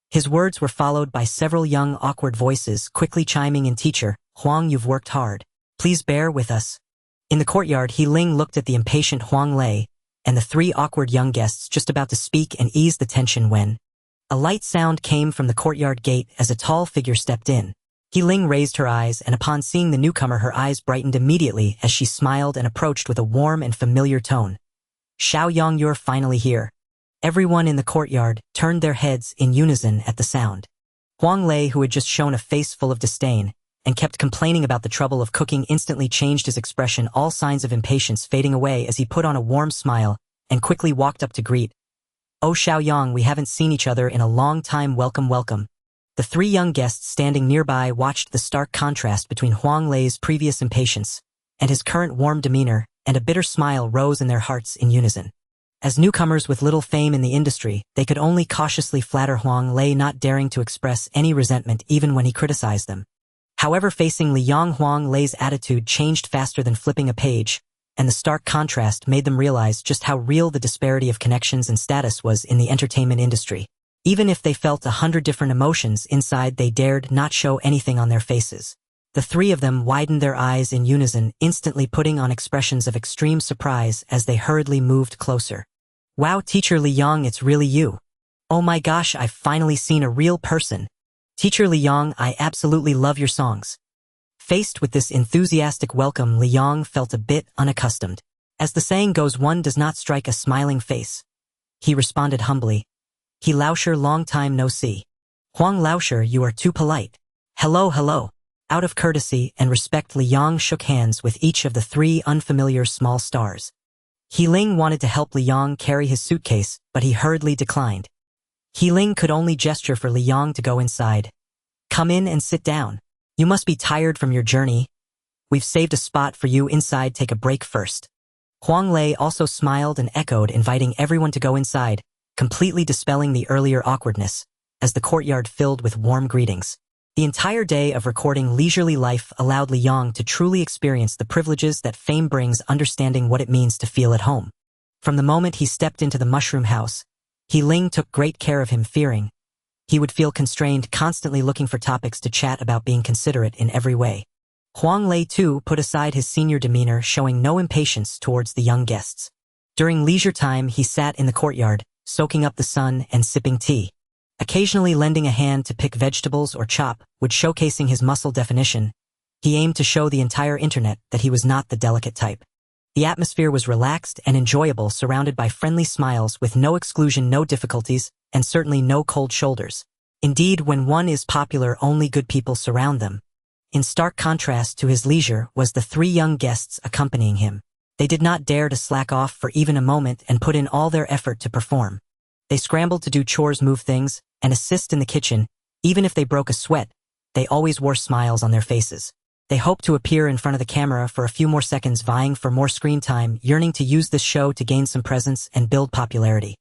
His words were followed by several young, awkward voices quickly chiming in. Teacher, Huang, you've worked hard. Please bear with us. In the courtyard, He Ling looked at the impatient Huang Lei and the three awkward young guests just about to speak and ease the tension when a light sound came from the courtyard gate as a tall figure stepped in. He Ling raised her eyes, and upon seeing the newcomer, her eyes brightened immediately as she smiled and approached with a warm and familiar tone. Xiaoyang, you're finally here. Everyone in the courtyard turned their heads in unison at the sound. Huang Lei, who had just shown a face full of disdain and kept complaining about the trouble of cooking, instantly changed his expression, all signs of impatience fading away as he put on a warm smile and quickly walked up to greet. Oh Xiaoyang, we haven't seen each other in a long time. Welcome, welcome. The three young guests standing nearby watched the stark contrast between Huang Lei's previous impatience and his current warm demeanor, and a bitter smile rose in their hearts in unison. As newcomers with little fame in the industry, they could only cautiously flatter Huang Lei, not daring to express any resentment even when he criticized them. However, facing Liang, Huang Lei's attitude changed faster than flipping a page, and the stark contrast made them realize just how real the disparity of connections and status was in the entertainment industry. Even if they felt 100 different emotions inside, they dared not show anything on their faces. The three of them widened their eyes in unison, instantly putting on expressions of extreme surprise as they hurriedly moved closer. Wow, Teacher Liang, it's really you. Oh my gosh, I've finally seen a real person. Teacher Liang, I absolutely love your songs. Faced with this enthusiastic welcome, Liang felt a bit unaccustomed. As the saying goes, one does not strike a smiling face. He responded humbly. He Lauscher, long time no see. Huang Lauscher, you are too polite. Hello, hello. Out of courtesy and respect, Liang shook hands with each of the three unfamiliar small stars. He Ling wanted to help Liang carry his suitcase, but he hurriedly declined. He Ling could only gesture for Liang to go inside. Come in and sit down. You must be tired from your journey. We've saved a spot for you inside. Take a break first. Huang Lei also smiled and echoed, inviting everyone to go inside, completely dispelling the earlier awkwardness, as the courtyard filled with warm greetings. The entire day of recording leisurely life allowed Liang to truly experience the privileges that fame brings, understanding what it means to feel at home. From the moment he stepped into the mushroom house, He Ling took great care of him, fearing he would feel constrained, constantly looking for topics to chat about, being considerate in every way. Huang Lei, too, put aside his senior demeanor, showing no impatience towards the young guests. During leisure time, he sat in the courtyard, soaking up the sun and sipping tea, occasionally lending a hand to pick vegetables or chop wood, showcasing his muscle definition. He aimed to show the entire internet that he was not the delicate type. The atmosphere was relaxed and enjoyable, surrounded by friendly smiles, with no exclusion, no difficulties, and certainly no cold shoulders. Indeed, when one is popular, only good people surround them. In stark contrast to his leisure was the three young guests accompanying him. They did not dare to slack off for even a moment and put in all their effort to perform. They scrambled to do chores, move things, and assist in the kitchen. Even if they broke a sweat, they always wore smiles on their faces. They hoped to appear in front of the camera for a few more seconds, vying for more screen time, yearning to use this show to gain some presence and build popularity.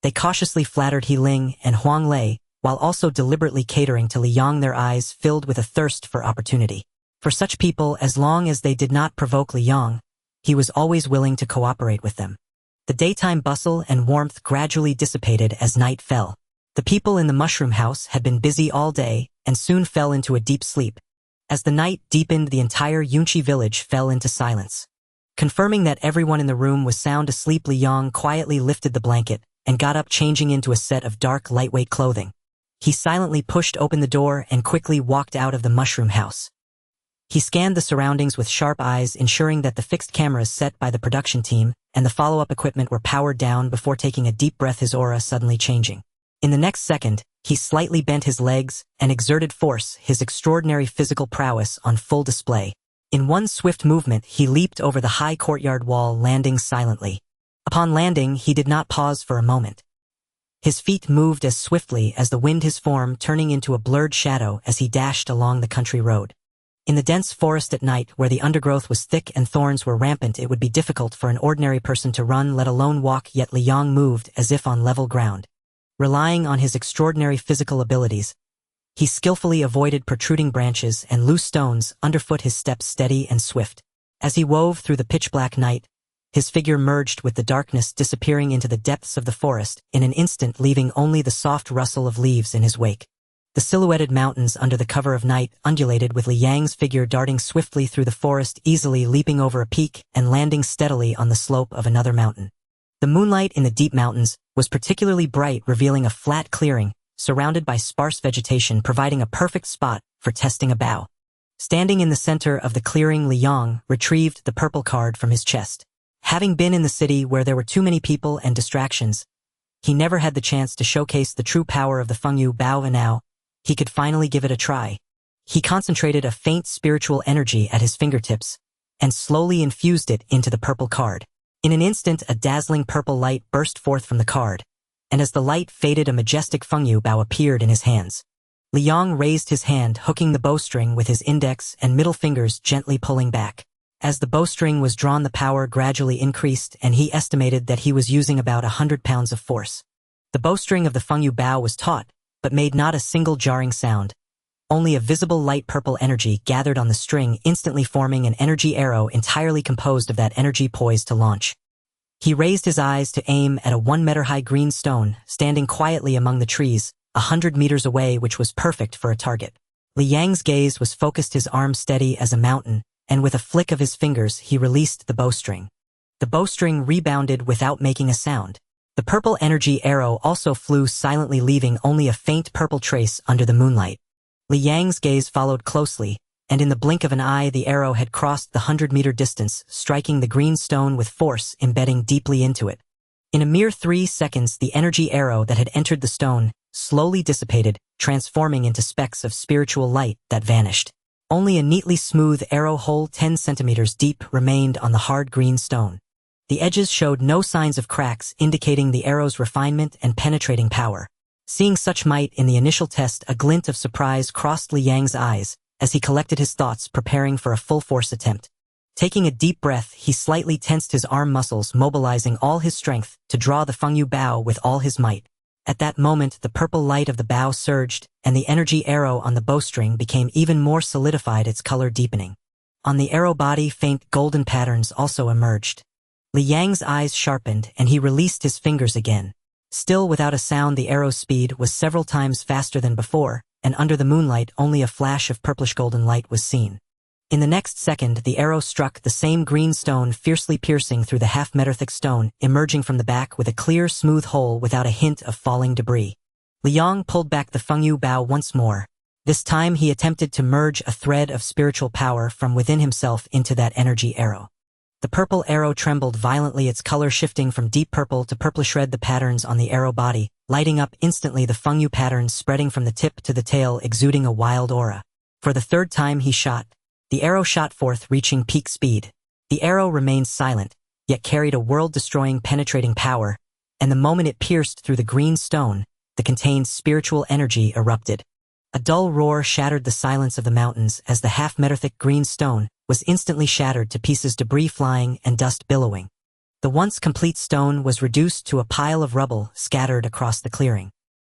They cautiously flattered He Ling and Huang Lei, while also deliberately catering to Liang, their eyes filled with a thirst for opportunity. For such people, as long as they did not provoke Liang, he was always willing to cooperate with them. The daytime bustle and warmth gradually dissipated as night fell. The people in the mushroom house had been busy all day and soon fell into a deep sleep. As the night deepened, the entire Yunqi village fell into silence. Confirming that everyone in the room was sound asleep, Liang quietly lifted the blanket and got up, changing into a set of dark, lightweight clothing. He silently pushed open the door and quickly walked out of the mushroom house. He scanned the surroundings with sharp eyes, ensuring that the fixed cameras set by the production team and the follow-up equipment were powered down before taking a deep breath, his aura suddenly changing. In the next second, he slightly bent his legs and exerted force, his extraordinary physical prowess on full display. In one swift movement, he leaped over the high courtyard wall, landing silently. Upon landing, he did not pause for a moment. His feet moved as swiftly as the wind, his form turning into a blurred shadow as he dashed along the country road. In the dense forest at night, where the undergrowth was thick and thorns were rampant, it would be difficult for an ordinary person to run, let alone walk, yet Liang moved as if on level ground. Relying on his extraordinary physical abilities, he skillfully avoided protruding branches and loose stones, underfoot, his steps steady and swift. As he wove through the pitch-black night, his figure merged with the darkness, disappearing into the depths of the forest in an instant, leaving only the soft rustle of leaves in his wake. The silhouetted mountains under the cover of night undulated, with Liang's figure darting swiftly through the forest, easily leaping over a peak and landing steadily on the slope of another mountain. The moonlight in the deep mountains was particularly bright, revealing a flat clearing surrounded by sparse vegetation, providing a perfect spot for testing a bow. Standing in the center of the clearing, Liang retrieved the purple card from his chest. Having been in the city where there were too many people and distractions, he never had the chance to showcase the true power of the Fengyu Bao, and now he could finally give it a try. He concentrated a faint spiritual energy at his fingertips and slowly infused it into the purple card. In an instant, a dazzling purple light burst forth from the card, and as the light faded, a majestic Fengyu Bao appeared in his hands. Liang raised his hand, hooking the bowstring with his index and middle fingers, gently pulling back. As the bowstring was drawn, the power gradually increased, and he estimated that he was using about 100 pounds of force. The bowstring of the Fengyu Bao was taut, but made not a single jarring sound. Only a visible light purple energy gathered on the string, instantly forming an energy arrow entirely composed of that energy, poised to launch. He raised his eyes to aim at a 1-meter-high green stone, standing quietly among the trees, 100 meters away, which was perfect for a target. Liang's gaze was focused, his arm steady as a mountain, and with a flick of his fingers he released the bowstring. The bowstring rebounded without making a sound. The purple energy arrow also flew silently, leaving only a faint purple trace under the moonlight. Liang's gaze followed closely, and in the blink of an eye the arrow had crossed the 100-meter distance, striking the green stone with force, embedding deeply into it. In a mere 3 seconds, the energy arrow that had entered the stone slowly dissipated, transforming into specks of spiritual light that vanished. Only a neatly smooth arrow hole 10 centimeters deep remained on the hard green stone. The edges showed no signs of cracks, indicating the arrow's refinement and penetrating power. Seeing such might in the initial test, a glint of surprise crossed Liang's eyes as he collected his thoughts, preparing for a full-force attempt. Taking a deep breath, he slightly tensed his arm muscles, mobilizing all his strength to draw the Fengyu Bao with all his might. At that moment, the purple light of the bow surged, and the energy arrow on the bowstring became even more solidified, its color deepening. On the arrow body, faint golden patterns also emerged. Liang's eyes sharpened, and he released his fingers again. Still without a sound, the arrow's speed was several times faster than before, and under the moonlight only a flash of purplish golden light was seen. In the next second, the arrow struck the same green stone, fiercely piercing through the half-meter-thick stone, emerging from the back with a clear, smooth hole without a hint of falling debris. Liang pulled back the Fengyu Bao once more. This time he attempted to merge a thread of spiritual power from within himself into that energy arrow. The purple arrow trembled violently, its color shifting from deep purple to purplish red, the patterns on the arrow body lighting up instantly, the Fengyu patterns spreading from the tip to the tail, exuding a wild aura. For the third time he shot. The arrow shot forth, reaching peak speed. The arrow remained silent, yet carried a world-destroying, penetrating power, and the moment it pierced through the green stone, the contained spiritual energy erupted. A dull roar shattered the silence of the mountains as the half-meter-thick green stone was instantly shattered to pieces, debris flying and dust billowing. The once complete stone was reduced to a pile of rubble scattered across the clearing.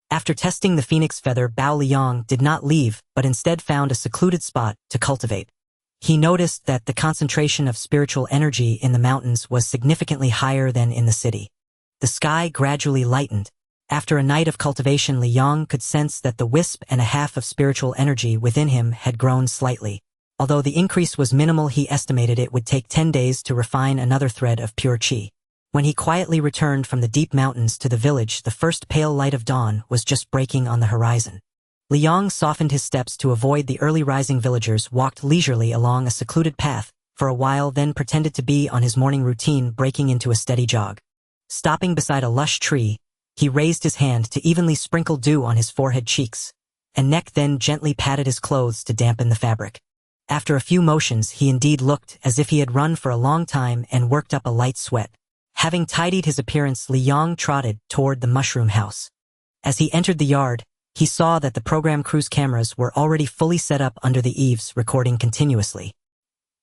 After testing the phoenix feather, Bao Liang did not leave, but instead found a secluded spot to cultivate. He noticed that the concentration of spiritual energy in the mountains was significantly higher than in the city. The sky gradually lightened. After a night of cultivation, Liang could sense that the wisp and a half of spiritual energy within him had grown slightly. Although the increase was minimal, he estimated it would take 10 days to refine another thread of pure qi. When he quietly returned from the deep mountains to the village, the first pale light of dawn was just breaking on the horizon. Liang softened his steps to avoid the early rising villagers, walked leisurely along a secluded path for a while, then pretended to be on his morning routine, breaking into a steady jog. Stopping beside a lush tree, He raised his hand to evenly sprinkle dew on his forehead cheeks, and neck, then gently patted his clothes to dampen the fabric. After a few motions, he indeed looked as if he had run for a long time and worked up a light sweat. Having tidied his appearance, Li Yong trotted toward the mushroom house. As he entered the yard, he saw that the program crew's cameras were already fully set up under the eaves, recording continuously.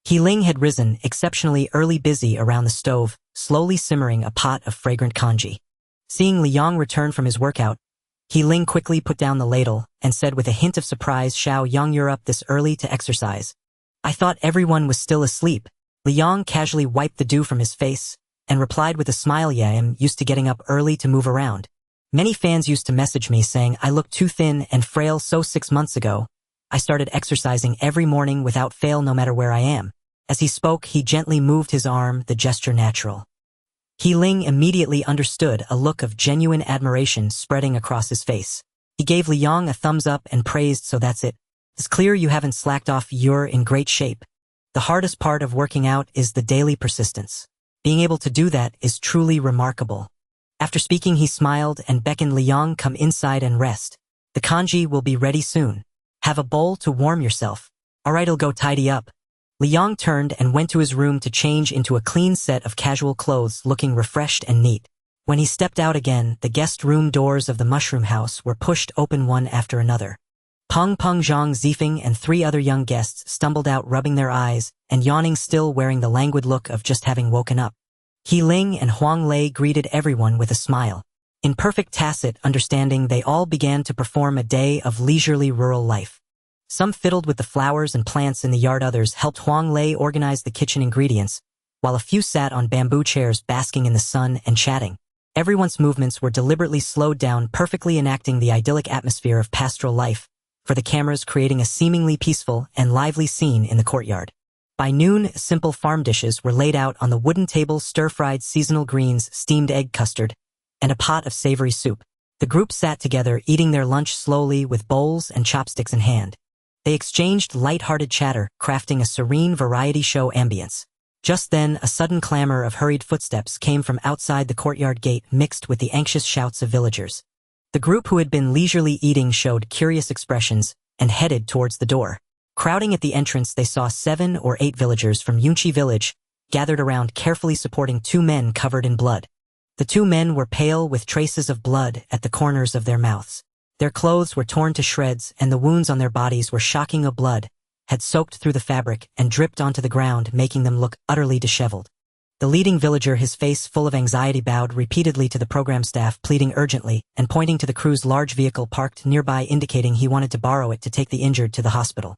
He Ling had risen, exceptionally early, busy around the stove, slowly simmering a pot of fragrant congee. Seeing Li Yong return from his workout, He Ling quickly put down the ladle and said with a hint of surprise, "Xiao Yang, you're up this early to exercise. I thought everyone was still asleep." Li Yong casually wiped the dew from his face and replied with a smile, "Yeah, I'm used to getting up early to move around. Many fans used to message me saying I look too thin and frail, so 6 months ago, I started exercising every morning without fail, no matter where I am." As he spoke, he gently moved his arm, the gesture natural. He Ling immediately understood, a look of genuine admiration spreading across his face. He gave Li Yong a thumbs up and praised, "So that's it. It's clear you haven't slacked off, you're in great shape. The hardest part of working out is the daily persistence. Being able to do that is truly remarkable." After speaking, he smiled and beckoned Li Yong, "Come inside and rest. The congee will be ready soon. Have a bowl to warm yourself." "All right, I'll go tidy up." Li Yong turned and went to his room to change into a clean set of casual clothes, looking refreshed and neat. When he stepped out again, the guest room doors of the mushroom house were pushed open one after another. Peng Peng, Zhang Zifeng, and 3 other young guests stumbled out, rubbing their eyes and yawning, still wearing the languid look of just having woken up. He Ling and Huang Lei greeted everyone with a smile. In perfect tacit understanding, they all began to perform a day of leisurely rural life. Some fiddled with the flowers and plants in the yard, others helped Huang Lei organize the kitchen ingredients, while a few sat on bamboo chairs basking in the sun and chatting. Everyone's movements were deliberately slowed down, perfectly enacting the idyllic atmosphere of pastoral life, for the cameras creating a seemingly peaceful and lively scene in the courtyard. By noon, simple farm dishes were laid out on the wooden table: stir-fried seasonal greens, steamed egg custard, and a pot of savory soup. The group sat together, eating their lunch slowly with bowls and chopsticks in hand. They exchanged light-hearted chatter, crafting a serene variety show ambience. Just then, a sudden clamor of hurried footsteps came from outside the courtyard gate, mixed with the anxious shouts of villagers. The group, who had been leisurely eating, showed curious expressions and headed towards the door. Crowding at the entrance, they saw 7 or 8 villagers from Yunqi village, gathered around, carefully supporting 2 men covered in blood. The 2 men were pale, with traces of blood at the corners of their mouths. Their clothes were torn to shreds, and the wounds on their bodies were shocking. Of blood had soaked through the fabric and dripped onto the ground, making them look utterly disheveled. The leading villager, his face full of anxiety, bowed repeatedly to the program staff, pleading urgently, and pointing to the crew's large vehicle parked nearby, indicating he wanted to borrow it to take the injured to the hospital.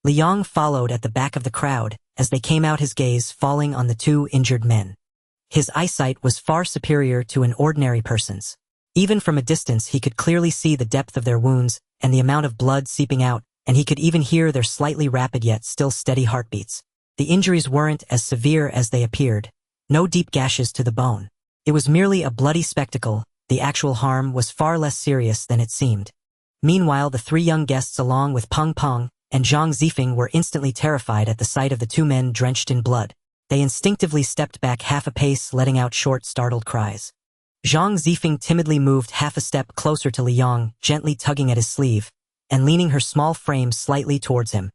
Li Yong followed at the back of the crowd as they came out, his gaze falling on the 2 injured men. His eyesight was far superior to an ordinary person's. Even from a distance, he could clearly see the depth of their wounds and the amount of blood seeping out, and he could even hear their slightly rapid yet still steady heartbeats. The injuries weren't as severe as they appeared. No deep gashes to the bone. It was merely a bloody spectacle. The actual harm was far less serious than it seemed. Meanwhile, the 3 young guests, along with Peng Peng and Zhang Zifeng, were instantly terrified at the sight of the 2 men drenched in blood. They instinctively stepped back half a pace, letting out short, startled cries. Zhang Zifeng timidly moved half a step closer to Li Yong, gently tugging at his sleeve and leaning her small frame slightly towards him.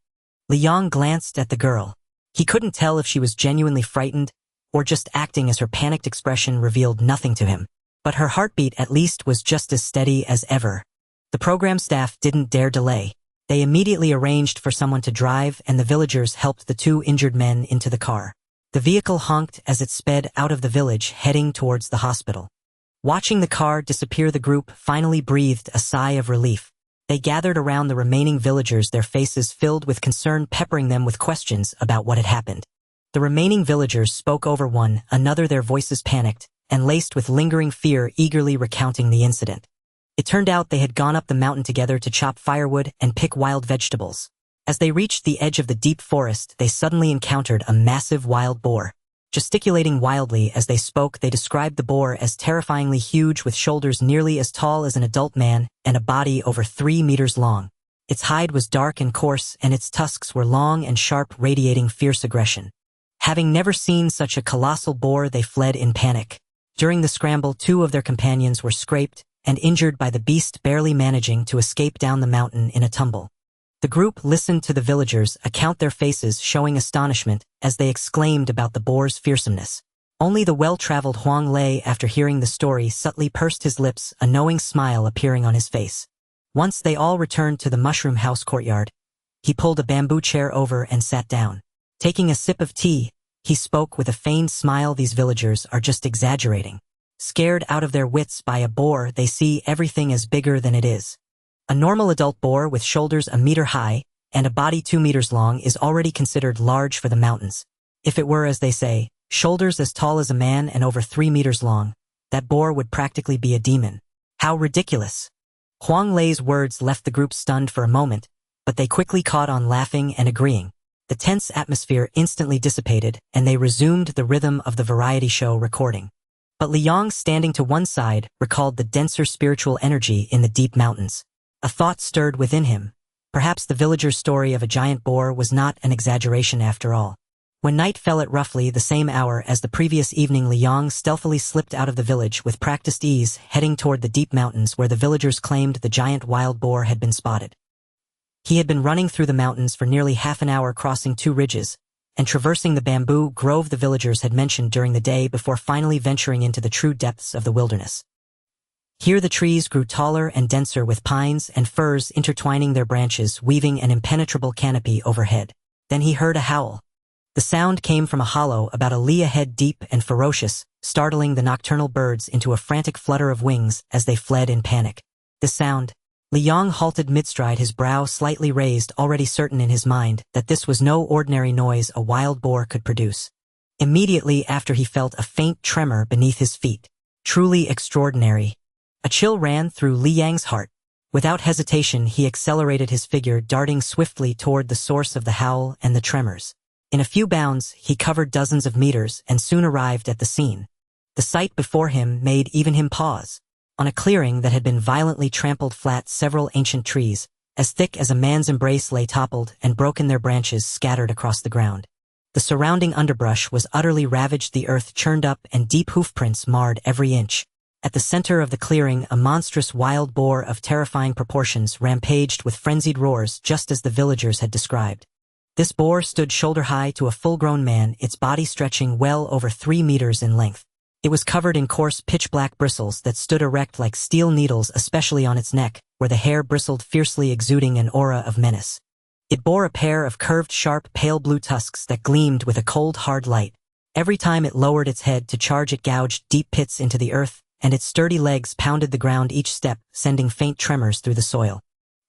Li Yong glanced at the girl. He couldn't tell if she was genuinely frightened or just acting, as her panicked expression revealed nothing to him. But her heartbeat, at least, was just as steady as ever. The program staff didn't dare delay. They immediately arranged for someone to drive, and the villagers helped the 2 injured men into the car. The vehicle honked as it sped out of the village, heading towards the hospital. Watching the car disappear, the group finally breathed a sigh of relief. They gathered around the remaining villagers, their faces filled with concern, peppering them with questions about what had happened. The remaining villagers spoke over one another, their voices panicked and laced with lingering fear, eagerly recounting the incident. It turned out they had gone up the mountain together to chop firewood and pick wild vegetables. As they reached the edge of the deep forest, they suddenly encountered a massive wild boar. Gesticulating wildly as they spoke, they described the boar as terrifyingly huge, with shoulders nearly as tall as an adult man and a body over 3 meters long. Its hide was dark and coarse, and its tusks were long and sharp, radiating fierce aggression. Having never seen such a colossal boar, they fled in panic. During the scramble, 2 of their companions were scraped and injured by the beast barely managing to escape down the mountain in a tumble. The group listened to the villagers account their faces showing astonishment as they exclaimed about the boar's fearsomeness. Only the well-traveled Huang Lei, after hearing the story, subtly pursed his lips, a knowing smile appearing on his face. Once they all returned to the mushroom house courtyard, he pulled a bamboo chair over and sat down. Taking a sip of tea, he spoke with a feigned smile. These villagers are just exaggerating. Scared out of their wits by a boar, they see everything as bigger than it is. A normal adult boar with shoulders a meter high and a body 2 meters long is already considered large for the mountains. If it were, as they say, shoulders as tall as a man and over 3 meters long, that boar would practically be a demon. How ridiculous! Huang Lei's words left the group stunned for a moment, but they quickly caught on, laughing and agreeing. The tense atmosphere instantly dissipated, and they resumed the rhythm of the variety show recording. But Liang, standing to one side, recalled the denser spiritual energy in the deep mountains. A thought stirred within him. Perhaps the villager's story of a giant boar was not an exaggeration after all. When night fell at roughly the same hour as the previous evening, Liang stealthily slipped out of the village with practiced ease, heading toward the deep mountains where the villagers claimed the giant wild boar had been spotted. He had been running through the mountains for nearly half an hour, crossing 2 ridges, and traversing the bamboo grove the villagers had mentioned during the day before finally venturing into the true depths of the wilderness. Here the trees grew taller and denser, with pines and firs intertwining their branches, weaving an impenetrable canopy overhead. Then he heard a howl. The sound came from a hollow about a li ahead, deep and ferocious, startling the nocturnal birds into a frantic flutter of wings as they fled in panic. The sound. Liang halted midstride, his brow slightly raised, already certain in his mind that this was no ordinary noise a wild boar could produce. Immediately after, he felt a faint tremor beneath his feet. Truly extraordinary. A chill ran through Liang's heart. Without hesitation, he accelerated his figure, darting swiftly toward the source of the howl and the tremors. In a few bounds, he covered dozens of meters and soon arrived at the scene. The sight before him made even him pause. On a clearing that had been violently trampled flat, several ancient trees, as thick as a man's embrace, lay toppled and broken, their branches scattered across the ground. The surrounding underbrush was utterly ravaged, the earth churned up, and deep hoofprints marred every inch. At the center of the clearing, a monstrous wild boar of terrifying proportions rampaged with frenzied roars, just as the villagers had described. This boar stood shoulder-high to a full-grown man, its body stretching well over 3 meters in length. It was covered in coarse, pitch-black bristles that stood erect like steel needles, especially on its neck, where the hair bristled fiercely, exuding an aura of menace. It bore a pair of curved, sharp, pale blue tusks that gleamed with a cold, hard light. Every time it lowered its head to charge, it gouged deep pits into the earth, and its sturdy legs pounded the ground each step, sending faint tremors through the soil.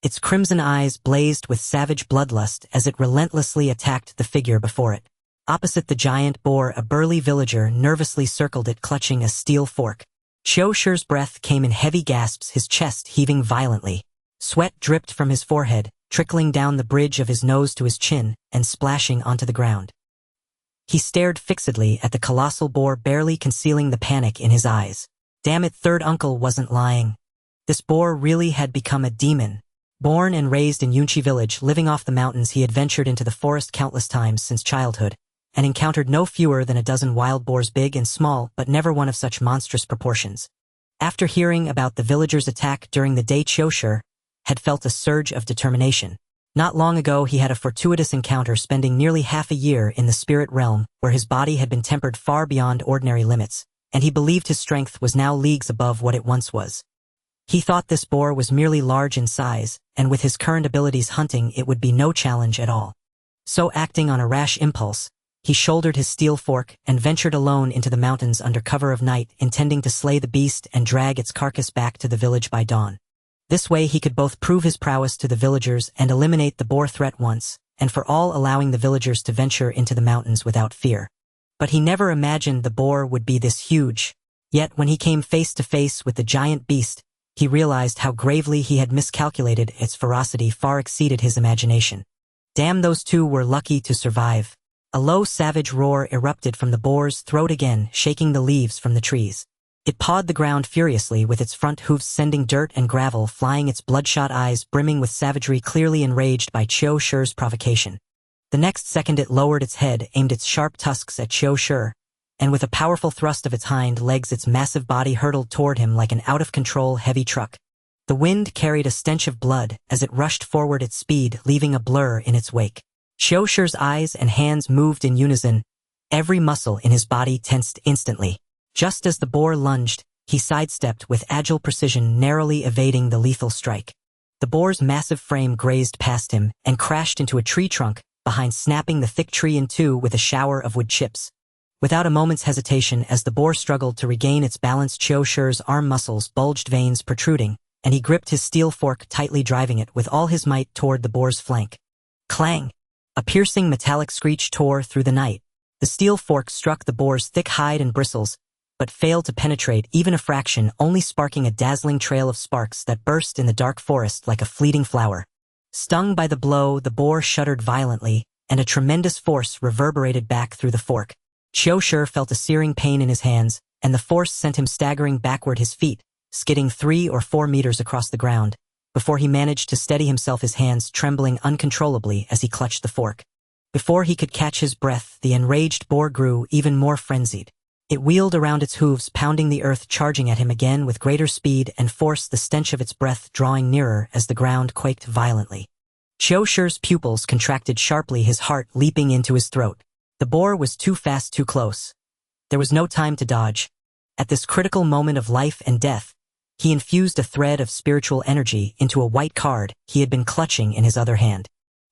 Its crimson eyes blazed with savage bloodlust as it relentlessly attacked the figure before it. Opposite the giant boar, a burly villager nervously circled it, clutching a steel fork. Qiu Shi's breath came in heavy gasps, his chest heaving violently. Sweat dripped from his forehead, trickling down the bridge of his nose to his chin and splashing onto the ground. He stared fixedly at the colossal boar, barely concealing the panic in his eyes. Damn it, third uncle wasn't lying. This boar really had become a demon. Born and raised in Yunqi village, living off the mountains, he had ventured into the forest countless times since childhood, and encountered no fewer than a dozen wild boars, big and small, but never one of such monstrous proportions. After hearing about the villagers' attack during the day, Qiu Shi had felt a surge of determination. Not long ago, he had a fortuitous encounter, spending nearly half a year in the spirit realm, where his body had been tempered far beyond ordinary limits, and he believed his strength was now leagues above what it once was. He thought this boar was merely large in size, and with his current abilities, hunting it would be no challenge at all. So, acting on a rash impulse, he shouldered his steel fork and ventured alone into the mountains under cover of night, intending to slay the beast and drag its carcass back to the village by dawn. This way he could both prove his prowess to the villagers and eliminate the boar threat once and for all, allowing the villagers to venture into the mountains without fear. But he never imagined the boar would be this huge. Yet when he came face to face with the giant beast, he realized how gravely he had miscalculated. Its ferocity far exceeded his imagination. Damn, those two were lucky to survive. A low, savage roar erupted from the boar's throat again, shaking the leaves from the trees. It pawed the ground furiously with its front hooves, sending dirt and gravel flying, its bloodshot eyes brimming with savagery, clearly enraged by Qiu Shi's provocation. The next second it lowered its head, aimed its sharp tusks at Qiu Shi, and with a powerful thrust of its hind legs its massive body hurtled toward him like an out-of-control heavy truck. The wind carried a stench of blood as it rushed forward at speed, leaving a blur in its wake. Qiushur's eyes and hands moved in unison, every muscle in his body tensed instantly. Just as the boar lunged, he sidestepped with agile precision, narrowly evading the lethal strike. The boar's massive frame grazed past him and crashed into a tree trunk, behind snapping the thick tree in two with a shower of wood chips. Without a moment's hesitation, as the boar struggled to regain its balance, Qiushur's arm muscles bulged, veins protruding, and he gripped his steel fork tightly, driving it with all his might toward the boar's flank. Clang! A piercing metallic screech tore through the night. The steel fork struck the boar's thick hide and bristles, but failed to penetrate even a fraction, only sparking a dazzling trail of sparks that burst in the dark forest like a fleeting flower. Stung by the blow, the boar shuddered violently, and a tremendous force reverberated back through the fork. Qiushur felt a searing pain in his hands, and the force sent him staggering backward, his feet skidding 3 or 4 meters across the ground, before he managed to steady himself, his hands trembling uncontrollably as he clutched the fork. Before he could catch his breath, the enraged boar grew even more frenzied. It wheeled around its hooves, pounding the earth, charging at him again with greater speed and force, the stench of its breath drawing nearer as the ground quaked violently. Qiushur's pupils contracted sharply, his heart leaping into his throat. The boar was too fast, too close. There was no time to dodge. At this critical moment of life and death, he infused a thread of spiritual energy into a white card he had been clutching in his other hand.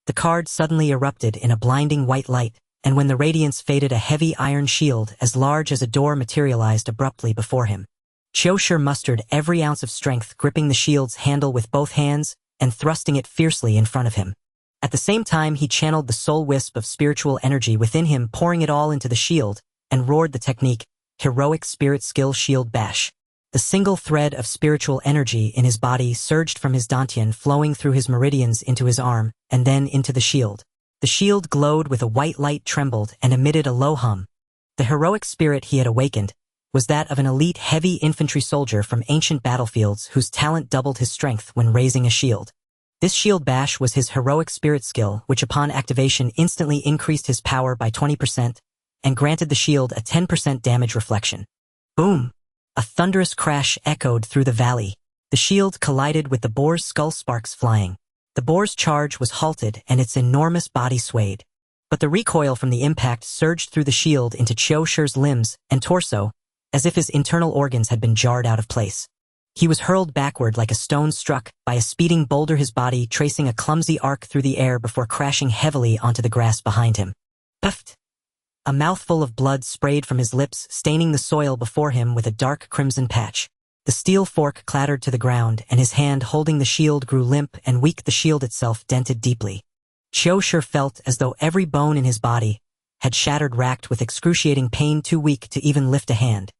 The card suddenly erupted in a blinding white light, and when the radiance faded, a heavy iron shield as large as a door materialized abruptly before him. Qiushur mustered every ounce of strength, gripping the shield's handle with both hands and thrusting it fiercely in front of him. At the same time, he channeled the soul wisp of spiritual energy within him, pouring it all into the shield, and roared the technique, Heroic Spirit Skill Shield Bash. The single thread of spiritual energy in his body surged from his dantian, flowing through his meridians into his arm, and then into the shield. The shield glowed with a white light, trembled, and emitted a low hum. The heroic spirit he had awakened was that of an elite heavy infantry soldier from ancient battlefields whose talent doubled his strength when raising a shield. This shield bash was his heroic spirit skill, which upon activation instantly increased his power by 20% and granted the shield a 10% damage reflection. Boom! A thunderous crash echoed through the valley. The shield collided with the boar's skull, sparks flying. The boar's charge was halted and its enormous body swayed. But the recoil from the impact surged through the shield into Qiushur's limbs and torso, as if his internal organs had been jarred out of place. He was hurled backward like a stone struck by a speeding boulder, his body tracing a clumsy arc through the air before crashing heavily onto the grass behind him. Puffed! A mouthful of blood sprayed from his lips, staining the soil before him with a dark crimson patch. The steel fork clattered to the ground, and his hand holding the shield grew limp and weak, the shield itself dented deeply. Qiushur felt as though every bone in his body had shattered, racked with excruciating pain, too weak to even lift a hand.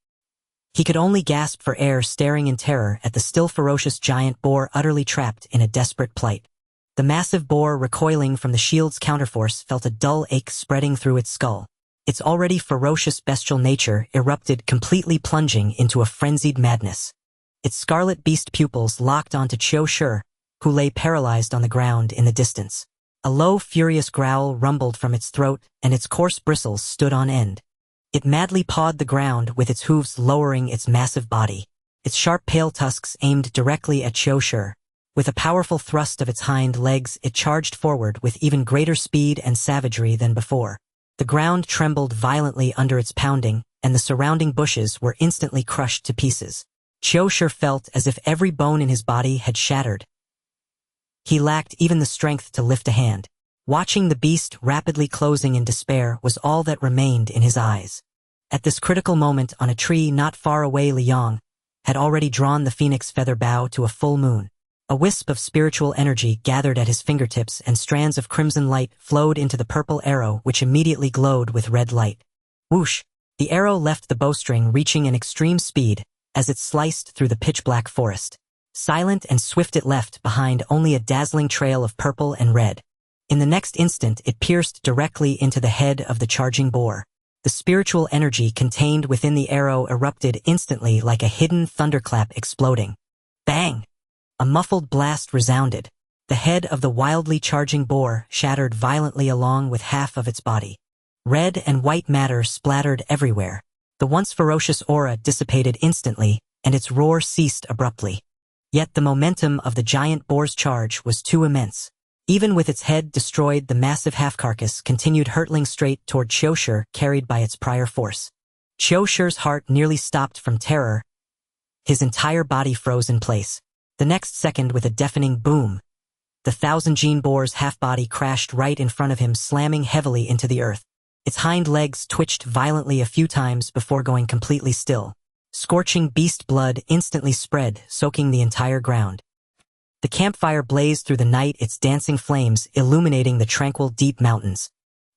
He could only gasp for air, staring in terror at the still ferocious giant boar, utterly trapped in a desperate plight. The massive boar, recoiling from the shield's counterforce, felt a dull ache spreading through its skull. Its already ferocious bestial nature erupted, completely plunging into a frenzied madness. Its scarlet beast pupils locked onto Qiushur, who lay paralyzed on the ground in the distance. A low, furious growl rumbled from its throat, and its coarse bristles stood on end. It madly pawed the ground with its hooves, lowering its massive body. Its sharp, pale tusks aimed directly at Qiushur. With a powerful thrust of its hind legs, it charged forward with even greater speed and savagery than before. The ground trembled violently under its pounding, and the surrounding bushes were instantly crushed to pieces. Qiushur felt as if every bone in his body had shattered. He lacked even the strength to lift a hand. Watching the beast rapidly closing in despair was all that remained in his eyes. At this critical moment, on a tree not far away, Liang had already drawn the phoenix feather bow to a full moon. A wisp of spiritual energy gathered at his fingertips, and strands of crimson light flowed into the purple arrow, which immediately glowed with red light. Whoosh! The arrow left the bowstring, reaching an extreme speed as it sliced through the pitch-black forest. Silent and swift, it left behind only a dazzling trail of purple and red. In the next instant, it pierced directly into the head of the charging boar. The spiritual energy contained within the arrow erupted instantly like a hidden thunderclap, exploding. Bang! A muffled blast resounded. The head of the wildly charging boar shattered violently along with half of its body. Red and white matter splattered everywhere. The once ferocious aura dissipated instantly, and its roar ceased abruptly. Yet the momentum of the giant boar's charge was too immense. Even with its head destroyed, the massive half-carcass continued hurtling straight toward Qiushi, carried by its prior force. Qiushi's heart nearly stopped from terror. His entire body froze in place. The next second, with a deafening boom, the 1,000-gene boar's half-body crashed right in front of him, slamming heavily into the earth. Its hind legs twitched violently a few times before going completely still. Scorching beast blood instantly spread, soaking the entire ground. The campfire blazed through the night, its dancing flames illuminating the tranquil deep mountains.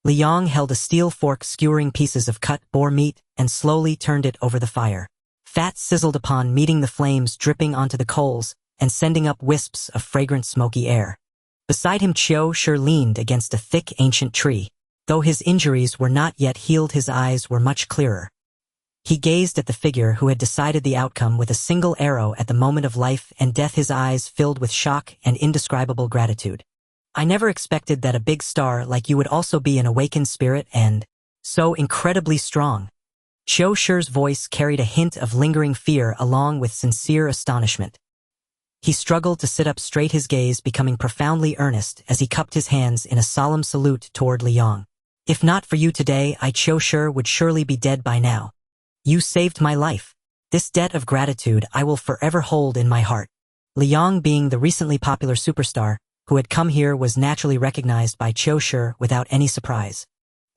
Liang held a steel fork, skewering pieces of cut boar meat, and slowly turned it over the fire. Fat sizzled upon meeting the flames, dripping onto the coals and sending up wisps of fragrant smoky air. Beside him, Qiushi leaned against a thick ancient tree. Though his injuries were not yet healed, his eyes were much clearer. He gazed at the figure who had decided the outcome with a single arrow at the moment of life and death, his eyes filled with shock and indescribable gratitude. "I never expected that a big star like you would also be an awakened spirit and so incredibly strong." Qiushi's voice carried a hint of lingering fear along with sincere astonishment. He struggled to sit up straight, his gaze becoming profoundly earnest as he cupped his hands in a solemn salute toward Liang. "If not for you today, Qiushi would surely be dead by now. You saved my life. This debt of gratitude I will forever hold in my heart." Liang, being the recently popular superstar who had come here, was naturally recognized by Qiushi without any surprise.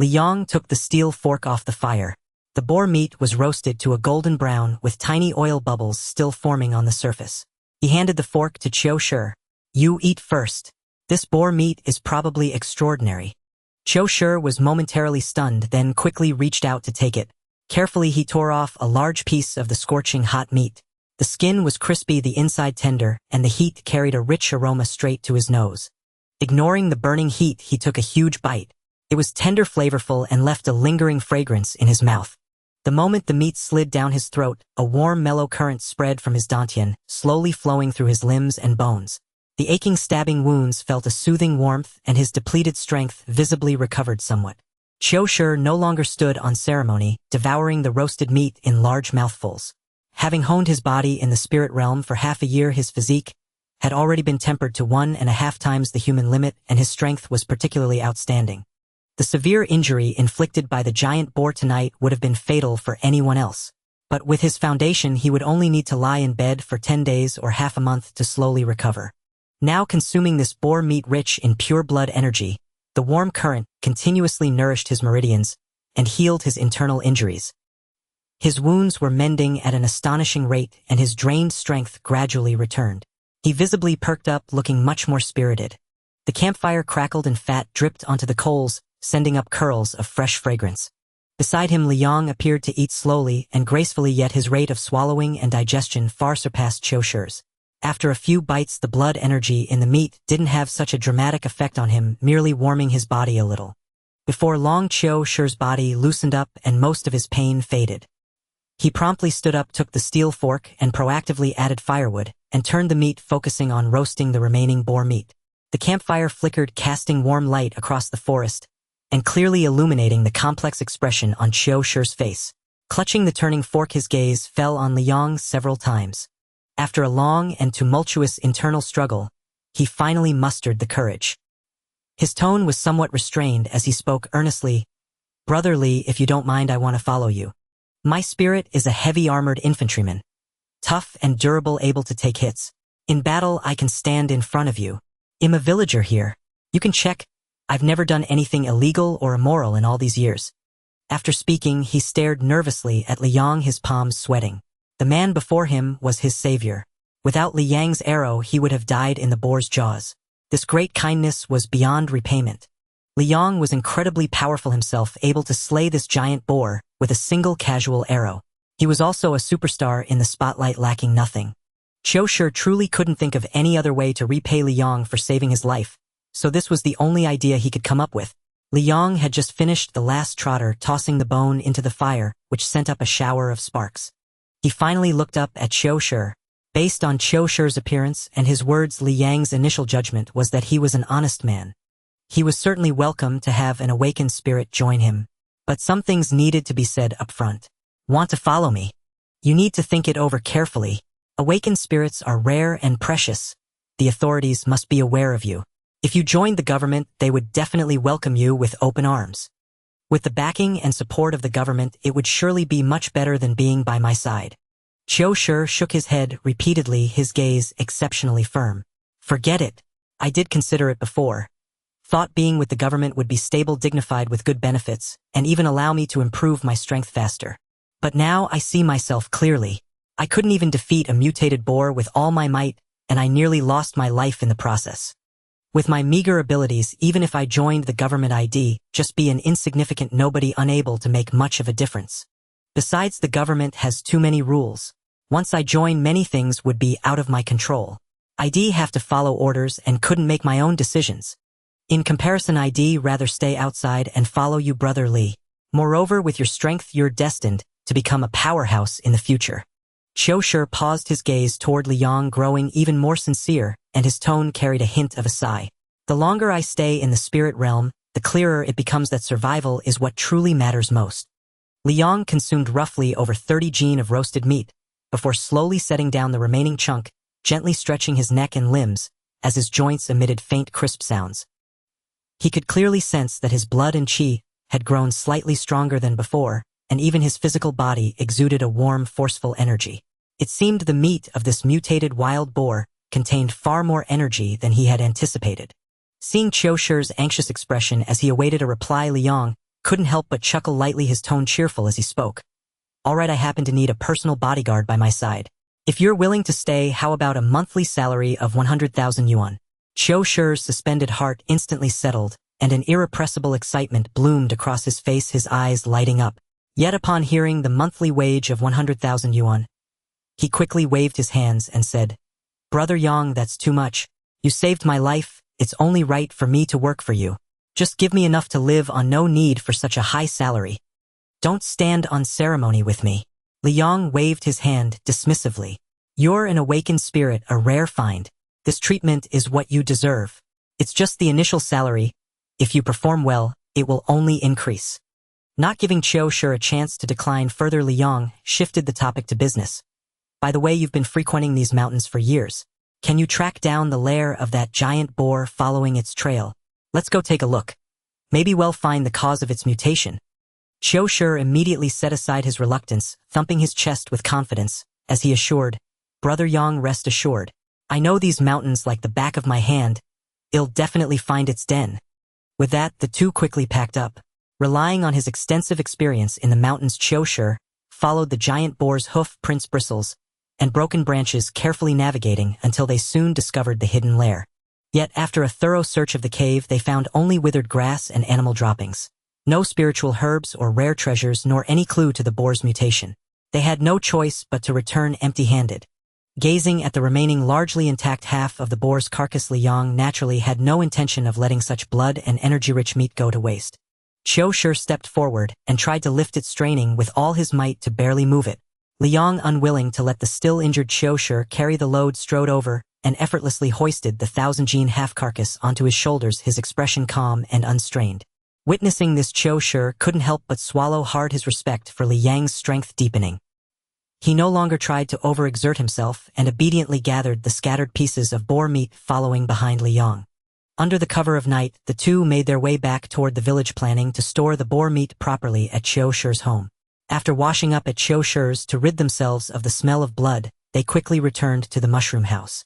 Liang took the steel fork off the fire. The boar meat was roasted to a golden brown with tiny oil bubbles still forming on the surface. He handed the fork to Qiushi. "You eat first. This boar meat is probably extraordinary." Qiushi was momentarily stunned, then quickly reached out to take it. Carefully he tore off a large piece of the scorching hot meat. The skin was crispy, the inside tender, and the heat carried a rich aroma straight to his nose. Ignoring the burning heat, he took a huge bite. It was tender, flavorful, and left a lingering fragrance in his mouth. The moment the meat slid down his throat, a warm, mellow current spread from his dantian, slowly flowing through his limbs and bones. The aching, stabbing wounds felt a soothing warmth, and his depleted strength visibly recovered somewhat. Qiushi no longer stood on ceremony, devouring the roasted meat in large mouthfuls. Having honed his body in the spirit realm for half a year, his physique had already been tempered to 1.5 times the human limit, and his strength was particularly outstanding. The severe injury inflicted by the giant boar tonight would have been fatal for anyone else. But with his foundation, he would only need to lie in bed for 10 days or half a month to slowly recover. Now, consuming this boar meat rich in pure blood energy, the warm current continuously nourished his meridians and healed his internal injuries. His wounds were mending at an astonishing rate, and his drained strength gradually returned. He visibly perked up, looking much more spirited. The campfire crackled and fat dripped onto the coals, sending up curls of fresh fragrance. Beside him, Liang appeared to eat slowly and gracefully, yet his rate of swallowing and digestion far surpassed Qiushi's. After a few bites, the blood energy in the meat didn't have such a dramatic effect on him, merely warming his body a little. Before long, Qiushi's body loosened up and most of his pain faded. He promptly stood up, took the steel fork, and proactively added firewood, and turned the meat, focusing on roasting the remaining boar meat. The campfire flickered, casting warm light across the forest, and clearly illuminating the complex expression on Qiushi's face. Clutching the turning fork, his gaze fell on Liang several times. After a long and tumultuous internal struggle, he finally mustered the courage. His tone was somewhat restrained as he spoke earnestly. "Brother Li, if you don't mind, I want to follow you. My spirit is a heavy-armored infantryman, tough and durable, able to take hits. In battle, I can stand in front of you. I'm a villager here. You can check. I've never done anything illegal or immoral in all these years." After speaking, he stared nervously at Liang, his palms sweating. The man before him was his savior. Without Liang's arrow, he would have died in the boar's jaws. This great kindness was beyond repayment. Liang was incredibly powerful himself, able to slay this giant boar with a single casual arrow. He was also a superstar in the spotlight, lacking nothing. Qiushi truly couldn't think of any other way to repay Liang for saving his life, so this was the only idea he could come up with. Liang had just finished the last trotter, tossing the bone into the fire, which sent up a shower of sparks. He finally looked up at Qiushi. Based on Qiushi's appearance and his words, Liang's initial judgment was that he was an honest man. He was certainly welcome to have an awakened spirit join him, but some things needed to be said up front. Want to follow me? You need to think it over carefully. Awakened spirits are rare and precious. The authorities must be aware of you. If you joined the government, they would definitely welcome you with open arms. With the backing and support of the government, it would surely be much better than being by my side. Qiu Shi shook his head repeatedly, his gaze exceptionally firm. Forget it. I did consider it before. Thought being with the government would be stable, dignified with good benefits, and even allow me to improve my strength faster. But now I see myself clearly. I couldn't even defeat a mutated boar with all my might, and I nearly lost my life in the process. With my meager abilities, even if I joined the government, I'd just be an insignificant nobody, unable to make much of a difference. Besides, the government has too many rules. Once I join, many things would be out of my control. I'd have to follow orders and couldn't make my own decisions. In comparison, I'd rather stay outside and follow you, Brother Li. Moreover, with your strength, you're destined to become a powerhouse in the future. Qiu Shi paused, his gaze toward Liang growing even more sincere, and his tone carried a hint of a sigh. The longer I stay in the spirit realm, the clearer it becomes that survival is what truly matters most. Liang consumed roughly over 30 jin of roasted meat, before slowly setting down the remaining chunk, gently stretching his neck and limbs, as his joints emitted faint crisp sounds. He could clearly sense that his blood and qi had grown slightly stronger than before, and even his physical body exuded a warm, forceful energy. It seemed the meat of this mutated wild boar contained far more energy than he had anticipated. Seeing Qiu Shi's anxious expression as he awaited a reply, Liang couldn't help but chuckle lightly, his tone cheerful as he spoke. All right, I happen to need a personal bodyguard by my side. If you're willing to stay, how about a monthly salary of 100,000 yuan? Qiu Shi's suspended heart instantly settled, and an irrepressible excitement bloomed across his face, his eyes lighting up. Yet upon hearing the monthly wage of 100,000 yuan, he quickly waved his hands and said, Brother Yang, that's too much. You saved my life, it's only right for me to work for you. Just give me enough to live on, no need for such a high salary. Don't stand on ceremony with me. Liang waved his hand dismissively. You're an awakened spirit, a rare find. This treatment is what you deserve. It's just the initial salary. If you perform well, it will only increase. Not giving Qiu Shi a chance to decline further, Liang shifted the topic to business. By the way, you've been frequenting these mountains for years. Can you track down the lair of that giant boar following its trail? Let's go take a look. Maybe we'll find the cause of its mutation. Qiu Shi immediately set aside his reluctance, thumping his chest with confidence, as he assured, Brother Yang, rest assured. I know these mountains like the back of my hand. I'll definitely find its den. With that, the two quickly packed up. Relying on his extensive experience in the mountains, Qiu Shi followed the giant boar's hoof prints, bristles, and broken branches, carefully navigating until they soon discovered the hidden lair. Yet after a thorough search of the cave, they found only withered grass and animal droppings. No spiritual herbs or rare treasures, nor any clue to the boar's mutation. They had no choice but to return empty-handed. Gazing at the remaining largely intact half of the boar's carcass, Liang naturally had no intention of letting such blood and energy-rich meat go to waste. Qiu Shi stepped forward and tried to lift it, straining with all his might to barely move it. Liang, unwilling to let the still injured Qiu Shi carry the load, strode over and effortlessly hoisted the 1,000-jin half-carcass onto his shoulders, his expression calm and unstrained. Witnessing this, Qiu Shi couldn't help but swallow hard, his respect for Liang's strength deepening. He no longer tried to overexert himself and obediently gathered the scattered pieces of boar meat, following behind Liang. Under the cover of night, the two made their way back toward the village, planning to store the boar meat properly at Qiu Shi's home. After washing up at Qiu Shi's to rid themselves of the smell of blood, they quickly returned to the mushroom house.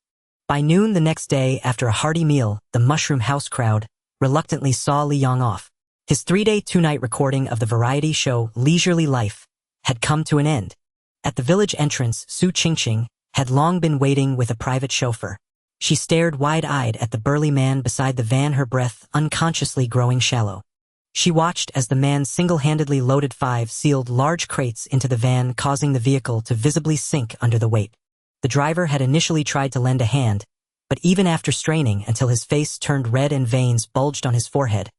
By noon the next day, after a hearty meal, the mushroom house crowd reluctantly saw Liang off. His 3-day 2-night recording of the variety show Leisurely Life had come to an end. At the village entrance, Su Qingqing had long been waiting with a private chauffeur. She stared wide-eyed at the burly man beside the van, her breath unconsciously growing shallow. She watched as the man single-handedly loaded 5 sealed large crates into the van, causing the vehicle to visibly sink under the weight. The driver had initially tried to lend a hand, but even after straining until his face turned red and veins bulged on his forehead,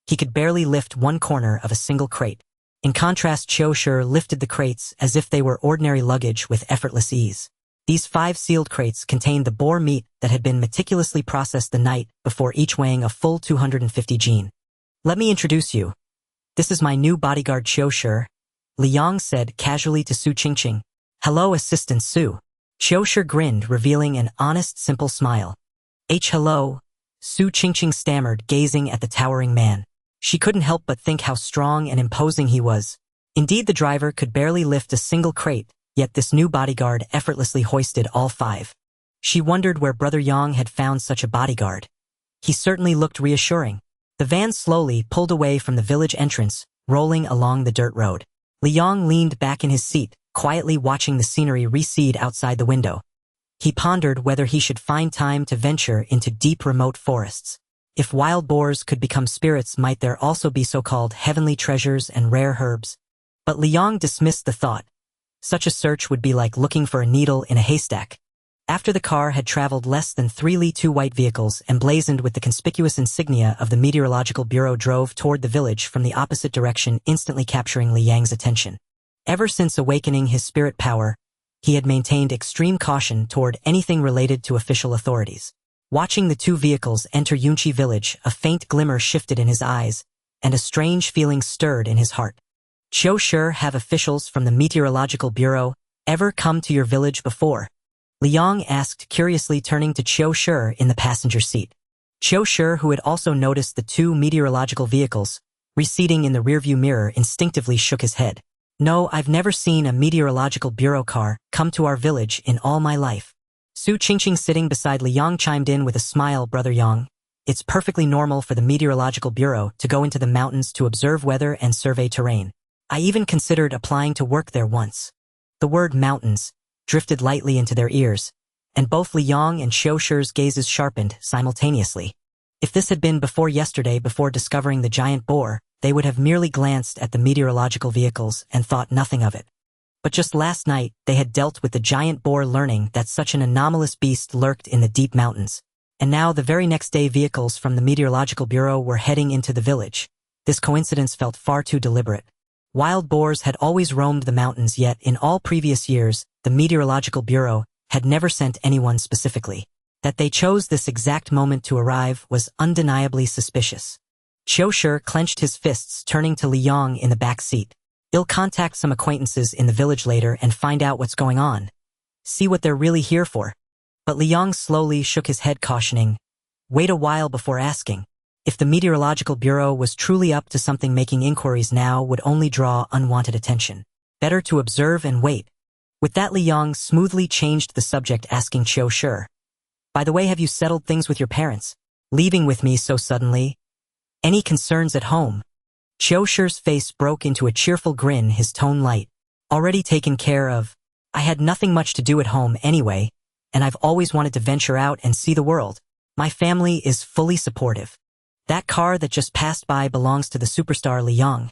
he could barely lift one corner of a single crate. In contrast, Qiu Shi lifted the crates as if they were ordinary luggage with effortless ease. These 5 sealed crates contained the boar meat that had been meticulously processed the night before, each weighing a full 250 jin. Let me introduce you. This is my new bodyguard, Qiu Shi. Liang said casually to Su Qingqing. Hello, Assistant Su. Qiushi grinned, revealing an honest, simple smile. Hello, Su Qingqing stammered, gazing at the towering man. She couldn't help but think how strong and imposing he was. Indeed, the driver could barely lift a single crate, yet this new bodyguard effortlessly hoisted all 5. She wondered where Brother Yang had found such a bodyguard. He certainly looked reassuring. The van slowly pulled away from the village entrance, rolling along the dirt road. Liang leaned back in his seat, quietly watching the scenery recede outside the window. He pondered whether he should find time to venture into deep remote forests. If wild boars could become spirits, might there also be so-called heavenly treasures and rare herbs? But Liang dismissed the thought. Such a search would be like looking for a needle in a haystack. After the car had traveled less than 3 li, 2 white vehicles emblazoned with the conspicuous insignia of the Meteorological Bureau drove toward the village from the opposite direction, instantly capturing Liang's attention. Ever since awakening his spirit power, he had maintained extreme caution toward anything related to official authorities. Watching the 2 vehicles enter Yunqi village, a faint glimmer shifted in his eyes, and a strange feeling stirred in his heart. Qiushi, have officials from the Meteorological Bureau ever come to your village before? Liang asked curiously, turning to Qiushi in the passenger seat. Qiushi, who had also noticed the 2 meteorological vehicles receding in the rearview mirror, instinctively shook his head. No, I've never seen a Meteorological Bureau car come to our village in all my life. Su Qingqing, sitting beside Liang, chimed in with a smile. Brother Yang, it's perfectly normal for the Meteorological Bureau to go into the mountains to observe weather and survey terrain. I even considered applying to work there once. The word mountains drifted lightly into their ears, and both Liang and Qiushi's gazes sharpened simultaneously. If this had been before yesterday, before discovering the giant boar, they would have merely glanced at the meteorological vehicles and thought nothing of it. But just last night, they had dealt with the giant boar, learning that such an anomalous beast lurked in the deep mountains. And now, the very next day, vehicles from the Meteorological Bureau were heading into the village. This coincidence felt far too deliberate. Wild boars had always roamed the mountains, yet in all previous years, the Meteorological Bureau had never sent anyone specifically. That they chose this exact moment to arrive was undeniably suspicious. Qiushi clenched his fists, turning to Liang in the back seat. I'll contact some acquaintances in the village later and find out what's going on. See what they're really here for. But Liang slowly shook his head, cautioning, wait a while before asking. If the Meteorological Bureau was truly up to something, making inquiries now would only draw unwanted attention. Better to observe and wait. With that, Liang smoothly changed the subject, asking Qiushi, by the way, have you settled things with your parents? Leaving with me so suddenly? Any concerns at home? Qiushi's face broke into a cheerful grin, his tone light. Already taken care of. I had nothing much to do at home anyway, and I've always wanted to venture out and see the world. My family is fully supportive. That car that just passed by belongs to the superstar Liang.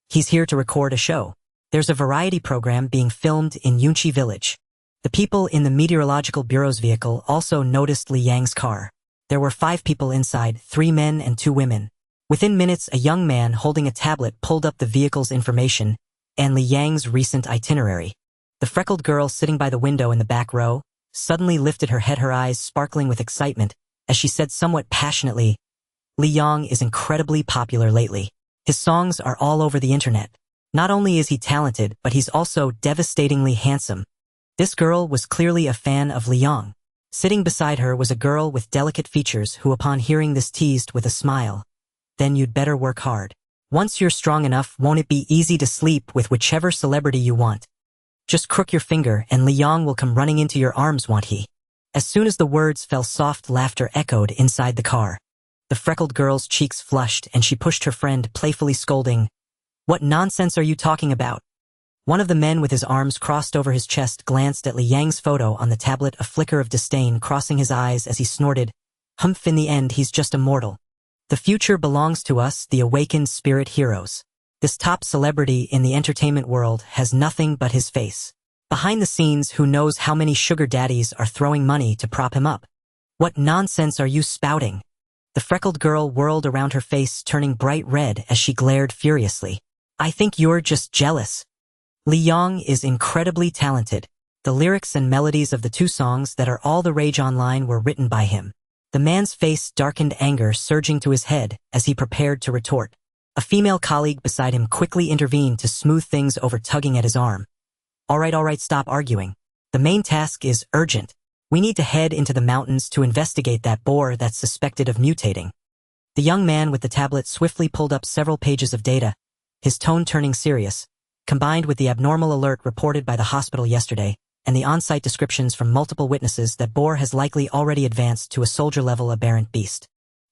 He's here to record a show. There's a variety program being filmed in Yunqi village. The people in the Meteorological Bureau's vehicle also noticed Liang's car. There were 5 people inside, 3 men and 2 women. Within minutes, a young man holding a tablet pulled up the vehicle's information and Liang's recent itinerary. The freckled girl sitting by the window in the back row suddenly lifted her head, her eyes sparkling with excitement, as she said somewhat passionately, Liang is incredibly popular lately. His songs are all over the internet. Not only is he talented, but he's also devastatingly handsome. This girl was clearly a fan of Liang. Sitting beside her was a girl with delicate features who, upon hearing this, teased with a smile, then you'd better work hard. Once you're strong enough, won't it be easy to sleep with whichever celebrity you want? Just crook your finger and Liang will come running into your arms, won't he? As soon as the words fell, soft laughter echoed inside the car. The freckled girl's cheeks flushed and she pushed her friend, playfully scolding, what nonsense are you talking about? One of the men with his arms crossed over his chest glanced at Liang's photo on the tablet, a flicker of disdain crossing his eyes as he snorted, humph, in the end he's just a mortal. The future belongs to us, the awakened spirit heroes. This top celebrity in the entertainment world has nothing but his face. Behind the scenes, who knows how many sugar daddies are throwing money to prop him up? What nonsense are you spouting? The freckled girl whirled around, her face turning bright red as she glared furiously. I think you're just jealous. Liang is incredibly talented. The lyrics and melodies of the 2 songs that are all the rage online were written by him. The man's face darkened, anger surging to his head as he prepared to retort. A female colleague beside him quickly intervened to smooth things over, tugging at his arm. All right, stop arguing. The main task is urgent. We need to head into the mountains to investigate that boar that's suspected of mutating. The young man with the tablet swiftly pulled up several pages of data, his tone turning serious, combined with the abnormal alert reported by the hospital yesterday, and the on-site descriptions from multiple witnesses that boar has likely already advanced to a soldier-level aberrant beast.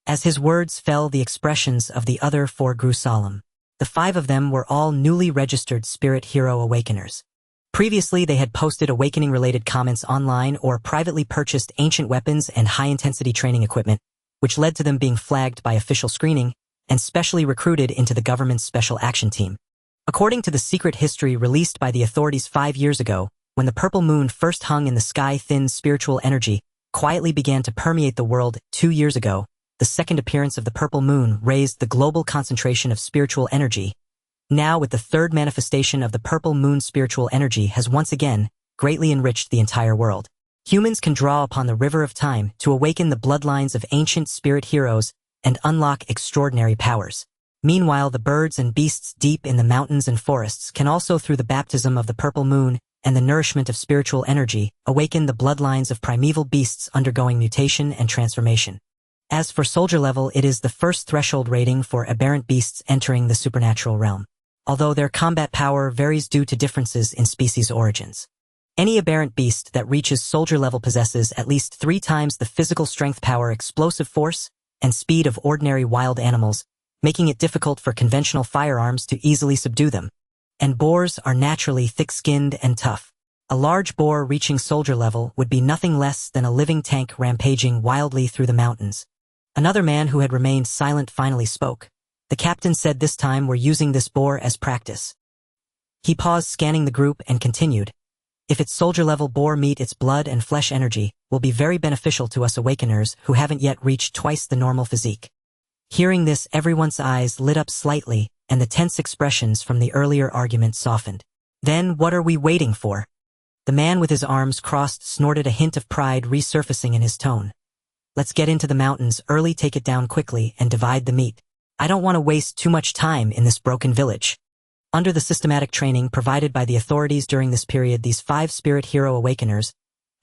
As his words fell, the expressions of the other four grew solemn. The 5 of them were all newly registered Spirit Hero Awakeners. Previously, they had posted awakening-related comments online or privately purchased ancient weapons and high-intensity training equipment, which led to them being flagged by official screening and specially recruited into the government's Special Action Team. According to the secret history released by the authorities 5 years ago, when the purple moon first hung in the sky, thin spiritual energy quietly began to permeate the world. 2 years ago, the second appearance of the purple moon raised the global concentration of spiritual energy. Now, with the third manifestation of the purple moon, spiritual energy has once again greatly enriched the entire world. Humans can draw upon the river of time to awaken the bloodlines of ancient spirit heroes and unlock extraordinary powers. Meanwhile, the birds and beasts deep in the mountains and forests can also, through the baptism of the purple moon and the nourishment of spiritual energy, awaken the bloodlines of primeval beasts undergoing mutation and transformation. As for soldier level, it is the first threshold rating for aberrant beasts entering the supernatural realm, although their combat power varies due to differences in species origins. Any aberrant beast that reaches soldier level possesses at least 3 times the physical strength, power, explosive force, and speed of ordinary wild animals, making it difficult for conventional firearms to easily subdue them. And boars are naturally thick-skinned and tough. A large boar reaching soldier level would be nothing less than a living tank rampaging wildly through the mountains. Another man who had remained silent finally spoke. The captain said, "This time we're using this boar as practice." He paused, scanning the group, and continued, "If its soldier-level boar meat, its blood and flesh energy will be very beneficial to us awakeners who haven't yet reached twice the normal physique." Hearing this, everyone's eyes lit up slightly, and the tense expressions from the earlier argument softened. "Then what are we waiting for?" The man with his arms crossed snorted, a hint of pride resurfacing in his tone. "Let's get into the mountains early, take it down quickly, and divide the meat. I don't want to waste too much time in this broken village." Under the systematic training provided by the authorities during this period, these 5 Spirit Hero Awakeners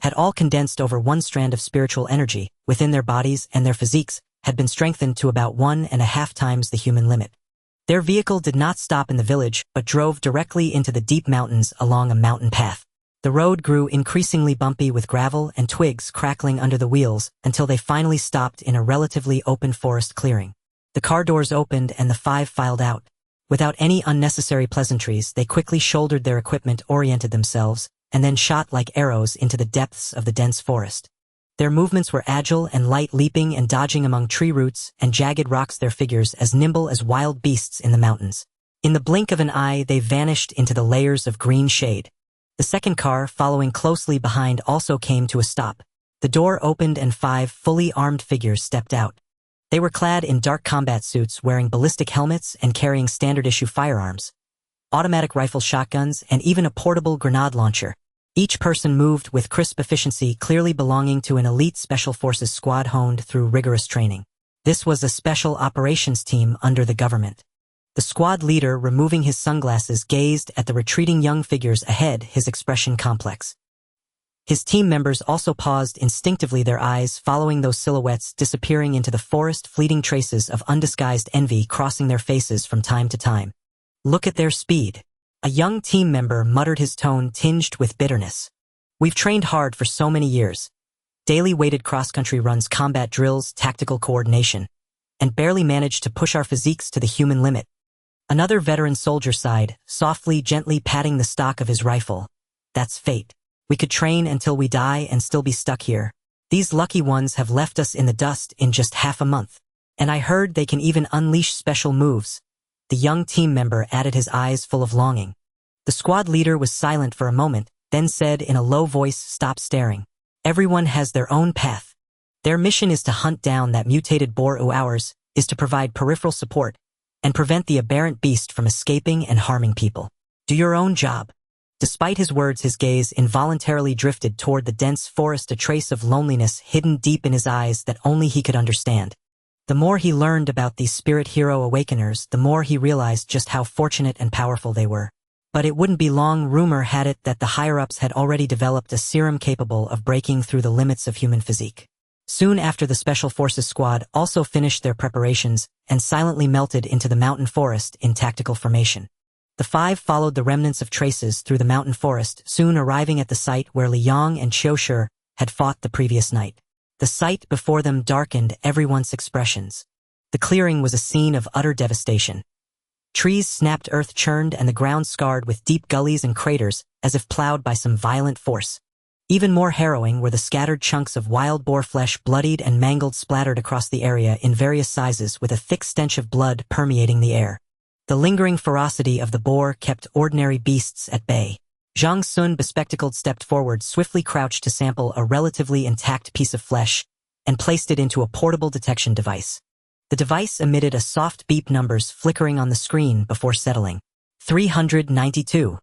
had all condensed over 1 strand of spiritual energy within their bodies, and their physiques had been strengthened to about 1.5 times the human limit. Their vehicle did not stop in the village, but drove directly into the deep mountains along a mountain path. The road grew increasingly bumpy, with gravel and twigs crackling under the wheels, until they finally stopped in a relatively open forest clearing. The car doors opened and the 5 filed out. Without any unnecessary pleasantries, they quickly shouldered their equipment, oriented themselves, and then shot like arrows into the depths of the dense forest. Their movements were agile and light, leaping and dodging among tree roots and jagged rocks, their figures as nimble as wild beasts in the mountains. In the blink of an eye, they vanished into the layers of green shade. The second car, following closely behind, also came to a stop. The door opened and 5 fully armed figures stepped out. They were clad in dark combat suits, wearing ballistic helmets and carrying standard-issue firearms, automatic rifle, shotguns, and even a portable grenade launcher. Each person moved with crisp efficiency, clearly belonging to an elite Special Forces squad honed through rigorous training. This was a special operations team under the government. The squad leader, removing his sunglasses, gazed at the retreating young figures ahead, his expression complex. His team members also paused instinctively, their eyes following those silhouettes disappearing into the forest, fleeting traces of undisguised envy crossing their faces from time to time. "Look at their speed," a young team member muttered, his tone tinged with bitterness. "We've trained hard for so many years. Daily weighted cross-country runs, combat drills, tactical coordination, and barely managed to push our physiques to the human limit." Another veteran soldier sighed, softly, gently patting the stock of his rifle. "That's fate. We could train until we die and still be stuck here. These lucky ones have left us in the dust in just half a month. And I heard they can even unleash special moves." The young team member added, his eyes full of longing. The squad leader was silent for a moment, then said in a low voice, "Stop staring. Everyone has their own path. Their mission is to hunt down that mutated boar. Ours is to provide peripheral support and prevent the aberrant beast from escaping and harming people. Do your own job." Despite his words, his gaze involuntarily drifted toward the dense forest, a trace of loneliness hidden deep in his eyes that only he could understand. The more he learned about these spirit hero awakeners, the more he realized just how fortunate and powerful they were. But it wouldn't be long. Rumor had it that the higher-ups had already developed a serum capable of breaking through the limits of human physique. Soon after, the Special Forces squad also finished their preparations and silently melted into the mountain forest in tactical formation. The five followed the remnants of traces through the mountain forest, soon arriving at the site where Li Yang and Qiu Shi had fought the previous night. The sight before them darkened everyone's expressions. The clearing was a scene of utter devastation. Trees snapped, earth churned, and the ground scarred with deep gullies and craters as if plowed by some violent force. Even more harrowing were the scattered chunks of wild boar flesh, bloodied and mangled, splattered across the area in various sizes, with a thick stench of blood permeating the air. The lingering ferocity of the boar kept ordinary beasts at bay. Zhang Sun, bespectacled, stepped forward, swiftly crouched to sample a relatively intact piece of flesh, and placed it into a portable detection device. The device emitted a soft beep, numbers flickering on the screen before settling. 392.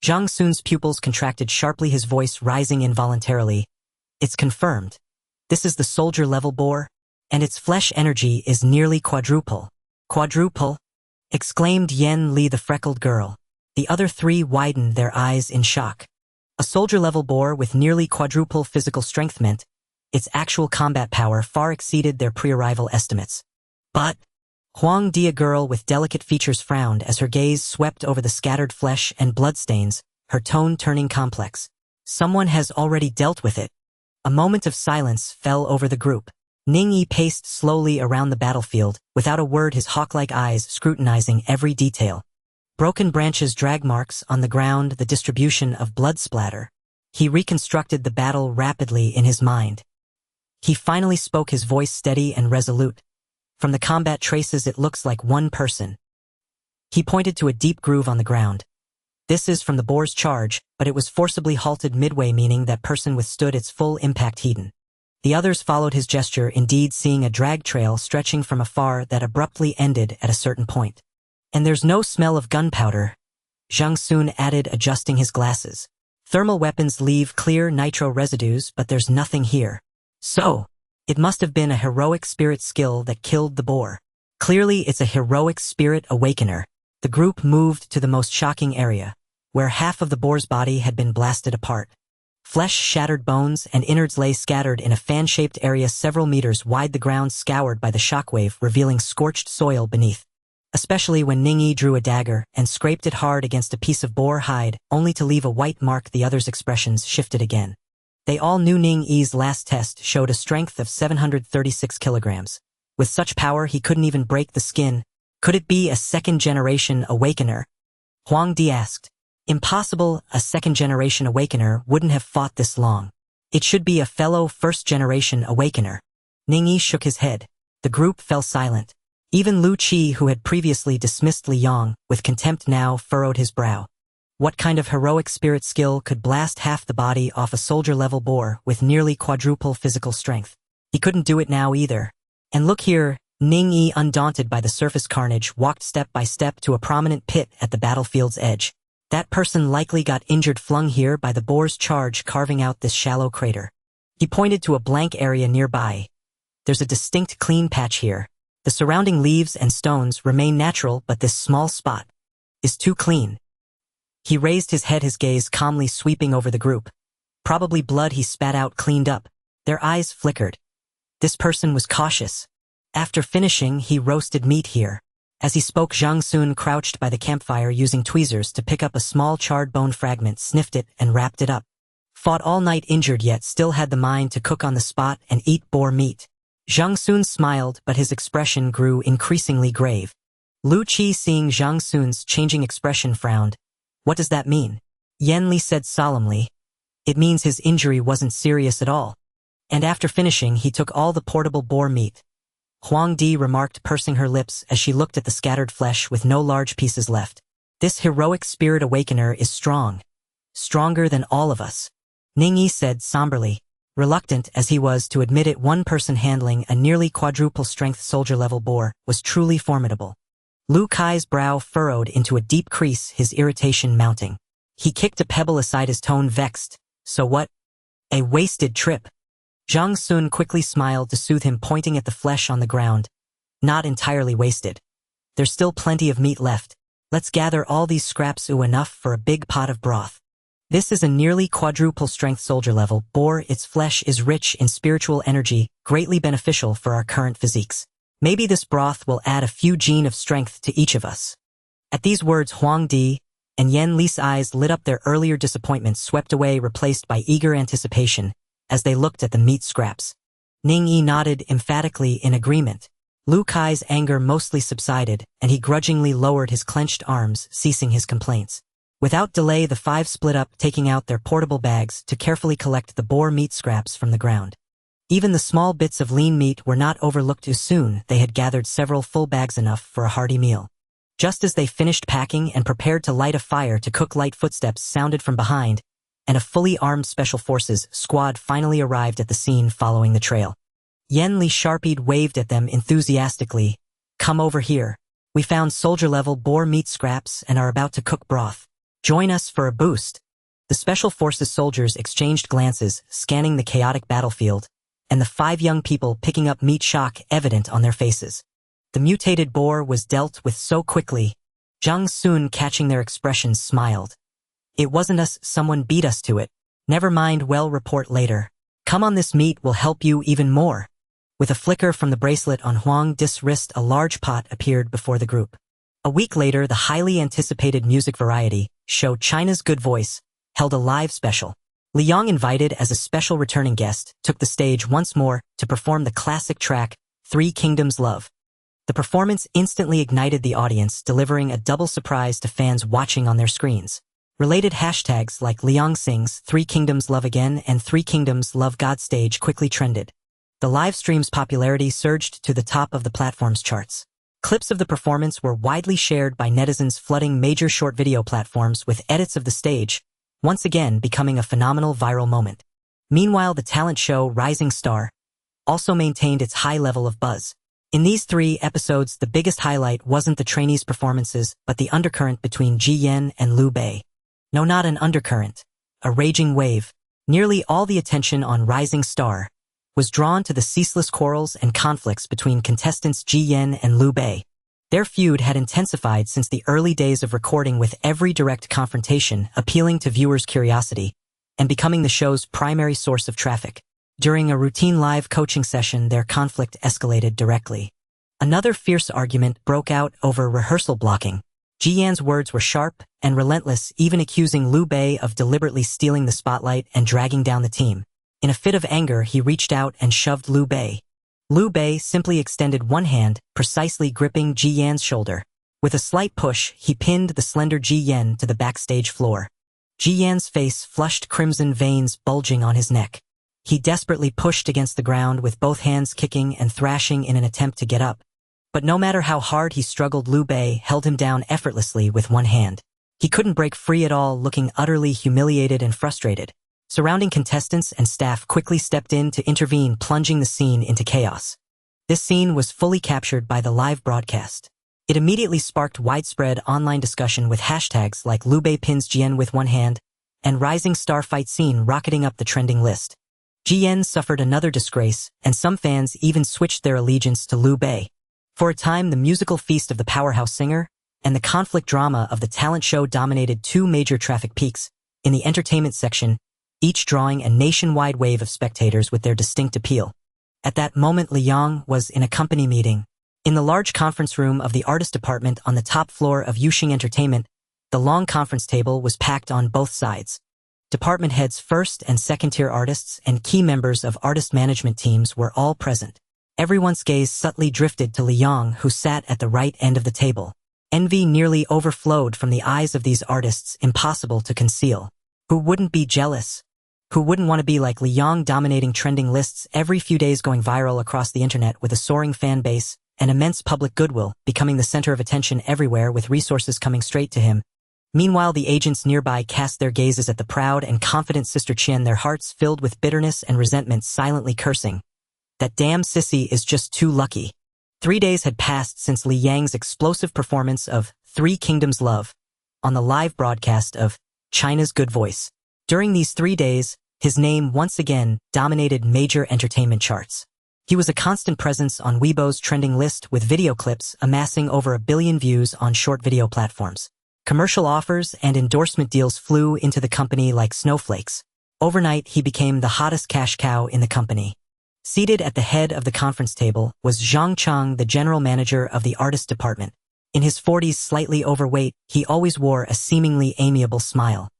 Zhang Sun's pupils contracted sharply, his voice rising involuntarily. It's confirmed. This is the soldier-level boar, and its flesh energy is nearly quadruple. Quadruple? Exclaimed Yen Li, the freckled girl. The other three widened their eyes in shock. A soldier-level boar with nearly quadruple physical strength meant its actual combat power far exceeded their pre-arrival estimates. But Huang Di, a girl with delicate features, frowned as her gaze swept over the scattered flesh and bloodstains, her tone turning complex. Someone has already dealt with it. A moment of silence fell over the group. Ning Yi paced slowly around the battlefield, without a word, his hawk-like eyes scrutinizing every detail. Broken branches, drag marks on the ground, the distribution of blood splatter. He reconstructed the battle rapidly in his mind. He finally spoke, his voice steady and resolute. From the combat traces, it looks like one person. He pointed to a deep groove on the ground. This is from the boar's charge, but it was forcibly halted midway, meaning that person withstood its full impact. Hidden. The others followed his gesture, indeed seeing a drag trail stretching from afar that abruptly ended at a certain point. And there's no smell of gunpowder, Zhang Sun added, adjusting his glasses. Thermal weapons leave clear nitro residues, but there's nothing here. So, it must have been a heroic spirit skill that killed the boar. Clearly it's a heroic spirit awakener. The group moved to the most shocking area, where half of the boar's body had been blasted apart. Flesh, shattered bones, and innards lay scattered in a fan-shaped area several meters wide, the ground scoured by the shockwave, revealing scorched soil beneath. Especially when Ning Yi drew a dagger and scraped it hard against a piece of boar hide, only to leave a white mark. The others' expressions shifted again. They all knew Ning Yi's last test showed a strength of 736 kilograms. With such power, he couldn't even break the skin. Could it be a second-generation awakener? Huang Di asked. Impossible, a second-generation awakener wouldn't have fought this long. It should be a fellow first-generation awakener. Ning Yi shook his head. The group fell silent. Even Lu Qi, who had previously dismissed Li Yang with contempt, now furrowed his brow. What kind of heroic spirit skill could blast half the body off a soldier-level boar with nearly quadruple physical strength? He couldn't do it now either. And look here, Ning Yi, undaunted by the surface carnage, walked step by step to a prominent pit at the battlefield's edge. That person likely got injured, flung here by the boar's charge, carving out this shallow crater. He pointed to a blank area nearby. There's a distinct clean patch here. The surrounding leaves and stones remain natural, but this small spot is too clean. He raised his head, his gaze calmly sweeping over the group. Probably blood he spat out cleaned up. Their eyes flickered. This person was cautious. After finishing, he roasted meat here. As he spoke, Zhang Sun crouched by the campfire, using tweezers to pick up a small charred bone fragment, sniffed it, and wrapped it up. Fought all night, injured, yet still had the mind to cook on the spot and eat boar meat. Zhang Sun smiled, but his expression grew increasingly grave. Lu Qi, seeing Zhang Sun's changing expression, frowned. What does that mean? Yen Li said solemnly. It means his injury wasn't serious at all. And after finishing, he took all the portable boar meat. Huang Di remarked, pursing her lips as she looked at the scattered flesh with no large pieces left. This heroic spirit awakener is strong. Stronger than all of us. Ning Yi said somberly. Reluctant as he was to admit it, one person handling a nearly quadruple strength soldier-level boar was truly formidable. Lu Kai's brow furrowed into a deep crease, his irritation mounting. He kicked a pebble aside, his tone vexed. So what? A wasted trip. Zhang Sun quickly smiled to soothe him, pointing at the flesh on the ground. not entirely wasted. There's still plenty of meat left. Let's gather all these scraps enough for a big pot of broth. This is a nearly quadruple strength soldier level boar. Its flesh is rich in spiritual energy, greatly beneficial for our current physiques. Maybe this broth will add a few gene of strength to each of us. At these words, Huang Di and Yan Li's eyes lit up. Their earlier disappointment swept away, replaced by eager anticipation as they looked at the meat scraps. Ning Yi nodded emphatically in agreement. Lu Kai's anger mostly subsided, and he grudgingly lowered his clenched arms, ceasing his complaints. Without delay, the five split up, taking out their portable bags to carefully collect the boar meat scraps from the ground. Even the small bits of lean meat were not overlooked. Too soon, they had gathered several full bags, enough for a hearty meal. Just as they finished packing and prepared to light a fire to cook, light footsteps sounded from behind, and a fully armed Special Forces squad finally arrived at the scene following the trail. Yan Li Sharpied waved at them enthusiastically. Come over here. We found soldier-level boar meat scraps and are about to cook broth. Join us for a boost. The Special Forces soldiers exchanged glances, scanning the chaotic battlefield, and the five young people picking up meat, shock evident on their faces. The mutated boar was dealt with so quickly. Zhang Sun, catching their expressions, smiled. It wasn't us, someone beat us to it. Never mind, we'll report later. Come on, this meat will help you even more. With a flicker from the bracelet on Huang Di's wrist, a large pot appeared before the group. A week later, the highly anticipated music variety show China's Good Voice held a live special. Li Yang, invited as a special returning guest, took the stage once more to perform the classic track, Three Kingdoms Love. The performance instantly ignited the audience, delivering a double surprise to fans watching on their screens. Related hashtags like Liang sings Three Kingdoms Love Again and Three Kingdoms Love God stage quickly trended. The live stream's popularity surged to the top of the platform's charts. Clips of the performance were widely shared by netizens, flooding major short video platforms with edits of the stage, once again becoming a phenomenal viral moment. Meanwhile, the talent show Rising Star also maintained its high level of buzz. In these 3 episodes, the biggest highlight wasn't the trainees' performances, but the undercurrent between Ji Yan and Liu Bei. No, not an undercurrent, a raging wave. Nearly all the attention on Rising Star was drawn to the ceaseless quarrels and conflicts between contestants Ji Yan and Liu Bei. Their feud had intensified since the early days of recording, with every direct confrontation appealing to viewers' curiosity and becoming the show's primary source of traffic. During a routine live coaching session, their conflict escalated directly. Another fierce argument broke out over rehearsal blocking. Ji Yan's words were sharp and relentless, even accusing Liu Bei of deliberately stealing the spotlight and dragging down the team. In a fit of anger, he reached out and shoved Liu Bei. Liu Bei simply extended one hand, precisely gripping Ji Yan's shoulder. With a slight push, he pinned the slender Ji Yan to the backstage floor. Ji Yan's face flushed, crimson veins bulging on his neck. He desperately pushed against the ground, with both hands kicking and thrashing in an attempt to get up. But no matter how hard he struggled, Liu Bei held him down effortlessly with one hand. He couldn't break free at all, looking utterly humiliated and frustrated. Surrounding contestants and staff quickly stepped in to intervene, plunging the scene into chaos. This scene was fully captured by the live broadcast. It immediately sparked widespread online discussion, with hashtags like Liu Bei pins Ji Yan with one hand and Rising Star fight scene rocketing up the trending list. Ji Yan suffered another disgrace, and some fans even switched their allegiance to Liu Bei. For a time, the musical feast of the powerhouse singer and the conflict drama of the talent show dominated 2 major traffic peaks in the entertainment section, each drawing a nationwide wave of spectators with their distinct appeal. At that moment, Li Yang was in a company meeting. In the large conference room of the artist department on the top floor of Yuxing Entertainment, the long conference table was packed on both sides. Department heads, first and second-tier artists, and key members of artist management teams were all present. Everyone's gaze subtly drifted to Li Yang, who sat at the right end of the table. Envy nearly overflowed from the eyes of these artists, impossible to conceal. Who wouldn't be jealous? Who wouldn't want to be like Li Yang, dominating trending lists every few days, going viral across the internet with a soaring fan base and immense public goodwill, becoming the center of attention everywhere with resources coming straight to him? Meanwhile, the agents nearby cast their gazes at the proud and confident Sister Qian, their hearts filled with bitterness and resentment, silently cursing. That damn sissy is just too lucky. 3 days had passed since Li Yang's explosive performance of Three Kingdoms Love on the live broadcast of China's Good Voice. During these 3 days, his name once again dominated major entertainment charts. He was a constant presence on Weibo's trending list with video clips amassing over 1 billion views on short video platforms. Commercial offers and endorsement deals flew into the company like snowflakes. Overnight, he became the hottest cash cow in the company. Seated at the head of the conference table was Zhang Cheng, the general manager of the artist department. In his 40s, slightly overweight, he always wore a seemingly amiable smile.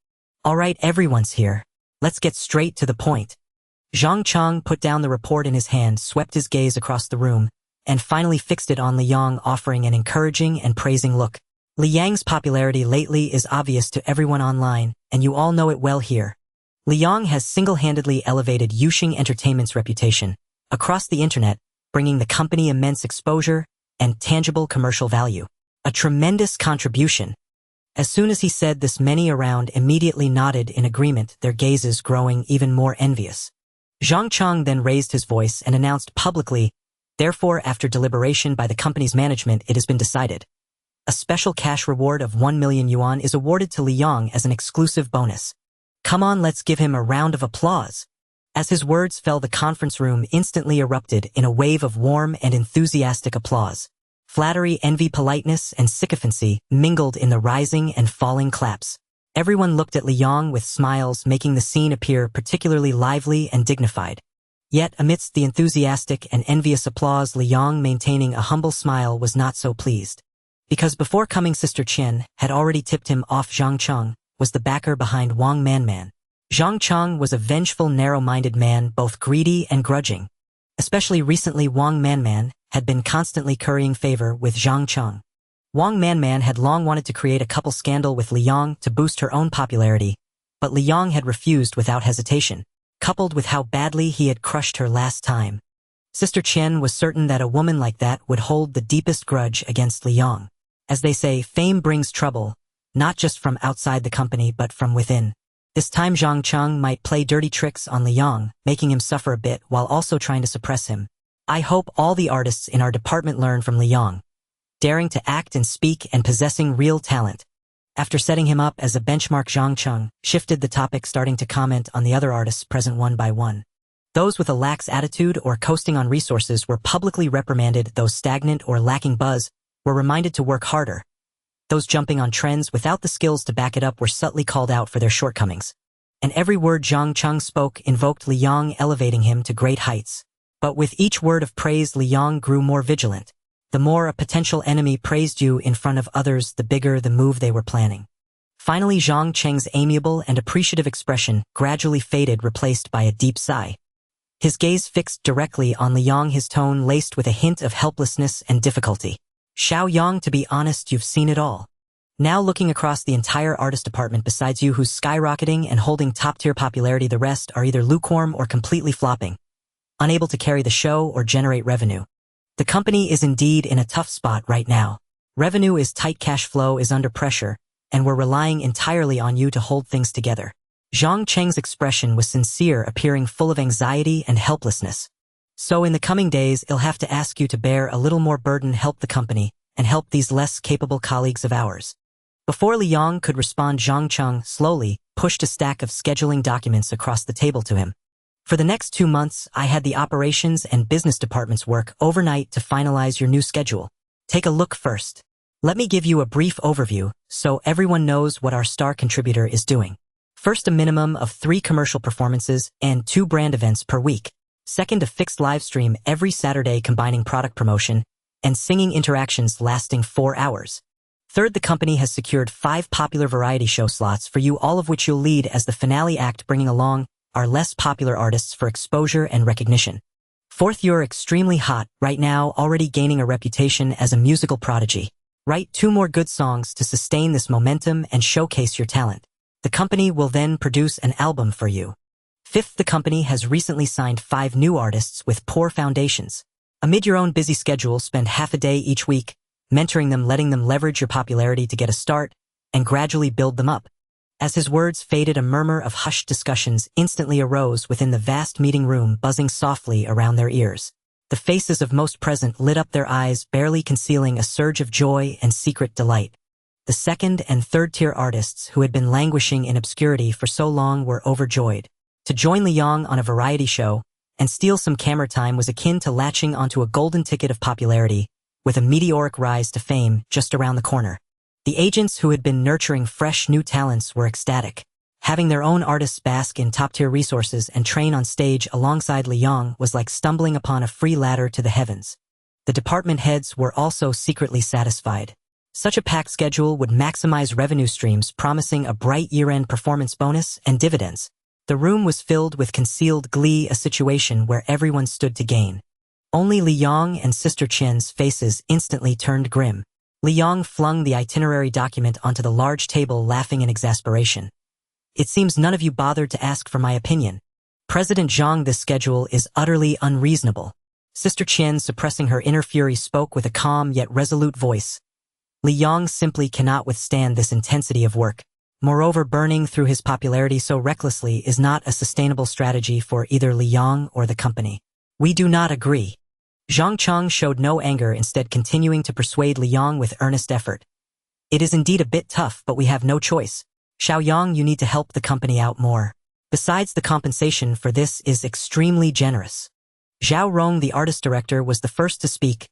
"All right, everyone's here. Let's get straight to the point." Zhang Cheng put down the report in his hand, swept his gaze across the room, and finally fixed it on Li Yang, offering an encouraging and praising look. Li Yang's popularity lately is obvious to everyone online, and you all know it well here. Li Yang has single-handedly elevated Yuxing Entertainment's reputation across the internet, bringing the company immense exposure and tangible commercial value. A tremendous contribution. As soon as he said this, many around immediately nodded in agreement, their gazes growing even more envious. Zhang Cheng then raised his voice and announced publicly, "Therefore, after deliberation by the company's management, it has been decided. A special cash reward of 1 million yuan is awarded to Li Yang as an exclusive bonus. Come on, let's give him a round of applause." As his words fell, the conference room instantly erupted in a wave of warm and enthusiastic applause. Flattery, envy, politeness, and sycophancy mingled in the rising and falling claps. Everyone looked at Li Yang with smiles, making the scene appear particularly lively and dignified. Yet, amidst the enthusiastic and envious applause, Li Yang, maintaining a humble smile, was not so pleased. Because before coming, Sister Qian had already tipped him off. Zhang Cheng was the backer behind Wang Manman. Zhang Cheng was a vengeful, narrow-minded man, both greedy and grudging. Especially recently, Wang Manman had been constantly currying favor with Zhang Cheng. Wang Manman had long wanted to create a couple scandal with Li Yang to boost her own popularity, but Li Yang had refused without hesitation, coupled with how badly he had crushed her last time. Sister Qian was certain that a woman like that would hold the deepest grudge against Li Yang. As they say, fame brings trouble, not just from outside the company but from within. This time Zhang Cheng might play dirty tricks on Li Yang, making him suffer a bit while also trying to suppress him. I hope all the artists in our department learn from Li Yang, daring to act and speak and possessing real talent. After setting him up as a benchmark, Zhang Cheng shifted the topic, starting to comment on the other artists present one by one. Those with a lax attitude or coasting on resources were publicly reprimanded. Those stagnant or lacking buzz were reminded to work harder. Those jumping on trends without the skills to back it up were subtly called out for their shortcomings. And every word Zhang Cheng spoke invoked Li Yang, elevating him to great heights. But with each word of praise, Li Yang grew more vigilant. The more a potential enemy praised you in front of others, the bigger the move they were planning. Finally, Zhang Cheng's amiable and appreciative expression gradually faded, replaced by a deep sigh. His gaze fixed directly on Li Yang, his tone laced with a hint of helplessness and difficulty. "Xiao Yang, to be honest, you've seen it all. Now looking across the entire artist department besides you, who's skyrocketing and holding top-tier popularity, the rest are either lukewarm or completely flopping, unable to carry the show or generate revenue. The company is indeed in a tough spot right now. Revenue is tight, cash flow is under pressure, and we're relying entirely on you to hold things together." Zhang Cheng's expression was sincere, appearing full of anxiety and helplessness. "So in the coming days, I'll have to ask you to bear a little more burden, help the company, and help these less capable colleagues of ours." Before Li Yang could respond, Zhang Cheng slowly pushed a stack of scheduling documents across the table to him. "For the next 2 months, I had the operations and business departments work overnight to finalize your new schedule. Take a look first. Let me give you a brief overview so everyone knows what our star contributor is doing. First, a minimum of 3 commercial performances and 2 brand events per week. Second, a fixed live stream every Saturday combining product promotion and singing interactions lasting 4 hours. Third, the company has secured 5 popular variety show slots for you, all of which you'll lead as the finale act, bringing along our less popular artists for exposure and recognition. Fourth, you're extremely hot right now, already gaining a reputation as a musical prodigy. Write 2 more good songs to sustain this momentum and showcase your talent. The company will then produce an album for you. Fifth, the company has recently signed 5 new artists with poor foundations. Amid your own busy schedule, spend half a day each week, mentoring them, letting them leverage your popularity to get a start and gradually build them up." As his words faded, a murmur of hushed discussions instantly arose within the vast meeting room, buzzing softly around their ears. The faces of most present lit up, their eyes barely concealing a surge of joy and secret delight. The second and third-tier artists who had been languishing in obscurity for so long were overjoyed. To join Li Yang on a variety show and steal some camera time was akin to latching onto a golden ticket of popularity, with a meteoric rise to fame just around the corner. The agents who had been nurturing fresh new talents were ecstatic. Having their own artists bask in top-tier resources and train on stage alongside Li Yong was like stumbling upon a free ladder to the heavens. The department heads were also secretly satisfied. Such a packed schedule would maximize revenue streams, promising a bright year-end performance bonus and dividends. The room was filled with concealed glee, a situation where everyone stood to gain. Only Li Yong and Sister Qian's faces instantly turned grim. Li Yong flung the itinerary document onto the large table, laughing in exasperation. It seems none of you bothered to ask for my opinion. President Zhang, this schedule is utterly unreasonable. Sister Qian, suppressing her inner fury, spoke with a calm yet resolute voice. Li Yong simply cannot withstand this intensity of work. Moreover, burning through his popularity so recklessly is not a sustainable strategy for either Li Yong or the company. We do not agree. Zhang Cheng showed no anger, instead continuing to persuade Li Yong with earnest effort. It is indeed a bit tough, but we have no choice. Xiaoyang, you need to help the company out more. Besides, the compensation for this is extremely generous. Zhao Rong, the artist director, was the first to speak.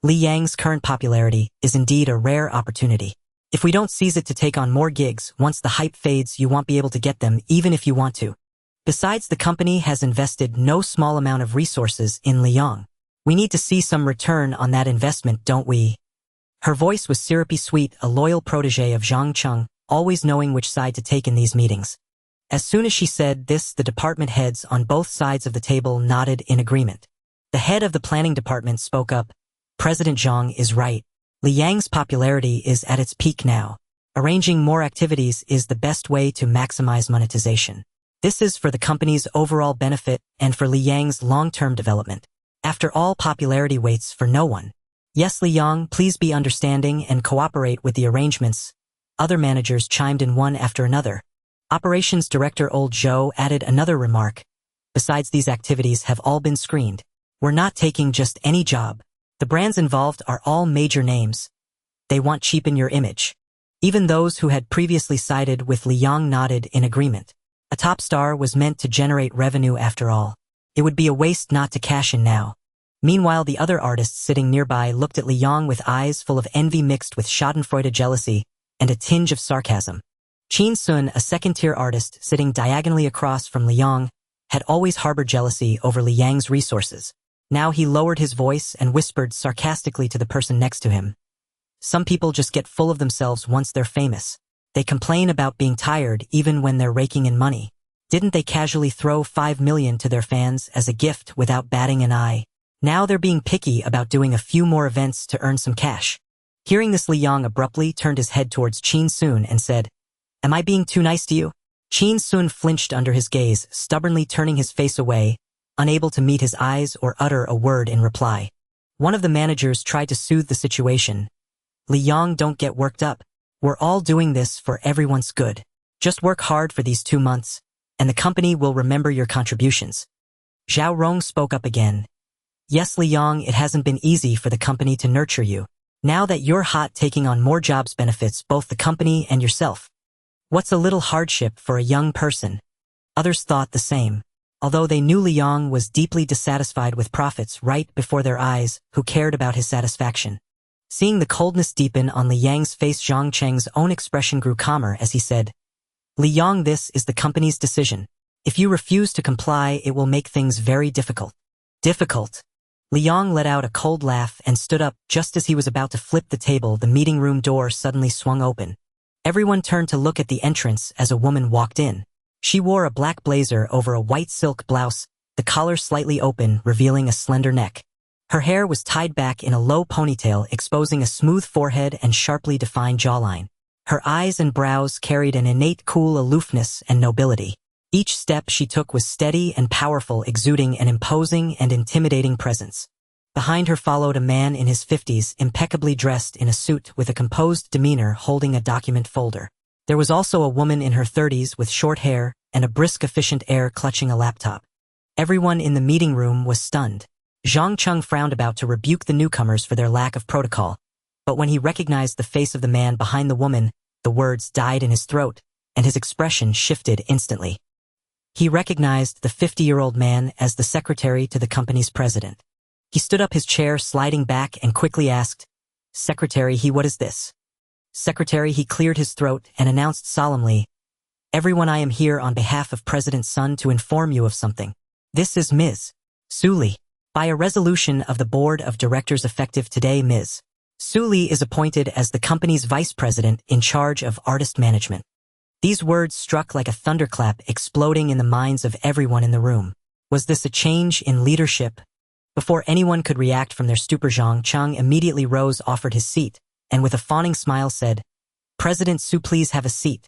Li Yang's current popularity is indeed a rare opportunity. If we don't seize it to take on more gigs, once the hype fades, you won't be able to get them even if you want to. Besides, the company has invested no small amount of resources in Li Yong. We need to see some return on that investment, don't we? Her voice was syrupy sweet, a loyal protege of Zhang Cheng, always knowing which side to take in these meetings. As soon as she said this, the department heads on both sides of the table nodded in agreement. The head of the planning department spoke up. President Zhang is right. Li Yang's popularity is at its peak now. Arranging more activities is the best way to maximize monetization. This is for the company's overall benefit and for Li Yang's long-term development. After all, popularity waits for no one. Yes, Li Yang, please be understanding and cooperate with the arrangements. Other managers chimed in one after another. Operations Director Old Zhou added another remark. Besides, these activities have all been screened. We're not taking just any job. The brands involved are all major names. They won't cheapen your image. Even those who had previously sided with Li Yang nodded in agreement. A top star was meant to generate revenue after all. It would be a waste not to cash in now. Meanwhile, the other artists sitting nearby looked at Li Yang with eyes full of envy mixed with schadenfreude jealousy and a tinge of sarcasm. Qin Sun, a second-tier artist sitting diagonally across from Li Yang, had always harbored jealousy over Li Yang's resources. Now he lowered his voice and whispered sarcastically to the person next to him. Some people just get full of themselves once they're famous. They complain about being tired even when they're raking in money. Didn't they casually throw 5 million to their fans as a gift without batting an eye? Now they're being picky about doing a few more events to earn some cash. Hearing this, Li Yang abruptly turned his head towards Qin Sun and said, "Am I being too nice to you?" Qin Sun flinched under his gaze, stubbornly turning his face away, unable to meet his eyes or utter a word in reply. One of the managers tried to soothe the situation. "Li Yang, don't get worked up. We're all doing this for everyone's good. Just work hard for these 2 months, and the company will remember your contributions." Zhao Rong spoke up again. "Yes, Li Yang, it hasn't been easy for the company to nurture you. Now that you're hot, taking on more jobs benefits both the company and yourself. What's a little hardship for a young person?" Others thought the same. Although they knew Li Yang was deeply dissatisfied with profits right before their eyes, who cared about his satisfaction? Seeing the coldness deepen on Li Yang's face, Zhang Cheng's own expression grew calmer as he said, "Li Yang, this is the company's decision. If you refuse to comply, it will make things very difficult." Difficult? Li Yang let out a cold laugh and stood up. Just as he was about to flip the table, the meeting room door suddenly swung open. Everyone turned to look at the entrance as a woman walked in. She wore a black blazer over a white silk blouse, the collar slightly open, revealing a slender neck. Her hair was tied back in a low ponytail, exposing a smooth forehead and sharply defined jawline. Her eyes and brows carried an innate cool aloofness and nobility. Each step she took was steady and powerful, exuding an imposing and intimidating presence. Behind her followed a man in his 50s, impeccably dressed in a suit with a composed demeanor, holding a document folder. There was also a woman in her 30s with short hair and a brisk, efficient air, clutching a laptop. Everyone in the meeting room was stunned. Zhang Cheng frowned, about to rebuke the newcomers for their lack of protocol, but when he recognized the face of the man behind the woman, the words died in his throat, and his expression shifted instantly. He recognized the 50-year-old man as the secretary to the company's president. He stood up his chair, sliding back, and quickly asked, "Secretary, what is this?" "Secretary," he cleared his throat and announced solemnly, "Everyone, I am here on behalf of President Sun to inform you of something. This is Ms. Su Li. By a resolution of the Board of Directors effective today, Ms. Su Li is appointed as the company's vice president in charge of artist management." These words struck like a thunderclap, exploding in the minds of everyone in the room. Was this a change in leadership? Before anyone could react from their stupor, Zhang Cheng immediately rose, offered his seat, and with a fawning smile said, "President Su, please have a seat."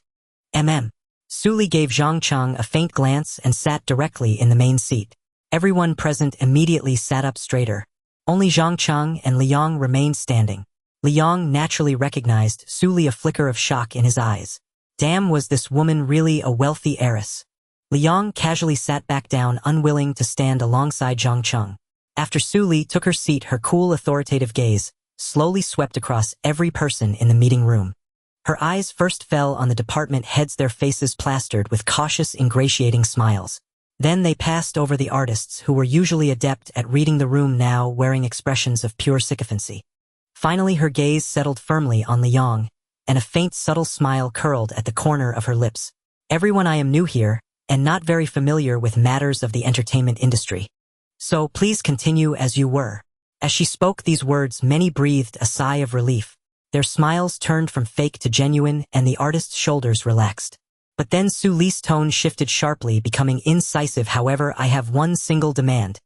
Su Li gave Zhang Cheng a faint glance and sat directly in the main seat. Everyone present immediately sat up straighter. Only Zhang Cheng and Liang remained standing. Liang naturally recognized Su Li, a flicker of shock in his eyes. Damn, was this woman really a wealthy heiress? Liang casually sat back down, unwilling to stand alongside Zhang Cheng. After Su Li took her seat, her cool, authoritative gaze slowly swept across every person in the meeting room. Her eyes first fell on the department heads, their faces plastered with cautious, ingratiating smiles. Then they passed over the artists, who were usually adept at reading the room, now wearing expressions of pure sycophancy. Finally, her gaze settled firmly on Liang, and a faint, subtle smile curled at the corner of her lips. "Everyone, I am new here, and not very familiar with matters of the entertainment industry. So please continue as you were." As she spoke these words, many breathed a sigh of relief. Their smiles turned from fake to genuine, and the artist's shoulders relaxed. But then Su Li's tone shifted sharply, becoming incisive. "However, I have one single demand."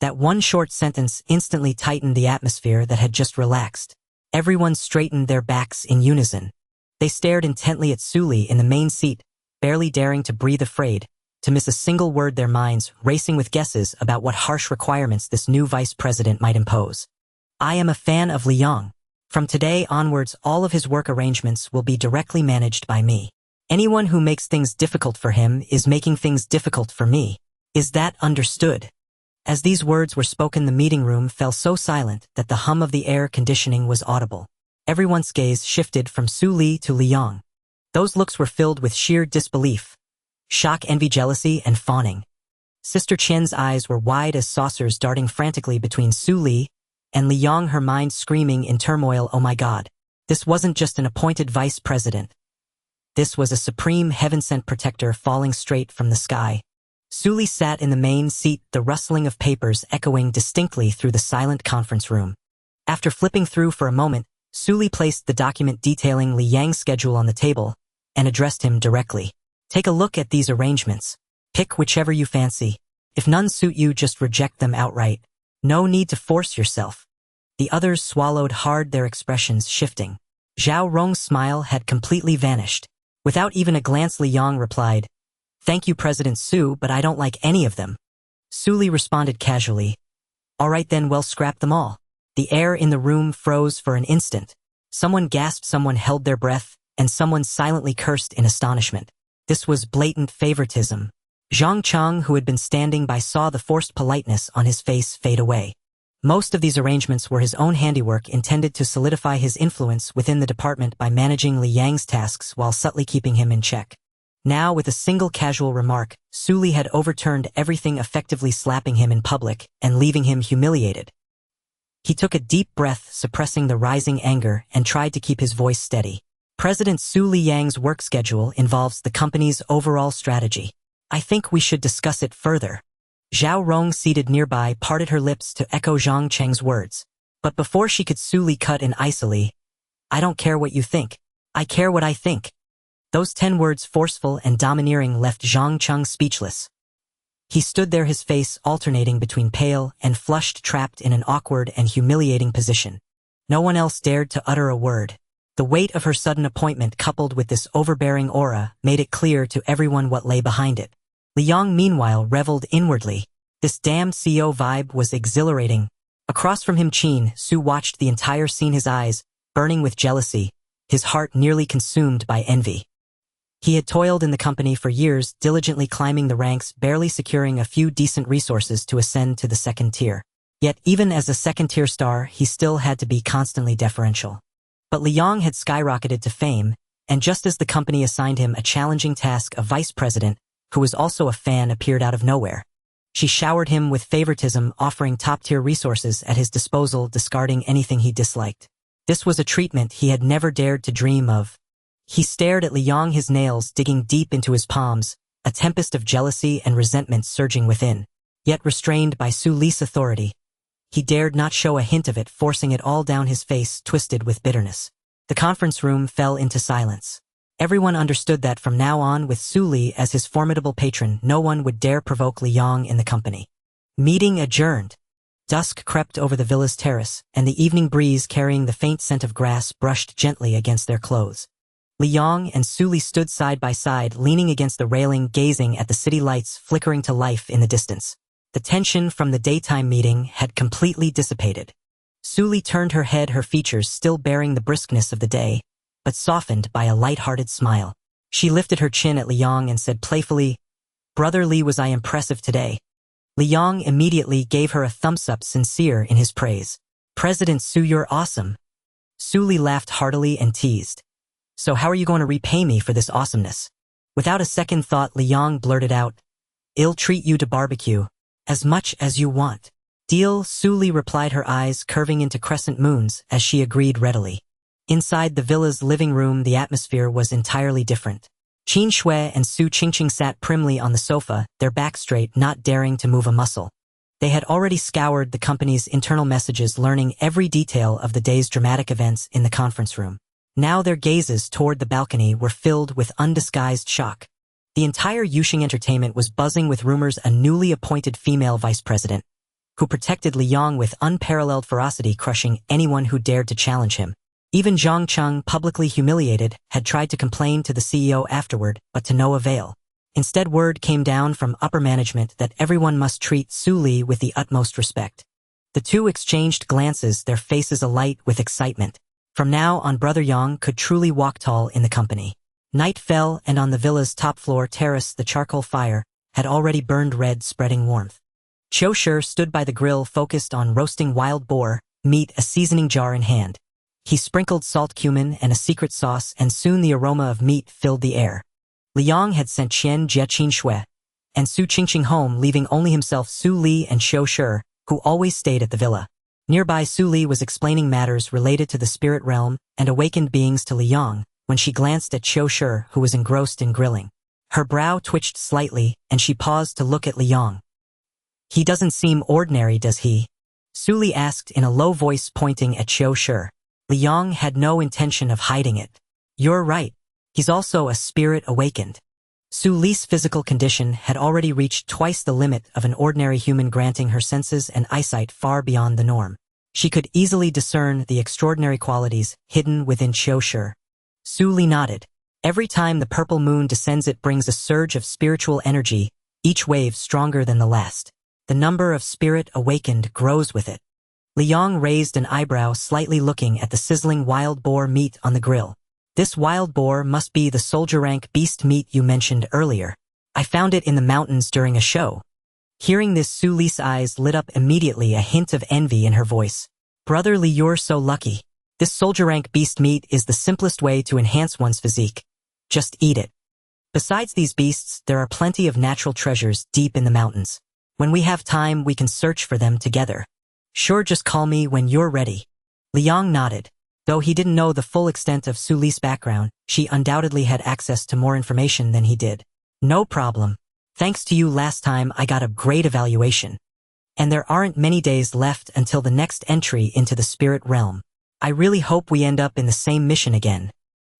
That one short sentence instantly tightened the atmosphere that had just relaxed. Everyone straightened their backs in unison. They stared intently at Su Li in the main seat, barely daring to breathe, afraid to miss a single word, their minds racing with guesses about what harsh requirements this new vice president might impose. "I am a fan of Liang. From today onwards, all of his work arrangements will be directly managed by me. Anyone who makes things difficult for him is making things difficult for me. Is that understood?" As these words were spoken, the meeting room fell so silent that the hum of the air conditioning was audible. Everyone's gaze shifted from Su Li to Liang. Those looks were filled with sheer disbelief, shock, envy, jealousy, and fawning. Sister Qian's eyes were wide as saucers, darting frantically between Su Li and Liang, her mind screaming in turmoil, "Oh my God. This wasn't just an appointed vice president. This was a supreme heaven-sent protector falling straight from the sky." Su Li sat in the main seat, the rustling of papers echoing distinctly through the silent conference room. After flipping through for a moment, Su Li placed the document detailing Li Yang's schedule on the table and addressed him directly. "Take a look at these arrangements. Pick whichever you fancy. If none suit you, just reject them outright. No need to force yourself." The others swallowed hard, their expressions shifting. Zhao Rong's smile had completely vanished. Without even a glance, Liang replied, "Thank you, President Su, but I don't like any of them." Su Li responded casually, "All right then, well, scrap them all." The air in the room froze for an instant. Someone gasped, someone held their breath, and someone silently cursed in astonishment. This was blatant favoritism. Zhang Cheng, who had been standing by, saw the forced politeness on his face fade away. Most of these arrangements were his own handiwork, intended to solidify his influence within the department by managing Li Yang's tasks while subtly keeping him in check. Now, with a single casual remark, Su Li had overturned everything, effectively slapping him in public and leaving him humiliated. He took a deep breath, suppressing the rising anger, and tried to keep his voice steady. "President Su, Li Yang's work schedule involves the company's overall strategy. I think we should discuss it further." Zhao Rong, seated nearby, parted her lips to echo Zhang Cheng's words. But before she could, Su Li cut in icily, "I don't care what you think. I care what I think." Those 10 words, forceful and domineering, left Zhang Cheng speechless. He stood there, his face alternating between pale and flushed, trapped in an awkward and humiliating position. No one else dared to utter a word. The weight of her sudden appointment, coupled with this overbearing aura, made it clear to everyone what lay behind it. Liang, meanwhile, reveled inwardly. This damned CEO vibe was exhilarating. Across from him, Qin Su watched the entire scene, his eyes burning with jealousy, his heart nearly consumed by envy. He had toiled in the company for years, diligently climbing the ranks, barely securing a few decent resources to ascend to the second tier. Yet even as a second-tier star, he still had to be constantly deferential. But Liang had skyrocketed to fame, and just as the company assigned him a challenging task of vice president, who was also a fan, appeared out of nowhere. She showered him with favoritism, offering top-tier resources at his disposal, discarding anything he disliked. This was a treatment he had never dared to dream of. He stared at Liang, his nails digging deep into his palms, a tempest of jealousy and resentment surging within. Yet restrained by Su Li's authority, he dared not show a hint of it, forcing it all down his face, twisted with bitterness. The conference room fell into silence. Everyone understood that from now on, with Su Li as his formidable patron, no one would dare provoke Liang in the company. Meeting adjourned. Dusk crept over the villa's terrace, and the evening breeze carrying the faint scent of grass brushed gently against their clothes. Liang and Su Li stood side by side, leaning against the railing, gazing at the city lights flickering to life in the distance. The tension from the daytime meeting had completely dissipated. Su Li turned her head, her features still bearing the briskness of the day, but softened by a light-hearted smile. She lifted her chin at Liang and said playfully, "Brother Li, was I impressive today?" Liang immediately gave her a thumbs-up, sincere in his praise. "President Su, you're awesome." Su Li laughed heartily and teased, "So how are you going to repay me for this awesomeness?" Without a second thought, Liang blurted out, "I'll treat you to barbecue, as much as you want." "Deal," Su Li replied, her eyes curving into crescent moons as she agreed readily. Inside the villa's living room, the atmosphere was entirely different. Qin Shui and Su Qingqing sat primly on the sofa, their backs straight, not daring to move a muscle. They had already scoured the company's internal messages, learning every detail of the day's dramatic events in the conference room. Now their gazes toward the balcony were filled with undisguised shock. The entire Yuxing Entertainment was buzzing with rumors a newly appointed female vice president, who protected Liang with unparalleled ferocity, crushing anyone who dared to challenge him. Even Zhang Cheng, publicly humiliated, had tried to complain to the CEO afterward, but to no avail. Instead, word came down from upper management that everyone must treat Su Li with the utmost respect. The two exchanged glances, their faces alight with excitement. From now on, Brother Yang could truly walk tall in the company. Night fell, and on the villa's top-floor terrace the charcoal fire had already burned red, spreading warmth. Qiu Shi stood by the grill, focused on roasting wild boar meat, a seasoning jar in hand. He sprinkled salt, cumin, and a secret sauce, and soon the aroma of meat filled the air. Liang had sent Qian Jie, Qin Shui, and Su Qingqing home, leaving only himself, Su Li, and Qiu Shi, who always stayed at the villa. Nearby, Su Li was explaining matters related to the spirit realm and awakened beings to Liang when she glanced at Qiu Shi, who was engrossed in grilling. Her brow twitched slightly, and she paused to look at Liang. "He doesn't seem ordinary, does he?" Su Li asked in a low voice, pointing at Qiu Shi. Liang had no intention of hiding it. "You're right. He's also a spirit awakened." Su Li's physical condition had already reached twice the limit of an ordinary human, granting her senses and eyesight far beyond the norm. She could easily discern the extraordinary qualities hidden within Qiu Shi. Su Li nodded. "Every time the purple moon descends, it brings a surge of spiritual energy, each wave stronger than the last. The number of spirit awakened grows with it." Liang raised an eyebrow, slightly looking at the sizzling wild boar meat on the grill. "This wild boar must be the soldier rank beast meat you mentioned earlier. I found it in the mountains during a show." Hearing this, Su Li's eyes lit up immediately, a hint of envy in her voice. "Brother Li, you're so lucky. This soldier rank beast meat is the simplest way to enhance one's physique. Just eat it. Besides these beasts, there are plenty of natural treasures deep in the mountains. When we have time, we can search for them together. Sure, just call me when you're ready." Liang nodded. Though he didn't know the full extent of Su Li's background, she undoubtedly had access to more information than he did. "No problem. Thanks to you, last time I got a great evaluation. And there aren't many days left until the next entry into the spirit realm. I really hope we end up in the same mission again."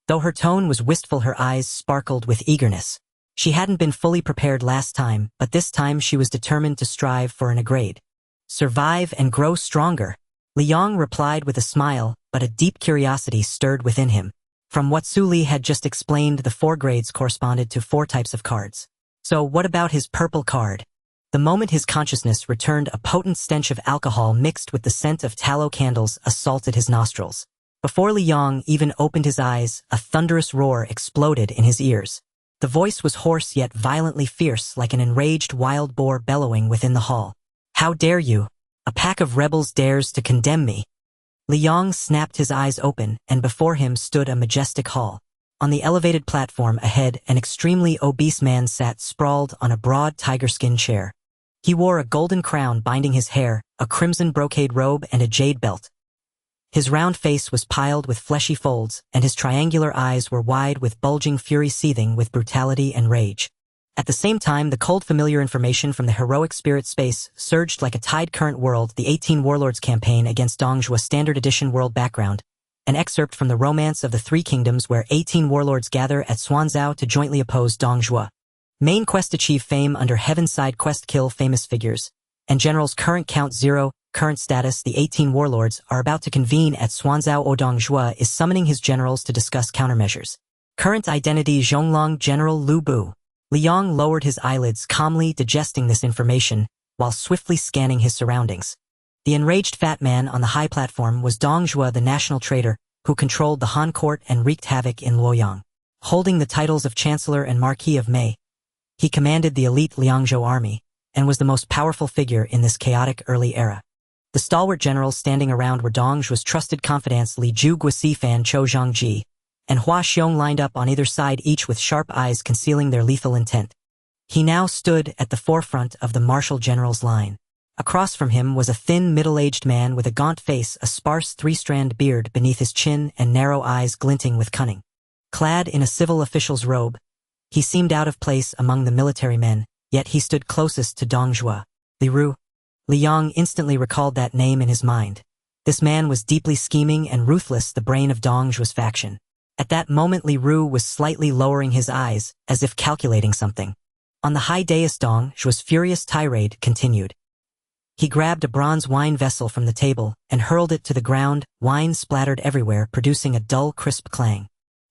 Though her tone was wistful, her eyes sparkled with eagerness. She hadn't been fully prepared last time, but this time she was determined to strive for an upgrade. "Survive and grow stronger," Liang replied with a smile, but a deep curiosity stirred within him. From what Su Li had just explained, the 4 grades corresponded to 4 types of cards. So what about his purple card? The moment his consciousness returned, a potent stench of alcohol mixed with the scent of tallow candles assaulted his nostrils. Before Liang even opened his eyes, a thunderous roar exploded in his ears. The voice was hoarse yet violently fierce, like an enraged wild boar bellowing within the hall. "How dare you? A pack of rebels dares to condemn me." Liang snapped his eyes open, and before him stood a majestic hall. On the elevated platform ahead, an extremely obese man sat sprawled on a broad tiger-skin chair. He wore a golden crown binding his hair, a crimson brocade robe, and a jade belt. His round face was piled with fleshy folds, and his triangular eyes were wide with bulging fury seething with brutality and rage. At the same time, the cold familiar information from the heroic spirit space surged like a tide current. World, the 18 Warlords campaign against Dongjua Standard Edition world background. An excerpt from the Romance of the Three Kingdoms where 18 warlords gather at Xuanzhou to jointly oppose Dongjua. Main quest: achieve fame under Heavenside quest: kill famous figures. And generals current count 0, current status: the 18 warlords are about to convene at Xuanzhou. Dongjua is summoning his generals to discuss countermeasures. Current identity: Zhonglong General Lu Bu. Liang lowered his eyelids, calmly digesting this information, while swiftly scanning his surroundings. The enraged fat man on the high platform was Dongjua, the national traitor, who controlled the Han court and wreaked havoc in Luoyang. Holding the titles of Chancellor and Marquis of Mei, he commanded the elite Liangzhou army, and was the most powerful figure in this chaotic early era. The stalwart generals standing around were Dongjua's trusted confidants Li Ju Guisi, Fan Chou Zhangji, and Hua Xiong, lined up on either side, each with sharp eyes concealing their lethal intent. He now stood at the forefront of the martial generals' line. Across from him was a thin, middle-aged man with a gaunt face, a sparse three-strand beard beneath his chin, and narrow eyes glinting with cunning. Clad in a civil official's robe, he seemed out of place among the military men, yet he stood closest to Dongjua. Li Ru. Liang instantly recalled that name in his mind. This man was deeply scheming and ruthless, the brain of Dongjua's faction. At that moment, Li Ru was slightly lowering his eyes, as if calculating something. On the high dais, Dongjua's furious tirade continued. He grabbed a bronze wine vessel from the table and hurled it to the ground. Wine splattered everywhere, producing a dull, crisp clang.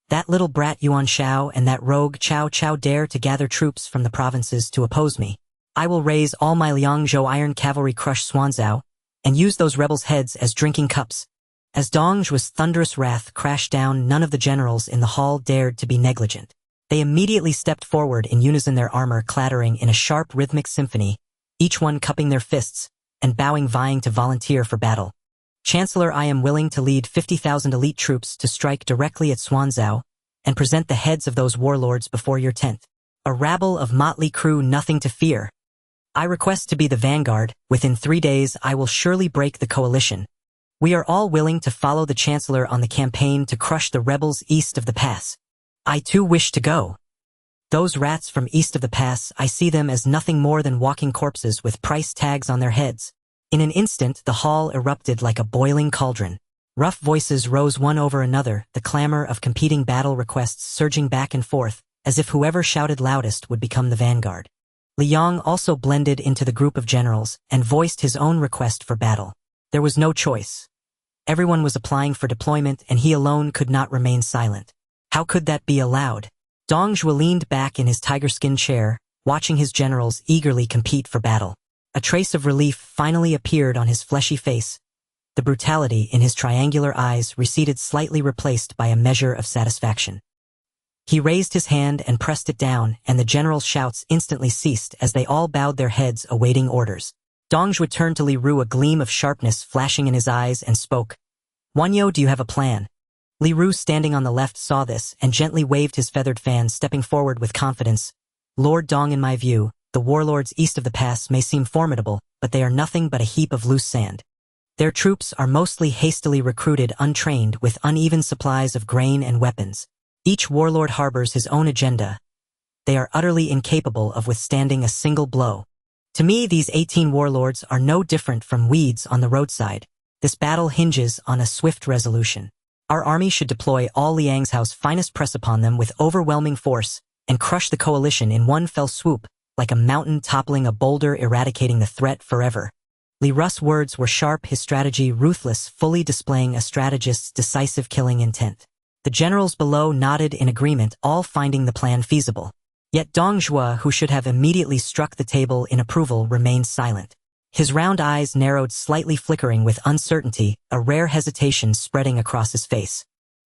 That little brat Yuan Shao and that rogue Cao Cao dare to gather troops from the provinces to oppose me. I will raise all my Liangzhou iron cavalry, crush Xuanzhou, and use those rebels' heads as drinking cups. As Dongjua's thunderous wrath crashed down, none of the generals in the hall dared to be negligent. They immediately stepped forward in unison, their armor clattering in a sharp rhythmic symphony, each one cupping their fists and bowing, vying to volunteer for battle. Chancellor, I am willing to lead 50,000 elite troops to strike directly at Xuanzhou and present the heads of those warlords before your tent. A rabble of motley crew, nothing to fear. I request to be the vanguard. Within 3 days I will surely break the coalition. We are all willing to follow the Chancellor on the campaign to crush the rebels east of the pass. I too wish to go. Those rats from east of the pass, I see them as nothing more than walking corpses with price tags on their heads. In an instant, the hall erupted like a boiling cauldron. Rough voices rose one over another, the clamor of competing battle requests surging back and forth, as if whoever shouted loudest would become the vanguard. Liang also blended into the group of generals and voiced his own request for battle. There was no choice. Everyone was applying for deployment, and he alone could not remain silent. How could that be allowed? Dongjua leaned back in his tiger-skin chair, watching his generals eagerly compete for battle. A trace of relief finally appeared on his fleshy face. The brutality in his triangular eyes receded slightly, replaced by a measure of satisfaction. He raised his hand and pressed it down, and the generals' shouts instantly ceased as they all bowed their heads, awaiting orders. Dongjua turned to Li Ru, a gleam of sharpness flashing in his eyes, and spoke. Wanyo, do you have a plan? Li Ru, standing on the left, saw this and gently waved his feathered fan, stepping forward with confidence. Lord Dong, in my view, the warlords east of the pass may seem formidable, but they are nothing but a heap of loose sand. Their troops are mostly hastily recruited, untrained, with uneven supplies of grain and weapons. Each warlord harbors his own agenda. They are utterly incapable of withstanding a single blow. To me, these 18 warlords are no different from weeds on the roadside. This battle hinges on a swift resolution. Our army should deploy all Liangzhou's finest, press upon them with overwhelming force, and crush the coalition in one fell swoop, like a mountain toppling a boulder, eradicating the threat forever. Li Ru's words were sharp, his strategy ruthless, fully displaying a strategist's decisive killing intent. The generals below nodded in agreement, all finding the plan feasible. Yet Dongjua, who should have immediately struck the table in approval, remained silent. His round eyes narrowed slightly, flickering with uncertainty, a rare hesitation spreading across his face.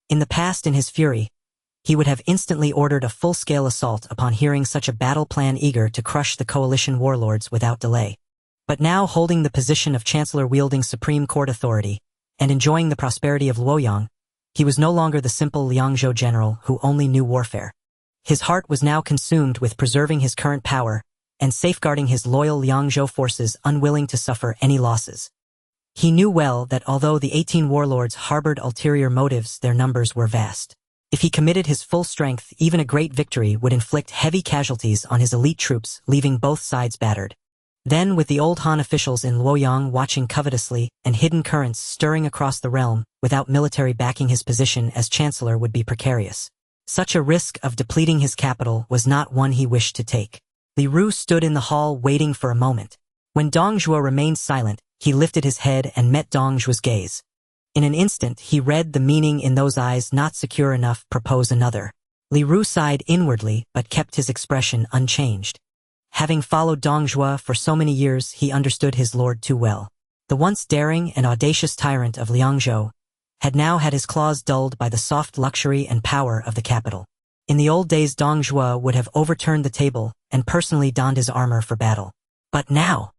In the past, in his fury, he would have instantly ordered a full-scale assault upon hearing such a battle plan, eager to crush the coalition warlords without delay. But now, holding the position of Chancellor, wielding supreme court authority, and enjoying the prosperity of Luoyang, He was no longer the simple Liangzhou general who only knew warfare. His heart was now consumed with preserving his current power and safeguarding his loyal Liangzhou forces, unwilling to suffer any losses. He knew well that although the 18 warlords harbored ulterior motives, their numbers were vast. If he committed his full strength, even a great victory would inflict heavy casualties on his elite troops, leaving both sides battered. Then, with the old Han officials in Luoyang watching covetously and hidden currents stirring across the realm, without military backing, his position as chancellor would be precarious. Such a risk of depleting his capital was not one he wished to take. Li Ru stood in the hall waiting for a moment. When Dong Zhuo remained silent, he lifted his head and met Dong Zhuo's gaze. In an instant, he read the meaning in those eyes. Not secure enough, propose another. Li Ru sighed inwardly but kept his expression unchanged. Having followed Dong Zhuo for so many years, he understood his lord too well. The once daring and audacious tyrant of Liangzhou had now had his claws dulled by the soft luxury and power of the capital. In the old days, Dong Zhuo would have overturned the table and personally donned his armor for battle. But now,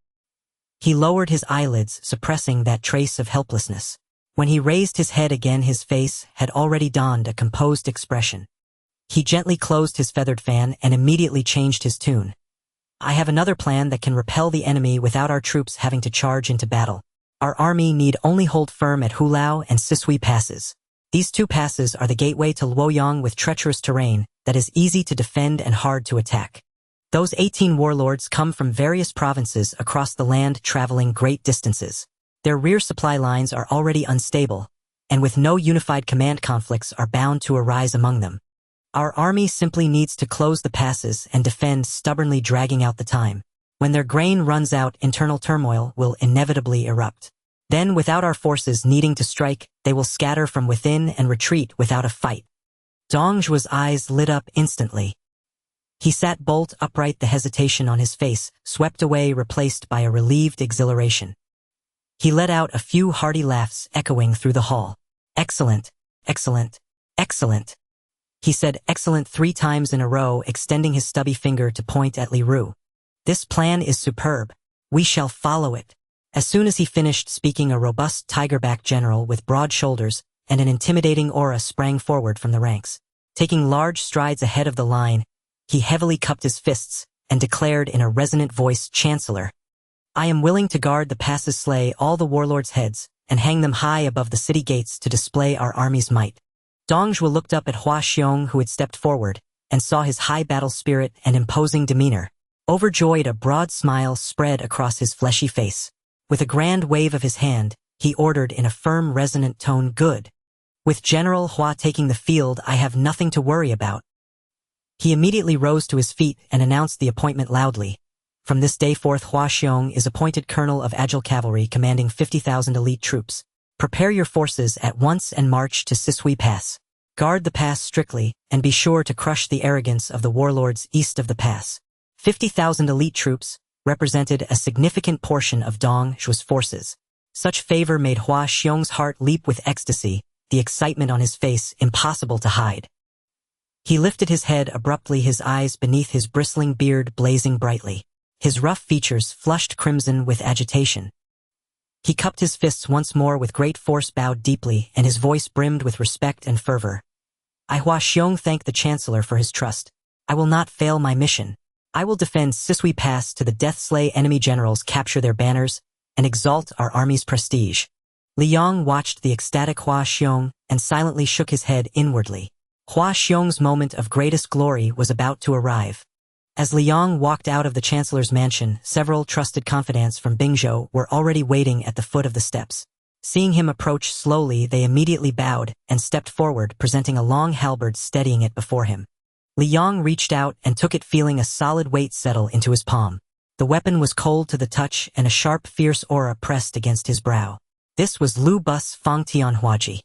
he lowered his eyelids, suppressing that trace of helplessness. When he raised his head again, his face had already donned a composed expression. He gently closed his feathered fan and immediately changed his tune. I have another plan that can repel the enemy without our troops having to charge into battle. Our army need only hold firm at Hulao and Sisui passes. These two passes are the gateway to Luoyang, with treacherous terrain that is easy to defend and hard to attack. Those 18 warlords come from various provinces across the land, traveling great distances. Their rear supply lines are already unstable, and with no unified command, conflicts are bound to arise among them. Our army simply needs to close the passes and defend, stubbornly dragging out the time. When their grain runs out, internal turmoil will inevitably erupt. Then, without our forces needing to strike, they will scatter from within and retreat without a fight. Dong Zhuo's eyes lit up instantly. He sat bolt upright, the hesitation on his face swept away, replaced by a relieved exhilaration. He let out a few hearty laughs, echoing through the hall. Excellent, excellent, excellent. He said excellent 3 times in a row, extending his stubby finger to point at Li Ru. This plan is superb. We shall follow it. As soon as he finished speaking, a robust tiger-backed general with broad shoulders and an intimidating aura sprang forward from the ranks. Taking large strides ahead of the line, he heavily cupped his fists and declared in a resonant voice, Chancellor, I am willing to guard the passes, slay all the warlords' heads, and hang them high above the city gates to display our army's might. Dong Zhuo looked up at Hua Xiong, who had stepped forward, and saw his high battle spirit and imposing demeanor. Overjoyed, a broad smile spread across his fleshy face. With a grand wave of his hand, he ordered in a firm, resonant tone, Good. With General Hua taking the field, I have nothing to worry about. He immediately rose to his feet and announced the appointment loudly. From this day forth, Hua Xiong is appointed Colonel of Agile Cavalry, commanding 50,000 elite troops. Prepare your forces at once and march to Sisui Pass. Guard the pass strictly, and be sure to crush the arrogance of the warlords east of the pass. 50,000 elite troops represented a significant portion of Dong Zhuo's forces. Such favor made Hua Xiong's heart leap with ecstasy, the excitement on his face impossible to hide. He lifted his head abruptly, his eyes beneath his bristling beard blazing brightly. His rough features flushed crimson with agitation. He cupped his fists once more with great force, bowed deeply, and his voice brimmed with respect and fervor. I, Hua Xiong, thank the Chancellor for his trust. I will not fail my mission. I will defend Sisui Pass to the death, slay enemy generals, capture their banners, and exalt our army's prestige. Li Yang watched the ecstatic Hua Xiong and silently shook his head inwardly. Hua Xiong's moment of greatest glory was about to arrive. As Li Yang walked out of the Chancellor's mansion, several trusted confidants from Bingzhou were already waiting at the foot of the steps. Seeing him approach slowly, they immediately bowed and stepped forward, presenting a long halberd, steadying it before him. Li Yang reached out and took it, feeling a solid weight settle into his palm. The weapon was cold to the touch, and a sharp, fierce aura pressed against his brow. This was Lu Bus Fangtian Halberd.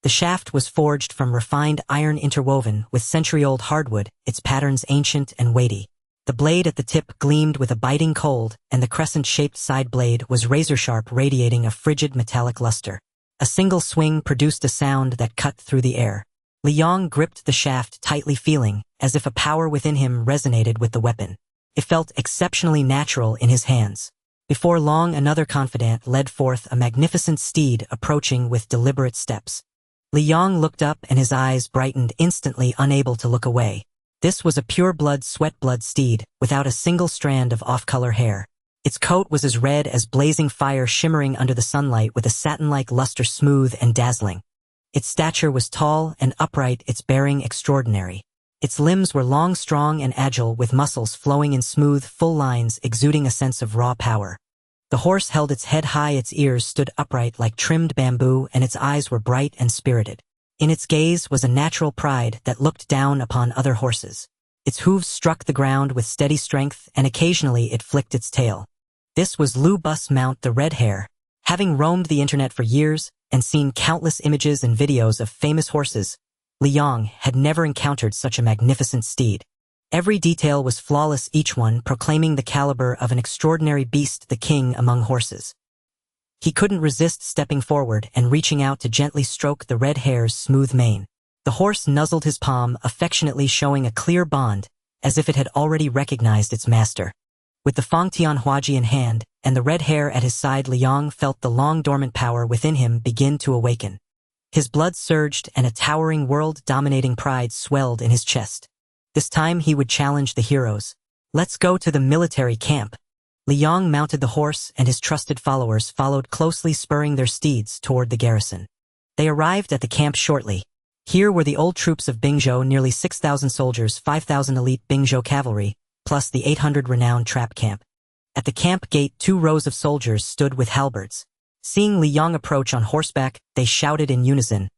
The shaft was forged from refined iron interwoven with century-old hardwood, its patterns ancient and weighty. The blade at the tip gleamed with a biting cold, and the crescent-shaped side blade was razor-sharp, radiating a frigid metallic luster. A single swing produced a sound that cut through the air. Li Yang gripped the shaft tightly, feeling as if a power within him resonated with the weapon. It felt exceptionally natural in his hands. Before long, another confidant led forth a magnificent steed, approaching with deliberate steps. Li Yong looked up and his eyes brightened instantly, unable to look away. This was a pure-blood sweat-blood steed, without a single strand of off-color hair. Its coat was as red as blazing fire shimmering under the sunlight with a satin-like luster, smooth and dazzling. Its stature was tall and upright, its bearing extraordinary. Its limbs were long, strong and agile, with muscles flowing in smooth, full lines exuding a sense of raw power. The horse held its head high, its ears stood upright like trimmed bamboo, and its eyes were bright and spirited. In its gaze was a natural pride that looked down upon other horses. Its hooves struck the ground with steady strength, and occasionally it flicked its tail. This was Lu Bus Mount, the Red Hare. Having roamed the internet for years and seen countless images and videos of famous horses, Li Yong had never encountered such a magnificent steed. Every detail was flawless, each one proclaiming the caliber of an extraordinary beast, the king among horses. He couldn't resist stepping forward and reaching out to gently stroke the red hare's smooth mane. The horse nuzzled his palm affectionately, showing a clear bond, as if it had already recognized its master. With the Fangtian Halberd in hand and the red hare at his side, Li Yong felt the long-dormant power within him begin to awaken. His blood surged and a towering, world-dominating pride swelled in his chest. This time he would challenge the heroes. "Let's go to the military camp." Li Yong mounted the horse and his trusted followers followed closely, spurring their steeds toward the garrison. They arrived at the camp shortly. Here were the old troops of Bingzhou, nearly 6,000 soldiers, 5,000 elite Bingzhou cavalry, plus the 800 renowned trap camp. At the camp gate 2 rows of soldiers stood with halberds. Seeing Li Yong approach on horseback, they shouted in unison,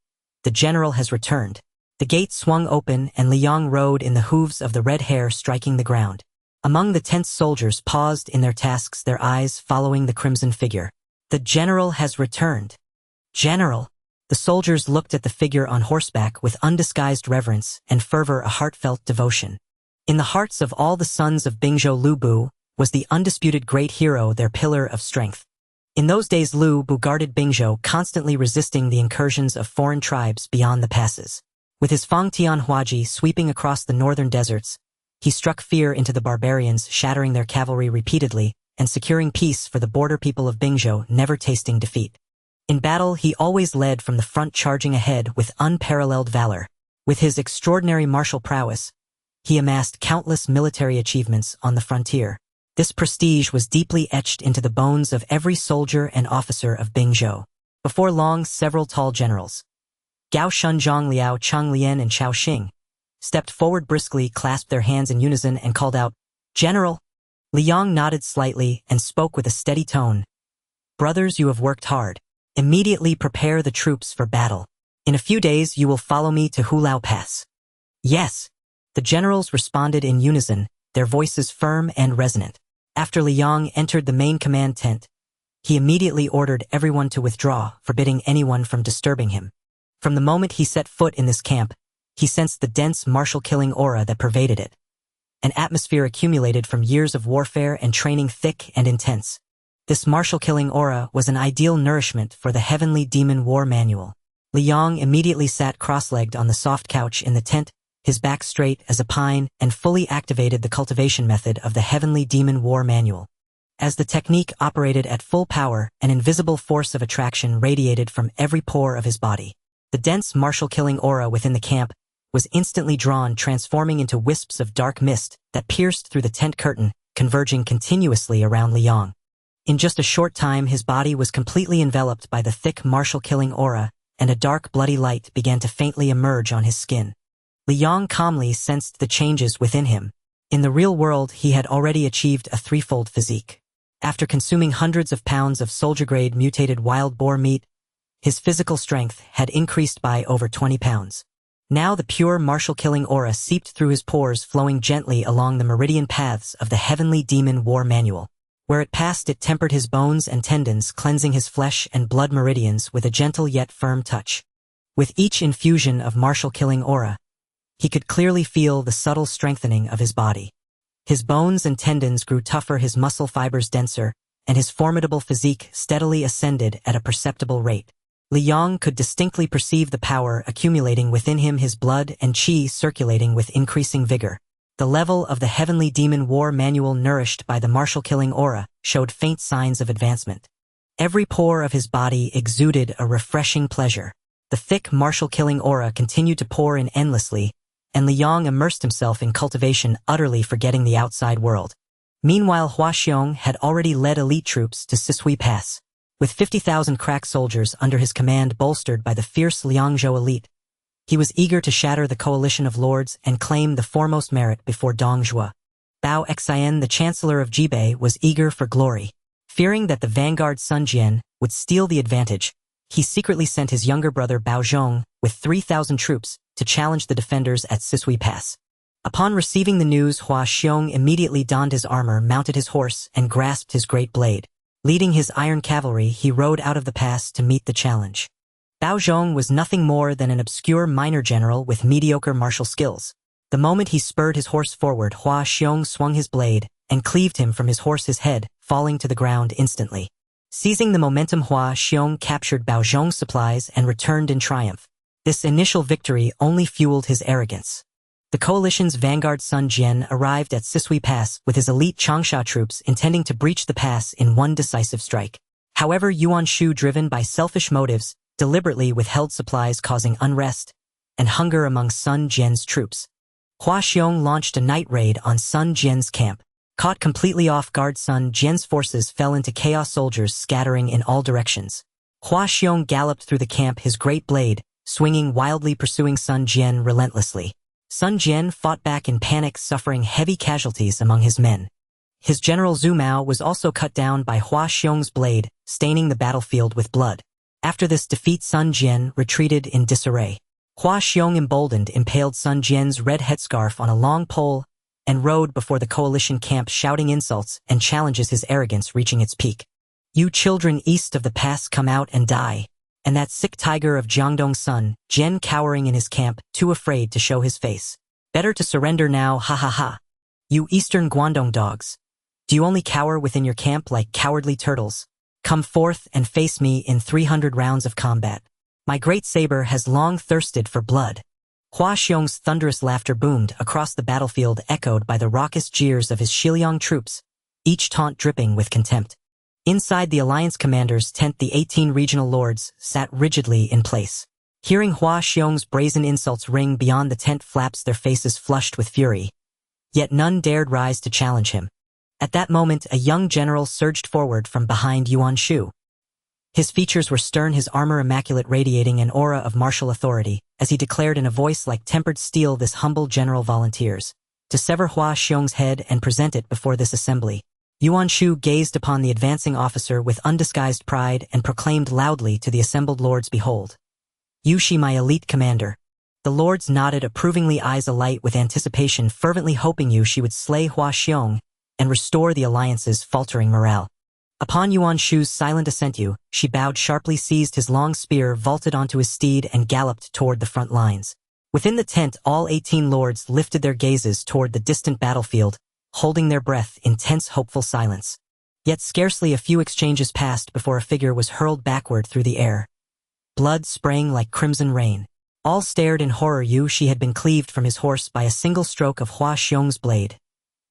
"The general has returned." The gate swung open and Li Yong rode in the hooves of the red hare, striking the ground. Among the tense soldiers paused in their tasks, their eyes following the crimson figure. "The general has returned." "General!" The soldiers looked at the figure on horseback with undisguised reverence and fervor, a heartfelt devotion. In the hearts of all the sons of Bingzhou, Lu Bu was the undisputed great hero, their pillar of strength. In those days, Lu Bu guarded Bingzhou, constantly resisting the incursions of foreign tribes beyond the passes. With his Fangtian Halberd sweeping across the northern deserts, he struck fear into the barbarians, shattering their cavalry repeatedly and securing peace for the border people of Bingzhou, never tasting defeat. In battle, he always led from the front, charging ahead with unparalleled valor. With his extraordinary martial prowess, he amassed countless military achievements on the frontier. This prestige was deeply etched into the bones of every soldier and officer of Bingzhou. Before long, several tall generals, Gao Shunzhang, Liao Changlian, and Chao Xing, stepped forward briskly, clasped their hands in unison, and called out, "General!" Li Yong nodded slightly and spoke with a steady tone. "Brothers, you have worked hard. Immediately prepare the troops for battle. In a few days you will follow me to Hulao Pass." "Yes." The generals responded in unison, their voices firm and resonant. After Li Yong entered the main command tent, he immediately ordered everyone to withdraw, forbidding anyone from disturbing him. From the moment he set foot in this camp, he sensed the dense martial-killing aura that pervaded it. An atmosphere accumulated from years of warfare and training, thick and intense. This martial-killing aura was an ideal nourishment for the heavenly demon war manual. Li Yong immediately sat cross-legged on the soft couch in the tent, his back straight as a pine, and fully activated the cultivation method of the heavenly demon war manual. As the technique operated at full power, an invisible force of attraction radiated from every pore of his body. The dense martial-killing aura within the camp was instantly drawn, transforming into wisps of dark mist that pierced through the tent curtain, converging continuously around Li Yong. In just a short time, his body was completely enveloped by the thick martial-killing aura, and a dark, bloody light began to faintly emerge on his skin. Li Yong calmly sensed the changes within him. In the real world, he had already achieved a threefold physique. After consuming hundreds of pounds of soldier-grade mutated wild boar meat, his physical strength had increased by over 20 pounds. Now the pure martial-killing aura seeped through his pores, flowing gently along the meridian paths of the heavenly demon war manual. Where it passed, it tempered his bones and tendons, cleansing his flesh and blood meridians with a gentle yet firm touch. With each infusion of martial-killing aura, he could clearly feel the subtle strengthening of his body. His bones and tendons grew tougher, his muscle fibers denser, and his formidable physique steadily ascended at a perceptible rate. Li Yong could distinctly perceive the power accumulating within him, his blood and qi circulating with increasing vigor. The level of the heavenly demon war manual, nourished by the martial-killing aura, showed faint signs of advancement. Every pore of his body exuded a refreshing pleasure. The thick, martial-killing aura continued to pour in endlessly, and Liang immersed himself in cultivation, utterly forgetting the outside world. Meanwhile, Hua Xiong had already led elite troops to Sisui Pass. With 50,000 crack soldiers under his command bolstered by the fierce Liangzhou elite, he was eager to shatter the coalition of lords and claim the foremost merit before Dongzhuo. Bao Xian, the chancellor of Jibei, was eager for glory. Fearing that the vanguard Sun Jian would steal the advantage, he secretly sent his younger brother Bao Zhong with 3,000 troops to challenge the defenders at Sisui Pass. Upon receiving the news, Hua Xiong immediately donned his armor, mounted his horse, and grasped his great blade. Leading his iron cavalry, he rode out of the pass to meet the challenge. Bao Zhong was nothing more than an obscure minor general with mediocre martial skills. The moment he spurred his horse forward, Hua Xiong swung his blade and cleaved him from his horse's head, falling to the ground instantly. Seizing the momentum, Hua Xiong captured Bao Zhong's supplies and returned in triumph. This initial victory only fueled his arrogance. The coalition's vanguard Sun Jian arrived at Sisui Pass with his elite Changsha troops, intending to breach the pass in one decisive strike. However, Yuan Shu, driven by selfish motives, deliberately withheld supplies, causing unrest and hunger among Sun Jian's troops. Hua Xiong launched a night raid on Sun Jian's camp. Caught completely off guard, Sun Jian's forces fell into chaos, soldiers scattering in all directions. Hua Xiong galloped through the camp, his great blade swinging wildly, pursuing Sun Jian relentlessly. Sun Jian fought back in panic, suffering heavy casualties among his men. His general Zhu Mao was also cut down by Hua Xiong's blade, staining the battlefield with blood. After this defeat, Sun Jian retreated in disarray. Hua Xiong, emboldened, impaled Sun Jian's red headscarf on a long pole and rode before the coalition camp, shouting insults and challenges, his arrogance reaching its peak. "You children east of the pass, come out and die." And that sick tiger of Jiangdong, Sun Jian, cowering in his camp, too afraid to show his face. "Better to surrender now, ha ha ha. You eastern Guangdong dogs. Do you only cower within your camp like cowardly turtles? Come forth and face me in 300 rounds of combat. My great saber has long thirsted for blood." Hua Xiong's thunderous laughter boomed across the battlefield, echoed by the raucous jeers of his Xiliang troops, each taunt dripping with contempt. Inside the alliance commander's tent, the 18 regional lords sat rigidly in place. Hearing Hua Xiong's brazen insults ring beyond the tent flaps, their faces flushed with fury. Yet none dared rise to challenge him. At that moment, a young general surged forward from behind Yuan Shu. His features were stern, his armor immaculate, radiating an aura of martial authority, as he declared in a voice like tempered steel, "This humble general volunteers to sever Hua Xiong's head and present it before this assembly." Yuan Shu gazed upon the advancing officer with undisguised pride and proclaimed loudly to the assembled lords, "Behold, Yu Shi, my elite commander." The lords nodded approvingly, eyes alight with anticipation, fervently hoping Yu Shi would slay Hua Xiong and restore the alliance's faltering morale. Upon Yuan Shu's silent assent, Yu Shi bowed sharply, seized his long spear, vaulted onto his steed, and galloped toward the front lines. Within the tent, all 18 lords lifted their gazes toward the distant battlefield, holding their breath in tense, hopeful silence. Yet scarcely a few exchanges passed before a figure was hurled backward through the air. Blood sprang like crimson rain. All stared in horror. Yu Shi had been cleaved from his horse by a single stroke of Hua Xiong's blade,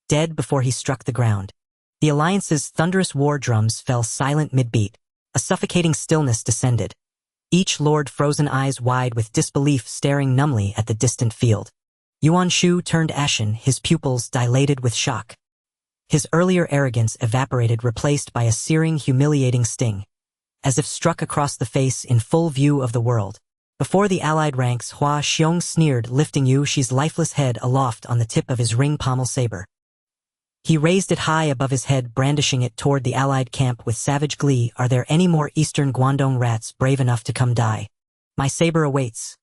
dead before he struck the ground. The alliance's thunderous war drums fell silent mid-beat. A suffocating stillness descended. Each lord, frozen eyes wide with disbelief, staring numbly at the distant field. Yuan Shu turned ashen, his pupils dilated with shock. His earlier arrogance evaporated, replaced by a searing, humiliating sting, as if struck across the face in full view of the world. Before the allied ranks, Hua Xiong sneered, lifting Yu Shi's lifeless head aloft on the tip of his ring pommel saber. He raised it high above his head, brandishing it toward the allied camp with savage glee. "Are there any more eastern Guangdong rats brave enough to come die? My saber awaits.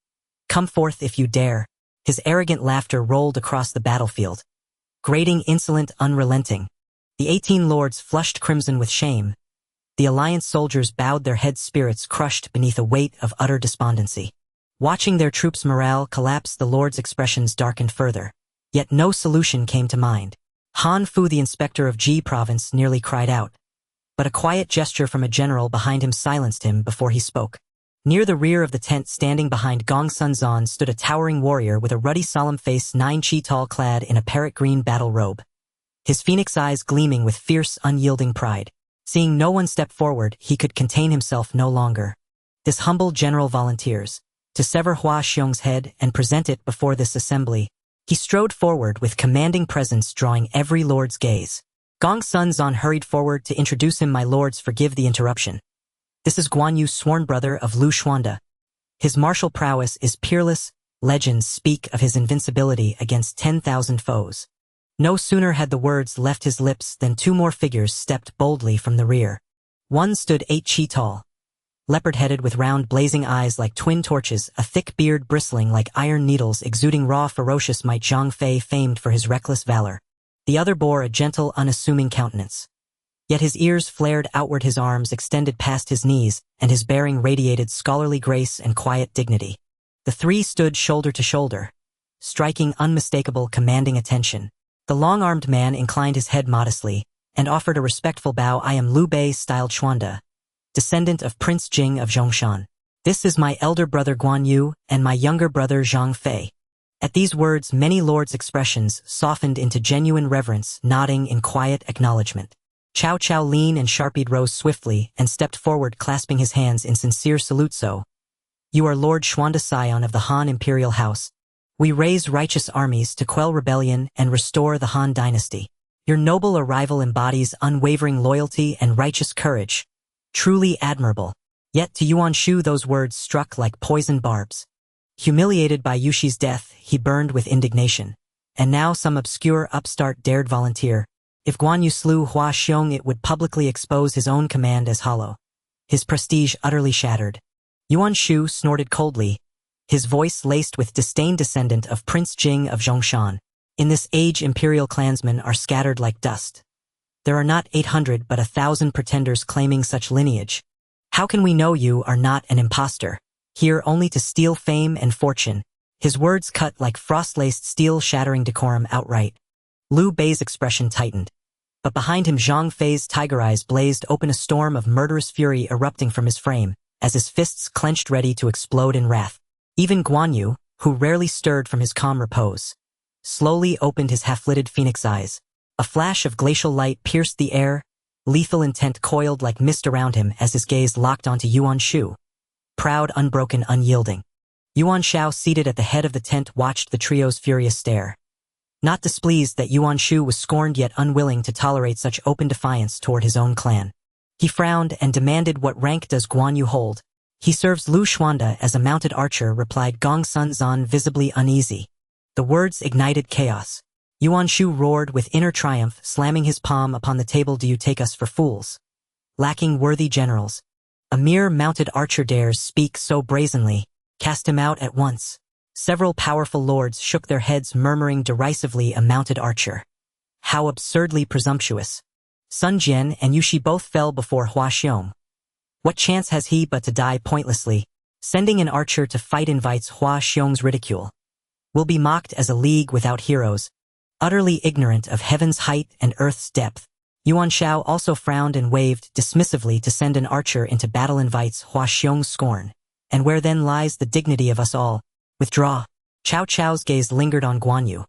Come forth if you dare." His arrogant laughter rolled across the battlefield. Grating, insolent, unrelenting. The 18 lords flushed crimson with shame. The alliance soldiers bowed their heads, spirits crushed beneath a weight of utter despondency. Watching their troops' morale collapse, the lords' expressions darkened further. Yet no solution came to mind. Han Fu, the inspector of Ji province, nearly cried out, but a quiet gesture from a general behind him silenced him before he spoke. Near the rear of the tent, standing behind Gong Sun Zan, stood a towering warrior with a ruddy, solemn face, 9 chi tall, clad in a parrot green battle robe. His phoenix eyes gleaming with fierce, unyielding pride. Seeing no one step forward, he could contain himself no longer. "This humble general volunteers to sever Hua Xiong's head and present it before this assembly. He strode forward with commanding presence, drawing every lord's gaze. Gong Sun Zan hurried forward to introduce him. My lords, forgive the interruption. This is Guan Yu, sworn brother of Lu Xuanda. His martial prowess is peerless. Legends speak of his invincibility against 10,000 foes. No sooner had the words left his lips than two more figures stepped boldly from the rear. One stood 8 chi tall, leopard-headed with round blazing eyes like twin torches, a thick beard bristling like iron needles, exuding raw ferocious might. Zhang Fei, famed for his reckless valor. The other bore a gentle, unassuming countenance. Yet his ears flared outward, his arms extended past his knees, and his bearing radiated scholarly grace and quiet dignity. The three stood shoulder to shoulder, striking unmistakable, commanding attention. The long-armed man inclined his head modestly and offered a respectful bow. I am Liu Bei, styled Xuanda, descendant of Prince Jing of Zhongshan. This is my elder brother Guan Yu and my younger brother Zhang Fei. At these words, many lords' expressions softened into genuine reverence, nodding in quiet acknowledgement. Cao Cao, lean and sharp-eyed, rose swiftly and stepped forward, clasping his hands in sincere salute. So, you are Lord Xuanda, scion of the Han Imperial House. We raise righteous armies to quell rebellion and restore the Han dynasty. Your noble arrival embodies unwavering loyalty and righteous courage. Truly admirable. Yet to Yuan Shu those words struck like poisoned barbs. Humiliated by Yuxi's death, he burned with indignation. And now some obscure upstart dared volunteer. If Guan Yu slew Hua Xiong, it would publicly expose his own command as hollow. His prestige utterly shattered. Yuan Shu snorted coldly, his voice laced with disdain. Descendant of Prince Jing of Zhongshan. In this age, imperial clansmen are scattered like dust. There are not 800 but 1,000 pretenders claiming such lineage. How can we know you are not an impostor, here only to steal fame and fortune? His words cut like frost-laced steel, shattering decorum outright. Liu Bei's expression tightened. But behind him, Zhang Fei's tiger eyes blazed open, a storm of murderous fury erupting from his frame, as his fists clenched ready to explode in wrath. Even Guan Yu, who rarely stirred from his calm repose, slowly opened his half-lidded phoenix eyes. A flash of glacial light pierced the air, lethal intent coiled like mist around him as his gaze locked onto Yuan Shu. Proud, unbroken, unyielding. Yuan Shao, seated at the head of the tent, watched the trio's furious stare. Not displeased that Yuan Shu was scorned, yet unwilling to tolerate such open defiance toward his own clan. He frowned and demanded, what rank does Guan Yu hold? He serves Lu Xuanda as a mounted archer, replied Gong Sun Zan, visibly uneasy. The words ignited chaos. Yuan Shu roared with inner triumph, slamming his palm upon the table. Do you take us for fools? Lacking worthy generals. A mere mounted archer dares speak so brazenly. Cast him out at once. Several powerful lords shook their heads, murmuring derisively, a mounted archer. How absurdly presumptuous. Sun Jian and Yuxi both fell before Hua Xiong. What chance has he but to die pointlessly? Sending an archer to fight invites Hua Xiong's ridicule. Will be mocked as a league without heroes. Utterly ignorant of heaven's height and earth's depth. Yuan Shao also frowned and waved dismissively. To send an archer into battle invites Hua Xiong's scorn. And where then lies the dignity of us all? Withdraw. Cao Cao's gaze lingered on Guan Yu.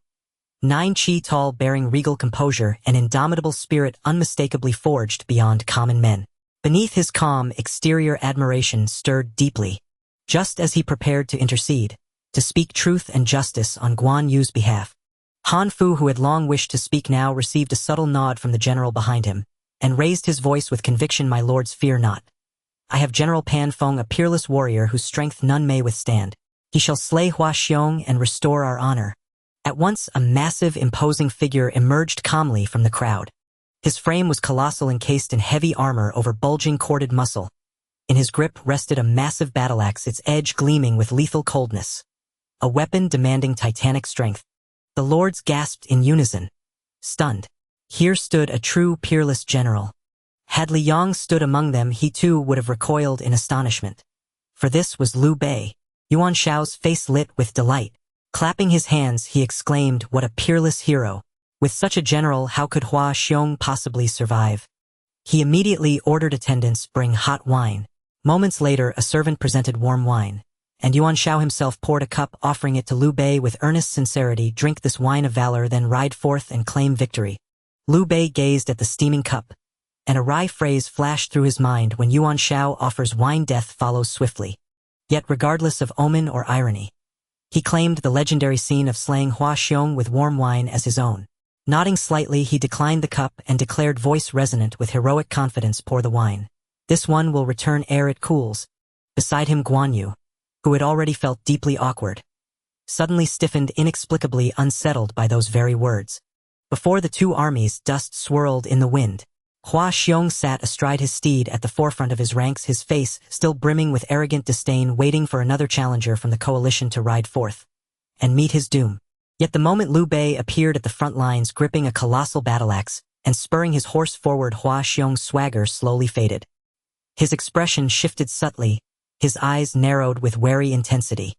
9 chi tall, bearing regal composure and indomitable spirit unmistakably forged beyond common men. Beneath his calm exterior, admiration stirred deeply. Just as he prepared to intercede, to speak truth and justice on Guan Yu's behalf. Han Fu, who had long wished to speak, now received a subtle nod from the general behind him, and raised his voice with conviction. My lords, fear not. I have General Pan Feng, a peerless warrior whose strength none may withstand. He shall slay Hua Xiong and restore our honor. At once, a massive, imposing figure emerged calmly from the crowd. His frame was colossal, encased in heavy armor over bulging corded muscle. In his grip rested a massive battle-axe, its edge gleaming with lethal coldness. A weapon demanding titanic strength. The lords gasped in unison. Stunned. Here stood a true peerless general. Had Li Yang stood among them, he too would have recoiled in astonishment. For this was Liu Bei. Yuan Shao's face lit with delight. Clapping his hands, he exclaimed, what a peerless hero. With such a general, how could Hua Xiong possibly survive? He immediately ordered attendants bring hot wine. Moments later, a servant presented warm wine, and Yuan Shao himself poured a cup, offering it to Liu Bei with earnest sincerity. Drink this wine of valor, then ride forth and claim victory. Liu Bei gazed at the steaming cup, and a wry phrase flashed through his mind. When Yuan Shao offers wine, death follows swiftly. Yet regardless of omen or irony, he claimed the legendary scene of slaying Hua Xiong with warm wine as his own. Nodding slightly, he declined the cup and declared, voice resonant with heroic confidence, pour the wine. This one will return ere it cools. Beside him Guan Yu, who had already felt deeply awkward, suddenly stiffened, inexplicably unsettled by those very words. Before the two armies, dust swirled in the wind. Hua Xiong sat astride his steed at the forefront of his ranks, his face still brimming with arrogant disdain, waiting for another challenger from the coalition to ride forth and meet his doom. Yet the moment Liu Bei appeared at the front lines, gripping a colossal battle-axe and spurring his horse forward, Hua Xiong's swagger slowly faded. His expression shifted subtly, his eyes narrowed with wary intensity.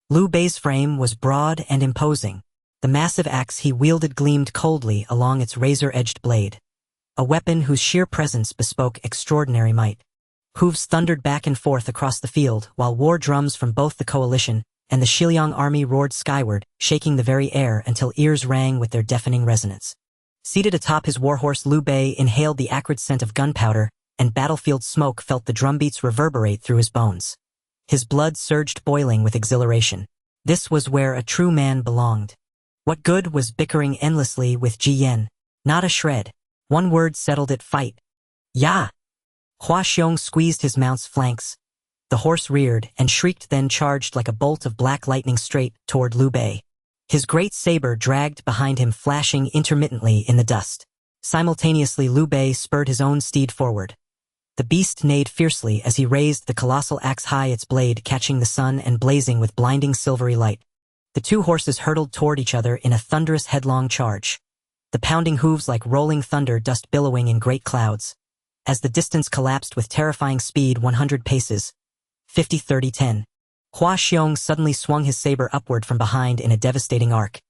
Liu Bei's frame was broad and imposing. The massive axe he wielded gleamed coldly along its razor-edged blade, a weapon whose sheer presence bespoke extraordinary might. Hooves thundered back and forth across the field, while war drums from both the coalition and the Xiliang army roared skyward, shaking the very air until ears rang with their deafening resonance. Seated atop his warhorse, Liu Bei inhaled the acrid scent of gunpowder, and battlefield smoke felt the drumbeats reverberate through his bones. His blood surged, boiling with exhilaration. This was where a true man belonged. What good was bickering endlessly with Ji Yan? Not a shred. One word settled it: fight. Ya! Hua Xiong squeezed his mount's flanks. The horse reared and shrieked, then charged like a bolt of black lightning straight toward Liu Bei. His great saber dragged behind him, flashing intermittently in the dust. Simultaneously, Liu Bei spurred his own steed forward. The beast neighed fiercely as he raised the colossal axe high, its blade catching the sun and blazing with blinding silvery light. The two horses hurtled toward each other in a thunderous headlong charge, the pounding hooves like rolling thunder, dust billowing in great clouds. As the distance collapsed with terrifying speed, 100 paces, 50, 30, 10. Hua Xiong suddenly swung his saber upward from behind in a devastating arc.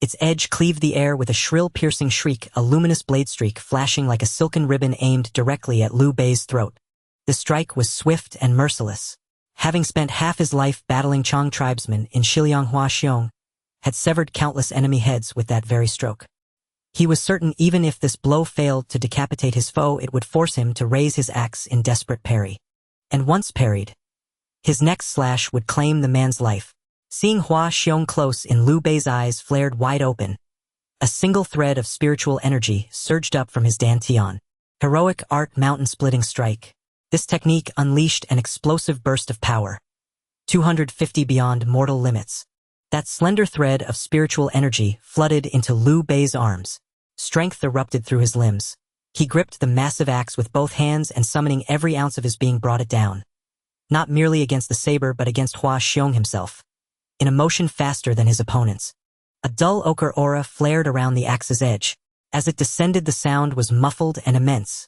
Its edge cleaved the air with a shrill, piercing shriek, a luminous blade streak flashing like a silken ribbon aimed directly at Liu Bei's throat. The strike was swift and merciless. Having spent half his life battling Chang tribesmen in Xiliang, Hua Xiong had severed countless enemy heads with that very stroke. He was certain even if this blow failed to decapitate his foe, it would force him to raise his axe in desperate parry. And once parried, his next slash would claim the man's life. Seeing Hua Xiong close in, Liu Bei's eyes flared wide open. A single thread of spiritual energy surged up from his dantian. Heroic art, mountain-splitting strike. This technique unleashed an explosive burst of power, 250 beyond mortal limits. That slender thread of spiritual energy flooded into Liu Bei's arms. Strength erupted through his limbs. He gripped the massive axe with both hands and, summoning every ounce of his being, brought it down. Not merely against the saber, but against Hua Xiong himself. In a motion faster than his opponent's, a dull ochre aura flared around the axe's edge. As it descended, the sound was muffled and immense,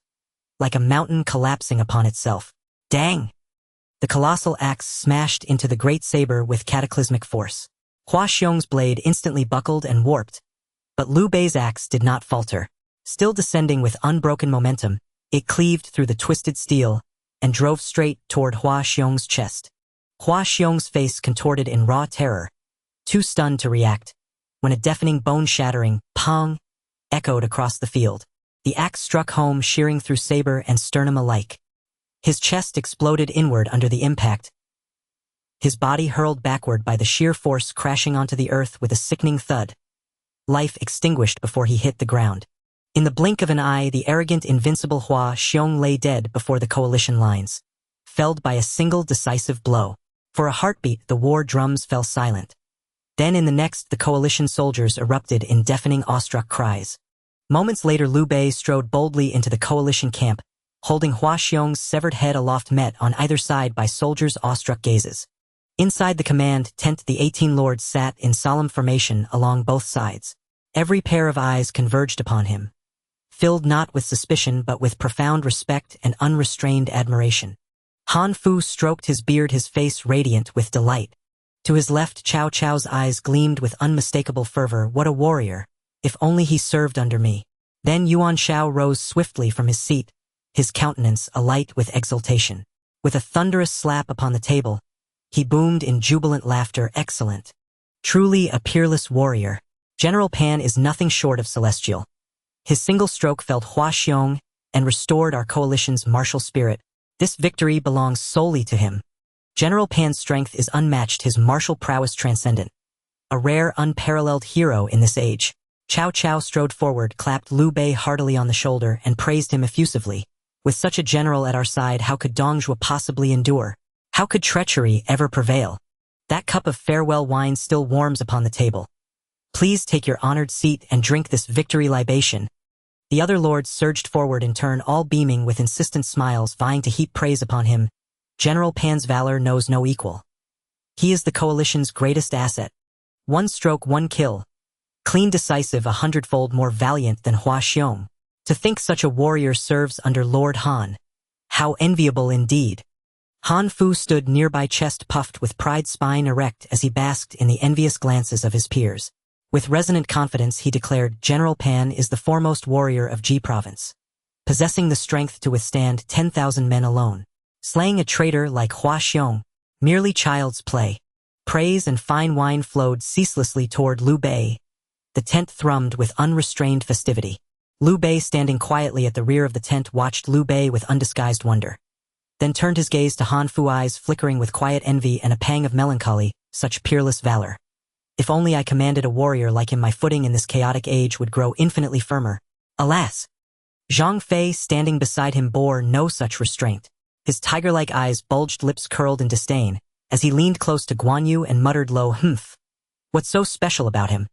like a mountain collapsing upon itself. Dang! The colossal axe smashed into the great saber with cataclysmic force. Hua Xiong's blade instantly buckled and warped, but Liu Bei's axe did not falter. Still descending with unbroken momentum, it cleaved through the twisted steel and drove straight toward Hua Xiong's chest. Hua Xiong's face contorted in raw terror, too stunned to react, when a deafening, bone-shattering pong echoed across the field. The axe struck home, shearing through saber and sternum alike. His chest exploded inward under the impact, his body hurled backward by the sheer force, crashing onto the earth with a sickening thud. Life extinguished before he hit the ground. In the blink of an eye, the arrogant, invincible Hua Xiong lay dead before the coalition lines, felled by a single decisive blow. For a heartbeat, the war drums fell silent. Then in the next, the coalition soldiers erupted in deafening, awestruck cries. Moments later, Liu Bei strode boldly into the coalition camp, holding Hua Xiong's severed head aloft, met on either side by soldiers' awestruck gazes. Inside the command tent, the 18 lords sat in solemn formation along both sides. Every pair of eyes converged upon him, filled not with suspicion but with profound respect and unrestrained admiration. Han Fu stroked his beard, his face radiant with delight. To his left, Cao Cao's eyes gleamed with unmistakable fervor. What a warrior! If only he served under me. Then Yuan Shao rose swiftly from his seat, his countenance alight with exultation. With a thunderous slap upon the table, he boomed in jubilant laughter. Excellent. Truly a peerless warrior. General Pan is nothing short of celestial. His single stroke felled Hua Xiong and restored our coalition's martial spirit. This victory belongs solely to him. General Pan's strength is unmatched, his martial prowess transcendent. A rare, unparalleled hero in this age. Cao Cao strode forward, clapped Liu Bei heartily on the shoulder, and praised him effusively. With such a general at our side, how could Dongjue possibly endure? How could treachery ever prevail? That cup of farewell wine still warms upon the table. Please take your honored seat and drink this victory libation. The other lords surged forward in turn, all beaming with insistent smiles, vying to heap praise upon him. General Pan's valor knows no equal. He is the coalition's greatest asset. One stroke, one kill. Clean, decisive, 100-fold more valiant than Hua Xiong. To think such a warrior serves under Lord Han. How enviable indeed. Han Fu stood nearby, chest puffed with pride, spine erect as he basked in the envious glances of his peers. With resonant confidence he declared, General Pan is the foremost warrior of Ji Province, possessing the strength to withstand 10,000 men alone. Slaying a traitor like Hua Xiong, merely child's play. Praise and fine wine flowed ceaselessly toward Liu Bei. The tent thrummed with unrestrained festivity. Liu Bei, standing quietly at the rear of the tent, watched Liu Bei with undisguised wonder. Then turned his gaze to Han Fu, eyes flickering with quiet envy and a pang of melancholy. Such peerless valor. If only I commanded a warrior like him, my footing in this chaotic age would grow infinitely firmer. Alas! Zhang Fei, standing beside him, bore no such restraint. His tiger-like eyes bulged, lips curled in disdain, as he leaned close to Guan Yu and muttered low, "Humph. What's so special about him?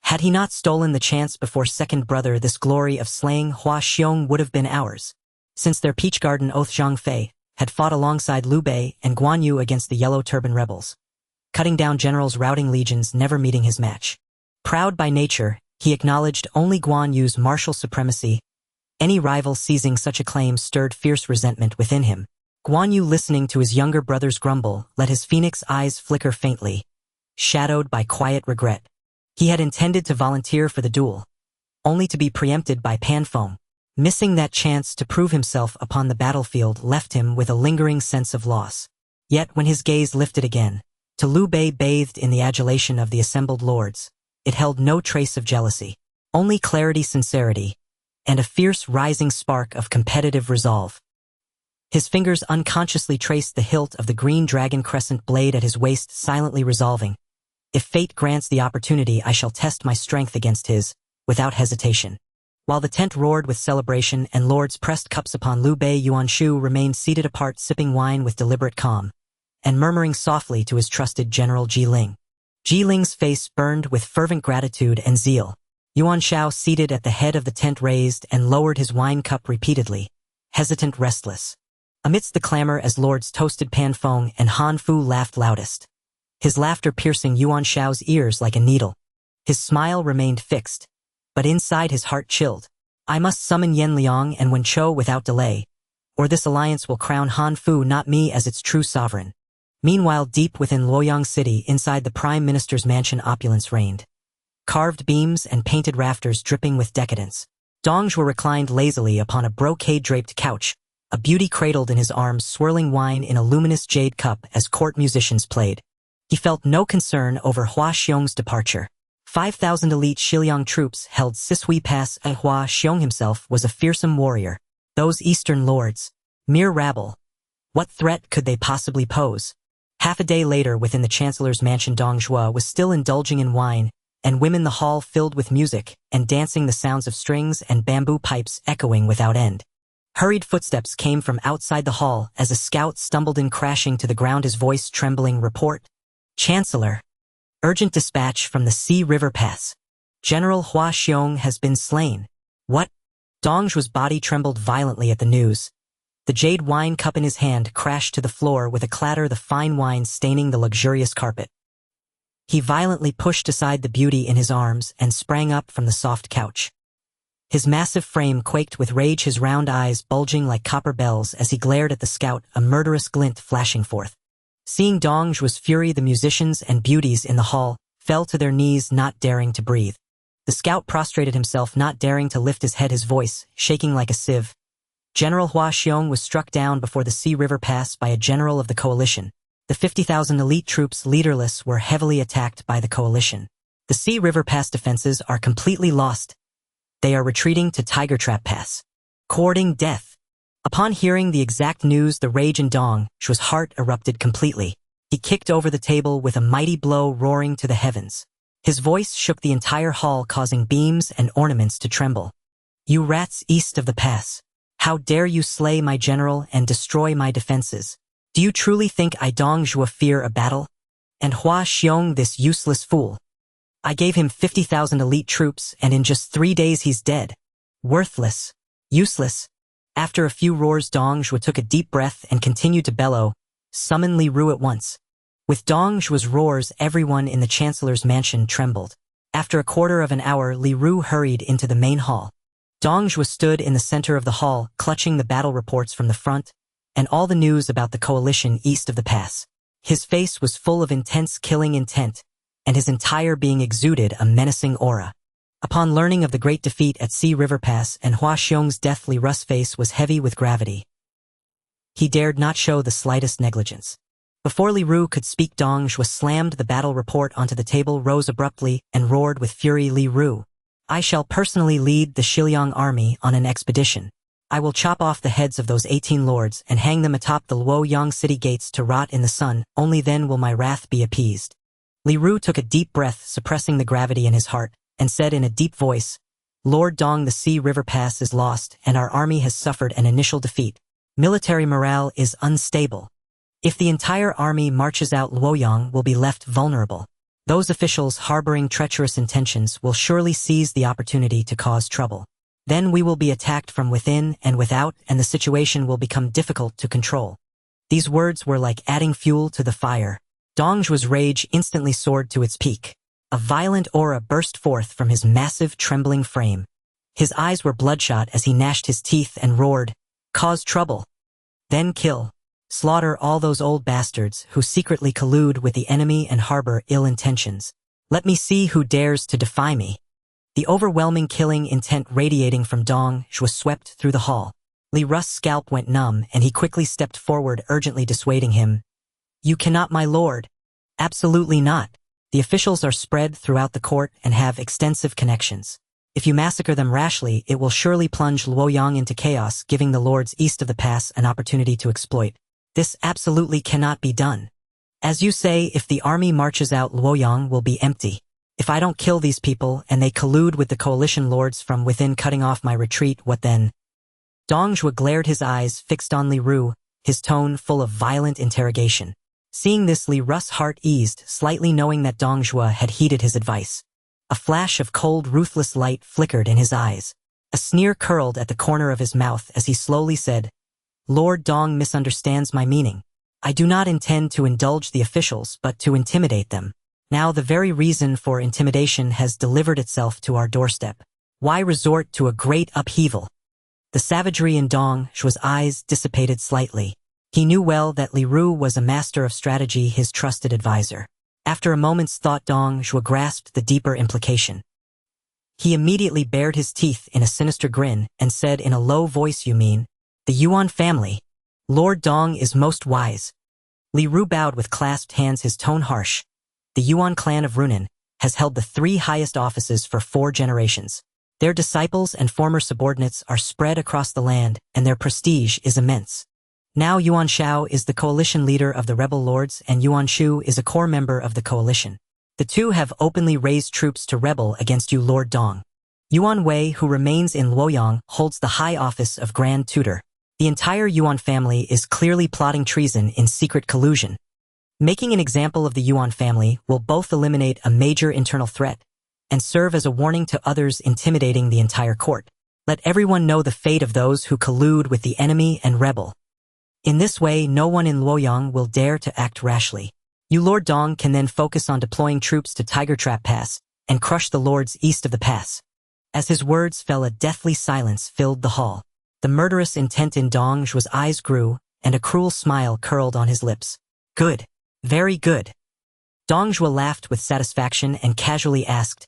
Had he not stolen the chance before second brother, this glory of slaying Hua Xiong would have been ours." Since their Peach Garden oath, Zhang Fei had fought alongside Liu Bei and Guan Yu against the Yellow Turban rebels, cutting down generals, routing legions, never meeting his match. Proud by nature, he acknowledged only Guan Yu's martial supremacy. Any rival seizing such a claim stirred fierce resentment within him. Guan Yu, listening to his younger brother's grumble, let his phoenix eyes flicker faintly, shadowed by quiet regret. He had intended to volunteer for the duel, only to be preempted by Pan Feng. Missing that chance to prove himself upon the battlefield left him with a lingering sense of loss. Yet when his gaze lifted again to Liu Bei, bathed in the adulation of the assembled lords, it held no trace of jealousy, only clarity, sincerity, and a fierce rising spark of competitive resolve. His fingers unconsciously traced the hilt of the green dragon crescent blade at his waist, silently resolving, if fate grants the opportunity, I shall test my strength against his, without hesitation. While the tent roared with celebration and lords pressed cups upon Liu Bei, Yuan Shu remained seated apart, sipping wine with deliberate calm, and murmuring softly to his trusted general Ji Ling. Ji Ling's face burned with fervent gratitude and zeal. Yuan Shao, seated at the head of the tent, raised and lowered his wine cup repeatedly, hesitant, restless. Amidst the clamor as lords toasted, Pan Feng and Han Fu laughed loudest, his laughter piercing Yuan Shao's ears like a needle. His smile remained fixed, but inside his heart chilled. I must summon Yan Liang and Wen Chou without delay, or this alliance will crown Han Fu, not me, as its true sovereign. Meanwhile, deep within Luoyang City, inside the Prime Minister's mansion, opulence reigned. Carved beams and painted rafters dripping with decadence. Dongjue reclined lazily upon a brocade-draped couch, a beauty cradled in his arms, swirling wine in a luminous jade cup as court musicians played. He felt no concern over Hua Xiong's departure. 5,000 elite Xiliang troops held Sisui Pass, and Hua Xiong himself was a fearsome warrior. Those eastern lords, mere rabble. What threat could they possibly pose? Half a day later, within the chancellor's mansion, Dongjue was still indulging in wine, and women, the hall filled with music and dancing, the sounds of strings and bamboo pipes echoing without end. Hurried footsteps came from outside the hall as a scout stumbled in, crashing to the ground, his voice trembling. Report. Chancellor. Urgent dispatch from the Sea River Pass. General Hua Xiong has been slain. What? Dongjue's body trembled violently at the news. The jade wine cup in his hand crashed to the floor with a clatter, the fine wine staining the luxurious carpet. He violently pushed aside the beauty in his arms and sprang up from the soft couch. His massive frame quaked with rage, his round eyes bulging like copper bells as he glared at the scout, a murderous glint flashing forth. Seeing Dongjue's fury, the musicians and beauties in the hall fell to their knees, not daring to breathe. The scout prostrated himself, not daring to lift his head, his voice shaking like a sieve. General Hua Xiong was struck down before the Sea River Pass by a general of the coalition. The 50,000 elite troops, leaderless, were heavily attacked by the coalition. The Sea River Pass defenses are completely lost. They are retreating to Tiger Trap Pass, courting death. Upon hearing the exact news, the rage in Dong Zhuo's heart erupted completely. He kicked over the table with a mighty blow roaring to the heavens. His voice shook the entire hall, causing beams and ornaments to tremble. You rats east of the pass! How dare you slay my general and destroy my defenses? Do you truly think I Dong Zhuo fear a battle? And Hua Xiong, this useless fool. I gave him 50,000 elite troops, and in just 3 days he's dead. Worthless. Useless. After a few roars, Dong Zhuo took a deep breath and continued to bellow, "Summon Li Ru at once." With Dong Zhuo's roars, everyone in the Chancellor's mansion trembled. After a quarter of an hour, Li Ru hurried into the main hall. Dong Zhuo stood in the center of the hall, clutching the battle reports from the front, and all the news about the coalition east of the pass. His face was full of intense killing intent, and his entire being exuded a menacing aura. Upon learning of the great defeat at Sea River Pass and Hua Xiong's death, Li Ru's face was heavy with gravity. He dared not show the slightest negligence. Before Li Ru could speak, Dong Zhuo slammed the battle report onto the table, rose abruptly, and roared with fury, "Li Ru, I shall personally lead the Xiliang army on an expedition. I will chop off the heads of those 18 lords and hang them atop the Luoyang city gates to rot in the sun. Only then will my wrath be appeased." Li Ru took a deep breath, suppressing the gravity in his heart, and said in a deep voice, "Lord Dong, the Sea River Pass is lost, and our army has suffered an initial defeat. Military morale is unstable. If the entire army marches out, Luoyang will be left vulnerable. Those officials harboring treacherous intentions will surely seize the opportunity to cause trouble. Then we will be attacked from within and without, and the situation will become difficult to control." These words were like adding fuel to the fire. Dong Zhuo's rage instantly soared to its peak. A violent aura burst forth from his massive, trembling frame. His eyes were bloodshot as he gnashed his teeth and roared, "Cause trouble. Then kill. Slaughter all those old bastards who secretly collude with the enemy and harbor ill intentions. Let me see who dares to defy me." The overwhelming killing intent radiating from Dong Zhuo swept through the hall. Li Ru's scalp went numb, and he quickly stepped forward, urgently dissuading him. "You cannot, my lord. Absolutely not. The officials are spread throughout the court and have extensive connections. If you massacre them rashly, it will surely plunge Luoyang into chaos, giving the lords east of the pass an opportunity to exploit. This absolutely cannot be done. As you say, if the army marches out, Luoyang will be empty. If I don't kill these people and they collude with the coalition lords from within, cutting off my retreat, what then?" Dong Zhuo glared, his eyes fixed on Li Ru, his tone full of violent interrogation. Seeing this, Li Ru's heart eased slightly, knowing that Dong Zhuo had heeded his advice. A flash of cold, ruthless light flickered in his eyes. A sneer curled at the corner of his mouth as he slowly said, "Lord Dong misunderstands my meaning. I do not intend to indulge the officials, but to intimidate them. Now the very reason for intimidation has delivered itself to our doorstep. Why resort to a great upheaval?" The savagery in Dong Zhuo's eyes dissipated slightly. He knew well that Li Ru was a master of strategy, his trusted advisor. After a moment's thought, Dong Zhuo grasped the deeper implication. He immediately bared his teeth in a sinister grin and said in a low voice, "You mean the Yuan family? Lord Dong is most wise." Li Ru bowed with clasped hands, his tone harsh. "The Yuan clan of Runan has held the 3 highest offices for 4 generations. Their disciples and former subordinates are spread across the land, and their prestige is immense. Now Yuan Shao is the coalition leader of the rebel lords, and Yuan Shu is a core member of the coalition. The two have openly raised troops to rebel against you, Lord Dong. Yuan Wei, who remains in Luoyang, holds the high office of Grand Tutor. The entire Yuan family is clearly plotting treason in secret collusion. Making an example of the Yuan family will both eliminate a major internal threat and serve as a warning to others, intimidating the entire court. Let everyone know the fate of those who collude with the enemy and rebel. In this way, no one in Luoyang will dare to act rashly. You, Lord Dong, can then focus on deploying troops to Tiger Trap Pass and crush the lords east of the pass." As his words fell, a deathly silence filled the hall. The murderous intent in Dong Zhuo's eyes grew, and a cruel smile curled on his lips. "Good. Very good." Dong Zhuo laughed with satisfaction and casually asked,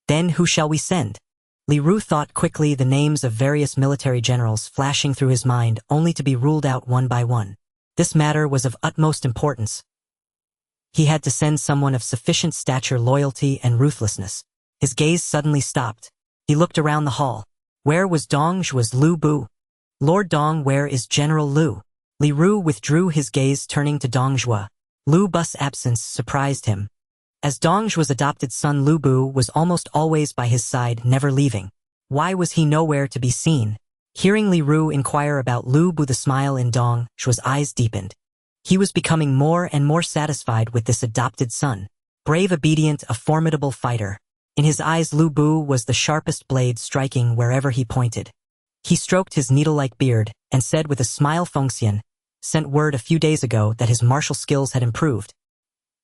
"Then who shall we send?" Li Ru thought quickly, the names of various military generals flashing through his mind, only to be ruled out one by one. This matter was of utmost importance. He had to send someone of sufficient stature, loyalty, and ruthlessness. His gaze suddenly stopped. He looked around the hall. Where was Dong Zhuo's Lu Bu? Lord Dong, where is General Lu? Li Ru withdrew his gaze, turning to Dong Zhuo. Lu Bu's absence surprised him. As Dong Zhuo's adopted son Lu Bu was almost always by his side, never leaving. Why was he nowhere to be seen? Hearing Li Ru inquire about Lu Bu, the smile in Dong Zhuo's eyes deepened. He was becoming more and more satisfied with this adopted son. Brave, obedient, a formidable fighter. In his eyes, Lu Bu was the sharpest blade, striking wherever he pointed. He stroked his needle-like beard and said with a smile, Fangtian sent word a few days ago that his martial skills had improved.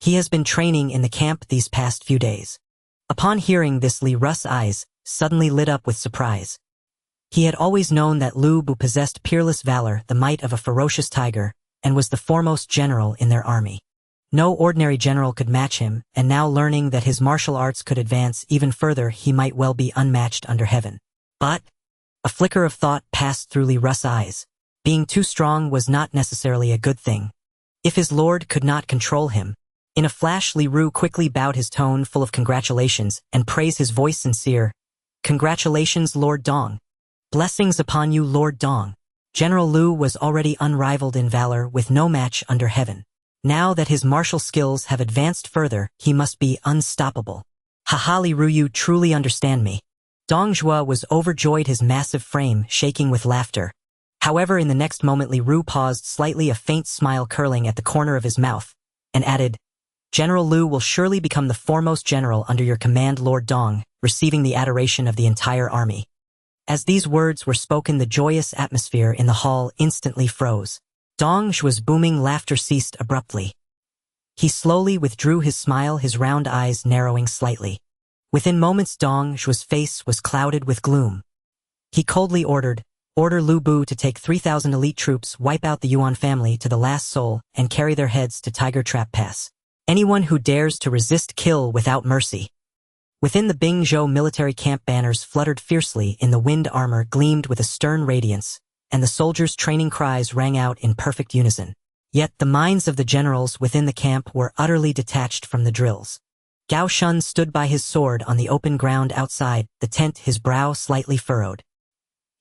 He has been training in the camp these past few days. Upon hearing this, Li Ru's eyes suddenly lit up with surprise. He had always known that Lu Bu possessed peerless valor, the might of a ferocious tiger, and was the foremost general in their army. No ordinary general could match him, and now learning that his martial arts could advance even further, he might well be unmatched under heaven. But a flicker of thought passed through Li Ru's eyes. Being too strong was not necessarily a good thing. If his lord could not control him. In a flash, Li Ru quickly bowed, his tone full of congratulations and praise, his voice sincere. Congratulations, Lord Dong. Blessings upon you, Lord Dong. General Lu was already unrivaled in valor, with no match under heaven. Now that his martial skills have advanced further, he must be unstoppable. Haha, Li Ru, you truly understand me. Dong Zhuo was overjoyed, his massive frame shaking with laughter. However, in the next moment, Li Ru paused slightly, a faint smile curling at the corner of his mouth, and added, General Lu will surely become the foremost general under your command, Lord Dong, receiving the adoration of the entire army. As these words were spoken, the joyous atmosphere in the hall instantly froze. Dong Zhuo's booming laughter ceased abruptly. He slowly withdrew his smile, his round eyes narrowing slightly. Within moments, Dong Zhuo's face was clouded with gloom. He coldly order Lu Bu to take 3,000 elite troops, wipe out the Yuan family to the last soul, and carry their heads to Tiger Trap Pass. Anyone who dares to resist, kill without mercy. Within the Bingzhou military camp, banners fluttered fiercely in the wind, armor gleamed with a stern radiance, and the soldiers' training cries rang out in perfect unison. Yet the minds of the generals within the camp were utterly detached from the drills. Gao Shun stood by his sword on the open ground outside the tent, his brow slightly furrowed.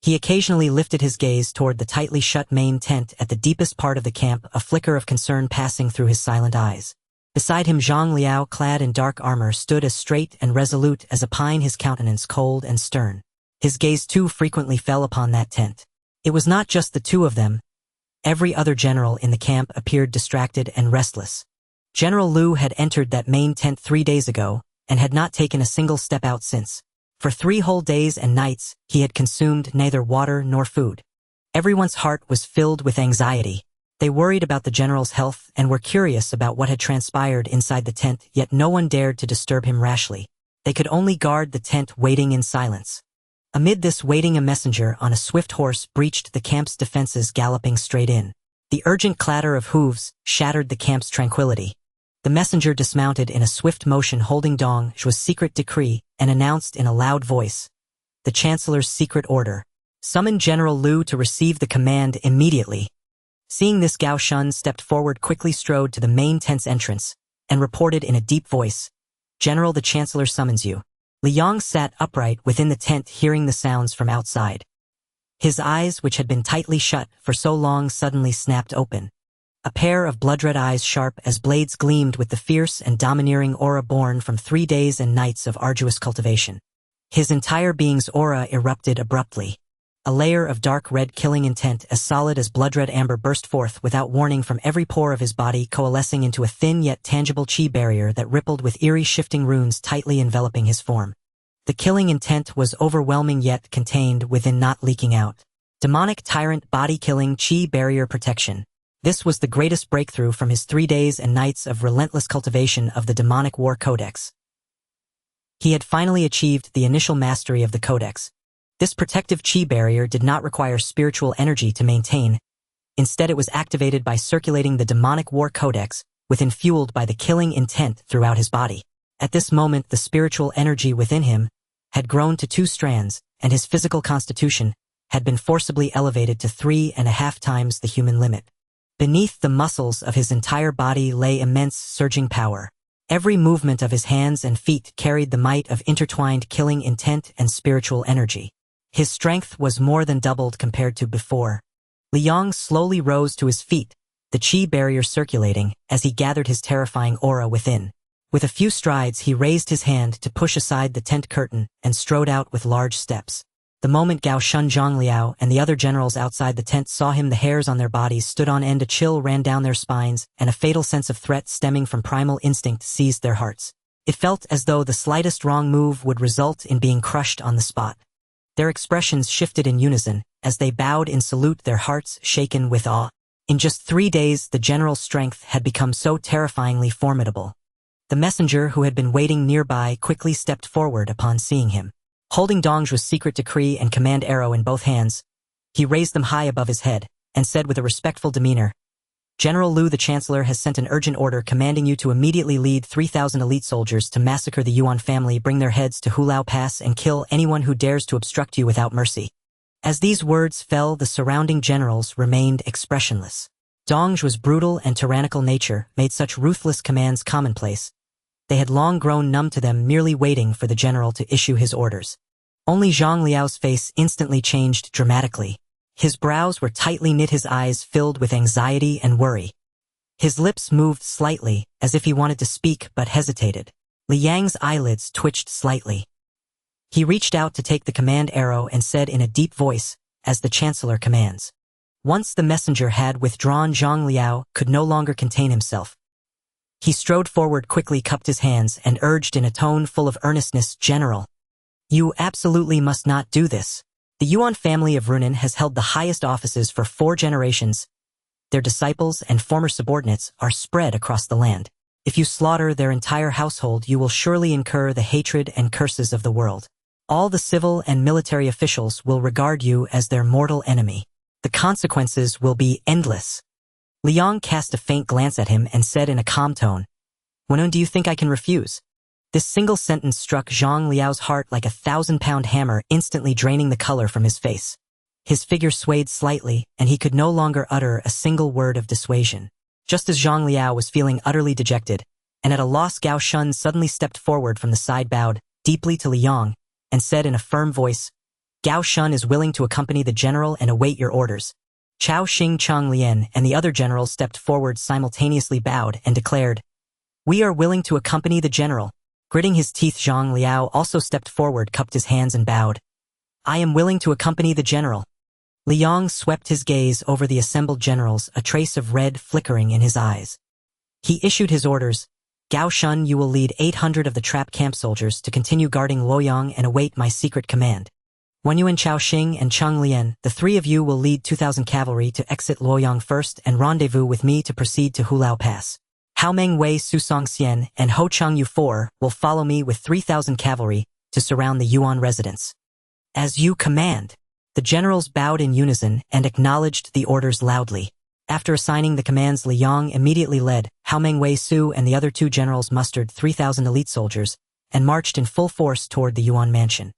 He occasionally lifted his gaze toward the tightly shut main tent at the deepest part of the camp, a flicker of concern passing through his silent eyes. Beside him, Zhang Liao, clad in dark armor, stood as straight and resolute as a pine, his countenance cold and stern. His gaze too frequently fell upon that tent. It was not just the two of them. Every other general in the camp appeared distracted and restless. General Lu had entered that main tent 3 days ago, and had not taken a single step out since. For 3 whole days and nights, he had consumed neither water nor food. Everyone's heart was filled with anxiety. They worried about the general's health and were curious about what had transpired inside the tent, yet no one dared to disturb him rashly. They could only guard the tent, waiting in silence. Amid this waiting, a messenger on a swift horse breached the camp's defenses, galloping straight in. The urgent clatter of hooves shattered the camp's tranquility. The messenger dismounted in a swift motion, holding Dong Zhuo's secret decree, and announced in a loud voice, "The Chancellor's secret order. Summon General Lu to receive the command immediately." Seeing this, Gao Shun stepped forward, quickly strode to the main tent's entrance, and reported in a deep voice, "General, the Chancellor summons you." Li Yang sat upright within the tent, hearing the sounds from outside. His eyes, which had been tightly shut for so long, suddenly snapped open. A pair of blood-red eyes, sharp as blades, gleamed with the fierce and domineering aura born from 3 days and nights of arduous cultivation. His entire being's aura erupted abruptly. A layer of dark red killing intent, as solid as blood-red amber, burst forth without warning from every pore of his body, coalescing into a thin yet tangible chi barrier that rippled with eerie shifting runes tightly enveloping his form. The killing intent was overwhelming, yet contained within, not leaking out. Demonic tyrant body-killing chi barrier protection. This was the greatest breakthrough from his 3 days and nights of relentless cultivation of the demonic war codex. He had finally achieved the initial mastery of the codex. This protective chi barrier did not require spiritual energy to maintain. Instead, it was activated by circulating the demonic war codex, within, fueled by the killing intent throughout his body. At this moment, the spiritual energy within him had grown to 2 strands, and his physical constitution had been forcibly elevated to 3.5 times the human limit. Beneath the muscles of his entire body lay immense surging power. Every movement of his hands and feet carried the might of intertwined killing intent and spiritual energy. His strength was more than doubled compared to before. Liang slowly rose to his feet, the chi barrier circulating as he gathered his terrifying aura within. With a few strides, he raised his hand to push aside the tent curtain and strode out with large steps. The moment Gao Shun, Zhang Liao, and the other generals outside the tent saw him, the hairs on their bodies stood on end, a chill ran down their spines, and a fatal sense of threat stemming from primal instinct seized their hearts. It felt as though the slightest wrong move would result in being crushed on the spot. Their expressions shifted in unison, as they bowed in salute, their hearts shaken with awe. In just 3 days, the general's strength had become so terrifyingly formidable. The messenger who had been waiting nearby quickly stepped forward upon seeing him. Holding Dongzhu's secret decree and command arrow in both hands, he raised them high above his head and said with a respectful demeanor, "General Lu, the Chancellor, has sent an urgent order commanding you to immediately lead 3,000 elite soldiers to massacre the Yuan family, bring their heads to Hulao Pass, and kill anyone who dares to obstruct you without mercy." As these words fell, the surrounding generals remained expressionless. Dongzhu's brutal and tyrannical nature made such ruthless commands commonplace. They had long grown numb to them, merely waiting for the general to issue his orders. Only Zhang Liao's face instantly changed dramatically. His brows were tightly knit, his eyes filled with anxiety and worry. His lips moved slightly, as if he wanted to speak but hesitated. Liang's eyelids twitched slightly. He reached out to take the command arrow and said in a deep voice, "As the Chancellor commands." Once the messenger had withdrawn, Zhang Liao could no longer contain himself. He strode forward, quickly cupped his hands, and urged in a tone full of earnestness, "General, you absolutely must not do this. The Yuan family of Runan has held the highest offices for 4 generations. Their disciples and former subordinates are spread across the land. If you slaughter their entire household, you will surely incur the hatred and curses of the world. All the civil and military officials will regard you as their mortal enemy. The consequences will be endless." Liang cast a faint glance at him and said in a calm tone, "When do you think I can refuse?" This single sentence struck Zhang Liao's heart like a 1,000-pound hammer, instantly draining the color from his face. His figure swayed slightly, and he could no longer utter a single word of dissuasion. Just as Zhang Liao was feeling utterly dejected, and at a loss, Gao Shun suddenly stepped forward from the side, bowed deeply to Liang, and said in a firm voice, "Gao Shun is willing to accompany the general and await your orders." Chao Xing, Chang Lian, and the other generals stepped forward, simultaneously bowed, and declared, "We are willing to accompany the general." Gritting his teeth, Zhang Liao also stepped forward, cupped his hands, and bowed. "I am willing to accompany the general." Liang swept his gaze over the assembled generals, a trace of red flickering in his eyes. He issued his orders, "Gao Shun, you will lead 800 of the trap camp soldiers to continue guarding Luoyang and await my secret command. Wan Yuan, Chao Xing, and Chang Lian, the 3 of you will lead 2,000 cavalry to exit Luoyang first and rendezvous with me to proceed to Hulao Pass. Hao Meng Wei, Su Song Xian, and Ho Chang Yu 4 will follow me with 3,000 cavalry to surround the Yuan residence." "As you command." The generals bowed in unison and acknowledged the orders loudly. After assigning the commands, Liang immediately led. Hao Meng Wei, Su, and the other 2 generals mustered 3,000 elite soldiers and marched in full force toward the Yuan mansion.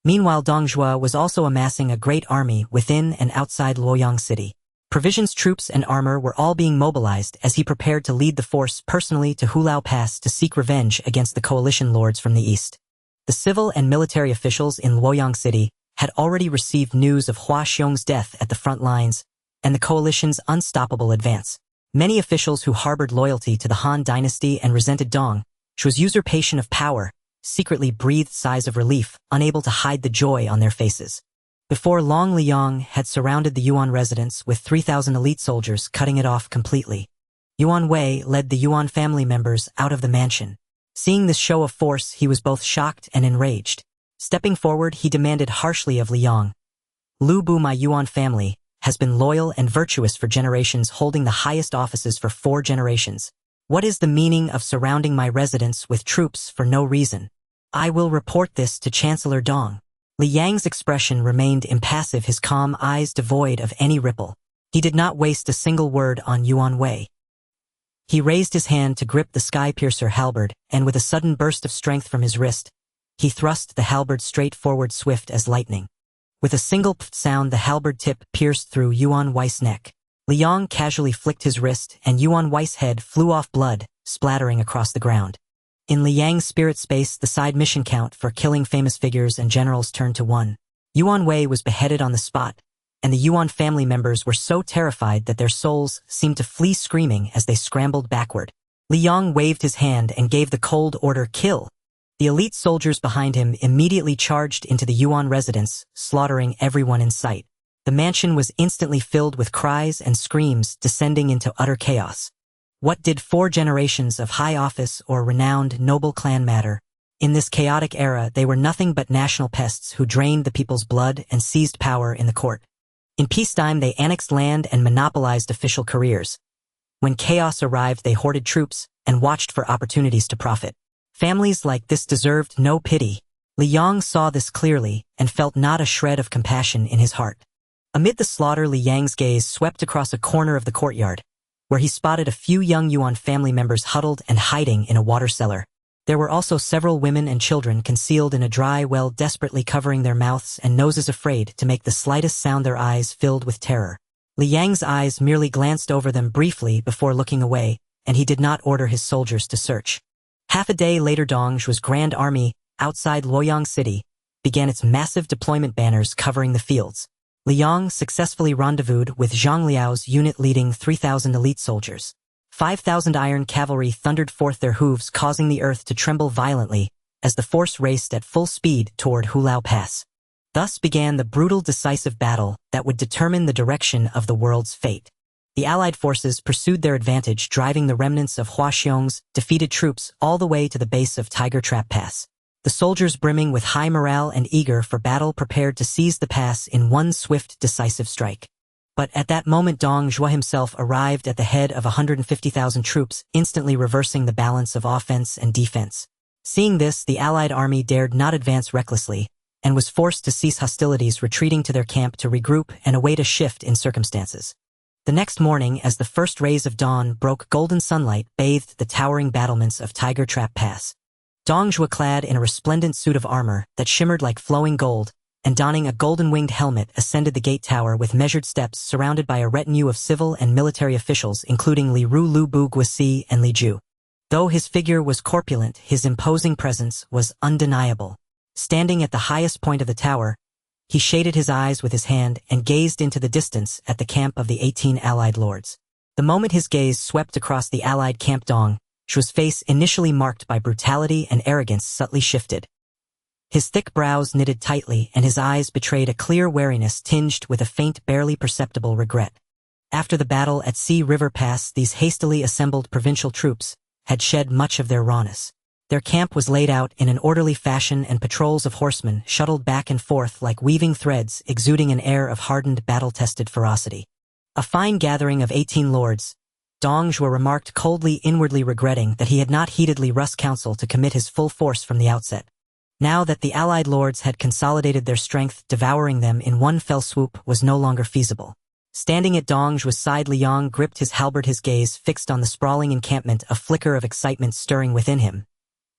Meanwhile, Dongzhu was also amassing a great army within and outside Luoyang city. Provisions, troops, and armor were all being mobilized as he prepared to lead the force personally to Hulao Pass to seek revenge against the coalition lords from the east. The civil and military officials in Luoyang city had already received news of Hua Xiong's death at the front lines and the coalition's unstoppable advance. Many officials who harbored loyalty to the Han dynasty and resented Dongzhu's usurpation of power secretly breathed sighs of relief, unable to hide the joy on their faces. Before long, Liang had surrounded the Yuan residence with 3,000 elite soldiers, cutting it off completely. Yuan Wei led the Yuan family members out of the mansion. Seeing this show of force, he was both shocked and enraged. Stepping forward, he demanded harshly of Liang, "Lu Bu, my Yuan family has been loyal and virtuous for generations, holding the highest offices for 4 generations. What is the meaning of surrounding my residence with troops for no reason? I will report this to Chancellor Dong." Liang's expression remained impassive, his calm eyes devoid of any ripple. He did not waste a single word on Yuan Wei. He raised his hand to grip the sky-piercer halberd, and with a sudden burst of strength from his wrist, he thrust the halberd straight forward, swift as lightning. With a single pft sound, the halberd tip pierced through Yuan Wei's neck. Liang casually flicked his wrist, and Yuan Wei's head flew off, blood splattering across the ground. In Liang's spirit space, the side mission count for killing famous figures and generals turned to 1. Yuan Wei was beheaded on the spot, and the Yuan family members were so terrified that their souls seemed to flee screaming as they scrambled backward. Li Yong waved his hand and gave the cold order, "Kill." The elite soldiers behind him immediately charged into the Yuan residence, slaughtering everyone in sight. The mansion was instantly filled with cries and screams, descending into utter chaos. What did 4 generations of high office or renowned noble clan matter? In this chaotic era, they were nothing but national pests who drained the people's blood and seized power in the court. In peacetime, they annexed land and monopolized official careers. When chaos arrived, they hoarded troops and watched for opportunities to profit. Families like this deserved no pity. Li Yong saw this clearly and felt not a shred of compassion in his heart. Amid the slaughter, Li Yang's gaze swept across a corner of the courtyard, where he spotted a few young Yuan family members huddled and hiding in a water cellar. There were also several women and children concealed in a dry well, desperately covering their mouths and noses, afraid to make the slightest sound, their eyes filled with terror. Li Yang's eyes merely glanced over them briefly before looking away, and he did not order his soldiers to search. Half a day later, Dongzhu's Grand Army, outside Luoyang City, began its massive deployment, banners covering the fields. Li Yong successfully rendezvoused with Zhang Liao's unit leading 3,000 elite soldiers. 5,000 iron cavalry thundered forth their hooves, causing the earth to tremble violently as the force raced at full speed toward Hulao Pass. Thus began the brutal, decisive battle that would determine the direction of the world's fate. The Allied forces pursued their advantage, driving the remnants of Hua Xiong's defeated troops all the way to the base of Tiger Trap Pass. The soldiers, brimming with high morale and eager for battle, prepared to seize the pass in one swift, decisive strike. But at that moment, Dong Zhuo himself arrived at the head of 150,000 troops, instantly reversing the balance of offense and defense. Seeing this, the Allied army dared not advance recklessly, and was forced to cease hostilities, retreating to their camp to regroup and await a shift in circumstances. The next morning, as the first rays of dawn broke, golden sunlight bathed the towering battlements of Tiger Trap Pass. Dong Zhuo, clad in a resplendent suit of armor that shimmered like flowing gold, and donning a golden-winged helmet, ascended the gate tower with measured steps, surrounded by a retinue of civil and military officials, including Li Ru, Lu Bu Guosi, and Li Ju. Though his figure was corpulent, his imposing presence was undeniable. Standing at the highest point of the tower, he shaded his eyes with his hand and gazed into the distance at the camp of the 18 Allied lords. The moment his gaze swept across the Allied camp, Dong Zhuo's face, initially marked by brutality and arrogance, subtly shifted. His thick brows knitted tightly, and his eyes betrayed a clear wariness tinged with a faint, barely perceptible regret. After the battle at Sea River Pass, these hastily assembled provincial troops had shed much of their rawness. Their camp was laid out in an orderly fashion, and patrols of horsemen shuttled back and forth like weaving threads, exuding an air of hardened, battle-tested ferocity. A fine gathering of 18 lords, Dong Zhuo remarked coldly, inwardly regretting that he had not heeded Li Ru's counsel to commit his full force from the outset. Now that the Allied lords had consolidated their strength, devouring them in one fell swoop was no longer feasible. Standing at Dong Zhuo's side, Li Yong gripped his halberd, his gaze fixed on the sprawling encampment, a flicker of excitement stirring within him.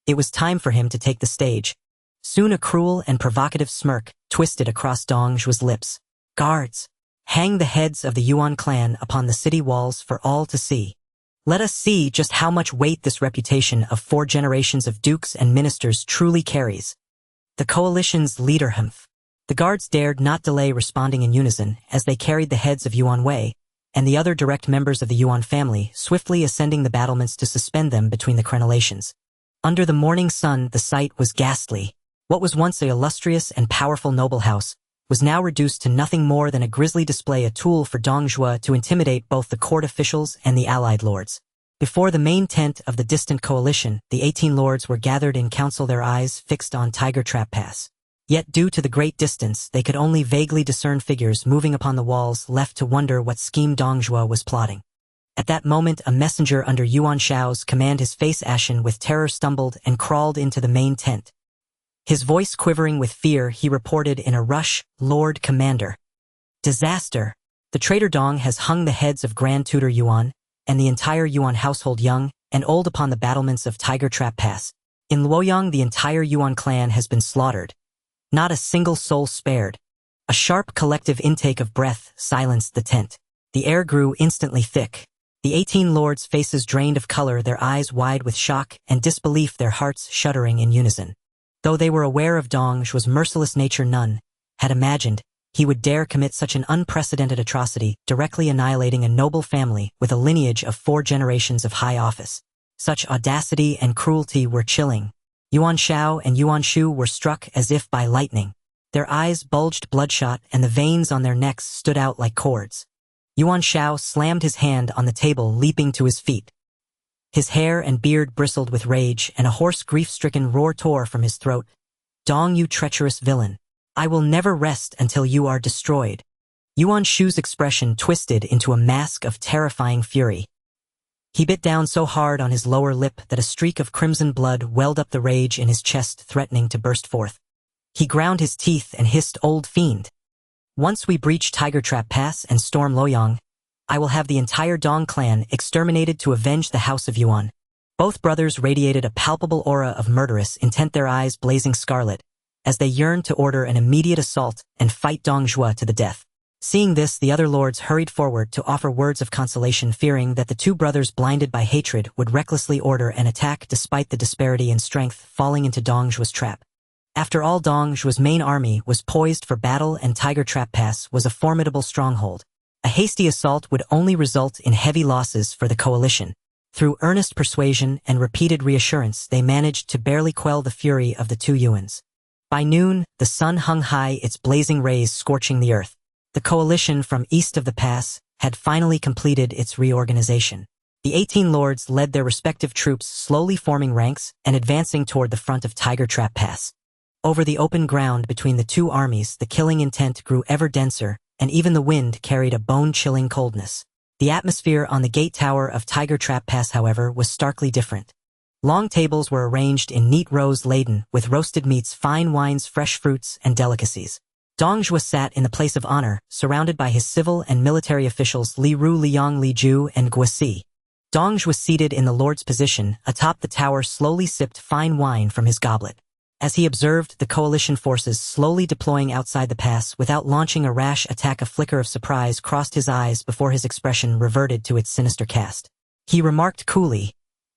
It was time for him to take the stage. Soon a cruel and provocative smirk twisted across Dong Zhuo's lips. "Guards, hang the heads of the Yuan clan upon the city walls for all to see. Let us see just how much weight this reputation of 4 generations of dukes and ministers truly carries." The coalition's leader, Humph. The guards dared not delay, responding in unison as they carried the heads of Yuan Wei and the other direct members of the Yuan family, swiftly ascending the battlements to suspend them between the crenellations. Under the morning sun, the sight was ghastly. What was once an illustrious and powerful noble house was now reduced to nothing more than a grisly display, a tool for Dong Zhuo to intimidate both the court officials and the Allied lords. Before the main tent of the distant coalition, the 18 lords were gathered in council, their eyes fixed on Tiger Trap Pass. Yet due to the great distance, they could only vaguely discern figures moving upon the walls, left to wonder what scheme Dong Zhuo was plotting. At that moment, a messenger under Yuan Shao's command, his face ashen with terror, stumbled and crawled into the main tent. His voice quivering with fear, he reported in a rush, "Lord Commander. Disaster. The traitor Dong has hung the heads of Grand Tutor Yuan and the entire Yuan household, young and old, upon the battlements of Tiger Trap Pass. In Luoyang, the entire Yuan clan has been slaughtered. Not a single soul spared." A sharp collective intake of breath silenced the tent. The air grew instantly thick. The 18 lords' faces drained of color, their eyes wide with shock and disbelief, their hearts shuddering in unison. Though they were aware of Dong Zhuo's merciless nature, none, had imagined he would dare commit such an unprecedented atrocity, directly annihilating a noble family with a lineage of 4 generations of high office. Such audacity and cruelty were chilling. Yuan Shao and Yuan Shu were struck as if by lightning. Their eyes bulged bloodshot and the veins on their necks stood out like cords. Yuan Shao slammed his hand on the table, leaping to his feet. His hair and beard bristled with rage, and a hoarse, grief-stricken roar tore from his throat. "Dong, you treacherous villain! I will never rest until you are destroyed." Yuan Shu's expression twisted into a mask of terrifying fury. He bit down so hard on his lower lip that a streak of crimson blood welled up, the rage in his chest threatening to burst forth. He ground his teeth and hissed, "Old fiend! Once we breach Tiger Trap Pass and storm Luoyang, I will have the entire Dong clan exterminated to avenge the House of Yuan." Both brothers radiated a palpable aura of murderous intent, their eyes blazing scarlet, as they yearned to order an immediate assault and fight Dong Zhuo to the death. Seeing this, the other lords hurried forward to offer words of consolation, fearing that the 2 brothers, blinded by hatred, would recklessly order an attack despite the disparity in strength, falling into Dong Zhuo's trap. After all, Dong Zhuo's main army was poised for battle and Tiger Trap Pass was a formidable stronghold. A hasty assault would only result in heavy losses for the coalition. Through earnest persuasion and repeated reassurance, they managed to barely quell the fury of the 2 Yuans. By noon, the sun hung high, its blazing rays scorching the earth. The coalition from east of the pass had finally completed its reorganization. The 18 lords led their respective troops, slowly forming ranks and advancing toward the front of Tiger Trap Pass. Over the open ground between the 2 armies, the killing intent grew ever denser, and even the wind carried a bone-chilling coldness. The atmosphere on the gate tower of Tiger Trap Pass, however, was starkly different. Long tables were arranged in neat rows laden with roasted meats, fine wines, fresh fruits, and delicacies. Dong Zhuo sat in the place of honor, surrounded by his civil and military officials Li Ru, Liang, Li Ju, and Guosi. Dong Zhuo, seated in the lord's position atop the tower, slowly sipped fine wine from his goblet. As he observed the coalition forces slowly deploying outside the pass without launching a rash attack, a flicker of surprise crossed his eyes before his expression reverted to its sinister cast. He remarked coolly,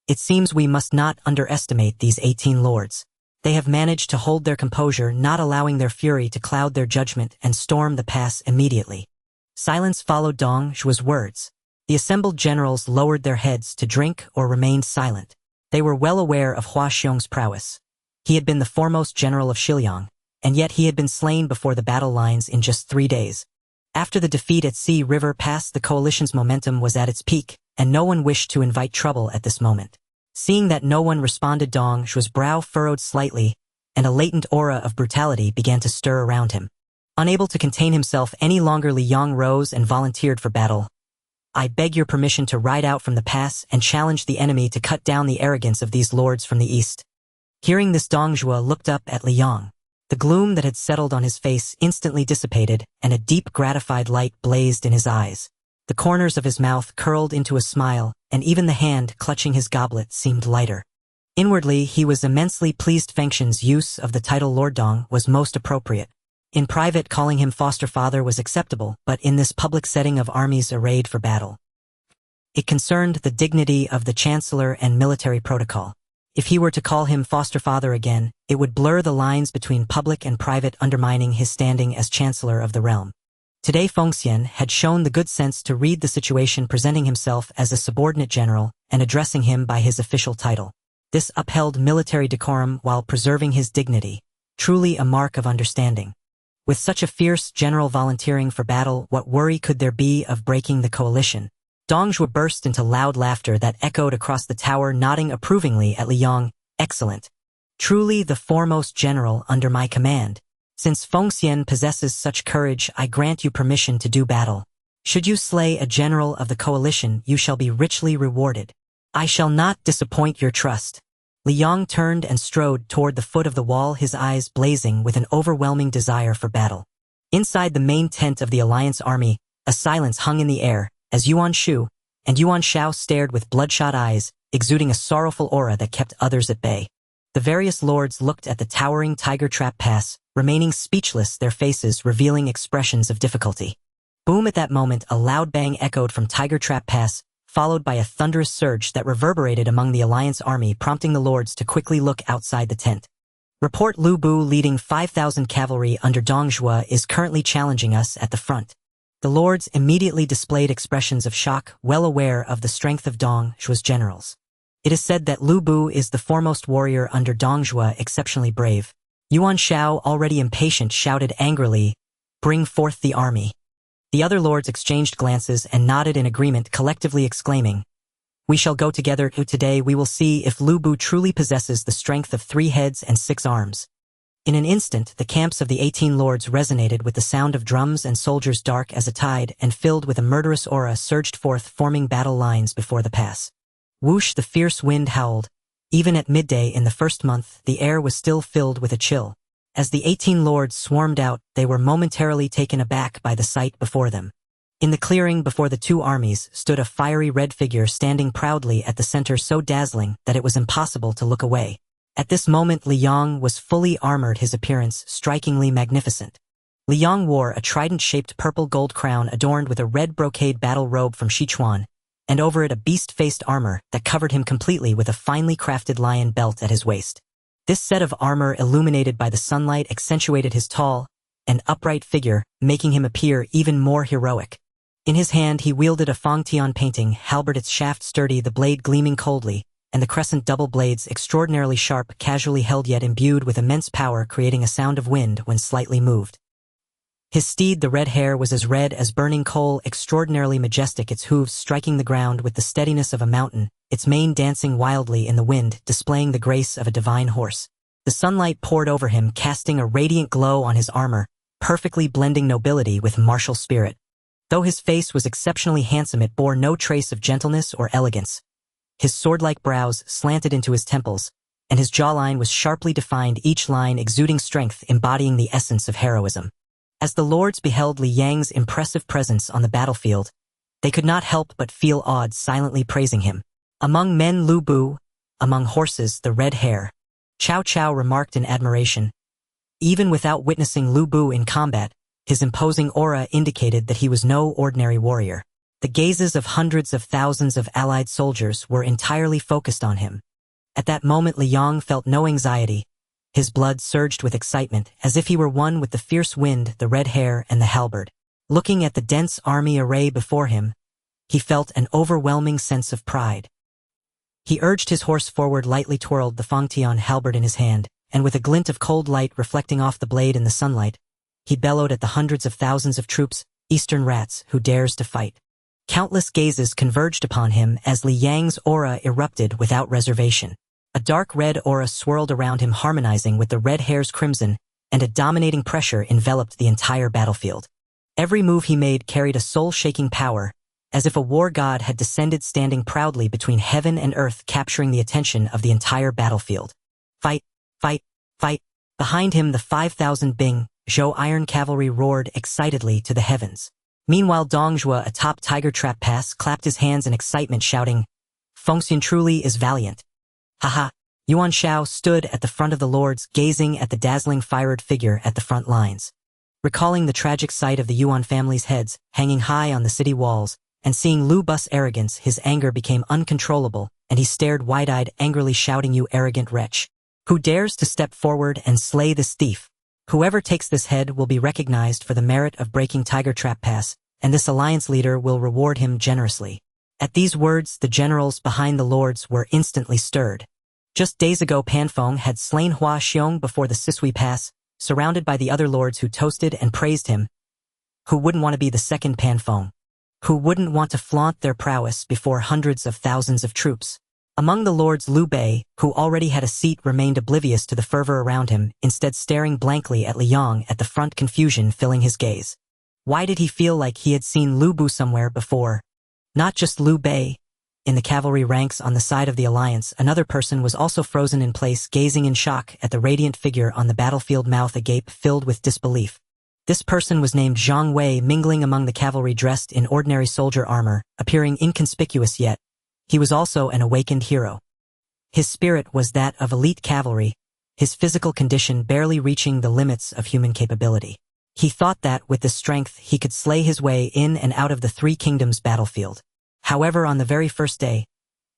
"It seems we must not underestimate these 18 lords. They have managed to hold their composure, not allowing their fury to cloud their judgment, and storm the pass immediately." Silence followed Dong Zhuo's words. The assembled generals lowered their heads to drink or remained silent. They were well aware of Hua Xiong's prowess. He had been the foremost general of Xiliang, and yet he had been slain before the battle lines in just 3 days. After the defeat at Sea River Pass, the coalition's momentum was at its peak, and no one wished to invite trouble at this moment. Seeing that no one responded, Dong Zhuo's brow furrowed slightly, and a latent aura of brutality began to stir around him. Unable to contain himself any longer, Li Yang rose and volunteered for battle. "I beg your permission to ride out from the pass and challenge the enemy to cut down the arrogance of these lords from the east." Hearing this, Dong Zhuo looked up at Li Yang. The gloom that had settled on his face instantly dissipated, and a deep, gratified light blazed in his eyes. The corners of his mouth curled into a smile, and even the hand clutching his goblet seemed lighter. Inwardly, he was immensely pleased. Fangtian's use of the title Lord Dong was most appropriate. In private, calling him foster father was acceptable, but in this public setting of armies arrayed for battle, it concerned the dignity of the chancellor and military protocol. If he were to call him foster father again, it would blur the lines between public and private, undermining his standing as chancellor of the realm. Today, Fangtian had shown the good sense to read the situation, presenting himself as a subordinate general and addressing him by his official title. This upheld military decorum while preserving his dignity, truly a mark of understanding. With such a fierce general volunteering for battle, what worry could there be of breaking the coalition? Dong Zhuo burst into loud laughter that echoed across the tower, nodding approvingly at Li Yang. "Excellent. Truly the foremost general under my command. Since Fangtian possesses such courage, I grant you permission to do battle. Should you slay a general of the coalition, you shall be richly rewarded. I shall not disappoint your trust." Li Yang turned and strode toward the foot of the wall, his eyes blazing with an overwhelming desire for battle. Inside the main tent of the Alliance army, a silence hung in the air, as Yuan Shu and Yuan Shao stared with bloodshot eyes, exuding a sorrowful aura that kept others at bay. The various lords looked at the towering Tiger Trap Pass, remaining speechless, their faces revealing expressions of difficulty. Boom! At that moment, a loud bang echoed from Tiger Trap Pass, followed by a thunderous surge that reverberated among the Alliance army, prompting the lords to quickly look outside the tent. Report Lu Bu leading 5,000 cavalry under Dong Zhuo is currently challenging us at the front. The lords immediately displayed expressions of shock, well aware of the strength of Dong Zhuo's generals. It is said that Lu Bu is the foremost warrior under Dong Zhuo, exceptionally brave. Yuan Shao, already impatient, shouted angrily, "Bring forth the army." The other lords exchanged glances and nodded in agreement, collectively exclaiming, "We shall go together. Today we will see if Lu Bu truly possesses the strength of 3 heads and 6 arms." In an instant, the camps of the 18 lords resonated with the sound of drums, and soldiers, dark as a tide and filled with a murderous aura, surged forth, forming battle lines before the pass. Whoosh, the fierce wind howled. Even at midday in the first month, the air was still filled with a chill. As the 18 lords swarmed out, they were momentarily taken aback by the sight before them. In the clearing before the 2 armies stood a fiery red figure standing proudly at the center, so dazzling that it was impossible to look away. At this moment Liang was fully armored, his appearance strikingly magnificent. Liang wore a trident-shaped purple gold crown adorned with a red brocade battle robe from Sichuan, and over it a beast-faced armor that covered him completely, with a finely crafted lion belt at his waist. This set of armor, illuminated by the sunlight, accentuated his tall and upright figure, making him appear even more heroic. In his hand he wielded a Fangtian Halberd, its shaft sturdy, the blade gleaming coldly, and the crescent double blades extraordinarily sharp, casually held yet imbued with immense power, creating a sound of wind when slightly moved. His steed, the red hare, was as red as burning coal, extraordinarily majestic, its hooves striking the ground with the steadiness of a mountain, its mane dancing wildly in the wind, displaying the grace of a divine horse. The sunlight poured over him, casting a radiant glow on his armor, perfectly blending nobility with martial spirit. Though his face was exceptionally handsome, it bore no trace of gentleness or elegance. His sword-like brows slanted into his temples, and his jawline was sharply defined, each line exuding strength, embodying the essence of heroism. As the lords beheld Li Yang's impressive presence on the battlefield, they could not help but feel awed, silently praising him. Among men Lu Bu, among horses the red hare. Cao Cao remarked in admiration. Even without witnessing Lu Bu in combat, his imposing aura indicated that he was no ordinary warrior. The gazes of hundreds of thousands of allied soldiers were entirely focused on him. At that moment Liang felt no anxiety. His blood surged with excitement, as if he were one with the fierce wind, the red hare, and the halberd. Looking at the dense army array before him, he felt an overwhelming sense of pride. He urged his horse forward, lightly twirled the Fangtian Halberd in his hand, and with a glint of cold light reflecting off the blade in the sunlight, he bellowed at the hundreds of thousands of troops, eastern rats, who dares to fight. Countless gazes converged upon him as Li Yang's aura erupted without reservation. A dark red aura swirled around him, harmonizing with the red hare's crimson, and a dominating pressure enveloped the entire battlefield. Every move he made carried a soul-shaking power, as if a war god had descended, standing proudly between heaven and earth, capturing the attention of the entire battlefield. Fight! Fight! Fight! Behind him the 5,000 Bing, Zhou iron cavalry roared excitedly to the heavens. Meanwhile Dong Zhuo atop Tiger Trap Pass clapped his hands in excitement, shouting, "Fangtian truly is valiant." Haha! Yuan Shao stood at the front of the lords, gazing at the dazzling fiered figure at the front lines. Recalling the tragic sight of the Yuan family's heads hanging high on the city walls, and seeing Lu Bu's arrogance, his anger became uncontrollable, and he stared wide-eyed, angrily shouting, "You arrogant wretch! Who dares to step forward and slay this thief? Whoever takes this head will be recognized for the merit of breaking Tiger Trap Pass, and this alliance leader will reward him generously." At these words, the generals behind the lords were instantly stirred. Just days ago Pan Feng had slain Hua Xiong before the Sisui Pass, surrounded by the other lords who toasted and praised him. Who wouldn't want to be the second Pan Feng? Who wouldn't want to flaunt their prowess before hundreds of thousands of troops? Among the lords, Liu Bei, who already had a seat, remained oblivious to the fervor around him, instead staring blankly at Liang, at the front, confusion filling his gaze. Why did he feel like he had seen Lu Bu somewhere before? Not just Liu Bei. In the cavalry ranks on the side of the alliance, another person was also frozen in place, gazing in shock at the radiant figure on the battlefield, mouth agape, filled with disbelief. This person was named Zhang Wei, mingling among the cavalry dressed in ordinary soldier armor, appearing inconspicuous yet. He was also an awakened hero. His spirit was that of elite cavalry, his physical condition barely reaching the limits of human capability. He thought that, with this strength, he could slay his way in and out of the Three Kingdoms battlefield. However, on the very first day,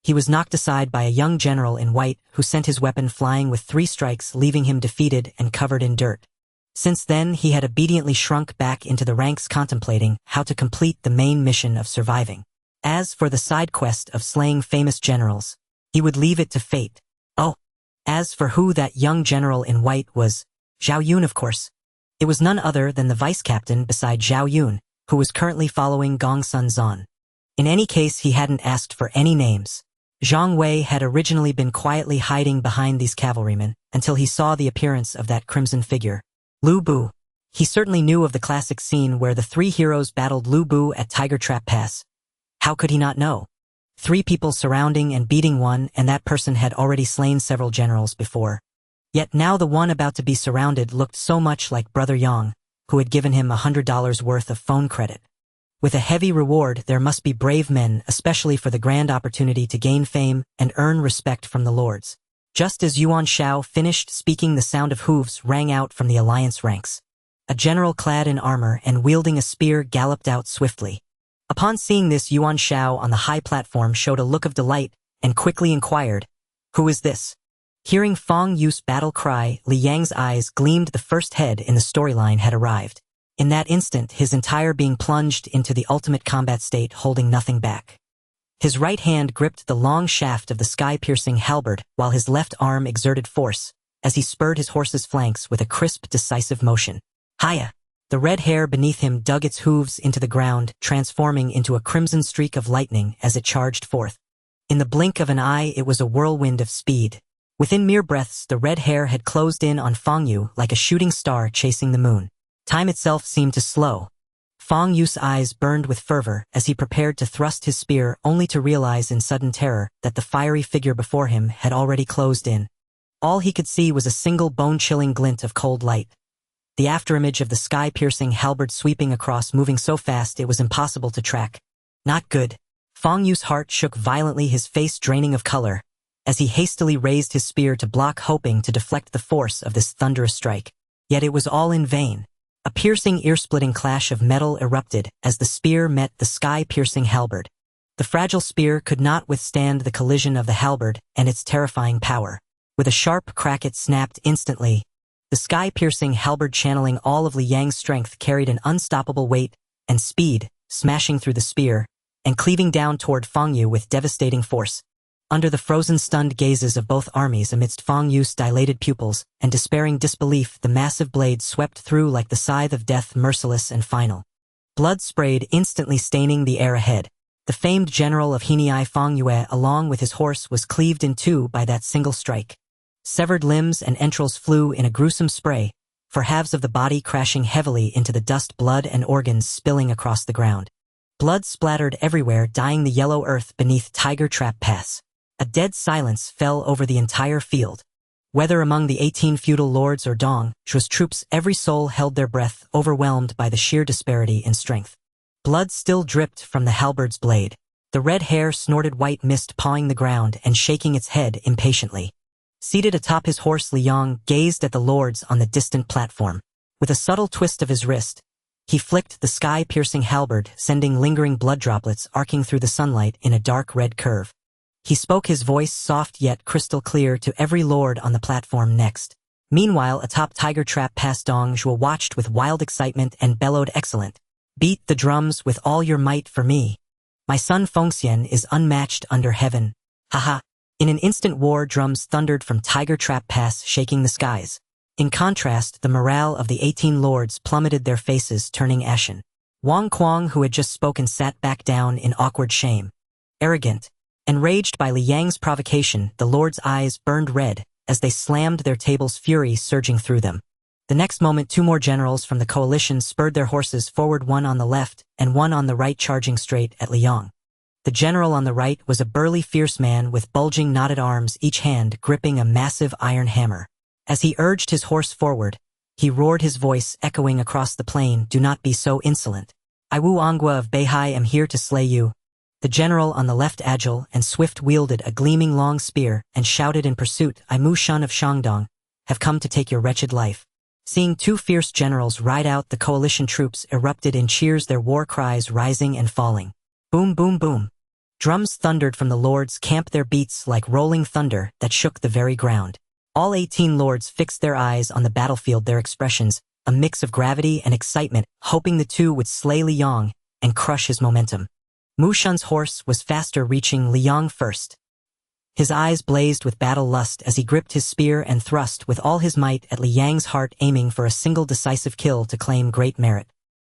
He was knocked aside by a young general in white who sent his weapon flying with 3 strikes, leaving him defeated and covered in dirt. Since then, he had obediently shrunk back into the ranks, contemplating how to complete the main mission of surviving. As for the side quest of slaying famous generals, he would leave it to fate. Oh, as for who that young general in white was, Zhao Yun, of course. It was none other than the vice-captain beside Zhao Yun, who was currently following Gongsun Zan. In any case, he hadn't asked for any names. Zhang Wei had originally been quietly hiding behind these cavalrymen until he saw the appearance of that crimson figure. Lu Bu. He certainly knew of the classic scene where the 3 heroes battled Lu Bu at Tiger Trap Pass. How could he not know? 3 people surrounding and beating one, and that person had already slain several generals before. Yet now the one about to be surrounded looked so much like Brother Yang, who had given him $100 worth of phone credit. With a heavy reward, there must be brave men, especially for the grand opportunity to gain fame and earn respect from the lords. Just as Yuan Shao finished speaking, the sound of hooves rang out from the alliance ranks. A general clad in armor and wielding a spear galloped out swiftly. Upon seeing this, Yuan Shao on the high platform showed a look of delight and quickly inquired, "Who is this?" Hearing Fang Yu's battle cry, Li Yang's eyes gleamed. The first head in the storyline had arrived. In that instant, his entire being plunged into the ultimate combat state, holding nothing back. His right hand gripped the long shaft of the sky-piercing halberd, while his left arm exerted force, as he spurred his horse's flanks with a crisp, decisive motion. Hiya! The red hair beneath him dug its hooves into the ground, transforming into a crimson streak of lightning as it charged forth. In the blink of an eye, it was a whirlwind of speed. Within mere breaths, the red hair had closed in on Fang Yu like a shooting star chasing the moon. Time itself seemed to slow. Fang Yu's eyes burned with fervor as he prepared to thrust his spear, only to realize in sudden terror that the fiery figure before him had already closed in. All he could see was a single bone-chilling glint of cold light. The afterimage of the sky-piercing halberd sweeping across, moving so fast it was impossible to track. Not good. Fang Yu's heart shook violently, his face draining of color, as he hastily raised his spear to block, hoping to deflect the force of this thunderous strike. Yet it was all in vain. A piercing, ear-splitting clash of metal erupted as the spear met the sky-piercing halberd. The fragile spear could not withstand the collision of the halberd and its terrifying power. With a sharp crack, it snapped instantly. The sky-piercing halberd, channeling all of Li Yang's strength, carried an unstoppable weight and speed, smashing through the spear and cleaving down toward Fang Yu with devastating force. Under the frozen, stunned gazes of both armies, amidst Fang Yu's dilated pupils and despairing disbelief, the massive blade swept through like the scythe of death, merciless and final. Blood sprayed, instantly staining the air ahead. The famed general of Heniai, Fang Yue, along with his horse, was cleaved in 2 by that single strike. Severed limbs and entrails flew in a gruesome spray, for halves of the body crashing heavily into the dust, blood and organs spilling across the ground. Blood splattered everywhere, dyeing the yellow earth beneath Tiger Trap Pass. A dead silence fell over the entire field. Whether among the 18 feudal lords or Dong Zhuo's troops, every soul held their breath, overwhelmed by the sheer disparity in strength. Blood still dripped from the halberd's blade. The red hair snorted white mist, pawing the ground and shaking its head impatiently. Seated atop his horse, Li Yang gazed at the lords on the distant platform. With a subtle twist of his wrist, he flicked the sky-piercing halberd, sending lingering blood droplets arcing through the sunlight in a dark red curve. He spoke, his voice soft yet crystal clear, to every lord on the platform next. Meanwhile, atop Tiger Trap Pass, Dong Zhuo watched with wild excitement and bellowed, "Excellent! Beat the drums with all your might for me. My son Fangtian is unmatched under heaven. Haha!" In an instant, war drums thundered from Tiger Trap Pass, shaking the skies. In contrast, the morale of the 18 lords plummeted, their faces turning ashen. Wang Kuang, who had just spoken, sat back down in awkward shame. Arrogant. Enraged by Li Yang's provocation, the lords' eyes burned red as they slammed their tables, fury surging through them. The next moment, 2 more generals from the coalition spurred their horses forward, one on the left and one on the right, charging straight at Li Yang. The general on the right was a burly, fierce man with bulging, knotted arms, each hand gripping a massive iron hammer. As he urged his horse forward, he roared, his voice echoing across the plain, "Do not be so insolent. I, Wu Angua of Beihai, am here to slay you." The general on the left, agile and swift, wielded a gleaming long spear and shouted in pursuit, "I, Mu Shun of Shangdong, have come to take your wretched life." Seeing 2 fierce generals ride out, the coalition troops erupted in cheers, their war cries rising and falling. Boom, boom, boom. Drums thundered from the lords' camp, their beats like rolling thunder that shook the very ground. All 18 lords fixed their eyes on the battlefield, their expressions a mix of gravity and excitement, hoping the two would slay Liang and crush his momentum. Mu Shun's horse was faster, reaching Liang first. His eyes blazed with battle lust as he gripped his spear and thrust with all his might at Liang's heart, aiming for a single decisive kill to claim great merit.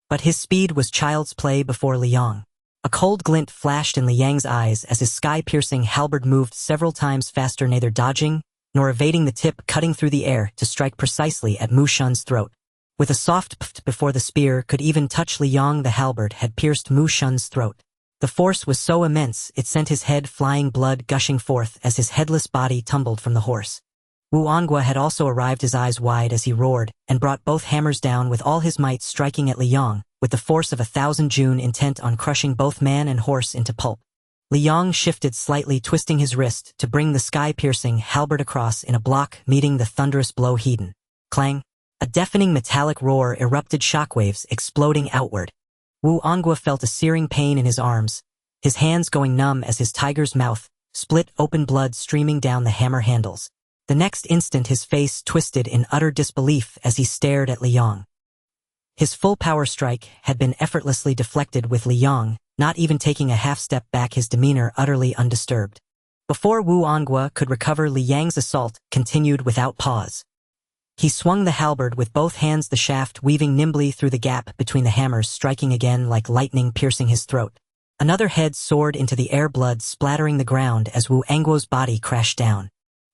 But his speed was child's play before Liang. A cold glint flashed in Liang's eyes as his sky-piercing halberd moved several times faster, neither dodging nor evading the tip, cutting through the air to strike precisely at Mu Shun's throat. With a soft pft before the spear could even touch Liang, the halberd had pierced Mu Shun's throat. The force was so immense it sent his head flying, blood gushing forth as his headless body tumbled from the horse. Wu Angua had also arrived, his eyes wide as he roared, and brought both hammers down with all his might, striking at Liang with the force of 1,000 June, intent on crushing both man and horse into pulp. Liang shifted slightly, twisting his wrist to bring the sky-piercing halberd across in a block, meeting the thunderous blow. Heedon. Clang! A deafening metallic roar erupted, shockwaves exploding outward. Wu Angua felt a searing pain in his arms, his hands going numb as his tiger's mouth split open, blood streaming down the hammer handles. The next instant his face twisted in utter disbelief as he stared at Liang. His full power strike had been effortlessly deflected, with Liang not even taking a half step back, his demeanor utterly undisturbed. Before Wu Angua could recover, Liang's assault continued without pause. He swung the halberd with both hands, the shaft weaving nimbly through the gap between the hammers, striking again like lightning, piercing his throat. Another head soared into the air, blood splattering the ground as Wu Anguo's body crashed down.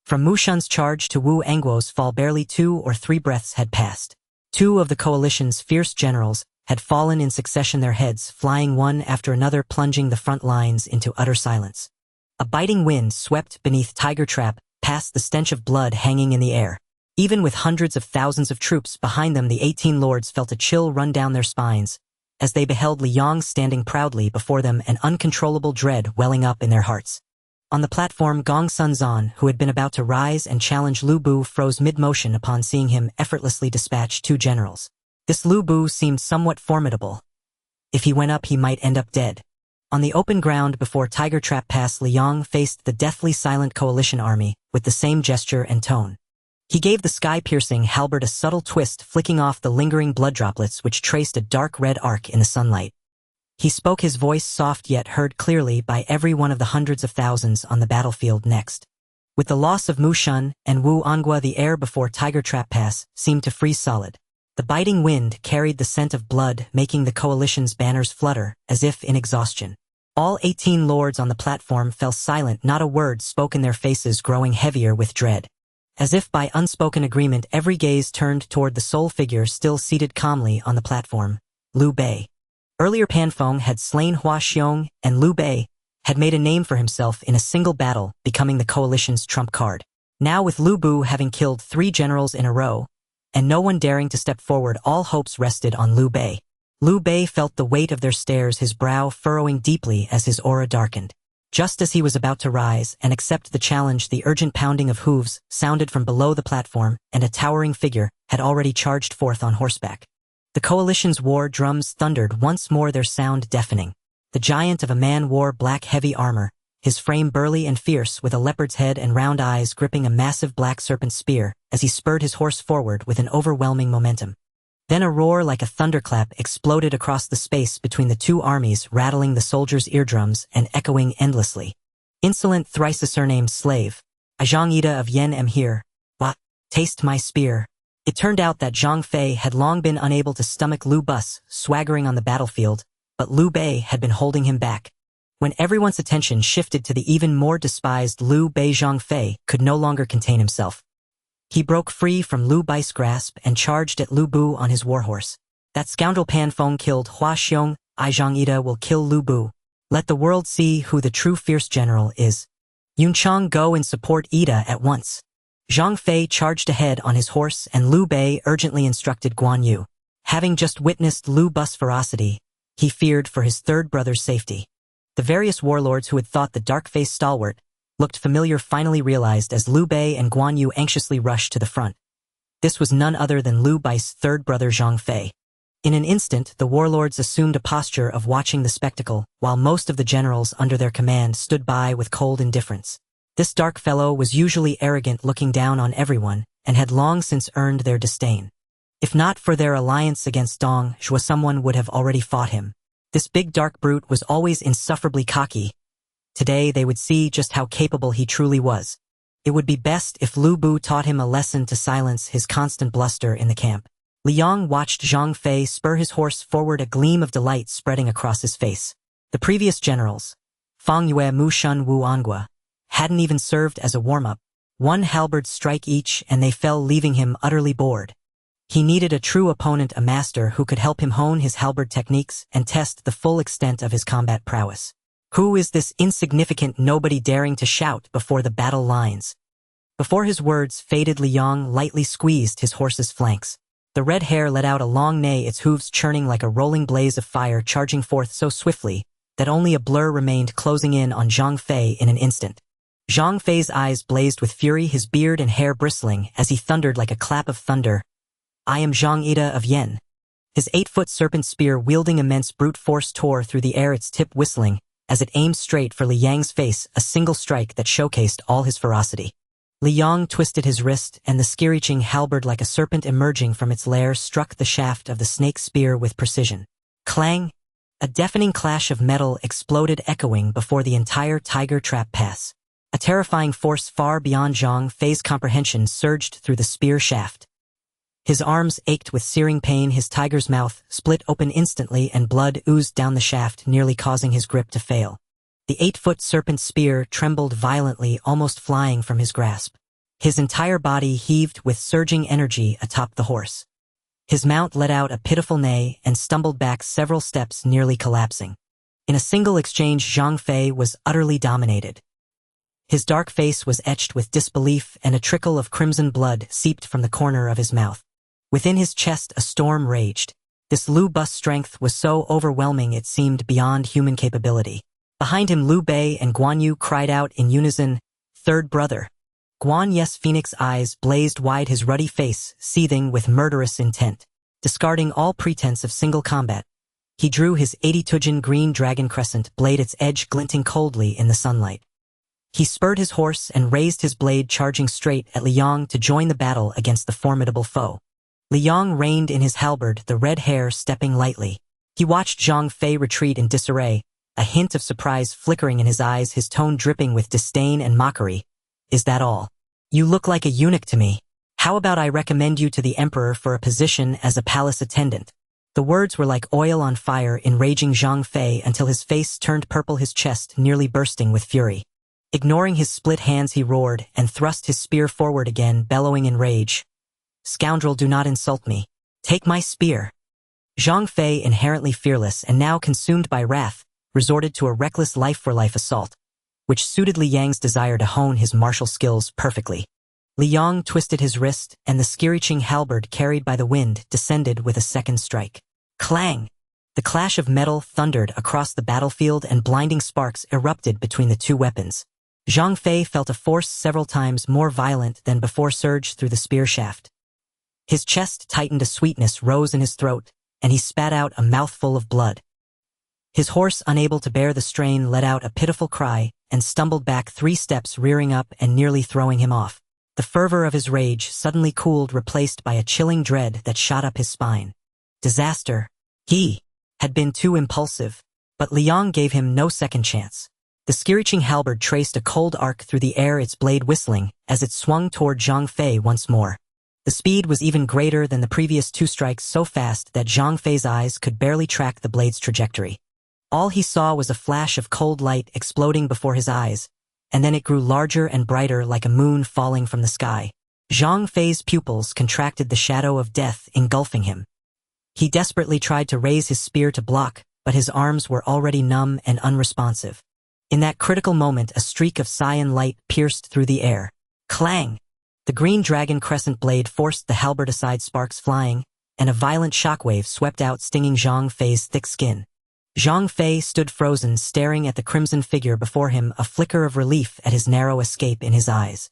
From Mu Shun's charge to Wu Anguo's fall, barely 2 or 3 breaths had passed. 2 of the coalition's fierce generals had fallen in succession, their heads flying one after another, plunging the front lines into utter silence. A biting wind swept beneath Tiger Trap, past the stench of blood hanging in the air. Even with hundreds of thousands of troops behind them, the 18 lords felt a chill run down their spines as they beheld Liang standing proudly before them, an uncontrollable dread welling up in their hearts. On the platform, Gong Sun Zan, who had been about to rise and challenge Lu Bu, froze mid-motion upon seeing him effortlessly dispatch 2 generals. This Lu Bu seemed somewhat formidable. If he went up, he might end up dead. On the open ground before Tiger Trap Pass, Liang faced the deathly silent coalition army with the same gesture and tone. He gave the sky-piercing halberd a subtle twist, flicking off the lingering blood droplets which traced a dark red arc in the sunlight. He spoke, his voice soft yet heard clearly by every one of the hundreds of thousands on the battlefield. Next. With the loss of Mu Shun and Wu Angua, the air before Tiger Trap Pass seemed to freeze solid. The biting wind carried the scent of blood, making the coalition's banners flutter, as if in exhaustion. All 18 lords on the platform fell silent, not a word spoken, their faces growing heavier with dread. As if by unspoken agreement, every gaze turned toward the sole figure still seated calmly on the platform, Liu Bei. Earlier Pan Feng had slain Hua Xiong, and Liu Bei had made a name for himself in a single battle, becoming the coalition's trump card. Now, with Lu Bu having killed 3 generals in a row, and no one daring to step forward, all hopes rested on Liu Bei. Liu Bei felt the weight of their stares, his brow furrowing deeply as his aura darkened. Just as he was about to rise and accept the challenge, the urgent pounding of hooves sounded from below the platform, and a towering figure had already charged forth on horseback. The coalition's war drums thundered once more, their sound deafening. The giant of a man wore black heavy armor, his frame burly and fierce, with a leopard's head and round eyes, gripping a massive black serpent spear as he spurred his horse forward with an overwhelming momentum. Then a roar like a thunderclap exploded across the space between the 2 armies, rattling the soldiers' eardrums and echoing endlessly. Insolent, thrice a surnamed slave, I Zhang Ida of Yen am here. What? Taste my spear. It turned out that Zhang Fei had long been unable to stomach Lu Bus swaggering on the battlefield, but Liu Bei had been holding him back. When everyone's attention shifted to the even more despised Liu Bei, Zhang Fei could no longer contain himself. He broke free from Liu Bai's grasp and charged at Lu Bu on his warhorse. That scoundrel Pan Feng killed Hua Xiong, I Zhang Ida will kill Lu Bu. Let the world see who the true fierce general is. Yun Chang, go and support Ida at once. Zhang Fei charged ahead on his horse, and Liu Bei urgently instructed Guan Yu. Having just witnessed Lu Bu's ferocity, he feared for his 3rd brother's safety. The various warlords who had thought the dark-faced stalwart looked familiar finally realized as Liu Bei and Guan Yu anxiously rushed to the front. This was none other than Liu Bai's 3rd brother, Zhang Fei. In an instant, the warlords assumed a posture of watching the spectacle, while most of the generals under their command stood by with cold indifference. This dark fellow was usually arrogant, looking down on everyone, and had long since earned their disdain. If not for their alliance against Dong Zhuo, someone would have already fought him. This big dark brute was always insufferably cocky. Today they would see just how capable he truly was. It would be best if Lu Bu taught him a lesson to silence his constant bluster in the camp. Li Yong watched Zhang Fei spur his horse forward, a gleam of delight spreading across his face. The previous generals, Fang Yue, Mu Shun, Wu Angua, hadn't even served as a warm-up. One halberd strike each and they fell, leaving him utterly bored. He needed a true opponent, a master who could help him hone his halberd techniques and test the full extent of his combat prowess. Who is this insignificant nobody daring to shout before the battle lines? Before his words faded, Li Yong lightly squeezed his horse's flanks. The red hare let out a long neigh, its hooves churning like a rolling blaze of fire, charging forth so swiftly that only a blur remained, closing in on Zhang Fei in an instant. Zhang Fei's eyes blazed with fury, his beard and hair bristling as he thundered like a clap of thunder. "I am Zhang Ida of Yen." His 8-foot serpent spear, wielding immense brute force, tore through the air, its tip whistling as it aimed straight for Li Yang's face, a single strike that showcased all his ferocity. Li Yong twisted his wrist, and the screeching halberd, like a serpent emerging from its lair, struck the shaft of the snake's spear with precision. Clang! A deafening clash of metal exploded, echoing before the entire tiger trap pass. A terrifying force far beyond Zhang Fei's comprehension surged through the spear shaft. His arms ached with searing pain, his tiger's mouth split open instantly, and blood oozed down the shaft, nearly causing his grip to fail. The 8-foot serpent spear trembled violently, almost flying from his grasp. His entire body heaved with surging energy atop the horse. His mount let out a pitiful neigh and stumbled back several steps, nearly collapsing. In a single exchange, Zhang Fei was utterly dominated. His dark face was etched with disbelief, and a trickle of crimson blood seeped from the corner of his mouth. Within his chest a storm raged. This Lu Bu's strength was so overwhelming it seemed beyond human capability. Behind him, Liu Bei and Guan Yu cried out in unison, "Third brother." Guan Yu's phoenix eyes blazed wide, his ruddy face seething with murderous intent. Discarding all pretense of single combat, he drew his 80 Tujin green dragon crescent blade, its edge glinting coldly in the sunlight. He spurred his horse and raised his blade, charging straight at Li Yong to join the battle against the formidable foe. Li Yong reined in his halberd, the red hare stepping lightly. He watched Zhang Fei retreat in disarray, a hint of surprise flickering in his eyes, his tone dripping with disdain and mockery. "Is that all? You look like a eunuch to me. How about I recommend you to the emperor for a position as a palace attendant?" The words were like oil on fire, enraging Zhang Fei until his face turned purple, his chest nearly bursting with fury. Ignoring his split hands, he roared and thrust his spear forward again, bellowing in rage. "Scoundrel, do not insult me. Take my spear." Zhang Fei, inherently fearless and now consumed by wrath, resorted to a reckless life-for-life assault, which suited Li Yang's desire to hone his martial skills perfectly. Li Yong twisted his wrist, and the screeching halberd, carried by the wind, descended with a second strike. Clang! The clash of metal thundered across the battlefield, and blinding sparks erupted between the two weapons. Zhang Fei felt a force several times more violent than before surge through the spear shaft. His chest tightened, a sweetness rose in his throat, and he spat out a mouthful of blood. His horse, unable to bear the strain, let out a pitiful cry and stumbled back 3 steps, rearing up and nearly throwing him off. The fervor of his rage suddenly cooled, replaced by a chilling dread that shot up his spine. Disaster. He had been too impulsive, but Li Yong gave him no second chance. The screeching halberd traced a cold arc through the air, its blade whistling as it swung toward Zhang Fei once more. The speed was even greater than the previous 2 strikes, so fast that Zhang Fei's eyes could barely track the blade's trajectory. All he saw was a flash of cold light exploding before his eyes, and then it grew larger and brighter, like a moon falling from the sky. Zhang Fei's pupils contracted, the shadow of death engulfing him. He desperately tried to raise his spear to block, but his arms were already numb and unresponsive. In that critical moment, a streak of cyan light pierced through the air. Clang! The green dragon crescent blade forced the halberd aside, sparks flying, and a violent shockwave swept out, stinging Zhang Fei's thick skin. Zhang Fei stood frozen, staring at the crimson figure before him, a flicker of relief at his narrow escape in his eyes.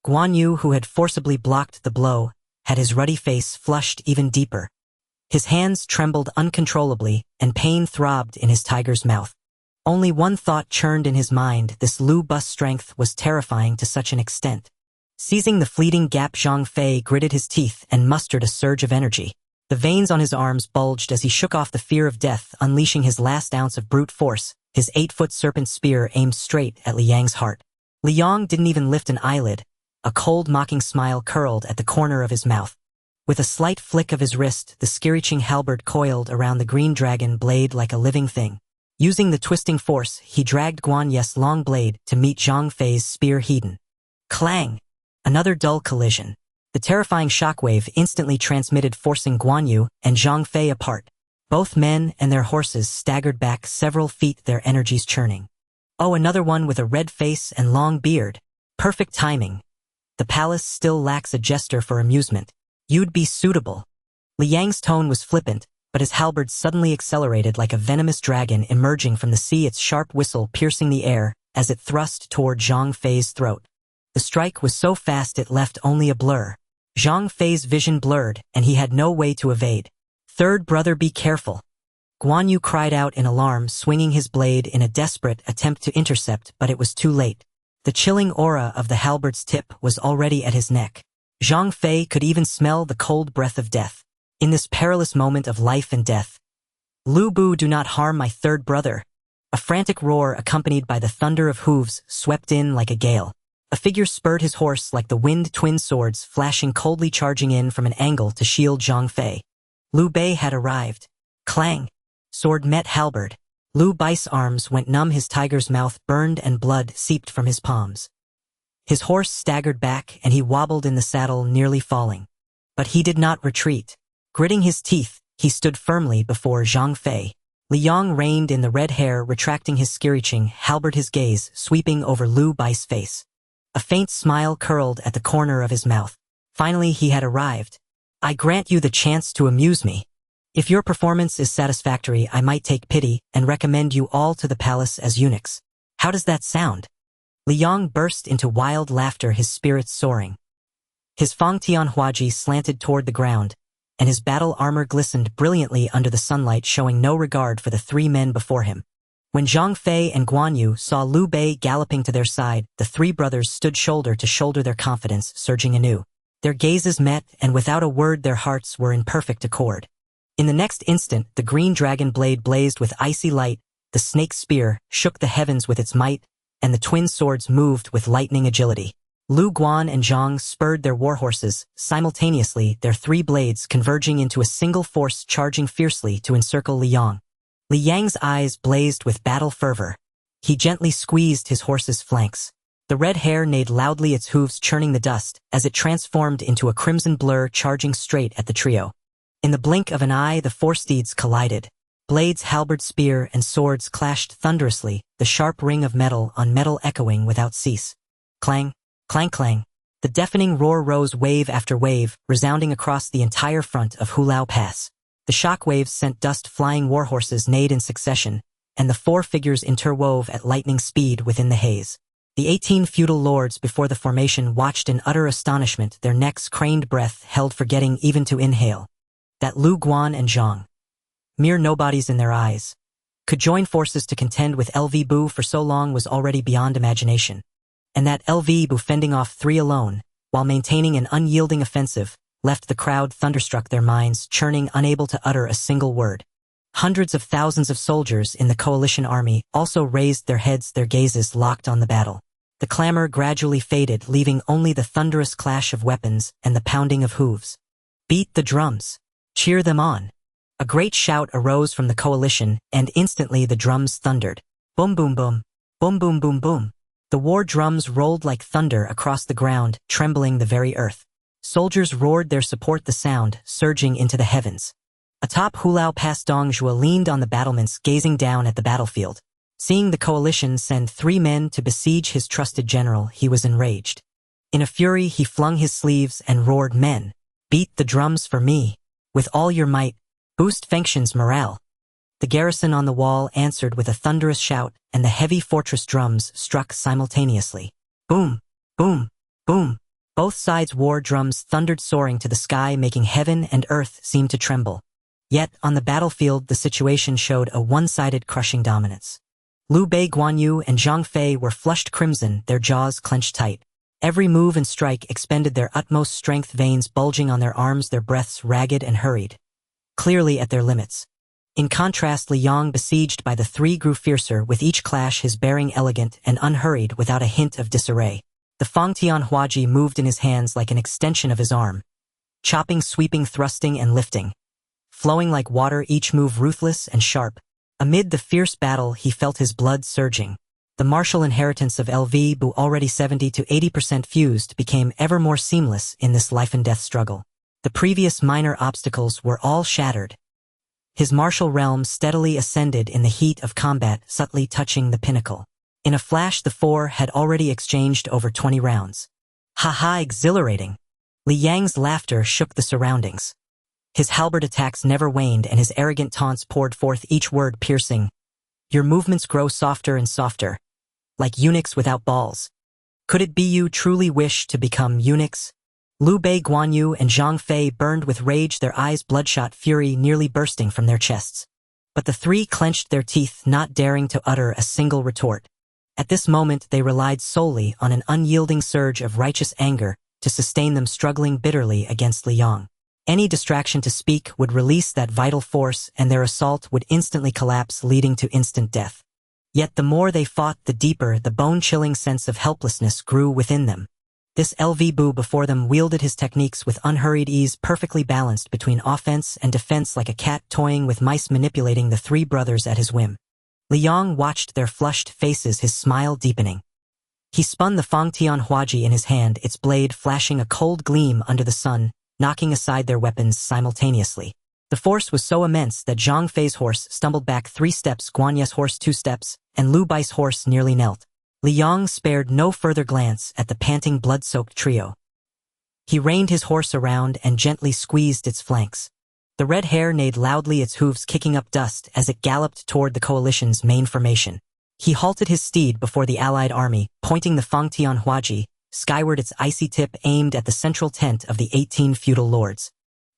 Guan Yu, who had forcibly blocked the blow, had his ruddy face flushed even deeper. His hands trembled uncontrollably, and pain throbbed in his tiger's mouth. Only one thought churned in his mind: this Lu Bu's strength was terrifying to such an extent. Seizing the fleeting gap, Zhang Fei gritted his teeth and mustered a surge of energy. The veins on his arms bulged as he shook off the fear of death, unleashing his last ounce of brute force, his 8-foot serpent spear aimed straight at Li Yang's heart. Li Yang didn't even lift an eyelid. A cold, mocking smile curled at the corner of his mouth. With a slight flick of his wrist, the Fangtian Halberd coiled around the green dragon blade like a living thing. Using the twisting force, he dragged Guan Yi's long blade to meet Zhang Fei's spear heaten. Clang! Another dull collision. The terrifying shockwave instantly transmitted, forcing Guan Yu and Zhang Fei apart. Both men and their horses staggered back several feet, their energies churning. Oh, another one with a red face and long beard. Perfect timing. The palace still lacks a jester for amusement. You'd be suitable. Li Yang's tone was flippant, but his halberd suddenly accelerated like a venomous dragon emerging from the sea, its sharp whistle piercing the air as it thrust toward Zhang Fei's throat. The strike was so fast it left only a blur. Zhang Fei's vision blurred, and he had no way to evade. "Third brother, be careful." Guan Yu cried out in alarm, swinging his blade in a desperate attempt to intercept, but it was too late. The chilling aura of the halberd's tip was already at his neck. Zhang Fei could even smell the cold breath of death. In this perilous moment of life and death, "Lu Bu, do not harm my third brother." A frantic roar accompanied by the thunder of hooves swept in like a gale. A figure spurred his horse like the wind, twin swords flashing coldly, charging in from an angle to shield Zhang Fei. Liu Bei had arrived. Clang! Sword met halberd. Liu Bai's arms went numb, his tiger's mouth burned and blood seeped from his palms. His horse staggered back and he wobbled in the saddle, nearly falling. But he did not retreat. Gritting his teeth, he stood firmly before Zhang Fei. Li Yang reined in the red hair, retracting his Fangtian Halberd, his gaze sweeping over Liu Bai's face. A faint smile curled at the corner of his mouth. Finally he had arrived. "I grant you the chance to amuse me. If your performance is satisfactory, I might take pity and recommend you all to the palace as eunuchs. How does that sound?" Li Yang burst into wild laughter, his spirits soaring. His Fangtian Huaji slanted toward the ground, and his battle armor glistened brilliantly under the sunlight, showing no regard for the three men before him. When Zhang Fei and Guan Yu saw Liu Bei galloping to their side, the three brothers stood shoulder to shoulder, their confidence surging anew. Their gazes met, and without a word their hearts were in perfect accord. In the next instant, the green dragon blade blazed with icy light, the snake spear shook the heavens with its might, and the twin swords moved with lightning agility. Lu Guan and Zhang spurred their warhorses, simultaneously, their three blades converging into a single force, charging fiercely to encircle Li Yang. Li Yang's eyes blazed with battle fervor. He gently squeezed his horse's flanks. The red hare neighed loudly, its hooves churning the dust, as it transformed into a crimson blur, charging straight at the trio. In the blink of an eye, the four steeds collided. Blades, halberd, spear, and swords clashed thunderously, the sharp ring of metal on metal echoing without cease. Clang, clang, clang. The deafening roar rose wave after wave, resounding across the entire front of Hulao Pass. The shock waves sent dust flying, warhorses neighed in succession, and the four figures interwove at lightning speed within the haze. The 18 feudal lords before the formation watched in utter astonishment, their necks craned, breath held, forgetting even to inhale. That Lu Guan and Zhang, mere nobodies in their eyes, could join forces to contend with LV Bu for so long was already beyond imagination. And that LV Bu, fending off three alone, while maintaining an unyielding offensive, left the crowd thunderstruck, their minds churning, unable to utter a single word. Hundreds of thousands of soldiers in the coalition army also raised their heads, their gazes locked on the battle. The clamor gradually faded, leaving only the thunderous clash of weapons and the pounding of hooves. "Beat the drums. Cheer them on." A great shout arose from the coalition, and instantly the drums thundered. Boom, boom, boom. Boom, boom, boom, boom. The war drums rolled like thunder across the ground, trembling the very earth. Soldiers roared their support, the sound surging into the heavens. Atop Hulao Pass, Dong Zhuo leaned on the battlements, gazing down at the battlefield. Seeing the coalition send 3 men to besiege his trusted general, he was enraged. In a fury, he flung his sleeves and roared, "Men, beat the drums for me. With all your might, boost Fangtian's morale." The garrison on the wall answered with a thunderous shout, and the heavy fortress drums struck simultaneously. Boom, boom, boom. Both sides' war drums thundered, soaring to the sky, making heaven and earth seem to tremble. Yet, on the battlefield the situation showed a one-sided crushing dominance. Liu Bei, Guan Yu, and Zhang Fei were flushed crimson, their jaws clenched tight. Every move and strike expended their utmost strength, veins bulging on their arms, their breaths ragged and hurried, clearly at their limits. In contrast, Li Yang, besieged by the three, grew fiercer, with each clash his bearing elegant and unhurried without a hint of disarray. The Fangtian Halberd moved in his hands like an extension of his arm, chopping, sweeping, thrusting, and lifting, flowing like water, each move ruthless and sharp. Amid the fierce battle he felt his blood surging. The martial inheritance of LV Bu, already 70 to 80% fused, became ever more seamless in this life-and-death struggle. The previous minor obstacles were all shattered. His martial realm steadily ascended in the heat of combat, subtly touching the pinnacle. In a flash the four had already exchanged over 20 rounds. Ha ha, exhilarating! Li Yang's laughter shook the surroundings. His halberd attacks never waned and his arrogant taunts poured forth, each word piercing. Your movements grow softer and softer, like eunuchs without balls. Could it be you truly wish to become eunuchs? Liu Bei, Guan Yu, and Zhang Fei burned with rage, their eyes bloodshot, fury nearly bursting from their chests. But the three clenched their teeth, not daring to utter a single retort. At this moment they relied solely on an unyielding surge of righteous anger to sustain them, struggling bitterly against Li Yang. Any distraction to speak would release that vital force and their assault would instantly collapse, leading to instant death. Yet the more they fought, the deeper the bone-chilling sense of helplessness grew within them. This LV Bu before them wielded his techniques with unhurried ease, perfectly balanced between offense and defense, like a cat toying with mice, manipulating the three brothers at his whim. Li Yang watched their flushed faces, his smile deepening. He spun the Fangtian Halberd in his hand, its blade flashing a cold gleam under the sun, knocking aside their weapons simultaneously. The force was so immense that Zhang Fei's horse stumbled back 3 steps, Guan Yu's horse 2 steps, and Liu Bai's horse nearly knelt. Li Yang spared no further glance at the panting, blood-soaked trio. He reined his horse around and gently squeezed its flanks. The red hare neighed loudly, its hooves kicking up dust as it galloped toward the coalition's main formation. He halted his steed before the allied army, pointing the Fangtian Halberd skyward, its icy tip aimed at the central tent of the 18 feudal lords.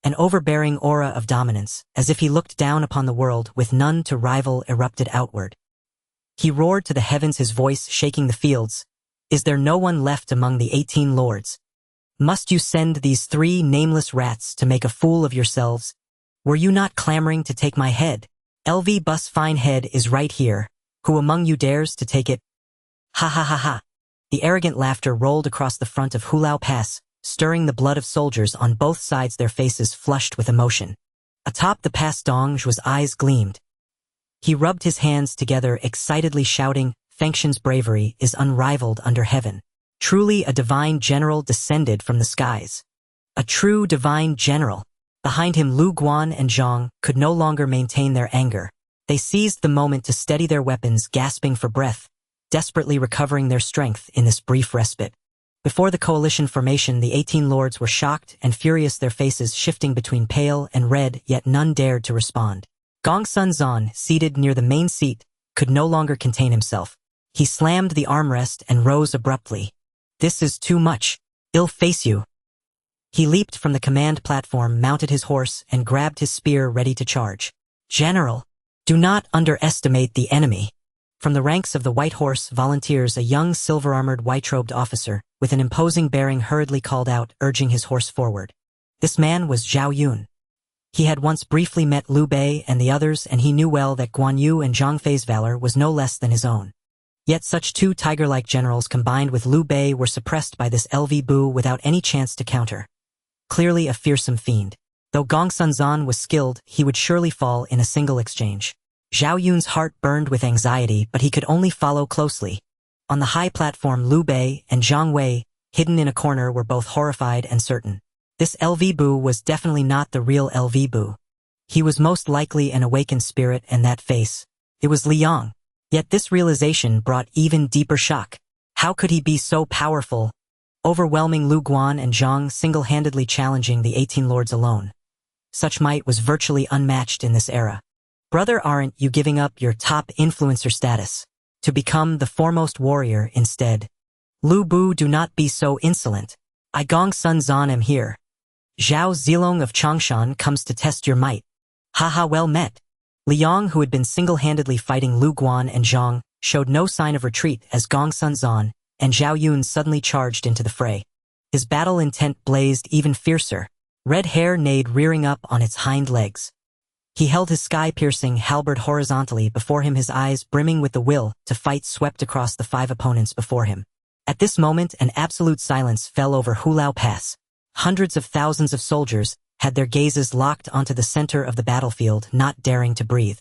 An overbearing aura of dominance, as if he looked down upon the world with none to rival, erupted outward. He roared to the heavens, his voice shaking the fields. Is there no one left among the 18 lords? Must you send these 3 nameless rats to make a fool of yourselves? Were you not clamoring to take my head? LV Bus' fine head is right here. Who among you dares to take it? Ha ha ha ha. The arrogant laughter rolled across the front of Hulao Pass, stirring the blood of soldiers on both sides, their faces flushed with emotion. Atop the pass, Dongzhu's eyes gleamed. He rubbed his hands together, excitedly shouting, Fangtian's bravery is unrivaled under heaven. Truly a divine general descended from the skies. A true divine general. Behind him, Lu Guan and Zhang could no longer maintain their anger. They seized the moment to steady their weapons, gasping for breath, desperately recovering their strength in this brief respite. Before the coalition formation, the 18 lords were shocked and furious, their faces shifting between pale and red, yet none dared to respond. Gongsun Zan, seated near the main seat, could no longer contain himself. He slammed the armrest and rose abruptly. This is too much. I'll face you. He leaped from the command platform, mounted his horse, and grabbed his spear, ready to charge. General, do not underestimate the enemy. From the ranks of the White Horse volunteers, a young silver-armored, white-robed officer, with an imposing bearing, hurriedly called out, urging his horse forward. This man was Zhao Yun. He had once briefly met Liu Bei and the others, and he knew well that Guan Yu and Zhang Fei's valor was no less than his own. Yet such 2 tiger-like generals combined with Liu Bei were suppressed by this LV Bu without any chance to counter. Clearly a fearsome fiend. Though Gongsun Zan was skilled, he would surely fall in a single exchange. Zhao Yun's heart burned with anxiety, but he could only follow closely. On the high platform, Liu Bei and Zhang Wei, hidden in a corner, were both horrified and certain. This LV Bu was definitely not the real LV Bu. He was most likely an awakened spirit, and that face, it was Li Yang. Yet this realization brought even deeper shock. How could he be so powerful, overwhelming Lu Guan and Zhang, single-handedly challenging the 18 lords alone? Such might was virtually unmatched in this era. Brother, aren't you giving up your top influencer status to become the foremost warrior instead? Lu Bu, do not be so insolent. I Gongsun Zan am here. Zhao Zilong of Changshan comes to test your might. Haha, well met. Liang, who had been single-handedly fighting Lu Guan and Zhang, showed no sign of retreat as Gong Sun Zan and Zhao Yun suddenly charged into the fray. His battle intent blazed even fiercer. Red hair neighed rearing up on its hind legs. He held his sky-piercing halberd horizontally before him, his eyes brimming with the will to fight swept across the 5 opponents before him. At this moment, an absolute silence fell over Hulao Pass. Hundreds of thousands of soldiers had their gazes locked onto the center of the battlefield, not daring to breathe.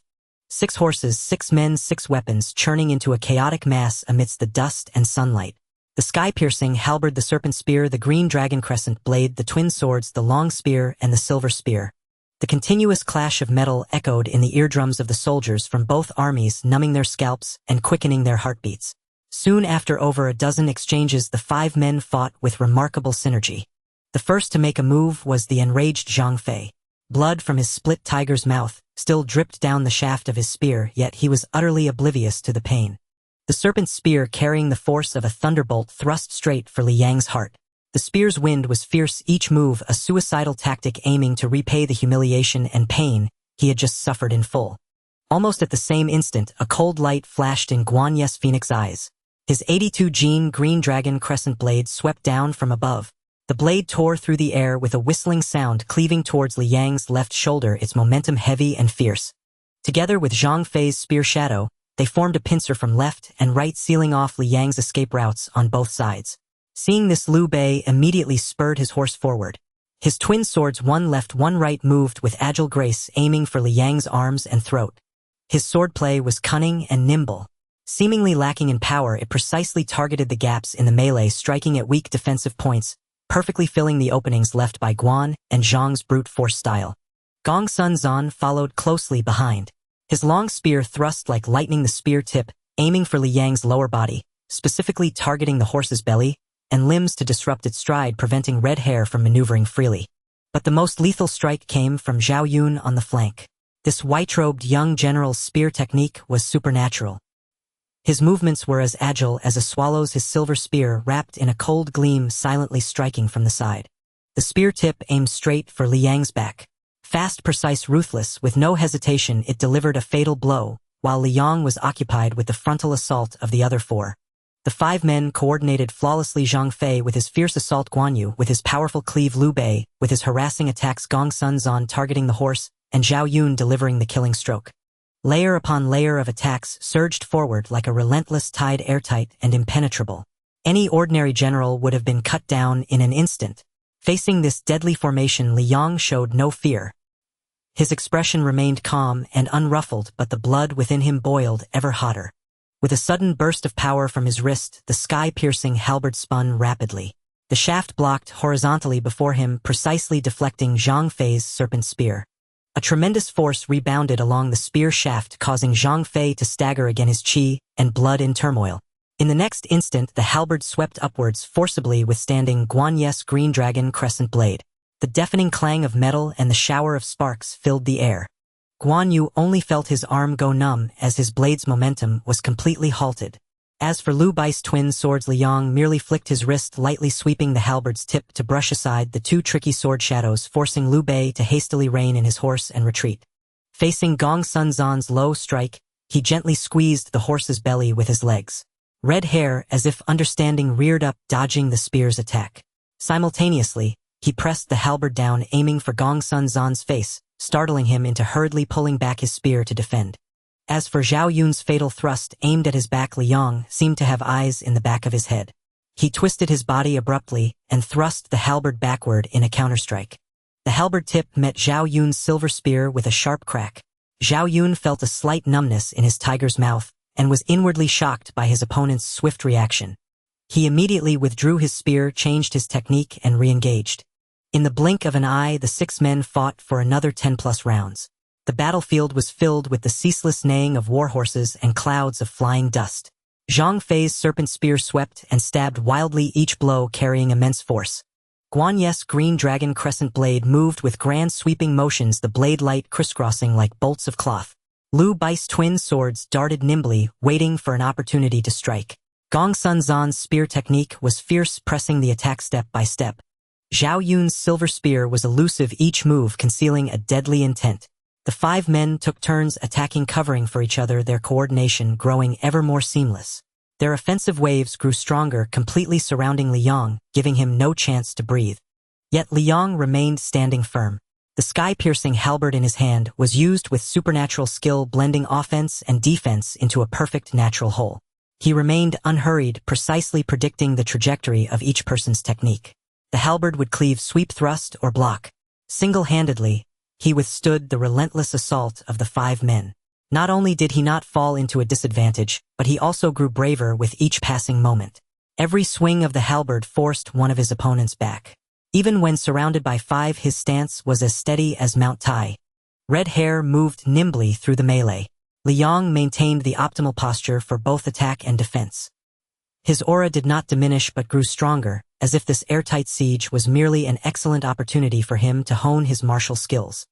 6 horses, 6 men, 6 weapons, churning into a chaotic mass amidst the dust and sunlight. The sky-piercing halberd, the serpent spear, the green dragon crescent blade, the twin swords, the long spear, and the silver spear. The continuous clash of metal echoed in the eardrums of the soldiers from both armies, numbing their scalps and quickening their heartbeats. Soon after over a dozen exchanges, the 5 men fought with remarkable synergy. The first to make a move was the enraged Zhang Fei. Blood from his split tiger's mouth still dripped down the shaft of his spear, yet he was utterly oblivious to the pain. The serpent's spear, carrying the force of a thunderbolt, thrust straight for Li Yang's heart. The spear's wind was fierce, each move a suicidal tactic aiming to repay the humiliation and pain he had just suffered in full. Almost at the same instant, a cold light flashed in Guan Yi's phoenix eyes. His 82 Gene green dragon crescent blade swept down from above. The blade tore through the air with a whistling sound, cleaving towards Li Yang's left shoulder, its momentum heavy and fierce. Together with Zhang Fei's spear shadow, they formed a pincer from left and right, sealing off Li Yang's escape routes on both sides. Seeing this, Liu Bei immediately spurred his horse forward. His twin swords, one left, one right, moved with agile grace, aiming for Li Yang's arms and throat. His swordplay was cunning and nimble. Seemingly lacking in power, it precisely targeted the gaps in the melee, striking at weak defensive points, perfectly filling the openings left by Guan and Zhang's brute force style. Gong Sun Zan followed closely behind. His long spear thrust like lightning, the spear tip aiming for Li Yang's lower body, specifically targeting the horse's belly and limbs to disrupt its stride, preventing red hair from maneuvering freely. But the most lethal strike came from Zhao Yun on the flank. This white-robed young general's spear technique was supernatural. His movements were as agile as a swallow's, his silver spear wrapped in a cold gleam silently striking from the side. The spear tip aimed straight for Li Yang's back. Fast, precise, ruthless, with no hesitation it delivered a fatal blow, while Li Yang was occupied with the frontal assault of the other 4. The 5 men coordinated flawlessly, Zhang Fei with his fierce assault, Guan Yu with his powerful cleave, Liu Bei with his harassing attacks, Gong Sun Zan targeting the horse, and Zhao Yun delivering the killing stroke. Layer upon layer of attacks surged forward like a relentless tide, airtight and impenetrable. Any ordinary general would have been cut down in an instant. Facing this deadly formation, Li Yang showed no fear. His expression remained calm and unruffled, but the blood within him boiled ever hotter. With a sudden burst of power from his wrist, the sky-piercing halberd spun rapidly. The shaft blocked horizontally before him, precisely deflecting Zhang Fei's serpent spear. A tremendous force rebounded along the spear shaft, causing Zhang Fei to stagger again, his chi and blood in turmoil. In the next instant, the halberd swept upwards, forcibly withstanding Guan Yi's green dragon crescent blade. The deafening clang of metal and the shower of sparks filled the air. Guan Yu only felt his arm go numb as his blade's momentum was completely halted. As for Liu Bei's twin swords, Li Yang merely flicked his wrist, lightly sweeping the halberd's tip to brush aside the 2 tricky sword shadows, forcing Liu Bei to hastily rein in his horse and retreat. Facing Gong Sun Zan's low strike, he gently squeezed the horse's belly with his legs. Red hair, as if understanding, reared up, dodging the spear's attack. Simultaneously, he pressed the halberd down, aiming for Gong Sun Zan's face, startling him into hurriedly pulling back his spear to defend. As for Zhao Yun's fatal thrust aimed at his back, Li Yang seemed to have eyes in the back of his head. He twisted his body abruptly and thrust the halberd backward in a counterstrike. The halberd tip met Zhao Yun's silver spear with a sharp crack. Zhao Yun felt a slight numbness in his tiger's mouth and was inwardly shocked by his opponent's swift reaction. He immediately withdrew his spear, changed his technique, and re-engaged. In the blink of an eye, the 6 men fought for another 10+ rounds. The battlefield was filled with the ceaseless neighing of warhorses and clouds of flying dust. Zhang Fei's serpent spear swept and stabbed wildly, each blow carrying immense force. Guan Yi's green dragon crescent blade moved with grand sweeping motions, the blade light crisscrossing like bolts of cloth. Liu Bei's twin swords darted nimbly, waiting for an opportunity to strike. Gong Sun Zan's spear technique was fierce, pressing the attack step by step. Zhao Yun's silver spear was elusive, each move concealing a deadly intent. The 5 men took turns attacking, covering for each other, their coordination growing ever more seamless. Their offensive waves grew stronger, completely surrounding Liang, giving him no chance to breathe. Yet Liang remained standing firm. The sky-piercing halberd in his hand was used with supernatural skill, blending offense and defense into a perfect natural whole. He remained unhurried, precisely predicting the trajectory of each person's technique. The halberd would cleave, sweep, thrust, or block. Single-handedly, he withstood the relentless assault of the 5 men. Not only did he not fall into a disadvantage, but he also grew braver with each passing moment. Every swing of the halberd forced one of his opponents back. Even when surrounded by 5, his stance was as steady as Mount Tai. Red hair moved nimbly through the melee. Liang maintained the optimal posture for both attack and defense. His aura did not diminish but grew stronger, as if this airtight siege was merely an excellent opportunity for him to hone his martial skills.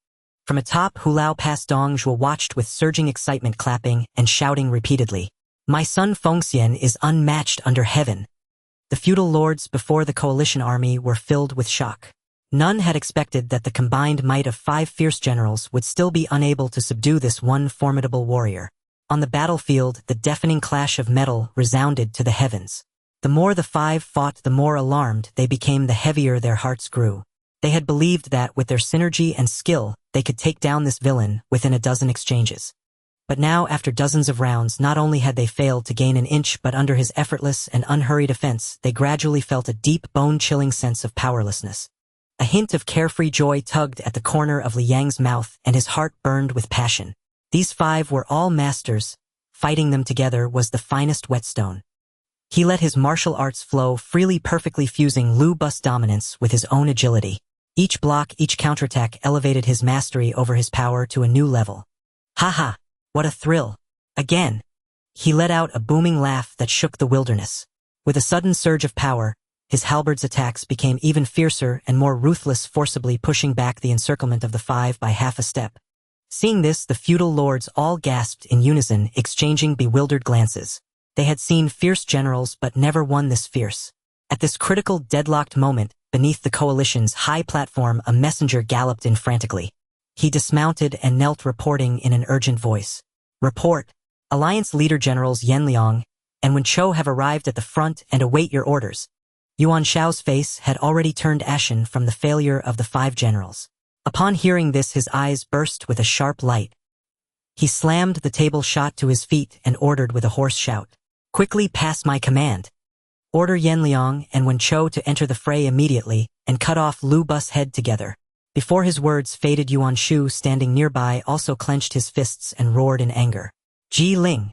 From atop, Hulao Pass, Dong Zhuo watched with surging excitement, clapping and shouting repeatedly. "My son Fangtian is unmatched under heaven." The feudal lords before the coalition army were filled with shock. None had expected that the combined might of 5 fierce generals would still be unable to subdue this one formidable warrior. On the battlefield, the deafening clash of metal resounded to the heavens. The more the 5 fought, the more alarmed they became, the heavier their hearts grew. They had believed that, with their synergy and skill, they could take down this villain within a dozen exchanges. But now, after dozens of rounds, not only had they failed to gain an inch, but under his effortless and unhurried offense, they gradually felt a deep, bone-chilling sense of powerlessness. A hint of carefree joy tugged at the corner of Liang's mouth, and his heart burned with passion. These 5 were all masters. Fighting them together was the finest whetstone. He let his martial arts flow freely, perfectly fusing Lu Bu's dominance with his own agility. Each block, each counterattack elevated his mastery over his power to a new level. "Ha! What a thrill! Again!" He let out a booming laugh that shook the wilderness. With a sudden surge of power, his halberd's attacks became even fiercer and more ruthless, forcibly pushing back the encirclement of the 5 by half a step. Seeing this, the feudal lords all gasped in unison, exchanging bewildered glances. They had seen fierce generals but never one this fierce. At this critical, deadlocked moment, beneath the coalition's high platform, a messenger galloped in frantically. He dismounted and knelt, reporting in an urgent voice. "Report. Alliance Leader Generals Yanliang and Wen Chou have arrived at the front and await your orders." Yuan Shao's face had already turned ashen from the failure of the 5 generals. Upon hearing this, his eyes burst with a sharp light. He slammed the table, shot to his feet, and ordered with a hoarse shout. "Quickly pass my command. Order Yanliang and Wen Chou to enter the fray immediately and cut off Lu Bu's head together." Before his words faded, Yuan Shu, standing nearby, also clenched his fists and roared in anger. "Ji Ling,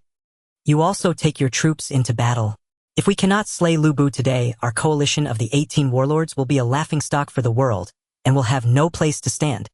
you also take your troops into battle. If we cannot slay Lu Bu today, our coalition of the 18 warlords will be a laughingstock for the world and will have no place to stand."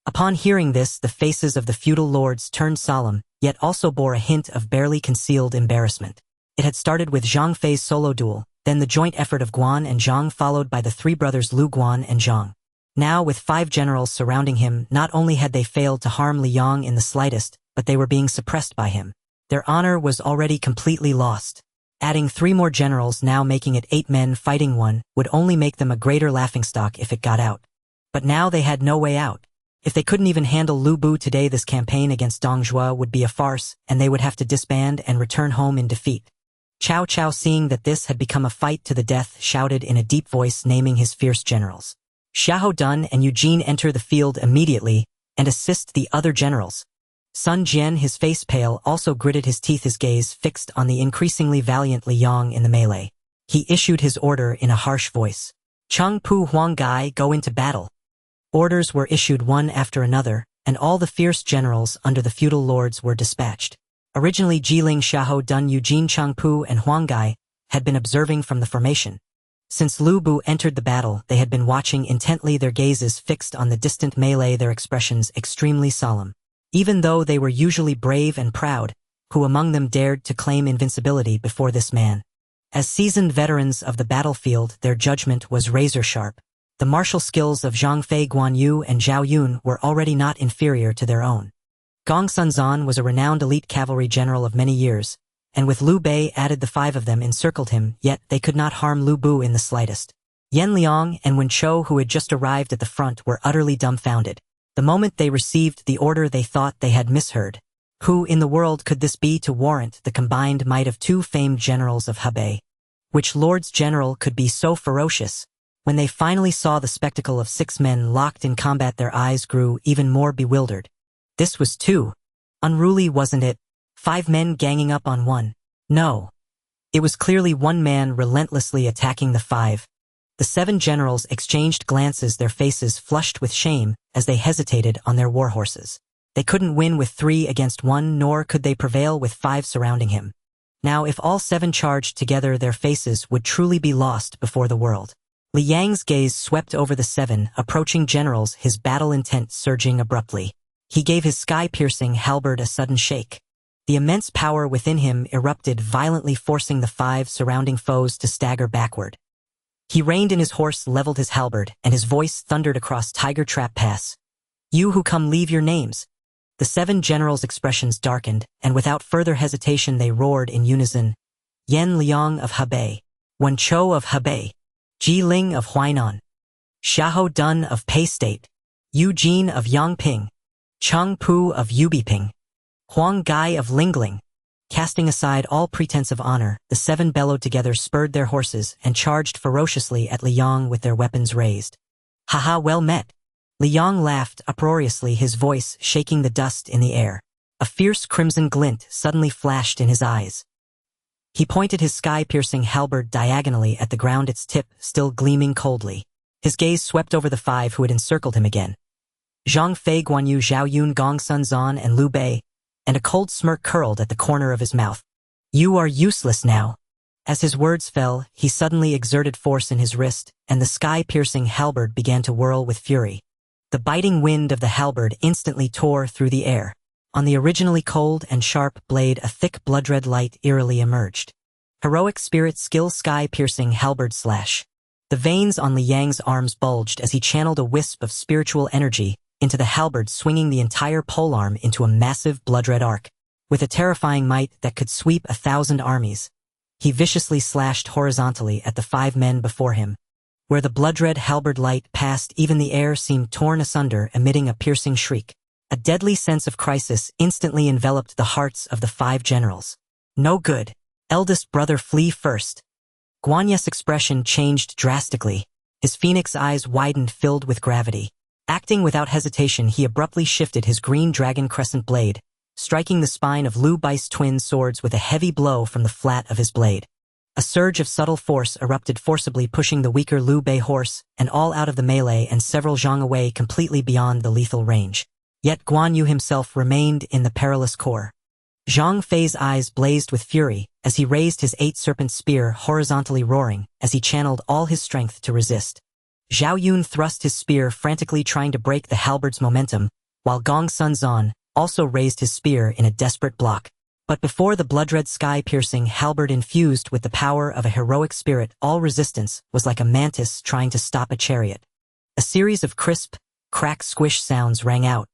Upon hearing this, the faces of the feudal lords turned solemn, yet also bore a hint of barely concealed embarrassment. It had started with Zhang Fei's solo duel, then the joint effort of Guan and Zhang, followed by the 3 brothers Lu, Guan, and Zhang. Now, with 5 generals surrounding him, not only had they failed to harm Liang in the slightest, but they were being suppressed by him. Their honor was already completely lost. Adding 3 more generals, now making it 8 men fighting 1, would only make them a greater laughingstock if it got out. But now they had no way out. If they couldn't even handle Lu Bu today, this campaign against Dong Zhuo would be a farce, and they would have to disband and return home in defeat. Cao Cao, seeing that this had become a fight to the death, shouted in a deep voice, naming his fierce generals. "Xiahou Dun and Eugene, enter the field immediately and assist the other generals." Sun Jian, his face pale, also gritted his teeth, his gaze fixed on the increasingly valiant Liang in the melee. He issued his order in a harsh voice. "Cheng Pu, Huang Gai, go into battle." Orders were issued one after another, and all the fierce generals under the feudal lords were dispatched. Originally, Jiling, Xiahou Dun, Eugene, Cheng Pu, and Huang Gai had been observing from the formation. Since Lu Bu entered the battle, they had been watching intently, their gazes fixed on the distant melee, their expressions extremely solemn. Even though they were usually brave and proud, who among them dared to claim invincibility before this man? As seasoned veterans of the battlefield, their judgment was razor-sharp. The martial skills of Zhang Fei, Guan Yu, and Zhao Yun were already not inferior to their own. Gong Sunzan was a renowned elite cavalry general of many years, and with Liu Bei added, the 5 of them encircled him, yet they could not harm Lu Bu in the slightest. Yanliang and Wen Chou, who had just arrived at the front, were utterly dumbfounded. The moment they received the order, they thought they had misheard. Who in the world could this be to warrant the combined might of two famed generals of Hebei? Which lord's general could be so ferocious? When they finally saw the spectacle of 6 men locked in combat, their eyes grew even more bewildered. This was too unruly, wasn't it? 5 men ganging up on one. No. It was clearly one man relentlessly attacking the 5. The 7 generals exchanged glances, their faces flushed with shame as they hesitated on their war horses. They couldn't win with 3 against 1, nor could they prevail with 5 surrounding him. Now if all 7 charged together, their faces would truly be lost before the world. Li Yang's gaze swept over the 7 approaching generals, his battle intent surging abruptly. He gave his sky-piercing halberd a sudden shake. The immense power within him erupted violently, forcing the 5 surrounding foes to stagger backward. He reined in his horse, leveled his halberd, and his voice thundered across Tiger Trap Pass. "You who come, leave your names." The 7 generals' expressions darkened, and without further hesitation they roared in unison. Yan Liang of Hebei, Wen Chou of Hebei, Ji Ling of Huainan, Xiahou Dun of Pei State, Yu Jin of Yangping, Cheng Pu of Yubiping, Huang Gai of Lingling. Casting aside all pretense of honor, the 7 bellowed together, spurred their horses, and charged ferociously at Li Yang with their weapons raised. "Haha, well met." Li Yang laughed uproariously, his voice shaking the dust in the air. A fierce crimson glint suddenly flashed in his eyes. He pointed his sky-piercing halberd diagonally at the ground, its tip still gleaming coldly. His gaze swept over the 5 who had encircled him again. Zhang Fei, Guan Yu, Zhao Yun, Gong Sun Zan, and Liu Bei, and a cold smirk curled at the corner of his mouth. "You are useless now." As his words fell, he suddenly exerted force in his wrist, and the sky-piercing halberd began to whirl with fury. The biting wind of the halberd instantly tore through the air. On the originally cold and sharp blade, a thick blood-red light eerily emerged. Heroic spirit skill, sky-piercing halberd slash. The veins on Li Yang's arms bulged as he channeled a wisp of spiritual energy into the halberd, swinging the entire polearm into a massive blood-red arc. With a terrifying might that could sweep 1,000 armies, he viciously slashed horizontally at the 5 men before him. Where the blood-red halberd light passed, even the air seemed torn asunder, emitting a piercing shriek. A deadly sense of crisis instantly enveloped the hearts of the 5 generals. "No good. Eldest brother, flee first." Guan Yu's expression changed drastically. His phoenix eyes widened, filled with gravity. Acting without hesitation, he abruptly shifted his green dragon crescent blade, striking the spine of Liu Bai's twin swords with a heavy blow from the flat of his blade. A surge of subtle force erupted forcibly, pushing the weaker Liu Bei horse and all out of the melee and several zhang away, completely beyond the lethal range. Yet Guan Yu himself remained in the perilous core. Zhang Fei's eyes blazed with fury as he raised his 8-serpent spear, horizontally roaring as he channeled all his strength to resist. Zhao Yun thrust his spear, frantically trying to break the halberd's momentum, while Gong Sun Zan also raised his spear in a desperate block. But before the blood-red sky-piercing halberd infused with the power of a heroic spirit, all resistance was like a mantis trying to stop a chariot. A series of crisp, crack, squish sounds rang out.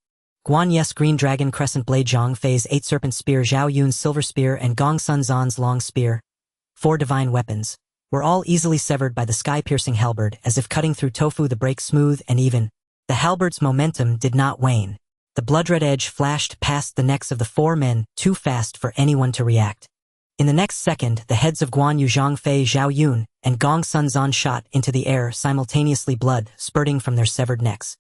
Guan Yu's green dragon crescent blade, Zhang Fei's 8-serpent spear, Zhao Yun's silver spear, and Gong Sun Zan's long spear, 4 divine weapons, were all easily severed by the sky-piercing halberd, as if cutting through tofu, the break smooth and even. The halberd's momentum did not wane. The blood-red edge flashed past the necks of the 4 men, too fast for anyone to react. In the next second, the heads of Guan Yu, Zhang Fei, Zhao Yun, and Gong Sun Zan shot into the air simultaneously, blood spurting from their severed necks.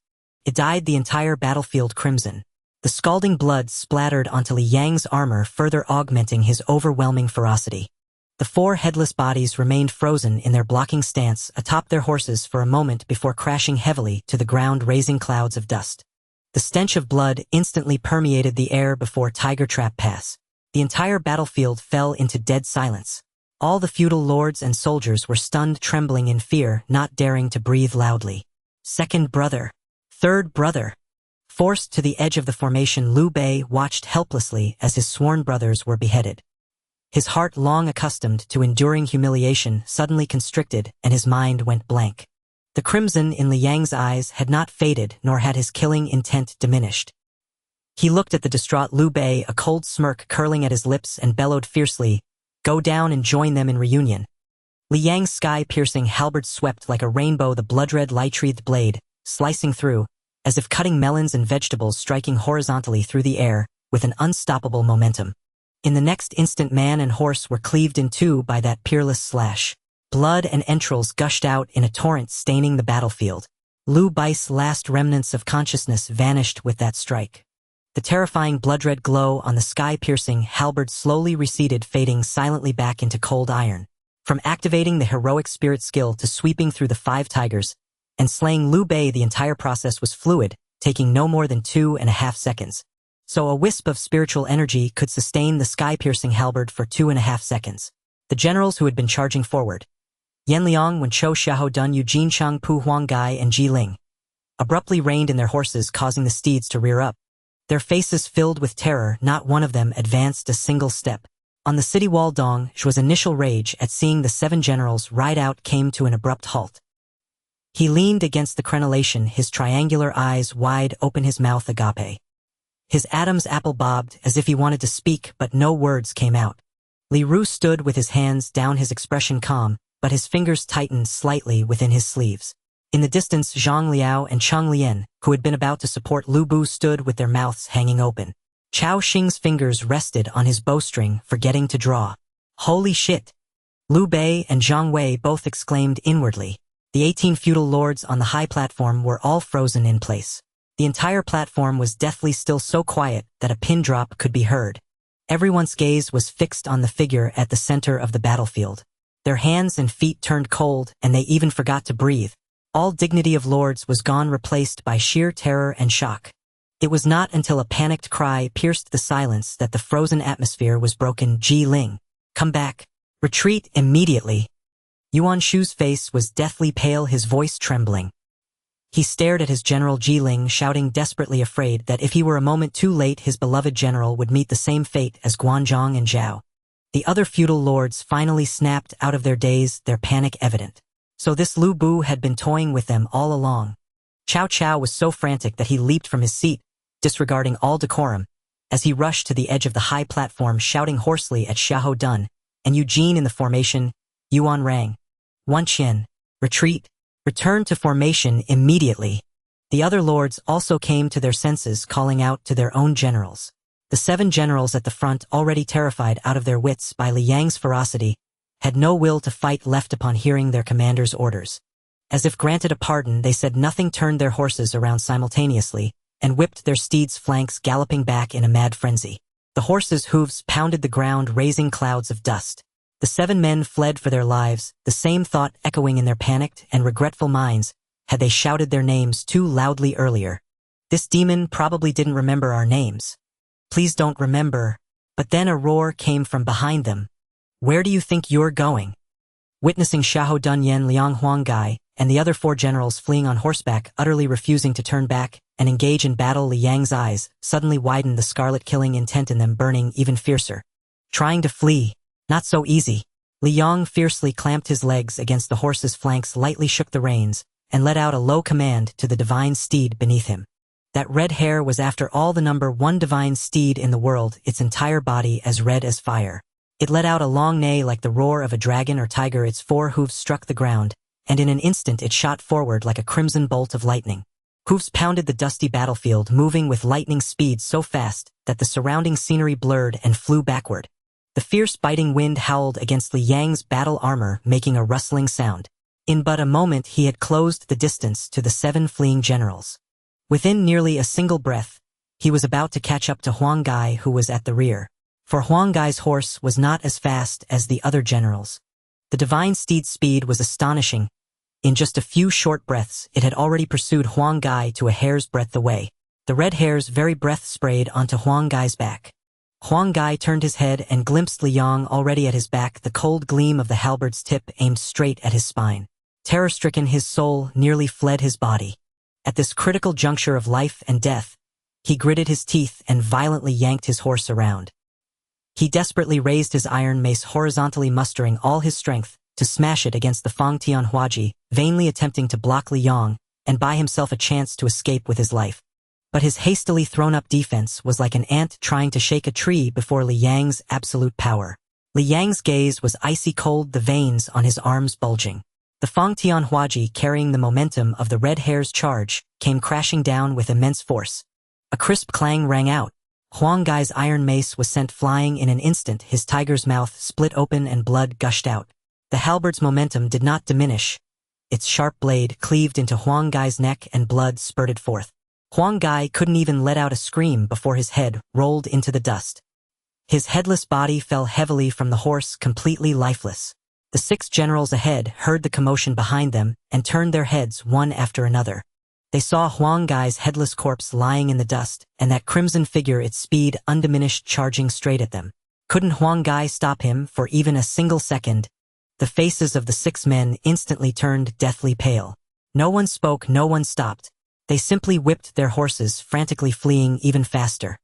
It dyed the entire battlefield crimson. The scalding blood splattered onto Li Yang's armor, further augmenting his overwhelming ferocity. The 4 headless bodies remained frozen in their blocking stance atop their horses for a moment before crashing heavily to the ground, raising clouds of dust. The stench of blood instantly permeated the air before Tiger Trap Pass. The entire battlefield fell into dead silence. All the feudal lords and soldiers were stunned, trembling in fear, not daring to breathe loudly. Second brother. Third brother. Forced to the edge of the formation, Liu Bei watched helplessly as his sworn brothers were beheaded. His heart, long accustomed to enduring humiliation, suddenly constricted, and his mind went blank. The crimson in Li Yang's eyes had not faded, nor had his killing intent diminished. He looked at the distraught Liu Bei, a cold smirk curling at his lips, and bellowed fiercely, "Go down and join them in reunion." Li Yang's sky-piercing halberd swept like a rainbow, the blood-red light-wreathed blade, slicing through, as if cutting melons and vegetables striking horizontally through the air with an unstoppable momentum. In the next instant, man and horse were cleaved in two by that peerless slash. Blood and entrails gushed out in a torrent, staining the battlefield. Liu Bai's last remnants of consciousness vanished with that strike. The terrifying blood-red glow on the sky-piercing halberd slowly receded, fading silently back into cold iron. From activating the heroic spirit skill to sweeping through the 5 tigers and slaying Liu Bei, the entire process was fluid, taking no more than 2.5 seconds. So a wisp of spiritual energy could sustain the sky-piercing halberd for 2.5 seconds. The generals who had been charging forward, Yan Liang, Wen Chou, Xiahou Dun, Eugene Chang, Pu Huanggai, and Ji Ling, abruptly reined in their horses, causing the steeds to rear up. Their faces filled with terror, not one of them advanced a single step. On the city wall, Dong Zhuo's initial rage at seeing the 7 generals ride out came to an abrupt halt. He leaned against the crenellation, his triangular eyes wide open, his mouth agape. His Adam's apple bobbed as if he wanted to speak, but no words came out. Li Ru stood with his hands down, his expression calm, but his fingers tightened slightly within his sleeves. In the distance, Zhang Liao and Cheng Lian, who had been about to support Lu Bu, stood with their mouths hanging open. Chao Xing's fingers rested on his bowstring, forgetting to draw. Holy shit! Liu Bei and Zhang Wei both exclaimed inwardly. The 18 feudal lords on the high platform were all frozen in place. The entire platform was deathly still, so quiet that a pin drop could be heard. Everyone's gaze was fixed on the figure at the center of the battlefield. Their hands and feet turned cold, and they even forgot to breathe. All dignity of lords was gone, replaced by sheer terror and shock. It was not until a panicked cry pierced the silence that the frozen atmosphere was broken. Ji Ling, come back. Retreat immediately. Yuan Shu's face was deathly pale, his voice trembling. He stared at his general Ji Ling, shouting, desperately afraid that if he were a moment too late, his beloved general would meet the same fate as Guanzhong and Zhao. The other feudal lords finally snapped out of their daze, their panic evident. So this Lu Bu had been toying with them all along. Cao Cao was so frantic that he leaped from his seat, disregarding all decorum, as he rushed to the edge of the high platform, shouting hoarsely at Xiahou Dun and Eugene in the formation. Yuan rang. Wan Qian, retreat. Return to formation immediately. The other lords also came to their senses, calling out to their own generals. The 7 generals at the front, already terrified out of their wits by Li Yang's ferocity, had no will to fight left upon hearing their commander's orders. As if granted a pardon, they said nothing, turned their horses around simultaneously, and whipped their steeds' flanks, galloping back in a mad frenzy. The horses' hooves pounded the ground, raising clouds of dust. The 7 men fled for their lives, the same thought echoing in their panicked and regretful minds, had they shouted their names too loudly earlier. This demon probably didn't remember our names. Please don't remember. But then a roar came from behind them. Where do you think you're going? Witnessing Xiahou Dun, Yan Liang, Huanggai, and the other 4 generals fleeing on horseback, utterly refusing to turn back and engage in battle, Li Yang's eyes suddenly widened, the scarlet killing intent in them burning even fiercer. Trying to flee. Not so easy. Li Yang fiercely clamped his legs against the horse's flanks, lightly shook the reins, and let out a low command to the divine steed beneath him. That red hair was, after all, the number 1 divine steed in the world, its entire body as red as fire. It let out a long neigh like the roar of a dragon or tiger, its 4 hooves struck the ground, and in an instant it shot forward like a crimson bolt of lightning. Hooves pounded the dusty battlefield, moving with lightning speed so fast that the surrounding scenery blurred and flew backward. The fierce biting wind howled against Li Yang's battle armor, making a rustling sound. In but a moment he had closed the distance to the 7 fleeing generals. Within nearly a single breath, he was about to catch up to Huanggai, who was at the rear. For Huanggai's horse was not as fast as the other generals. The divine steed's speed was astonishing. In just a few short breaths, it had already pursued Huanggai to a hair's breadth away. The red hair's very breath sprayed onto Huanggai's back. Huanggai turned his head and glimpsed Li Yang already at his back, the cold gleam of the halberd's tip aimed straight at his spine. Terror-stricken, his soul nearly fled his body. At this critical juncture of life and death, he gritted his teeth and violently yanked his horse around. He desperately raised his iron mace horizontally, mustering all his strength to smash it against the Fangtian Halberd, vainly attempting to block Li Yang and buy himself a chance to escape with his life. But his hastily thrown-up defense was like an ant trying to shake a tree before Li Yang's absolute power. Li Yang's gaze was icy cold, the veins on his arms bulging. The Fangtian Huaji, carrying the momentum of the red hare's charge, came crashing down with immense force. A crisp clang rang out. Huang Gai's iron mace was sent flying in an instant. His tiger's mouth split open and blood gushed out. The halberd's momentum did not diminish. Its sharp blade cleaved into Huang Gai's neck and blood spurted forth. Huang Gai couldn't even let out a scream before his head rolled into the dust. His headless body fell heavily from the horse, completely lifeless. The 6 generals ahead heard the commotion behind them and turned their heads one after another. They saw Huang Gai's headless corpse lying in the dust, and that crimson figure, its speed undiminished, charging straight at them. Couldn't Huang Gai stop him for even a single second? The faces of the 6 men instantly turned deathly pale. No one spoke, no one stopped. They simply whipped their horses, frantically fleeing even faster.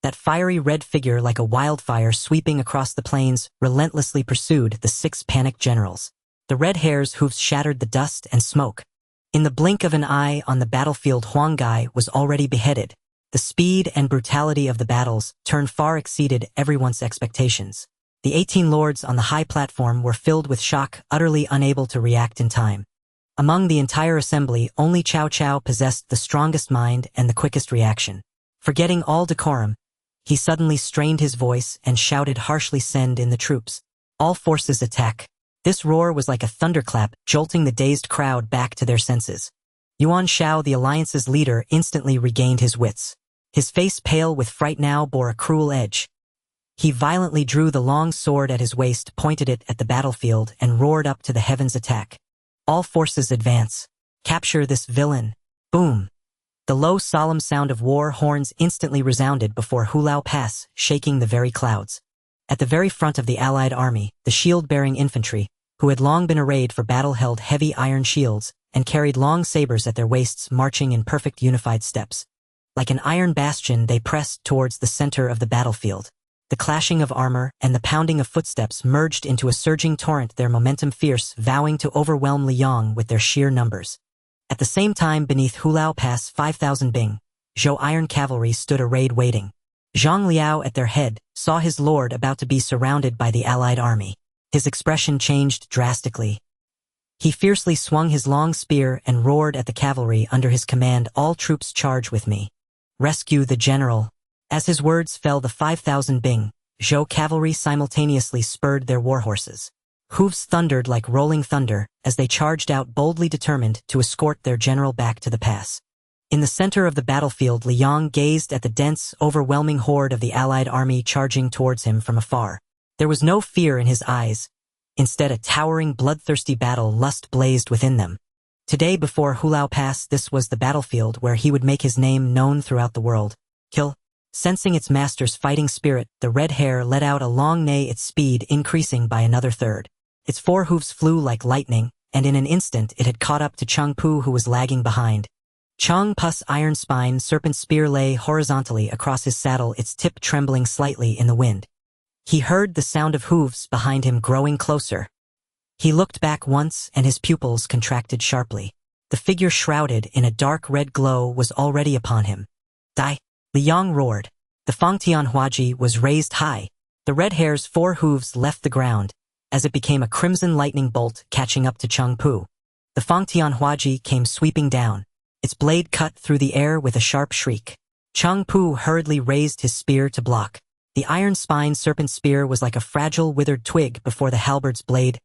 That fiery red figure, like a wildfire sweeping across the plains, relentlessly pursued the 6 panicked generals. The red hare's hoofs shattered the dust and smoke. In the blink of an eye on the battlefield, Huang Gai was already beheaded. The speed and brutality of the battles turned far exceeded everyone's expectations. The 18 lords on the high platform were filled with shock, utterly unable to react in time. Among the entire assembly, only Cao Cao possessed the strongest mind and the quickest reaction. Forgetting all decorum, he suddenly strained his voice and shouted harshly, "Send in the troops. All forces attack." This roar was like a thunderclap, jolting the dazed crowd back to their senses. Yuan Shao, the alliance's leader, instantly regained his wits. His face, pale with fright, now bore a cruel edge. He violently drew the long sword at his waist, pointed it at the battlefield, and roared up to the heavens, "Attack! All forces advance! Capture this villain!" Boom! The low, solemn sound of war horns instantly resounded before Hulao Pass, shaking the very clouds. At the very front of the allied army, the shield-bearing infantry, who had long been arrayed for battle, held heavy iron shields and carried long sabers at their waists, marching in perfect unified steps. Like an iron bastion, they pressed towards the center of the battlefield. The clashing of armor and the pounding of footsteps merged into a surging torrent, their momentum fierce, vowing to overwhelm Liang with their sheer numbers. At the same time, beneath Hulao Pass, 5,000 Bing, Zhou iron cavalry stood arrayed, waiting. Zhang Liao, at their head, saw his lord about to be surrounded by the allied army. His expression changed drastically. He fiercely swung his long spear and roared at the cavalry under his command, "All troops charge with me. Rescue the general." As his words fell, the 5,000 Bing, Zhou cavalry simultaneously spurred their warhorses. Hooves thundered like rolling thunder as they charged out, boldly determined to escort their general back to the pass. In the center of the battlefield, Liang gazed at the dense, overwhelming horde of the allied army charging towards him from afar. There was no fear in his eyes. Instead, a towering, bloodthirsty battle lust blazed within them. Today, before Hulao Pass, this was the battlefield where he would make his name known throughout the world. Kill. Sensing its master's fighting spirit, the red hare let out a long neigh, its speed increasing by another third. Its 4 hooves flew like lightning, and in an instant it had caught up to Cheng Pu, who was lagging behind. Cheng Pu's iron spine serpent spear lay horizontally across his saddle, its tip trembling slightly in the wind. He heard the sound of hooves behind him growing closer. He looked back once, and his pupils contracted sharply. The figure, shrouded in a dark red glow, was already upon him. "Die!" Liang roared. The Fangtian Huaji was raised high. The red hare's 4 hooves left the ground, as it became a crimson lightning bolt catching up to Cheng Pu. The Fangtian Huaji came sweeping down. Its blade cut through the air with a sharp shriek. Cheng Pu hurriedly raised his spear to block. The iron spine serpent spear was like a fragile, withered twig before the halberd's blade.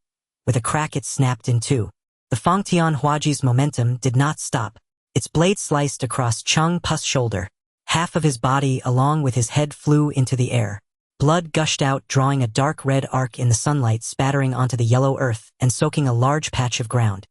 With a crack, it snapped in two. The Fangtian Huaji's momentum did not stop. Its blade sliced across Cheng Pu's shoulder. Half of his body, along with his head, flew into the air. Blood gushed out, drawing a dark red arc in the sunlight, spattering onto the yellow earth and soaking a large patch of ground.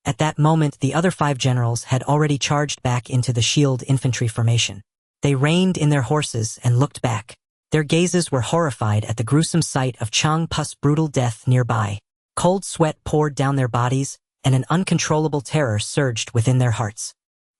At that moment, the other 5 generals had already charged back into the shield infantry formation. They reined in their horses and looked back. Their gazes were horrified at the gruesome sight of Cheng Pu's brutal death nearby. Cold sweat poured down their bodies, and an uncontrollable terror surged within their hearts.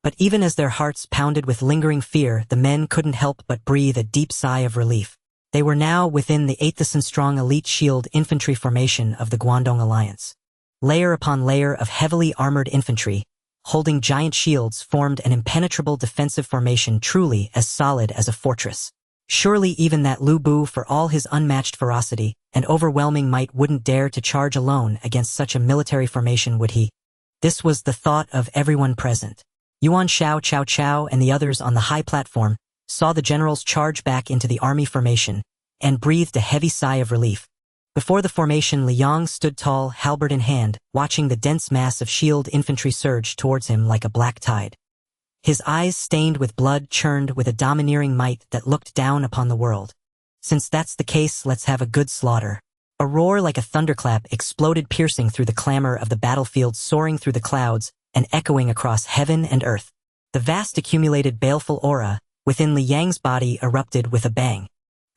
But even as their hearts pounded with lingering fear, the men couldn't help but breathe a deep sigh of relief. They were now within the 8,000-strong elite shield infantry formation of the Guangdong Alliance. Layer upon layer of heavily armored infantry, holding giant shields, formed an impenetrable defensive formation truly as solid as a fortress. Surely even that Lu Bu, for all his unmatched ferocity and overwhelming might, wouldn't dare to charge alone against such a military formation, would he? This was the thought of everyone present. Yuan Shao, Chow Chow, and the others on the high platform saw the generals charge back into the army formation and breathed a heavy sigh of relief. Before the formation, Liang stood tall, halberd in hand, watching the dense mass of shield infantry surge towards him like a black tide. His eyes, stained with blood, churned with a domineering might that looked down upon the world. Since that's the case, let's have a good slaughter. A roar like a thunderclap exploded, piercing through the clamor of the battlefield, soaring through the clouds and echoing across heaven and earth. The vast accumulated baleful aura within Liang's body erupted with a bang.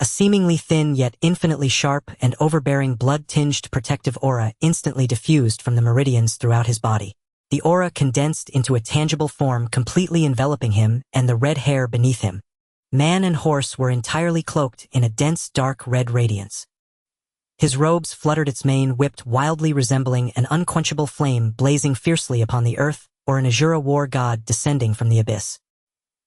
A seemingly thin yet infinitely sharp and overbearing blood-tinged protective aura instantly diffused from the meridians throughout his body. The aura condensed into a tangible form, completely enveloping him and the red hair beneath him. Man and horse were entirely cloaked in a dense dark red radiance. His robes fluttered, its mane whipped wildly, resembling an unquenchable flame blazing fiercely upon the earth or an Azura war god descending from the abyss.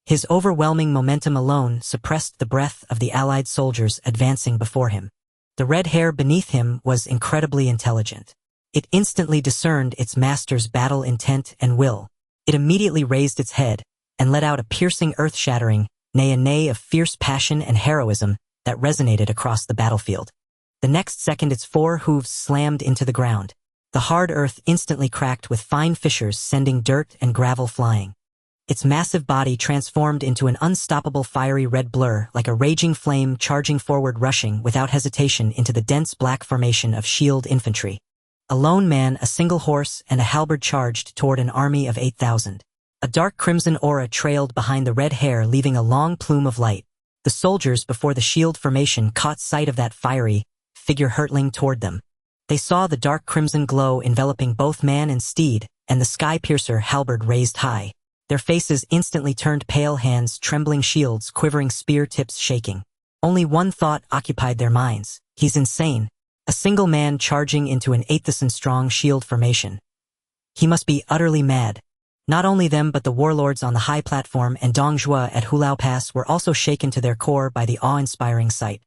His overwhelming momentum alone suppressed the breath of the allied soldiers advancing before him. The red hair beneath him was incredibly intelligent. It instantly discerned its master's battle intent and will. It immediately raised its head and let out a piercing, earth-shattering neigh of fierce passion and heroism that resonated across the battlefield. The next second, its four hooves slammed into the ground. The hard earth instantly cracked with fine fissures, sending dirt and gravel flying. Its massive body transformed into an unstoppable fiery red blur, like a raging flame charging forward, rushing without hesitation into the dense black formation of shield infantry. A lone man, a single horse, and a halberd charged toward an army of 8,000. A dark crimson aura trailed behind the red hair, leaving a long plume of light. The soldiers before the shield formation caught sight of that fiery figure hurtling toward them. They saw the dark crimson glow enveloping both man and steed, and the sky-piercer halberd raised high. Their faces instantly turned pale, hands trembling, shields quivering, spear tips shaking. Only one thought occupied their minds: he's insane. A single man charging into an 8,000-strong shield formation. He must be utterly mad. Not only them, but the warlords on the high platform and Dong Zhuo at Hulao Pass were also shaken to their core by the awe-inspiring sight.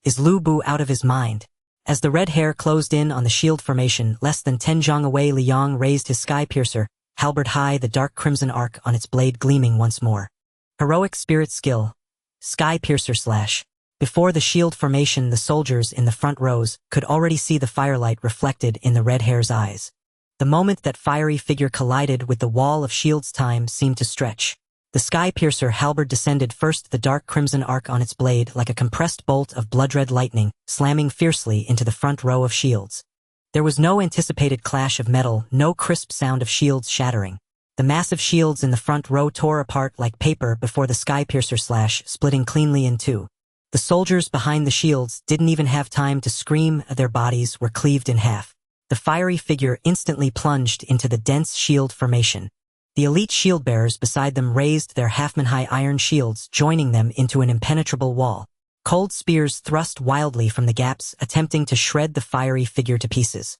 Is Lu Bu out of his mind? As the red hair closed in on the shield formation, less than 10 zhang away, Liang raised his sky-piercer halberd high, the dark crimson arc on its blade gleaming once more. Heroic spirit skill. Sky-piercer slash. Before the shield formation, the soldiers in the front rows could already see the firelight reflected in the red hair's eyes. The moment that fiery figure collided with the wall of shields, time seemed to stretch. The sky-piercer halberd descended first, the dark crimson arc on its blade like a compressed bolt of blood-red lightning, slamming fiercely into the front row of shields. There was no anticipated clash of metal, no crisp sound of shields shattering. The massive shields in the front row tore apart like paper before the sky-piercer slash, splitting cleanly in two. The soldiers behind the shields didn't even have time to scream, their bodies were cleaved in half. The fiery figure instantly plunged into the dense shield formation. The elite shield-bearers beside them raised their half-man-high iron shields, joining them into an impenetrable wall. Cold spears thrust wildly from the gaps, attempting to shred the fiery figure to pieces.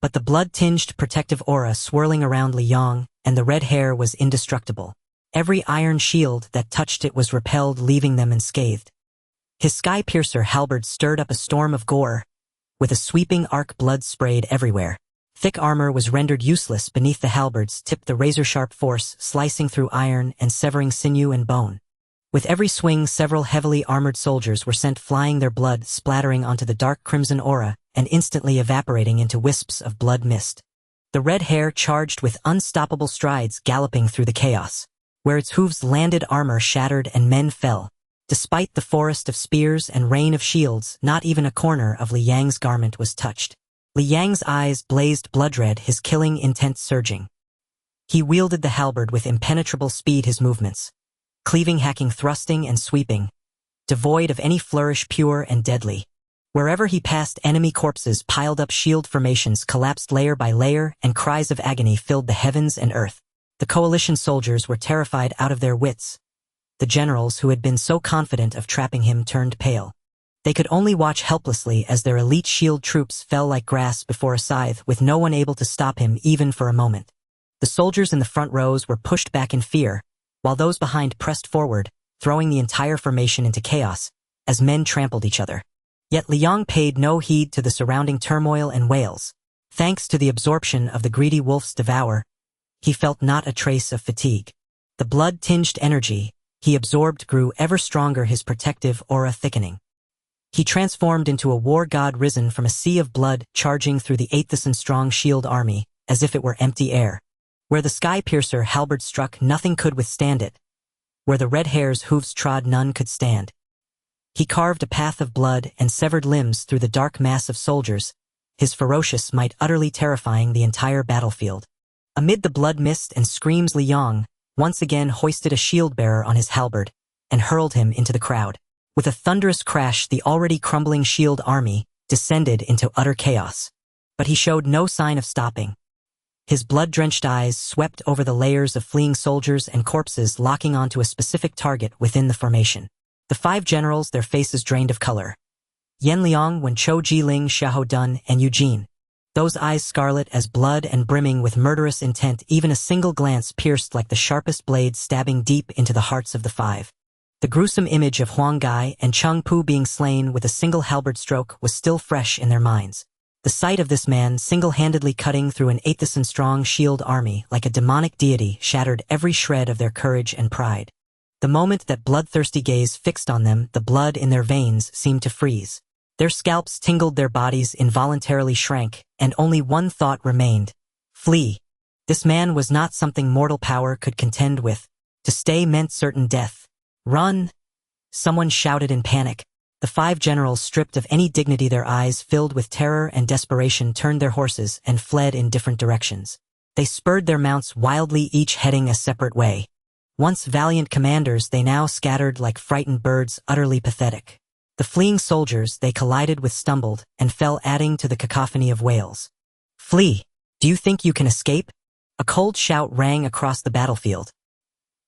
But the blood-tinged protective aura swirling around Liang and the red hair was indestructible. Every iron shield that touched it was repelled, leaving them unscathed. His sky-piercer halberd stirred up a storm of gore. With a sweeping arc, blood sprayed everywhere. Thick armor was rendered useless beneath the halberds tip, the razor-sharp force slicing through iron and severing sinew and bone. With every swing, several heavily armored soldiers were sent flying, their blood splattering onto the dark crimson aura and instantly evaporating into wisps of blood mist. The red hair charged with unstoppable strides, galloping through the chaos. Where its hooves landed, armor shattered and men fell. Despite the forest of spears and rain of shields, not even a corner of Liang's garment was touched. Liang's eyes blazed blood-red, his killing intent surging. He wielded the halberd with impenetrable speed, his movements cleaving, hacking, thrusting, and sweeping, devoid of any flourish, pure and deadly. Wherever he passed, enemy corpses piled up, shield formations collapsed layer by layer, and cries of agony filled the heavens and earth. The coalition soldiers were terrified out of their wits. The generals who had been so confident of trapping him turned pale. They could only watch helplessly as their elite shield troops fell like grass before a scythe, with no one able to stop him even for a moment. The soldiers in the front rows were pushed back in fear, while those behind pressed forward, throwing the entire formation into chaos. as men trampled each other. Yet Liang paid no heed to the surrounding turmoil and wails. Thanks to the absorption of the greedy wolf's devour, he felt not a trace of fatigue. The blood-tinged energy he absorbed grew ever stronger, his protective aura thickening. He transformed into a war god risen from a sea of blood, charging through the 8,000-strong shield army, as if it were empty air. Where the sky-piercer halberd struck, nothing could withstand it. Where the red hare's hooves trod, none could stand. He carved a path of blood and severed limbs through the dark mass of soldiers, his ferocious might utterly terrifying the entire battlefield. Amid the blood mist and screams, Liang once again hoisted a shield-bearer on his halberd and hurled him into the crowd. With a thunderous crash, the already crumbling shield army descended into utter chaos. But he showed no sign of stopping. His blood-drenched eyes swept over the layers of fleeing soldiers and corpses, locking onto a specific target within the formation. The 5 generals, their faces drained of color. Yan Liang, Wen Chou, Jiling, Xiahou Dun, and Eugene. Those eyes scarlet as blood and brimming with murderous intent, even a single glance pierced like the sharpest blade, stabbing deep into the hearts of the 5. The gruesome image of Huang Gai and Cheng Pu being slain with a single halberd stroke was still fresh in their minds. The sight of this man single-handedly cutting through an 8,000-strong shield army like a demonic deity shattered every shred of their courage and pride. The moment that bloodthirsty gaze fixed on them, the blood in their veins seemed to freeze. Their scalps tingled, their bodies involuntarily shrank, and only one thought remained: flee. This man was not something mortal power could contend with. To stay meant certain death. Run! Someone shouted in panic. The 5 generals, stripped of any dignity, their eyes filled with terror and desperation, turned their horses and fled in different directions. They spurred their mounts wildly, each heading a separate way. Once valiant commanders, they now scattered like frightened birds, utterly pathetic. The fleeing soldiers they collided with stumbled and fell, adding to the cacophony of wails. Flee! Do you think you can escape? A cold shout rang across the battlefield.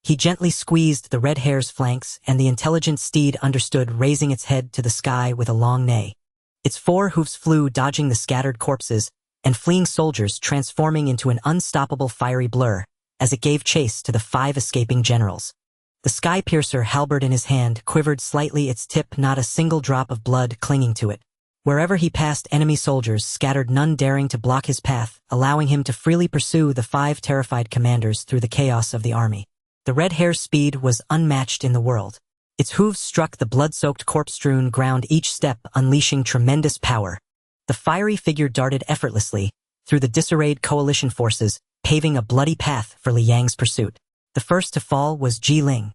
He gently squeezed the red hare's flanks, and the intelligent steed understood, raising its head to the sky with a long neigh. Its 4 hoofs flew, dodging the scattered corpses and fleeing soldiers, transforming into an unstoppable fiery blur as it gave chase to the 5 escaping generals. The sky-piercer halberd in his hand quivered slightly, its tip not a single drop of blood clinging to it. Wherever he passed, enemy soldiers scattered, none daring to block his path, allowing him to freely pursue the 5 terrified commanders through the chaos of the army. The red hare's speed was unmatched in the world. Its hooves struck the blood-soaked corpse-strewn ground, each step unleashing tremendous power. The fiery figure darted effortlessly through the disarrayed coalition forces, paving a bloody path for Liang's pursuit. The first to fall was Jiling.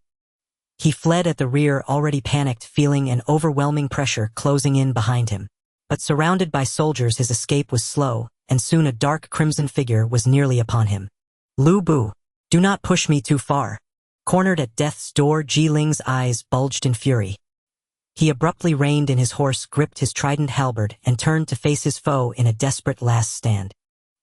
He fled at the rear, already panicked, feeling an overwhelming pressure closing in behind him. But surrounded by soldiers, his escape was slow, and soon a dark crimson figure was nearly upon him. Lu Bu, do not push me too far. Cornered at death's door, Jiling's eyes bulged in fury. He abruptly reined in his horse, gripped his trident halberd, and turned to face his foe in a desperate last stand.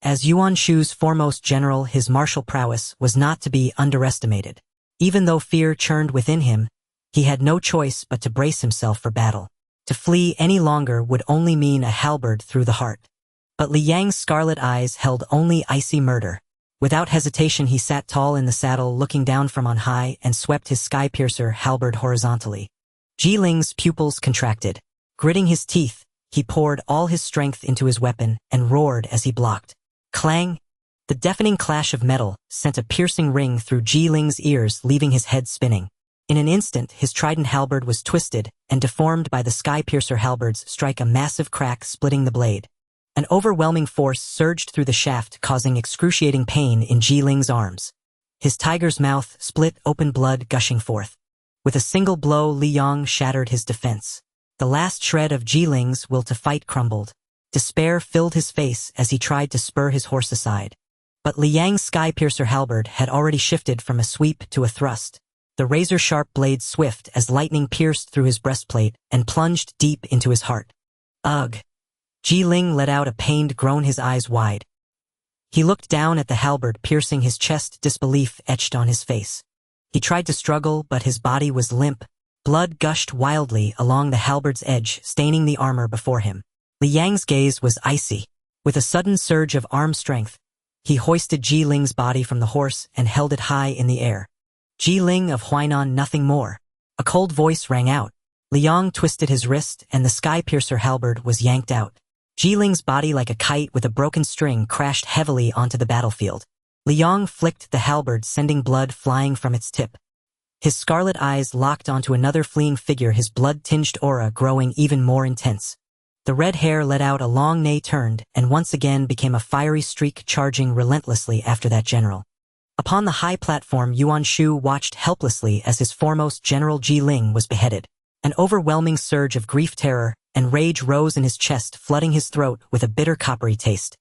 As Yuan Shu's foremost general, his martial prowess was not to be underestimated. Even though fear churned within him, he had no choice but to brace himself for battle. To flee any longer would only mean a halberd through the heart. But Liang's scarlet eyes held only icy murder. Without hesitation, he sat tall in the saddle, looking down from on high, and swept his sky-piercer halberd horizontally. Jiling's pupils contracted. Gritting his teeth, he poured all his strength into his weapon and roared as he blocked. Clang! The deafening clash of metal sent a piercing ring through Jiling's ears, leaving his head spinning. In an instant, his trident halberd was twisted and deformed by the sky-piercer halberd's strike, a massive crack splitting the blade. An overwhelming force surged through the shaft, causing excruciating pain in Jiling's arms. His tiger's mouth split open, blood gushing forth. With a single blow, Liang shattered his defense. The last shred of Jiling's will to fight crumbled. Despair filled his face as he tried to spur his horse aside. But Liang's sky-piercer halberd had already shifted from a sweep to a thrust. The razor-sharp blade swift as lightning pierced through his breastplate and plunged deep into his heart. Ugh! Jiling let out a pained groan, his eyes wide. He looked down at the halberd, piercing his chest, disbelief etched on his face. He tried to struggle, but his body was limp. Blood gushed wildly along the halberd's edge, staining the armor before him. Liang's gaze was icy. With a sudden surge of arm strength, he hoisted Jiling's body from the horse and held it high in the air. Jiling of Huainan, nothing more. A cold voice rang out. Liang twisted his wrist and the sky-piercer halberd was yanked out. Jiling's body like a kite with a broken string crashed heavily onto the battlefield. Liang flicked the halberd, sending blood flying from its tip. His scarlet eyes locked onto another fleeing figure, his blood-tinged aura growing even more intense. The red hair let out a long neigh, turned, and once again became a fiery streak, charging relentlessly after that general. Upon the high platform, Yuan Shu watched helplessly as his foremost general Jiling was beheaded. An overwhelming surge of grief, terror, and rage rose in his chest, flooding his throat with a bitter coppery taste.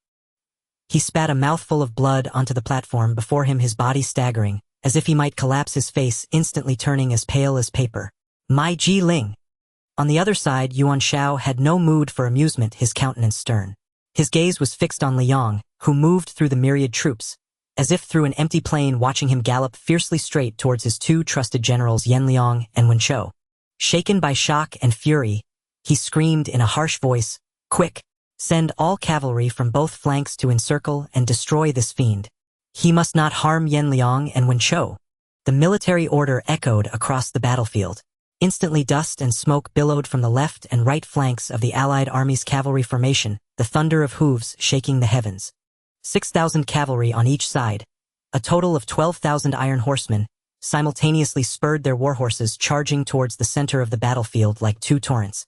He spat a mouthful of blood onto the platform before him, his body staggering, as if he might collapse, his face instantly turning as pale as paper. My Jiling! On the other side, Yuan Shao had no mood for amusement, his countenance stern. His gaze was fixed on Liang, who moved through the myriad troops, as if through an empty plain, watching him gallop fiercely straight towards his two trusted generals Yan Liang and Wen Chou. Shaken by shock and fury, he screamed in a harsh voice, "Quick! Send all cavalry from both flanks to encircle and destroy this fiend. He must not harm Yan Liang and Wen Chou." The military order echoed across the battlefield. Instantly, dust and smoke billowed from the left and right flanks of the Allied army's cavalry formation, the thunder of hooves shaking the heavens. 6,000 cavalry on each side, a total of 12,000 iron horsemen, simultaneously spurred their warhorses, charging towards the center of the battlefield like two torrents.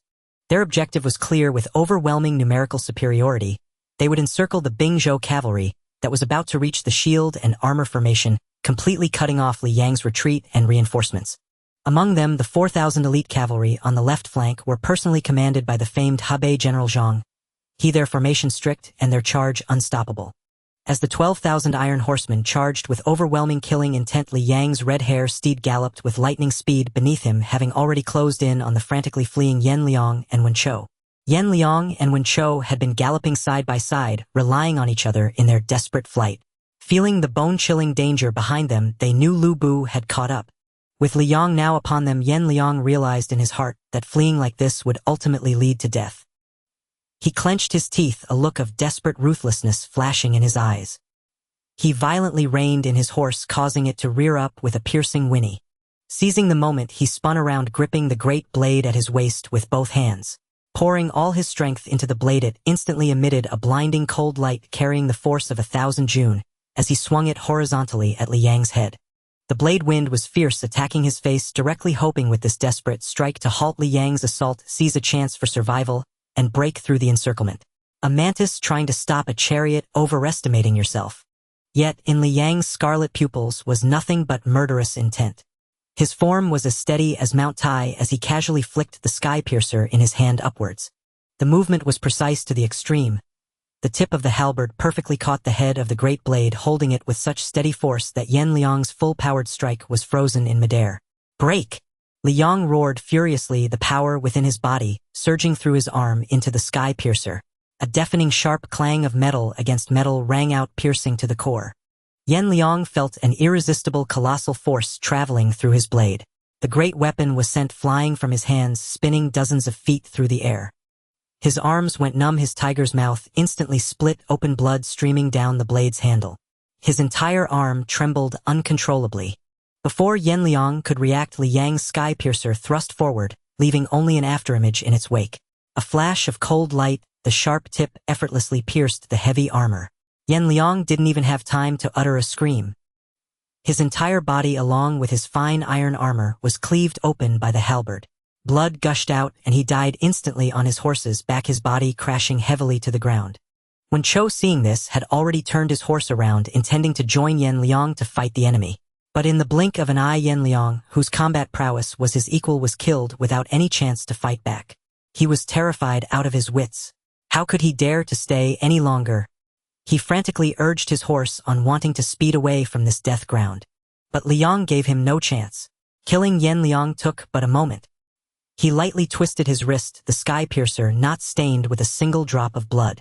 Their objective was clear. With overwhelming numerical superiority, they would encircle the Bingzhou cavalry that was about to reach the shield and armor formation, completely cutting off Li Yang's retreat and reinforcements. Among them, the 4,000 elite cavalry on the left flank were personally commanded by the famed Hebei General Zhang. He their formation strict and their charge unstoppable. As the 12,000 iron horsemen charged with overwhelming killing intent, Li Yang's red-haired steed galloped with lightning speed beneath him, having already closed in on the frantically fleeing Yan Liang and Wen Chou. Yan Liang and Wen Chou had been galloping side by side, relying on each other in their desperate flight. Feeling the bone-chilling danger behind them, they knew Lu Bu had caught up. With Liang now upon them, Yan Liang realized in his heart that fleeing like this would ultimately lead to death. He clenched his teeth, a look of desperate ruthlessness flashing in his eyes. He violently reined in his horse, causing it to rear up with a piercing whinny. Seizing the moment, he spun around, gripping the great blade at his waist with both hands. Pouring all his strength into the blade, it instantly emitted a blinding cold light carrying the force of 1,000 June as he swung it horizontally at Li Yang's head. The blade wind was fierce, attacking his face directly, hoping with this desperate strike to halt Li Yang's assault, seize a chance for survival, and break through the encirclement. A mantis trying to stop a chariot, overestimating yourself. Yet in Li Yang's scarlet pupils was nothing but murderous intent. His form was as steady as Mount Tai as he casually flicked the sky-piercer in his hand upwards. The movement was precise to the extreme. The tip of the halberd perfectly caught the head of the great blade, holding it with such steady force that Yan Liang's full-powered strike was frozen in midair. Break! Liang roared furiously, the power within his body surging through his arm into the sky-piercer. A deafening sharp clang of metal against metal rang out, piercing to the core. Yan Liang felt an irresistible colossal force traveling through his blade. The great weapon was sent flying from his hands, spinning dozens of feet through the air. His arms went numb, his tiger's mouth instantly split open, blood streaming down the blade's handle. His entire arm trembled uncontrollably. Before Yan Liang could react, Li Yang's sky-piercer thrust forward, leaving only an afterimage in its wake. A flash of cold light, the sharp tip effortlessly pierced the heavy armor. Yan Liang didn't even have time to utter a scream. His entire body, along with his fine iron armor, was cleaved open by the halberd. Blood gushed out, and he died instantly on his horse's back, his body crashing heavily to the ground. Wen Chou, seeing this, had already turned his horse around, intending to join Yan Liang to fight the enemy. But in the blink of an eye, Yan Liang, whose combat prowess was his equal, was killed without any chance to fight back. He was terrified out of his wits. How could he dare to stay any longer? He frantically urged his horse on, wanting to speed away from this death ground. But Liang gave him no chance. Killing Yan Liang took but a moment. He lightly twisted his wrist, the sky-piercer not stained with a single drop of blood.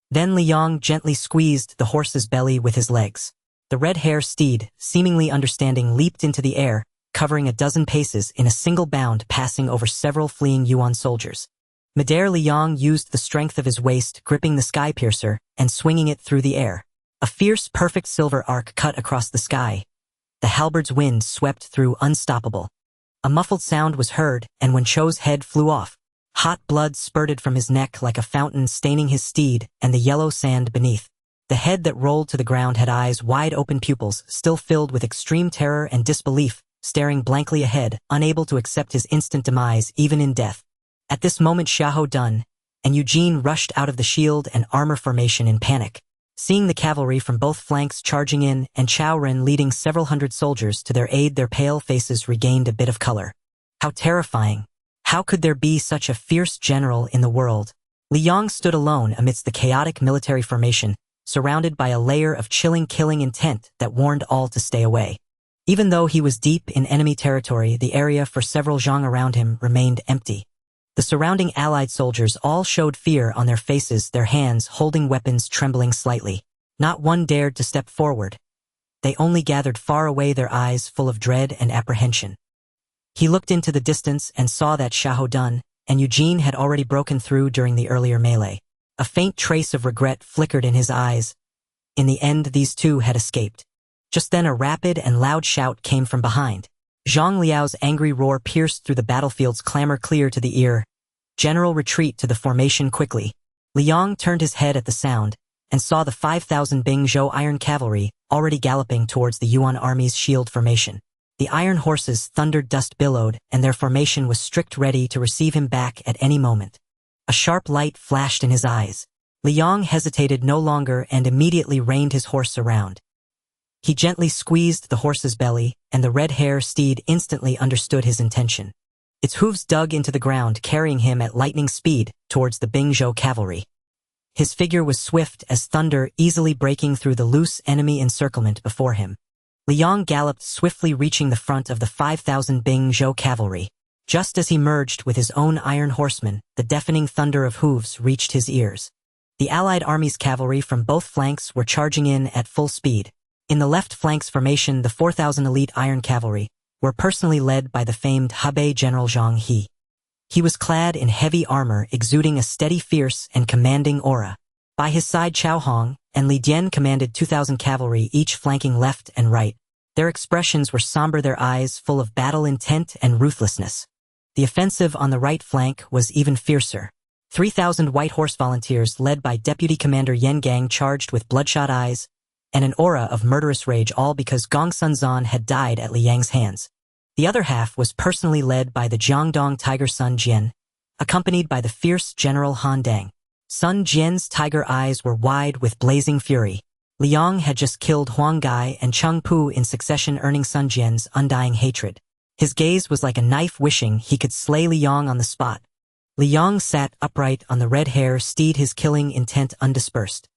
Then Liang gently squeezed the horse's belly with his legs. The red-haired steed, seemingly understanding, leaped into the air, covering a dozen paces in a single bound, passing over several fleeing Yuan soldiers. Midair, Liang used the strength of his waist, gripping the sky-piercer and swinging it through the air. A fierce, perfect silver arc cut across the sky. The halberd's wind swept through, unstoppable. A muffled sound was heard, and when Chou's head flew off, hot blood spurted from his neck like a fountain staining his steed and the yellow sand beneath. The head that rolled to the ground had eyes, wide-open pupils, still filled with extreme terror and disbelief, staring blankly ahead, unable to accept his instant demise even in death. At this moment Xiahou Dun and Eugene rushed out of the shield and armor formation in panic. Seeing the cavalry from both flanks charging in and Chao Ren leading several hundred soldiers to their aid, their pale faces regained a bit of color. How terrifying! How could there be such a fierce general in the world? Li Yang stood alone amidst the chaotic military formation, surrounded by a layer of chilling killing intent that warned all to stay away. Even though he was deep in enemy territory, the area for several zhang around him remained empty. The surrounding allied soldiers all showed fear on their faces, their hands holding weapons trembling slightly. Not one dared to step forward. They only gathered far away, their eyes full of dread and apprehension. He looked into the distance and saw that Xiahou Dun and Eugene had already broken through during the earlier melee. A faint trace of regret flickered in his eyes. In the end, these two had escaped. Just then a rapid and loud shout came from behind. Zhang Liao's angry roar pierced through the battlefield's clamor, clear to the ear. General, retreat to the formation quickly. Liang turned his head at the sound and saw the 5,000 Bing Zhou iron cavalry already galloping towards the Yuan army's shield formation. The iron horses thundered, dust billowed, and their formation was strict, ready to receive him back at any moment. A sharp light flashed in his eyes. Liang hesitated no longer and immediately reined his horse around. He gently squeezed the horse's belly, and the red-haired steed instantly understood his intention. Its hooves dug into the ground, carrying him at lightning speed towards the Bing Zhou cavalry. His figure was swift as thunder, easily breaking through the loose enemy encirclement before him. Liang galloped swiftly, reaching the front of the 5,000 Bing Zhou cavalry. Just as he merged with his own iron horsemen, the deafening thunder of hooves reached his ears. The allied army's cavalry from both flanks were charging in at full speed. In the left flank's formation, the 4,000 elite iron cavalry were personally led by the famed Hebei General Zhang He. He was clad in heavy armor, exuding a steady, fierce, and commanding aura. By his side, Chao Hong and Li Dian commanded 2,000 cavalry, each flanking left and right. Their expressions were somber, their eyes full of battle intent and ruthlessness. The offensive on the right flank was even fiercer. 3,000 white horse volunteers led by Deputy Commander Yan Gang charged with bloodshot eyes and an aura of murderous rage, all because Gong Sun Zan had died at Li Yang's hands. The other half was personally led by the Jiangdong Tiger Sun Jian, accompanied by the fierce General Han Dang. Sun Jian's tiger eyes were wide with blazing fury. Liang had just killed Huang Gai and Cheng Pu in succession, earning Sun Jian's undying hatred. His gaze was like a knife, wishing he could slay Liang on the spot. Liang sat upright on the red-haired steed, his killing intent undispersed.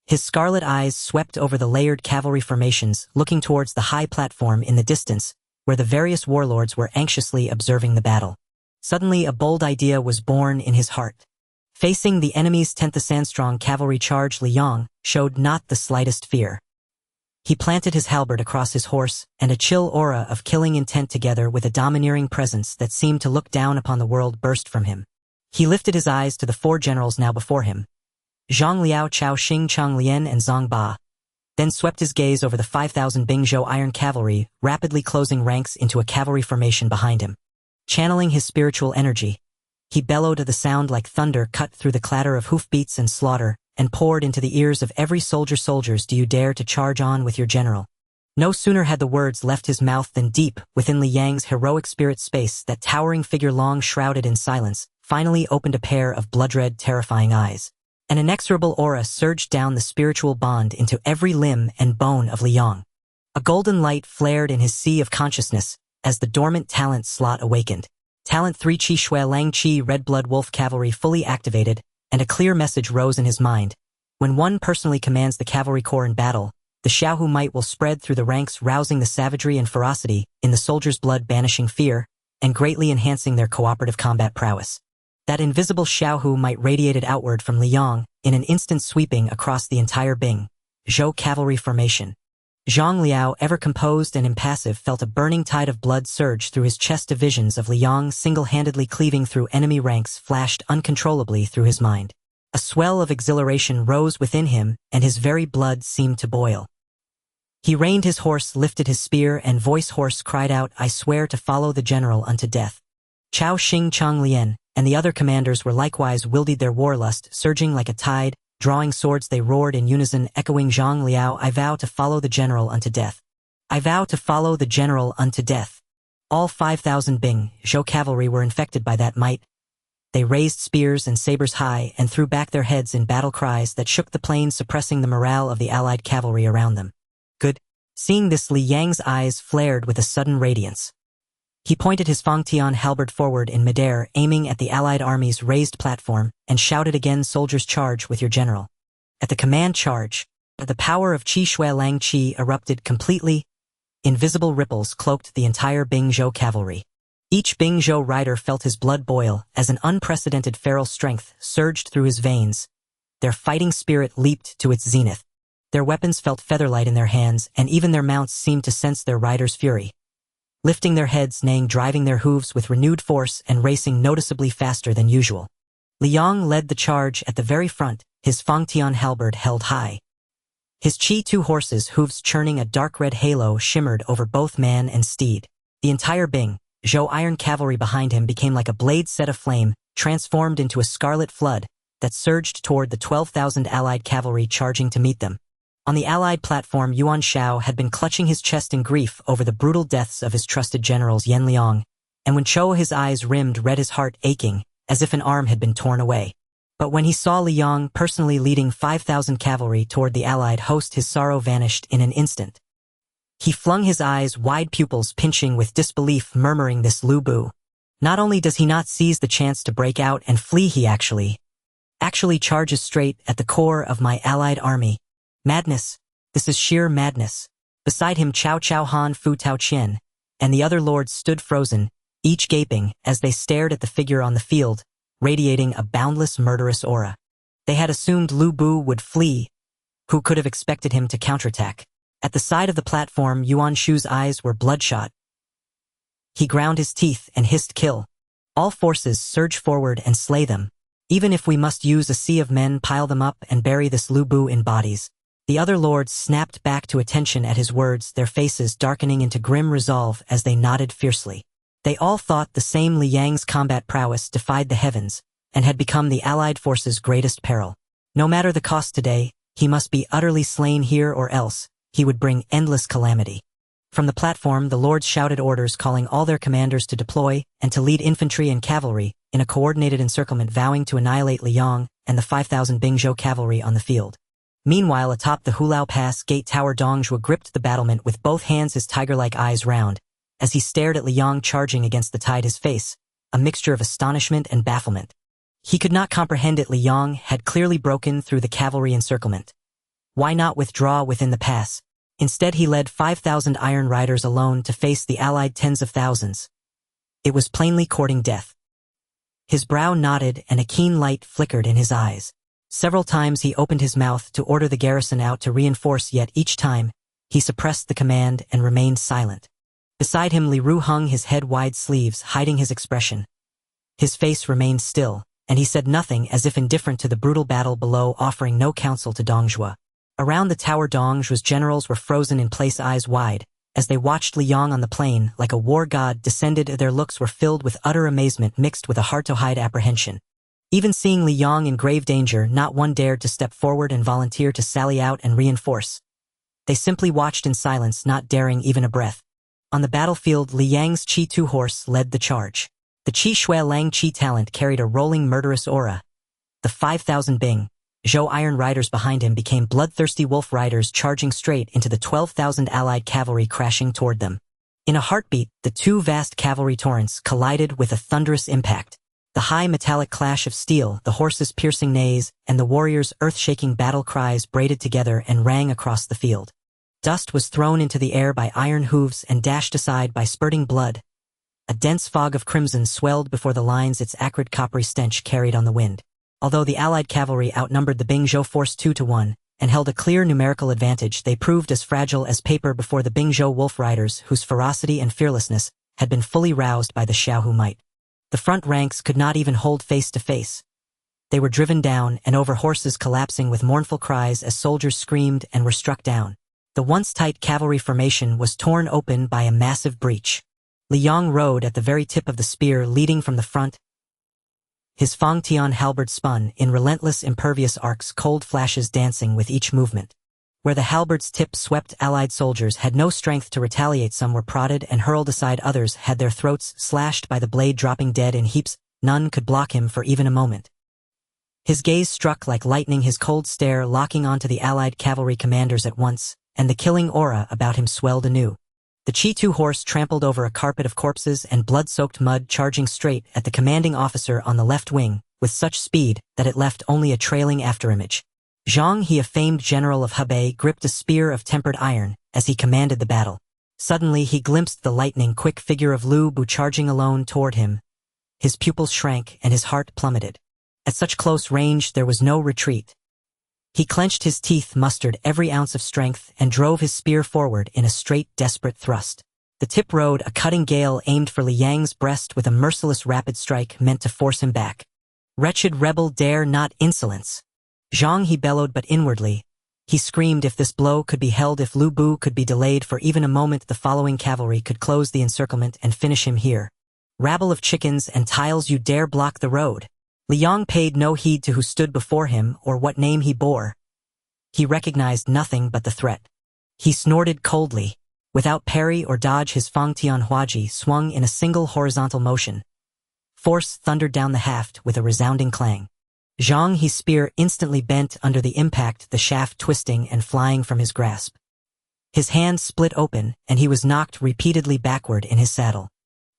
His scarlet eyes swept over the layered cavalry formations, looking towards the high platform in the distance, where the various warlords were anxiously observing the battle. Suddenly a bold idea was born in his heart. Facing the enemy's 10th Sandstrong cavalry charge, Liang showed not the slightest fear. He planted his halberd across his horse, and a chill aura of killing intent together with a domineering presence that seemed to look down upon the world burst from him. He lifted his eyes to the four generals now before him, Zhang Liao, Chao Xing, Chang Lian, and Zhang Ba, then swept his gaze over the 5,000 Bing Zhou iron cavalry, rapidly closing ranks into a cavalry formation behind him. Channeling his spiritual energy, he bellowed the sound like thunder cut through the clatter of hoofbeats and slaughter, and poured into the ears of every soldier, "Soldiers, do you dare to charge on with your general?" No sooner had the words left his mouth than deep within Li Yang's heroic spirit space, that towering figure long shrouded in silence, finally opened a pair of blood-red, terrifying eyes. An inexorable aura surged down the spiritual bond into every limb and bone of Liang. A golden light flared in his sea of consciousness as the dormant talent slot awakened. Talent 3, Qi Shui Lang Qi, Red Blood Wolf Cavalry, fully activated, and a clear message rose in his mind. When one personally commands the cavalry corps in battle, the Xiaohu might will spread through the ranks, rousing the savagery and ferocity in the soldiers' blood, banishing fear, and greatly enhancing their cooperative combat prowess. That invisible Xiaohu might radiated outward from Liang in an instant, sweeping across the entire Bing Zhou cavalry formation. Zhang Liao, ever composed and impassive, felt a burning tide of blood surge through his chest. Visions of Liang single-handedly cleaving through enemy ranks flashed uncontrollably through his mind. A swell of exhilaration rose within him, and his very blood seemed to boil. He reined his horse, lifted his spear, and voice hoarse cried out, "I swear to follow the general unto death." Chao Xing Chang Lian and the other commanders were likewise wielded their warlust, surging like a tide. Drawing swords they roared in unison, echoing Zhang Liao, "I vow to follow the general unto death. I vow to follow the general unto death." All 5,000 Bing Zhou cavalry were infected by that might. They raised spears and sabers high and threw back their heads in battle cries that shook the plain, suppressing the morale of the allied cavalry around them. Good. Seeing this, Li Yang's eyes flared with a sudden radiance. He pointed his Fangtian Halberd forward in midair, aiming at the allied army's raised platform, and shouted again, "Soldiers, charge with your general." At the command "charge," the power of Qi Shui Lang Qi erupted completely. Invisible ripples cloaked the entire Bing Zhou cavalry. Each Bing Zhou rider felt his blood boil as an unprecedented feral strength surged through his veins. Their fighting spirit leaped to its zenith. Their weapons felt featherlight in their hands, and even their mounts seemed to sense their riders' fury. Lifting their heads, neighing, driving their hooves with renewed force, and racing noticeably faster than usual. Liang led the charge at the very front, his Fangtian Halberd held high. His Qi 2 horses' hooves churning a dark red halo shimmered over both man and steed. The entire Bing Zhou iron cavalry behind him became like a blade set aflame, transformed into a scarlet flood that surged toward the 12,000 allied cavalry charging to meet them. On the allied platform, Yuan Shao had been clutching his chest in grief over the brutal deaths of his trusted generals Yan Liang, and when Chou, his eyes rimmed red, his heart aching, as if an arm had been torn away. But when he saw Liang personally leading 5,000 cavalry toward the allied host, his sorrow vanished in an instant. He flung his eyes wide, pupils pinching with disbelief, murmuring, "This Lu Bu. Not only does he not seize the chance to break out and flee, he actually charges straight at the core of my allied army. Madness. This is sheer madness." Beside him, Cao Cao Han, Fu Tao Qian, and the other lords stood frozen, each gaping as they stared at the figure on the field, radiating a boundless, murderous aura. They had assumed Lu Bu would flee. Who could have expected him to counterattack? At the side of the platform, Yuan Shu's eyes were bloodshot. He ground his teeth and hissed, "Kill. All forces, surge forward and slay them. Even if we must use a sea of men, pile them up and bury this Lu Bu in bodies." The other lords snapped back to attention at his words, their faces darkening into grim resolve as they nodded fiercely. They all thought the same. Liang's combat prowess defied the heavens and had become the allied forces' greatest peril. No matter the cost today, he must be utterly slain here, or else he would bring endless calamity. From the platform, the lords shouted orders, calling all their commanders to deploy and to lead infantry and cavalry in a coordinated encirclement, vowing to annihilate Liang and the 5,000 Bing Zhou cavalry on the field. Meanwhile, atop the Hulao Pass gate tower, Dong Zhuo gripped the battlement with both hands, his tiger-like eyes round, as he stared at Liang charging against the tide, his face a mixture of astonishment and bafflement. He could not comprehend it. Liang had clearly broken through the cavalry encirclement. Why not withdraw within the pass? Instead, he led 5,000 iron riders alone to face the allied tens of thousands. It was plainly courting death. His brow knotted and a keen light flickered in his eyes. Several times he opened his mouth to order the garrison out to reinforce, yet each time he suppressed the command and remained silent. Beside him, Li Ru hung his head, wide sleeves hiding his expression. His face remained still, and he said nothing, as if indifferent to the brutal battle below, offering no counsel to Dong Zhuo. Around the tower, Dong Zhuo's generals were frozen in place, eyes wide, as they watched Liang on the plain like a war god descended. Their looks were filled with utter amazement mixed with a hard-to-hide apprehension. Even seeing Liang in grave danger, not one dared to step forward and volunteer to sally out and reinforce. They simply watched in silence, not daring even a breath. On the battlefield, Liang's Qi 2 horse led the charge. The Qi Shui Lang Qi talent carried a rolling, murderous aura. The 5,000 Bing Zhou iron riders behind him became bloodthirsty wolf riders, charging straight into the 12,000 allied cavalry crashing toward them. In a heartbeat, the two vast cavalry torrents collided with a thunderous impact. The high metallic clash of steel, the horses' piercing neighs, and the warriors' earth-shaking battle cries braided together and rang across the field. Dust was thrown into the air by iron hooves and dashed aside by spurting blood. A dense fog of crimson swelled before the lines, its acrid coppery stench carried on the wind. Although the allied cavalry outnumbered the Bing Zhou force 2-1 and held a clear numerical advantage, they proved as fragile as paper before the Bing Zhou wolf riders, whose ferocity and fearlessness had been fully roused by the Xiaohu might. The front ranks could not even hold face to face. They were driven down and over, horses collapsing with mournful cries as soldiers screamed and were struck down. The once tight cavalry formation was torn open by a massive breach. Li Yang rode at the very tip of the spear leading from the front. His Fangtian Halberd spun in relentless impervious arcs, cold flashes dancing with each movement. Where the halberd's tip swept, allied soldiers had no strength to retaliate. Some were prodded and hurled aside, others had their throats slashed by the blade, dropping dead in heaps. None could block him for even a moment. His gaze struck like lightning, his cold stare locking onto the allied cavalry commanders at once, and the killing aura about him swelled anew. The Chi-2 horse trampled over a carpet of corpses and blood-soaked mud, charging straight at the commanding officer on the left wing, with such speed that it left only a trailing afterimage. Zhang He, a famed general of Hebei, gripped a spear of tempered iron as he commanded the battle. Suddenly he glimpsed the lightning-quick figure of Lu Bu charging alone toward him. His pupils shrank and his heart plummeted. At such close range there was no retreat. He clenched his teeth, mustered every ounce of strength, and drove his spear forward in a straight, desperate thrust. The tip rode a cutting gale, aimed for Li Yang's breast with a merciless rapid strike meant to force him back. "Wretched rebel, dare not insolence!" Zhang He bellowed, but inwardly he screamed if this blow could be held, if Lu Bu could be delayed for even a moment, the following cavalry could close the encirclement and finish him here. "Rabble of chickens and tiles, you dare block the road!" Li Yang paid no heed to who stood before him or what name he bore. He recognized nothing but the threat. He snorted coldly. Without parry or dodge, his Fangtian Huaji swung in a single horizontal motion. Force thundered down the haft with a resounding clang. Zhang He's spear instantly bent under the impact, the shaft twisting and flying from his grasp. His hand split open, and he was knocked repeatedly backward in his saddle.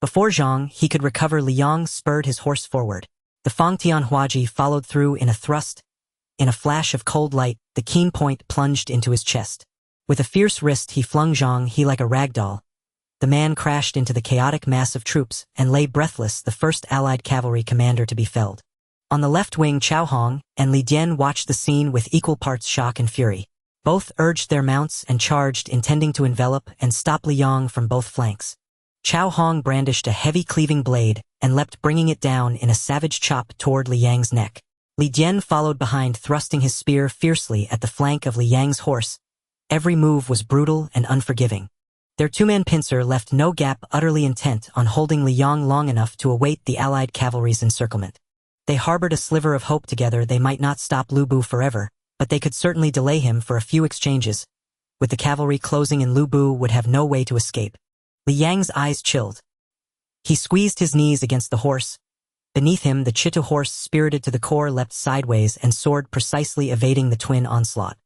Before Zhang He could recover, Li Yang spurred his horse forward. The Fangtian Huaji followed through in a thrust. In a flash of cold light, the keen point plunged into his chest. With a fierce wrist he flung Zhang He like a rag doll. The man crashed into the chaotic mass of troops and lay breathless, the first allied cavalry commander to be felled. On the left wing, Chao Hong and Li Dian watched the scene with equal parts shock and fury. Both urged their mounts and charged, intending to envelop and stop Li Yang from both flanks. Chao Hong brandished a heavy cleaving blade and leapt, bringing it down in a savage chop toward Li Yang's neck. Li Dian followed behind, thrusting his spear fiercely at the flank of Li Yang's horse. Every move was brutal and unforgiving. Their two-man pincer left no gap, utterly intent on holding Li Yang long enough to await the allied cavalry's encirclement. They harbored a sliver of hope together. They might not stop Lu Bu forever, but they could certainly delay him for a few exchanges. With the cavalry closing in, Lu Bu would have no way to escape. Li Yang's eyes chilled. He squeezed his knees against the horse. Beneath him, the Chi-2 horse, spirited to the core, leapt sideways and soared, precisely evading the twin onslaught.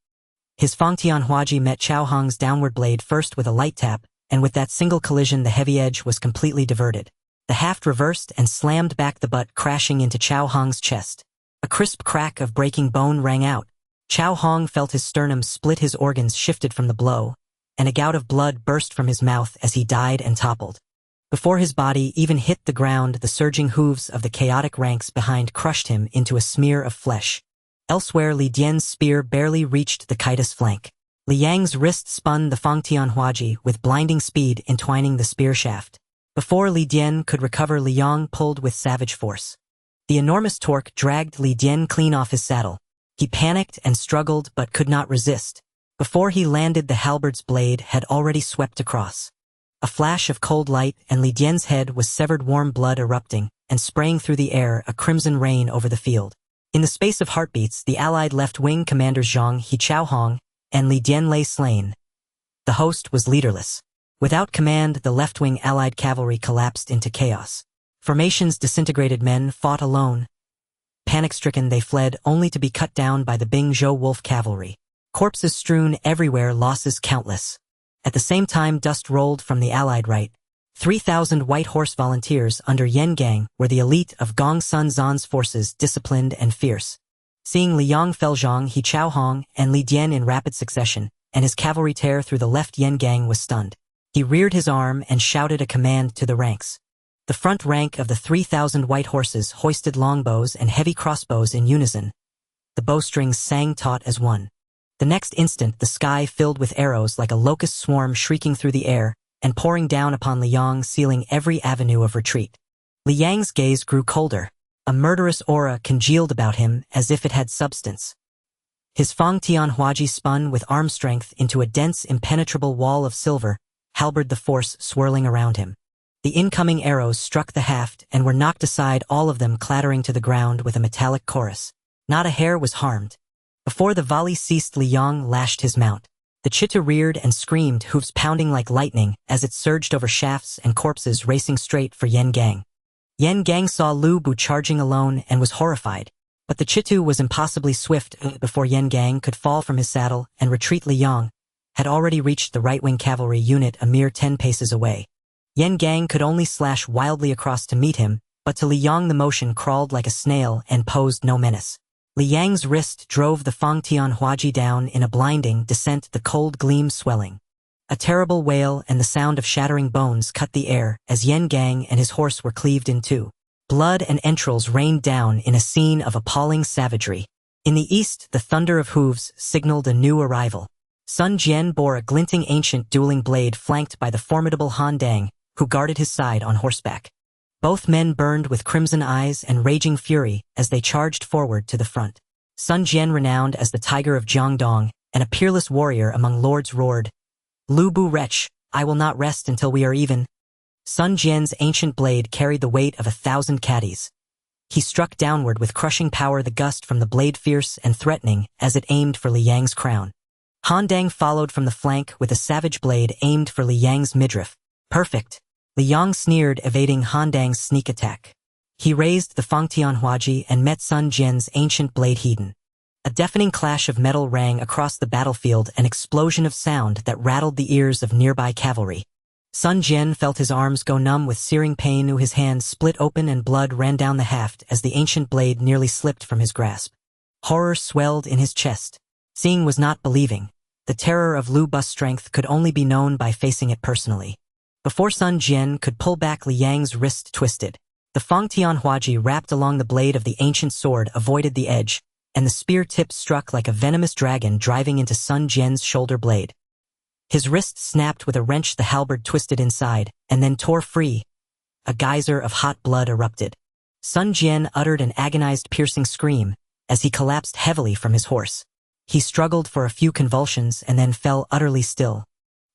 His Fangtian Huaji met Chao Hong's downward blade first with a light tap, and with that single collision the heavy edge was completely diverted. The haft reversed and slammed back, the butt crashing into Chao Hong's chest. A crisp crack of breaking bone rang out. Chao Hong felt his sternum split, his organs shifted from the blow, and a gout of blood burst from his mouth as he died and toppled. Before his body even hit the ground, the surging hooves of the chaotic ranks behind crushed him into a smear of flesh. Elsewhere, Li Dian's spear barely reached the Kaida's flank. Li Yang's wrist spun the Fangtian Huaji with blinding speed, entwining the spear shaft. Before Li Dian could recover, Li Yang pulled with savage force. The enormous torque dragged Li Dian clean off his saddle. He panicked and struggled but could not resist. Before he landed, the halberd's blade had already swept across. A flash of cold light, and Li Dian's head was severed, warm blood erupting and spraying through the air, a crimson rain over the field. In the space of heartbeats, the allied left-wing commanders Zhang He, Chao Hong, and Li Dian lay slain. The host was leaderless. Without command, the left-wing allied cavalry collapsed into chaos. Formations disintegrated, men fought alone. Panic-stricken, they fled, only to be cut down by the Bing Zhou wolf cavalry. Corpses strewn everywhere, losses countless. At the same time, dust rolled from the allied right. 3,000 white horse volunteers under Yen Gang were the elite of Gong Sun Zan's forces, disciplined and fierce. Seeing Li Yang fell, Zhang He, Chao Hong, and Li Dian in rapid succession, and his cavalry tear through the left, Yen Gang was stunned. He reared his arm and shouted a command to the ranks. The front rank of the 3,000 white horses hoisted longbows and heavy crossbows in unison. The bowstrings sang taut as one. The next instant, the sky filled with arrows like a locust swarm, shrieking through the air and pouring down upon Li Yang, sealing every avenue of retreat. Li Yang's gaze grew colder. A murderous aura congealed about him as if it had substance. His Fangtian Huaji spun with arm strength into a dense, impenetrable wall of silver, halberd the force swirling around him. The incoming arrows struck the haft and were knocked aside, all of them clattering to the ground with a metallic chorus. Not a hair was harmed. Before the volley ceased, Li Yong lashed his mount. The cheetah reared and screamed, hooves pounding like lightning, as it surged over shafts and corpses, racing straight for Yen Gang. Yen Gang saw Lu Bu charging alone and was horrified. But the cheetah was impossibly swift. Before Yen Gang could fall from his saddle and retreat, Li Yong had already reached the right-wing cavalry unit a mere 10 paces away. Yen Gang could only slash wildly across to meet him, but to Li Yong the motion crawled like a snail and posed no menace. Li Yang's wrist drove the Fangtian Huaji down in a blinding descent, the cold gleam swelling. A terrible wail and the sound of shattering bones cut the air as Yen Gang and his horse were cleaved in two. Blood and entrails rained down in a scene of appalling savagery. In the east, the thunder of hooves signaled a new arrival. Sun Jian bore a glinting ancient dueling blade flanked by the formidable Han Dang, who guarded his side on horseback. Both men burned with crimson eyes and raging fury as they charged forward to the front. Sun Jian, renowned as the Tiger of Jiangdong and a peerless warrior among lords, roared, "Lu Bu wretch, I will not rest until we are even." Sun Jian's ancient blade carried the weight of 1,000 caddies. He struck downward with crushing power, the gust from the blade fierce and threatening as it aimed for Li Yang's crown. Han Dang followed from the flank with a savage blade aimed for Li Yang's midriff. Perfect. Li Yong sneered, evading Han Dang's sneak attack. He raised the Fangtian Huaji and met Sun Jian's ancient blade Heaton. A deafening clash of metal rang across the battlefield, an explosion of sound that rattled the ears of nearby cavalry. Sun Jian felt his arms go numb with searing pain. His hand split open and blood ran down the haft as the ancient blade nearly slipped from his grasp. Horror swelled in his chest. Seeing was not believing. The terror of Lu Bu's strength could only be known by facing it personally. Before Sun Jian could pull back, Li Yang's wrist twisted. The Fangtian Huaji wrapped along the blade of the ancient sword avoided the edge, and the spear tip struck like a venomous dragon, driving into Sun Jian's shoulder blade. His wrist snapped with a wrench, the halberd twisted inside, and then tore free. A geyser of hot blood erupted. Sun Jian uttered an agonized, piercing scream as he collapsed heavily from his horse. He struggled for a few convulsions and then fell utterly still.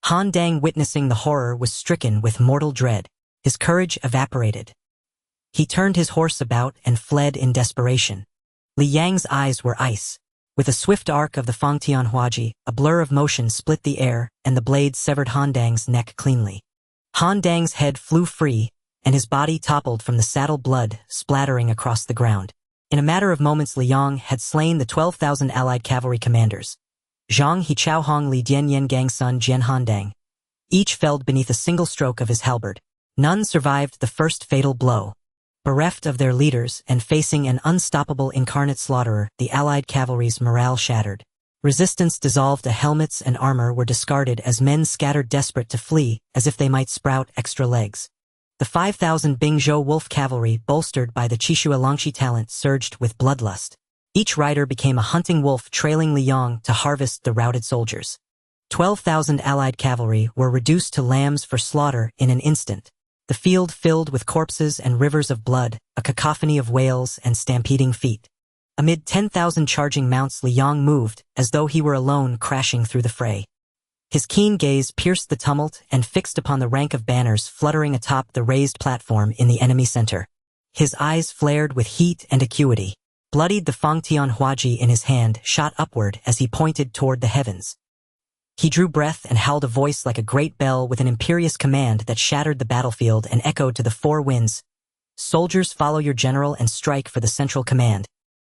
Han Dang, witnessing the horror, was stricken with mortal dread. His courage evaporated. He turned his horse about and fled in desperation. Li Yang's eyes were ice. With a swift arc of the Fangtian Huaji, a blur of motion split the air, and the blade severed Han Dang's neck cleanly. Han Dang's head flew free, and his body toppled from the saddle, blood splattering across the ground. In a matter of moments, Li Yong had slain the 12,000 allied cavalry commanders. Zhang He, Chao Hong, Li Dian, Yen Gang, Sun Jian, Han Dang. Each felled beneath a single stroke of his halberd. None survived the first fatal blow. Bereft of their leaders and facing an unstoppable incarnate slaughterer, the allied cavalry's morale shattered. Resistance dissolved, the helmets and armor were discarded as men scattered, desperate to flee, as if they might sprout extra legs. The 5,000 Bingzhou wolf cavalry, bolstered by the Qishua Longxi talent, surged with bloodlust. Each rider became a hunting wolf, trailing Li Yong to harvest the routed soldiers. 12,000 allied cavalry were reduced to lambs for slaughter in an instant. The field filled with corpses and rivers of blood, a cacophony of wails and stampeding feet. Amid 10,000 charging mounts, Li Yong moved, as though he were alone, crashing through the fray. His keen gaze pierced the tumult and fixed upon the rank of banners fluttering atop the raised platform in the enemy center. His eyes flared with heat and acuity. Bloodied, the Fangtian Huaji in his hand shot upward as he pointed toward the heavens. He drew breath and howled, a voice like a great bell with an imperious command that shattered the battlefield and echoed to the four winds. "Soldiers, follow your general and strike for the central command."